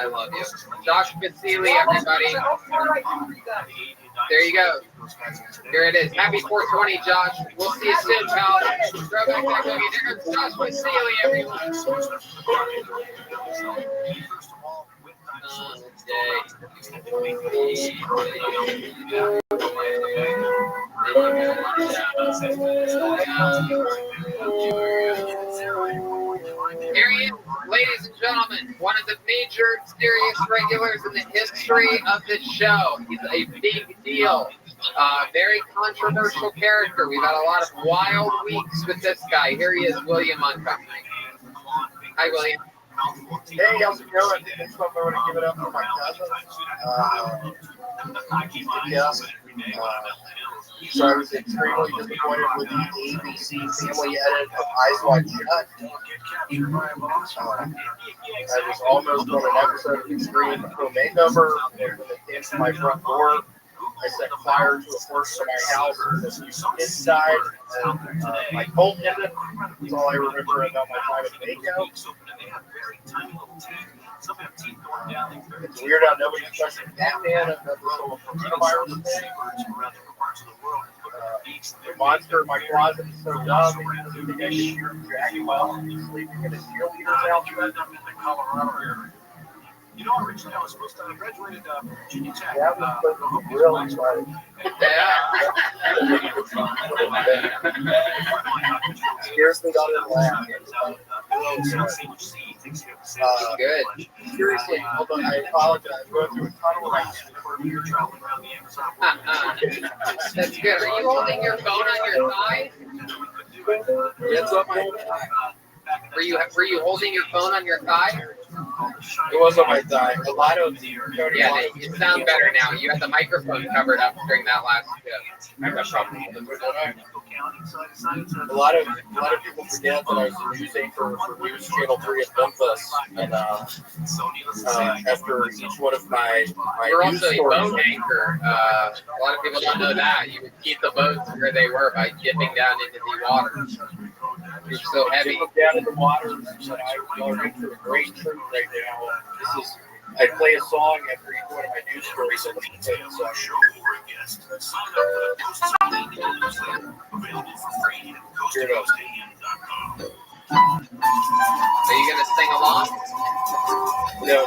I love you. Josh Vasili, everybody. There you go. Here it is. Happy 420, Josh. We'll see you soon, pal. Throwback that cookie. There goes Josh Vasili, everyone. Here he is, ladies and gentlemen, one of the major serious regulars in the history of this show. He's a big deal, very controversial character. We've had a lot of wild weeks with this guy. Here he is, William Montgomery. Hi, William. Hey, how's it going? Next time I want to give it up for my cousin. So I was extremely disappointed with the ABC family edit of Eyes Wide Shut. I was almost on an episode of Extreme Home Makeover. When they came to my front door, I set fire to a portion of my house inside. My cold ended. That's all I remember about my time at Mako. It's weird how nobody's touching Batman and the whole coronavirus thing. The monster in my closet is so dumb. I think I should hear Dragon Ball sleeping in a cheerleader's outfit. You know, originally I was supposed to have graduated Virginia Tech. That was supposed to be really funny. Seriously, got it laugh. Good. Seriously, hold on, I apologize. I'm going through a tunnel right now. That's good. Are you holding your phone on your thigh? Yes, up, Were you holding your phone on your thigh? It was on my thigh. A lot of yeah, you sound better now. You had the microphone covered up during that last bit. I got problem with it. A lot of people forget that I was a news anchor for News Channel 3 at Memphis, and after each one of my You're news also a stories, boat anchor. A lot of people don't know that. You would keep the boats where they were by dipping down into the water. You're so heavy. Down in the water, and I'm going through a great trip right now. I play a song after each one of my news stories. And play a song. Here it goes. Are you gonna sing along? No.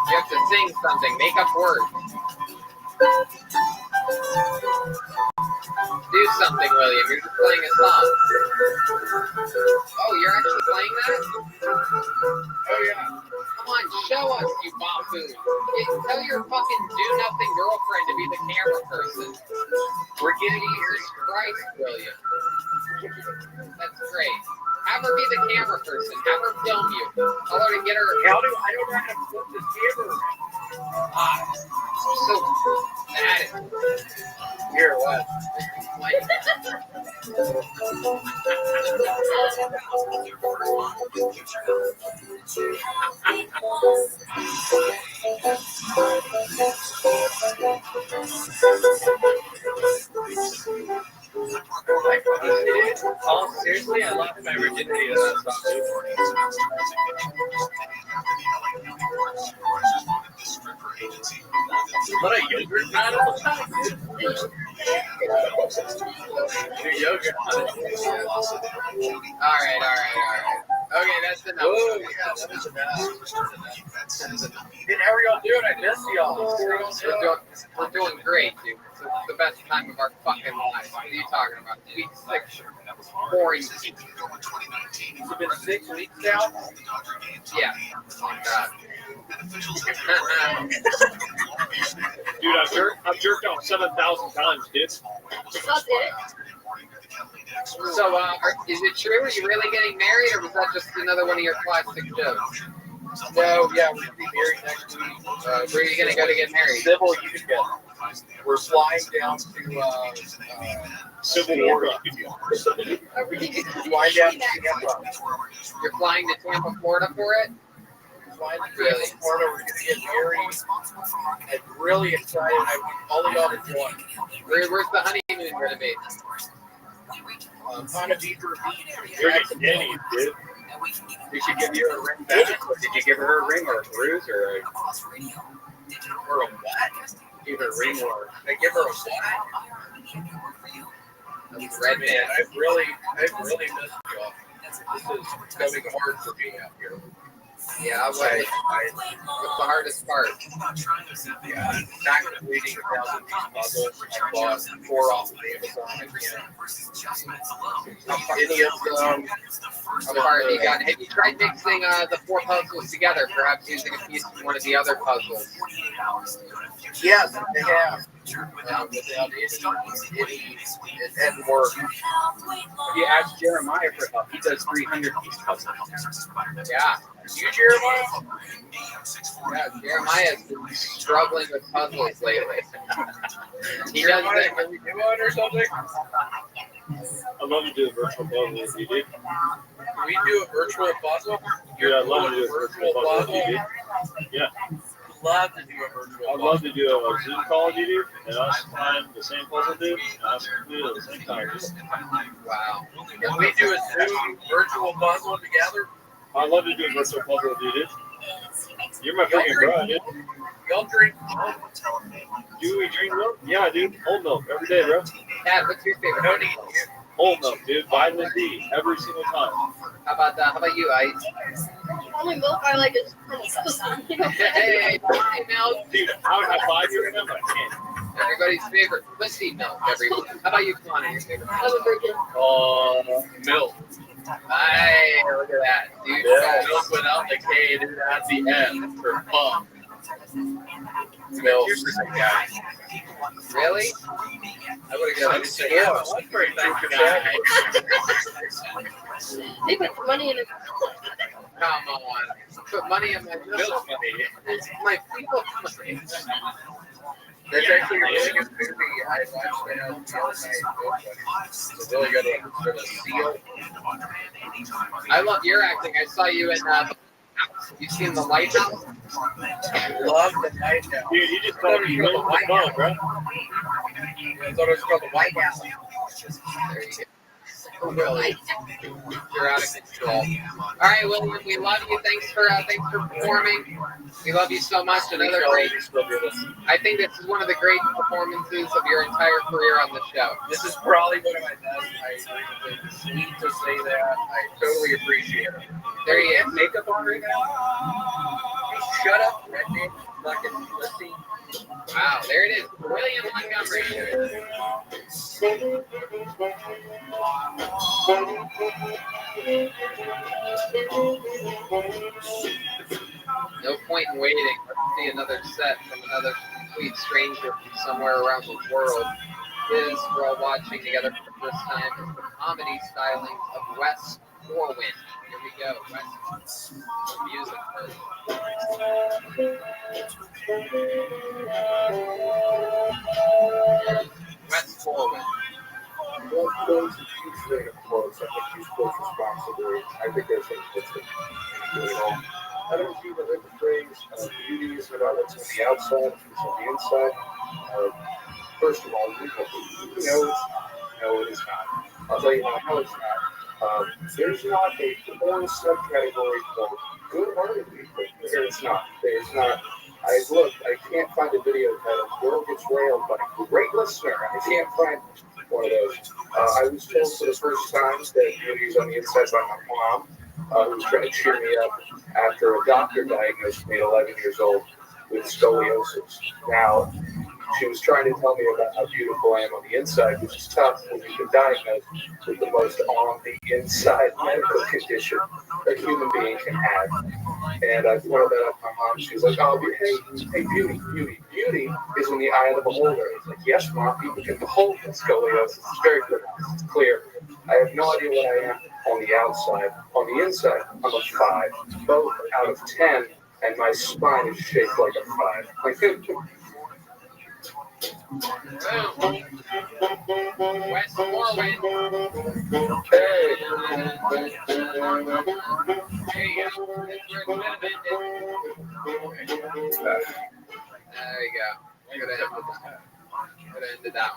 You have to sing something. Make up words. Do something, William. You're just playing a song. Oh, you're actually playing that? Oh, yeah. Come on, show us, you buffoon. Tell your fucking do-nothing girlfriend to be the camera person. We're getting Jesus Christ, William. That's great. Have her be the camera person. Have her film you. Tell her to get her. I don't know how to flip this camera around. So bad. Here, what? Oh, seriously? I lost my virginity to that song. What a yogurt bottle? Your yogurt bottle. All right. Okay, that's enough. Oh, yeah, that was enough. Hey, how are y'all doing? I missed y'all. We're doing great, dude. It's the best time of our fucking lives. What are you talking about? Week 6, boring. It's been 6 weeks now? Yeah. Oh, God. Dude, I've jerked off 7,000 times, dude. That's it. So, is it true? Are you really getting married, or was that just another one of your classic jokes? No, yeah, we're going to be married next week. Where are you going to go to get married? Civil Utica. We're flying down to Civil War. Flying down to Tampa. You're flying to Tampa, Florida for it? Flying to Tampa, Florida. We're going to get married. I'm really excited. I've only gone to one. Where's the honeymoon going to be? Kind of deeper. You're getting Denny's, dude. Did she give you a ring back? Did you give her a ring or a bruise or a Or a what? give her a ring or I give her a what? a red Man, man? I've really missed y'all. This is coming hard for me out here. Yeah, what's the hardest part? Yeah, not completing 1,000 puzzles. I bought 4 off of Amazon again. Any of them? How far have you gotten? Have you tried mixing the 4 puzzles together, perhaps using a piece of one of the other puzzles? Yes, they have. Without any, it hadn't worked. If you ask Jeremiah for help, he does 300-piece puzzles. Yeah. You, Jeremiah? Yeah, Jeremiah's been struggling with puzzles lately. He does Jeremiah, that. can we do one or something? I'd love to do a virtual puzzle with you, dude. Can we do a virtual puzzle? Dude, I'd love to do a virtual puzzle with you, dude. Yeah. Love to do a virtual I'd love to do a Zoom call with you, dude, and us find the same puzzle, dude, and us do it at the same time, dude. Wow. Can we do a Zoom virtual puzzle together? I'd love to do a virtual puzzle with you, dude. You're my freaking bro, dude. Y'all drink Do we drink milk? Yeah, dude. Whole milk every day, bro. Dad, what's your favorite? no need. Whole milk, dude. Vitamin D every single time. How about you, Ice? Only milk I like is Hey, pussy milk. Dude, I would high five you right now, but I can't. Everybody's favorite pussy milk. Everyone. How about you, Connor? Your favorite? I'm a virgin. Milk. Hey, look at that, dude. Yeah, milk without the K, dude. That's the M for fuck. Milk. Really? I would have got it. Yeah, that's great. Thanks for that. They put money in it. Come on. Put money in my milk money. It's my people money. There's actually a really good movie I watched the other night. It's a really good one. It's a seal. I love your acting. I saw you in you seen The Lighthouse? Love the night now. Dude, you just told me you went to the phone, bro. I thought it was called the White House. There you go. Really? You're out of control. All right, William, we love you. Thanks for performing. We love you so much. Another great. I think this is one of the great performances of your entire career on the show. This is probably one of my best. I need to say that. I totally appreciate it. There you have makeup on right now? Hey, shut up, redneck. Fucking pussy. Wow, there it is. William Montgomery. No point in waiting. Let's see another set from another complete stranger from somewhere around the world. This we're all watching together for the first time is the comedy styling of Wes 4 win. Here we go. West music first. West 4 win. Well, those usually in quotes, I think use quotes responsibly. I think there's some different. I don't see the phrase beauty is about what's on the outside, it's on the inside. First of all, you know it's not. No, it is not. I'll tell you how it's not. There's not a porn subcategory for good-hearted people. There's not. There's not. I looked. I can't find a video titled "Girl Gets Railed by a Great Listener." I can't find one of those. I was told for the first time that beauty is on the inside by my mom, who was trying to cheer me up after a doctor diagnosed me at 11 years old with scoliosis. Now, she was trying to tell me about how beautiful I am on the inside, which is tough when you've been diagnosed with the most on the inside medical condition a human being can have. And I brought that up to my mom. She was like, "Oh, hey, beauty is in the eye of the beholder." I was like, "Yes, Mom, people can behold the scoliosis. It's very pronounced. It's clear. I have no idea what I am on the outside. On the inside, I'm a 5, both out of 10, and my spine is shaped like a 5." West 4 win. Hey. There you go. There you go. We're gonna end it out.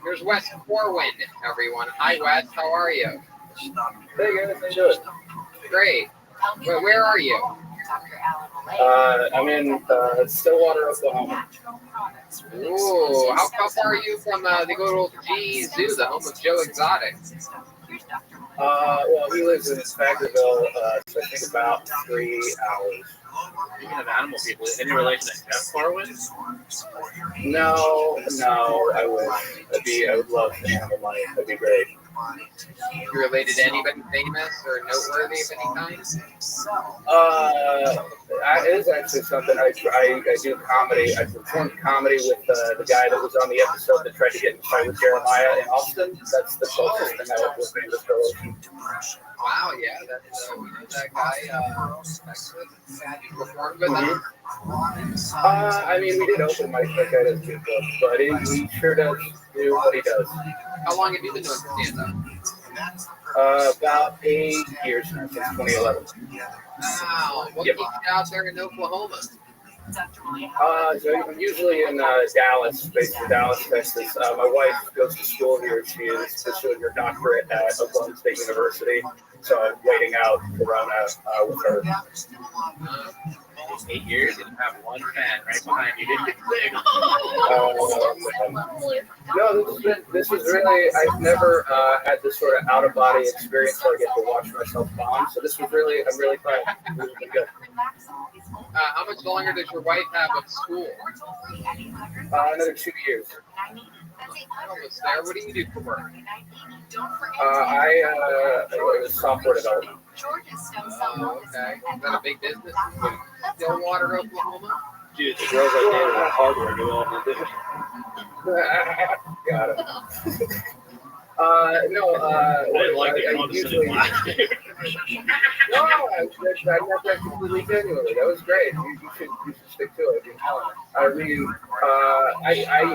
Here's West 4 win, everyone. Hi, West. How are you? Hey guys, how you doing? Great. Where are you? I'm in Stillwater, Oklahoma. Ooh, how far are you from the good old G Zoo, the home of Joe Exotic? Well, he lives in Fagerville, so I think about 3 hours. Speaking of animal people, any relation to Jeff Corwin? No, I would. I would love to animal money. That'd be great. You related to anybody famous or noteworthy of any kind? It is actually something. I do comedy. I performed comedy with the guy that was on the episode that tried to get in a fight with Jeremiah in Austin. That's the closest thing I have with famous relation. Wow, yeah, that's that guy. You performed with him? I mean, we did open mic. That guy does good stuff, but he sure does do what he does. How long have you been doing stand-up? About 8 years now, since 2011. Wow, what keeps you out there in Oklahoma? So I'm usually in Dallas, based in Dallas, Texas. My wife goes to school here. She is pursuing her doctorate at Oklahoma State University. So I'm waiting out Corona with her. 8 years and you have one fan right behind you. No, this is really, I've never had this sort of out-of-body experience where I get to watch myself bomb. So this was really, I'm really glad. This has been good. How much longer does your wife have of school? Another 2 years. Almost there. What do you do for work? I was software development. Oh, okay. Is that a big business in Stillwater, Oklahoma? Dude, the girls I dated at hardware do all the business. Got it. I didn't like it. Usually... No, I meant that completely genuinely. That was great. You should stick to it. I mean,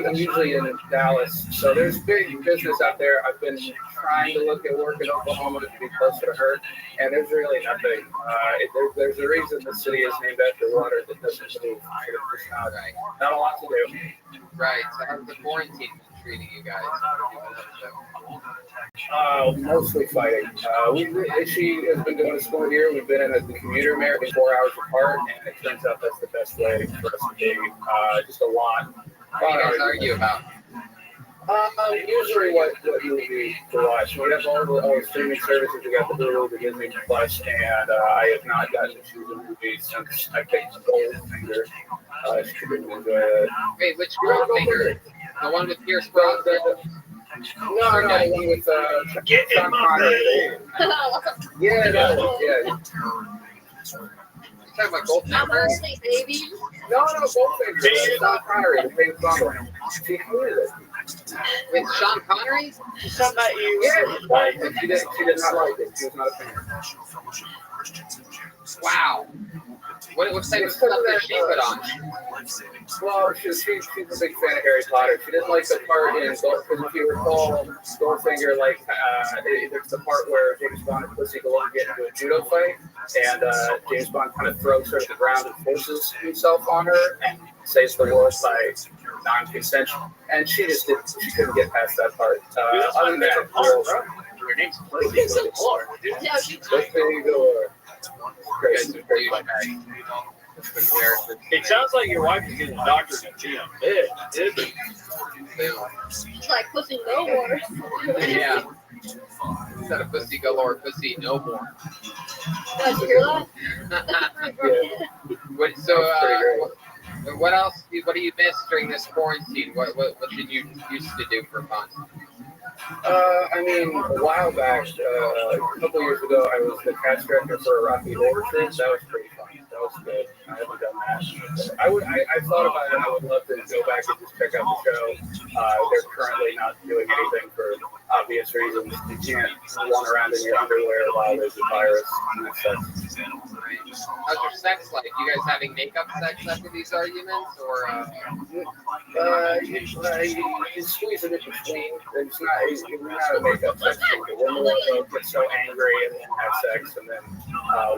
I'm usually in Dallas, so there's big business out there. I've been trying to look at work in Oklahoma to be closer to her, and there's really nothing. There's a reason the city is named after water that doesn't move. There's not a lot to do. Right. So how's the quarantine treating you guys? Mostly fighting. She has been going to school here. We've been in the commuter mare 4 hours apart, and it turns out that's the best way for us to be. Just a lot. What do you guys argue about? Usually what movie to watch. We have all the streaming services. We got the Hulu, the Disney Plus, and I have not gotten to choose a movie since I picked Goldfinger. She didn't enjoy that. Wait, which Goldfinger? The one with Pierce Brosnan? No, the one with Sean Connery. Yeah. You talking about Goldfinger? Baby. No, Goldfinger. Sean Connery, the famous bomber. See, who is it? With Sean Connery? Something about you. Yeah, she did not like it. She was not a fan. Wow. What type of stuff did she put on? Well, she's a big fan of Harry Potter. She didn't like the part in because if you recall, Goldfinger, like there's the part where James Bond and Pussy Galore get into a judo fight, and James Bond kind of throws her to the ground and forces himself on her and saves the world by non-consensual. And she couldn't get past that part. Other than that, your name's Pussy Galore. Yeah, she Pussy Galore. It sounds like your wife is getting a doctor in the gym. She's like pussy no more. Yeah. Instead of Pussy Galore, Pussy No More. Did you hear that? What else? What do you miss during this quarantine? What did you used to do for fun? I mean, a while back, a couple years ago, I was the cast director for Rocky Horror Show. That was pretty fun. That was good. I haven't done that. I thought about it. I would love to go back and just check out the show. They're currently not doing anything for obvious reasons. You can't run around in your underwear while there's a virus. How's your sex life? You guys having makeup sex after these arguments, or? You squeeze it in between. It's not a makeup sex thing. We're more of get so angry and then have sex and then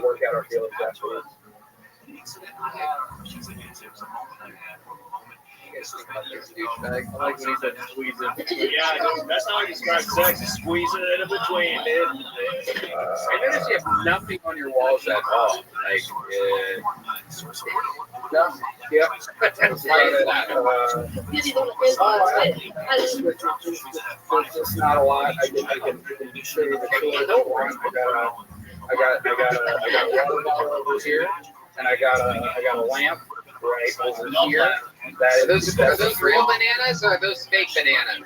work out our feelings afterwards. I like when he said squeeze it. Yeah, that's how I describe sex, is squeezing it in between, dude. I noticed you have nothing on your walls at all. Like, no, yeah. There's not a lot. I can show you the tour. I got a water bottle over here, and I got a lamp right over here. Are those real bananas or are those fake bananas?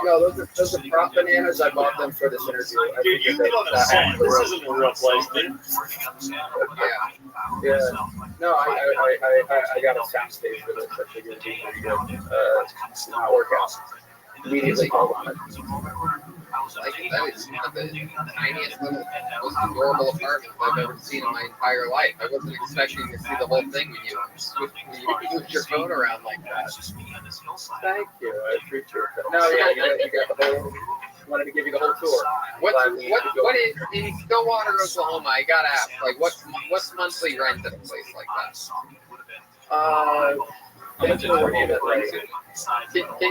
No, those are prop bananas. I bought them for this interview. Dude, you live on a set. This isn't a real place, dude. Yeah. No, I got a soundstage with it. I figured it'd be pretty good. Not work out. Immediately called on it. That is one of the tiniest little, most adorable apartments I've ever seen in my entire life. I wasn't expecting to see the whole thing when you moved your phone around like that. Thank you. I appreciate that. No, yeah, you got the whole. Wanted to give you the whole tour. What is in Stillwater, Oklahoma? I gotta ask. Like, what's monthly rent at a place like that? Can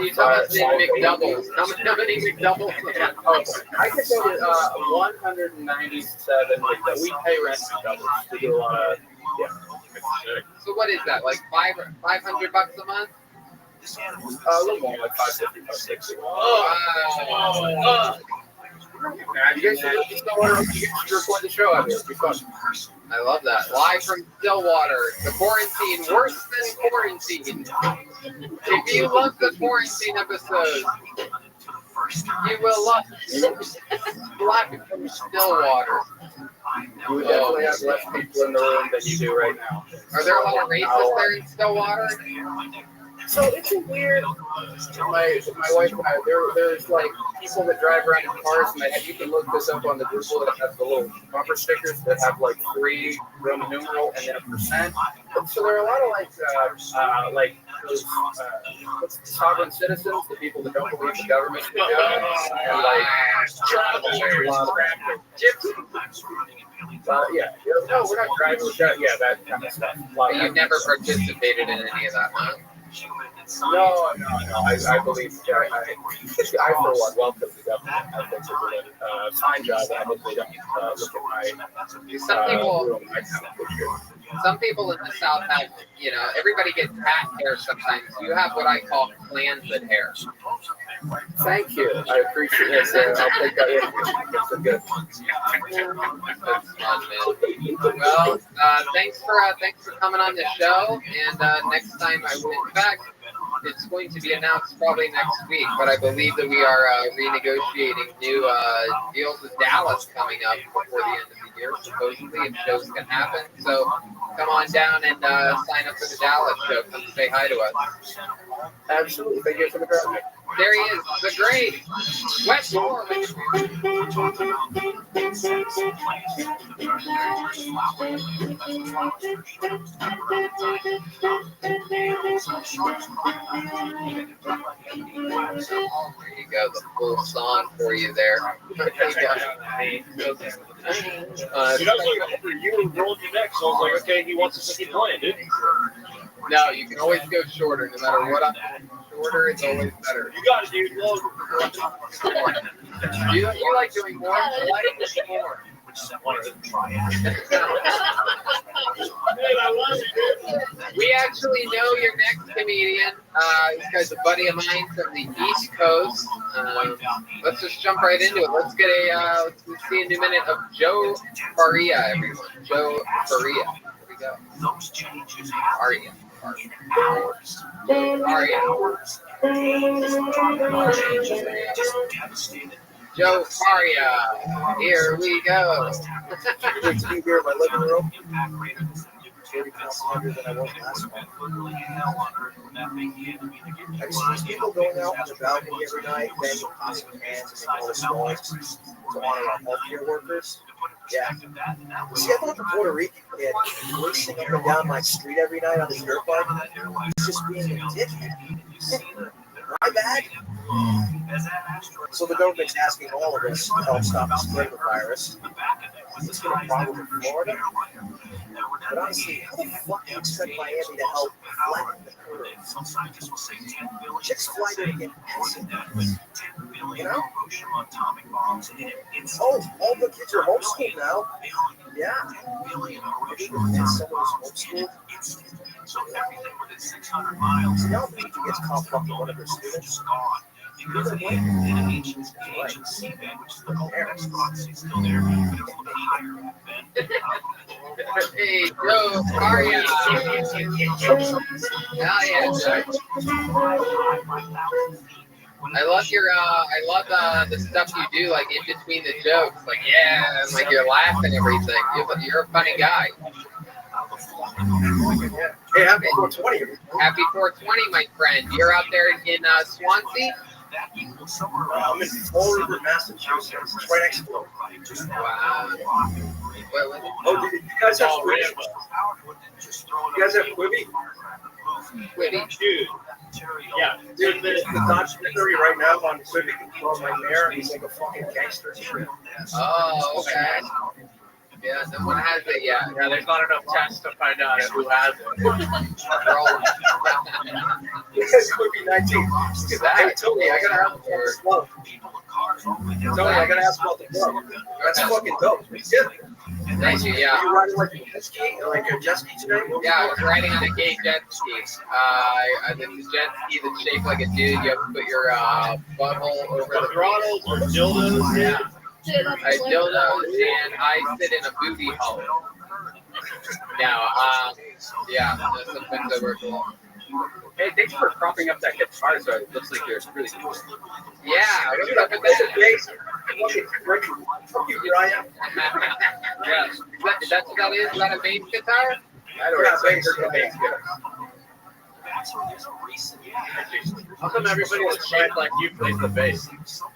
you tell us the McDoubles? How many McDoubles? I can tell you 197. We pay rent McDoubles to do a lot of. Yeah. So what is that? Like $500 a month? A little more, like $550, $560. You guys should record the show out here. It'll be fun. I love that. Live from Stillwater. The quarantine, worse than quarantine. If you love the quarantine episode, you will love Live from Stillwater. You would definitely have less people in the room than you do right now. Are there a lot of racists there in Stillwater? So it's a weird. My wife and I, there's like people that drive around in cars, and you can look this up on the Google that have the little bumper stickers that have like 3 Roman numeral and then a %. So there are a lot of like those sovereign citizens, the people that don't believe the government can do it, and like no, we're not driving. That kind of stuff. But you've never participated in any of that, huh? No. I believe I for one welcome the government. I think they're doing a fine job. I hope they don't look at my Some people in the South have, everybody gets hat hair sometimes. You have what I call Klansman hair. Thank you. I appreciate it. I'll take that with me. That's a good one. That's fun, man. Well, thanks for coming on the show. And next time I will, in fact, it's going to be announced probably next week, but I believe that we are renegotiating new deals with Dallas coming up before the end of the year, supposedly, if shows can happen. So come on down and sign up for the Dallas show. Come say hi to us. Absolutely. Thank you for the There he is, the great Wes Norman. There you go, the full song for you there. He does like for you and rolling your neck, so I was like, okay, he wants us to keep playing, dude. No, you can always go shorter, no matter what I'm shorter, it's always better. You got it, dude. You like doing more? I like doing more. We actually know your next comedian. This guy's a buddy of mine from the East Coast. Let's just jump right into it. Let's get let's see a new minute of Joe Faria, everyone. Joe Faria. Here we go. Faria. Joe Faria, here we go. Good to be here in my living room. 30 pounds heavier than I was last month. I just see people going out on the balcony every night, banging pots and pans and making all this noise to honor our healthcare workers. Yeah. See, I thought the Puerto Rican kid racing up and down my street every night on his dirt bike. He's just being a dickhead. My bad. So the government's asking all of us to help stop the spread of the virus. This is going to problem in Florida. But honestly, how the fuck do you expect Miami to help flatten the curve? Chicks fly there to get pissed. You know? Oh, all the kids are homeschooled now. Yeah. Maybe someone who's homeschooled. So now the teacher gets caught fucking one of their students. Hey, Joe Faria. Hell yeah, Joe. I love the stuff you do, like in between the jokes, like yeah, and like you're laughing and everything. You're a funny guy. Hey, happy 420. Happy 420, my friend. You're out there in Swansea? I'm in Fall River, Massachusetts. It's right next door. Wow. Oh, did you guys have Quibi? You guys have Quibi? Quibi. Dude. Yeah. Dude, the documentary right now on Quibi called My Mayor. He's like a fucking gangster. Oh, okay. Yeah, no one has it yet. Yeah, there's not enough tests to find out who has it. It's Quibi 19. Look at that. Hey, Tony, I gotta ask about the club. Tony, I gotta ask about the club. That's fucking dope. Thank you, yeah. Are you riding like a jet ski? Like a jet ski today? Yeah, I was riding on a gay jet ski. It's a jet ski that's shaped like a dude. You have to put your butthole over the throttles or dildos. Yeah. I dildos and I sit in a booty hole. Now, yeah, that's some things that were cool. Hey, thanks for propping up that guitar so it looks like you're really cool. Yeah, what's up with that? Fuck you, Brian. Yeah, that's what that is? Is that a bass guitar? I don't know. Bass guitar. How come everybody was shaped like you play the bass?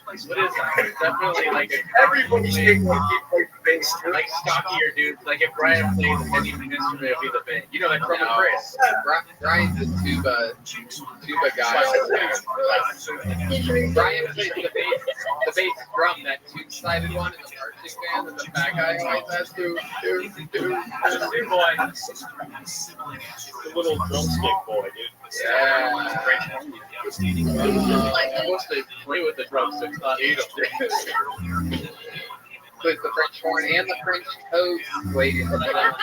What is that? It's definitely like everybody's shaped like you play the bass. Like stockier dudes. Like if Brian plays any instrument, it'll be the bass. You know, like from Chris. Brian's a tuba guy. Brian plays the bass drum, that two-sided one in the marching band that the fat guy always has to do. Boy. The little drumstick boy, dude. Yeah. Supposed to play with the drumsticks, not eat them. With the French horn and the French toast, ladies and gentlemen.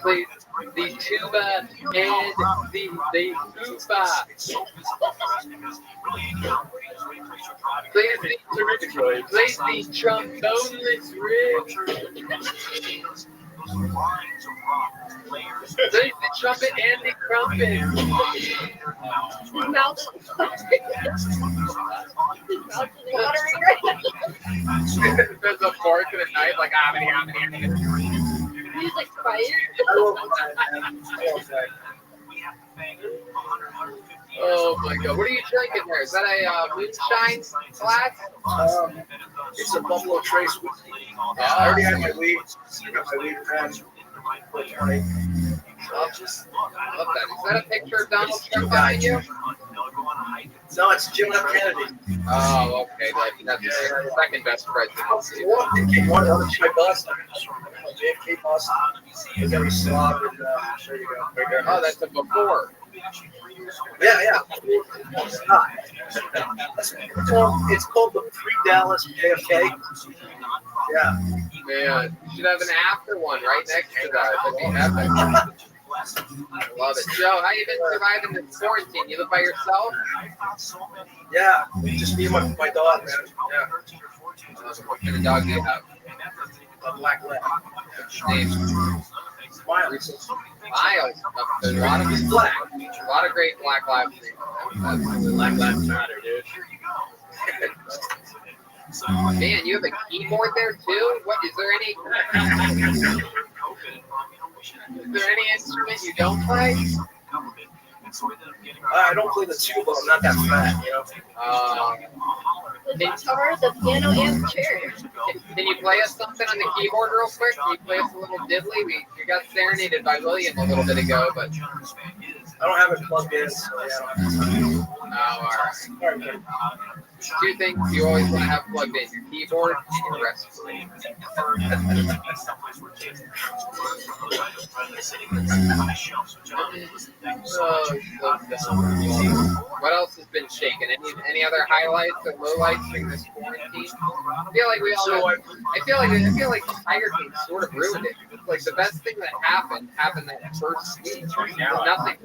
Please, the tuba and the tuba. Please the tromboneless rib. There's the trumpet and the crumpet. There's a fork and a knife, like He's like fired. Oh my god, what are you drinking there? Is that a moonshine glass? It's a Buffalo Trace whiskey. I already had my weed. I got my weed in Love that. Is that a picture of Donald Trump behind you? No, it's Jim F. Kennedy. Oh, okay. That's the second best presidency. You want to see my bus? JFK bus. It's every slob. And, there you go. Right there. Oh, that's a before. Yeah. It's called the pre-Dallas JFK. Yeah. Man, you should have an after one right next to that. That'd be epic. I love it. Joe, how you been surviving this quarantine? You live by yourself? Yeah, just me and my dog, man. Yeah. What kind of dog do you have? A black lab. Miles. There's a lot of black. A lot of great black labs. Black labs matter, dude. Man, you have a keyboard there too? What is there any instrument you don't play? I don't play the tuba. I'm not that fat, you know. Guitar, the piano, and the chair. Can you play us something on the keyboard real quick? Can you play us a little diddly? We got serenaded by William a little bit ago, but I don't have it plugged in, so yeah. All right. Two things you always want to have plugged in: your keyboard and your respirator. What else has been shaken? Any other highlights or lowlights during this quarantine? I feel like we all. I feel like the Tiger King sort of ruined it. Like the best thing that happened that first week. Nothing.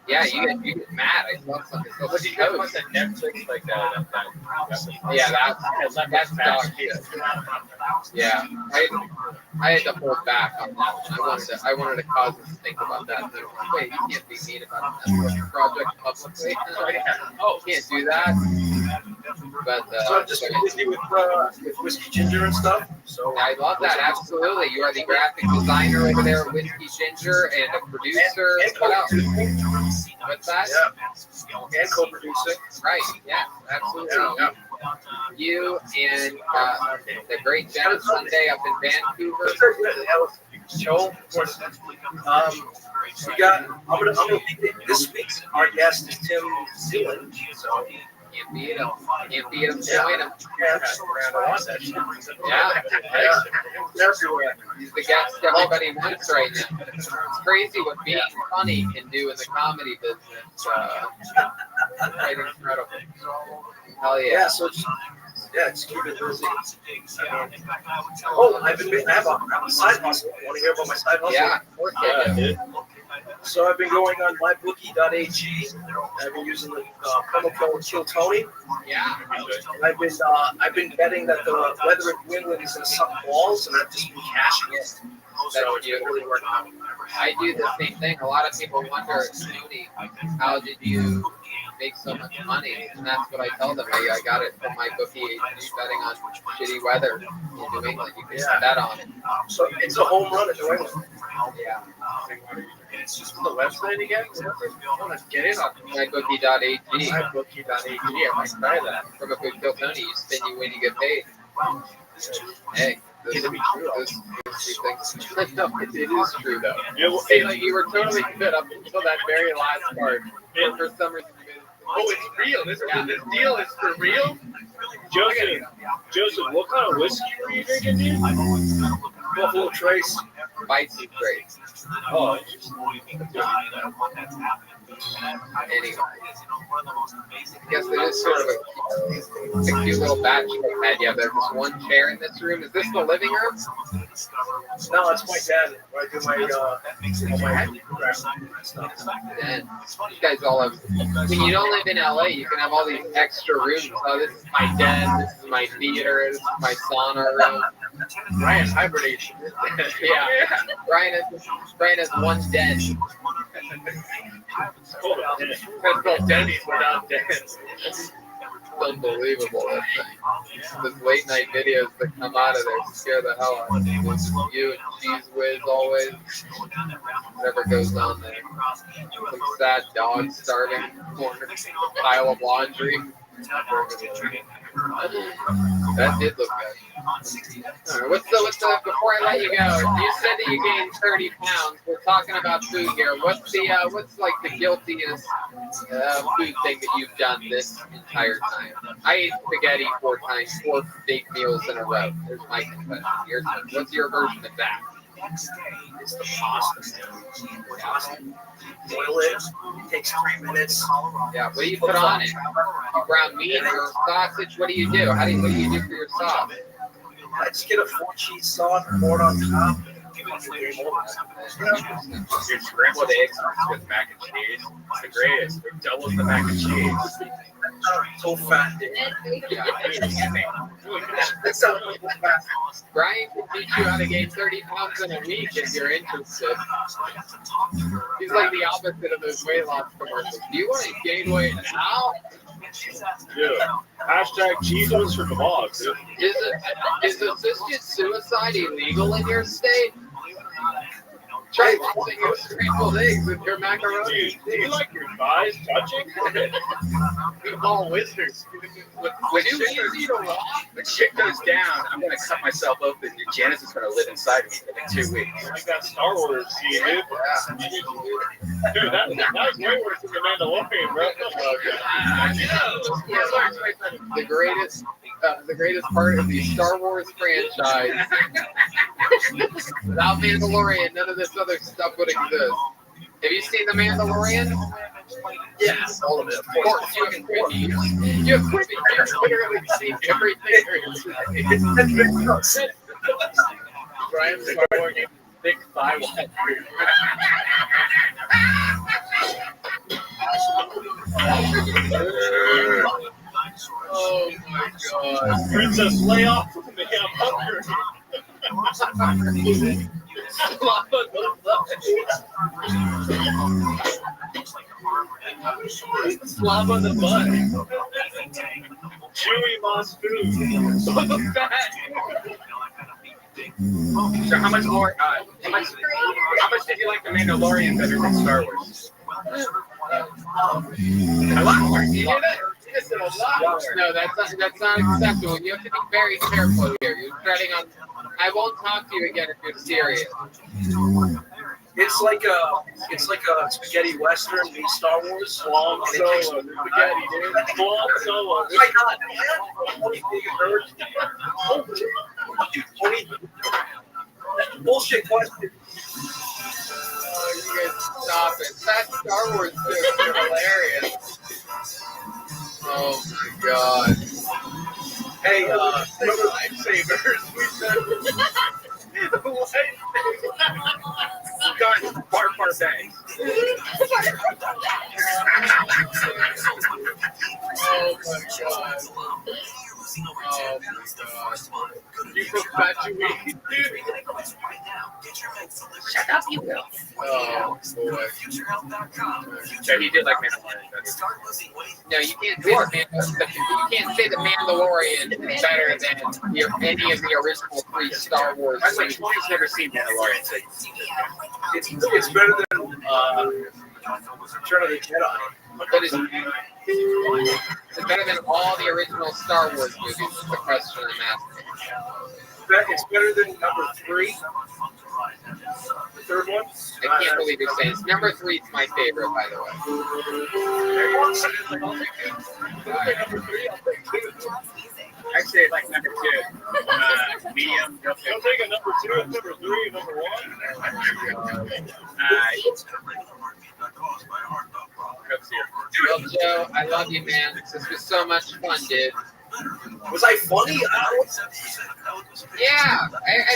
Yeah, you get mad. I saw something. What did you guys watch that Netflix like that? Yeah, that's dog shit. Yeah, I had to hold back on that. I wanted to cause us to think about that. And like, wait, you can't be mean about a Netflix project publicly. Oh, can't do that. But so I'm just busy with Whiskey Ginger and stuff. So I love that. Absolutely, you are the graphic designer over there at Whiskey Ginger and a producer. What else? What's that? Yeah, and co-producing. Right. Yeah. Absolutely. Yeah. You and the great Jenna Sunday up in Vancouver. Joel, we got. I'm gonna this week's our guest is Tim Zealand. So can't beat him. Join him. He's the guest everybody wants right now. It's crazy what being funny can do in the comedy business. Quite incredible. Hell yeah. Yeah. So it's keep it busy. I have a side hustle. Want to hear about my side hustle? Yeah. So I've been going on mybookie.ag. I've been using the promo code Kill Tony. Yeah. I've been betting that the weather in New England is going to suck balls, and I've just been cashing it. So it's really working out. I do the same thing. A lot of people wonder, Tony, how did you make so much money? And that's what I tell them. I got it from my bookie betting on shitty weather in New England. You can bet on it. So it's a home run in New England. Yeah. It's just the website again. Get in on mybookie.ag. Mybookie.ag. I might try that. From a good Kill Tony, you spin, you win, you get paid. Hey. This is true. No, it is true though. You were totally good up until that very last part. And for some reason, it's real. This deal is for real. Joseph, what kind of whiskey were you drinking, dude? Buffalo Trace. Spicy Trace. Oh, anyway, I guess it is sort of a cute little bachelor pad. Yeah, there's one chair in this room. Is this the living room? No, it's my dad. Where I do my stuff. Den. You guys all have. When you don't live in LA, you can have all these extra rooms. Oh, this is my den. This is my theater. This is my sauna room. Ryan's hibernation. Yeah. Brian has one den. It's called Denny's without Denny's. It's unbelievable. Those late night videos that come out of there scare the hell out of me. You and Cheese Whiz always. whatever goes on there. Some sad dog starving corner, pile of laundry. That did look good. All right, what's the before I let you go? You said that you gained 30 pounds. We're talking about food here. What's like the guiltiest food thing that you've done this entire time? I ate spaghetti 4 big meals in a row. There's my confession. What's your version of that? Next day, it's the pasta. Boil it. It takes 3 minutes. Yeah, what do you put on it? You brown meat or sausage? What do you do? What do you do for your sauce? I just get a 4-cheese sauce, pour it on top. Your scrambled eggs with mac and cheese. It's the greatest. It doubles the mac and cheese. So fat, dude. Brian can teach you how to gain 30 pounds in a week if you're interested. He's like the opposite of those weight loss commercials. Do you want to gain weight now? Yeah. Hashtag Cheetos for kebabs. Is assisted suicide illegal in your state? Try mixing your scrambled eggs with your macaroni. Do you like your thighs touching? All whiskers. When shit goes down, I'm going to cut myself open. Janice is going to live inside me for like 2 weeks. Like that Star Wars scene, dude. Dude, that was way worse than the Mandalorian, bro. The greatest part of the Star Wars franchise. Without Mandalorian, none of this other stuff would exist. Have you seen The Mandalorian? Yes, all of it. Of course. You have literally seen everything. Brian's going in thick thigh wide. Oh my God. Princess, lay off from me. I'm hungry. Slob on the butt. Chewy moss food. So how much did you like The Mandalorian better than Star Wars? A lot more. You hear that? Listen, a lot more. No, that's not acceptable. You have to be very careful here. You're treading on. I won't talk to you again if you're serious. It's like a spaghetti western meets Star Wars. Swan Solo, spaghetti, dude. Swan Solo. Oh my God, bullshit question. Oh, you guys stop it. That Star Wars jokes are hilarious. Oh my God. Hey, Remember lifesavers? We said Guys, bar bang. Oh my God. you perpetuate, dude. Shut up, you will. Oh boy. So he did like Mandalorian. No, you can't say the Mandalorian is better than any of the original 3 Star Wars. That's like 20's never seen Mandalorian. So it's better than Return of the Jedi. But it's better than all the original Star Wars movies. Is the question I'm asking. It's better than number 3. The third one. I can't believe you're saying it's number 3 is my favorite, by the way. actually, like number 2. Medium. You'll take a number 2, number 3, number 1. Well, Joe, I love you, man. This was so much fun, dude. Was I funny? Yeah.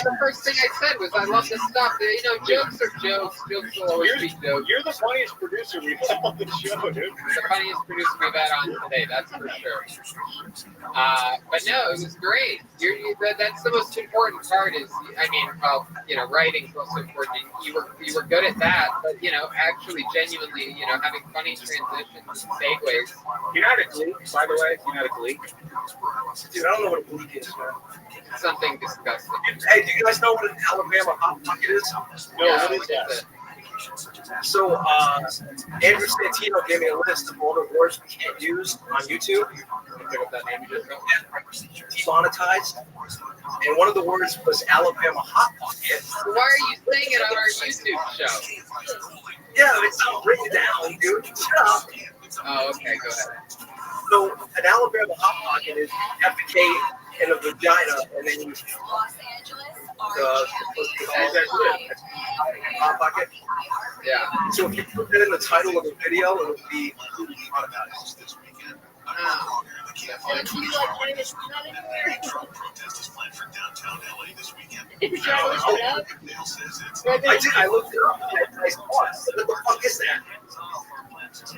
The first thing I said was I love this stuff. You know, jokes are jokes. Jokes will always be jokes. You're the funniest producer we've had on the show, dude. The funniest producer we've had on today, that's for sure. But no, it was great. That's the most important part. Writing's most important. You were good at that, but actually, genuinely, having funny transitions and segues. You know how to gleek, by the way? You know how to gleek? Dude, I don't know what a gleek is, man. Something disgusting. Hey, do you guys know what an Alabama hot pocket is? No, what is that? So Andrew Santino gave me a list of all the words we can't use on YouTube. Pick up that name you just demonetized. And one of the words was Alabama Hot Pocket. Why are you saying it on our YouTube show? Yeah, it's not written down, dude. Shut up. Oh, okay, go ahead. So an Alabama Hot Pocket is FK in a vagina, and then you Hot Pocket. Yeah. So if you put that in the title of the video, it would be monetized this weekend. I looked it up. I saw it. What the fuck is that?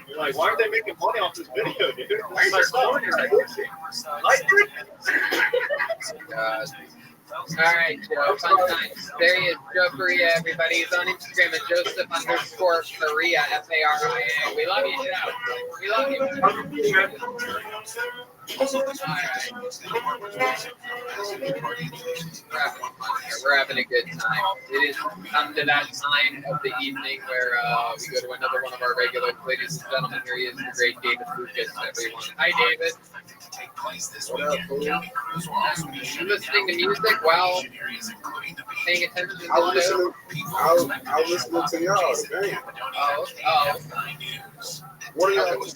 You're like, why aren't they making money off this video, dude? Where's my phone? All right, Joe. Fun times. There he is, Joe Faria. Everybody is on Instagram at Joseph_Faria, Faria. We love you, Joe. We love you. We're having a good time. It is come to that time of the evening where we go to another one of our regulars. Ladies and gentlemen, here he is, the great David Lucas, everyone. Hi, David. You listening to music while paying attention to the show? I was listening to y'all, man. Oh. What are y'all What's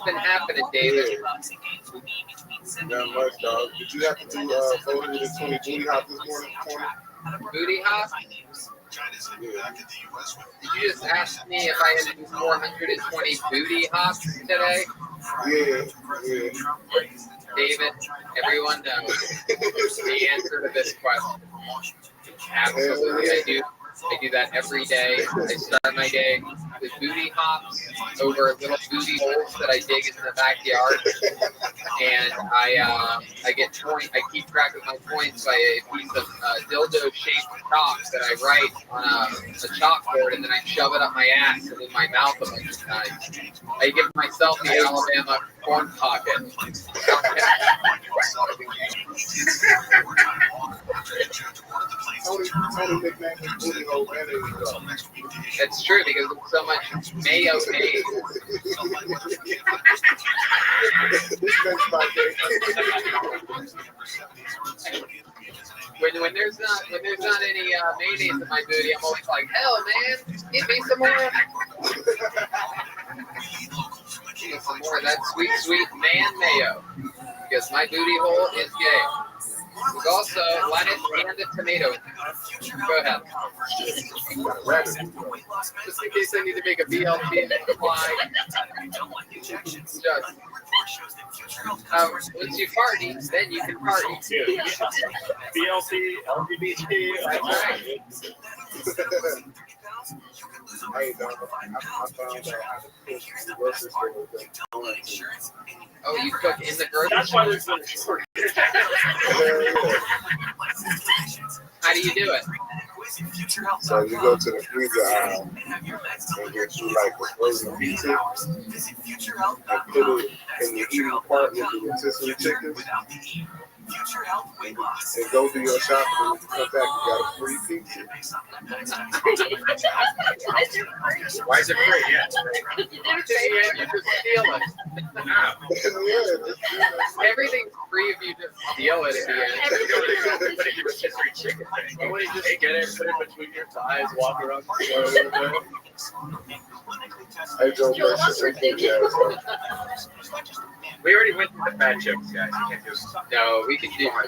been happening, David? Not much, dog. Did you have to do 420 booty hop this morning? Booty hop? Yeah. Did you just ask me if I had to do 420 booty hops today? Yeah. David, everyone knows the answer to this question. Absolutely, I do that every day. I start my day with booty hops over little booty holes that I dig in the backyard, and I get points. I keep track of my points by a piece of dildo-shaped chalk that I write on a chalkboard, and then I shove it up my ass and in my mouth a bunch of times. I give myself the Alabama corn pocket. That's true because there's so much mayonnaise. When there's not any mayonnaise in my booty, I'm always like, hell man, give me some more. Give me some more of that sweet man mayo. Because my booty hole is gay. There's also lettuce and a tomato. Go ahead. Just in case I need to make a BLT reply. Once you party, then you can party. BLT, LGBT, that's right. I found out how to push the grocery store with them. Oh, you cook in the grocery store? That's why there's been a short. How do you do it? So you go to the freezer aisle and get you like a frozen pizza and put it in the eating part with the rotisserie chickens. And go do your shopping, and when you come back, you got a free pizza. Why is it free? Yeah. You just steal it. Everything's free if you just steal it at the end. But if you rotisserie chicken thing, when you just get it, put it between your thighs, walk around the store a little bit. Hey, Joe, We already went through the fat jokes, guys. You can't do it. No, we can do more.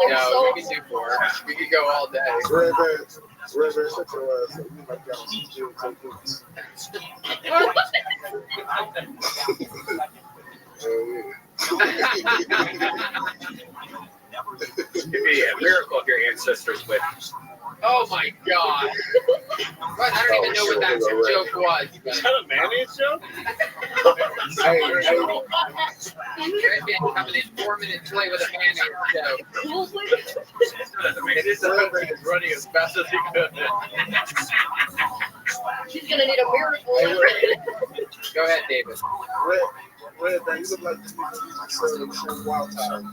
No, we can do more. We could go all day. Red, shut your ass up. You might get on some take boots. It'd be a miracle if your ancestors went. Oh my God! But I don't even know what that joke was. Is that a mayonnaise joke? Redman coming in 4 minutes late with a mayonnaise joke. It is a Redman is running as fast as he could. She's gonna need a miracle. Go ahead, David. Red Band, you look like some wild time.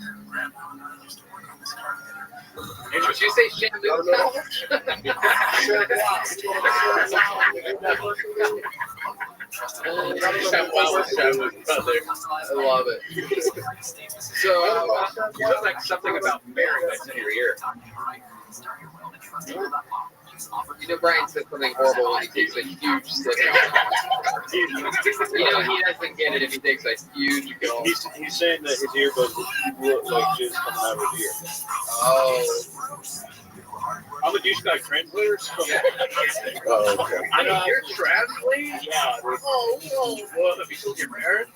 Did you say Shamu? I love it. So, you look like something about Mary that's in your ear. You know, Brian said something horrible when he takes a huge sip. You know, he doesn't get it if he takes a huge gulp. He's saying that his earbuds look like jizz coming out of his ear. Oh. I'm a douchebag translator, so. Oh, okay. I know you're translating? Yeah. Well, the people get married?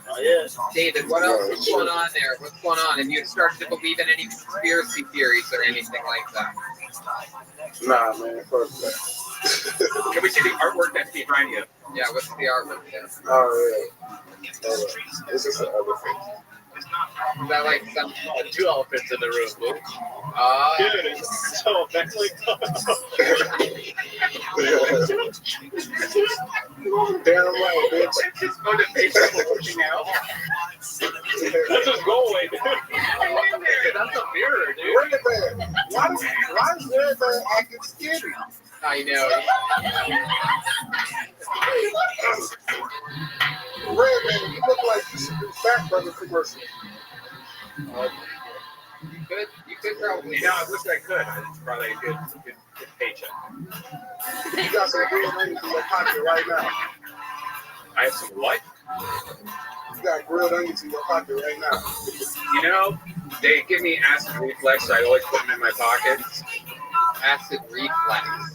Oh, yes. David, what else is going on there? What's going on? Have you started to believe in any conspiracy theories or anything like that? Nah, man, fuck that. Can we see the artwork that's behind you? Yeah, what's the artwork there? Oh, yeah. This is the other thing. Is that like some two elephants in the room, dude? Dude, it's so mentally Damn right, bitch. It's motivational working out. That's just go away, dude. That's a mirror, dude. Red Band. Why is Red Band acting skinny? I know. Red Band, you look like you should do Fat Burger commercial. You could probably. You know, I wish I could. It's probably a good paycheck. You got some grilled onions in your pocket right now. I have some what? You got grilled onions in your pocket right now. You know, they give me acid reflux, so I always put them in my pocket. Acid reflux.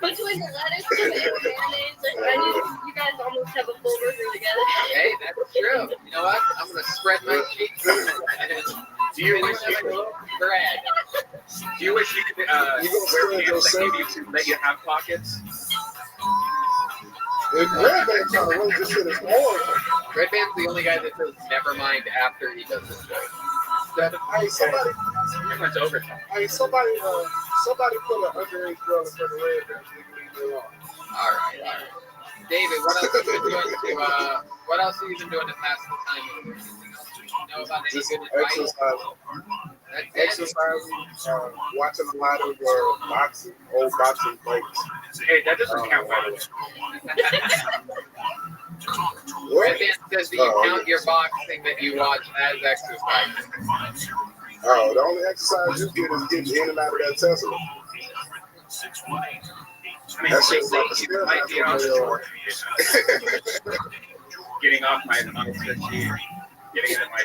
Between the lettuce and the mayonnaise and onions, you guys almost have a full burger together. Hey, that's true. You know what? I'm gonna spread my cheeks. Do you wish you could bread? Do you wish you could wear pants that let you have pockets? Red Band trying to run this shit is horrible. Red Band's the only guy that says never mind after he does this joke. Hey, somebody put an underage girl in front of Red Band. All right. David, what else have you been doing what else have you been doing to pass the time? You know about any good advice? Exercising, watching a lot of old boxing fights. Hey, that doesn't count, by the way. Red Band says that you count your boxing that you watch as exercise. Oh, the only exercise you get is getting in and out of that Tesla. That shit's like getting off my getting into my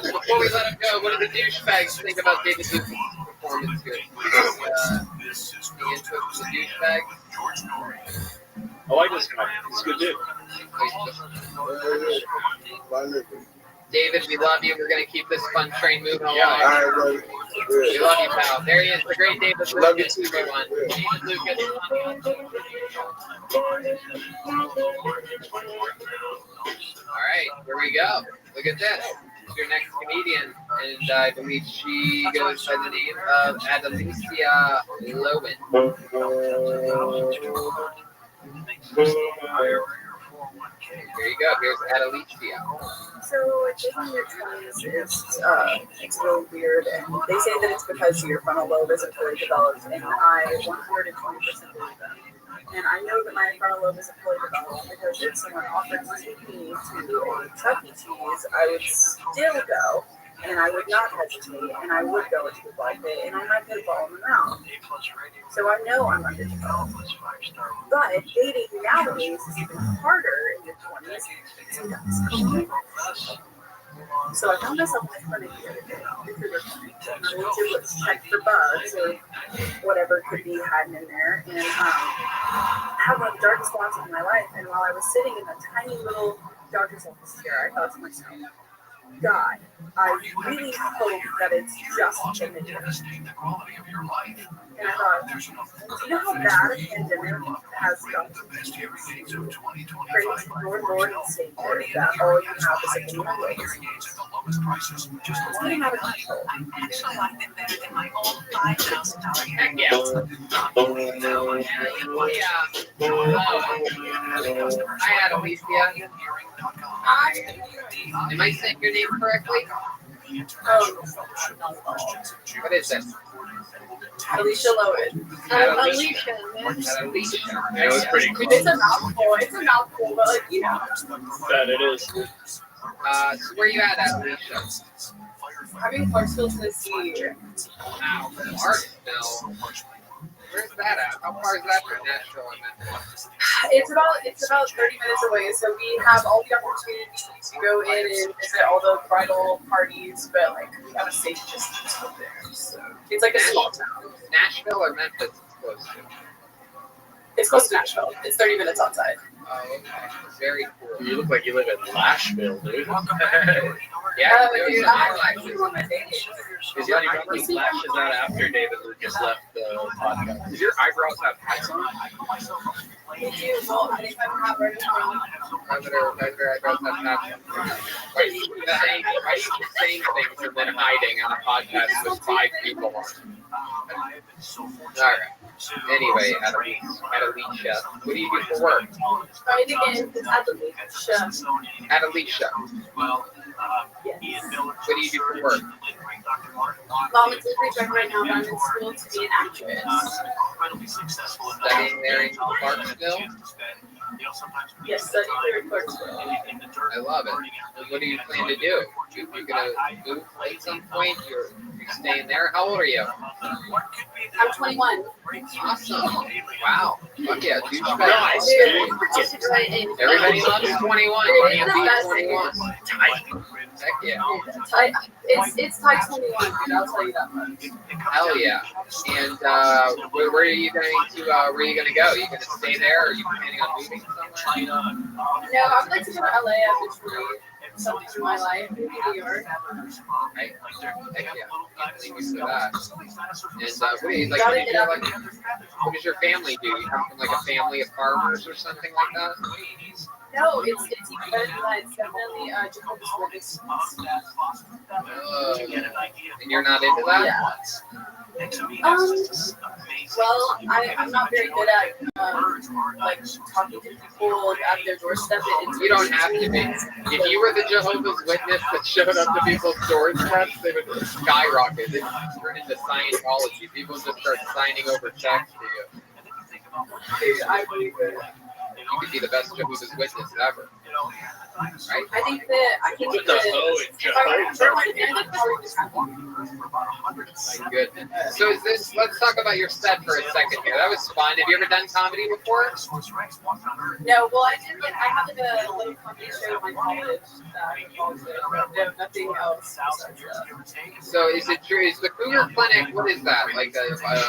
Before we let him go, what do the douchebags think about David Duke's performance here? The input from the douchebags? I like this guy. He's a good dude. David, we love you. We're going to keep this fun train moving along. All right, buddy. We love you, pal. There he is, the great David Lucas. Love you too, everyone. David Lucas. All right, here we go. Look at this. This is your next comedian, and I believe she goes by the name of Adelicia Lowen. Here you go. Here's Adelicia. So, taking your 20s it's really weird, and they say that it's because your frontal lobe isn't fully developed, and I 120% believe them. And I know that my frontal lobe isn't fully developed because if someone offered to take me to a Chuck E. Cheese, I would still go, and I would not hesitate, and I would go into the blind pit, and I might get a ball in the mouth. So I know I'm underdeveloped. But dating nowadays is even harder in your 20s. So I found myself in my clinic the other day. I went to check for bugs or whatever could be hiding in there, and had one of the darkest spots of my life. And while I was sitting in a tiny little doctor's office chair, I thought to myself, God, I really hope that it's just in the gym. And I thought, do you know how bad a pandemic has gotten? Crazy, more and more insane that all you have is a community. lowest prices. Just It's getting out of control. I actually like them better than my old $5,000 Heck yeah. I had Alicia. Am I saying your name correctly? What is it? Alicia Lowen. Alicia. Alicia. Yeah, it was pretty cool. It's a mouthful. It's a mouthful, but like, you know. That it is. So where you at, Alicia? I'm in Clarksville, Tennessee. Wow, Clarksville. Where's that at? How far is that from Nashville and Memphis? It's about 30 minutes away, so we have all the opportunity to go in and visit all the bridal parties, but like we have a safe distance from there. So it's like a small town. Nashville or Memphis is close to? It's close to Nashville. It's 30 minutes outside. Oh, okay. Very cool. You look like you live in Lashville, dude. Yeah, Dude, Is your eyebrows lashes out after David Lucas left the podcast? Does your eyebrows have hats on? We do. Well, I think I'm not ready for Why do you keep saying things and then hiding on a podcast with 5 people on? Alright. Anyway, Adelicia, what do you do for work? Try it again. It's Adelicia. Adelicia. Yes. What do you do for work? Mom, it's a free right now, but I'm in school to be an actress. Studying there in Clarksville? Yes, studying here in Clarksville. I love it. And what do you plan to do? You're gonna move at some point? You're staying there? How old are you? I'm 21. Awesome. Wow. Fuck yeah, dude. Nice. Everybody loves 21. You can't be 21. Heck yeah. It's type 21, dude. I'll tell you that much. Hell yeah. And where are you going to? Where are you going to go? Are you going to stay there? Or are you planning on moving somewhere? No, I would like to go to LA eventually. Something in my life, maybe New York. Right. Heck yeah. Can't believe you said that. And what does your family do? You come from like a family of farmers or something like that? No, it's even better than that. It's definitely Jehovah's Witness. And you're not into that? Yeah. Well, I'm not very good at like talking to people at their doorstep. You don't have to be. If you were the Jehovah's Witness that showed up to people's doorsteps, they would skyrocket. They would turn into Scientology. People just start signing over checks to you. Dude, I believe it. You could be the best Jehovah's Witness ever. Right? I think that Put the O in Jehovah. My goodness. So let's talk about your set for a second here. That was fun. Have you ever done comedy before? No, well, I have like a little comedy show in my college. No, nothing else. So is it true? Is the Cougar Clinic, what is that? Like a kind of...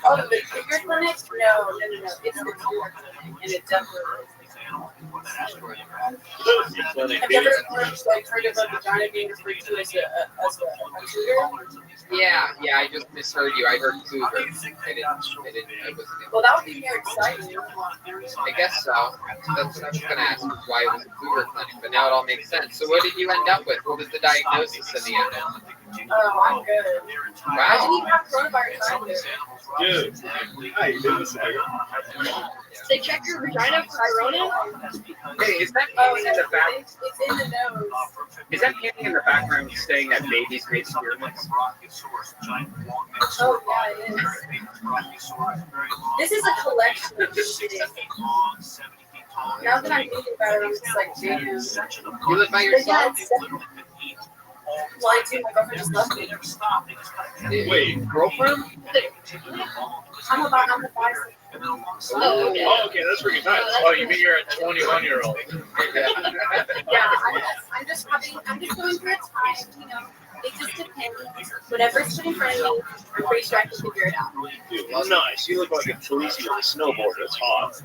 Oh, the Cougar Clinic? No. It's the Cougar Clinic, and it definitely is. Have you ever heard of a vagina being referred to as a cougar? Yeah, I just misheard you. I heard cougar. I wasn't. Well, that would be very exciting. I guess so. That's what I was going to ask, why it was a cougar clinic, but now it all makes sense. So what did you end up with? What was the diagnosis in the end? Oh, I'm good. Wow. I didn't even have coronavirus either. Dude, how you doing, They check your vagina for corona? Hey, is that painting in the back? It's in the nose. Is that painting in the background saying that babies made pyramids? Oh, yeah, it is. This is a collection of shit. Now that I'm thinking about it, I'm just like, damn. You live by yourself? Well, I do. My girlfriend just left me. Wait, girlfriend? I'm the bicycle. Oh, okay. Oh, okay, that's pretty nice. Oh, you mean you're a 21-year-old? Yeah, I'm just going through a time, you know. It just depends. Whatever's put in front of me, I'm pretty sure I can figure it out. Dude, well, nice. You look like a Khaleesi on a snowboard. It's hot.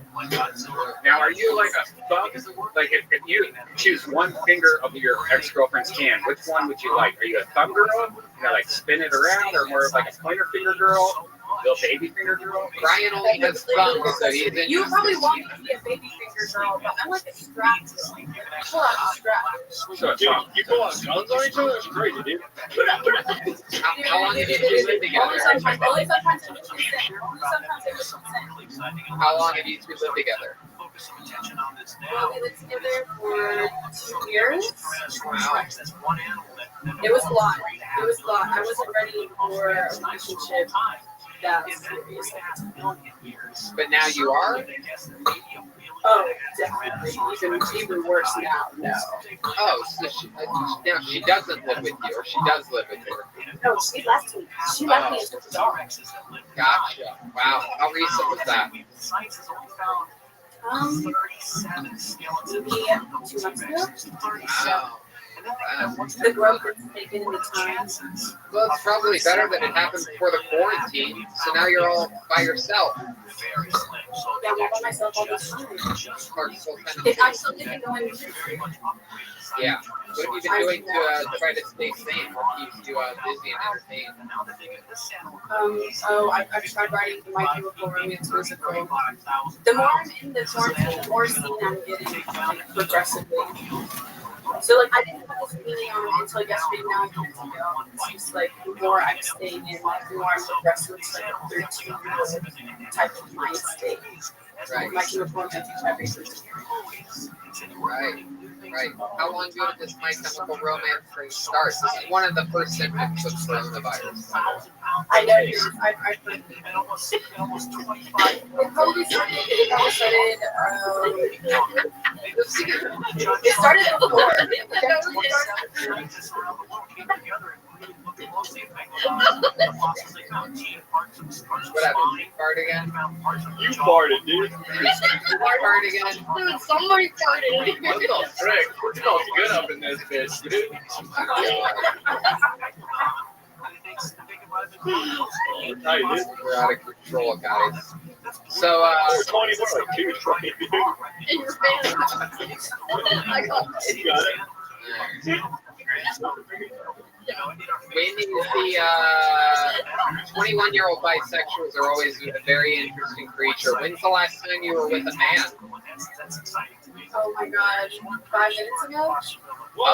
Now, are you like a thumb? Like, if you choose one finger of your ex-girlfriend's hand, which one would you like? Are you a thumb girl? You know, like spin it around, or more of like a pointer finger girl? Little baby finger girl. Brian only has thumbs, so he's in. You probably want me to be a baby finger girl, but I'm like a strap. Pull out a strap. You pull out guns on each other? That's crazy, dude. How long have you two lived together? Only sometimes it was consent. Only sometimes it was consent. How long have you two lived together? Well, we lived together for 2 years. Wow. It was a lot. It was a lot. I wasn't ready for a relationship that serious. But now you are? Oh, definitely. Even worse now. No. Oh, so now she doesn't live with you, or she does live with you? No, she left me. She left me. Gotcha. Wow. How recent was that? Maybe 2 months ago. Wow. The growth that's taken in the time. Well, it's probably better that it happened before the quarantine, so now you're all by yourself. Yeah, I'm all by myself all the time. I'm still living going. Yeah. What have you been doing to try to stay sane? What keeps you busy and entertained? I've tried writing my beautiful romance musical. The more I'm in the quarantine, the more seen I'm getting, like, progressively. So, like, I didn't put this really on until yesterday, now I'm going to go. It's just, like, the more I'm staying in, like, the more I'm progressing, it's like a 13-year-old type of mind state. Right. My beautiful romance everything. Right. Right. How long ago did this My Chemical Romance thing start? This is one of the first symptoms of coronavirus. I know. I've heard. It probably started. It started before. What happened? You fart again? You farted, dude. You fart again? Dude, somebody farted. What the frick? It smells good up in this bitch, dude. We're out of control, guys. So, 20 more like 220, dude. In your pants. I got it. You got it? When you see 21-year-old bisexuals are always a very interesting creature. When's the last time you were with a man? Oh my gosh, 5 minutes ago? Oh,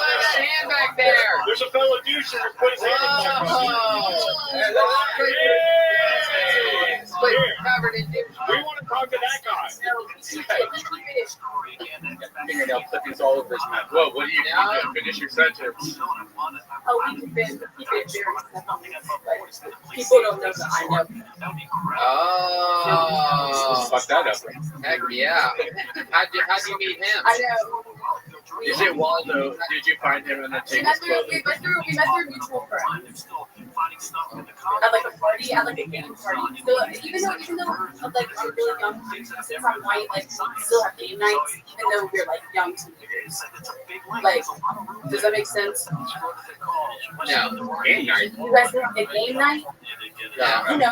there's a hand back there. There's a fellow doucher who put his hand in my Covered in douche. We want to talk to that guy. Fingernail clippings all over his mouth. Whoa, what do you do? Finish your sentence. Oh, he did very simple. People don't know that I know. Oh. Fuck that up. Heck yeah. How'd you meet him? I know. Is it Waldo? Did you find him in the We met through a mutual friend. At like a party, at like a game party. So even though like I'm really young, since I'm white, like we still have game nights, even though we're like young teenagers. Like, does that make sense? No. Game night. You guys have a game night? Yeah. You know,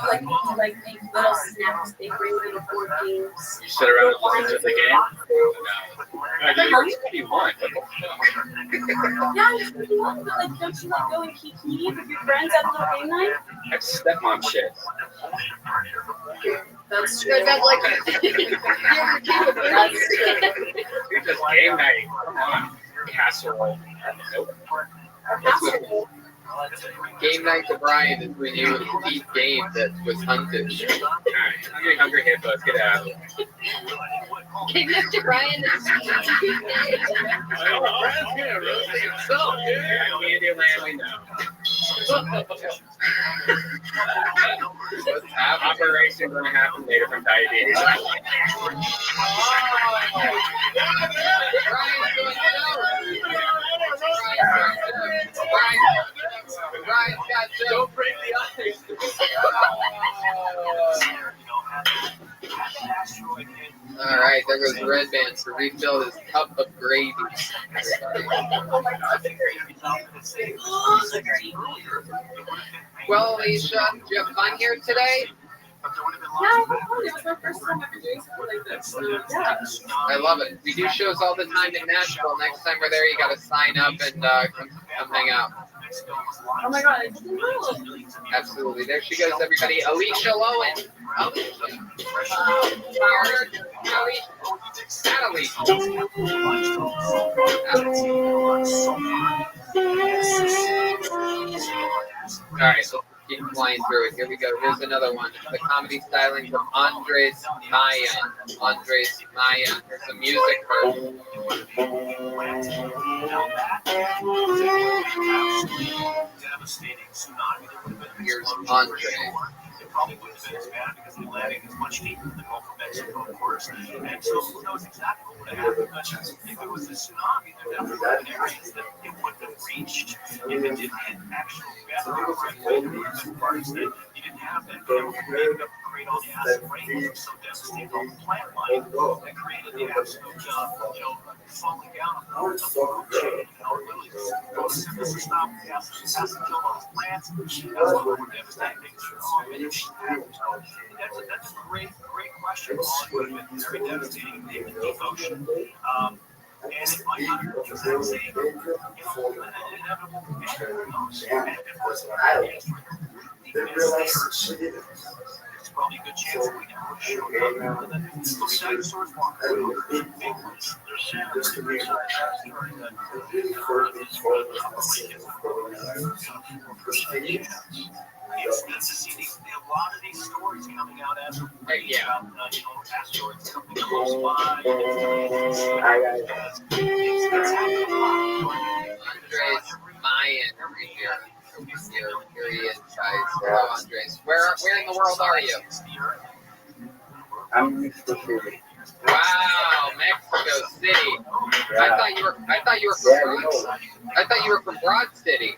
like make little snacks. They bring little board games. You sit around and listen to the game? No. What do you want? Yeah, you want, but like, don't you like go and kiki with your friends at a little game night? That's stepmom shit. That's true. That's like That's true. You're just game night. Come on. Casserole. Nope. Casserole. Game night to Brian is when you eat game that was hunted. Alright, hungry hippos, get out of here. Game night to Brian is Candyland, we know. Operation going to happen later from diabetes. Don't break the ice. All right, there goes Red Band to refill his cup of gravy. Well, Alicia, did you have fun here today? Yeah, it was my first time ever doing something like this. So, yeah. I love it. We do shows all the time in Nashville. Next time we're there, you got to sign up and come hang out. Oh my god, it's cool. Absolutely. There she goes, everybody. Alicia Lowen. Alicia. All right, so keep flying through it. Here we go. Here's another one. The comedy stylings of Andres Maya. Andres Maya. Here's some music version. Here's Andre. It probably wouldn't have been as bad because the Atlantic is much deeper than the Gulf of Mexico, of course. And so who knows exactly what would have happened. But if it was a tsunami, there definitely would have been areas that it wouldn't have reached if it didn't hit actual bedrock parts that you didn't have that create all the acid rain that so devastated all the plant life that created the absolute, falling down of the food chain. Really, those stop acid kill those plants. That's what would devastate things. That's a great question. It would have been very devastating in the deep ocean. And it might not have been the exact same, inevitable condition. It's probably a good chance that we never would show up. Those dinosaurs walk around. Big ones. There's it's neat to see a lot of these stories coming out as of late about asteroids coming close by. It's happening a lot. Andres Mayan over here. Here he is, guys. Hello, Andres. Where in the world are you? I'm in Mexico City. Wow, Mexico City. Yeah. I thought you were from Broad. I thought you were from Broad City.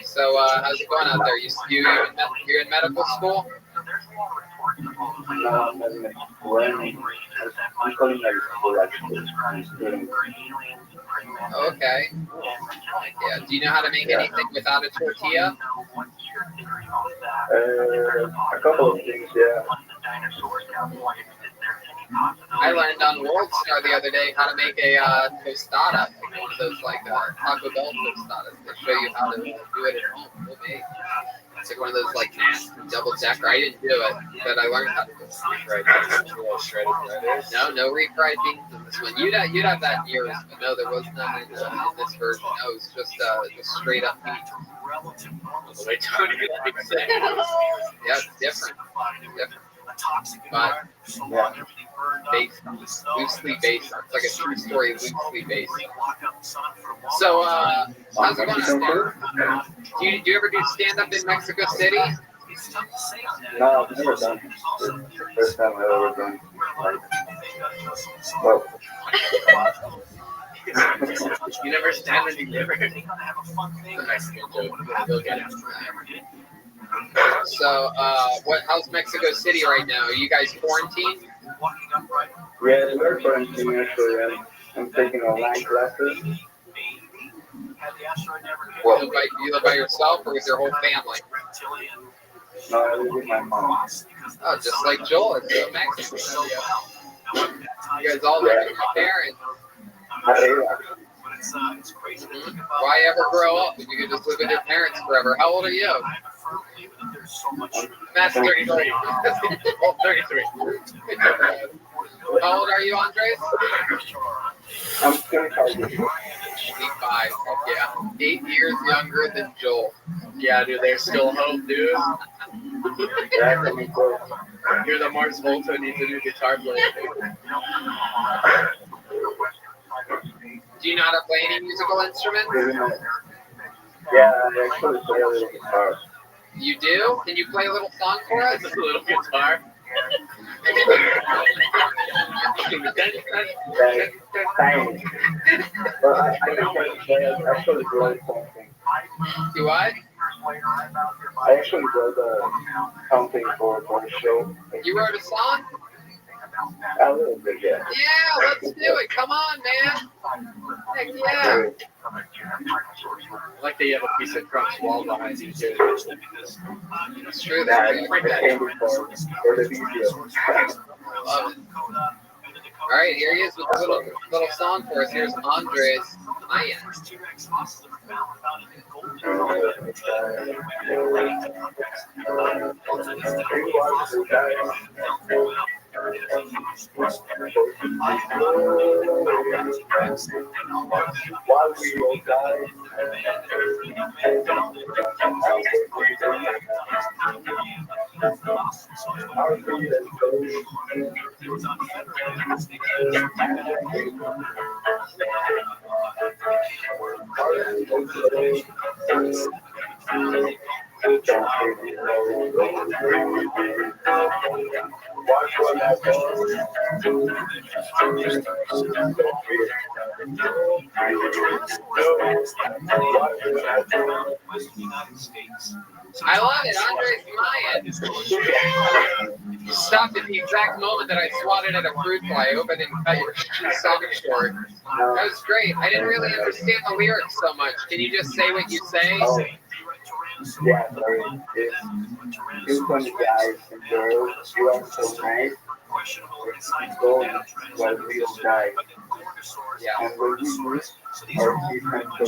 So how's it going out there? You're in medical school? No, I'm not in medical school. I'm calling medical school. Okay. Yeah. Do you know how to make anything without a tortilla? A couple of things, yeah. I learned on World Star the other day how to make a tostada, one of those like Taco Bell tostadas. They show you how to do it at home. Okay. It's like one of those like nasty double decker. I didn't do it, but I learned how to do it. No refried beans in this one. You'd have that in yours, but no, there was none in this version. No, it was just straight up meat. Yeah, it's different. But loosely based. It's like a true story, loosely based. So, how's it going? Do you ever do stand up in Mexico City? No, I've never done it. It's the first time I've ever done it. You never stand and deliver. So, how's Mexico City right now? Are you guys quarantined? Yeah, we're quarantined actually. I'm taking online classes. You live by yourself or with your whole family? No, I live with my mom. Oh, just like Joel, it's so Mexican. You guys all live with your parents. Why ever grow up if you can just live with your parents forever? How old are you? That's 33. Oh, 33. How old are you, Andres? I'm 25 years old. 25. Yeah. 8 years younger than Joel. Yeah, dude, there's still hope, dude. You're the Mars Volta needs a new guitar player. Do you know how to play any musical instrument? Yeah, I actually play a little guitar. You do? Can you play a little song for us? A little guitar? But I actually wrote something. You what? I actually wrote something for the show. You wrote a song? A little bit, yeah. Yeah, let's do it. Come on, man. Heck yeah. I like that you have a piece of Trump's wall behind you, too. It's true. For the video. Love it. All right, here he is with a little song for us. Here's Andres Mayan. While we all die, our freedom I love it, Andres Mayan. You stopped at the exact moment that I swatted at a fruit fly. I hope I didn't cut your song short. That was great. I didn't really understand the lyrics so much. Can you just say what you say? Yeah, sorry. It's funny guys and girls. You are so nice. Go while we all die. Yeah. And when we lose our kids and go,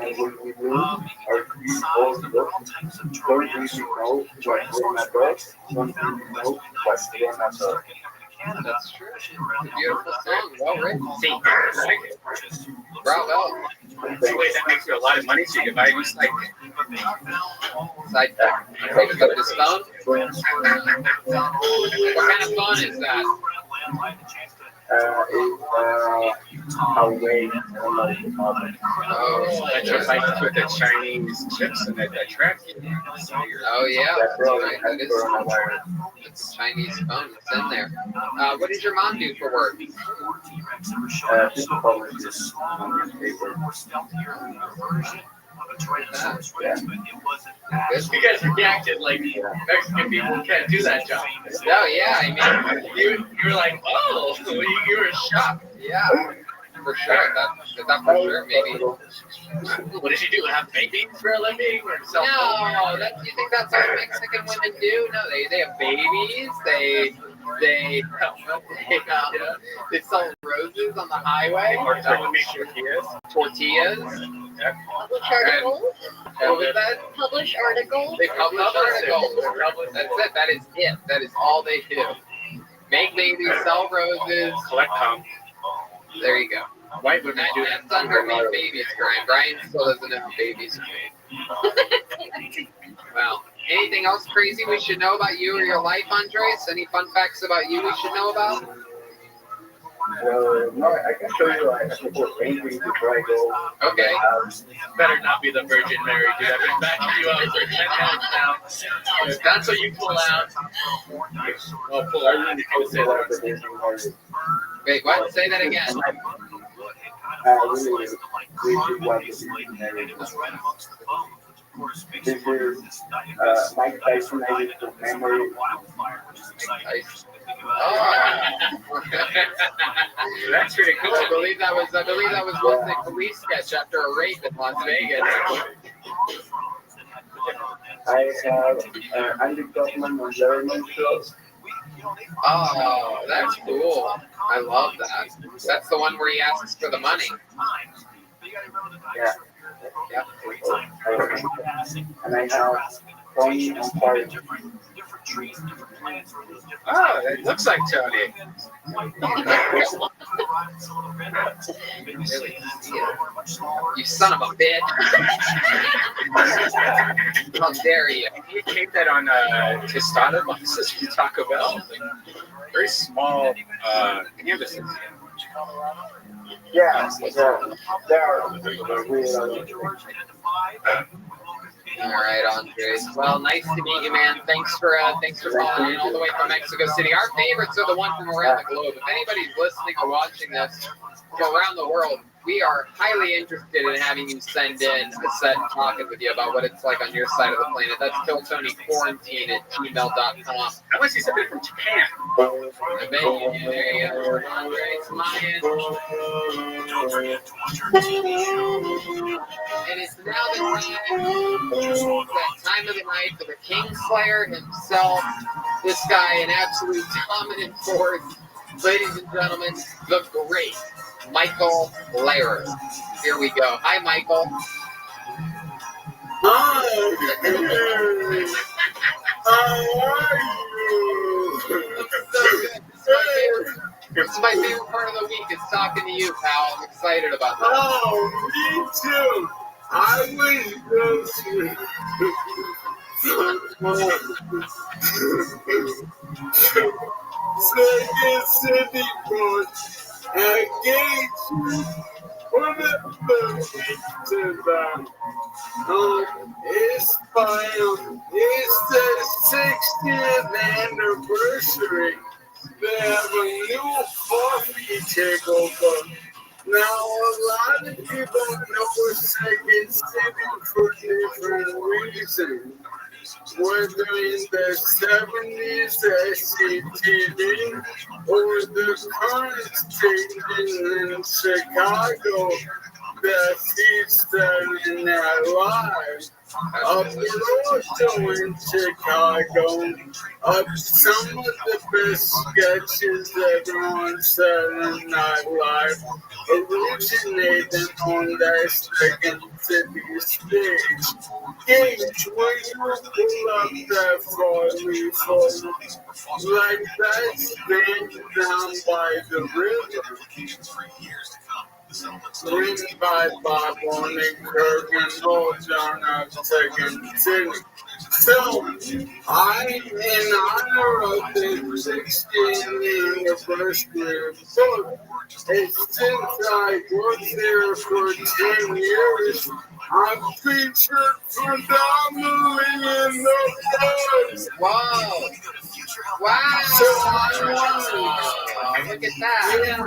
and when we lose our kids also, don't really know what Rona does. Don't really know what Rona does. That's true. Beautiful song, well written. See, Bravo. wait, that makes you a lot of money, so you can buy a new side pick. Side pick. Pick up this phone. What kind of phone is that? Away. Oh, that's your life with the Chinese chips and that tracking. Oh yeah, that's right. That is it's a Chinese phone that's in there. What does your mom do for work? Just publishes newspaper. You guys reacted like Mexican people can't do that job. Oh yeah, I mean, you were like, oh, you were shocked. Yeah, for sure. That for sure, maybe. What did you do? Have babies for a living or something? No, you think that's what Mexican women do? No, they have babies. They sell roses on the highway. Or that would make Tortillas. Publish articles. What was that? Publish articles. They publish articles. That's it. That is it. That is all they do. Make babies, sell roses, collect cum. There you go. White women do that. That's underneath babies, Brian. Brian still doesn't know babies are made. Well, anything else crazy we should know about you or your life, Andres? Any fun facts about you we should know about? Well, no, I can show you like a couple of paintings before I go. Okay. Better not be the Virgin Mary, dude. I've been backing you up for 10 minutes now. If that's what you pull out. Oh, pull out. Say that for Virgin Mary. Wait, what? Say that again. Really want the Virgin Mary. This is Mike Tyson. I did the memory. Oh. That's pretty cool. I believe that was once a police sketch after a rape in Las Vegas. I have Andy Kaufman on Letterman show. Oh, that's cool. I love that. That's the one where he asks for the money. Yeah. Yeah. And I have Tony on Party. Oh, it looks like Tony. You son of a bitch. How dare you? He came that on tostada boxes from Taco Bell. Very small canvases. Yeah, they are really All right, Andres. Well, nice to meet you, man. Thanks for calling in all the way from Mexico City. Our favorites are the one from around the globe. If anybody's listening or watching this from around the world, we are highly interested in having you send in a set talking with you about what it's like on your side of the planet. That's KillTonyQuarantine@gmail.com. Unless you somebody from Japan. There you go. Andres Mayan. It is now the time of the night for the Kingslayer himself. This guy, an absolute dominant force Ladies and gentlemen, the great Michael Lehrer. Here we go. Hi, Michael. This is my favorite part of the week, is talking to you, pal. I'm excited about that. Oh, me too. I was Second City Boys engagement. What a week to them. It's the 60th anniversary. They have a new coffee takeover. Now, a lot of people know Second City for different reasons. Whether in the 70s SCTV or the current station in Chicago that feeds Saturday Night Live. Also in Chicago, some of the best sketches ever on Saturday Night Live originated on that Second City stage. Gage, will you pull up that Farley photo? Like that stand down by the river. Written by Bob Warnick, Kirk, and Paul John of Second City. So, in honor of the 60th anniversary of the book, and since I worked there for 10 years, I'm featured predominantly in the book. Wow. Wow. So look at that. Yeah.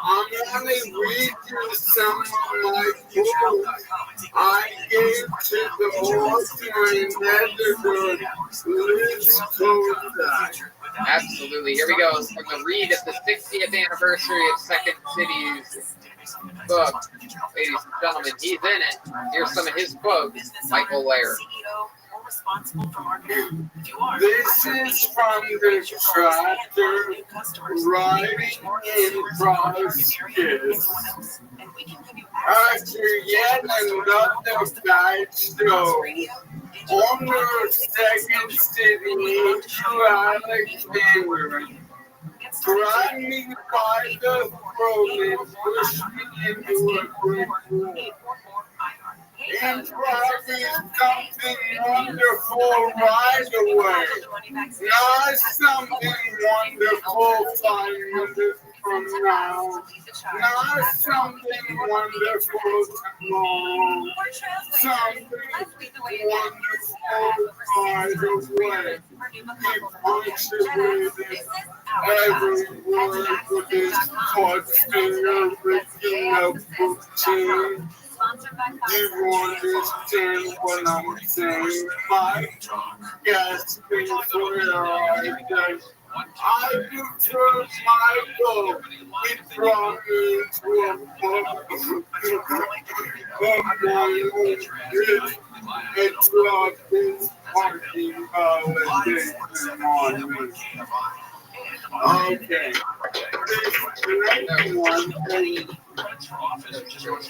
I'm going to read you some of my quotes I gave to the author and editor, Liz Kozak. Absolutely. Here we go. From the read of the 60th anniversary of Second City's book. Ladies and gentlemen, he's in it. Here's some of his quotes. Michael Lehrer. This is from the tractor riding in progress. After yet another bad show, owner of Second City, Alexander, grabbed me by the throat and pushed me into a brick wall. Improv is something wonderful right away. Not something wonderful 5 minutes from now. Not something wonderful tomorrow. Something wonderful right away. He punctuated every word with his finger picking up routine. You understand what I'm saying, Mike? Gasping for air, I do trust Michael. He brought me to a book of my own gift and dropped his parking validation on me. Okay.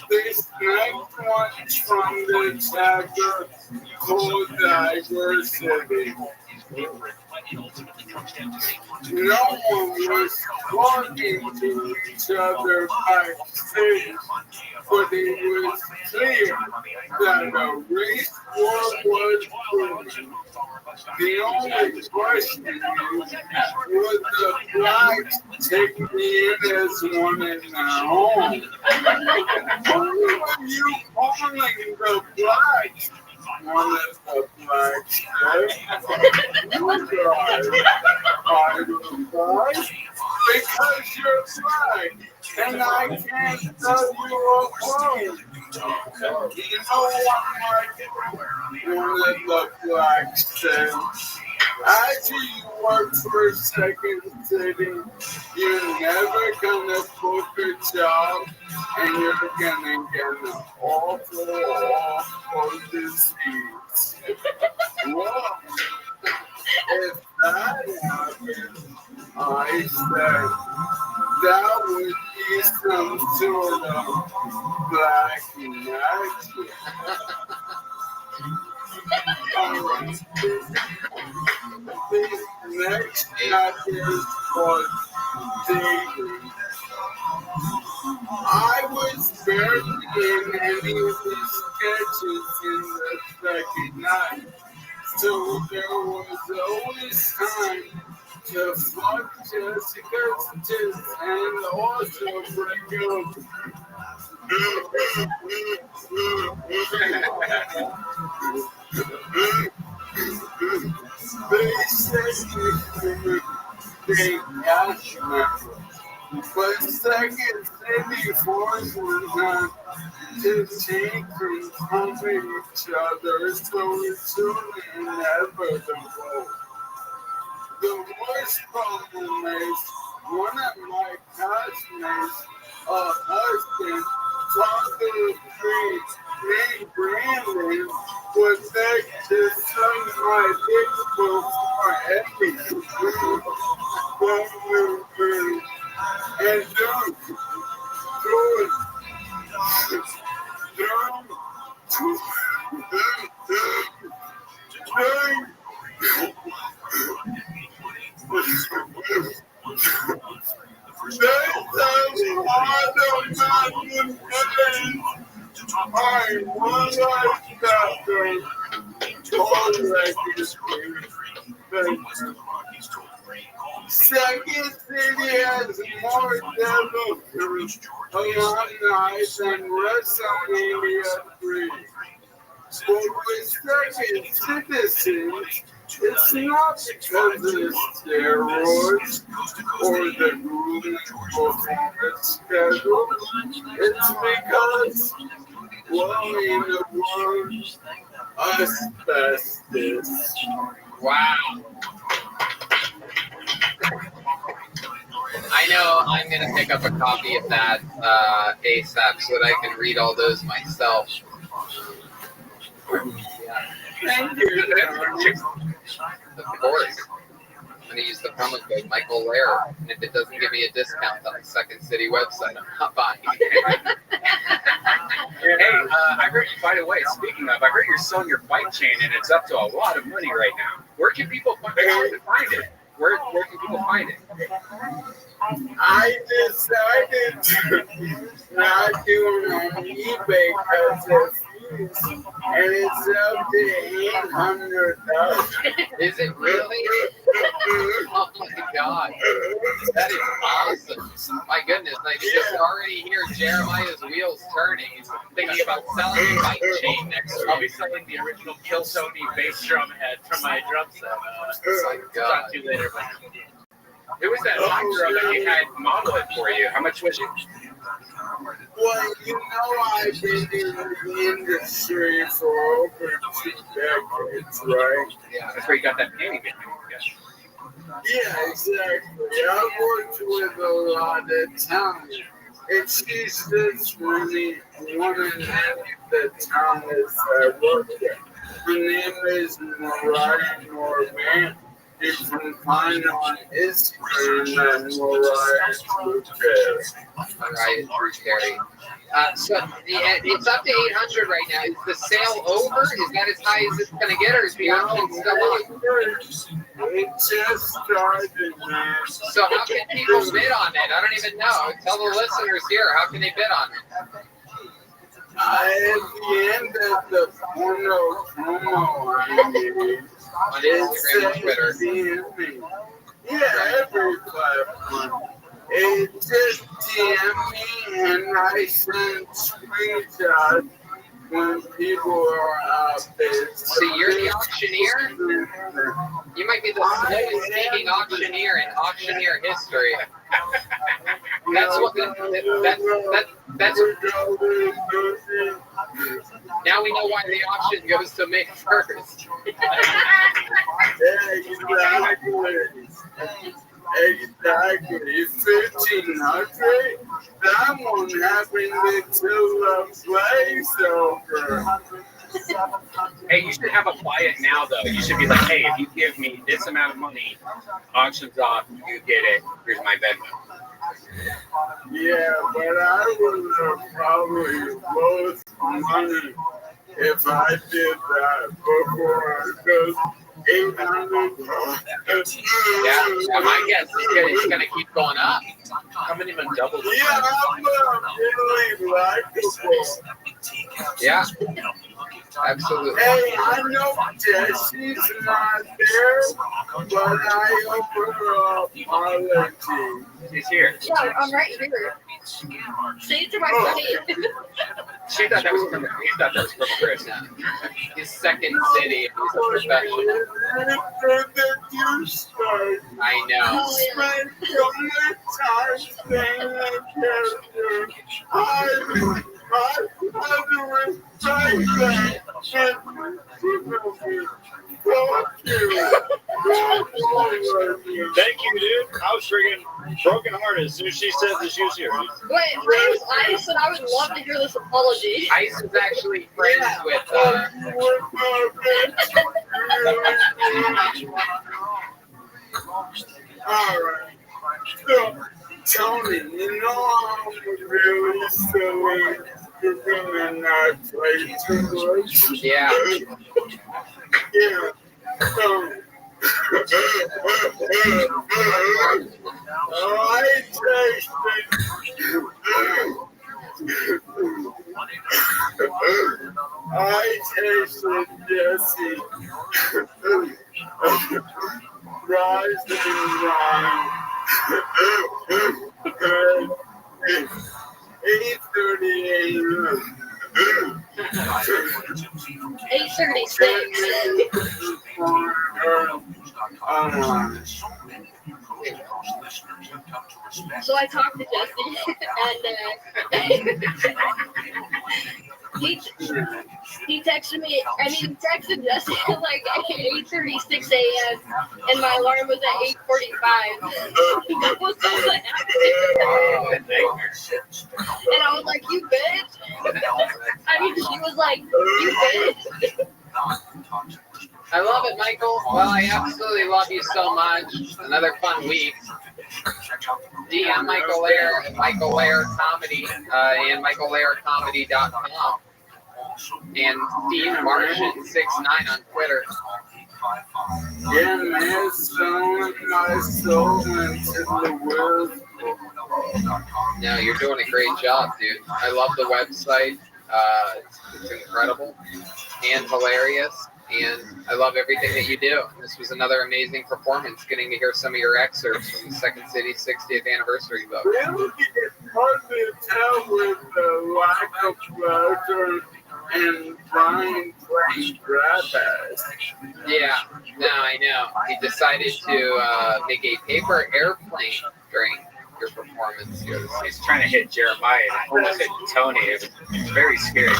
This next one is from the chapter called Diversity. No one was talking to each other backstage, but it was clear that a race war was brewing. The only question is, would the blacks take me in as one in their own? Who are you calling the blacks? One of the blacks said. Because you're black, and I can't tell you apart. You know what, Mike? One of the blacks said. After you work for Second City, you're never gonna book a job, and you're gonna get an awful disease. Whoa. If that happens, I said that would be some sort of black magic. This next chapter was dating. I was buried in many of his sketches in the second night, so there was always time to fuck Jessica's tits and also break up. They said they got me. But second city forces them to take from each other, so it's soon inevitable. The worst problem is one of my classmates, a husband, talked to a priest named Brandon, was there to suck my dick before everything. And don't Second City has more developers alumni than WrestleMania 3. But with second citizens, it's not because of steroids or the grueling performance schedule. It's because, well, in the word, asbestos. Wow. I know I'm going to pick up a copy of that ASAP so that I can read all those myself. Yeah. Thank you. Of course. I'm going to use the promo code Michael Lair, and if it doesn't give me a discount on the Second City website, I'm not buying it. Hey, I heard, by the way, speaking of, I heard you're selling your bike chain, and it's up to a lot of money right now. Where can people find it? Where can people find it? I decided to not do it on eBay because of fees, and it's up to $800,000. Is it really? Oh my God, that is awesome! My goodness, I can just already hear Jeremiah's wheels turning. He's thinking about selling a bike chain next week. I'll be selling the original Kill Tony bass drum head from my drum set. Oh my God. Talk to you later. Who was that hot girl that you had model it for you? How much was it? Well, you know, I've been in the industry for over 2 decades, right? Yeah, that's where you got that painting bit. Yeah, exactly. I've worked with a lot of talent. And she's just really one of the talents I work with. Her name is Mariah Norman. You can find on Instagram at Mariah True Carry. Mariah True Carry. So it's up to 800 right now. Is the sale over? Is that as high as it's going to get, or is the auction still on? It just started, man. So how can people bid on it? I don't even know. Tell the listeners here, how can they bid on it? At the end of the porno promo I made, on Instagram and Twitter. Yeah, every platform. It just DM me and I send screenshots when people are out there. So you're the auctioneer? You might be the slowest speaking auctioneer in auctioneer history. That's what that's now we know why the auction goes to May 1st. Exactly. 1,500. That won't happen until the place over. Hey, you should have a buy it now though. You should be like, hey, if you give me this amount of money, auctions off, you get it. Here's my Venmo. Yeah, but I would have probably lost money if I did that before, because $800. Yeah, my guess is it's going to keep going up. Coming even double. Yeah, I'm really likable. Yeah, absolutely. Hey, I know Jesse's not there, but I open her up apology. She's here. Yeah, I'm right here. Say it to my face. She thought that was from Chris. His second city. He's a professional. I know. Spend so much time saying that character. I had to recite that. Thank you, dude. I was freaking broken hearted as soon as she said that she was here. Wait, my name's Ice, and I would love to hear this apology. Ice is actually friends with. Alright. So, Tony, you know I'm really silly. You're gonna not play too much. Yeah. Yeah. I tasted Jesse. Rise and rhyme. 8:38. 8:36. So I talked to Jesse, and he texted me. He texted Jesse at like 8:36 a.m. and my alarm was at 8:45. That was so and I was like, "You bitch!" I mean, she was like, "You bitch." I love it, Michael. Well, I absolutely love you so much. Another fun week. DM Michael Lair at Michael Lair Comedy and michaellaircomedy.com. And Steve Martian 69 on Twitter. Yeah, man, selling my soul into the world. No, you're doing a great job, dude. I love the website. It's incredible and hilarious. And I love everything that you do. This was another amazing performance, getting to hear some of your excerpts from the Second City 60th anniversary book. Really, it's hard to tell with the lack of pleasure and Brian playing grabbers. Yeah, no, I know. He decided to make a paper airplane during your performance here. He's trying to hit Jeremiah and almost hit Tony. It's very scary.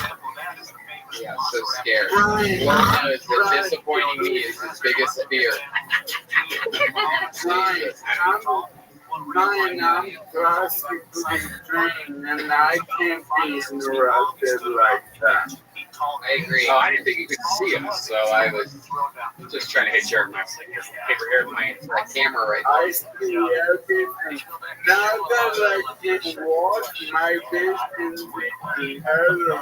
Yeah, so scared. Lord knows that disappointing me is his biggest fear. I'm classically trained and I can't be interrupted like that. I agree. Oh, I didn't think you could see us, so I was just trying to hit Jeremiah. Paper airplane. That camera right there. I see everything. Now that I can walk, my vision is better.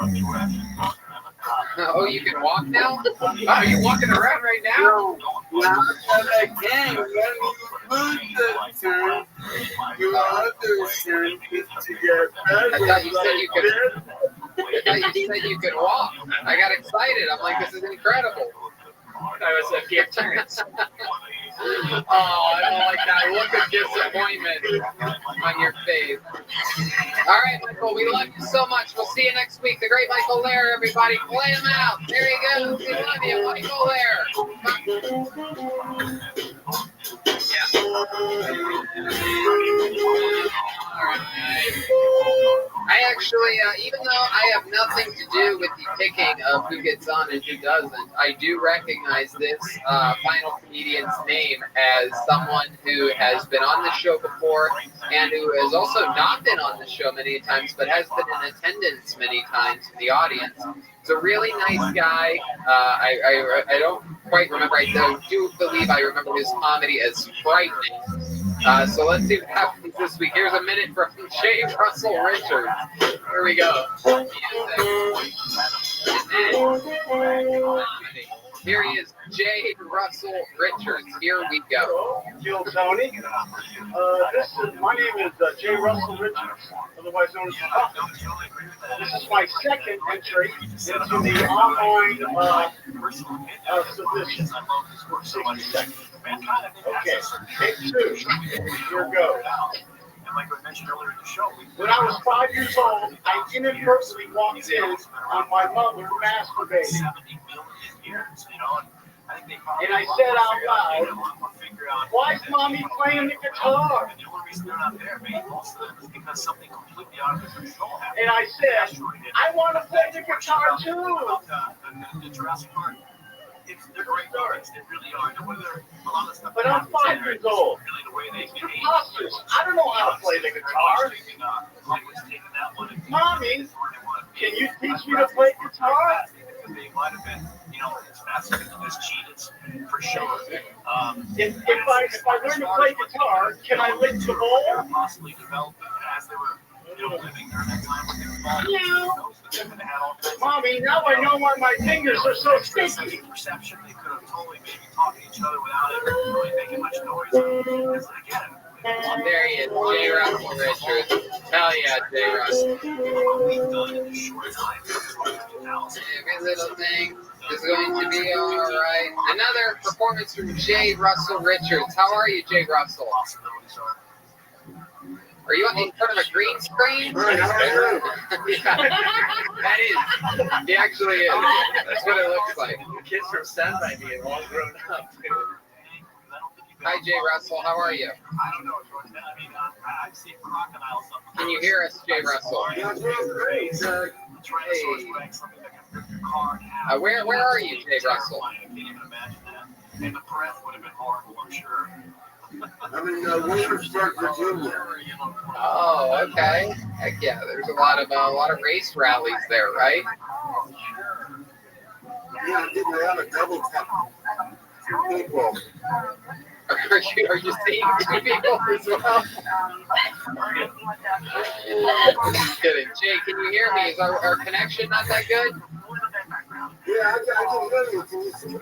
Oh, you can walk now? Oh, you're walking around right now? No, now that I can. When you lose the turn, you understand to get better. I thought you said you could. I thought you said you could walk. I got excited. I'm like, this is incredible. I was a gift turns. Oh, I don't like that look of disappointment on your face. All right, Michael, we love you so much. We'll see you next week. The great Michael Lair, everybody. Play him out. There he goes. We love you, Michael Lair. Yeah. All right. I actually, even though I have nothing to do with the picking of who gets on and who doesn't, I do recognize this final comedian's name as someone who has been on the show before and who has also not been on the show many times, but has been in attendance many times in the audience. He's a really nice guy. I don't quite remember. I do believe I remember his comedy as frightening. So let's see what happens this week. Here's a minute from J. Russell Richards. Here we go. Here he is, J. Russell Richards. Here we go. Jill Tony. My name is J. Russell Richards, otherwise known as Puffy. This is my second entry into the online submission. 60 seconds. Okay, take two. Here goes. When I was 5 years old, I inadvertently walked in on my mother masturbating. And I said out loud, "Why is mommy playing the guitar?" And I said, "I want to play the guitar too." They're great stories. They really are. But I'm 5 years old. It's preposterous. I don't know how to play the guitar. Mommy, can you teach me to play guitar? They might have been, it's fascinating. Just cheated, for sure. If I learn to play guitar, can I lick the bowl? Possibly develop as they were living during that time. Mommy, now I know why my fingers are so sticky. Perception, they could have totally maybe talked to each other without it really making much noise. Again. There he is, J. Russell Richards. Hell yeah, J. Russell. Every little thing is going to be alright. Another performance from J. Russell Richards. How are you, J. Russell? Are you in front of a green screen? Yeah, that is. He actually is. That's what it looks like. The kids from Stand By Me are all grown up, too. Hi, J. Russell. How are you? Can you hear us, J. Russell? Hey. Where are you, J. Russell? And the breath would have been horrible, I'm sure. I'm in Williamsburg, Virginia. Oh, okay. Heck yeah, there's a lot of race rallies there, right? Yeah, I'm getting around a double tap. Two people. Are you seeing two people as well? Just kidding. Jay, can you hear me? Is our connection not that good? Yeah, I can hear you. Can you see me?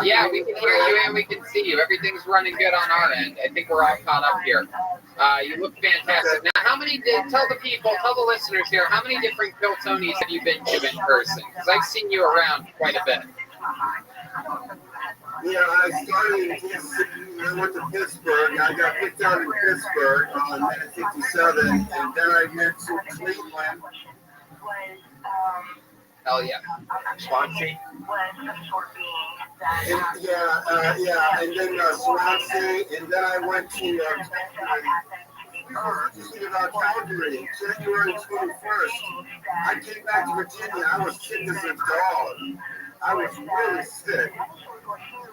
Yeah, we can hear you and we can see you. Everything's running good on our end. I think we're all caught up here. You look fantastic. Now, tell the listeners here, how many different Kill Tonys have you been to in person? Because I've seen you around quite a bit. Yeah, I started in Kansas City. I went to Pittsburgh. I got picked out in Pittsburgh on minute 57, and then I went to Cleveland. Hell yeah. Swansea? And then Swansea, and then I went to Calgary, January 21st. I came back to Virginia. I was sick as a dog. I was really sick.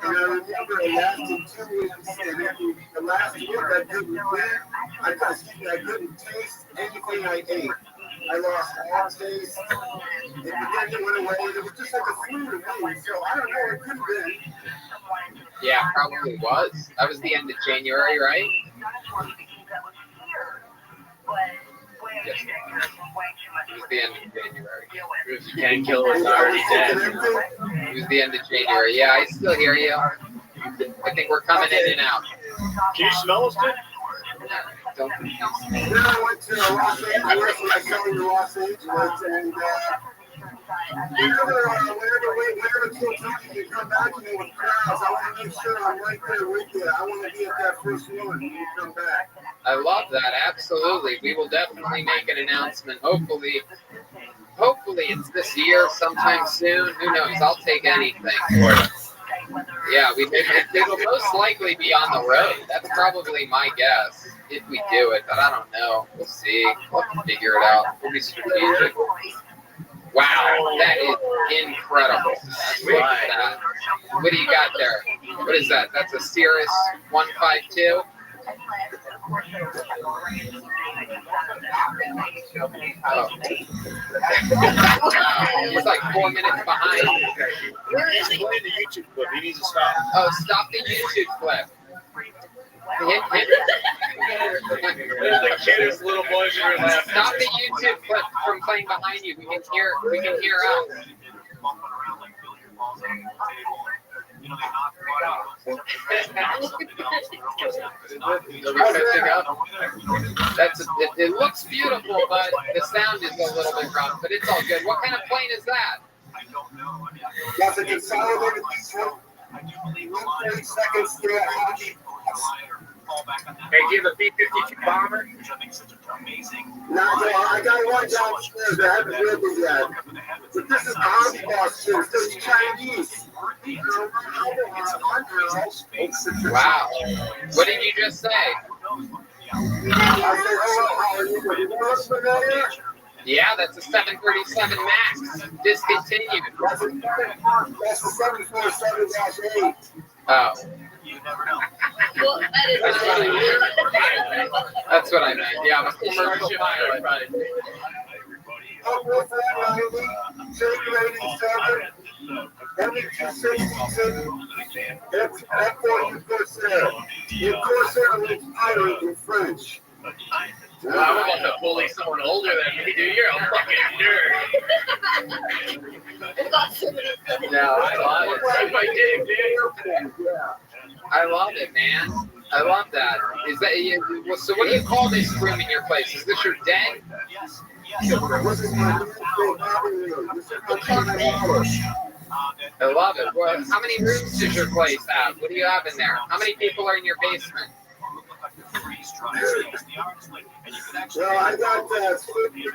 And I remember it lasted 2 weeks, and the last week I couldn't taste anything I ate. I lost all taste. It began to went away. It was just like a flu to me. So I don't know. It could have been. Yeah, probably was. That was the end of January, right? Yes. It was the end of January. Painkillers are already dead. It was the end of January. Yeah, I still hear you. I think we're coming in and out. Can you smell us, dude? Don't confuse me. Then I went to Los Angeles, and I fell in Los Angeles, and whenever Kill Tony can come back to me with crowds, I want to make sure I'm right there with you. I want to be at that first one when you come back. I love that. Absolutely. We will definitely make an announcement. Hopefully it's this year, sometime soon. Who knows? I'll take anything. Yeah, it'll most likely be on the road. That's probably my guess. if we do it, but I don't know. We'll see. We'll have to figure it out. We'll be strategic. Wow, that is incredible. Look at that. What do you got there? What is that? That's a Cirrus 152? Oh. It's like 4 minutes behind. He's playing the YouTube clip. He needs to stop. Oh, stop the YouTube clip. Hit. The cutest little boys are laughing. Stop the YouTube clip from playing behind you. We can hear us. It looks beautiful, but the sound is a little bit rough, but it's all good. What kind of plane is that? That's a consolidated feature. 30 seconds to a hockey. Hey, do you have a B-52 bomber? No, I got one downstairs. I haven't read it yet. But this is the hobby boss too. This is Chinese. Wow. What did you just say? I said, hello, how are you? You look familiar? Yeah, that's a 737 MAX. Discontinued. That's the 747-8. Oh. Well, that is That's what I meant. Yeah, I'm a commercial pilot. French. I'm about to bully someone older than me, dude. You're a fucking nerd. No, I love it. Suck my dick, dude. I love it, man. I love that. Is that so? What do you call this room in your place? Is this your den? I love it. Well, how many rooms does your place have? What do you have in there? How many people are in your basement? Well, I got it's really big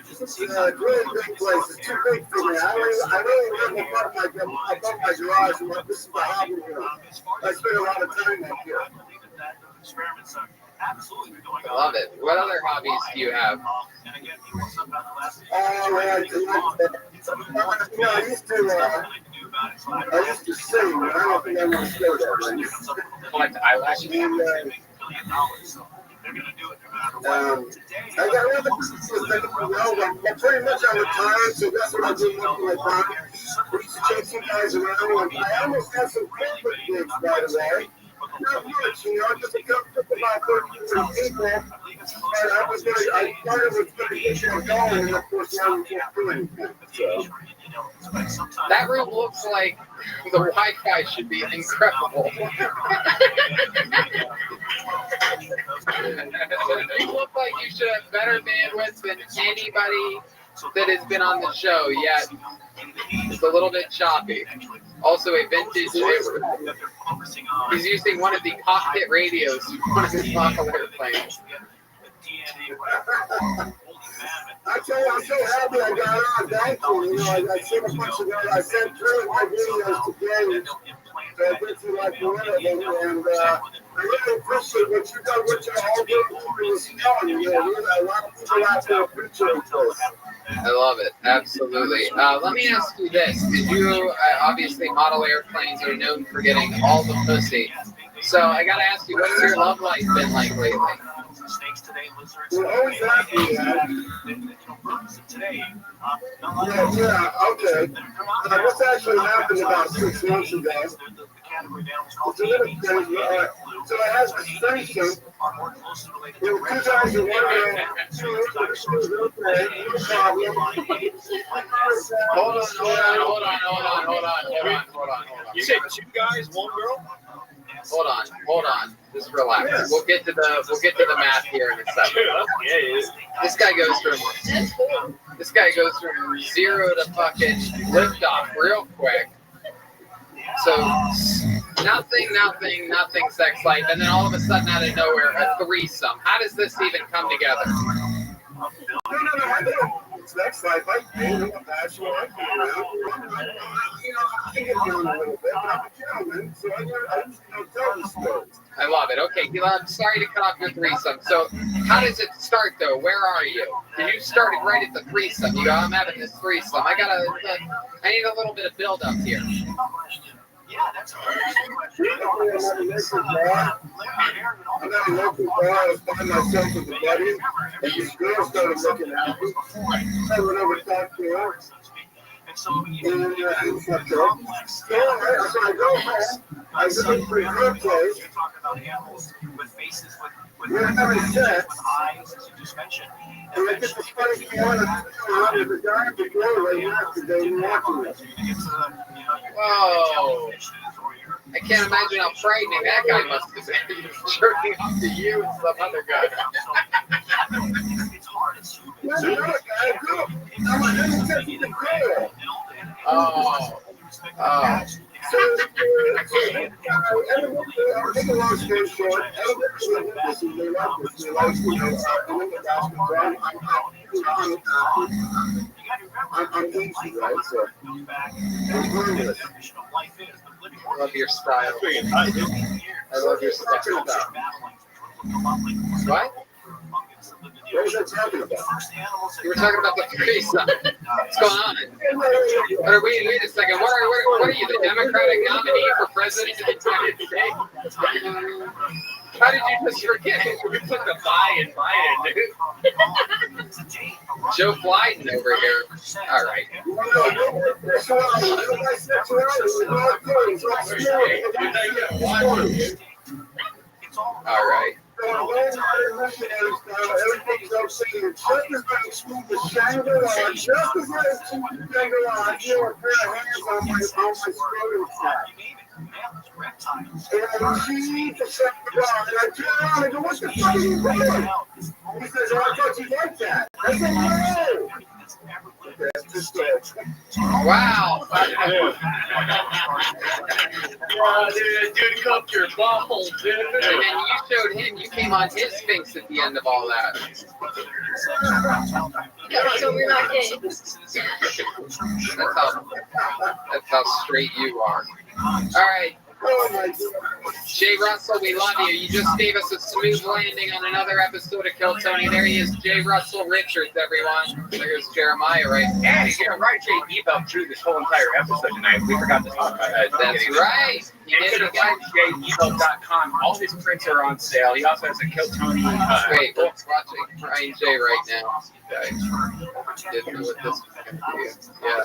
place. It's too big for me. I really live above my garage, and this is my hobby room. I spend a lot of time up here. I love it. What other hobbies do you have? I used to sing, but I don't think I want to go there. Like eyelashes? I got other businesses that pretty much I'm retired, so that's what I do most of my time. We used to take some guys around, and I almost had some corporate gigs, by the way. Not much, just a couple about 30 people. And I started with getting people going, and of course now we can't do anything. So. That room looks like the Wi-Fi should be incredible. You look like you should have better bandwidth than anybody that has been on the show yet. It's a little bit choppy. Also a vintage favorite. He's using one of the cockpit radios from one of his popular airplanes. I tell you, I'm so happy I got on. Thank you. I sent a bunch of I sent 3 of my videos today. So I get to like one of them, and I really appreciate what you got, what you're all doing for this telling you. A lot of people out there appreciate this. I love it. Absolutely. Let me ask you this. Did you, obviously model airplanes are known for getting all the pussy. So I got to ask you, what's your love life been like lately? We're always happy, yeah, okay. What's actually happened about 6 months ago? It's a little crazy. So I had this station. There were 2 guys that wanted to Hold on. You said 2 guys, 1 girl? Hold on. Just relax. Yes. We'll get to the math here in a second. This guy goes from 0 to fucking liftoff real quick. So nothing sex life, and then all of a sudden out of nowhere a threesome. How does this even come together? No. It's next life. I can bachelor. I can get down a little bit, but I'm a gentleman, so I just tell the stories. I love it. Okay. okay, Gila, I'm sorry to cut off your threesome. So how does it start, though? Where are you? You started right at the threesome. You go, I'm having this threesome. I need a little bit of build-up here. Yeah, that's I'm at a local bar. I was by myself with a buddy, and this girl started looking at me. I went over to talk to her. And it was like, so I go home. I go to a good place. We're having sex. And I get this funny feeling there's a guy at the door right after they watching us. Whoa. I can't imagine how frightening that guy must have been. Jerking off to you and some other guy. Oh. So, make a long story short, I'm easy, right? So, I love your style. I love your style. What? What was I talking about? You were talking about the threesome. What's going on? Wait a second. What are you, the Democratic nominee for president of the United States? How did you just forget? We put the buy in Biden, dude. Joe Biden over here. All right. All right. Everything's okay. Just as I smooth the Shangri-La, just as I smooth the Shangri-La, I feel a pair of hands on my scrotum sack. And she eats the Shangri-La, and I turn around and go, what the fuck are you doing? He says, oh, I thought you liked that. I said, no. That's just wow. Dude, cup your balls, dude. And then you showed him, you came on his face at the end of all that. Yeah, so we're not gay. That's how straight you are. All right. Jay Russell, we love you. You just gave us a smooth landing on another episode of Kill Tony. There he is, Jay Russell Richards, everyone. There's Jeremiah right there. And he's gonna write Jay Ebel through this whole entire episode tonight. We forgot to talk about that. That's right. You can find JayEbel.com. All his prints are on sale. He also has a Kill Tony. Wait, we're watching Brian J right now. Okay. Didn't know what this was going to be. Yeah.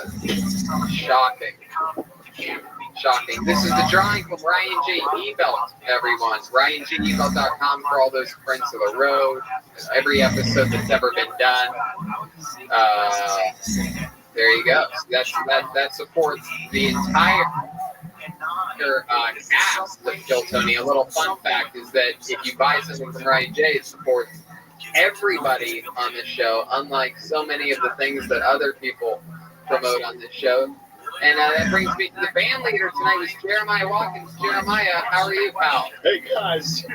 Shocking. This is the drawing from Ryan J. Ebelt, everyone. RyanJEbelt.com for all those prints of the road. Every episode that's ever been done. There you go. So that supports the entire cast of Kill Tony. A little fun fact is that if you buy something from Ryan J, it supports everybody on the show, unlike so many of the things that other people promote on this show. And that brings me to the band leader tonight, was Jeremiah Watkins. Jeremiah, how are you, pal? Hey, guys.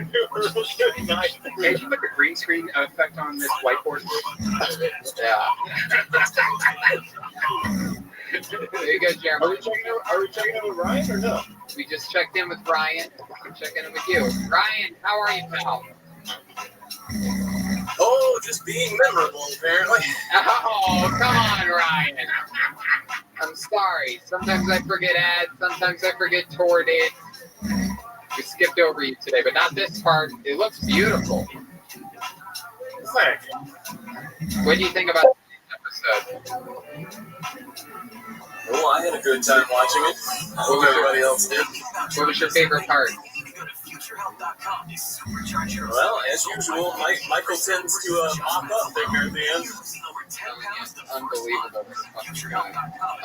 Nice. Hey, did you put the green screen effect on this whiteboard? Yeah. There you go, Jeremiah. Are we checking in with Ryan or no? We just checked in with Ryan. I'm checking in with you. Ryan, how are you, pal? Oh, just being memorable, apparently. Oh, come on, Ryan. I'm sorry. Sometimes I forget ads. Sometimes I forget tour dates. We skipped over you today, but not this part. It looks beautiful. Thank you. What do you think about this episode? Well, I had a good time watching it. I hope everybody else did. What was your favorite part? Well, as usual, Michael tends to pop up there at the end. Unbelievable.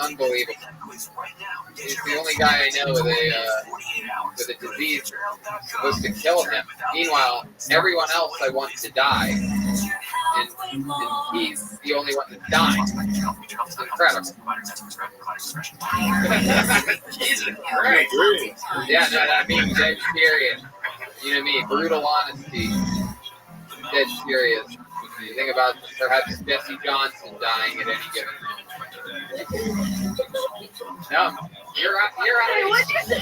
Unbelievable. He's the only guy I know with a disease supposed to kill him. Meanwhile, everyone else I want to die. And he's the only one that's dying. It's incredible. Right. Yeah, no, I mean, dead serious. You know what I mean? Brutal honesty. Dead serious. You think about perhaps Jesse Johnson dying at any given moment. No, you're right. Hey, what'd you say?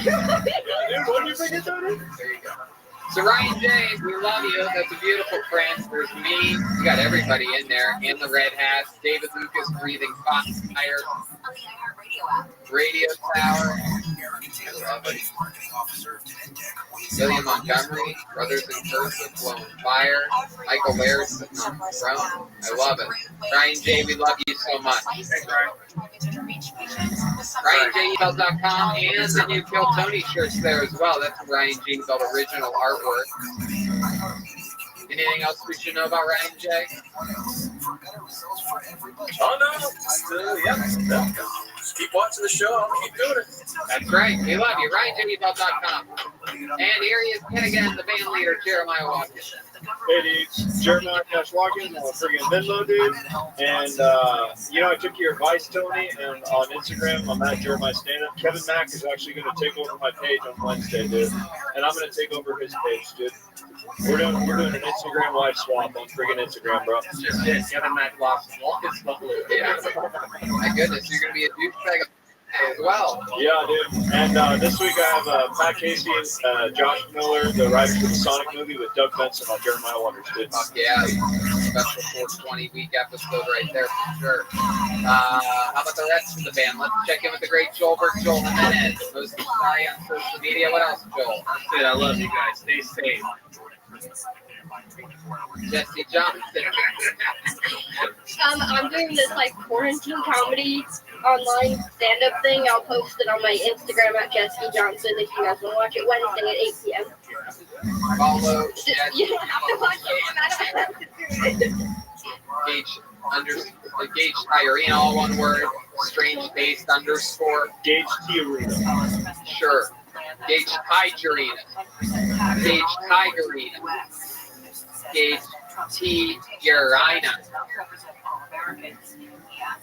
What do you think it's on? There you go. So Ryan J, we love you. That's a beautiful print. There's me. You got everybody in there. And the red hats. David Lucas breathing fire. Radio Tower. I love it. William Montgomery. Brothers in Cursive. Blowing fire. Michael Laird sitting on the throne. I love it. Ryan J, we love you so much. Thanks, Ryan. RyanJemail.com and the new Kill Tony shirts there as well. That's Ryan J. Belt original artwork. Anything else we should know about Ryan J? Oh, no. Yep. Just keep watching the show. I'll keep doing it. That's right. We love you. RyanJemail.com. And here he is, Ken again, the band leader, Jeremiah Watkins. Hey, dude, Jeremiah Watkins. I'm a friggin' Venmo dude. And, I took your advice, Tony, and on Instagram, I'm at Jeremiah Standup. Kevin Mack is actually going to take over my page on Wednesday, dude. And I'm going to take over his page, dude. We're doing an Instagram live swap on friggin' Instagram, bro. Just did. Kevin Mack lost his followers. Yeah. My goodness, you're going to be a douchebag as well. Yeah, dude. And this week I have Pat Casey and Josh Miller, the writers of the Sonic movie, with Doug Benson on Jeremiah Wonders, dude. Fuck yeah. Special 420 week episode right there for sure. How about the rest of the band? Let's check in with the great Joel Jimenez. Most of on social media. What else, Joel? Dude, I love you guys. Stay safe. Jesse Johnson. I'm doing this quarantine comedy online stand-up thing. I'll post it on my Instagram at Jesse Johnson if you guys want to watch it Wednesday at 8 p.m. Follow You don't have to watch it, and I don't have to do it. Gage Tyrene, all one word. Strange based underscore. Gage Tiarena. Sure. Gage Tigerina. Gage Tigerina. Gage Tigerina.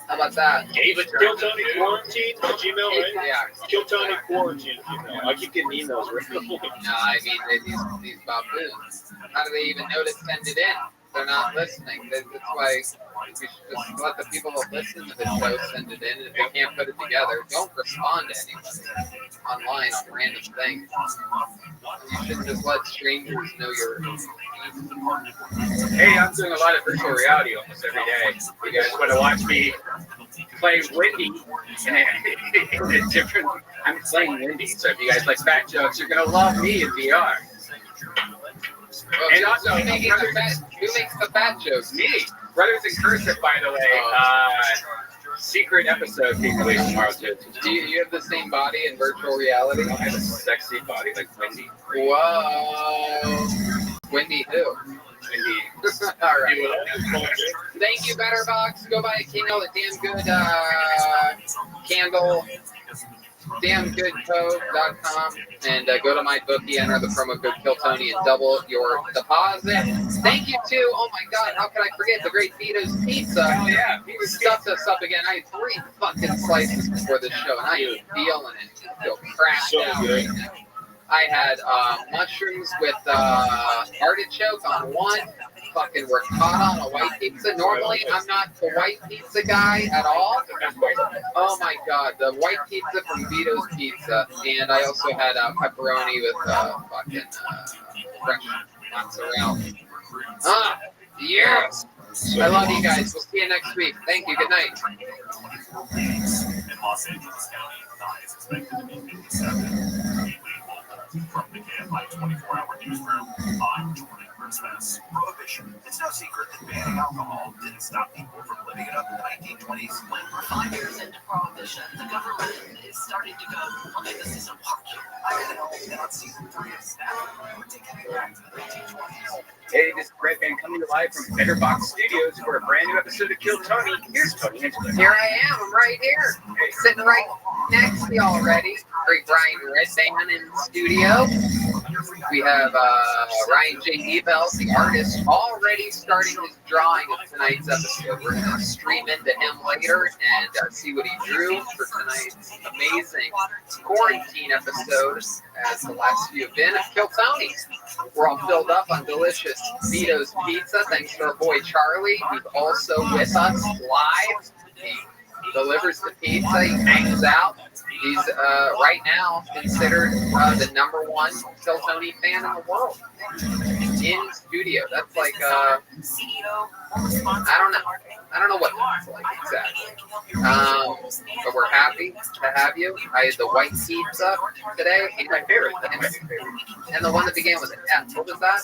How about that? David Kill Tony Quarantine at Gmail, right? Yeah. Kill Tony Quarantine Gmail. I keep getting emails right now. No, I mean, these baboons. How do they even know to send it in? They're not listening. That's why we should just let the people that listen to the show send it in. And if they can't put it together, don't respond to anybody online on random things. You shouldn't just let strangers know you're. Hey, I'm doing a lot of virtual reality almost every day. You guys want to watch me play Wendy in a different. I'm playing Wendy, so if you guys like fat jokes, you're gonna love me in VR. Well, and also, who makes the fat jokes? Me. Brothers in Cursive, by the way. Secret episode being released tomorrow, too. Do you have the same body in virtual reality? I have a sexy body like Wendy. Whoa. Wendy who? Wendy. All right. Thank you, Betterbox. Go buy a candle at damn good candle. damngoodcode.com and go to my bookie, enter the promo code KillTony and double your deposit. Thank you to, oh my god, how could I forget the great Vito's Pizza? Yeah, stuffed us up again. I had 3 fucking slices before the show and I am feeling it. I feel crap down right now. I had mushrooms with artichoke on one, fucking ricotta on a white pizza. Normally, I'm not the white pizza guy at all. Oh my god, the white pizza from Vito's Pizza. And I also had pepperoni with fucking fresh mozzarella. Yes! I love you guys. We'll see you next week. Thank you. Good night. Los Angeles County, the high is expected to be 57. From the KFI 24-hour newsroom, I'm Jordan Christmas. Prohibition. It's no secret that banning alcohol didn't stop people from living it up in the 1920s. When we're 5 years into prohibition, the government is starting to go, okay, this isn't working. I know, on season 3 of Snap, we're taking it back to the 1920s. Hey, this is Brett Van coming to you live from Betterbox Studios for a brand new episode of Kill Tony. Here's Tony Angelo. Here I am. I'm right here. Sitting right next to you already. Great Brian Redband in the studio. We have Ryan J. Ebel, the artist, already starting his drawing of tonight's episode. We're going to stream into him later and see what he drew for tonight's amazing quarantine episode, as the last few have been, of Kill Tony. We're all filled up on delicious Vito's Pizza, thanks to our boy Charlie, who's also with us live. He delivers the pizza, he hangs out. He's right now considered the #1 Kill Tony fan in the world. In studio. That's like I don't know what that's like exactly. But we're happy to have you. I had the white pizza today. My favorite. And the one that began with an F. What was that?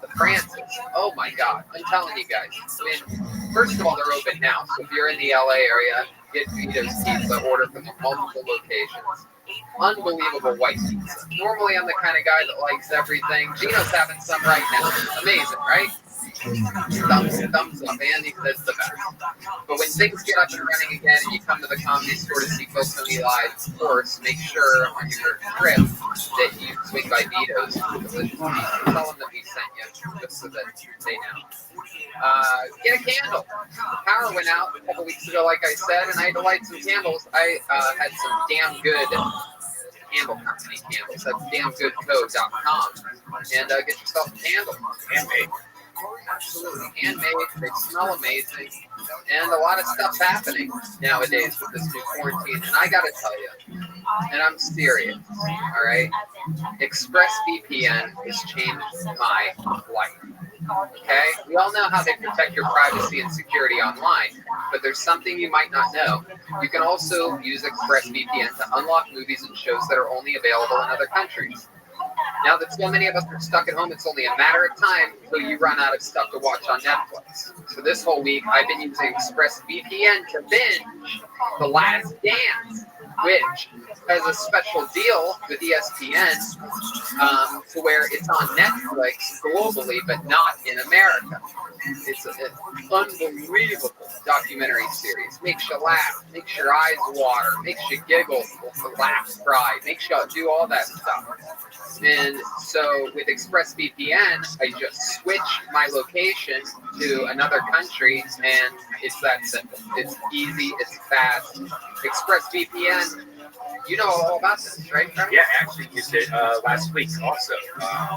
The Francis. Oh my God. I'm telling you guys. I mean, first of all, they're open now. So if you're in the LA area, get Vito's Pizza, order from the multiple locations. Unbelievable white pizza. Normally, I'm the kind of guy that likes everything. Gino's having some right now. Amazing, right? Thumbs up. Andy says the best. But when things get up and running again and you come to the Comedy Store to see Phil Tony live, of course, make sure on your trip that you swing by Vito's. Tell them that we sent you, just so that they know. Get a candle. Power went out a couple weeks ago, like I said, and I had to light some candles. I had some damn good candle company candles. That's damngoodco.com. And get yourself a candle. Handmade. Absolutely. Handmade. They smell amazing. And a lot of stuff's happening nowadays with this new quarantine. And I got to tell you, and I'm serious, all right? ExpressVPN has changed my life. Okay? We all know how they protect your privacy and security online, but there's something you might not know. You can also use ExpressVPN to unlock movies and shows that are only available in other countries. Now that so many of us are stuck at home, it's only a matter of time until you run out of stuff to watch on Netflix. So this whole week, I've been using ExpressVPN to binge The Last Dance, which has a special deal with ESPN to where it's on Netflix globally, but not in America. It's an unbelievable documentary series. Makes you laugh, makes your eyes water, makes you giggle, laugh, cry, makes you do all that stuff. And so with ExpressVPN, I just switch my location to another country, and it's that simple. It's easy, it's fast. ExpressVPN, you know all about this, right? Yeah, actually used it last week also.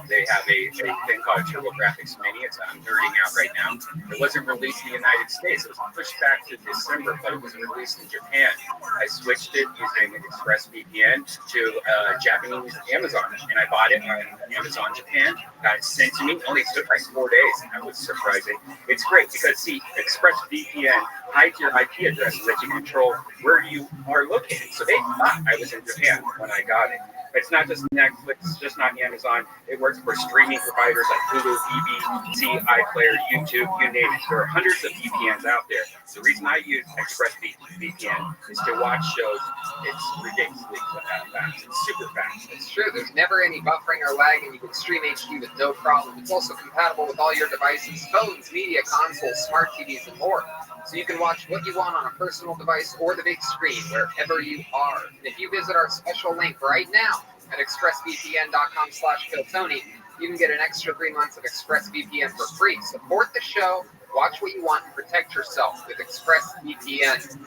They have a thing called TurboGrafx Mini. I'm nerding out right now. It wasn't released in the United States. It was pushed back to December, but it was released in Japan. I switched it using ExpressVPN to Japanese Amazon, and I bought it on Amazon Japan. Got it sent to me. It only took like 4 days, and that was surprising. It's great because, see, ExpressVPN hides your IP address and lets you control where you are located. So they thought I was in Japan when I got it. It's not just Netflix, just not Amazon. It works for streaming providers like Hulu, BBC, iPlayer, YouTube, you name it. There are hundreds of VPNs out there. The reason I use ExpressVPN is to watch shows. It's ridiculously fast. It's super fast. It's true. There's never any buffering or lag, and you can stream HD with no problem. It's also compatible with all your devices, phones, media consoles, smart TVs, and more. So you can watch what you want on a personal device or the big screen, wherever you are. And if you visit our special link right now at expressvpn.com/KillTony, you can get an extra 3 months of ExpressVPN for free. Support the show, watch what you want, and protect yourself with ExpressVPN.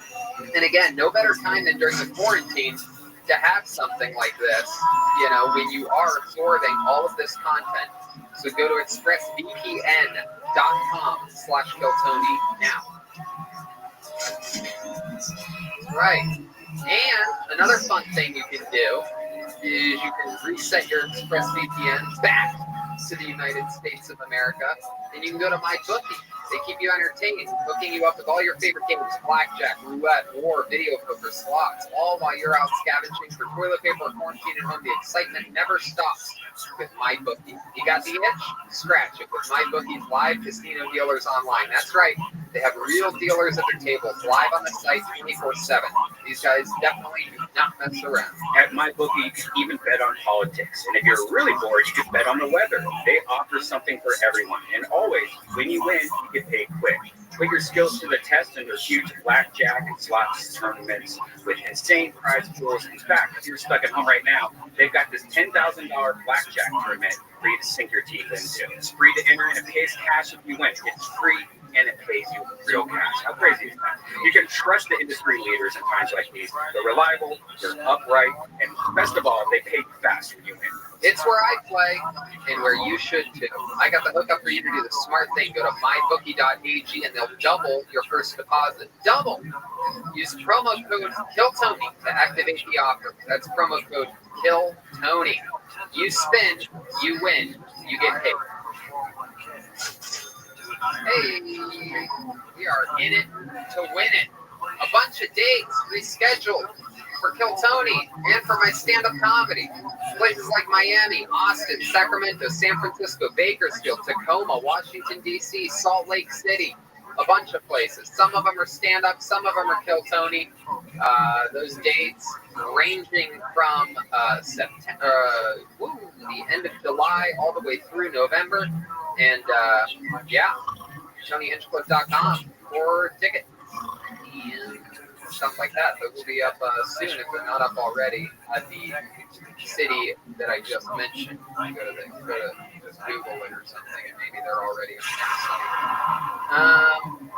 And again, no better time than during the quarantine to have something like this, you know, when you are absorbing all of this content. So go to expressvpn.com/KillTony now. Right. And another fun thing you can do is you can reset your ExpressVPN back to the United States of America, and you can go to MyBookie. They keep you entertained, hooking you up with all your favorite games, blackjack, roulette, war, video poker, slots, all while you're out scavenging for toilet paper or quarantine at home. The excitement never stops with MyBookie. You got the itch? Scratch it with MyBookie's live casino dealers online. That's right. They have real dealers at their tables, live on the site 24/7. These guys definitely do not mess around. At MyBookie, you can even bet on politics. And if you're really bored, you can bet on the weather. They offer something for everyone. And always, when you win, you get paid quick. Put your skills to the test in their huge blackjack and slots tournaments with insane prize pools. In fact, if you're stuck at home right now, they've got this $10,000 blackjack tournament for you to sink your teeth into. It's free to enter and it pays cash if you win. It's free and it pays you real cash. How crazy is that? You can trust the industry leaders in times like these. They're reliable, they're upright, and best of all, they pay you fast when you win. It's where I play and where you should too. I got the hookup for you to do the smart thing. Go to mybookie.ag and they'll double your first deposit. Double! Use promo code KILLTONY to activate the offer. That's promo code KILLTONY. You spin, you win, you get paid. Hey, we are in it to win it. A bunch of dates rescheduled for Kill Tony and for my stand-up comedy. Places like Miami, Austin, Sacramento, San Francisco, Bakersfield, Tacoma, Washington, D.C., Salt Lake City. A bunch of places. Some of them are stand-up, some of them are Kill Tony. Those dates ranging from the end of July all the way through November. And TonyHinchcliffe.com for tickets and stuff like that. Those will be up soon if they're not up already at the city that I just mentioned. Go to just Google it or something, and maybe they're already on.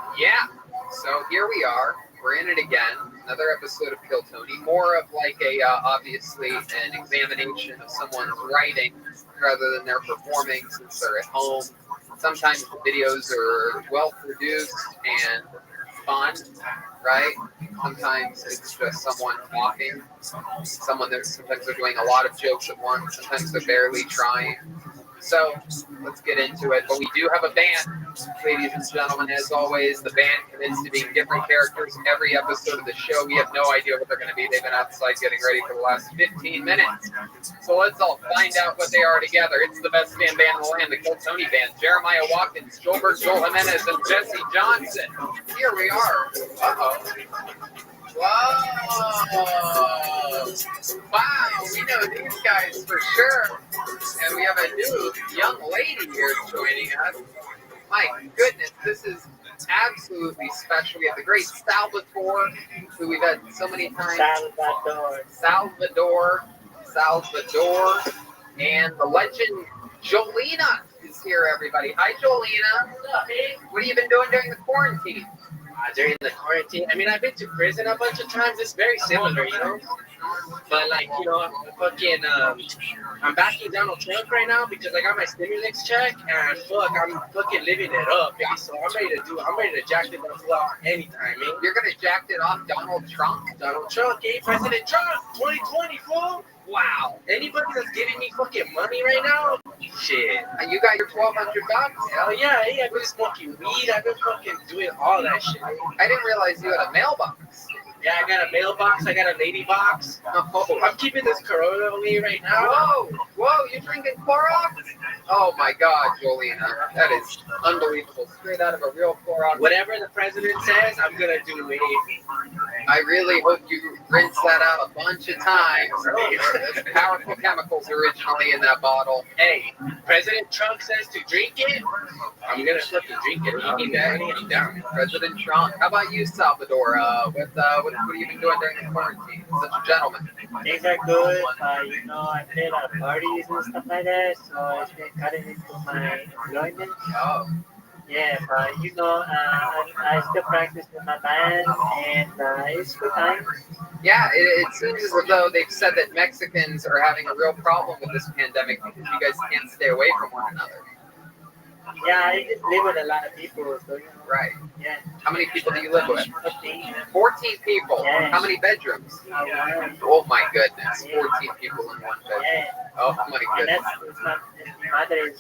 So here we are. We're in it again. Another episode of Kill Tony. More of like obviously an examination of someone's writing rather than their performing since they're at home. Sometimes the videos are well produced and fun, right? Sometimes it's just someone talking. Sometimes they're doing a lot of jokes at once. Sometimes they're barely trying. So let's get into it. But we do have a band, ladies and gentlemen. As always, the band commits to being different characters every episode of the show. We have no idea what they're going to be. They've been outside getting ready for the last 15 minutes. So let's all find out what they are together. It's the best band in the land, the Kill Tony Band. Jeremiah Watkins, Joelberg, Joel Jimenez, and Jesse Johnson. Here we are. Uh-oh. Wow, we know these guys for sure. And we have a new young lady here joining us. My goodness, this is absolutely special. We have the great Salvatore, who we've had so many times. Salvador. And the legend Jolena is here, everybody. Hi, Jolena. What have you been doing during the quarantine? During the quarantine, I mean, I've been to prison a bunch of times. It's very similar, you know. But like, you know, I'm backing Donald Trump right now because I got my stimulus check and I'm fucking living it up, baby. So I'm ready to jack it off anytime, man. You're gonna jack it off Donald Trump? Donald Trump, President Trump, 2020, fool. Wow. Anybody that's giving me fucking money right now, shit. And you got your $1,200? Hell yeah, I've been smoking weed. I've been fucking doing all that shit. I didn't realize you had a mailbox. Yeah, I got a mailbox. I got a lady box. Oh, I'm keeping this Corona away right now. Whoa, you drinking Clorox? Oh my God, Jolena, that is unbelievable. Straight out of a real Clorox. Whatever the president says, I'm gonna do it. I really hope you rinse that out a bunch of times. There's powerful chemicals originally in that bottle. Hey, President Trump says to drink it. I'm gonna fucking drink it. I'm down. President Trump. How about you, Salvador? What have you been doing during the quarantine? Such a gentleman. Things are good. You know, I played at parties and stuff like that, so it's been cutting into my employment. Oh. Yeah, but you know, I still practice with my band, and it's good time. Yeah, it seems as though they've said that Mexicans are having a real problem with this pandemic because you guys can't stay away from one another. Yeah, I just live with a lot of people, so you know. Right. Yeah. How many people do you live with? 14. 14 people. Yeah. How many bedrooms? Oh my goodness, 14 people in one bedroom. Yeah. Oh my goodness. And my mother.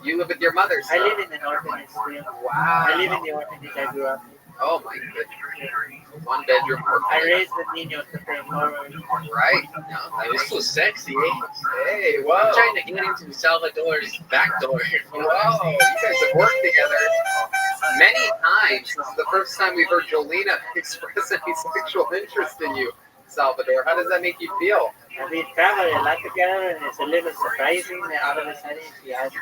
You live with your mother, so. I live in an orphanage still. Wow. I live in the orphanage I grew up in. Oh my goodness. One bedroom orphanage. I raised the niños to pay forward. Right. No, this was sexy, eh? Hey, whoa. I'm trying to get into Salvador's back door. Whoa, you guys have worked together many times. This is the first time we've heard Jolena express any sexual interest in you, Salvador. How does that make you feel? We travel a lot together, and it's a little surprising that all of a sudden she asked me.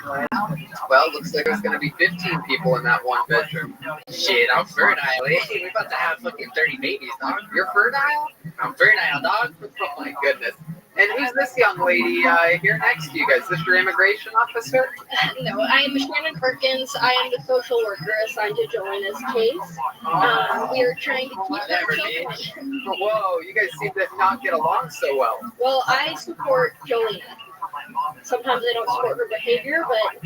Well, it looks like there's going to be 15 people in that one bedroom. Shit, I'm fertile, eh? We're about to have fucking 30 babies, dog. You're fertile? I'm fertile, dog. Oh my goodness. And who's this young lady here next to you guys? Is this your immigration officer? No, I am Shannon Perkins. I am the social worker assigned to Joanna's case. We are trying to keep her children. Whoa, you guys seem to not get along so well. Well, I support Joanna. Sometimes I don't support her behavior, but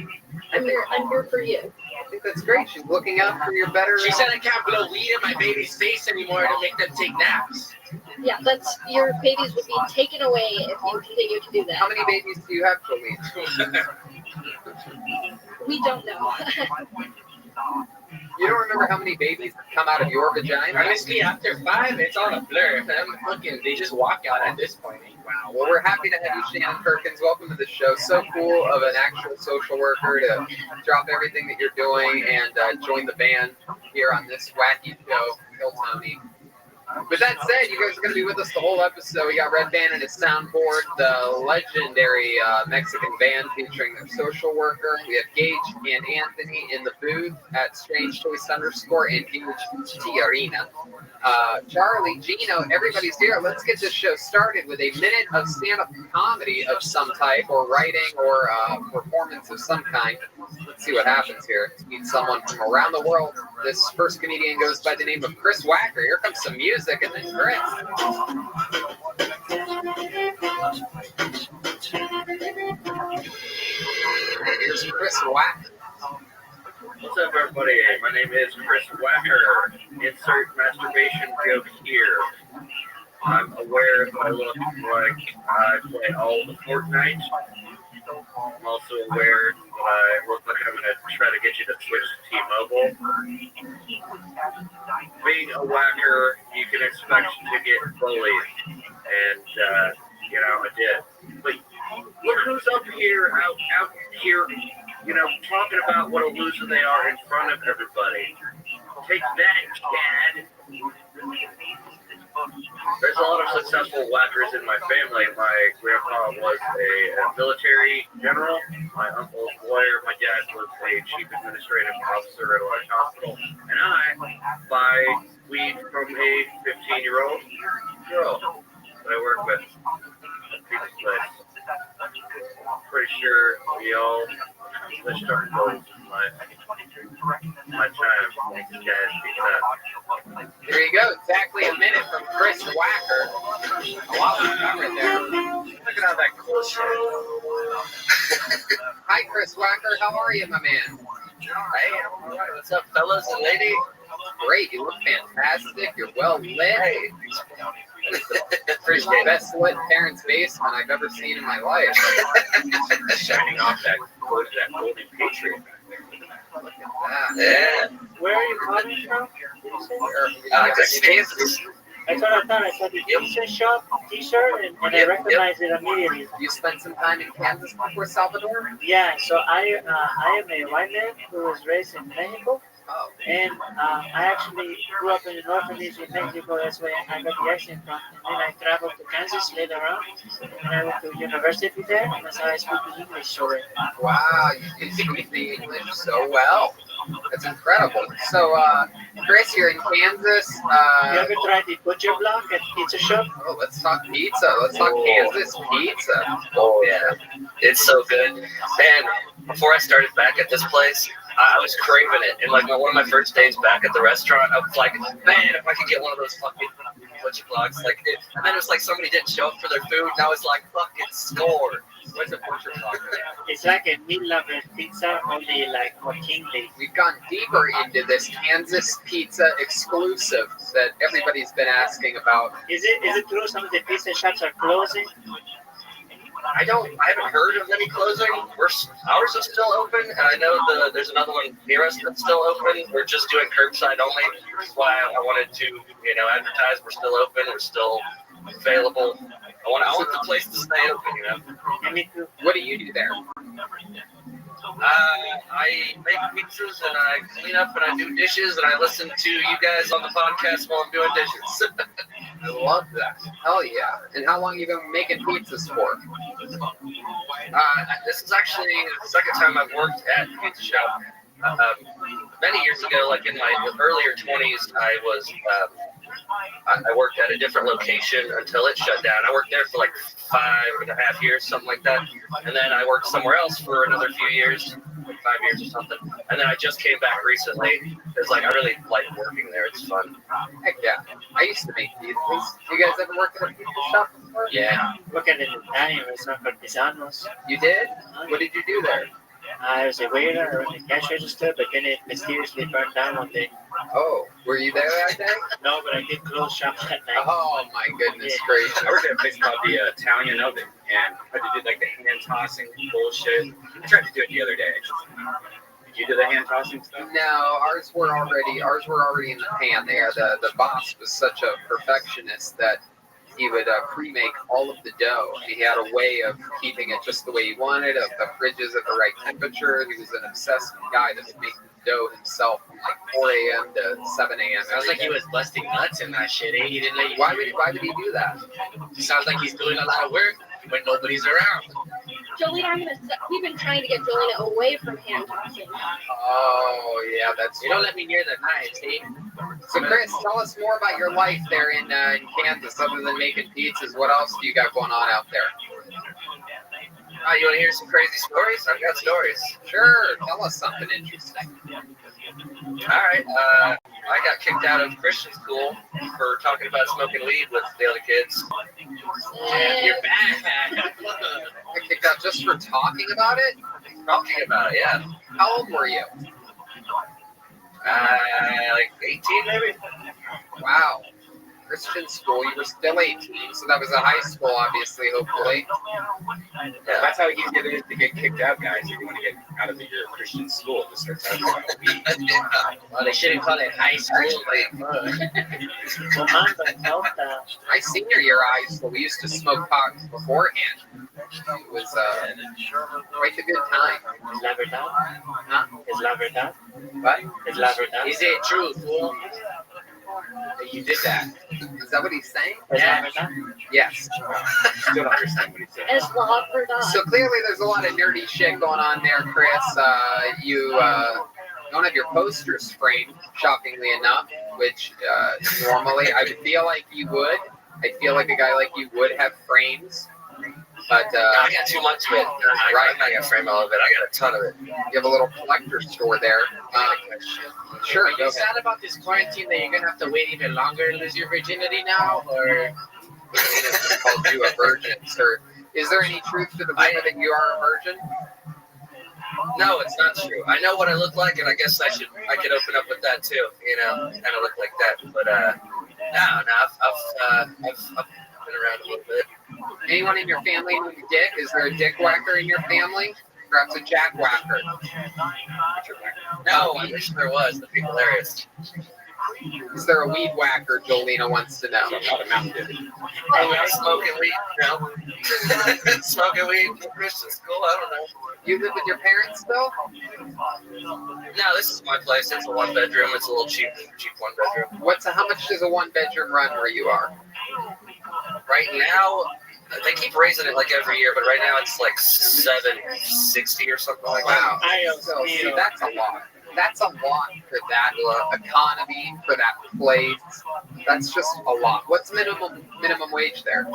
I'm here for you. I think that's great. She's looking out for your better. She said I can't blow weed in my baby's face anymore to make them take naps. Yeah, that's your babies would be taken away if you continue to do that. How many babies do you have, Jolene? We don't know. You don't remember how many babies come out of your vagina? Honestly, after 5, it's all a blur. They just walk out at this point. Wow. Well, we're happy to have you, Shannon Perkins. Welcome to the show. So cool of an actual social worker to drop everything that you're doing and join the band here on this wacky show, Kill Tony. With that said, you guys are going to be with us the whole episode. We got Red Band and his soundboard, the legendary Mexican band featuring their social worker. We have Gage and Anthony in the booth at Strange Choice _ and Gage Tiarina. Charlie, Gino, everybody's here. Let's get this show started with a minute of stand-up comedy of some type, or writing, or performance of some kind. Let's see what happens here. Let's meet someone from around the world. This first comedian goes by the name of Chris Wacker. Here comes some music, and then Chris. Here's Chris Wacker. What's up, everybody? My name is Chris Wacker. Insert masturbation joke here. I'm aware that I look like I play all the Fortnite. I'm also aware that I look like I'm going to try to get you to switch to T-Mobile. Being a whacker, you can expect to get bullied. And, I did. But look who's up here, out here, talking about what a loser they are in front of everybody. Take that, Dad. There's a lot of successful whackers in my family. My grandpa was a military general. My uncle was a lawyer. My dad was a chief administrative officer at a large hospital. And I buy weed from a 15-year-old girl that I work with at Pizza Place. Pretty sure we all reached our goals in life. My time. Thanks, guys. Peace out. There you go. Exactly a minute from Chris Wacker. A lot of time right there. Look at all that cool shit. Hi, Chris Wacker. How are you, my man? Hey, I'm all right. What's up, fellas and ladies? Great. You look fantastic. You're well lit. Hey. It's the best lit parents' basement I've ever seen in my life. Shining off that golden patriot. Look at that. Yeah. Where are you calling from? Kansas. That's what I thought. I saw the pizza shop T-shirt and I recognized it immediately. You spent some time in Kansas before Salvador? Yeah. So I am a white man who was raised in Mexico. Oh. And I actually grew up in an orphanage in Mexico. That's where I got the accent from. And then I traveled to Kansas later on. And I went to university there. And that's how I speak the English so well. Wow, you speak the English so well. That's incredible. So, Chris, you're in Kansas. You ever tried the butcher block at Pizza Shop? Oh, let's talk pizza. Let's talk Kansas pizza. Oh, yeah. It's so good. And before I started back at this place, I was craving it. And, one of my first days back at the restaurant, I was like, man, if I could get one of those fucking butcher blocks. And then it was like somebody didn't show up for their food, and I was like, fucking score. Where's the butcher block? It's like a meat-loving pizza, only more kingly. We've gone deeper into this Kansas pizza exclusive that everybody's been asking about. Is it true some of the pizza shops are closing? I haven't heard of any closing. Ours is still open, and I know there's another one near us that's still open. We're just doing curbside only. That's why I wanted to, advertise. We're still open. We're still available. I want the place to stay open, What do you do there? I make pizzas, and I clean up, and I do dishes, and I listen to you guys on the podcast while I'm doing dishes. I love that. Hell yeah. And how long have you been making pizzas for? This is actually the second time I've worked at a pizza shop. Many years ago, in my earlier 20s, I was I worked at a different location until it shut down. I worked there for like 5.5 years, something like that. And then I worked somewhere else for another few years, like 5 years or something. And then I just came back recently. It's like I really like working there. It's fun. Heck yeah. I used to make pizzas. You guys ever worked at a pizza shop before? Yeah, worked at an Italian restaurant called Pisano's. You did? What did you do there? I was a waiter on the cash register, but then it mysteriously burned down one day. Oh, were you there that day? No, but I did close shop that night. Oh my goodness gracious. I worked at a place called the Italian Oven, and I had to do like the hand tossing bullshit. I tried to do it the other day. Did you do the hand tossing stuff? No, ours were already in the pan there. The boss was such a perfectionist that he would pre-make all of the dough. He had a way of keeping it just the way he wanted, of the fridges at the right temperature. He was an obsessed guy that would make the dough himself from like 4 a.m. to 7 a.m. Sounds like he was busting nuts in that shit, eh? He didn't let you. Why would he do that? Sounds like he's doing a lot of work when nobody's around. Jolene, we've been trying to get Jolene away from hand tossing. Oh, yeah, that's... You don't let me near the knives, eh? So, Chris, tell us more about your life there in Kansas, other than making pizzas. What else do you got going on out there? You want to hear some crazy stories? I've got stories. Sure, tell us something interesting. All right. I got kicked out of Christian school for talking about smoking weed with the other kids. Yeah, you're bad. You're kicked out just for talking about it? Talking about it, yeah. How old were you? Like 18 maybe. Wow. Christian school, you were still 18, so that was a high school, obviously, hopefully. Yeah, that's how easy it is to get kicked out, guys. If you want to get out of your Christian school, just start talking about weed. Well, they shouldn't call it high school. My senior year of high school, we used to smoke pot beforehand. It was quite a good time. Is la verdad? Huh? Is la verdad? What? Is la verdad? Is it true, fool? You did that. Is that what he's saying? Yeah. Yes. Still don't understand what he's saying. It's la verdad. So clearly there's a lot of nerdy shit going on there, Chris. You don't have your posters framed, shockingly enough, which normally I would feel like you would. I feel like a guy like you would have frames. But I got too much of it. Right. I'm not going to frame all of it. I got a ton of it. You have a little collector store there. Sure. Are you sad about this quarantine that you're going to have to wait even longer to lose your virginity now? Or called you a virgin, sir. Is there any truth to the rumor that you are a virgin? No, it's not true. I know what I look like, and I guess I could open up with that too. You know, kind of look like that. But I've been around a little bit. Anyone in your family named Dick? Is there a dick whacker in your family? Perhaps a jack whacker? No, I wish there was. That'd be hilarious. Is there a weed whacker? Jolena wants to know. Smoking weed, no. Smoking weed in Christian school, I don't know. You live with your parents still? No, this is my place. It's a 1-bedroom. It's a little cheap 1-bedroom. How much does a 1-bedroom run where you are? Right now, they keep raising it like every year, but right now it's like $760 or something like that. Wow. So, see, that's a lot. That's a lot for that economy, for that place. That's just a lot. What's minimum wage there?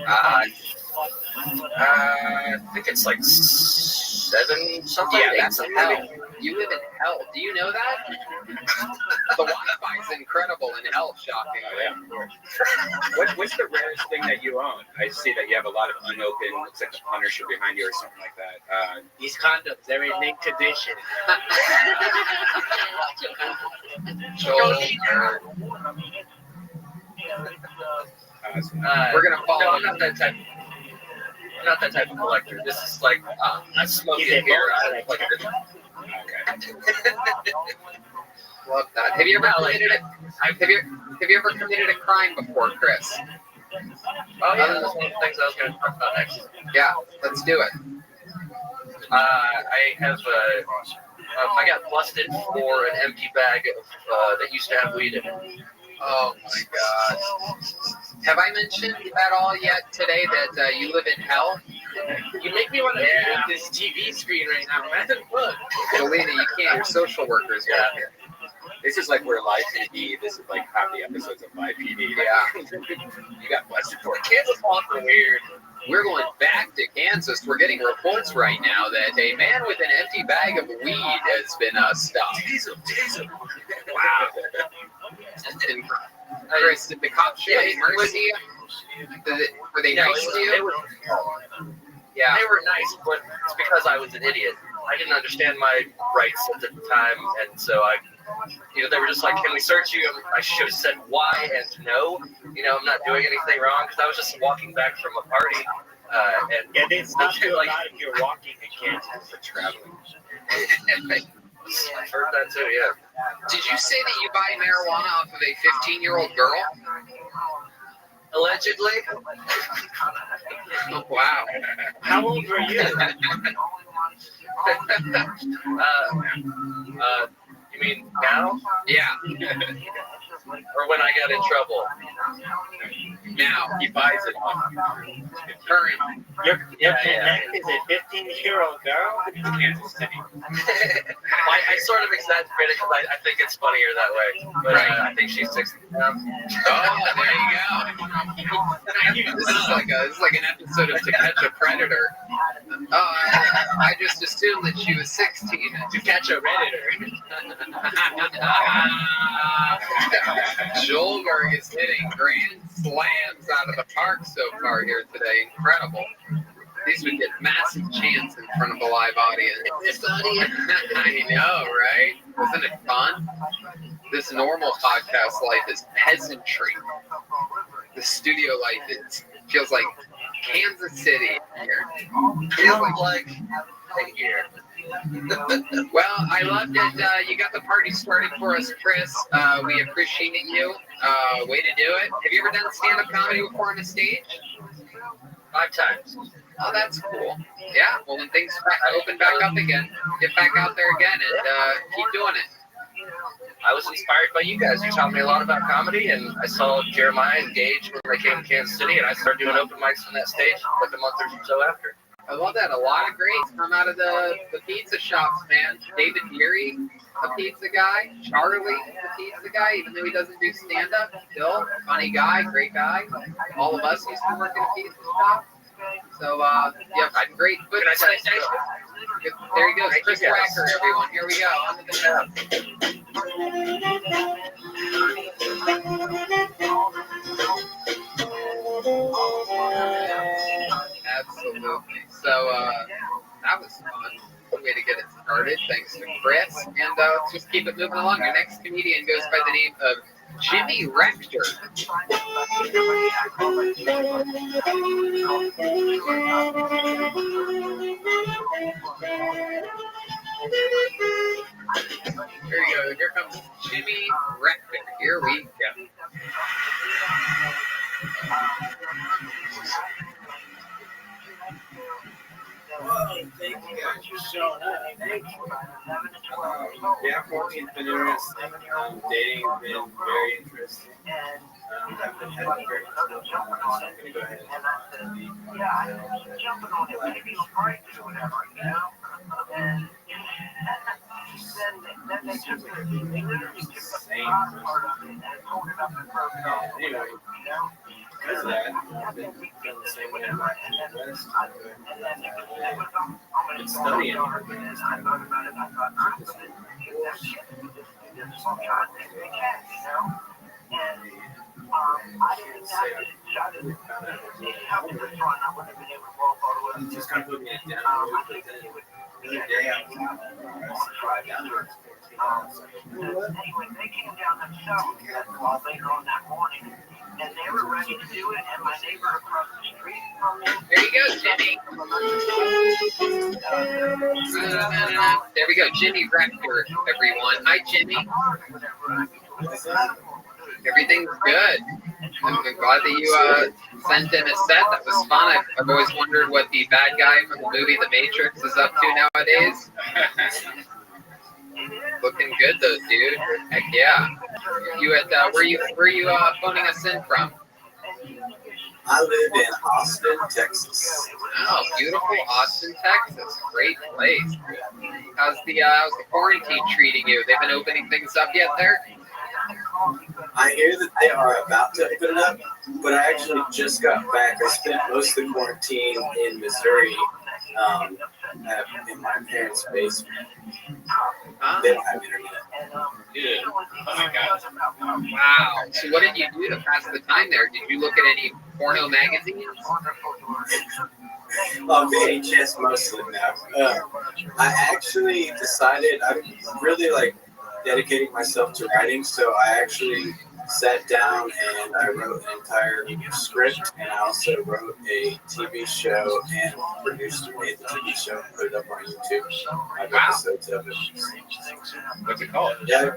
I think it's like 7 something. Yeah, that's hell. You live in hell. Do you know that? The Wi-Fi is incredible in hell, shockingly. What's the rarest thing that you own? I see that you have a lot of unopened, looks like a Punisher behind you or something like that. These condoms, they're in mint condition. We're gonna follow. No, I'm not that type. I'm not that type of collector. This is like I smoke it here. I don't like it. Okay. Love that. Have you ever committed a crime before, Chris? Oh yeah, that's one of the things I was going to talk about next. Yeah, let's do it. I have I got busted for an empty bag of that used to have weed in it. Oh my God. Have I mentioned at all yet today that you live in hell? You make me want to move this TV screen right now, man. Look. Jolena, you can't. Your social workers are here. This is like we're live PD. This is like half the episodes of live PD. Yeah. You got busted for it. Kansas awful weird. We're going back to Kansas. We're getting reports right now that a man with an empty bag of weed has been stopped. Wow. And Chris, did the cops show any mercy? Were they nice to you? Yeah, they were nice, but it's because I was an idiot. I didn't understand my rights at the time, and so they were just like, "Can we search you?" I should have said why and no. I'm not doing anything wrong because I was just walking back from a party. And they stopped you like, a lot if you're walking in Kansas for traveling. I've heard that too. Yeah. Did you say that you buy marijuana off of a 15-year-old girl? Allegedly. Oh, wow. How old were you? You mean now? Yeah. Or when I got in trouble? Now. He buys it. Current. Your neck is a 15-year-old girl in Kansas City. I sort of exaggerate it because I think it's funnier that way. But I think she's 16 now. Oh, there you go. This is like an episode of To Catch a Predator. I just assumed that she was 16. To Catch a Redditor. Joelberg is hitting grand slams out of the park so far here today. Incredible. These would get massive chants in front of a live audience. I know, right? Isn't it fun? This normal podcast life is peasantry. The studio life feels like Kansas City here. Feels like here. Well, I love that you got the party started for us, Chris. We appreciate you. Way to do it. Have you ever done stand-up comedy before on a stage? 5 times. Oh, that's cool. Yeah, well, when things open back up again, get back out there again and keep doing it. I was inspired by you guys. You taught me a lot about comedy, and I saw Jeremiah engage when they came to Kansas City, and I started doing open mics on that stage like a month or so after. I love that. A lot of greats come out of the pizza shops, man. David Geary, a pizza guy. Charlie, the pizza guy, even though he doesn't do stand-up. Still, funny guy, great guy. All of us used to work in a pizza shop. So, yeah, great. Can I say thank you? There he goes, Chris Wacker, everyone. Here we go. On to the show. Absolutely. So, that was fun. Good way to get it started. Thanks to Chris. And let's just keep it moving along. Your next comedian goes by the name of Jimmy Rector. Here we go. Here comes Jimmy Rector. Here we go. Thank you guys for showing up. Thank you. Yeah, quarantine's been interesting. Dating has been very interesting. I've been having very much fun, so I'm going to go ahead Anyway, because of that, I've been feeling the same way in my West. I've been studying. Just kind of put me down a little bit. The other day I was drive down there. Anyway, they came down themselves later on that morning, and they were ready to do it. And my neighbor across the street from me. There you go, Jimmy. There we go, Jimmy Rector, everyone. Hi, Jimmy. Everything's good. I'm glad that you sent in a set. That was fun. I've always wondered what the bad guy from the movie The Matrix is up to nowadays. Looking good though, dude. Heck yeah. You at where you phoning us in from? I live in Austin, Texas. Oh, beautiful Austin, Texas. Great place. How's the quarantine treating you? They've been opening things up yet there? I hear that they are about to open it up, but I actually just got back. I spent most of the quarantine in Missouri, in my parents' basement. They don't have internet. Dude. Oh my God. Wow. So what did you do to pass the time there? Did you look at any porno magazines? VHS most of them now. I actually decided I'm really dedicating myself to writing, so I actually sat down and I wrote an entire script, and I also wrote a TV show and produced and made the TV show and put it up on YouTube. I have episodes of it. What's it called? Yeah,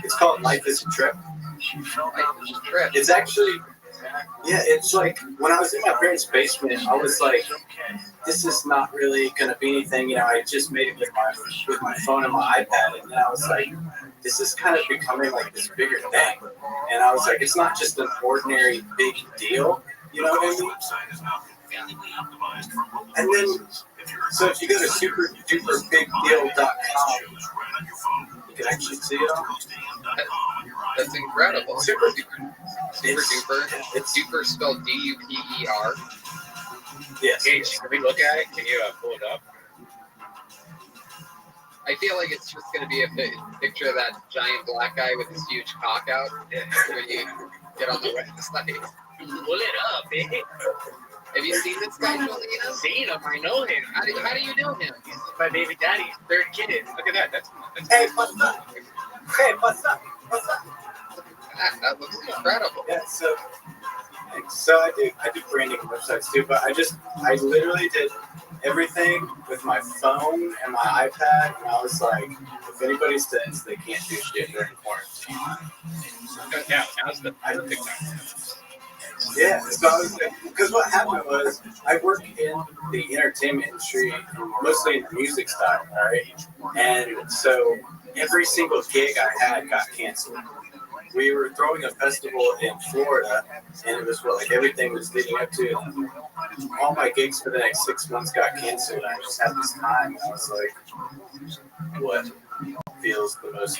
it's called Life is a Trip. It's actually, it's like when I was in my parents' basement, I was like, this is not really going to be anything. I just made it with my phone and my iPad, and then I was like, this is kind of becoming like this bigger thing. And I was like, it's not just an ordinary big deal. You know what I mean? And then, so if you go to superduperbigdeal.com, you can actually see it all. That's incredible. Super duper. It's super spelled D-U-P-E-R. Yes. Gage, can we look at it? Can you pull it up? I feel like it's just going to be a picture of that giant black guy with his huge cock out when you get on the website. Pull it up, eh? Have you seen this guy, Julian? Seen him, I know him. How do you know him? He's my baby daddy's third kid. Look at that. That's hey, what's up? Hey, what's up? What's up? That looks incredible. Yeah, so I do branding websites too, but I literally did everything with my phone and my iPad, and I was like, if anybody says they can't do shit during quarantine, now's the perfect time. Yeah, so I was because what happened was I work in the entertainment industry, mostly in the music style, right? And so every single gig I had got canceled. We were throwing a festival in Florida, and it was everything was leading up to it. All my gigs for the next 6 months got canceled. I just had this time, and I was like, what feels the most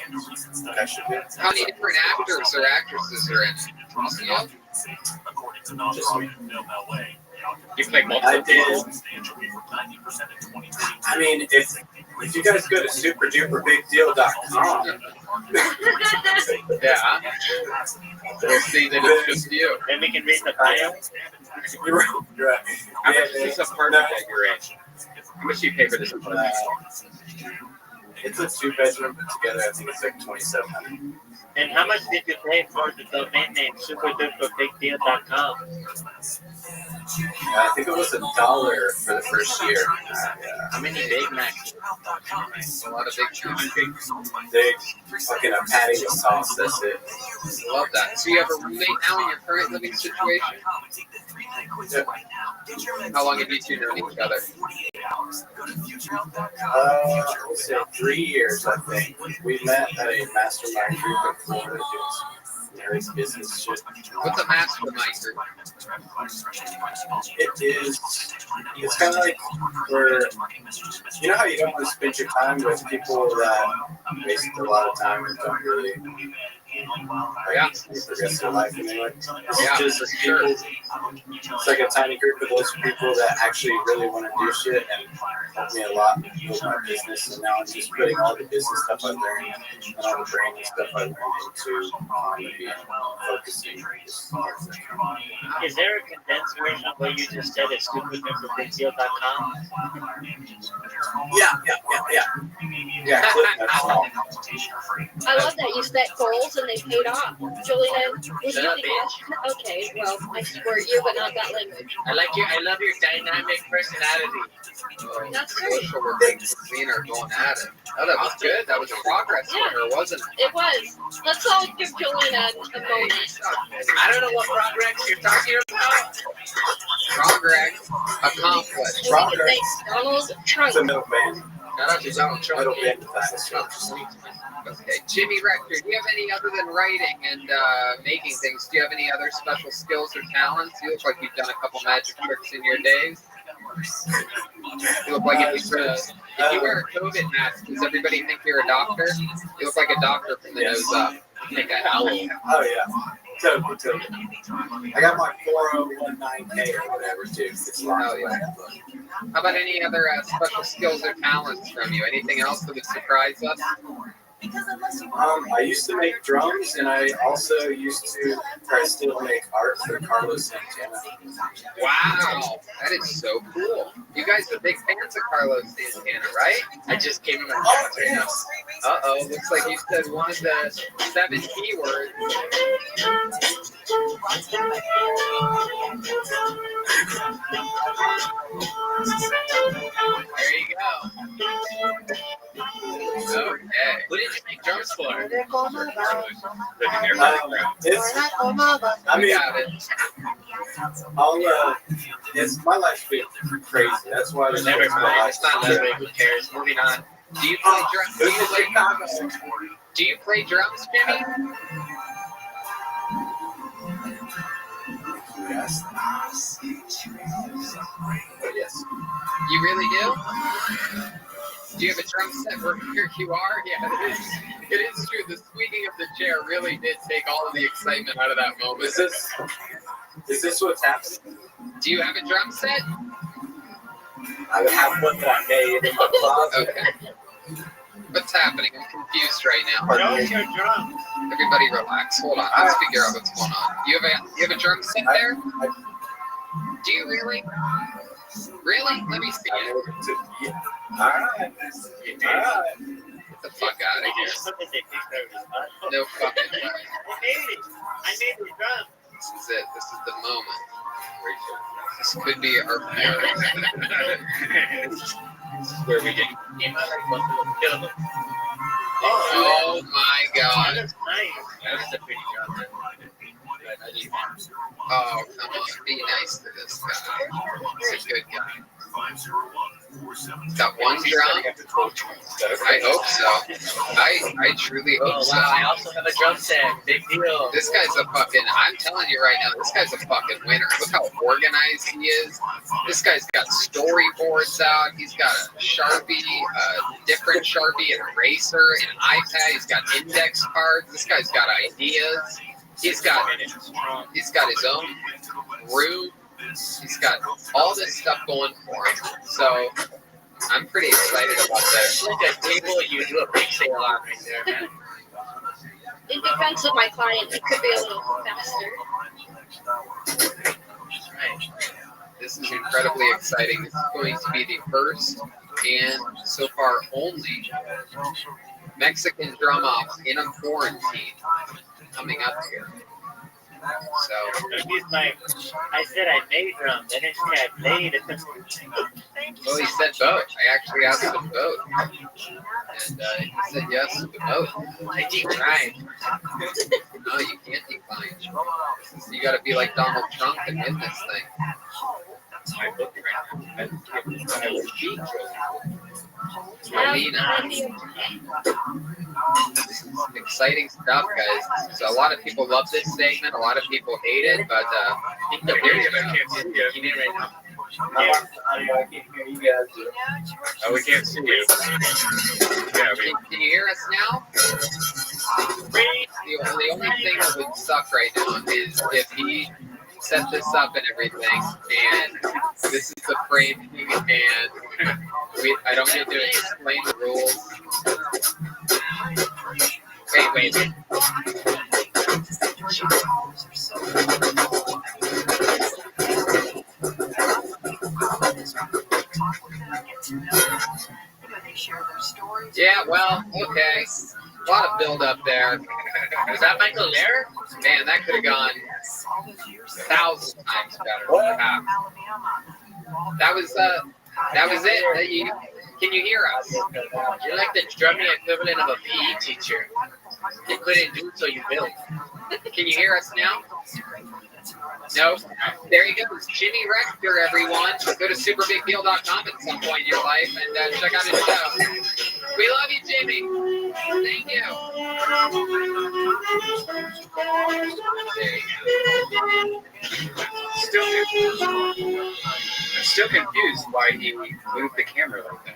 like I should do? How many different actors or actresses are in it? Just me. You play multiple people? I mean, if you guys go to superduperbigdeal.com, yeah, we'll see that it's just you. Then we can read the bio. You're right. How much is this apartment that you're in? How much do you pay for this apartment? It's a 2-bedroom, but together I think it's like $2,700. And how much did you pay for the domain name superduperbigdeal.com? I think it was $1 for the first year. How many Big Macs? A lot of big cheese. Big fucking a patty with sauce, that's it. Love that. So you have a roommate now in your current living situation? Yeah. How long have you two known each other? I would say 3 years, I think. We met at a mastermind group in Florida doing some married business shit. What's a mastermind group? It's kind of like where, you know how you don't want to spend your time with people that waste a lot of time and don't really the rest of their life anyway. It's just people, it's like a tiny group of those people that actually really want to do shit and help me a lot with my business. And now I'm just putting all the business stuff I learned and all the branding stuff I learned into focusing. Is there a condensed version of what you just said at superduperbigdeal.com? Yeah. I love that you set goals and they paid off. Julian, would you okay, well, I support you, but not that language. I love your dynamic personality. That's great. Me and her going at it. Oh, that was good. That was progress for her, wasn't it? It was. Let's all give Julian a moment. I don't know what progress you're talking about. Progress accomplished. Thanks, Donald Trump. It's a middleman. Shout out to Donald Trump. It'll be fast. Okay, Jimmy Rector, do you have any other than writing and making things? Do you have any other special skills or talents? You look like you've done a couple magic tricks in your days. You look like if you wear a COVID mask, does everybody think you're a doctor? You look like a doctor from the nose up. Like an owl. Oh yeah. Totally. I got my 4019K or whatever too. It's Oh, yeah. How about any other special skills or talents from you? Anything else that would surprise us? I used to make drums, and I also used to still make art for Carlos Santana. Wow, that is so cool. You guys are big fans of Carlos Santana, right? I just came in my house right now. Uh-oh, looks like you said one of the 7 keywords. There you go. Okay. What did you make drums for? I mean, my life's been crazy. That's why there's Never mind. It's not living. Who cares? Moving on. Do you play drums? Do you play drums, Jimmy? Yes. Yes. You really do? Do you have a drum set where here you are? Yeah, it is true. The squeaking of the chair really did take all of the excitement out of that moment. Is this what's happening? Do you have a drum set? I have one that I made in my closet. Okay. What's happening? I'm confused right now. Show us your drums. Everybody relax. Hold on. Let's figure out what's going on. You have a drum set there? Do you really? Really? Let me see it. All right. Get the fuck out of here. No fucking way. I made the drum. This is it. This is the moment. This could be our This is where we get. Oh my god. That's nice. That's a pretty drum. Oh, come on. Be nice to this guy. He's a good guy. Got one drum? I hope so. I truly hope so. I also have a drum set. Big deal. This guy's a fucking, I'm telling you right now, this guy's a fucking winner. Look how organized he is. This guy's got storyboards out. He's got a Sharpie, a different Sharpie, an eraser, an iPad. He's got index cards. This guy's got ideas. He's got his own room. He's got all this stuff going for him. So I'm pretty excited about that. Like a table you do a big sale on right there, man. In defense of my client, it could be a little faster. This is incredibly exciting. This is going to be the first and so far only Mexican drum off in a quarantine coming up here. So I said I made drums. I didn't say I played it. well, he said both. I actually asked him both, and he said yes to both. I declined. No, you can't decline. You got to be like Donald Trump and win this thing. This is exciting stuff, guys. So a lot of people love this segment. A lot of people hate it, but here you go. You need it right now. I can't hear you guys. Oh, we can't see you. Yeah, Can you hear us now? The only thing that would suck right now is if he set this up and everything, and this is the framing, and I don't get to explain the rules. Wait. Yeah, well, okay. A lot of build up there. Was that Michael there? Man, that could have gone 1,000 times better. Wow. That was it. Can you hear us? You're like the drumming equivalent of a PE teacher. You couldn't do it, so you built. Can you hear us now? No? There you go. It's Jimmy Rector, everyone. Go to superbigdeal.com at some point in your life and check out his show. We love you, Jimmy. Thank you. I'm still confused why he moved the camera like that.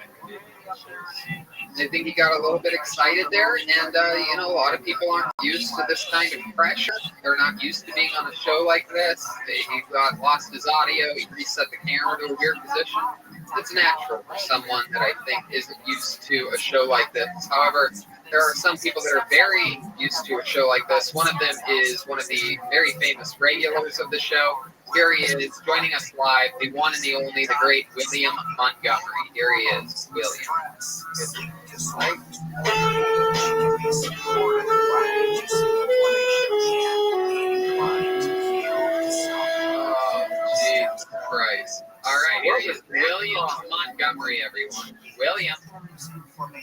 I think he got a little bit excited there, and a lot of people aren't used to this kind of pressure. They're not used to being on a show like this. He lost his audio. He reset the camera to a weird position. It's natural for someone that I think isn't used to a show like this. However, there are some people that are very used to a show like this. One of them is one of the very famous regulars of the show. Here he is, joining us live, the one and the only, the great William Montgomery. Here he is, William. Oh, Jesus Christ. All right, here he is, William Montgomery, everyone. William.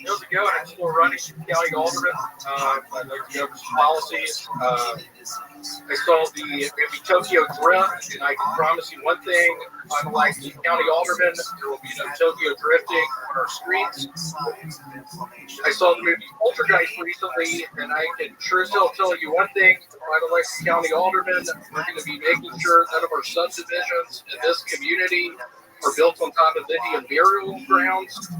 Years ago, I was still running county alderman. I'd like to go over some policies. I saw the Tokyo drift, and I can promise you one thing: unlike the county alderman, there will be no Tokyo drifting on our streets. I saw the movie Poltergeist recently, and I can sure as hell tell you one thing: unlike the county alderman, we're going to be making sure none of our subdivisions in this community are built on top of Indian burial grounds.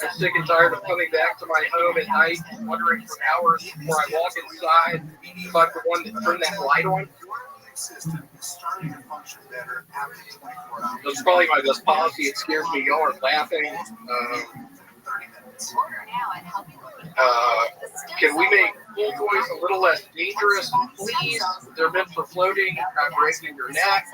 I'm sick and tired of coming back to my home at night, wondering for hours before I walk inside if I'm the one that turned that light on. That's probably my best policy. It scares me. Y'all are laughing. Can we make pool toys a little less dangerous, please? They're meant for floating, not breaking your neck.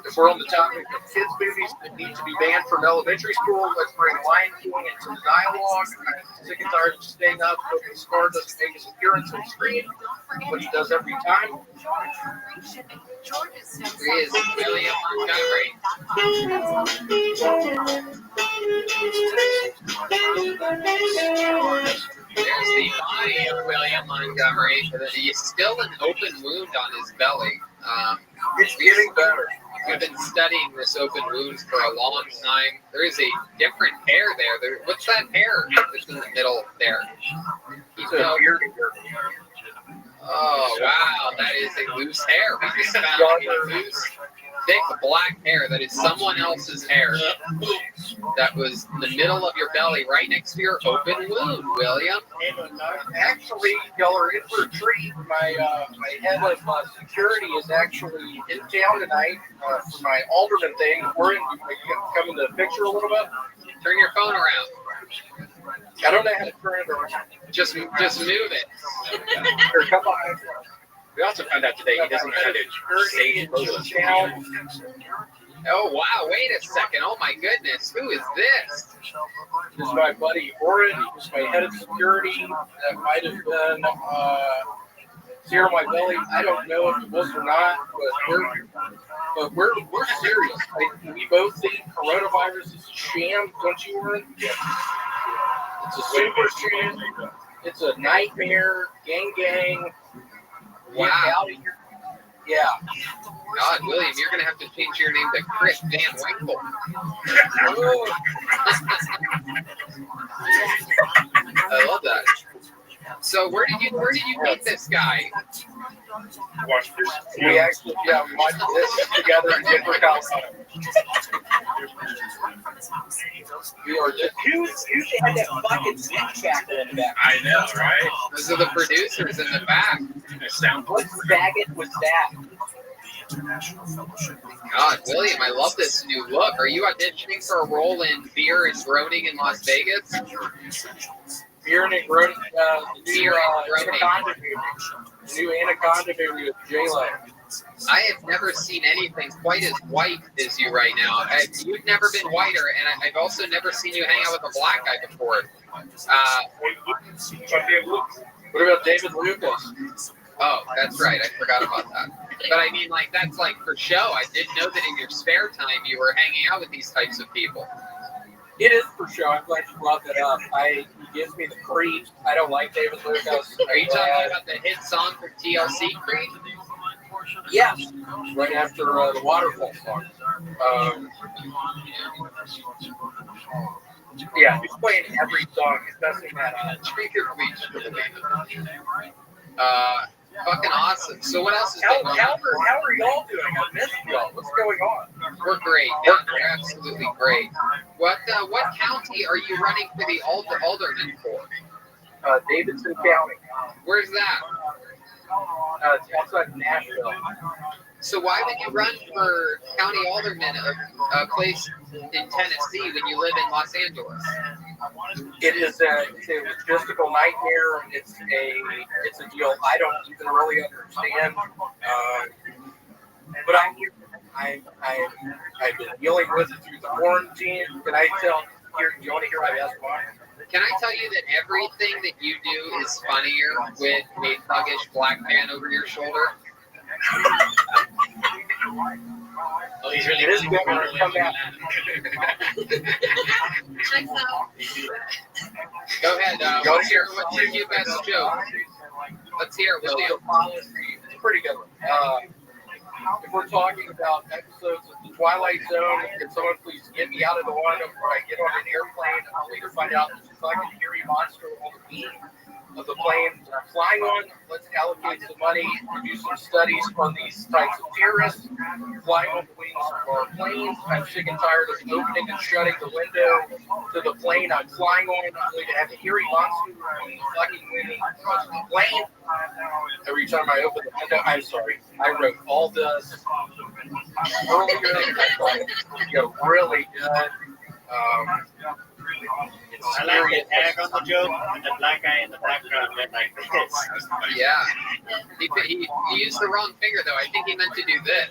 If we're on the topic of kids' movies that need to be banned from elementary school, let's bring Lion King into the dialogue. I'm sick and tired of staying up, hoping Scar doesn't make his appearance on screen, which he does every time. Here is William Montgomery. There's the body of William Montgomery. He's still an open wound on his belly. It's getting better. We've been studying this open wound for a long time. There is a different hair there. What's that hair that's in the middle there? He's a beard hair. Oh, wow. That is a loose hair. We just found a loose, thick black hair that is someone else's hair. That was in the middle of your belly, right next to your open wound, William. Actually, y'all are in for a treat. My head of security is actually in town tonight for my alderman thing. We're in. Come in the picture a little bit. Turn your phone around. I don't know how to turn it around. Just move it. Here, come on. We also found out today he doesn't know how to stage photos. Oh, wow. Wait a second. Oh, my goodness. Who is this? This is my buddy Oren. He's my head of security. That might have been here on my belly. I don't know if it was or not, but we're serious. We both think coronavirus is a sham, don't you, Oren? It's a super sham. It's a nightmare. Gang. Wow. Get out of here. Yeah. God, William, you're going to have to change your name to Chris Van Winkle. I love that. So where did you meet this guy? We actually, we watched this together in Denver, Colorado. We are just You had that fucking Snapchat in the back. I know, right? Those are the producers in the back. What faggot was that? God, William, I love this new look. Are you auditioning for a role in Fear and Groaning in Las Vegas? Fear and Groaning, Fear and Groaning. New Anaconda movie with J-Lo. I have never seen anything quite as white as you right now. You've never been whiter, and I've also never seen you hang out with a black guy before. What about David Lucas? Oh, that's right. I forgot about that. But I mean, like, that's like for show. I didn't know that in your spare time you were hanging out with these types of people. It is for sure. I'm glad you brought that up. He gives me the creeps. I don't like David Lucas. Are you talking about the hit song for TLC, Creed? Yes, right after the Waterfall song. Yeah, he's playing every song. He's messing that up. Speaker Creed. Fucking awesome. So what else is How going on? are y'all doing? I missed y'all. What's going on? We're great. We're absolutely great. What county are you running for the alderman for? Davidson County. Where's that? It's outside of Nashville. So why would you run for county alderman of a place in Tennessee when you live in Los Angeles? It is a logistical nightmare. It's a deal I don't even really understand. But I've been dealing with it through the quarantine. Can I tell you? Do you want to hear my best one? Can I tell you that everything that you do is funnier with a thuggish black man over your shoulder? Oh, he's really good when it comes out. Go ahead. What's your new best joke? Let's hear it. We'll do. It's a pretty good one. If we're talking about episodes of The Twilight Zone, can someone please get me out of the one where I get on an airplane only to find out there's a fucking hairy monster on the beam of the plane I'm flying on? Let's allocate some money to do some studies on these types of terrorists flying on the wings of our planes. I'm sick and tired of opening and shutting the window to the plane I'm flying on only to have a hairy monster on the fucking wing of the plane. Every time I open the window, I'm sorry, I wrote all this earlier. I thought it would go really good. I like the tag on the joke and the black guy in the background went like this. Yeah. He used the wrong finger, though. I think he meant to do this.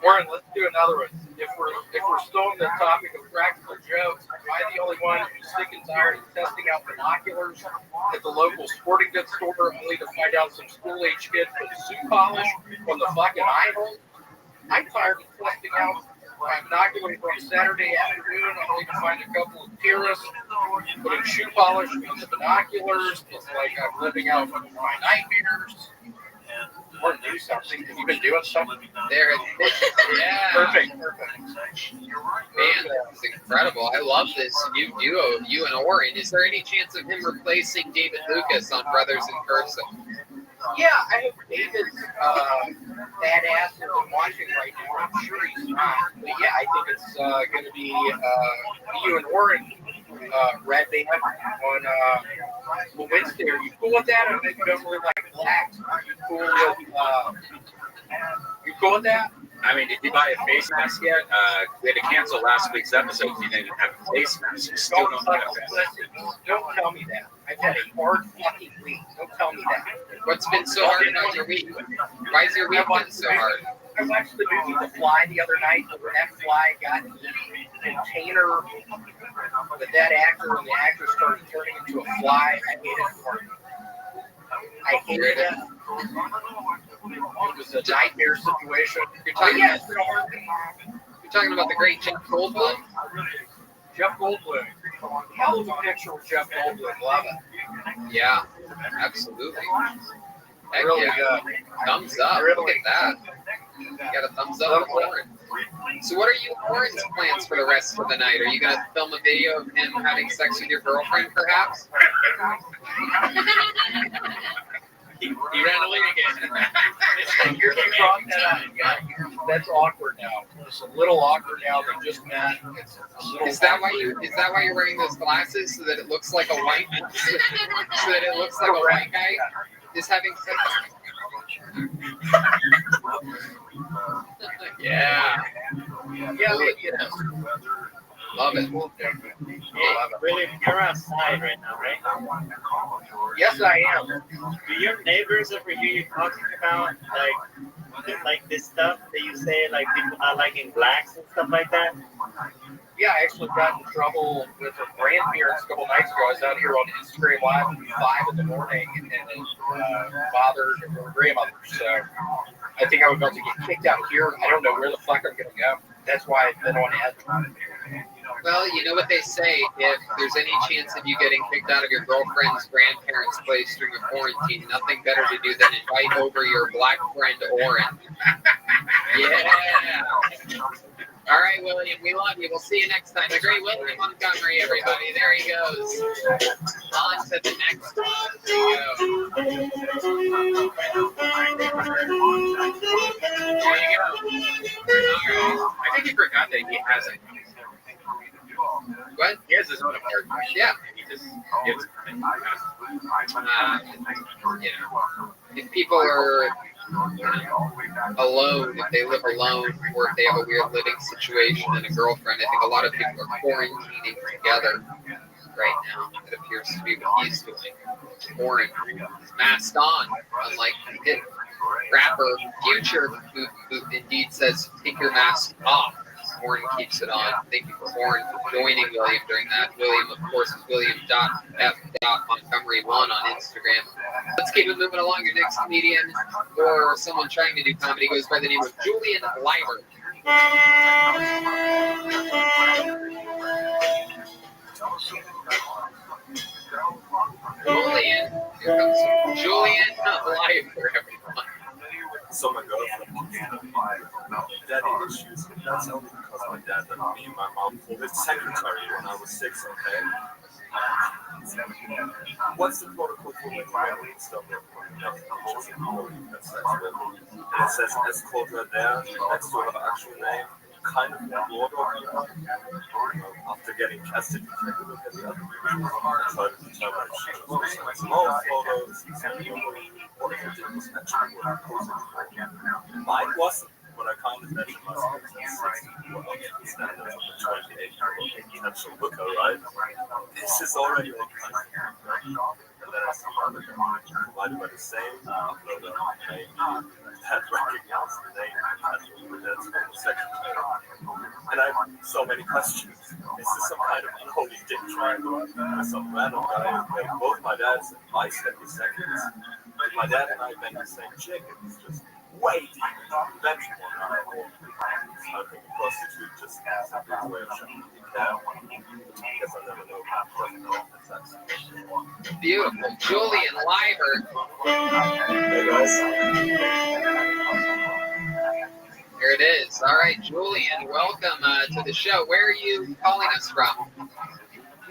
Warren, let's do another one. If we're still on the topic of practical jokes, am I the only one who's sick and tired of testing out binoculars at the local sporting goods store only to find out some school-age kid put shoe polish on the fucking eye hole? I'm tired of testing out my binoculars on Saturday afternoon only to find a couple of terrorists putting shoe polish on the binoculars. It's like I'm living out my nightmares. Or do something. Have you been doing something? There, yeah. Perfect. Man, this is incredible. I love this new duo of you and Oren. Is there any chance of him replacing David Lucas on Brothers in Person? Yeah, I hope David's badass is watching right now. I'm sure he's not. But yeah, I think it's going to be you and Oren, Red Band on Wednesday. Are you cool with that? I know you don't really like black. Are you cool with you cool with that? I mean, did you buy a face mask yet? We had to cancel last week's episode because you didn't have a face mask. You still don't have a face mask. Don't tell me that. I've had a hard fucking week. Don't tell me that. What's been so hard about your week? Why is your week been so hard? I watched the movie The Fly the other night. Where that fly got in the container with that actor, and the actor started turning into a fly. I hated it. I hated it. It was a nightmare situation. You're talking about the great Jeff Goldblum? Jeff Goldblum. Hell of a picture with Jeff Goldblum. Love it. Yeah, absolutely. Heck Really yeah. good. Thumbs up. Really Look at that. You got a thumbs up with Oren. So what are you and Oren's plans for the rest of the night? Are you going to film a video of him having sex with your girlfriend, perhaps? He ran away again. You brought that up. Yeah, that's awkward now. It's a little awkward now. They just met. Is that why you're wearing those glasses so that it looks like a white so that it looks like a white guy is having sex? Yeah. Yeah, maybe it is. Love it. Really, you're outside right now, right? Yes, I am. Do your neighbors ever hear you talking about like this stuff that you say, like people not liking blacks and stuff like that? Yeah, I actually got in trouble with her grandparents a couple nights ago. I was out here on Instagram Live at 5 in the morning and it bothered her grandmother. So I think I'm about to get kicked out here. I don't know where the fuck I'm going to go. That's why they don't ask about it. Well, you know what they say, if there's any chance of you getting kicked out of your girlfriend's grandparents' place during a quarantine, nothing better to do than invite over your black friend Oren. Yeah. All right, William, we love you. We'll see you next time. The great William Montgomery, everybody. There he goes. On to the next one. There you go. There you go. All right. I think he forgot that he has it. What? He has his own apartment. Yeah. He just gives it. You know, if people are alone, if they live alone, or if they have a weird living situation and a girlfriend, I think a lot of people are quarantining together right now. It appears to be what he's doing. Oren is masked on, unlike hit rapper Future, who indeed says, take your mask off. Oren keeps it on. Thank you for Oren for joining William during that. William, of course, is William.f.Montgomery1 on Instagram. Let's keep it moving along. Your next comedian or someone trying to do comedy goes by the name of Julian Leiber. Julian. Here comes Julian Leiber, everyone. So my girlfriend, daddy issues, but that's only because my dad let me and my mom pull his secretary when I was 6, okay? What's the protocol for when violating stuff that that's sex with? And it says escort right there, next to her actual name, kind of bored of her. After getting tested, you take a look at the other pictures and try to determine if she was sending small photos, or if it was actually what I posted. Mine wasn't, but I can't imagine myself as 60 or up to the standards of a 28-year-old potential hooker, right? This is already all kind of and then I see other guys provided by the same uploader name that recognizes the name that's from the secretary. And I have so many questions. Is this some kind of unholy dick triangle with some random guy who made both my dad's and my stepdad's seconds? But my dad and I banged the same chick, and it's just way deeper than convention one night. I think a prostitute just has a big way of showing you care. Guess I'll never know how to know if it's actually. Beautiful. Julian Leiber. Hey guys. There it is. All right, Julian, welcome to the show. Where are you calling us from?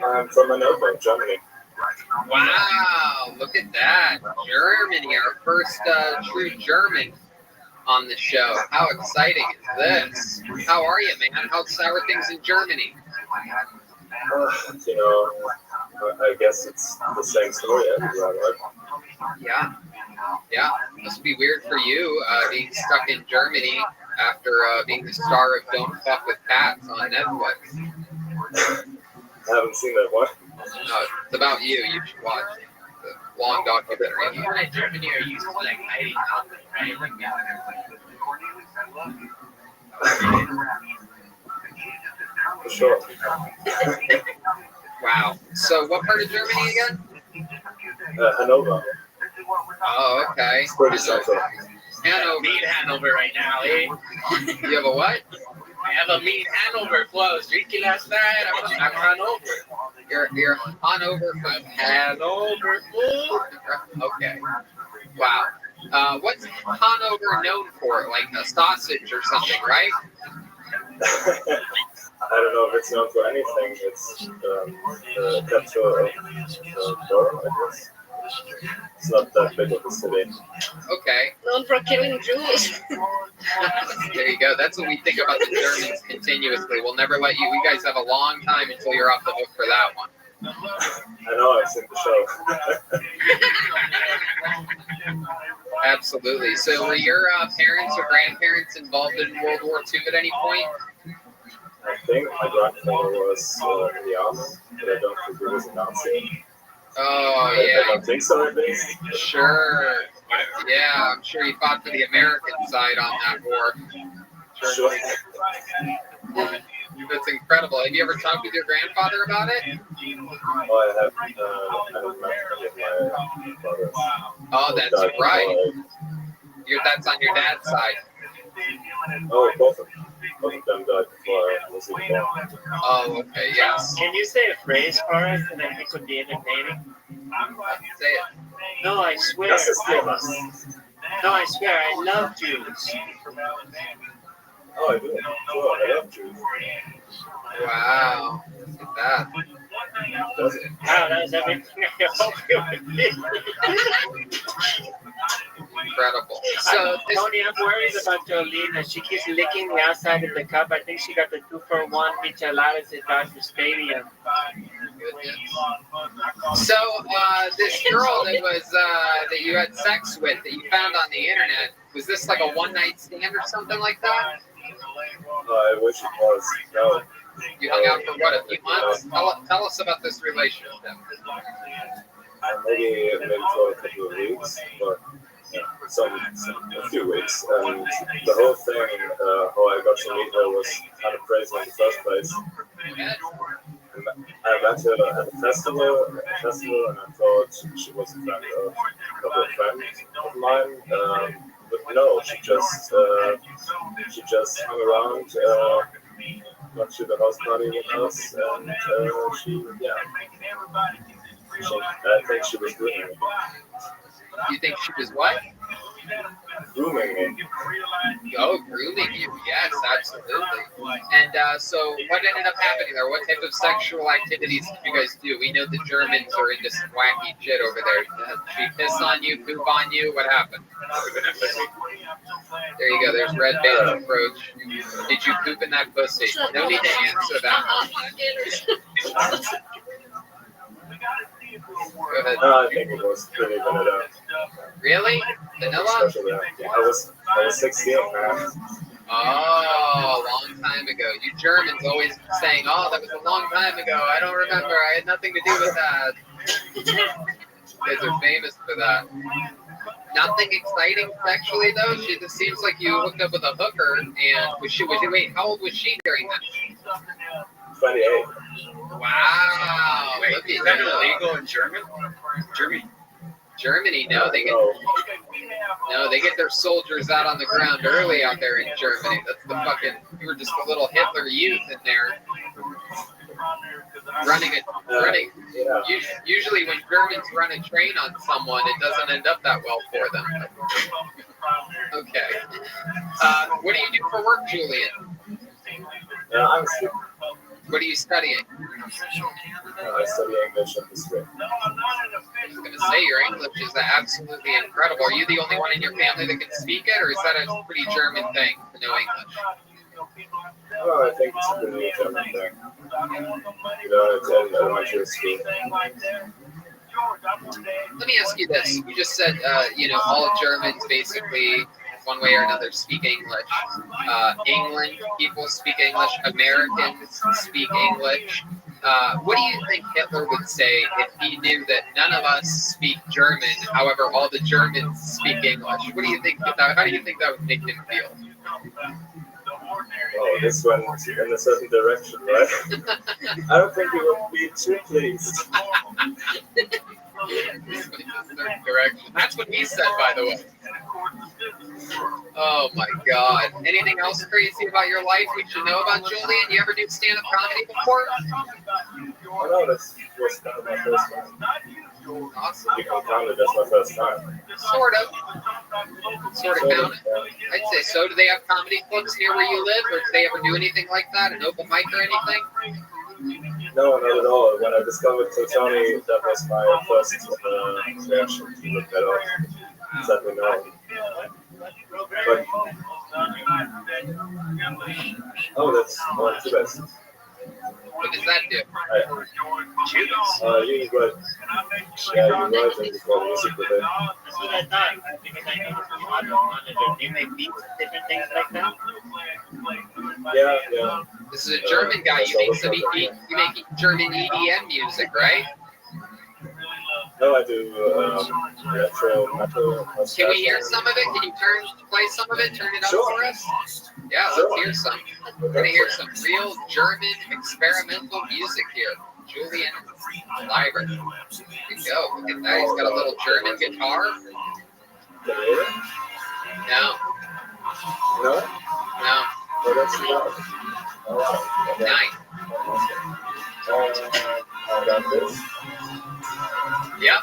I'm from Hanover, Germany. Wow, look at that. Germany, our first true German on the show. How exciting is this? How are you, man? How are things in Germany? You know, I guess it's the same story everywhere, right? Yeah. Yeah. Must be weird for you being stuck in Germany after being the star of Don't Fuck with Cats on Netflix. I haven't seen that one. No, it's about you. You should watch it. The long documentary. People in Germany are used to like hiding out, right? For sure. Wow. So, what part of Germany again? Hanover. Oh, okay. It's pretty central. Hanover. Meet Hanover right now, eh? You have a what? I have a meet Hanover close. Drinking last night. I'm Hanover. You're Hanover from Hanover. Okay. Wow. What's Hanover known for? Like a sausage or something, right? I don't know if it's known for anything. It's the capital of Durham, I guess. It's not that big of a city. Okay. Known for killing Jews. There you go. That's what we think about the Germans continuously. We'll never let you. You guys have a long time until you're off the hook for that one. I know, I've seen the show. Absolutely. So were your parents or grandparents involved in World War II at any point? I think my grandfather was in the army, but I don't think he was a Nazi. Oh, yeah. I don't think so, at least. Sure. Yeah, I'm sure he fought for the American side on that war. Sure. That's incredible. Have you ever talked with your grandfather about it? Oh, I have met my brothers. Oh, that's right. That's on your dad's side. Oh, both of them. Both of them died before I was even born. Oh, okay, yes. Can you say a phrase for us and then it could be entertaining? Say it. No, I swear. That's a steamer. No, I swear, I love Jews. Oh, I do. Sure, I love Jews. Wow. Look at that. Does it? Wow, that was everything I hoped it would be. Incredible. So, Tony, I'm worried about Jolene. She keeps licking the outside of the cup. I think she got the 2-for-1 micheladas at Dodger Stadium. So, this girl that was that you had sex with, that you found on the internet, was this like a one-night stand or something like that? I wish it was. No. You hung out for what, a few months? Tell us about this relationship. Maybe for a couple of weeks, but a few weeks. And the whole thing, how I got to meet her, was kind of crazy in the first place. I met her at a festival, and I thought she was a friend of a couple of friends of mine. But no, she just hung around, went to the house party with us, and I think she was grooming me. You think she was what? Grooming me. Oh, grooming you. Yes, absolutely. And so what ended up happening there? What type of sexual activities did you guys do? We know the Germans are into some wacky shit over there. Did she piss on you, poop on you? What happened? There you go. There's Red Band approach. Did you poop in that pussy? No need to answer that. Go ahead. I think it was pretty vanilla. Really? Vanilla? I was 16, man. Oh, a long time ago. You Germans always saying, "Oh, that was a long time ago. I don't remember. I had nothing to do with that." You guys are famous for that. Nothing exciting sexually though. She just seems like you hooked up with a hooker. And wait, how old was she during that? 28. Wow. Wait, is that illegal in Germany? Germany, no, they get their soldiers out on the ground early out there in Germany. That's the fucking, you were just a little Hitler youth in there running. Usually when Germans run a train on someone, it doesn't end up that well for them. Okay. What do you do for work, Julian? I'm What are you studying? I study English and history. I was going to say, your English is absolutely incredible. Are you the only one in your family that can speak it, or is that a pretty German thing to know English? Oh, I think it's a pretty German thing. It's in elementary school. Let me ask you this. You just said, all Germans basically, one way or another, speak English. England people speak English. Americans speak English. What do you think Hitler would say if he knew that none of us speak German, however, all the Germans speak English? What do you think? How do you think that would make him feel? Oh, this went in a certain direction, right? I don't think he would be too pleased. Direction. That's what he said, by the way. Oh my God. Anything else crazy about your life we should know about, Julian? You ever do stand-up comedy before? Oh no, this was kind of my first time. Awesome. You can count it as my first time. Sort of count it. I'd say so. Do they have comedy clubs near where you live, or do they ever do anything like that, an open mic or anything? No, not at all. When I discovered Tony, that was my first reaction to look that up. Sadly, no. But, that's too bad. What does that do? You write, before music with it. That's what I thought, because I know they make beats, different things like that. Yeah. This is a German guy. You make German EDM music, right? No, I do retro metal. Can we hear some of it? Can you play some of it? Turn it up for us? Yeah, let's hear some. We're going to hear some real German experimental music here. Julian Leiber. Here we go. Look at that. He's got a little German guitar. No. Well, that's the one. Nice. I got this. Yep.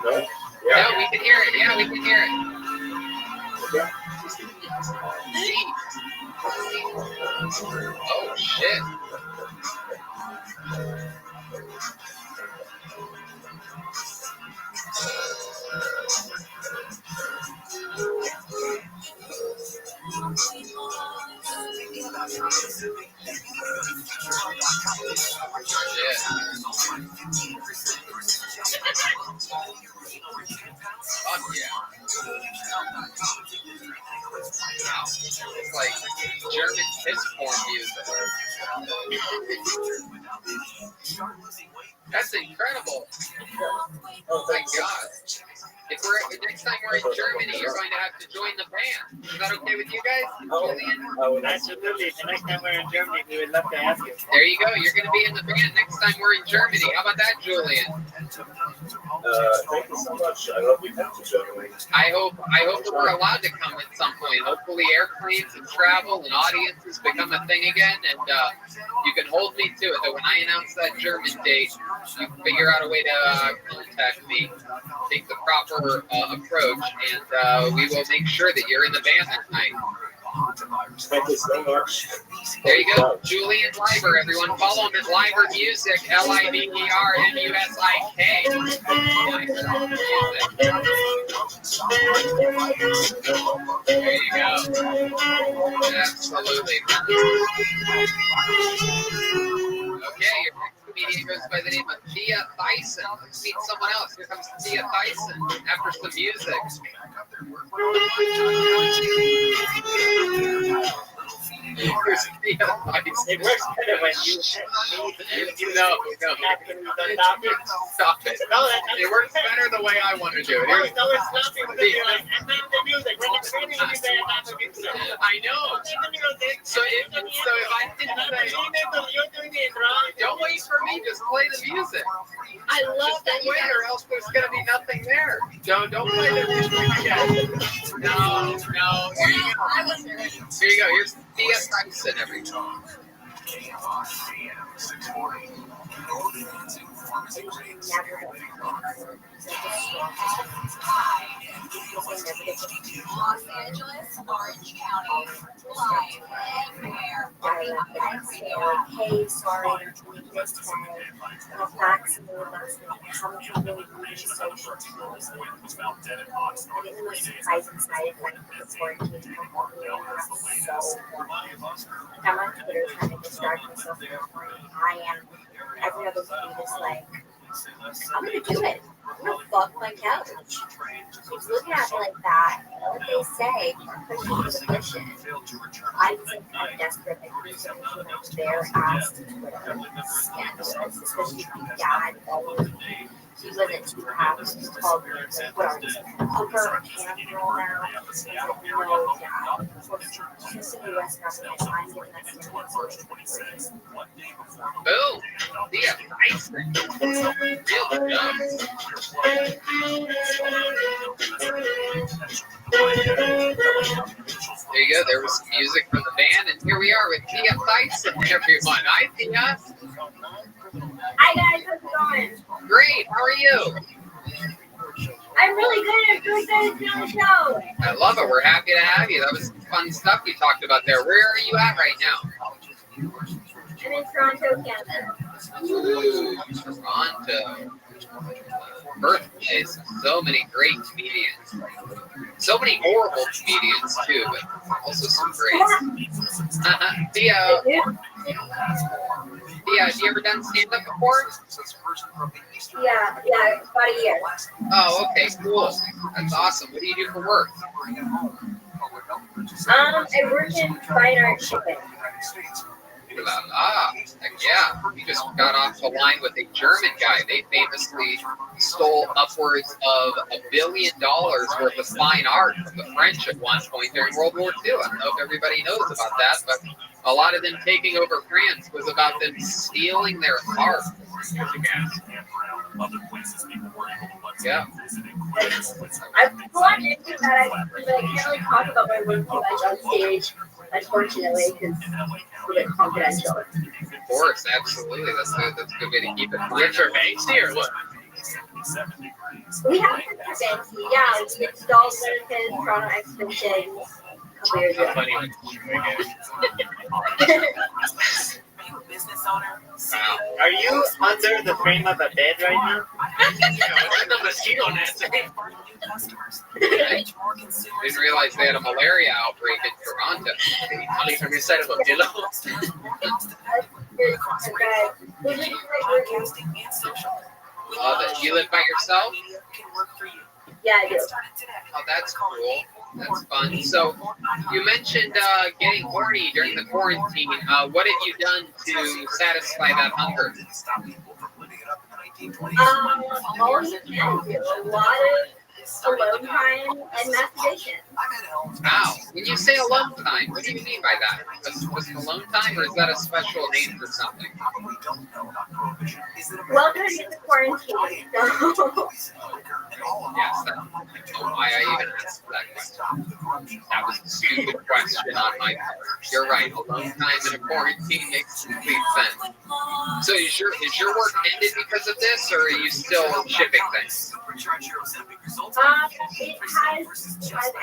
No? Yeah, we can hear it. Yeah, we can hear it. Okay. Oh, shit. Fuck yeah. Wow. It's like German piss porn music. That's incredible. Oh my god. If next time we're in Germany, you're going to have to join the band. Is that okay with you guys? Julian? Oh, absolutely. The next time we're in Germany, we would love to have you. There you go. You're going to be in the band next time we're in Germany. How about that, Julian? Thank you so much. I hope we come to Germany. I hope that we're allowed to come at some point. Hopefully airplanes and travel and audiences become a thing again, and you can hold me to it. That when I announce that German date, you can figure out a way to contact me, take the proper approach, and we will make sure that you're in the band that night. Thank you so much. There you go, Julian Leiber. Everyone, follow him at Leiber Music, LIBERMUSIK. There you go. Absolutely. Okay, your next comedian goes by the name of Thea Tyson. Let's meet someone else. Here comes Thea Tyson after some music. Here's Thea Tyson. It works better when you No. Stop it. No, It works better the way I want to do it. No, it's not because you're like, and not the music. When it's really music, and not the music. I know. So if I didn't say, don't wait for me, just play the music. I love that you wait, or else there's gonna be nothing there. Don't play the music again. No. Here you go. Here you go. Here's Thea Tyson, everyone. Los Angeles, Orange County, live everywhere. Hey, sorry, this time. Back to the last night. How much I really wanted to social media. I didn't know surprising side effect of quarantine. So I'm on Twitter trying to distract myself. I am every other day is like, I'm gonna do it. I'm gonna fuck my couch. She's looking at me like that. You know what they say? Pushing for the cushion. I think I'm desperate. Like, he's bare ass to Twitter. Scandalous. Especially if your dad always. He wasn't too happy. He called me and said, what are you, hooker or camp girl now? I was like, no, Dad. She's in the restaurant and I'm getting that Boom. Thea Tyson. There you go. There was some music from the band, and here we are with Thea Tyson, everyone. Hi, Thea. Hi, guys. How's it going? Great. How are you? I'm really good. I'm really excited to be on the show. I love it. We're happy to have you. That was fun stuff you talked about there. Where are you at right now? I'm in Toronto, Canada. Toronto. Birthplace. So many great comedians. So many horrible comedians, too, but also some great. Thea, have you ever done stand-up before? Yeah, about a year. Oh, okay, cool. That's awesome. What do you do for work? I work in fine art shipping. Heck yeah. You just got off the line with a German guy. They famously stole upwards of $1 billion worth of fine art from the French at one point during World War II. I don't know if everybody knows about that, but a lot of them taking over France was about them stealing their art. Yeah. I've gone into that. I can't really talk about my work too much on stage. unfortunately, because we're getting confidential. Of course, absolutely. That's a good way to keep it. Richard Banksy or what? We have Mr. Banksy, yeah. We installed one of his Toronto exhibitions a couple years ago. Wow. Are you under the frame of a bed right now? The mosquito net. Didn't realize they had a malaria outbreak in Toronto. Coming from inside of a pillow. Love it. You live by yourself? Yeah, I do. Oh, that's cool. That's fun. So, you mentioned getting horny during the quarantine. What have you done to satisfy that hunger? All you can do. A lot of alone time and masturbation. Wow. When you say alone time, what do you mean by that? Just alone time, or is that a special name for something? Well, during the quarantine, so. Yes, that's why I even asked that question. That was a stupid question on my part. You're right. Alone time in a quarantine makes complete sense. So is your work ended because of this, or are you still shipping things? It has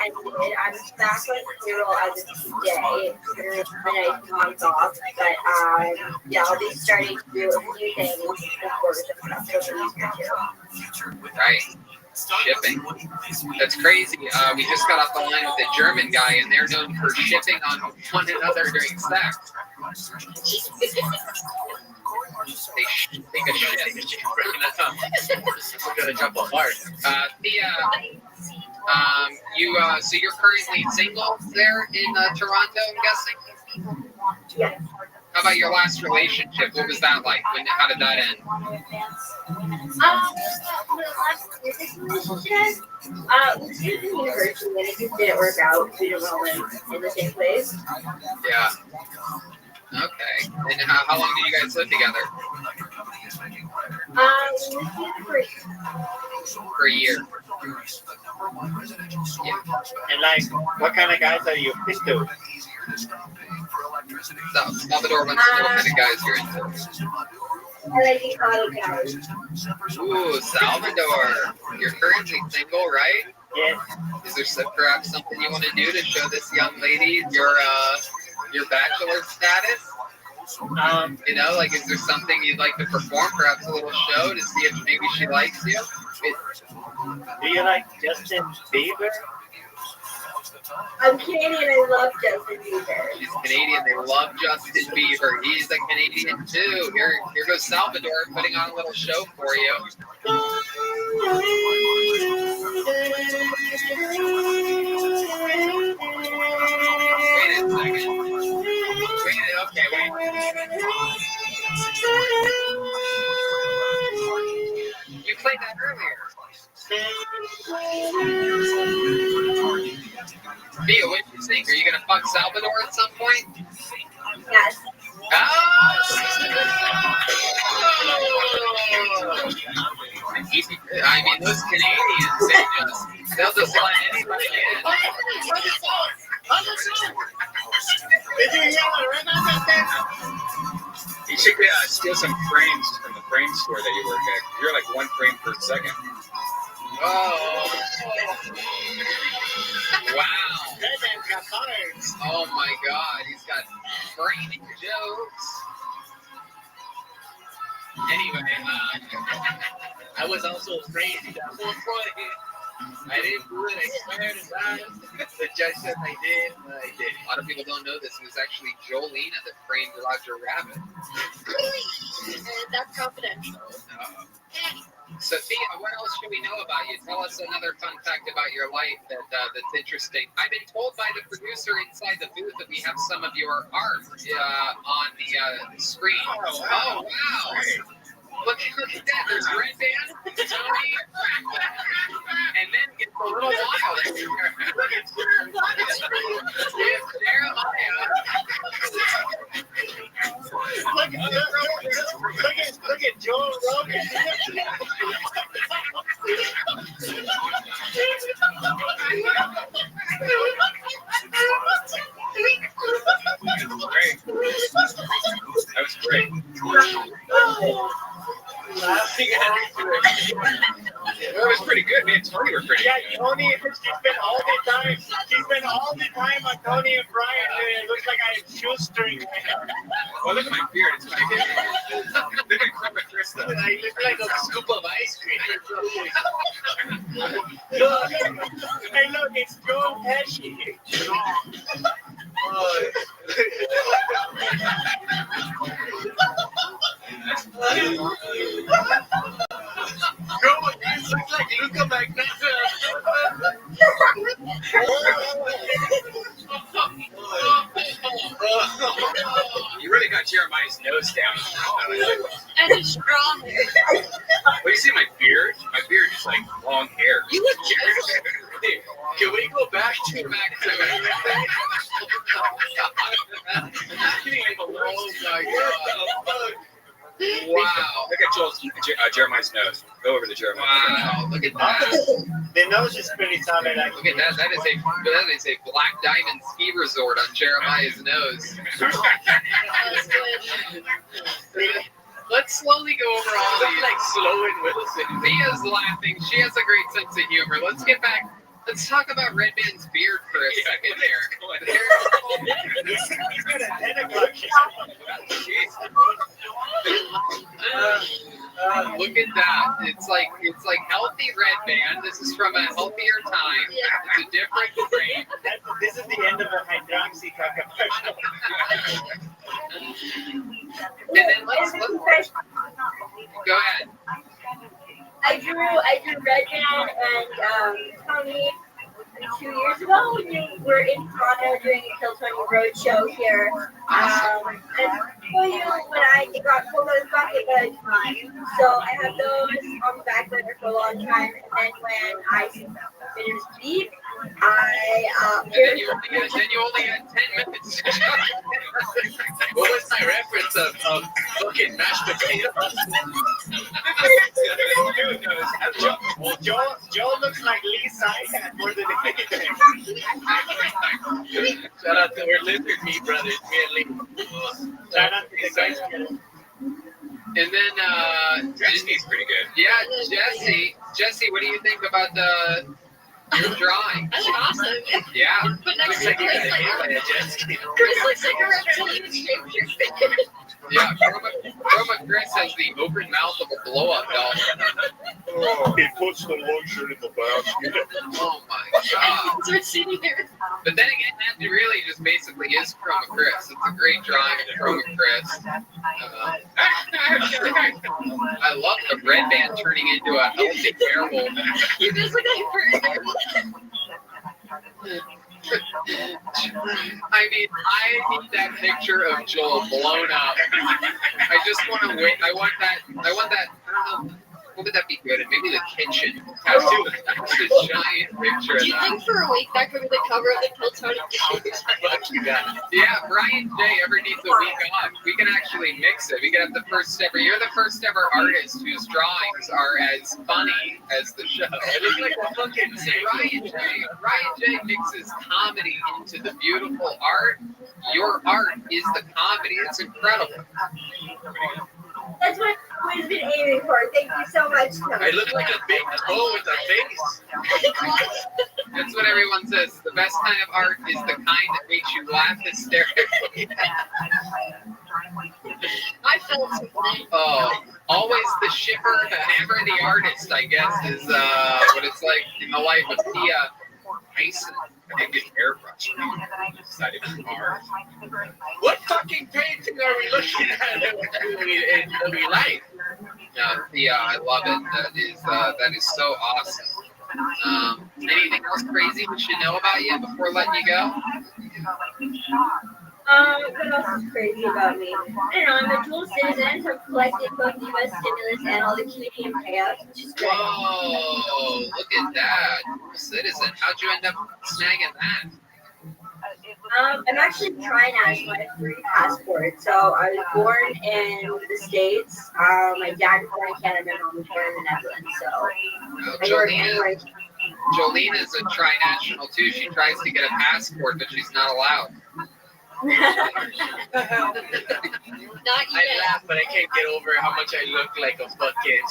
ended. I'm back on payroll as of today. It's been a nice month off, but yeah, I'll be starting to do a few things before the Right. Shipping. That's crazy. We just got off the line with a German guy, and they're known for shipping on one another during sex. They take a shit. We're gonna jump on hard. So you're currently single there in Toronto, I'm guessing? Yeah. How about your last relationship? What was that like? How did that end? My last relationship, we did in university, and it just didn't work out. We didn't all live in the same place. Yeah. Okay. And how long did you guys live together? For a year. Yeah. And like, what kind of guys are you into? Salvador wants to know what kind of guys you're into. I like the auto guys. Ooh, Salvador. You're currently single, right? Yes. Is there perhaps something you want to do to show this young lady your bachelor status? You know, like, is there something you'd like to perform? Perhaps a little show to see if maybe she likes you? Do you like Justin Bieber? I'm Canadian. I love Justin Bieber. She's Canadian. They love Justin Bieber. He's a Canadian too. Here goes Salvador putting on a little show for you. Wait a second. Okay, wait. You played that earlier. Mia, what do you think? Are you going to fuck Salvador at some point? Yes. Oh! I mean, those Canadians, they'll just let anybody in. Did you hear the ring on that thing? You should steal some frames from the frame store that you work at. You're like 1 frame per second. Oh. Wow. That man's got cards. Oh my God, he's got framing jokes. Anyway, I was also framed at one point. I didn't do it, I swear to God. The judge said I did, but I did. A lot of people don't know this. It was actually Jolena that framed Roger Rabbit. That's confidential. So, Thea, what else should we know about you? Tell us another fun fact about your life that's interesting. I've been told by the producer inside the booth that we have some of your art on the screen. Oh, wow. Look at that. There's Red Band, Tony, and then it's a little wild. Look at Jeremiah. Look at Joe Rogan. Laughing at it. That was pretty good. Me and Tony were pretty Yeah, good. Tony, she's been all the time. She's been all the time on Tony and Brian. And it looks like I have shoestring. Well, look at my beard. It's my beard. Look at Chroma Crystal. I look like a scoop of ice cream or something. Look, hey, look, it's Joe Pesci. This looks like Luca Magnotta. You really got Jeremiah's nose down. And it's strong. Well, you see my beard? My beard is like long hair. You look just. Can we go back to Oh my God. Wow. Look at Jeremiah's nose. Go over to Jeremiah. Wow, look at that. The nose is pretty solid. Look at that. That is a Black Diamond ski resort on Jeremiah's nose. Let's slowly go over all these. Like Slow and Wilson. Mia's laughing. She has a great sense of humor. Let's get back. Let's talk about Redman's beard for a second here. Look at that. It's like healthy Redman. This is from a healthier time. It's a different frame. This is the end of a hydroxycut commercial. And then let's go ahead. I drew Redman and Tony 2 years ago when you were in Toronto doing a Kill Tony Roadshow here. And for you, when I got pulled out of the bucket, but so I have those on the back burner for a long time. And then when I finished Deep, And then you only had 10 minutes. What was my reference of fucking mashed potatoes? Joe looks like Lee Saikat more than anything. Shout out to our lizard meat brothers, me and Lee. Shout out to the guys. And then Jesse's pretty good. Yeah, Jesse, what do you think about the drawing? That's awesome. Yeah. But next to Chris, Chris looks like a reptilian shapeshifter. Yeah, Chroma Chris has the open mouth of a blow-up doll. He puts the lotion in the basket. Oh my God. So it's sitting there. But then again, that really just basically is Chroma Chris. It's a great drawing of Chroma Chris. I love the red band turning into a healthy werewolf. You just look like I mean, I need that picture of Joel blown up. I just want to wait. I want that. I don't know. What would that be good at? Maybe the kitchen. Have to a giant picture Do of you that. think for a week that could be the cover of the Kill Tony? Yeah, Brian J ever needs a week off. We can actually mix it. We can have the first ever. You're the first ever artist whose drawings are as funny as the show. It looks like a fucking Brian J mixes comedy into the beautiful art. Your art is the comedy. It's incredible. That's what I've always been aiming for. Thank you so much, Tony. I look like a big toe with a face. That's what everyone says. The best kind of art is the kind that makes you laugh hysterically. I felt something. Oh, always the shipper, never the artist, I guess, is what it's like in the life of Tia Tyson. I think it's airbrush. Decided to Mars. What fucking painting are we looking at that we like? Yeah, I love it. That is so awesome. Anything else crazy we should know about you before letting you go? What else is crazy about me? I don't know, I'm a dual citizen, so I've collected both U.S. stimulus and all the Canadian payouts, which is great. Whoa, look at that. Citizen. How'd you end up snagging that? I'm actually tri-national. I have 3 passports. So I was born in the States. My dad was born in Canada, and mom was born in the Netherlands. So I work anywhere. Jolene is a tri-national too. She tries to get a passport, but she's not allowed. Not I yet. laugh, but I can't get over how much I look like a fucking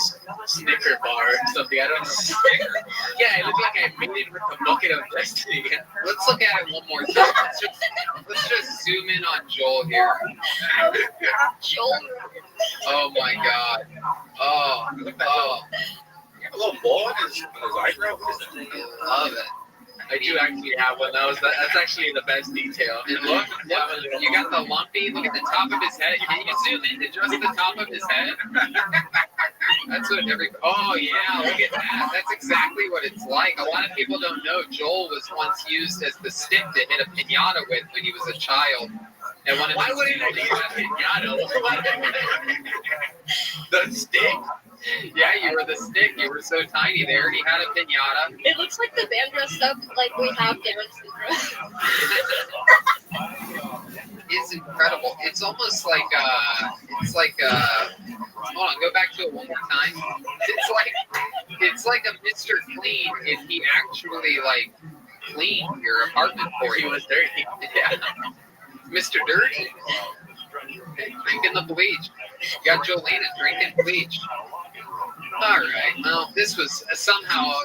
Snicker bar or something. I don't know. Yeah, I look like I made it with a bucket of destiny. Let's look at it one more time. Let's just zoom in on Joel here. Joel. Oh my God. Oh. You have a little ball on his eyebrow? What is that? I love it. I do actually have one. That's actually the best detail. And look, you got the lumpy. Look at the top of his head. Can you zoom in to just the top of his head? That's what oh yeah, look at that. That's exactly what it's like. A lot of people don't know Joel was once used as the stick to hit a piñata with when he was a child. And Why would he not use a piñata? The stick? Yeah, you were the stick. You were so tiny there. He had a piñata. It looks like the band dressed up like we have Down syndrome. It's incredible. It's almost like hold on, go back to it one more time. It's like a Mr. Clean if he actually like cleaned your apartment for you. He was dirty. Yeah. Mr. Dirty. Drinking the bleach. You got Jolena drinking bleach. All right. Well, this was somehow,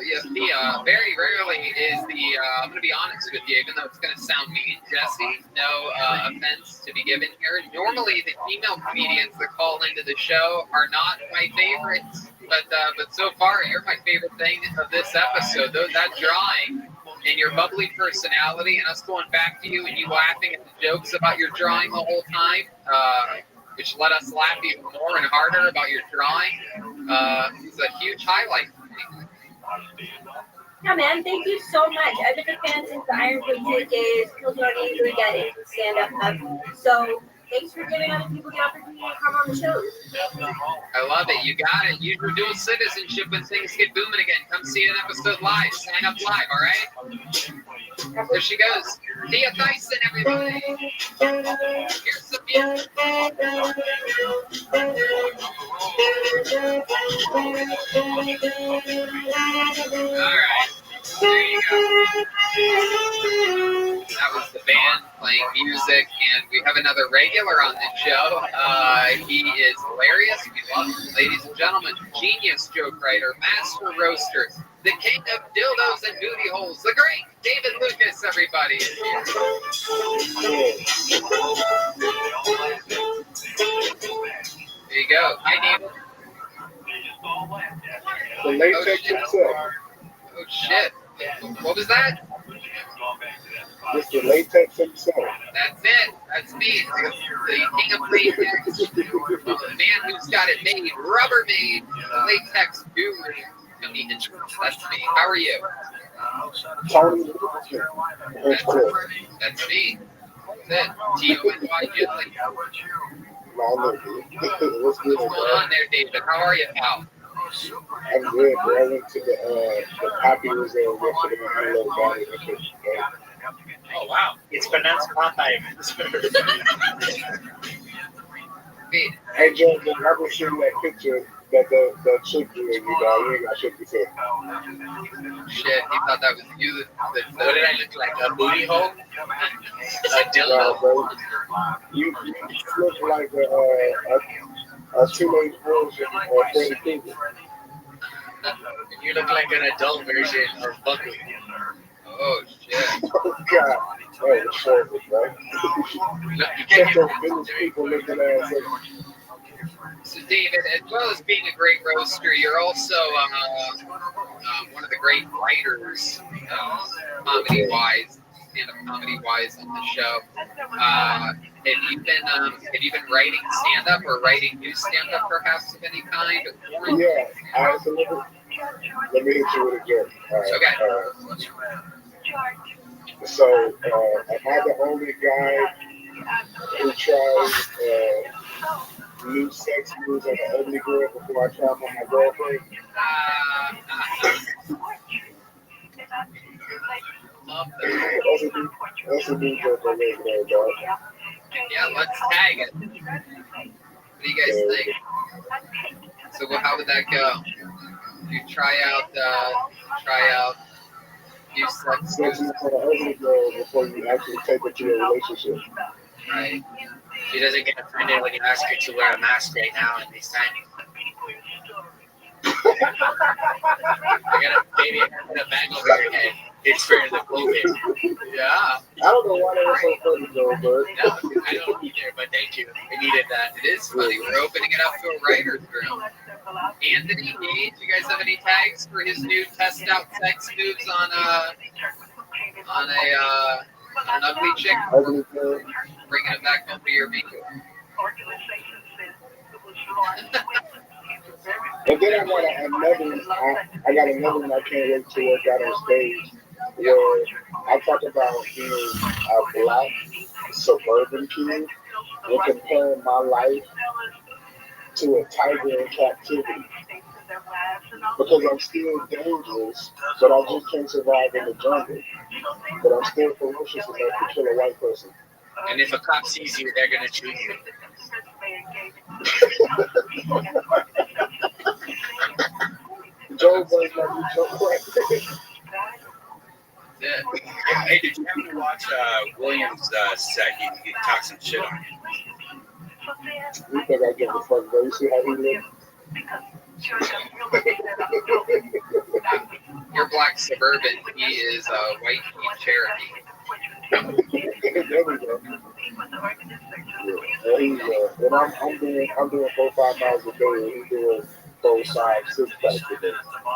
very rarely is I'm going to be honest with you, even though it's going to sound mean, Jesse, no offense to be given here. Normally, the female comedians that call into the show are not my favorites, but so far, you're my favorite thing of this episode. That drawing and your bubbly personality and us going back to you and you laughing at the jokes about your drawing the whole time, which let us laugh even more and harder about your drawing, is a huge highlight for me. Yeah, man, thank you so much. I've been a fan since the Iron Fist days. Kills me when you get into stand-up. So thanks for giving other people the opportunity to come on the show. I love it. You got it. Use your dual citizenship when things get booming again. Come see an episode live. Sign up live, all right? There she goes. Thea Dyson, everybody. Here's some music. All right. There you go. That was the band playing music, and we have another regular on the show. He is hilarious. We love him. Ladies and gentlemen, genius joke writer, master roaster, the king of dildos and booty holes, the great David Lucas, everybody. There you go. Hi, David. The latex himself. Oh, shit. What was that? Mr. Latex himself. That's it. That's me. The king of latex. The man who's got it made. Rubbermaid. Latex guru. That's me. How are you? Tony. That's me. That's it. T-O-N-Y jelly. What's good, What's going on there, David? How are you, pal? I'm good, bro. I went to the Poppy Reserve yesterday with my little body. Oh, wow. It's pronounced Popeye. Hey, Joe, I was showing that picture that the chick drew of you, dog. You ain't got shit to say. Shit, you thought that was you? What did I look like? A booty hole? A dildo? Bro. You look like a teenage version of Freddy Krueger. You look like an adult version of Buckley. Oh, shit. Oh, God. Oh, it's horrible, bro. Check those village people looking at us. So, David, as well as being a great roaster, you're also one of the great writers, comedy-wise, stand-up comedy-wise on the show. Have you been writing stand-up or writing new stand-up, perhaps of any kind? Yeah, absolutely. Let me hit you with a joke. Okay. So, am I the only guy who tries new sex moves on an ugly girl before I try them on my girlfriend? That's a new joke I made there, dog. Yeah, let's tag it. What do you guys think? So, how would that go? You try out new sex moves on an ugly girl before you actually take it to a relationship. Right. She doesn't get offended when you ask her to wear a mask right now in these times. Maybe I put a bag over your head. It's for the COVID. Yeah. I don't know why that was so funny though, but No, I don't either, but thank you. I needed that. It is funny. We're opening it up to a writer's room. Anthony Gage, you guys have any tags for his new test out sex moves on an ugly chick? Bringing it back home to your beat. But then I got another one I can't wait to work out on stage where I talk about being a black suburban kid and comparing my life to a tiger in captivity. Because I'm still dangerous, but I just can't survive in the jungle. But I'm still ferocious enough to kill a white person. And if a cop sees you, they're going to shoot you. Joe Budden's like Joe Budden. Hey, did you happen to watch Williams' set? He talked some shit on it. You think I give a fuck, bro? You see how he lives? You're black suburban. He is white Cherokee. There we go. And I'm doing 4 or 5 miles a day, and he's doing 4, 5, 6 packs a day.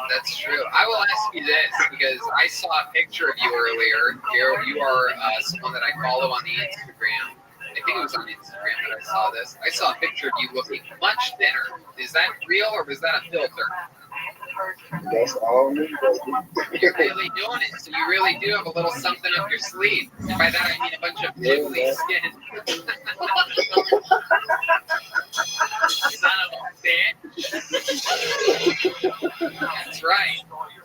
That's true. I will ask you this because I saw a picture of you earlier. You are someone that I follow on the Instagram. I think it was on Instagram that I saw this. I saw a picture of you looking much thinner. Is that real or was that a filter? That's all me, baby. You're really doing it. So you really do have a little something up your sleeve. And by that I mean a bunch of jiggly skin. Son of a bitch. That's right.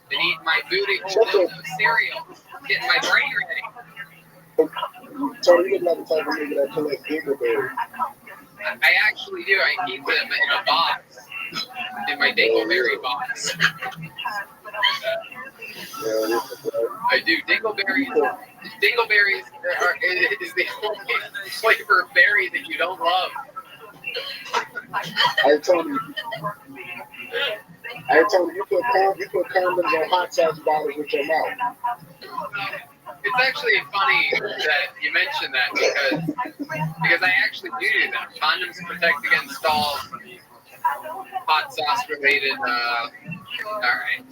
Been eating my booty hole with no cereal. Getting my brain ready. Tony, you're not the type of nigga that collect dingleberries. I actually do. I keep them in a box. In my dingleberry box. I do. Dingleberries is the only flavor of berry that you don't love. I told you you put condoms on hot sauce bottles with your mouth. It's actually funny that you mentioned that because I actually do that. Condoms protect against all hot sauce related. All right,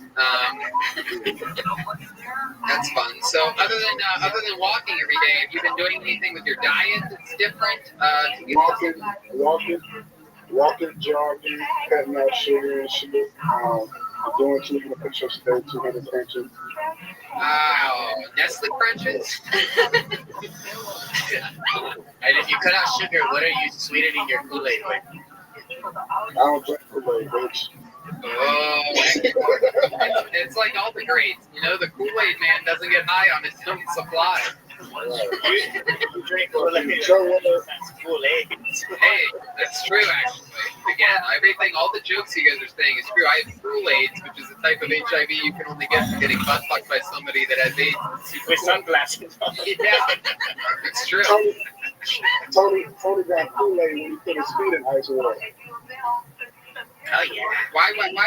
that's fun. So other than walking every day, have you been doing anything with your diet that's different? Walking, jogging, cutting out sugar and shit. Doing 200 push-ups a day, 200 crunches. Wow, Nestle crunches. And if you cut out sugar, what are you sweetening your Kool-Aid with? I don't drink Kool-Aid, bitch. Oh, it's like all the grades. You know, the Kool-Aid man doesn't get high on his own supply. You drink Kool-Aid. Hey, that's true, actually. Again, everything, all the jokes you guys are saying is true. I have Kool-Aids, which is a type of HIV you can only get from getting butt fucked by somebody that has AIDS. With sunglasses on. Yeah, it's true. Tony got Kool-Aid when he put his feet in ice water. Oh yeah. Why would I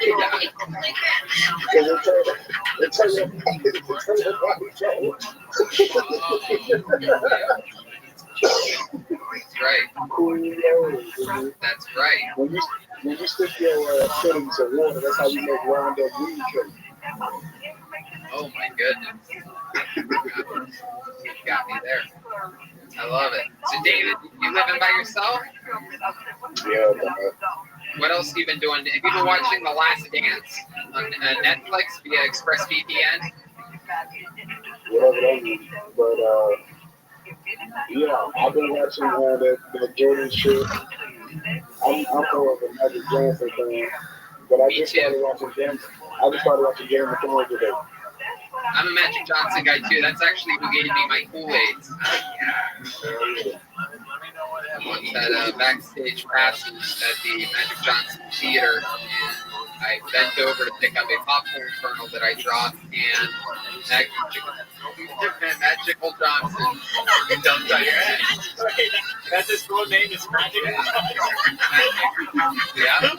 do that? Because it turns your body cold. That's right. That's right. When you stick your foot into water, that's how you make round up weed cake. Oh my goodness. You got me there. I love it. So David, you living by yourself? Yeah. What else have you been doing? Have you been watching The Last Dance on Netflix via ExpressVPN? Whatever that means. But yeah, I've been watching that Jordan shit. I'm more of a Magic Johnson fan, but I just started watching Game of Thrones today. I'm a Magic Johnson guy too. That's actually who gave me my Kool-Aids. Once had a backstage passage at the Magic Johnson Theater in I bent over to pick up a popcorn kernel that I dropped, and Magical Johnson dumped on your head. That's his full name is Magic. Yeah.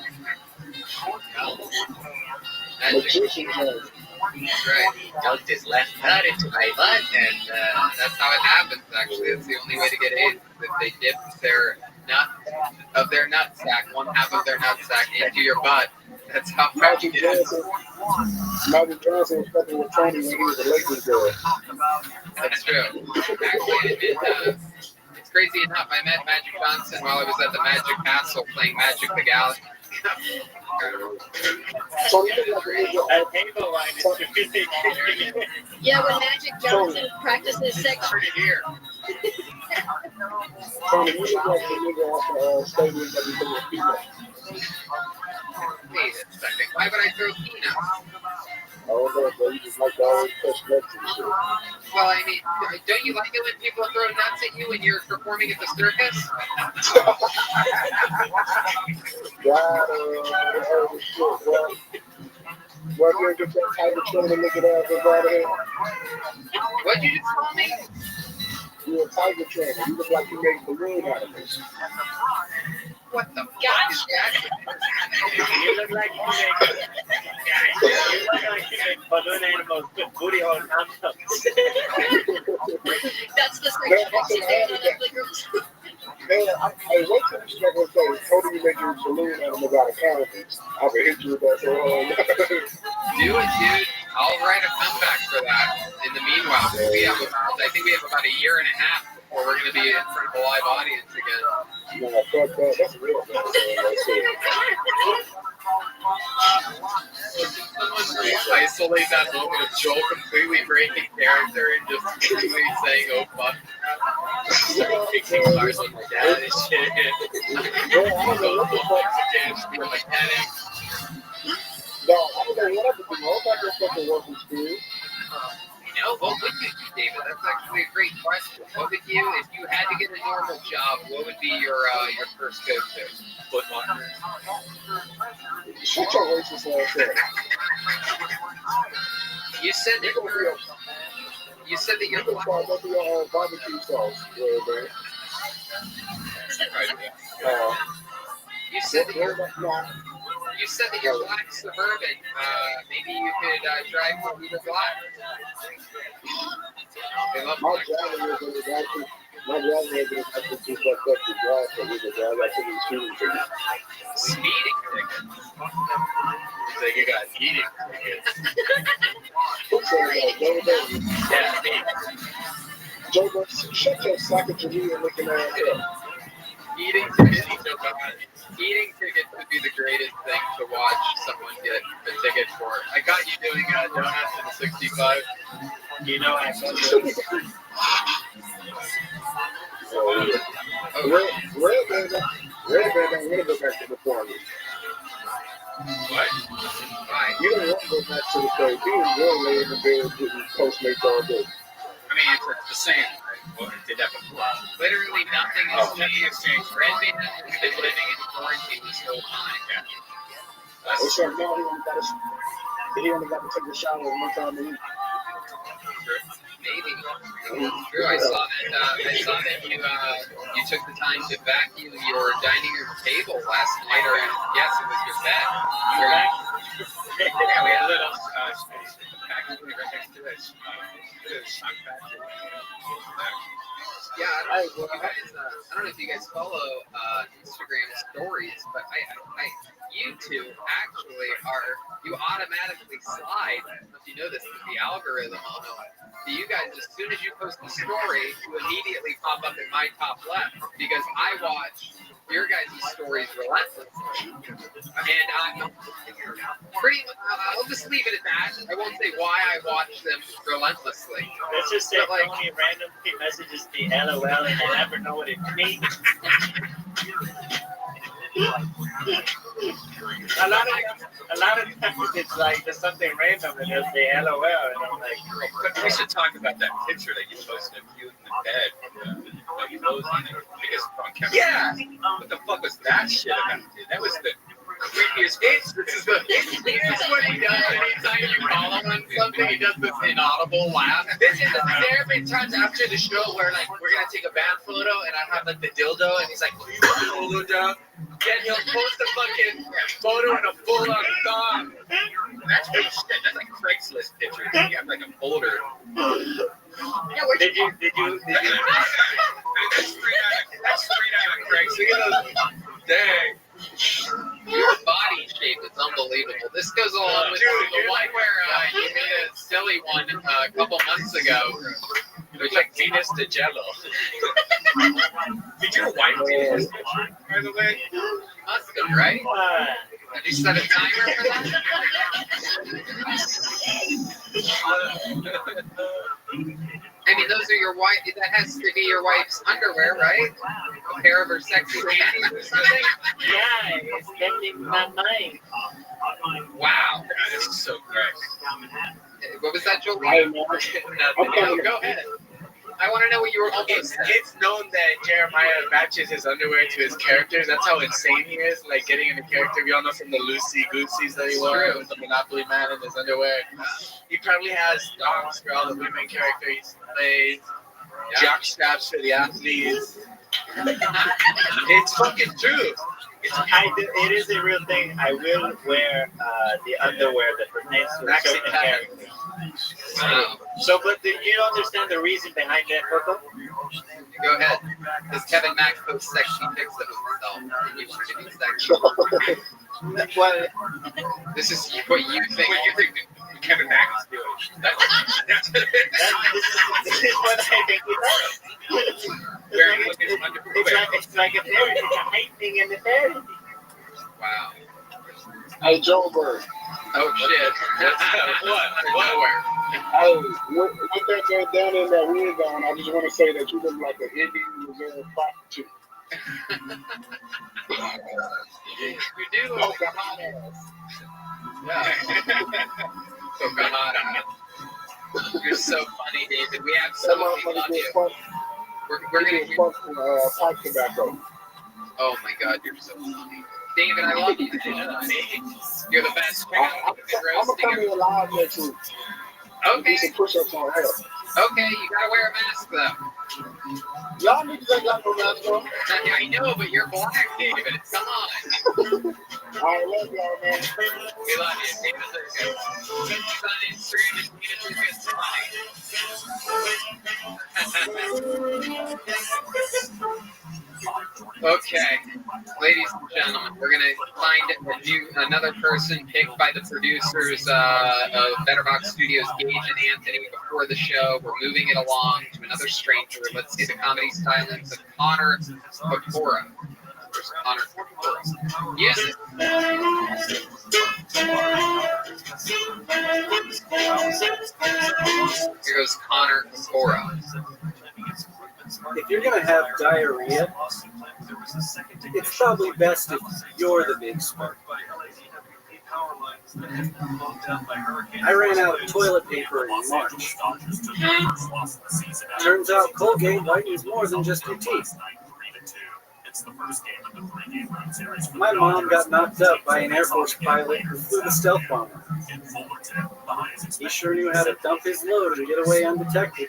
Magician Joe. That's right. Dunked his left nut into my butt, and that's how it happens. Actually, it's the only way to get AIDS. If they dip their nutsack, one half of their nutsack into your butt. That's how Magic it is. Magic Johnson was fucking with Tony when he was a Lakers girl. That's true. Actually, it's crazy enough. I met Magic Johnson while I was at the Magic Castle playing Magic the Galaxy. Yeah, when Magic Johnson practices sex. Here. Tony, you look like the nigga off the stadium that we took with people. Wait a second. Why would I throw peanuts? Oh, no, bro, you just like to always push nuts and shit. Well, I mean, don't you like it when people throw nuts at you when you're performing at the circus? God, shit, bro. Well, if you get that type of trim and look at that, out of here. What'd you just call me? You're a tiger trainer. You look like you made balloon out of this. What the fuck is that? You look like you make balloon animals with booty hole concepts. That's the section that she's saying on Ugly Girls. Man, I wait till you never say, told you make your balloon animals out of cannabis. I would hit you with that so hard. Do it, dude. I'll write a comeback for that. In the meanwhile, I think we have about a year and a half before we're going to be in front of a live audience again. No, fuck that. That's real, man. Someone isolate that moment of Joel completely breaking character and just completely saying, oh, fuck. Kicking cars with my dad and shit. Mechanic. No, I don't know what I'm doing. I hope I just fucking work in school. You know, what would you do, David? That's actually a great question. What would you, if you had to get a normal job, what would be your first go-to? Foot locker. Shut your racist ass up. You said that you're. You said that you're black. Barbecue sauce. You said that you're. You said that you're black suburban. Maybe you could drive for Uber Black. They love black. My driver is actually too fucked up to drive for Uber Black. I took him speeding ticket. Speeding ticket? So you got eating tickets. Yeah, me. Joe, shut your socket to me and looking at it. Eating tickets, eating tickets would be the greatest thing to watch someone get a ticket for. I got you doing donuts in 65. You know I said this. Red man, I want to go back to the farm. What? Why? You don't want to go back to the farm. You and Joe lay in the bed getting Postmates all day. I mean, it's the same. Well, it did that before. Literally nothing has changed. Redman has been living in quarantine this whole time. Yeah. Except now he only got to take a shower one time a week. Maybe. True. I saw that you took the time to vacuum your dining room table last night, or yes, it was your bed. Yeah, we had a little package right next to us. Yeah, I don't know if you guys follow Instagram stories, but you two actually you automatically slide. I don't know if you know this, the algorithm on them. So you guys, as soon as you post a story, you immediately pop up in my top left because I watch your guys' stories relentlessly. And I'm pretty much, I'll just leave it at that. I won't say why I watch them relentlessly. Let's just say Tony randomly messages the LOL and I never know what it means. A lot of times it's like there's something random and there's the LOL and I'm like, we should talk about that picture that you posted of you in the bed that you posted because on camera. Yeah. What the fuck was that shit about, dude? That was the creepiest. This is the you call him on something, he does this inaudible laugh. There have been times after the show where like we're gonna take a band photo and I have like the dildo and he's like, "Will you put the dildo down?" Then he'll post a fucking photo in a full-on thong. That's good shit. That's like Craigslist pictures. You have like a folder. Yeah, Did you? That's straight out of Craigslist. Look at those. Dang. Your body shape is unbelievable. This goes along with the one where you made a silly one a couple months ago. It was like Venus to Jello. Did your wife Venus to Jello, by the way? Must have, right? Did you set a timer for that? I mean, those are your wife. That has to be your wife's underwear, right? A pair of her sexy panties or something. Yeah, it's definitely not mine. Wow, this is so gross. what was that, Jolie? Okay. Go ahead. I want to know what you were almost. It's known that Jeremiah matches his underwear to his characters. That's how insane he is. Like getting in a character. We all know from the Lucy Gooseys that he wore with the Monopoly Man in his underwear. He probably has thongs for all the women characters he plays. Jock straps for the athletes. It's fucking true. It is a real thing. I will wear the underwear that pertains to a certain character. So, but you don't understand the reason behind that, Coco? Go ahead. Because Kevin Mack posts sexy pics of himself. And you want to be sexy. Well, this is what you think. What you think Kevin Mack is doing? That's this is what I think he does. Wearing his underwear. It's like a parody. It's a hype thing in the parody. Wow. Hey, Joe Bird. Oh, shit. What? Where? Hey, with that down in that wig on, I just want to say that you look like an Indian Reserve prostitute. You do. Oh, the hot ass. Yeah. Pocahontas. You're so funny, David. We absolutely love you. We're going to pipe tobacco. Oh, my God. You're so funny. David, I love you. You're the best. I'm going to come here live next week. Okay. Do some push-ups on air. Okay, you gotta wear a mask though. Y'all niggas ain't got no mask on. I know, but you're black, David. Come on. I love y'all, man. We love you. David, he's on Instagram and Okay, ladies and gentlemen, we're gonna find another person picked by the producers of Better Box Studios, Gage and Anthony, before the show. We're moving it along to another stranger. Let's see the comedy stylings of Connor Pecora. Where's Connor Pecora? Yes. Here goes Connor Pecora. If you're going to have diarrhea, it's probably best if you're the big spark. I ran out of toilet paper in March. Turns out Colgate whitens more than just your teeth. My mom got knocked up by an Air Force pilot who flew the stealth bomber. He sure knew how to dump his load and get away undetected.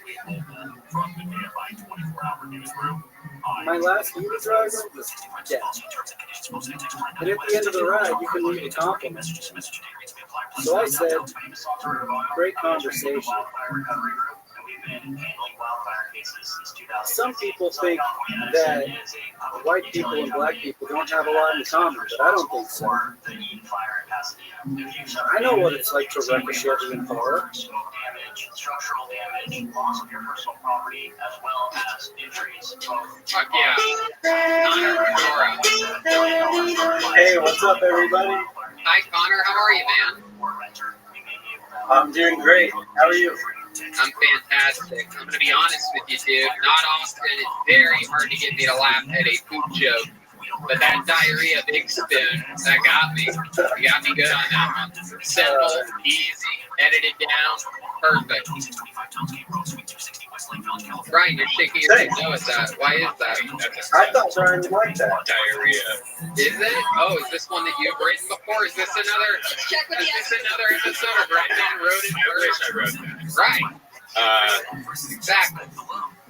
My last Uber driver was dead. And at the end of the ride, you can leave a compliment. So I said, great conversation. Some people think that white people and black people don't have a lot in common, but I don't think so. I know what it's like to wreck a Chevy Impala. Structural damage, loss of your personal property, as well as injuries. Fuck yeah. Hey, what's up, everybody? Hi, Connor. How are you, man? I'm doing great. How are you? I'm fantastic. I'm going to be honest with you, dude. Not often. It's very hard to get me to laugh at a poop joke. But that diarrhea big spoon, that got me. You got me good on that one. Simple, easy, edited down, perfect. Brian, you're shaking your head no at that. Why is that? I thought Brian would like that. Diarrhea. Is it? Oh, is this one that you've written before? Is this another episode of Red Man Wrote It I wish First? I wrote that. Right. Exactly.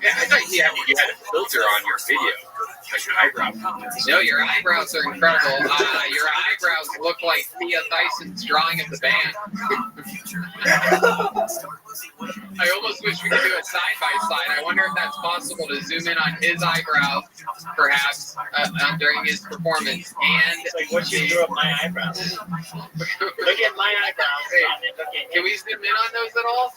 Yeah, I thought you had a filter on your video, like your eyebrow. No, your eyebrows are incredible. Your eyebrows look like Thea Tyson's drawing of the band. I almost wish we could do it side by side. I wonder if that's possible to zoom in on his eyebrows, perhaps, during his performance. And like what you drew up my eyebrows. Look at my eyebrows. Hey, can we zoom in on those at all?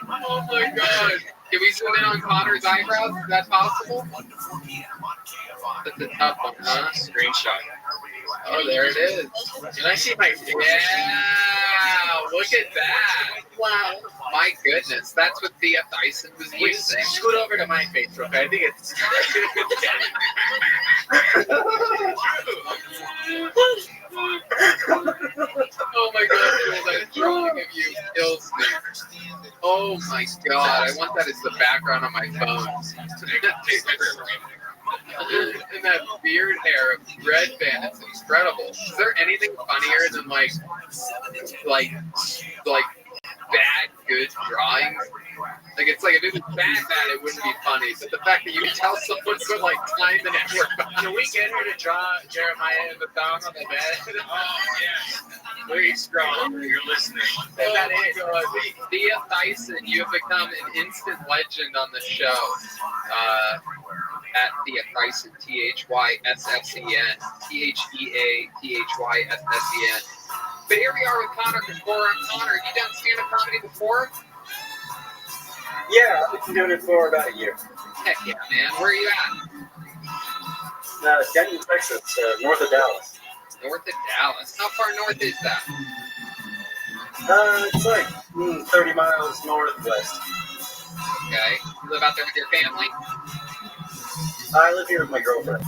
Oh my god. Can we zoom in on Connor's eyebrows? Is that possible? That's a tough one, huh? Screenshot. Oh, there it is. Can I see my face? Yeah, look at that. Wow. My goodness, that's what Thea Dyson was using. Scoot over to my face, real quick. I think it's. Oh my god, Jules, that drawing of you kills me. Oh my god, I want that as the background on my phone. And that beard hair of Red Band, it's incredible. Is there anything funnier than like bad good drawings? Like it's like if it was bad, it wouldn't be funny. But the fact that you can tell someone put like time and effort. Can we get her to draw Jeremiah in the thong on the bed? Oh yes, very strong. You're listening. Oh my god, Thea Dyson, you have become an instant legend on the show. At Thea Dyson, ThySsen, TheaThySsen. But here we are with Connor Connor, have you done stand-up comedy before? Yeah, I've been doing it for about a year. Heck yeah, man. Where are you at? Denton, Texas, north of Dallas. North of Dallas. How far north is that? It's like 30 miles northwest. Okay. You live out there with your family? I live here with my girlfriend.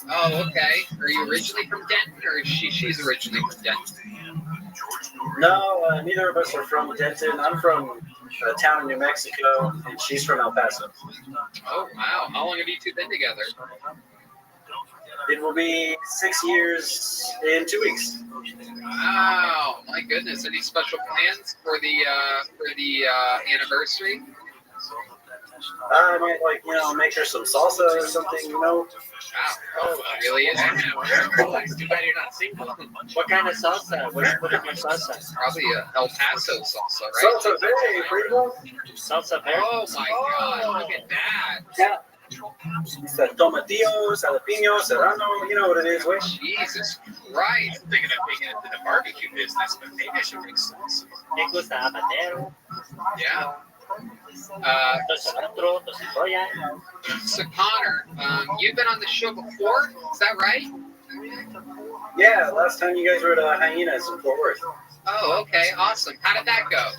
Oh, okay. Are you originally from Denton, or is she's originally from Denton? No, neither of us are from Denton. I'm from a town in New Mexico, and she's from El Paso. Oh, wow. How long have you two been together? It will be 6 years in 2 weeks. Wow, my goodness. Any special plans for the anniversary? I might, make her some salsa or something, Wow. Oh, really is? Too bad you're not single. What kind of salsa? What do you put in your salsa? Probably a El Paso salsa, right? Salsa verde, primo. Salsa verde. Oh my god, look at that. Yeah. It's the tomatillos, jalapenos, serrano, you know what it is, güey. Jesus Christ. I'm thinking of getting into the barbecue business, but maybe I should make salsa. Me gusta habanero. Yeah. So Connor, you've been on the show before, is that right? Yeah, last time you guys were at Hyenas in Fort Worth. Oh, okay, awesome. How did that go?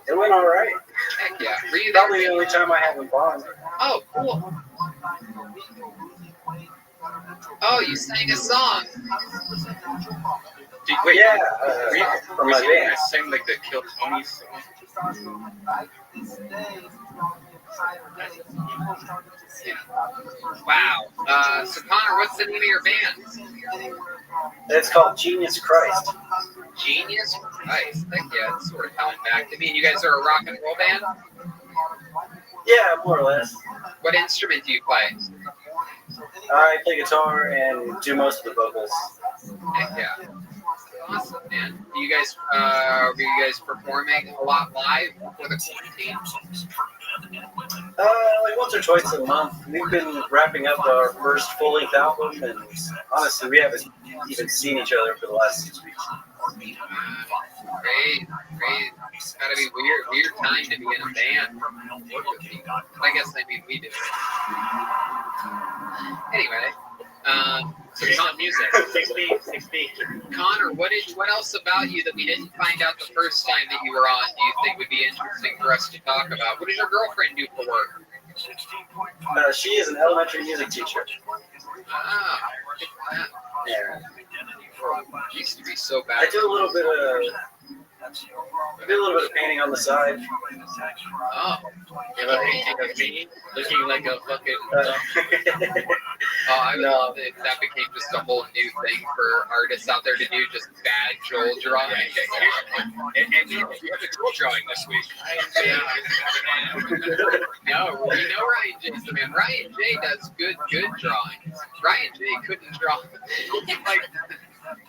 It went all right. Heck yeah. Were you there? Probably the only time I haven't bombed. Oh, cool. Oh, you sang a song. Wait, yeah, from my band. I sang like the Kill Tony song. Wow. So Connor, what's the name of your band? It's called Genius Christ. Genius Christ. Heck yeah, it's sort of coming back to me. And you guys are a rock and roll band? Yeah, more or less. What instrument do you play? I play guitar and do most of the vocals. Heck yeah. Awesome, man. Were you guys performing a lot live for the quarantine? Like once or twice a month. We've been wrapping up our first full-length album, and honestly, we haven't even seen each other for the last 6 weeks. Great. It's gotta be weird time to be in a band. I guess we do. Anyway, so not music. 6 feet. Connor, what else about you that we didn't find out the first time that you were on do you think would be interesting for us to talk about? What does your girlfriend do for work? She is an elementary music teacher. Ah, Yeah. it used to be so bad. I do a little bit of painting on the side. Oh, you have a painting of me looking like a fucking. I would love it if that became just a whole new thing for artists out there to do, just bad Joel drawing. And you have a Joel drawing this week. No, you know Ryan J's the man. Ryan J does good drawing. Ryan J couldn't draw. Like,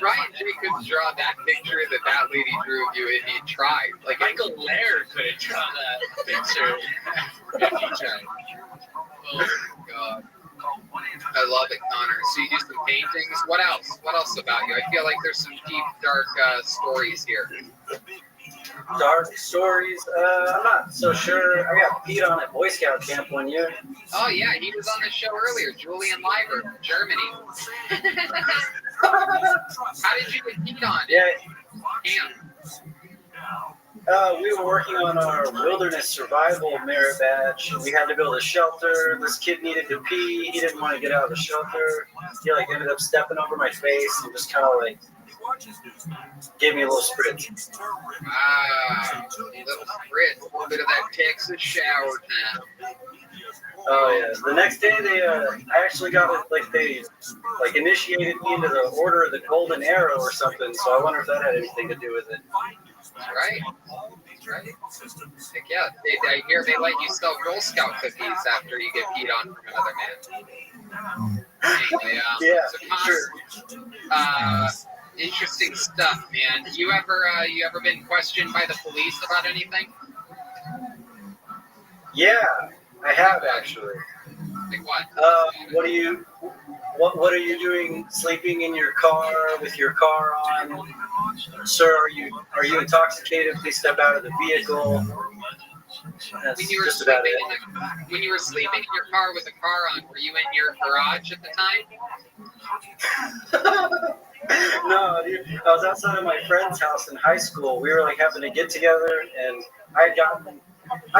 Ryan J couldn't draw that picture that lady drew of you, and he tried. Like, Michael Laird couldn't draw that picture. If he tried. Oh my god. I love it, Connor. So you do some paintings. What else? What else about you? I feel like there's some deep, dark stories here. Dark stories? I'm not so sure. I got peed on at Boy Scout camp one year. Oh yeah, he was on the show earlier. Julian Leiber from Germany. How did you get peed on? Yeah. Camp. We were working on our wilderness survival merit badge. We had to build a shelter. This kid needed to pee. He didn't want to get out of the shelter. He ended up stepping over my face and just kind of gave me a little spritz. Ah, little spritz. A little bit of that Texas shower time. Oh yeah. The next day I actually got it. They initiated me into the Order of the Golden Arrow or something. So I wonder if that had anything to do with it. Right. Like, yeah, I hear they let you sell Girl Scout cookies after you get peed on from another man. Anyway, yeah, so Connor, interesting stuff, man. You ever been questioned by the police about anything? Yeah, I have actually. Like what? What are you doing sleeping in your car with your car on? Sir, are you intoxicated? Please step out of the vehicle. That's when you were just about it. When you were sleeping in your car with the car on, were you in your garage at the time? No, dude, I was outside of my friend's house in high school. We were having a get together, and I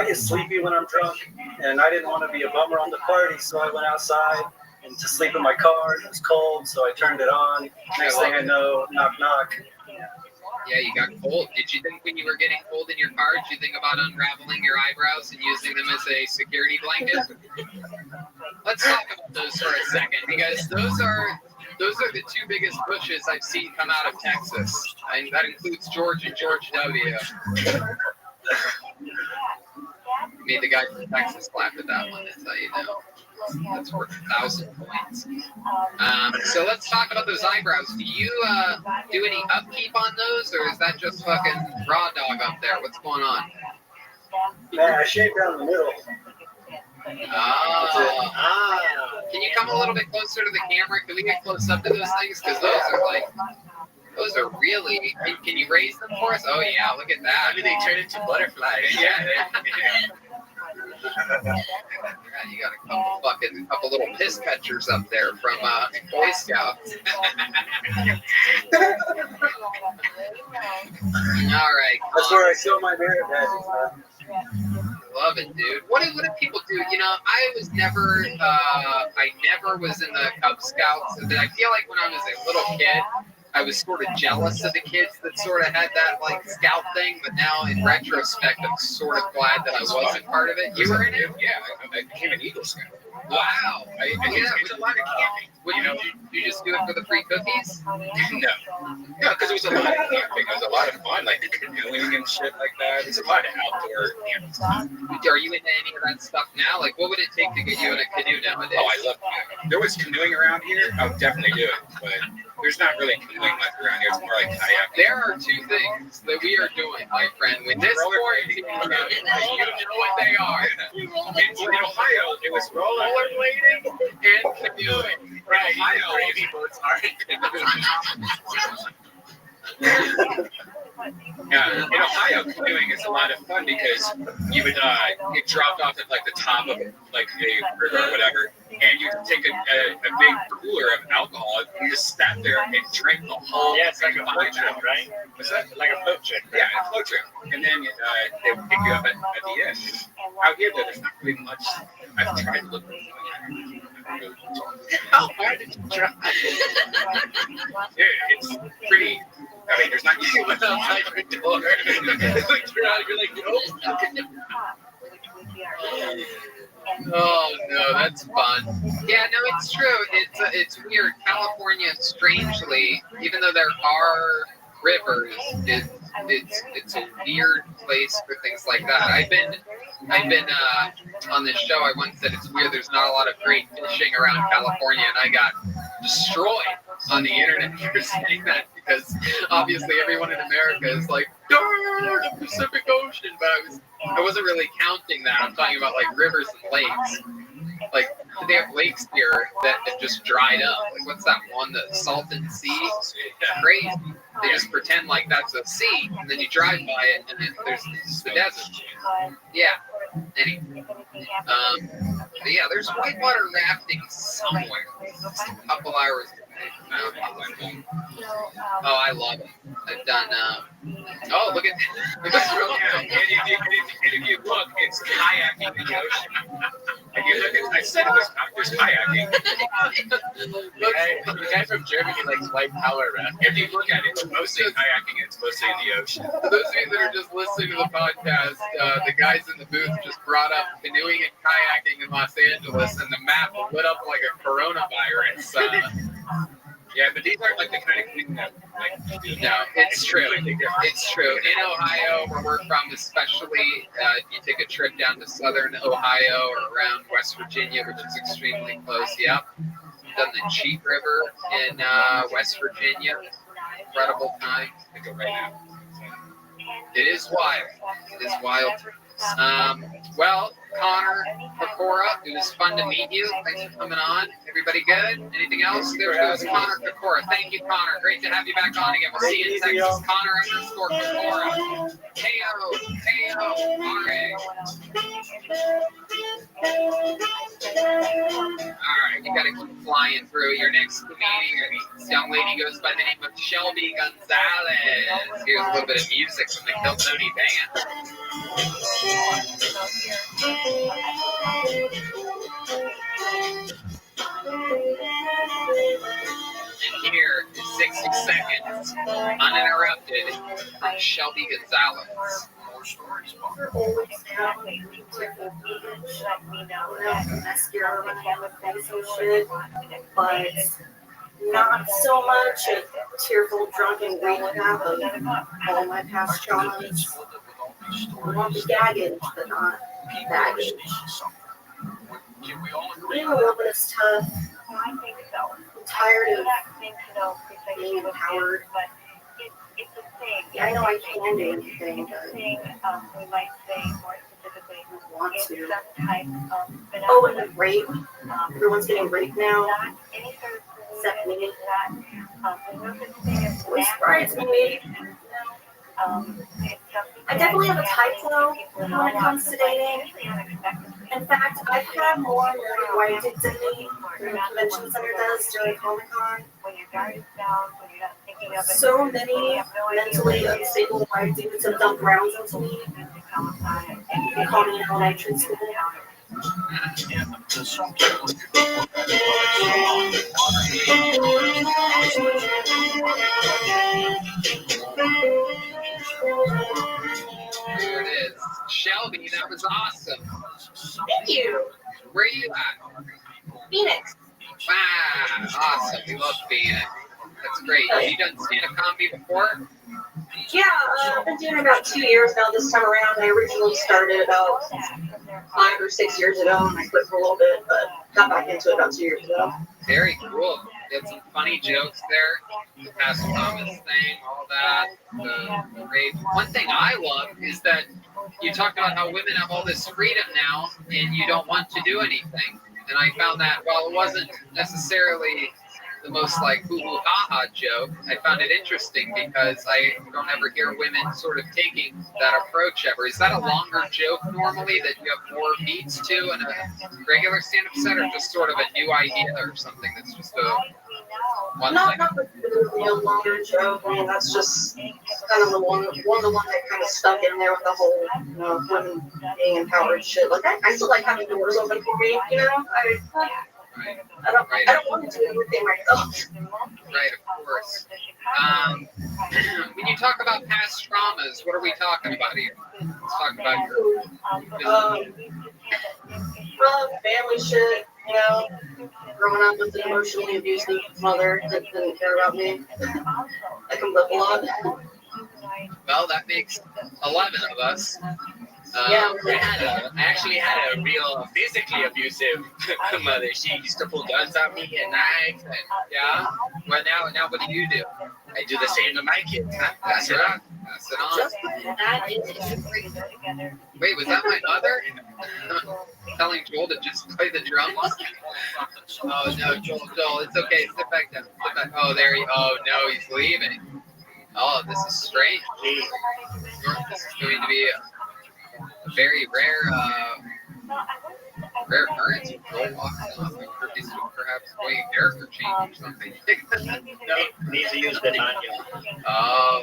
get sleepy when I'm drunk, and I didn't want to be a bummer on the party, so I went outside and to sleep in my car. It was cold, so I turned it on. Next thing I know, knock, knock. Yeah, you got cold. Did you think when you were getting cold in your car, did you think about unraveling your eyebrows and using them as a security blanket? Let's talk about those for a second, because those are the two biggest bushes I've seen come out of Texas. And that includes George and George W. Made the guy from Texas laugh at that one, that's how you know. That's worth 1,000 points. So let's talk about those eyebrows. Do you do any upkeep on those, or is that just fucking raw dog up there? What's going on? Man, I shaved down the middle. Can you come a little bit closer to the camera? Can we get close up to those things? Because those are really. Can you raise them for us? Oh yeah, look at that. Maybe they turn into butterflies. Yeah. You got a couple little piss catchers up there from Boy Scouts. All right. That's where I show my merit badges. Love it, dude. What do people do? You know, I never was in the Cub Scouts. And I feel like when I was a little kid, I was sort of jealous of the kids that sort of had that scout thing, but now in retrospect, I'm sort of glad that I wasn't part of it. You were in it? Yeah, I became an Eagle Scout. Wow. It's a lot of camping. Did you just do it for the free cookies? No, because it was a lot of camping. It was a lot of fun, like the canoeing and shit like that. It's a lot of outdoor camping. Are you into any of that stuff now? Like, what would it take to get you in a canoe nowadays? Oh, I love canoeing. If there was canoeing around here, I would definitely do it, but there's not really canoeing much around here. It's more like kayaking. There are two things that we are doing, my friend. With this quarantine, you know what they are. In Ohio, it was rollerblading and canoeing. Right, Ohio, baby boats aren't Yeah, in Ohio, canoeing is a lot of fun because you would get dropped off at the top of a river or whatever, and you take a big cooler of alcohol. You just sat there and drink the whole. Yeah, it's like a float trip, right? What's that? Like a float trip. Yeah, a float trip, and then they would pick you up at the end. Out here, there's not really much. I've tried to look. really tall. How hard did you try? Yeah, it's pretty. I mean, there's not usually much outside your door. You're like, nope. Oh no, that's fun. Yeah, no, it's true. It's weird. California, strangely, even though there are rivers, it's a weird place for things like that. I've been on this show. I once said it's weird. There's not a lot of great fishing around California, and I got destroyed on the internet for saying that because obviously everyone in America is like, darn, the Pacific Ocean, but I wasn't really counting that. I'm talking about like rivers and lakes. Like they have lakes here that have just dried up. Like what's that one? The Salton Sea? Crazy. They just pretend like that's a sea, and then you drive by it, and then there's the desert. Yeah. Anyway. But yeah, there's whitewater rafting somewhere. Just a couple hours away. Oh, I love it. I've done. Oh, look at this. And if you look, it's kayaking in the ocean. And you look at, I said it was there's kayaking. The guy from Germany likes white power rafting. If you look at it, it's mostly kayaking and it's mostly in the ocean. For those of you that are just listening to the podcast, the guys in the booth just brought up canoeing and kayaking in Los Angeles, and the map lit up like a coronavirus. Yeah, but these aren't like the kind of thing that no, it's true. It's true. In Ohio, where we're from, especially if you take a trip down to southern Ohio or around West Virginia, which is extremely close. Yep. Done the Cheat River in West Virginia. Incredible time. I go right now. It is wild. It is wild. Well, Connor Pecora, it was fun to meet you. Thanks for coming on. Everybody good? Anything else? There goes Connor Pecora. Thank you, Connor. Great to have you back on again. We'll see you in Texas. Connor_Pecora. K-O-R-A. All right, you got to keep flying through. Your next comedian, this young lady goes by the name of Shelby Gonzalez. Here's a little bit of music from the Kiltony Band. And here is 60 seconds, uninterrupted, from Shelby Gonzalez. But not so much a tearful, drunken recap of all my past traumas. I want the gaggage, but not baggage. Being a woman is tough. I'm tired of being empowered. Yeah, I know I can do anything, but I want to. Oh, and the rape. Everyone's getting raped now. Except me. Which surprised me. I definitely have a type though when it comes to dating. In fact, I've had more nerdy white dudes than me than the convention center does during Comic-Con. So many mentally unstable white dudes have dumped rounds into me. They call me in elementary school. There it is. Shelby, that was awesome. Thank you. Where are you at? Phoenix. Wow, awesome. We love Phoenix. That's great. Have you done stand-up comedy before? Yeah, I've been doing it about 2 years now this time around. I originally started about 5 or 6 years ago, and I quit for a little bit, but got back into it about 2 years ago. Very cool. You had some funny jokes there. The Pastor Thomas thing, all that. The rape. One thing I love is that you talked about how women have all this freedom now, and you don't want to do anything. And I found that while it wasn't necessarily the most like hoo-hoo ha-ha joke, I found it interesting because I don't ever hear women sort of taking that approach ever. Is that a longer joke normally that you have more beats to in a regular stand-up set, or just sort of a new idea or something that's just a one Not particularly a longer joke. I mean, that's just kind of the one that kind of stuck in there with the whole, women being empowered shit. Like, I still like having doors open for me, I don't want to do everything myself. Right, of course. When you talk about past traumas, what are we talking about here? Let's talk about your Family shit, you know. Growing up with an emotionally abusive mother that didn't care about me. I can live a lot. Well, that makes 11 of us. I actually had a real physically abusive mother. She used to pull guns on me and knives. And, yeah. Well, now what do you do? I do the same to my kids. Pass it on. Pass it on. Wait, was that my mother? Telling Joel to just play the drums? Oh no, Joel, it's okay. Sit back down. Sit back. Oh, there he. Oh no, he's leaving. Oh, this is strange. This is going to be a very rare occurrence. Joel walks off. I'm sure he's perhaps doing a character change or something. No, needs to use the non-human. Oh.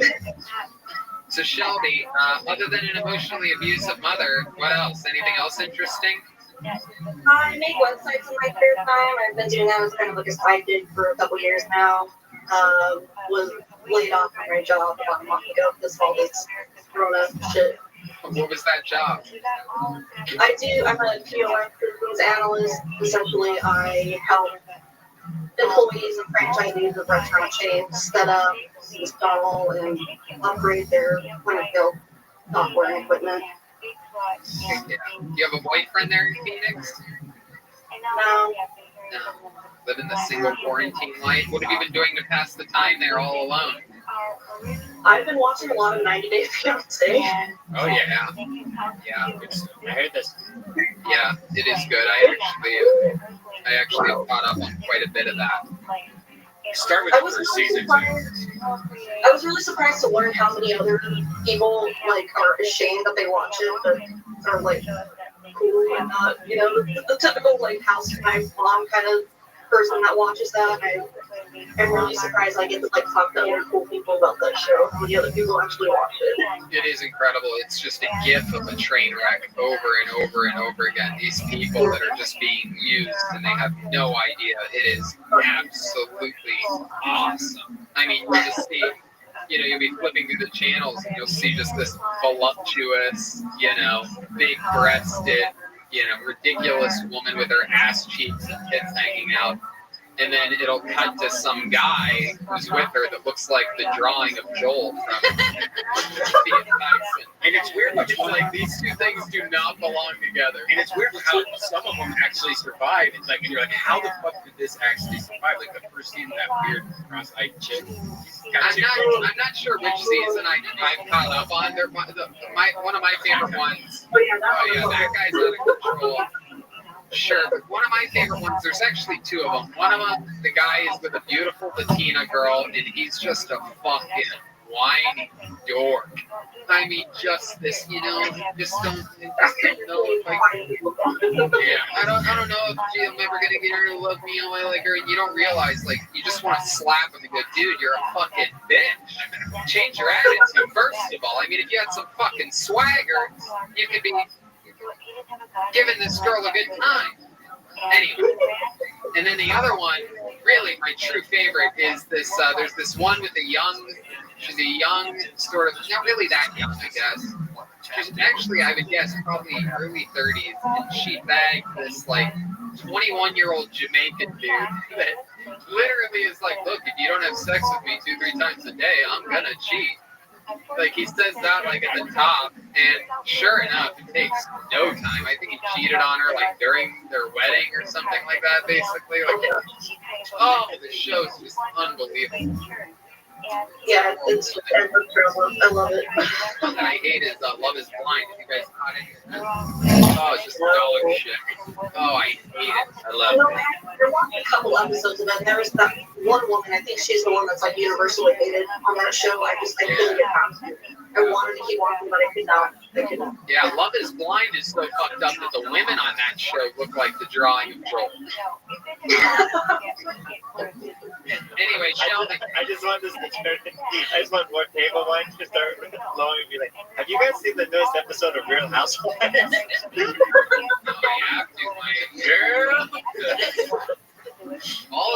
So Shelby, other than an emotionally abusive mother, what else? Anything else interesting? I make websites in my spare time. I've been doing that as kind of like a side gig for a couple years now. Was laid off from my job about a month ago because of all this Corona shit. What was that job? I'm a POS systems analyst. Essentially, I help employees and franchisees of restaurant chains set up, install, and upgrade their point-of-sale software and equipment. Yeah. Do you have a boyfriend there in Phoenix? No. No. Living the single quarantine life. What have you been doing to pass the time there all alone? I've been watching a lot of 90 Day Fiancé. Oh yeah. Yeah. I heard this. Yeah, it is good. I actually have caught up on quite a bit of that. Start with the first season. I was really surprised to learn how many other people are ashamed that they watch it, but are cool and not, the typical housewife mom kind of person that watches that. I'm really surprised I get to talk to other cool people about that show. How many other people actually watch it? It is incredible. It's just a gif of a train wreck over and over and over again. These people that are just being used and they have no idea. It is absolutely awesome. I mean, you just see, you'll be flipping through the channels and you'll see just this voluptuous, big-breasted, ridiculous woman with her ass cheeks and tits hanging out. And then it'll cut to some guy who's with her that looks like the drawing of Joel from Ian Tyson. And it's weird, it's like these two things do not belong together. And it's weird how some of them actually survive. It's and you're like, how the fuck did this actually survive? Like the first season, that weird cross-eyed chick. I'm not sure which season I've caught up on. One of my favorite ones. Oh yeah, that guy's out of control. Sure, but one of my favorite ones, there's actually two of them. One of them, the guy is with a beautiful Latina girl, and he's just a fucking whiny dork. I mean, just this, just don't know if I don't know if I'm ever gonna get her to love me the way I like her. And you don't realize, you just want to slap him and go, dude, you're a fucking bitch. Change your attitude, first of all. I mean, if you had some fucking swagger, you could be giving this girl a good time. Anyway, and then the other one, really my true favorite, is this. There's this one with she's a young, sort of, not really that young, I guess. She's actually, I would guess, probably early 30s, and she bagged this 21-year-old Jamaican dude that literally is like, look, if you don't have sex with me 2-3 times a day, I'm gonna cheat. He says that at the top, and sure enough, it takes no time. I think he cheated on her during their wedding or something like that, basically. The show's just unbelievable. Yeah, it's incredible. I love it. One that I hate is Love is Blind. If you guys caught it. Oh, it's just dog shit. Oh, I hate it. I love it. There were a couple episodes of it. There was that one woman, I think she's the one that's universally hated on that show. I couldn't get past it. I wanted to keep watching, but I could not. Yeah, Love is Blind is so fucked up that the women on that show look like the drawing of Joel. Anyway, Sheldon. I just want this to turn. I just want more table wine to start flowing and be like, have you guys seen the newest episode of Real Housewives? I have to, my girl.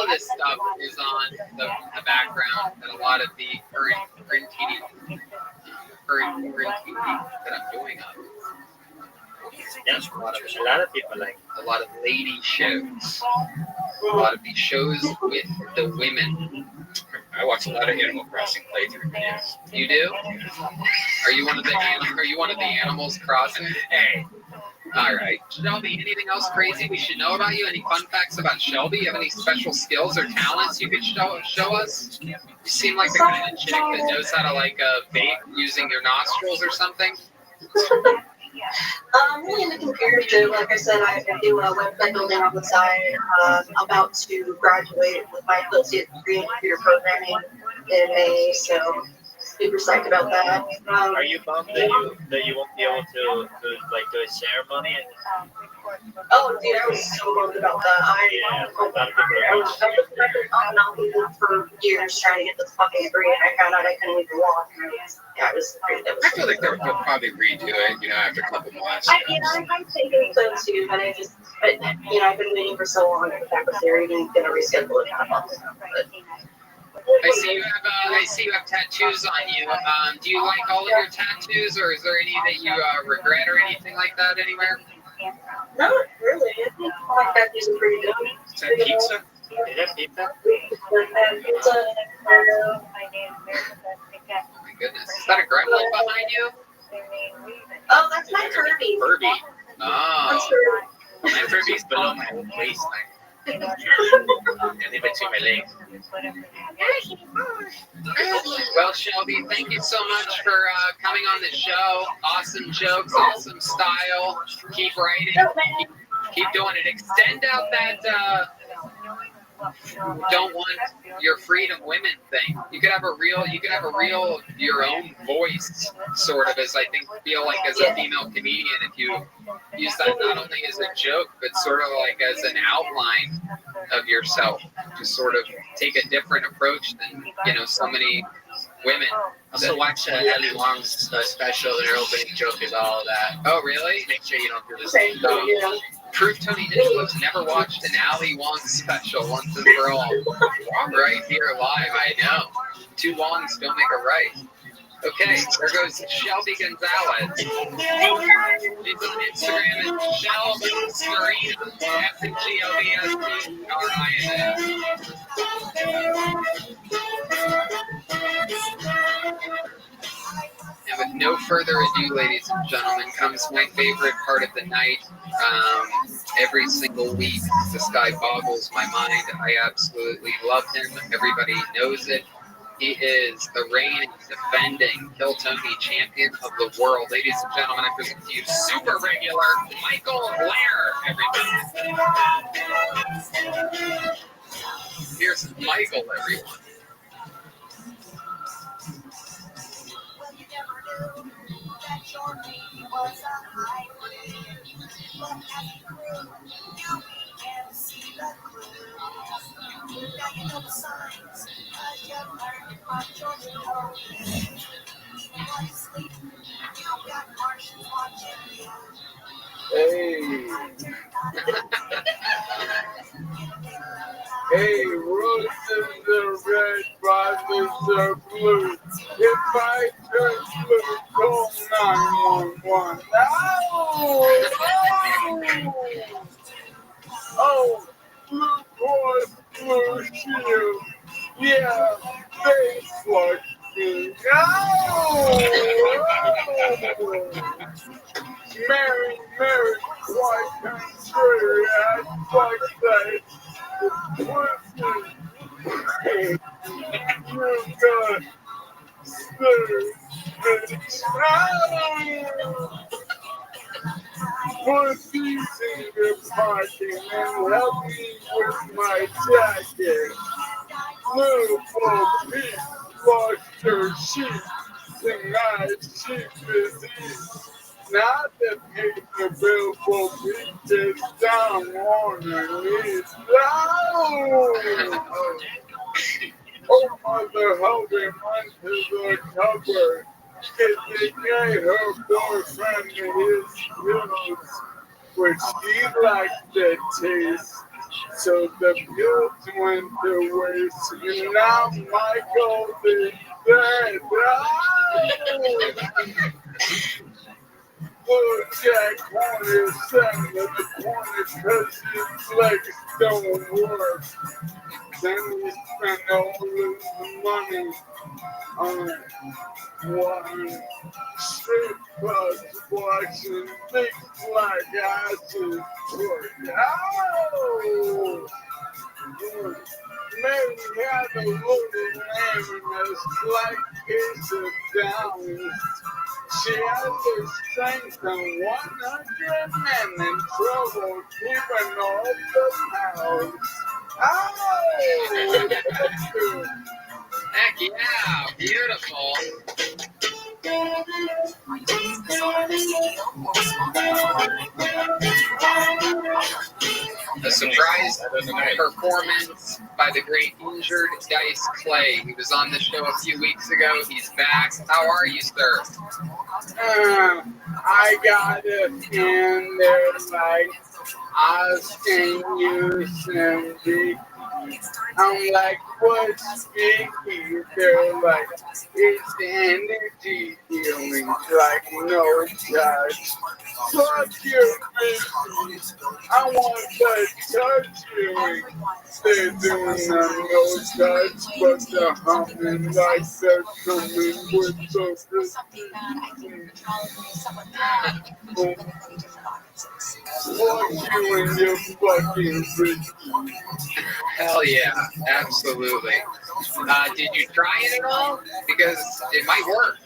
of this stuff is on the background that a lot of the current TV that I'm doing on. Yes, a lot of people like a lot of lady shows. A lot of these shows with the women. I watch a lot of Animal Crossing playthrough videos. You do? Are you one of the Animals Crossing? Hey. All right. Shelby, anything else crazy we should know about you? Any fun facts about Shelby? You have any special skills or talents you could show us? You seem like the kind of chick that knows how to like vape using your nostrils or something. I'm really into computers too. Like I said, I do website building on the side. I'm about to graduate with my associate degree in computer programming in May, so super psyched about that. Are you bummed that you won't be able to like do a ceremony? Oh, dude, I was so bummed about that. I was on and off for years trying to get this fucking degree, and I found out I couldn't even walk. Yeah, it was. I feel like they'll probably redo it, after a couple months. I'm thinking so too, but I've been waiting for so long. The fact that they're even gonna reschedule it kind of bummed me out. I see you have tattoos on you. Do you like all of your tattoos, or is there any that you regret or anything like that anywhere? Not really. I think my tattoos are pretty good. Is that pizza? Is that pizza? Oh my goodness. Is that a gremlin behind you? Oh, that's my Kirby. Kirby. Oh. My Kirby's below my waistline. And in between my legs. Well, Shelby, thank you so much for coming on the show. Awesome jokes, awesome style. Keep writing. Keep doing it. Extend out that don't want your freedom women thing. You could have a real your own voice, sort of, as I feel like as a female comedian, if you use that not only as a joke, but sort of like as an outline of yourself, to sort of take a different approach than, so many women. Also watch Ellie Wong's special. Their opening joke is all that. Oh, really? Make sure you don't do the same thing. Proof Tony Nicholas never watched an Ali Wong special once and for all. Right here live, I know. Two Wongs don't make a right. Okay, there goes Shelby Gonzalez. She's on Instagram at Shelby Serena. And with no further ado, ladies and gentlemen, comes my favorite part of the night. Every single week, this guy boggles my mind. I absolutely love him. Everybody knows it. He is the reigning, defending Kill Tony champion of the world. Ladies and gentlemen, I present to you super regular Michael Blair, everybody. Here's Michael, everyone. Hey. Hey, roses are red, violets are blue. If I turn blue, call 911. Oh, blue boy, blue shield. Yeah, they flush me. Mary, why country? I'd like that. Hey, you got put these in your pocket and help me with my jacket. Little peace, lost her sheep, tonight sheep is easy. Not the paper bill for peaches down on her knees. Oh, mother, holding onto the cupboard. It her boyfriend his pillows, which he liked the taste. So the fields went to waste, and now Michael is dead. Little Jack Horner sat in the corner because his legs don't work. Then he spent all his money on one strip clubs watching big black asses twerk. Ow! Maybe we have a loaded name in this black case of downs. She had the strength of 100 men in trouble keeping off the house. Oh! Heck yeah, beautiful. A surprise performance by the great injured Dice Clay. He was on the show a few weeks ago. He's back. How are you, sir? I got it in there like asking you something. I'm like, what's speaking? They're like, it's energy healing, like no touch. Fuck your business. I want that touch healing. They're doing a no touch, but the humming like they're coming with the fuck you and your fucking bitch. Hell yeah, absolutely. Did you try it at all? Because it might work.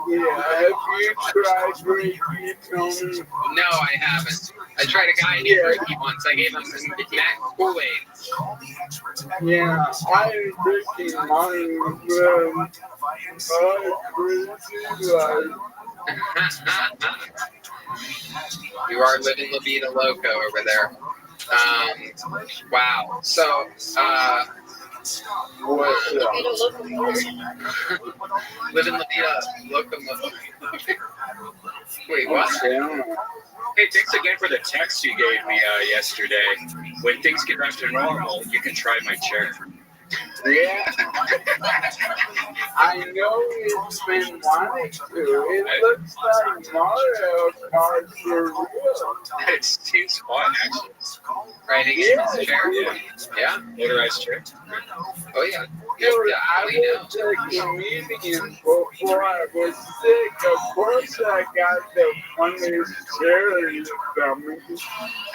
Yeah, have you tried Reiki, Tony? No, I haven't. I tried a guy named Ricky once. I gave him some Mac Kool-Aid. Yeah, I Ricky mine crazy life. You are living La Vida Loco over there. Wow. So, what's up? Living La Vida Loco. Wait, what? Hey, thanks again for the text you gave me yesterday. When things get back to normal, you can try my chair. Yeah, I know it's been wanting to. It looks like Mario Kart for real. It seems fun, actually. Riding in his chair? Yeah. Motorized chair? Oh, yeah. Dude, I was a comedian before I was sick. Of course, I got the funniest chair you dummy.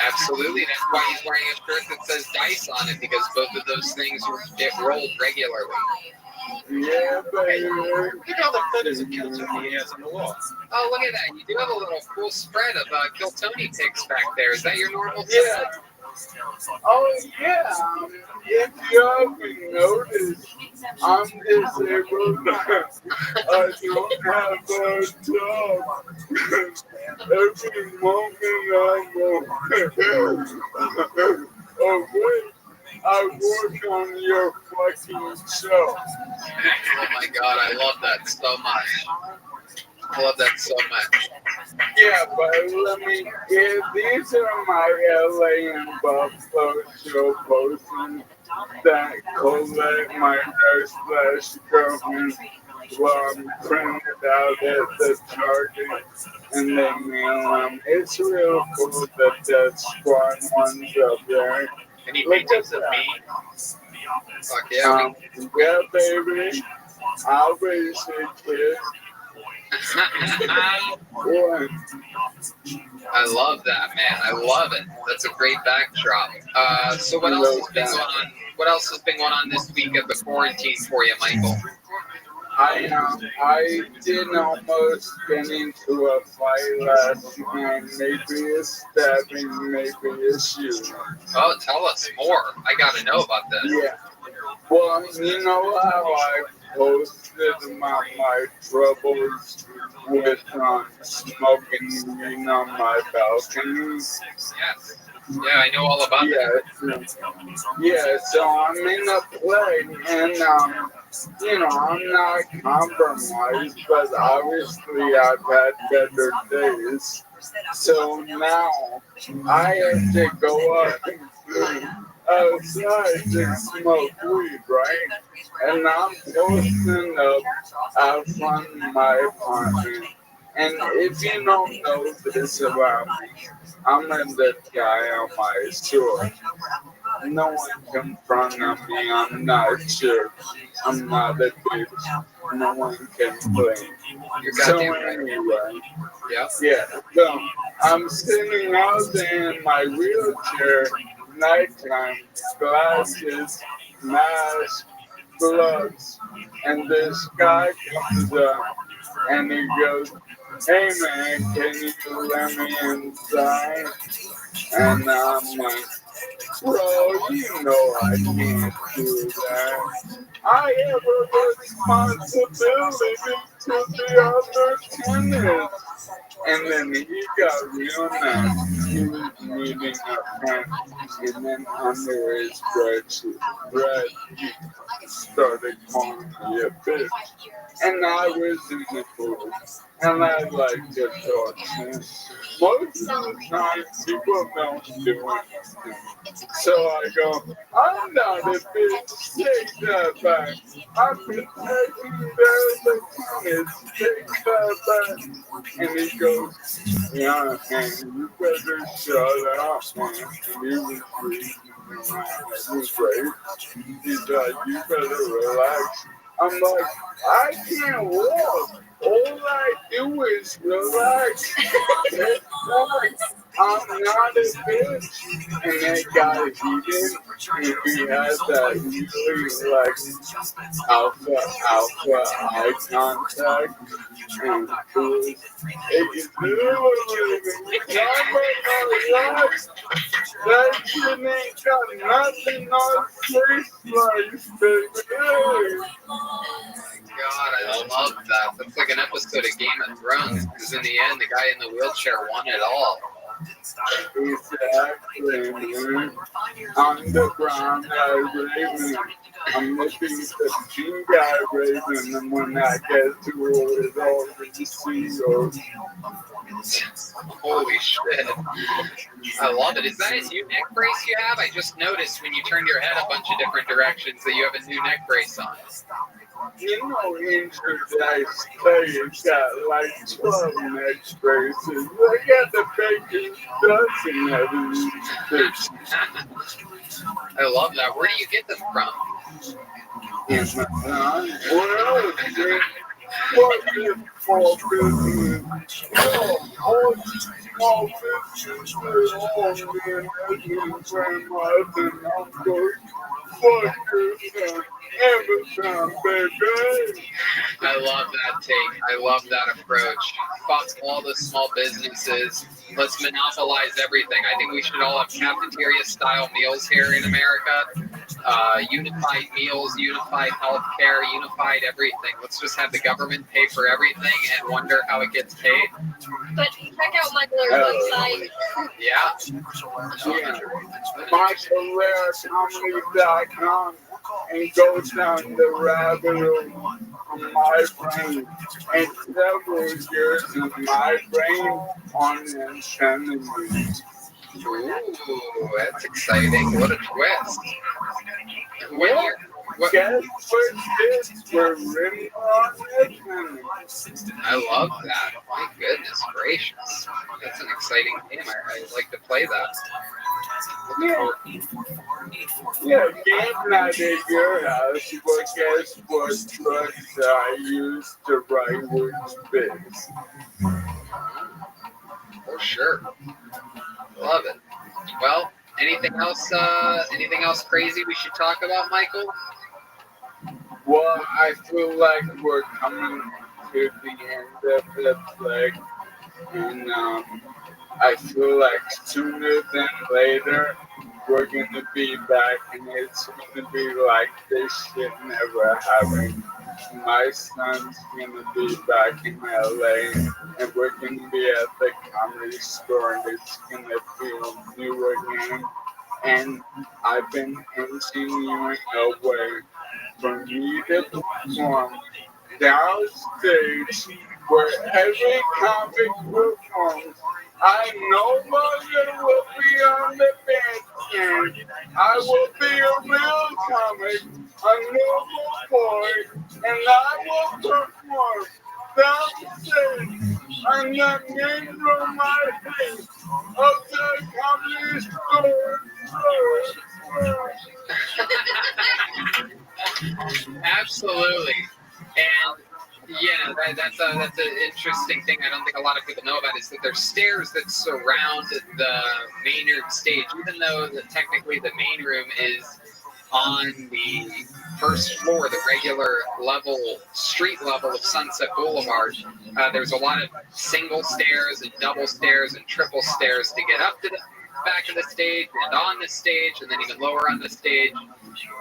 Absolutely. That's why he's wearing a shirt that says Dice on it, because both of those things get rolled regularly. Yeah, baby. Look at all the photos of Kill Tony he has on the wall. Oh, look at that. You do have a little cool spread of Kill Tony pics back there. Is that your normal Yeah. Oh, yeah. If you haven't noticed, I'm disabled. I don't have a job. Every moment I'm away. I work on your fucking show. Oh my god, I love that so much. I love that so much. Yeah, but let me, these are my LA and Buffalo show postings that collect my nurse/girlfriend printed out at the Target and they mail them. It's real cool that that squad one's up there. Any paintings of me? Fuck yeah. Yeah, baby. I'll raise your kids. I love that, man. I love it. That's a great backdrop. So what else has been going on? What else has been going on this week of the quarantine for you, Michael? I did almost get into a fight last night. Maybe a stabbing, maybe a shooting. Oh, tell us more. I gotta know about this. Yeah. Well, you know how I posted my troubles with smoking weed on my balcony? Yes. Yeah, I know all about that. Yeah, so I'm in a play, and you know, I'm not compromised, but obviously I've had better days. So now I have to go up outside to smoke weed, right? And I'm posting up out front of my apartment. And if you don't know this about me, I'm in the guy on my store. No one can front on me, I'm not sure. I'm not a bitch. No one can blame. You're So goddamn right. anyway, Yep. yeah, so I'm sitting out there in my wheelchair, nighttime, glasses, mask, gloves, and this guy comes up and he goes, "Hey man, can you let me inside?" And I'm like, "Bro, you know I can't do that. I have a responsibility to the other tenants." And then he got real nice. He was meeting a friend, and then under his breath, he started calling me a bitch. And I was in the mood, and I like to talk to him. Most of the time, people don't do anything. So I go, "I'm not a bitch, take that back. I'm protecting the tenants, take that back." And he goes, "Yeah, man, you better shut up, man." And he was reading around. It was great. He's like, "You better relax." I'm like, "I can't walk. All I do is relax." I'm not a bitch. And that guy, he had that really like alpha eye contact. And it was literally that shit ain't got nothing on face like, baby. God, I love that. That's like an episode of Game of Thrones, because in the end, the guy in the wheelchair won it all. Exactly, man. On the ground, I'm looking at the king guy raising them when I get to it all the seagulls. Holy shit. I love it. Is that a new neck brace you have? I just noticed when you turned your head a bunch of different directions that you have a new neck brace on. You know, Interdice players got like 12 neck braces. I got the biggest dozen of these bitches. I love that. Where do you get them from? Amazon. Well, what is small business? All small businesses are owned grandmas and uncles. Fuck yourself. Amazon, baby. I love that take. I love that approach. Fuck all the small businesses. Let's monopolize everything. I think we should all have cafeteria-style meals here in America. Unified meals, unified healthcare, unified everything. Let's just have the government pay for everything and wonder how it gets paid. But check out my website. Yeah. MichaelRareComedy.com and go down the rabbit hole of my brain and several years of my brain on insanity. Ooh, that's exciting. What a twist. Guess what kids were written on it? I love that. My goodness gracious. That's an exciting game. I'd like to play that. Yeah, game night at your house, but guess what drugs I used to write words bits? For sure. Love it. Well, anything else crazy we should talk about, Michael? Well, I feel like we're coming to the end of the plague, and I feel like sooner than later we're gonna be back, and it's gonna be like this shit never happened. My son's gonna be back in LA, and we're gonna be at the comedy store, and it's gonna feel new again. And I've been insinuating a way for me to perform downstage where every comic performs I know Mother will be on the bench, and I will be a real comic, a normal boy, and I will perform downstairs on the main room I hate of the comedy store. Absolutely. And yeah, that's an interesting thing I don't think a lot of people know about is that there's stairs that surround the main room stage, even though technically the main room is on the first floor, the regular level, street level of Sunset Boulevard. There's a lot of single stairs and double stairs and triple stairs to get up to the back of the stage and on the stage and then even lower on the stage.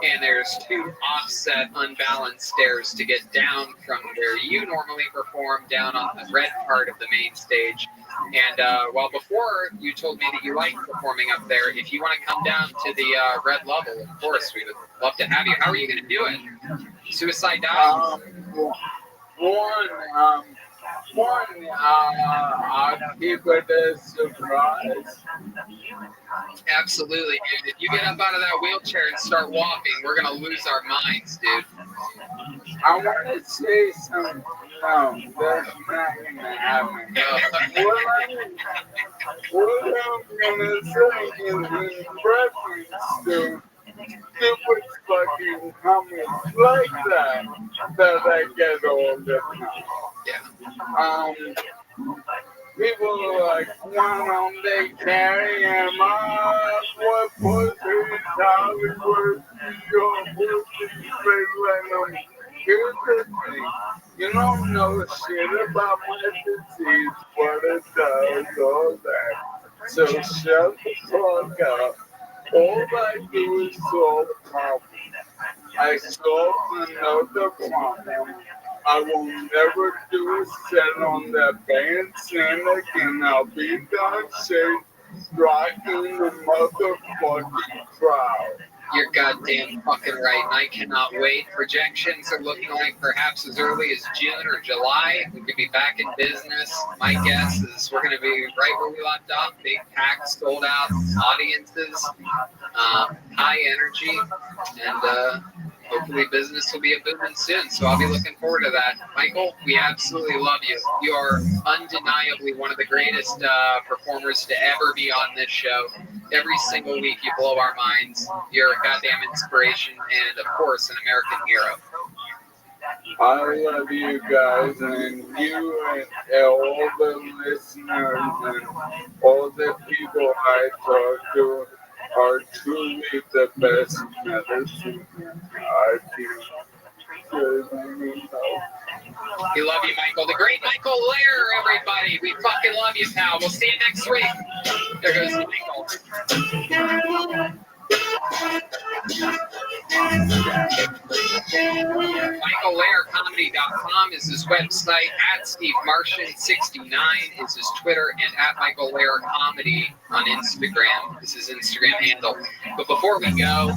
And there's two offset, unbalanced stairs to get down from where you normally perform down on the red part of the main stage. And while before you told me that you like performing up there, if you want to come down to the red level, of course, we would love to have you. How are you going to do it? Suicide dive? I'll keep it a surprise. Absolutely, dude. If you get up out of that wheelchair and start walking, we're going to lose our minds, dude. I want to say something. No, that's not going to happen. What I'm going to say is in reference to stupid fucking comments like that I get all the time. People are like, why don't they carry him up? What pussy Hollywood your pussy big like them? Here's the thing, you don't know shit about my disease, what it does, all that. So shut the fuck up. All I do is solve problems. I solve another problem. I will never do a set on that bandstand again. I'll be done shape, rocking the motherfucking crowd. You're goddamn fucking right, and I cannot wait. Projections are looking like perhaps as early as June or July. We could be back in business. My guess is we're going to be right where we left off. Big packs, sold out audiences, high energy, and hopefully business will be a booming soon. So I'll be looking forward to that. Michael, we absolutely love you. You are undeniably one of the greatest performers to ever be on this show. Every single week you blow our minds. You're a goddamn inspiration and, of course, an American hero. I love you guys and you and all the listeners and all the people I talk to are truly the best medicine I do. We love you, Michael. The great Michael Lair, everybody. We fucking love you, pal. We'll see you next week. There goes Michael. MichaelLairComedy.com is his website. @SteveMartian69 is his Twitter, and @MichaelLairComedy on Instagram is his Instagram handle. But before we go,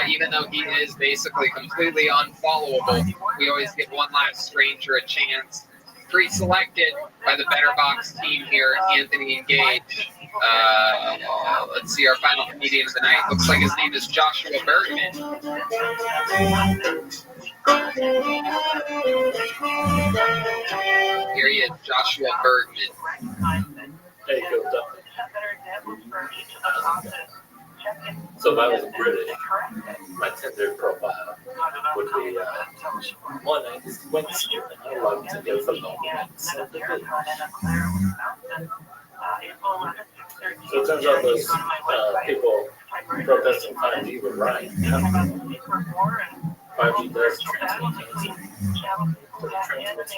even though he is basically completely unfollowable, we always give one last stranger a chance. Pre-selected by the Better Box team here, Anthony and Gage. Let's see, our final comedian of the night. Looks like his name is Joshua Bergman. Here he is, Joshua Bergman. Hey, go Duck. So if I was British, my Tinder profile would be one I just went to and I love to go for long nights. So it turns out those people protesting 5G were right. 5G does transmit cancer. So it transmits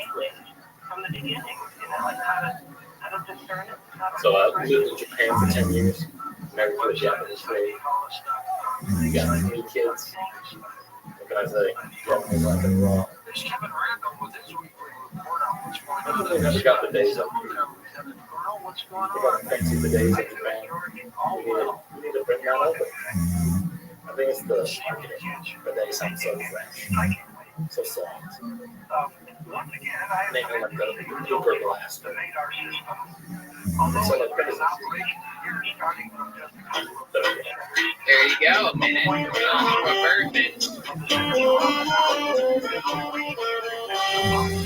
So I lived in Japan for 10 years. Married to a Japanese lady. You got 3 kids. What can I say? Japanese rock and roll. I never got the days up. We got to fancy the days in Japan. We need to bring that over. I think it's the marketing. The days sound so fresh. So soft. They know like the Uber Blaster. It's all like business. There you go, man. Joshua Bergman.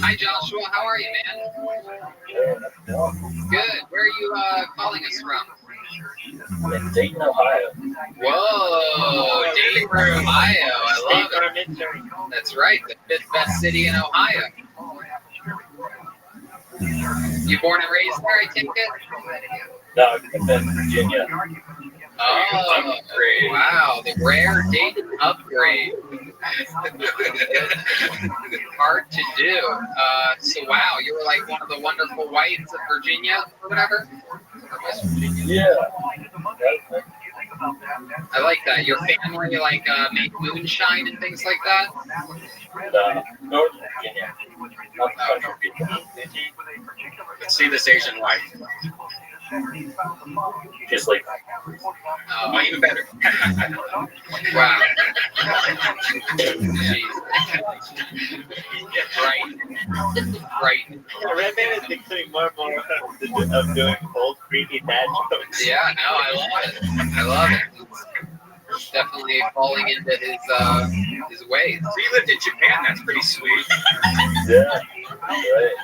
Hi, Joshua. How are you, man? Good. Where are you calling us from? In Dayton, Ohio. Whoa, Dayton, Ohio. I love it. That's right, the fifth best city in Ohio. You born and raised there, I take it? No, I've been in Virginia. Oh, wow, the rare Dayton upgrade. Hard to do. So, wow, you were like one of the wonderful whites of Virginia or whatever? Or West Virginia? Yeah. I like that. Your family like make moonshine and things like that? North Virginia. Not the country people. Let's see this Asian wife. Just like, oh, even better. Wow. Right. Yeah, Redman is becoming more and more of doing old creepy dad jokes. Yeah, no, I love it. Definitely falling into his ways. So you lived in Japan, that's pretty sweet. Yeah, right.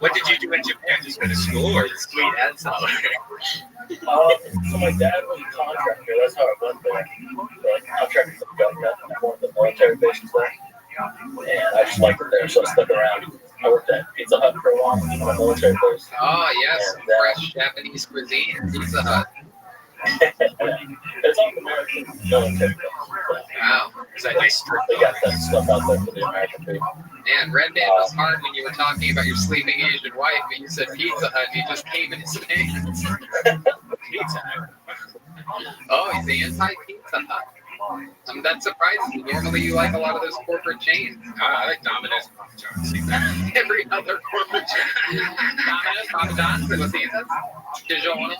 What did you do in Japan? Just go to school or sweet and salary? So my dad was a contractor, that's how it went there. Contractor for the government, one of the military bases there. And I just liked it there, so I stuck around. I worked at Pizza Hut for a while, on a military base. Oh, yes, and, fresh Japanese cuisine, Pizza Hut. It's all American military base. Wow. Is that nice strip? They got that stuff out there for the American people. Man, Red Man was hard when you were talking about your sleeping Asian wife, and you said Pizza Hut, and he just came in his name. Pizza Hut. Oh, he's anti-Pizza Hut. That surprises me. Normally, you like a lot of those corporate chains. I like Domino's. Every other corporate chain. Domino's, Papa John's, Cocinas, DiGiorno,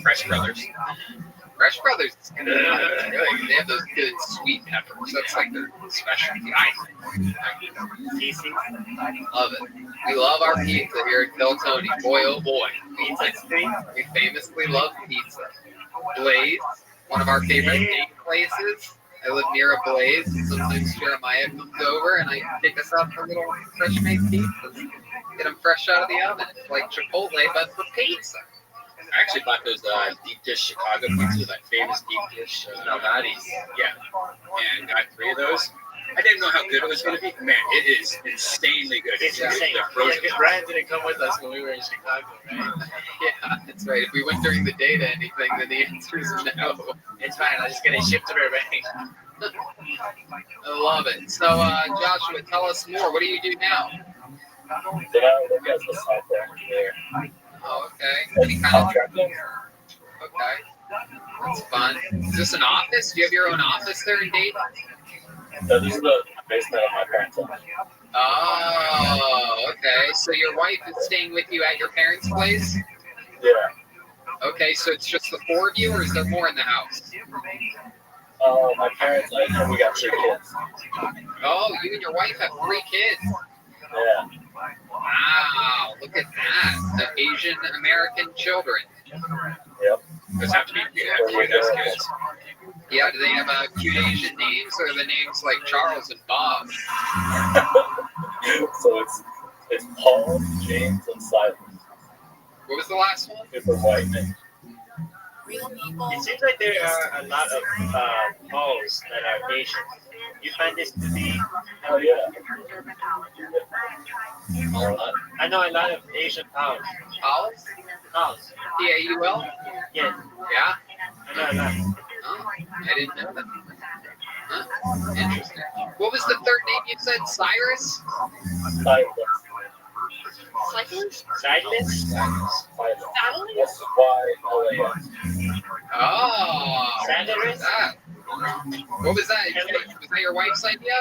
Fresh Brothers. Fresh Brothers is good. Really, they have those good sweet peppers. That's like their specialty. Love it. We love our pizza here at Del Tony. Boy, oh boy. Pizza Street. We famously love pizza. Blaze, one of our favorite date places. I live near a Blaze, and sometimes Jeremiah comes over and I pick us up a little fresh made pizzas. Get them fresh out of the oven, like Chipotle, but for pizza. I actually bought those deep dish Chicago pizzas, that famous deep dish Malnati's. Yeah. And got 3 of those. I didn't know how good it was going to be. Man, it is insanely good. It's insane. Because Brian didn't come with us when we were in Chicago, right? Yeah, that's right. If we went during the day to anything, then the answer is no. It's fine. I'm just going to ship to Burbank. I love it. So, Joshua, tell us more. What do you do now? Then I work as a software engineer. Oh, okay. Any kind of contracting? Okay. That's fun. Is this an office? Do you have your own office there in Dayton? No, this is the basement of my parents' house. Oh, okay. So your wife is staying with you at your parents' place? Yeah. Okay, so it's just the 4 of you, or is there more in the house? My parents, we got 3 kids. Oh, you and your wife have 3 kids? Yeah. Wow, look at that. The Asian American children. Yep. Those have to be cute as kids. Yeah, do they have cute Asian names, or are the names like Charles and Bob? So it's Paul, James, and Silas. What was the last one? Super white names. It seems like there are a lot of Pauls that are Asian. You find this to be? Oh yeah. I know a lot of Asian Pauls. Pauls? Pauls. P-A-U-L? Yeah. Yeah? I know a lot. Oh, I didn't know that. Huh? Interesting. What was the third name you said? Cyrus? Silas. Cyclist? Silas? Satellite? S-Y-L-A-S. Oh, what was that? What was that? Was that your wife's idea?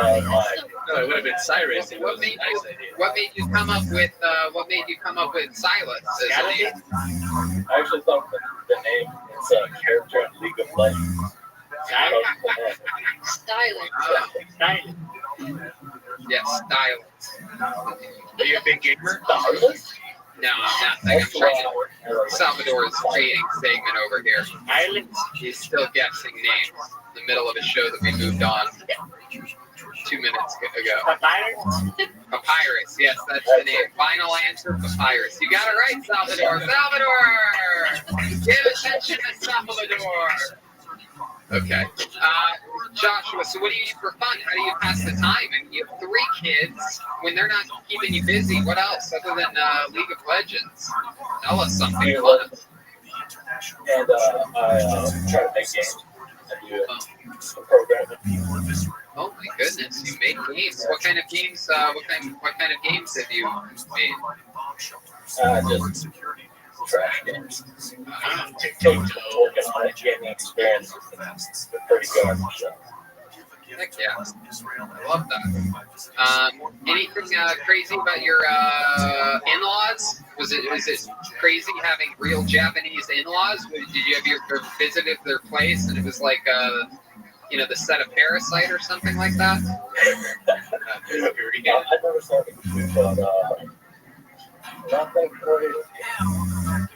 No, it would have been Cyrus. What made you come up with Silas as a name? I actually thought the name is a character in League of Legends. Stylist. Yes, Stylus. Are you a big gamer? Stylus? No, nothing. I'm trying to. Salvador's creating segment over here. Ireland? He's still guessing names in the middle of a show that we moved on 2 minutes ago. Papyrus? Papyrus, yes, that's the name. Final answer, Papyrus. You got it right, Salvador. Salvador! Give attention to Salvador. Okay. Joshua, so what do you do for fun? How do you pass the time? And you have 3 kids. When they're not keeping you busy, what else other than League of Legends? Tell us something fun. And I try to make games. I do programming. Oh my goodness, you make games. What kind of games? What kind of games have you made? Just trash games. Taking to work on my gaming experience is pretty good. So. Heck yeah, I love that. Anything crazy about your in-laws? Was it crazy having real Japanese in-laws? Did you have ever visited their place and it was like the set of Parasite or something like that? I never saw it, but nothing crazy.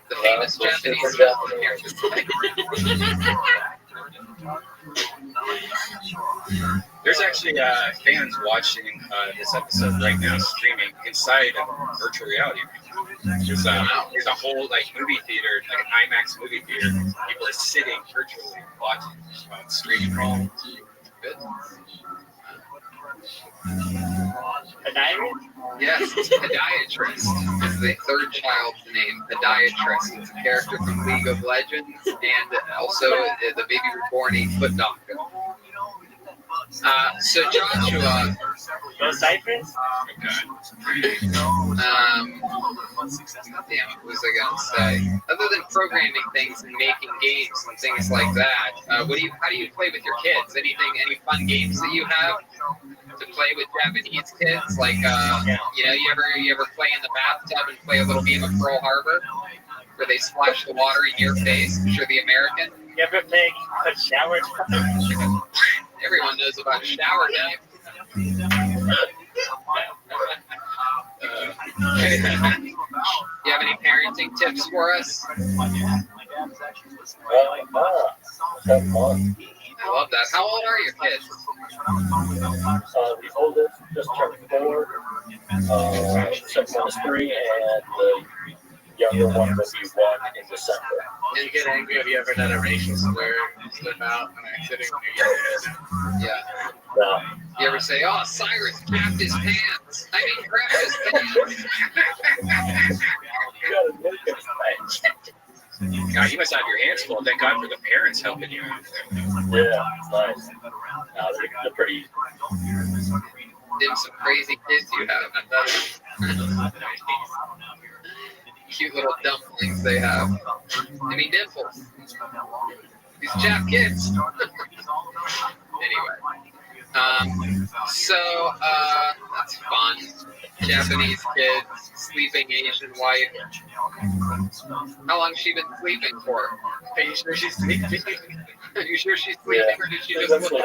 The famous Japanese There's actually fans watching this episode right now, streaming inside a virtual reality. There's a whole movie theater, like an IMAX movie theater. People are sitting virtually watching streaming. Good. Podiatrist? Yes, it's Podiatrist. It's the third child's name, Podiatrist. It's a character from League of Legends and also the baby reborn a foot doctor. So Joshua. No Cypress? Damn, what was I gonna say? Other than programming things and making games and things like that, how do you play with your kids? Any fun games that you have to play with Japanese kids? Like, you ever play in the bathtub and play a little game of Pearl Harbor, where they splash the water in your face? I'm sure the American. You ever play a shower? Everyone knows about shower time. You have any parenting tips for us? I love that. How old are your kids? The oldest just turned 4, second one is 3, and the younger one will be 1 in December. And you get angry if you ever done a racial slur, slip out on accident when you're young. Yeah. No. You ever say, "Oh, Cyrus crapped his pants"? I mean, crapped his pants. God, you must have your hands full. Thank God for the parents helping you. Yeah, nice. They're pretty. Them some crazy kids you have. Cute little dumplings they have. I mean, dimples. These Jap kids. Anyway. That's fun. Japanese kids, sleeping Asian wife. How long has she been sleeping for? Are you sure she's sleeping? Are you sure she's sleeping, or did she just look up?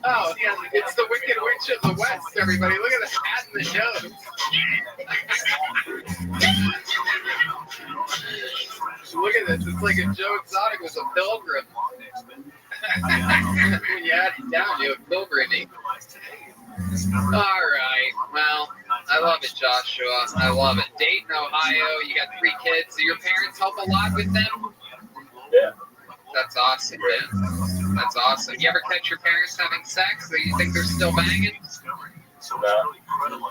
Oh, it's the Wicked Witch of the West, everybody. Look at the hat and the nose. Look at this. It's like a Joe Exotic with a pilgrim. When you add it down, you have pilgriming. All right. Well, I love it, Joshua. I love it. Dayton, Ohio. You got 3 kids. Do your parents help a lot with them? Yeah. That's awesome, man. That's awesome. You ever catch your parents having sex? Do you think they're still banging? No.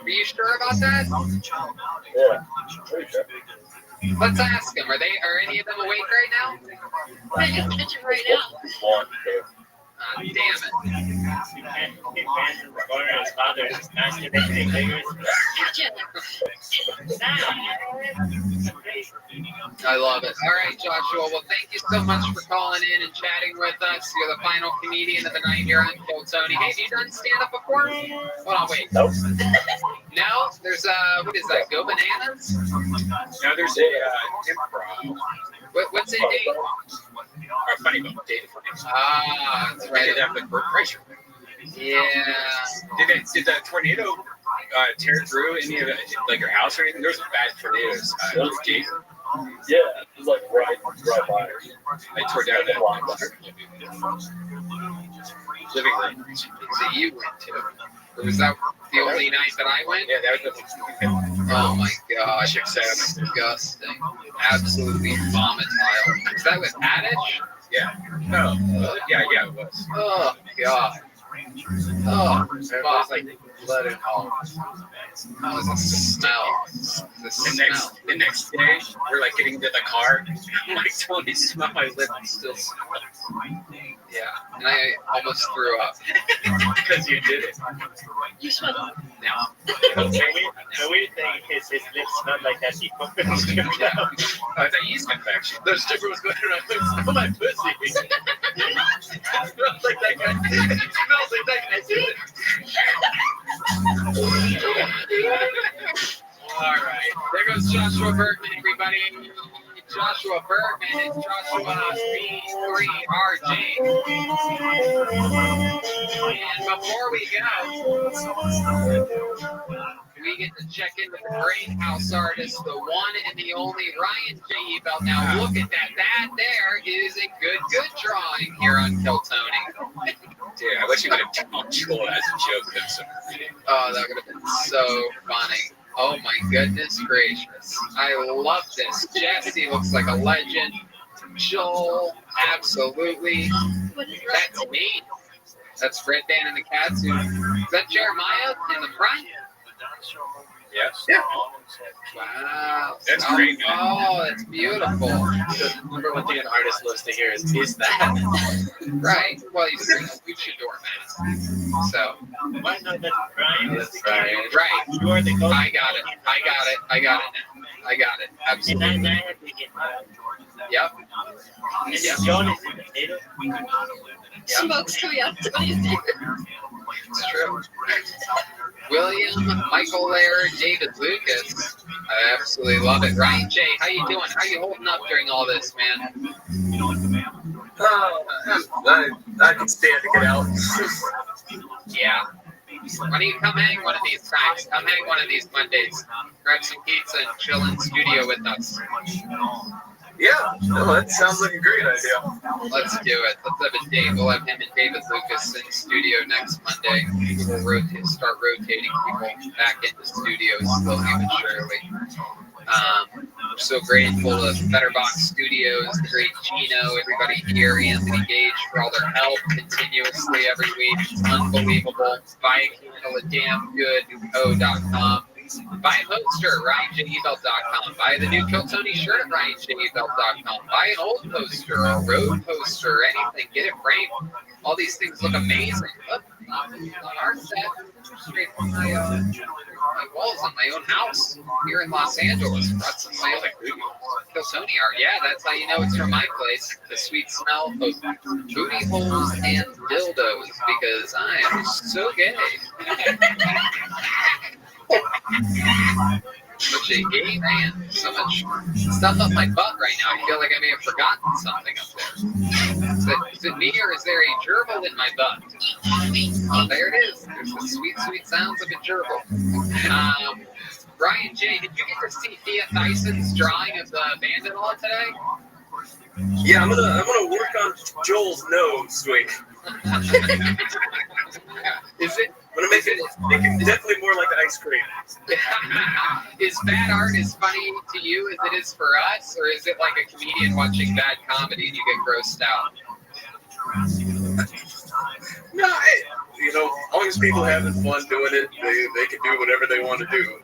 Are you sure about that? Yeah. Pretty sure. Let's ask them. Are any of them awake right now? I can catch it right now. Damn it. I love it. All right, Joshua. Well, thank you so much for calling in and chatting with us. You're the final comedian of the night here on Kill Tony. Hey, have you done stand-up before? Hold on, wait. Nope. No? There's, what is that, Go Bananas? No, there's a improv. What's it, Dave? Funny Bone. Dave Funny Bone. Ah, that's right. I did that with Bert Kreischer. Yeah. Did the tornado tear through any of like your house or anything? There was bad tornadoes. Yeah, it was like right by. They tore down that living room. So you went to. Or was that the only night that I went? Yeah, that was the. Oh my gosh, that's disgusting. Absolutely vomitile. Is that with Adage? Yeah. No. Yeah, it was. Oh god. Oh, it was like blood and all. That was a smell. The next day, we're like getting into the car. Like Tony smelled my lips still smell. Yeah, and I almost threw up. Because you did it. You smell No. The weird thing is his lips smell like that. He It's a yeast infection. The stripper was going around, smell my pussy. It smells like that guy. It smells like that guy. All right, there goes Joshua Bergman, everybody. Joshua Bergman is Joshua B3RJ. And before we go, we get to check in with the Brain House artist, the one and the only Ryan J. Ebelt. Now look at that. That there is a good drawing here on Keltoni. Dude, I wish you would have told Joel as a joke. Oh, that would have been so funny. Oh my goodness gracious. I love this. Jesse looks like a legend. Joel, absolutely. That's me. That's Red Band and the Cats. Is that Jeremiah in the front? Yes. Yeah. Wow. That's great, man. Oh, that's beautiful. The number one thing an artist loves to hear is that. Right. Well, he's wearing a luchador mask. So. Might know that Brian is the guy. Right. You are the ghost. I got it now. I got it. Absolutely. Yep. Yeah. John is in the middle. Smoke's coming out of Tony's ear. It's true. William, Michael Laird, David Lucas. I absolutely love it. Ryan J, how you doing? How you holding up during all this, man? I can stand to get out. Yeah. Why don't you come hang one of these times? Come hang one of these Mondays. Grab some pizza and chill in studio with us. Yeah, no, that sounds like a great idea. Let's do it. Let's have a date. We'll have him and David Lucas in studio next Monday. We'll start rotating people back into studios slowly but surely. We're so grateful to Betterbox Studios, the great Gino, everybody here, Anthony Gage for all their help continuously every week. It's unbelievable. Buy a candle at damngoodco.com. Buy a poster, RyanJEbelt.com. Buy the new Keltoni shirt at RyanJEbelt.com. Buy an old poster, a road poster, anything. Get it framed. All these things look amazing. Look, on our set, straight from my walls on my own house here in Los Angeles. Brought some of my own Keltoni art. Yeah, that's how you know it's from my place. The sweet smell of booty holes and dildos, because I am so gay. Such a gay man. So much stuff up my butt right now. I feel like I may have forgotten something up there. Is it me or is there a gerbil in my butt? Oh, there it is. There's the sweet, sweet sounds of a gerbil. Brian J., did you get to see Thea Tyson's drawing of the bandit-all today? Yeah, I'm gonna work on Joel's nose this week. Is it? I'm gonna make it definitely more like ice cream. Is bad art as funny to you as it is for us, or is it like a comedian watching bad comedy and you get grossed out? No, you know, as long as people are having fun doing it, they can do whatever they want to do.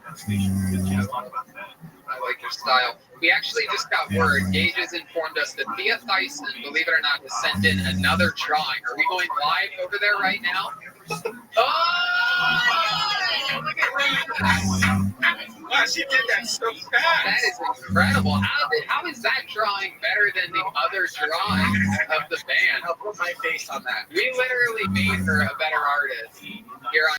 I like your style. We actually just got word. Gage has informed us that Thea Thyssen, believe it or not, has sent in another drawing. Are we going live over there right now? Oh! Look at that. Wow, she did that so fast. That is incredible. How is that drawing better than the other drawings of the band? I'll put my face on that. We literally made her a better artist here on